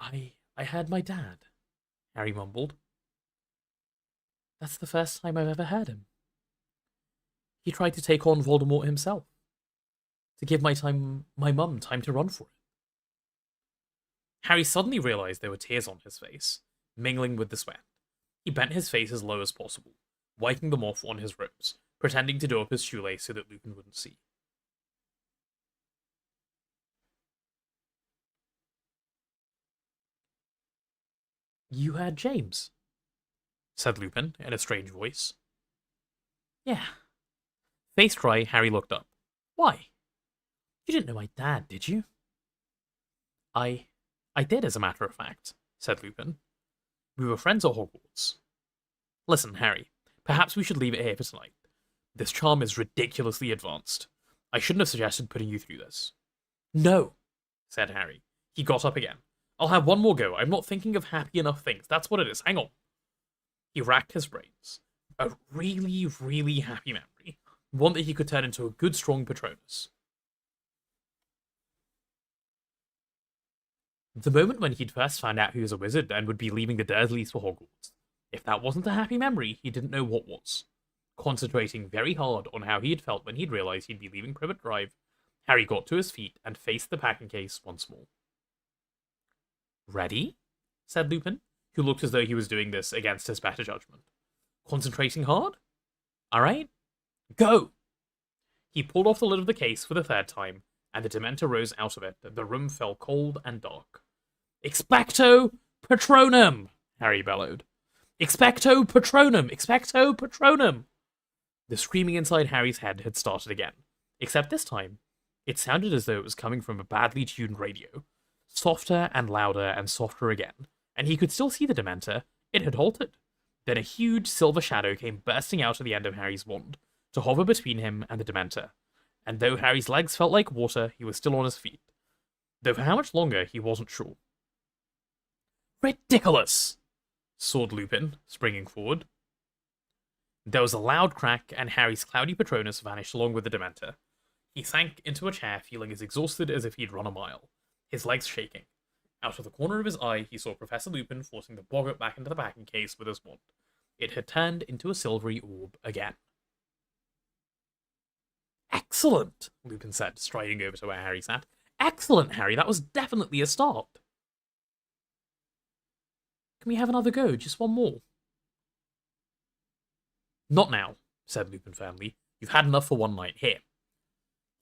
I heard my dad, Harry mumbled. That's the first time I've ever heard him. He tried to take on Voldemort himself. To give my mum time to run for it. Harry suddenly realized there were tears on his face, mingling with the sweat. He bent his face as low as possible, wiping them off on his robes, pretending to do up his shoelace so that Lupin wouldn't see. You had James, said Lupin in a strange voice. Yeah. Face dry, Harry looked up. Why? You didn't know my dad, did you? I did, as a matter of fact, said Lupin. We were friends at Hogwarts. Listen, Harry, perhaps we should leave it here for tonight. This charm is ridiculously advanced. I shouldn't have suggested putting you through this. No, said Harry. He got up again. I'll have one more go. I'm not thinking of happy enough things. That's what it is. Hang on. He racked his brains. A really, really happy memory. One that he could turn into a good, strong Patronus. The moment when he'd first found out he was a wizard and would be leaving the Dursleys for Hogwarts. If that wasn't a happy memory, he didn't know what was. Concentrating very hard on how he had felt when he'd realized he'd be leaving Privet Drive, Harry got to his feet and faced the packing case once more. Ready? Said Lupin, who looked as though he was doing this against his better judgment. Concentrating hard? Alright. Go! He pulled off the lid of the case for the third time, and the Dementor rose out of it. The room fell cold and dark. Expecto Patronum! Harry bellowed. Expecto Patronum! Expecto Patronum! The screaming inside Harry's head had started again, except this time, it sounded as though it was coming from a badly tuned radio. Softer and louder and softer again, and he could still see the Dementor. It had halted. Then a huge silver shadow came bursting out of the end of Harry's wand, to hover between him and the Dementor. And though Harry's legs felt like water, he was still on his feet. Though for how much longer, he wasn't sure. Ridiculous! Soared Lupin, springing forward. There was a loud crack, and Harry's cloudy Patronus vanished along with the Dementor. He sank into a chair, feeling as exhausted as if he'd run a mile, his legs shaking. Out of the corner of his eye, he saw Professor Lupin forcing the boggart back into the packing case with his wand. It had turned into a silvery orb again. Excellent, Lupin said, striding over to where Harry sat. Excellent, Harry, that was definitely a start. Can we have another go? Just one more? Not now, said Lupin firmly. You've had enough for one night. Here.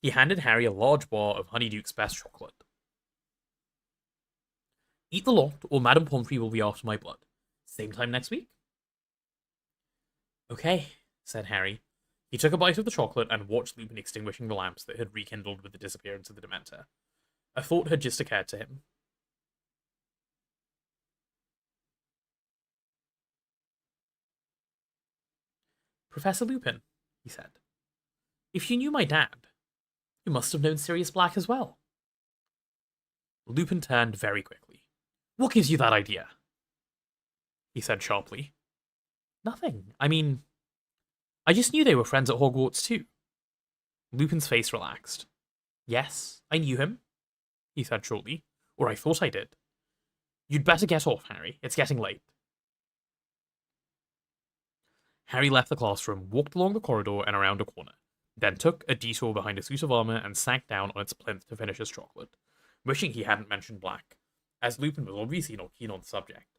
He handed Harry a large bar of Honeyduke's best chocolate. Eat the lot, or Madame Pomfrey will be after my blood. Same time next week? Okay, said Harry. He took a bite of the chocolate and watched Lupin extinguishing the lamps that had rekindled with the disappearance of the Dementor. A thought had just occurred to him. Professor Lupin, he said. If you knew my dad, you must have known Sirius Black as well. Lupin turned very quickly. What gives you that idea? He said sharply. Nothing. I mean, I just knew they were friends at Hogwarts too. Lupin's face relaxed. Yes, I knew him, he said shortly. Or I thought I did. You'd better get off, Harry. It's getting late. Harry left the classroom, walked along the corridor and around a corner, then took a detour behind a suit of armor and sank down on its plinth to finish his chocolate, wishing he hadn't mentioned Black, as Lupin was obviously not keen on the subject.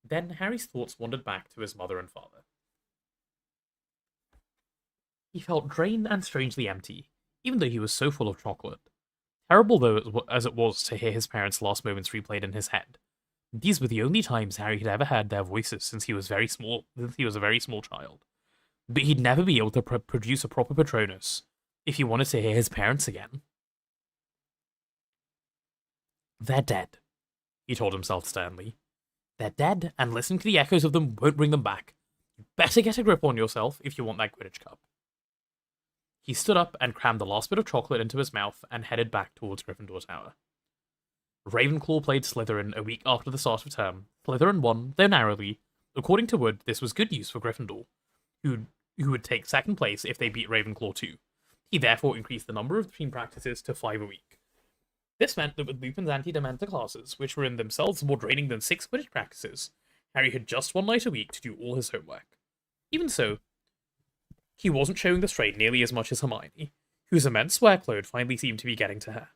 Then Harry's thoughts wandered back to his mother and father. He felt drained and strangely empty, even though he was so full of chocolate. Terrible though as it was to hear his parents' last moments replayed in his head. These were the only times Harry had ever heard their voices since he was a very small child. But he'd never be able to produce a proper Patronus if he wanted to hear his parents again. They're dead, he told himself sternly. They're dead, and listening to the echoes of them won't bring them back. You better get a grip on yourself if you want that Quidditch cup. He stood up and crammed the last bit of chocolate into his mouth and headed back towards Gryffindor Tower. Ravenclaw played Slytherin a week after the start of term. Slytherin won, though narrowly. According to Wood, this was good news for Gryffindor, who would take second place if they beat Ravenclaw too. He therefore increased the number of team practices to 5 a week. This meant that with Lupin's anti-Dementor classes, which were in themselves more draining than 6 Quidditch practices, Harry had just one night a week to do all his homework. Even so, he wasn't showing the strain nearly as much as Hermione, whose immense workload finally seemed to be getting to her.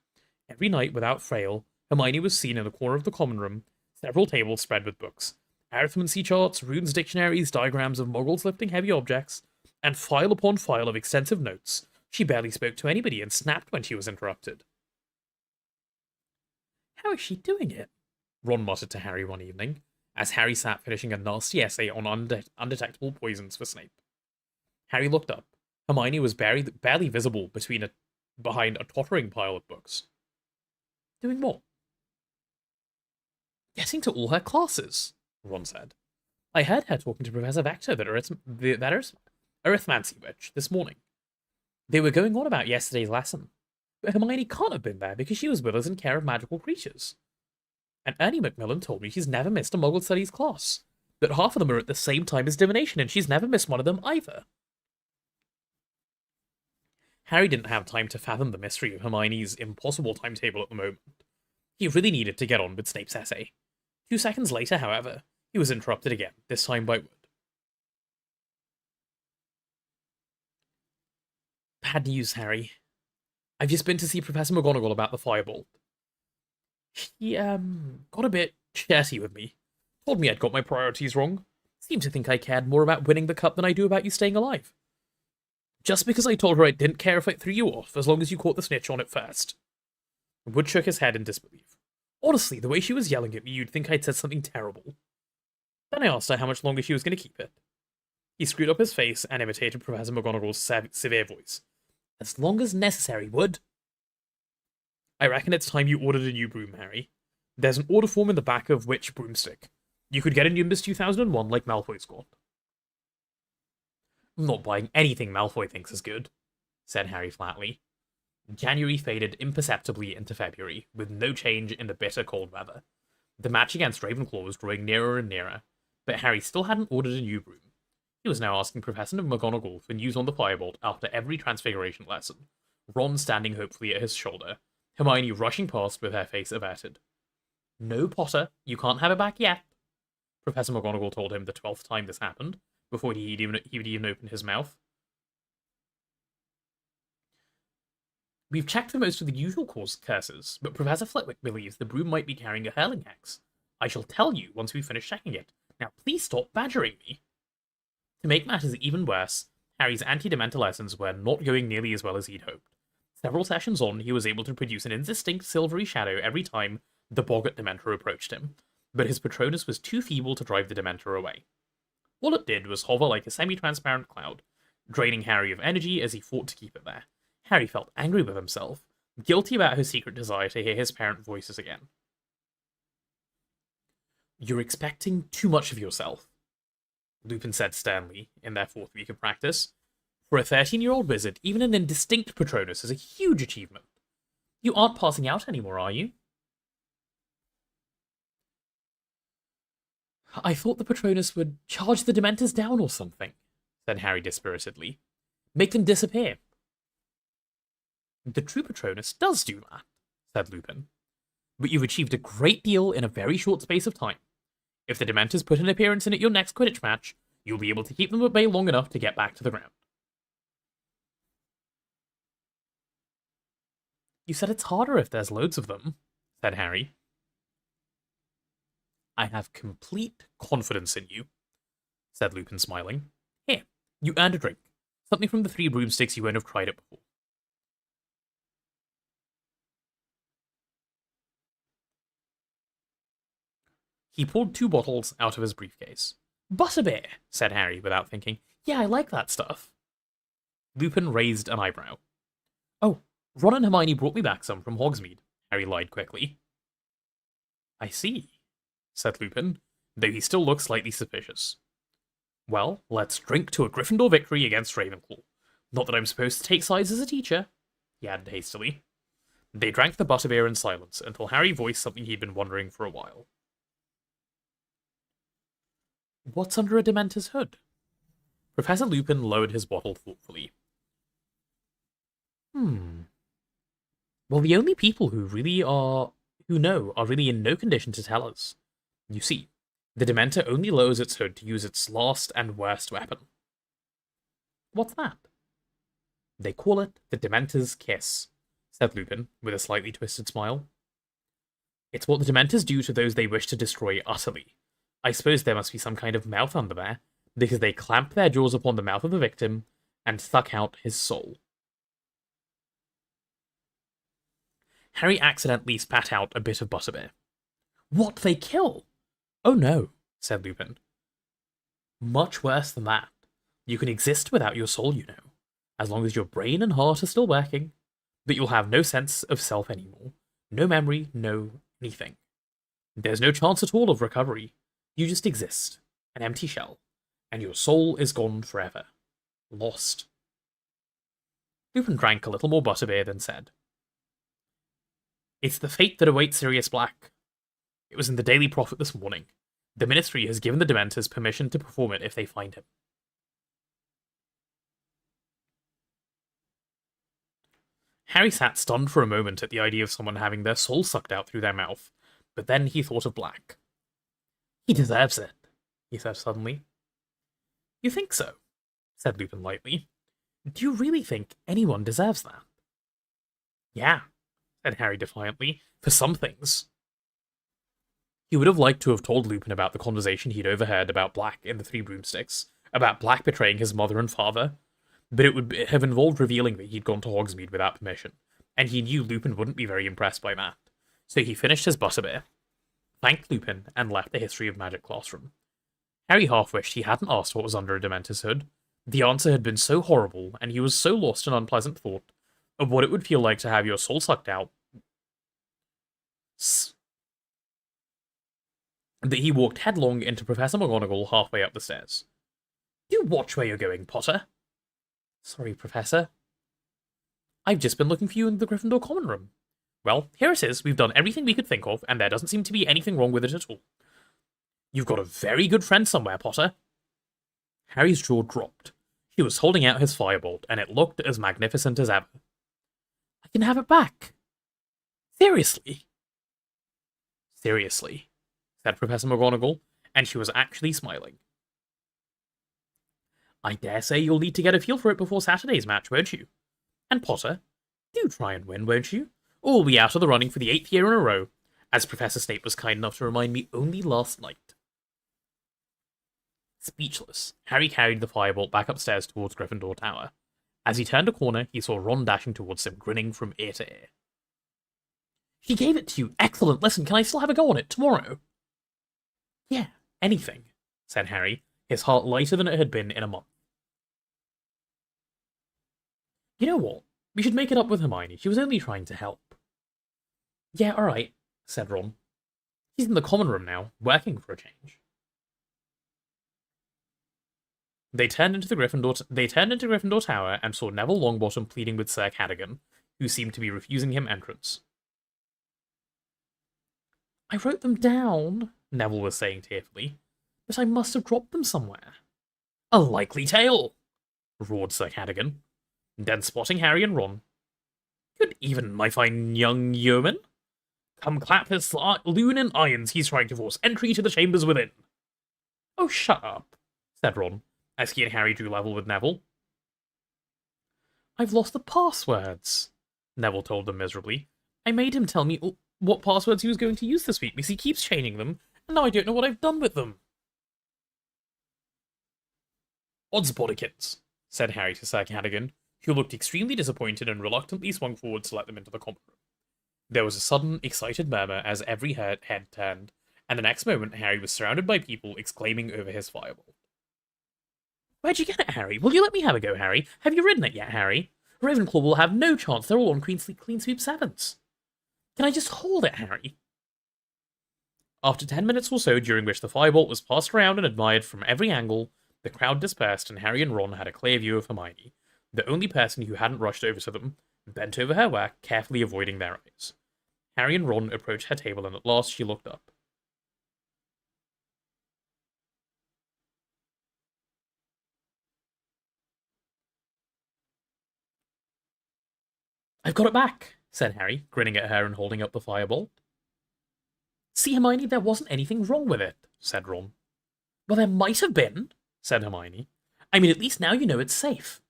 Every night, without fail, Hermione was seen in a corner of the common room, several tables spread with books, arithmancy charts, runes dictionaries, diagrams of muggles lifting heavy objects, and file upon file of extensive notes. She barely spoke to anybody and snapped when she was interrupted. How is she doing it? Ron muttered to Harry one evening, as Harry sat finishing a nasty essay on undetectable poisons for Snape. Harry looked up. Hermione was barely visible behind a tottering pile of books. Doing what? Getting to all her classes, Ron said. I heard her talking to Professor Vector, that arithmancy witch, this morning. They were going on about yesterday's lesson, but Hermione can't have been there because she was with us in care of magical creatures. And Ernie Macmillan told me she's never missed a Muggle Studies class, that half of them are at the same time as divination, and she's never missed one of them either. Harry didn't have time to fathom the mystery of Hermione's impossible timetable at the moment. He really needed to get on with Snape's essay. 2 seconds later, however, he was interrupted again, this time by Wood. Bad news, Harry. I've just been to see Professor McGonagall about the firebolt. He, got a bit chatty with me. Told me I'd got my priorities wrong. Seemed to think I cared more about winning the cup than I do about you staying alive. Just because I told her I didn't care if I threw you off, as long as you caught the snitch on it first. Wood shook his head in disbelief. Honestly, the way she was yelling at me, you'd think I'd said something terrible. Then I asked her how much longer she was going to keep it. He screwed up his face and imitated Professor McGonagall's severe voice. As long as necessary, Wood. I reckon it's time you ordered a new broom, Harry. There's an order form in the back of which broomstick. You could get a Nimbus 2001 like Malfoy's got. I'm not buying anything Malfoy thinks is good, said Harry flatly. January faded imperceptibly into February, with no change in the bitter cold weather. The match against Ravenclaw was drawing nearer and nearer, but Harry still hadn't ordered a new broom. He was now asking Professor McGonagall for news on the firebolt after every Transfiguration lesson, Ron standing hopefully at his shoulder, Hermione rushing past with her face averted. No, Potter, you can't have it back yet, Professor McGonagall told him the 12th time this happened, before he would even open his mouth. We've checked for most of the usual curses, but Professor Flitwick believes the broom might be carrying a hurling hex. I shall tell you once we finish checking it. Now please stop badgering me. To make matters even worse, Harry's anti-Dementor lessons were not going nearly as well as he'd hoped. Several sessions on, he was able to produce an indistinct silvery shadow every time the boggart Dementor approached him, but his Patronus was too feeble to drive the Dementor away. All it did was hover like a semi-transparent cloud, draining Harry of energy as he fought to keep it there. Harry felt angry with himself, guilty about his secret desire to hear his parent voices again. You're expecting too much of yourself, Lupin said sternly in their 4th week of practice. For a 13-year-old wizard, even an indistinct Patronus is a huge achievement. You aren't passing out anymore, are you? I thought the Patronus would charge the Dementors down or something, said Harry dispiritedly. Make them disappear. The true Patronus does do that, said Lupin. But you've achieved a great deal in a very short space of time. If the Dementors put an appearance in at your next Quidditch match, you'll be able to keep them at bay long enough to get back to the ground. You said it's harder if there's loads of them, said Harry. I have complete confidence in you, said Lupin, smiling. Here, you earned a drink. Something from the 3 broomsticks you won't have tried it before. He pulled 2 bottles out of his briefcase. Butterbeer, said Harry without thinking. Yeah, I like that stuff. Lupin raised an eyebrow. Oh, Ron and Hermione brought me back some from Hogsmeade, Harry lied quickly. I see, said Lupin, though he still looked slightly suspicious. Well, let's drink to a Gryffindor victory against Ravenclaw. Not that I'm supposed to take sides as a teacher, he added hastily. They drank the butterbeer in silence until Harry voiced something he'd been wondering for a while. What's under a Dementor's hood? Professor Lupin lowered his bottle thoughtfully. Well, the only people who know are really in no condition to tell us. You see, the Dementor only lowers its hood to use its last and worst weapon. What's that? They call it the Dementor's Kiss, said Lupin, with a slightly twisted smile. It's what the Dementors do to those they wish to destroy utterly. I suppose there must be some kind of mouth under there, because they clamp their jaws upon the mouth of the victim and suck out his soul. Harry accidentally spat out a bit of butterbeer. What, they kill? Oh no, said Lupin. Much worse than that. You can exist without your soul, you know, as long as your brain and heart are still working, but you'll have no sense of self anymore. No memory, no anything. There's no chance at all of recovery. You just exist, an empty shell, and your soul is gone forever. Lost. Lupin drank a little more butterbeer, then said, It's the fate that awaits Sirius Black. It was in the Daily Prophet this morning. The Ministry has given the Dementors permission to perform it if they find him. Harry sat stunned for a moment at the idea of someone having their soul sucked out through their mouth, but then he thought of Black. He deserves it, he said suddenly. You think so? Said Lupin lightly. Do you really think anyone deserves that? Yeah, said Harry defiantly, for some things. He would have liked to have told Lupin about the conversation he'd overheard about Black in the Three Broomsticks, about Black betraying his mother and father, but it would have involved revealing that he'd gone to Hogsmeade without permission, and he knew Lupin wouldn't be very impressed by that. So he finished his butterbeer, thanked Lupin, and left the History of Magic classroom. Harry half wished he hadn't asked what was under a Dementor's hood. The answer had been so horrible, and he was so lost in unpleasant thought of what it would feel like to have your soul sucked out that he walked headlong into Professor McGonagall halfway up the stairs. Do watch where you're going, Potter. Sorry, Professor. I've just been looking for you in the Gryffindor common room. Well, here it is. We've done everything we could think of, and there doesn't seem to be anything wrong with it at all. You've got a very good friend somewhere, Potter. Harry's jaw dropped. He was holding out his firebolt, and it looked as magnificent as ever. I can have it back. Seriously? Seriously, said Professor McGonagall, and she was actually smiling. I dare say you'll need to get a feel for it before Saturday's match, won't you? And Potter, do try and win, won't you? Or we'll be out of the running for the 8th year in a row, as Professor Snape was kind enough to remind me only last night. Speechless, Harry carried the firebolt back upstairs towards Gryffindor Tower. As he turned a corner, he saw Ron dashing towards him, grinning from ear to ear. She gave it to you. Excellent. Listen, can I still have a go on it tomorrow? Yeah, anything, said Harry, his heart lighter than it had been in a month. You know what? We should make it up with Hermione. She was only trying to help. Yeah, alright, said Ron. He's in the common room now, working for a change. They turned into Gryffindor Tower and saw Neville Longbottom pleading with Sir Cadogan, who seemed to be refusing him entrance. I wrote them down, Neville was saying tearfully, but I must have dropped them somewhere. A likely tale, roared Sir Cadogan. Then spotting Harry and Ron. Good even, my fine young yeoman. Come clap his loon in irons, he's trying to force entry to the chambers within. Oh, shut up, said Ron, as he and Harry drew level with Neville. I've lost the passwords, Neville told them miserably. I made him tell me what passwords he was going to use this week, because he keeps changing them, and now I don't know what I've done with them. Odds bodikins, said Harry to Sir Cadogan, who looked extremely disappointed and reluctantly swung forward to let them into the common room. There was a sudden, excited murmur as every head turned, and the next moment Harry was surrounded by people exclaiming over his fireball. Where'd you get it, Harry? Will you let me have a go, Harry? Have you ridden it yet, Harry? Ravenclaw will have no chance. They're all on Clean Sweep 7s. Can I just hold it, Harry? After 10 minutes or so, during which the firebolt was passed around and admired from every angle, the crowd dispersed and Harry and Ron had a clear view of Hermione, the only person who hadn't rushed over to them, bent over her work, carefully avoiding their eyes. Harry and Ron approached her table and at last she looked up. I've got it back, said Harry, grinning at her and holding up the firebolt. See, Hermione, there wasn't anything wrong with it, said Ron. Well, there might have been, said Hermione. I mean, at least now you know it's safe.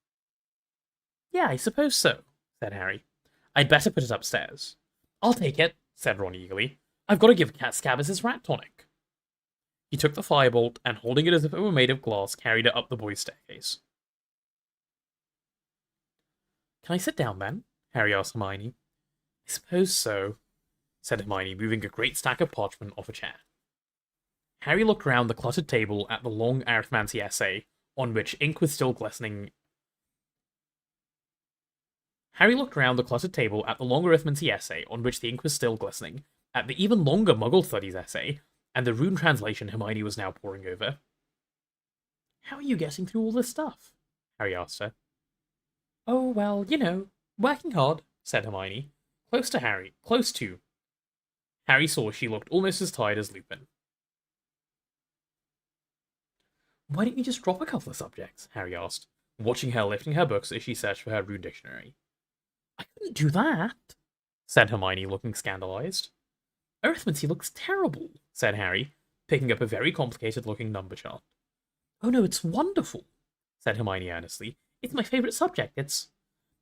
Yeah, I suppose so, said Harry. I'd better put it upstairs. I'll take it, said Ron eagerly. I've got to give Cat Scabbers his rat tonic. He took the firebolt and, holding it as if it were made of glass, carried it up the boys' staircase. Can I sit down, then? Harry asked Hermione. I suppose so, said Hermione, moving a great stack of parchment off a chair. Harry looked round the cluttered table at the long arithmancy essay, on which ink was still glistening. Harry looked round the cluttered table at the long arithmancy essay, on which the ink was still glistening, at the even longer Muggle Studies essay, and the rune translation Hermione was now poring over. How are you getting through all this stuff? Harry asked her. Oh, well, you know, working hard, said Hermione. Close to. Harry saw she looked almost as tired as Lupin. Why don't you just drop a couple of subjects? Harry asked, watching her lifting her books as she searched for her rune dictionary. I couldn't do that, said Hermione, looking scandalized. Arithmancy looks terrible, said Harry, picking up a very complicated-looking number chart. Oh no, it's wonderful, said Hermione earnestly. It's my favourite subject,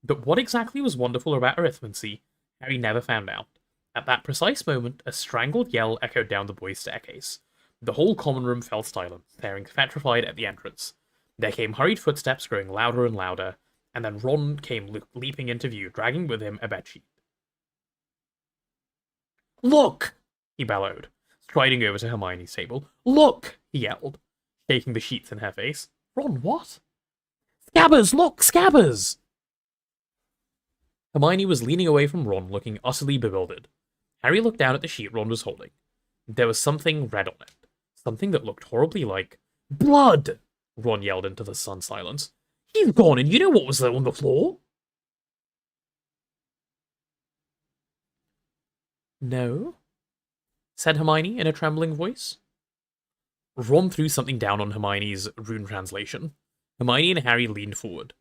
But what exactly was wonderful about arithmancy, Harry never found out. At that precise moment, a strangled yell echoed down the boys' staircase. The whole common room fell silent, staring petrified at the entrance. There came hurried footsteps growing louder and louder, and then Ron came leaping into view, dragging with him a bedsheet. Look! He bellowed, striding over to Hermione's table. Look! He yelled, shaking the sheets in her face. Ron, what? Scabbers! Look! Scabbers! Hermione was leaning away from Ron, looking utterly bewildered. Harry looked down at the sheet Ron was holding. There was something red on it. Something that looked horribly like... Blood! Ron yelled into the sun silence. He's gone, and you know what was there on the floor? No? Said Hermione in a trembling voice. Ron threw something down on Hermione's rune translation. Hermione and Harry leaned forward.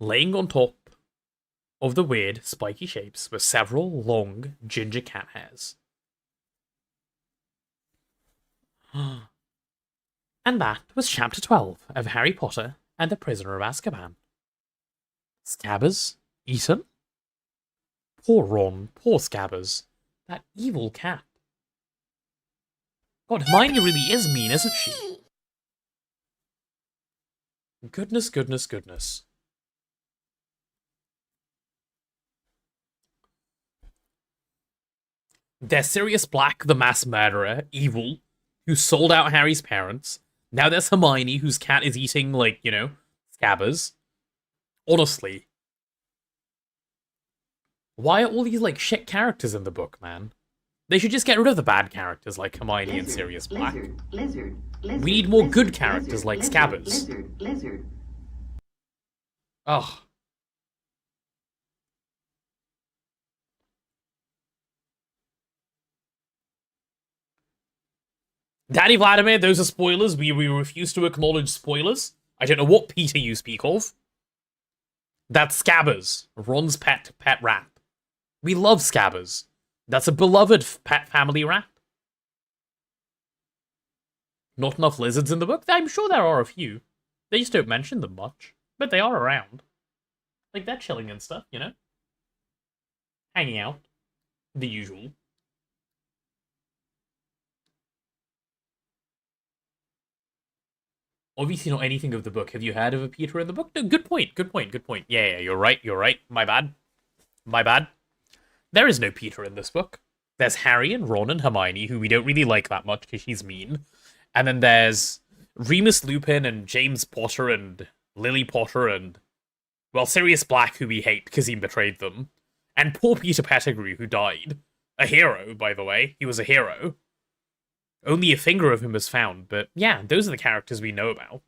Laying on top of the weird, spiky shapes were several long, ginger cat hairs. And that was Chapter 12 of Harry Potter and the Prisoner of Azkaban. Scabbers? Eaten? Poor Ron, poor Scabbers. That evil cat. God, Hermione really is mean, isn't she? Goodness, goodness, goodness. There's Sirius Black, the mass murderer, evil, who sold out Harry's parents. Now there's Hermione, whose cat is eating, like, you know, Scabbers. Honestly. Why are all these, like, shit characters in the book, man? They should just get rid of the bad characters like Hermione and Sirius Black. Lizard. We need more good characters like Scabbers. Lizard. Ugh. Daddy Vladimir, those are spoilers. We refuse to acknowledge spoilers. I don't know what Peter you speak of. That's Scabbers, Ron's pet rat. We love Scabbers. That's a beloved pet family rat. Not enough lizards in the book? I'm sure there are a few. They just don't mention them much. But they are around. Like, they're chilling and stuff, you know? Hanging out. The usual. Obviously not anything of the book. Have you heard of a Peter in the book? No, good point. Yeah, you're right. My bad. There is no Peter in this book. There's Harry and Ron and Hermione, who we don't really like that much because she's mean. And then there's Remus Lupin and James Potter and Lily Potter and, well, Sirius Black, who we hate because he betrayed them. And poor Peter Pettigrew, who died. A hero, by the way. He was a hero. Only a finger of him was found, but yeah, those are the characters we know about.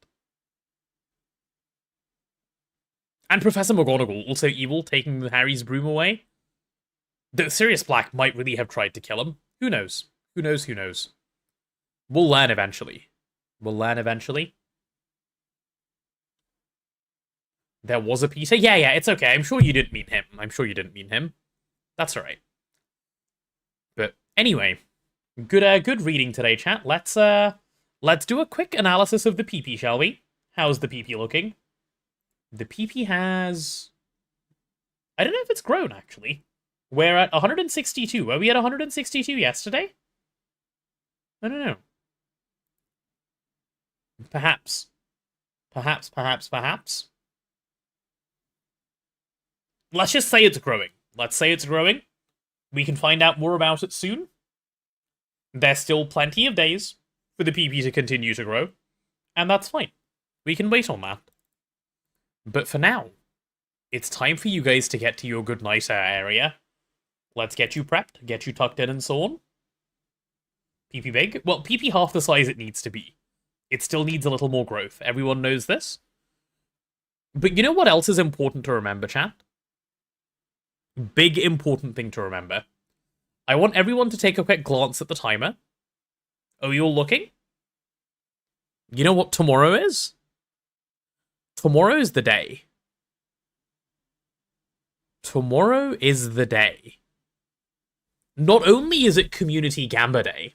And Professor McGonagall, also evil, taking Harry's broom away. Though Sirius Black might really have tried to kill him. Who knows? Who knows? We'll learn eventually. There was a Peter? Yeah, it's okay. I'm sure you didn't mean him. That's alright. But anyway, good reading today, chat. Let's do a quick analysis of the PP, shall we? How's the PP looking? The PP has... I don't know if it's grown, actually. We're at 162. Were we at 162 yesterday? I don't know. Perhaps. Perhaps. Let's just say it's growing. Let's say it's growing. We can find out more about it soon. There's still plenty of days for the PP to continue to grow, and that's fine. We can wait on that. But for now, it's time for you guys to get to your good night area. Let's get you prepped, get you tucked in and so on. PP big? Well, PP half the size it needs to be. It still needs a little more growth. Everyone knows this. But you know what else is important to remember, chat? Big important thing to remember. I want everyone to take a quick glance at the timer. Are you all looking? You know what tomorrow is? Tomorrow is the day. Tomorrow is the day. Not only is it Community Gamba Day,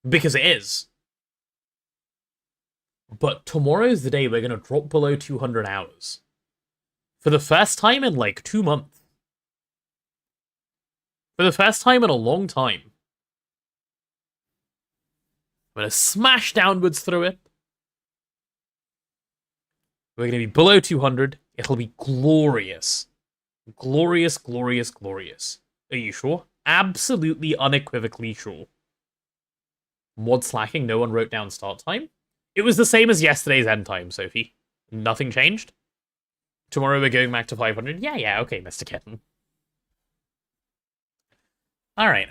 because it is, but tomorrow's the day we're going to drop below 200 hours. For the first time in like 2 months. For the first time in a long time. I'm going to smash downwards through it. We're going to be below 200. It'll be glorious. Glorious. Are you sure? Absolutely unequivocally sure. Mod slacking, no one wrote down start time. It was the same as yesterday's end time, Sophie. Nothing changed. Tomorrow we're going back to 500. Yeah, okay, Mr. Kitten. Alright.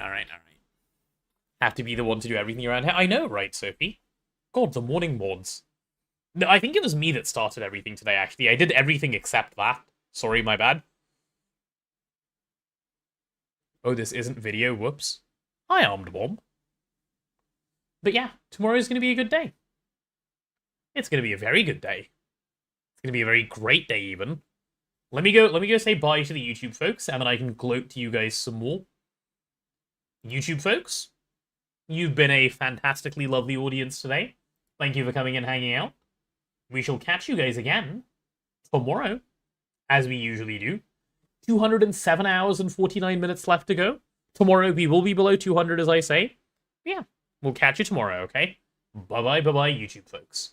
Have to be the one to do everything around here. I know, right, Sophie? God, the morning mods. No, I think it was me that started everything today, actually. I did everything except that. Sorry, my bad. Oh, this isn't video, whoops. Hi, Armed Bomb. But yeah, tomorrow's going to be a good day. It's going to be a very good day. It's going to be a very great day, even. Let me go say bye to the YouTube folks, and then I can gloat to you guys some more. YouTube folks, you've been a fantastically lovely audience today. Thank you for coming and hanging out. We shall catch you guys again tomorrow, as we usually do. 207 hours and 49 minutes left to go. Tomorrow we will be below 200, as I say. Yeah, we'll catch you tomorrow, okay? Bye-bye, YouTube folks.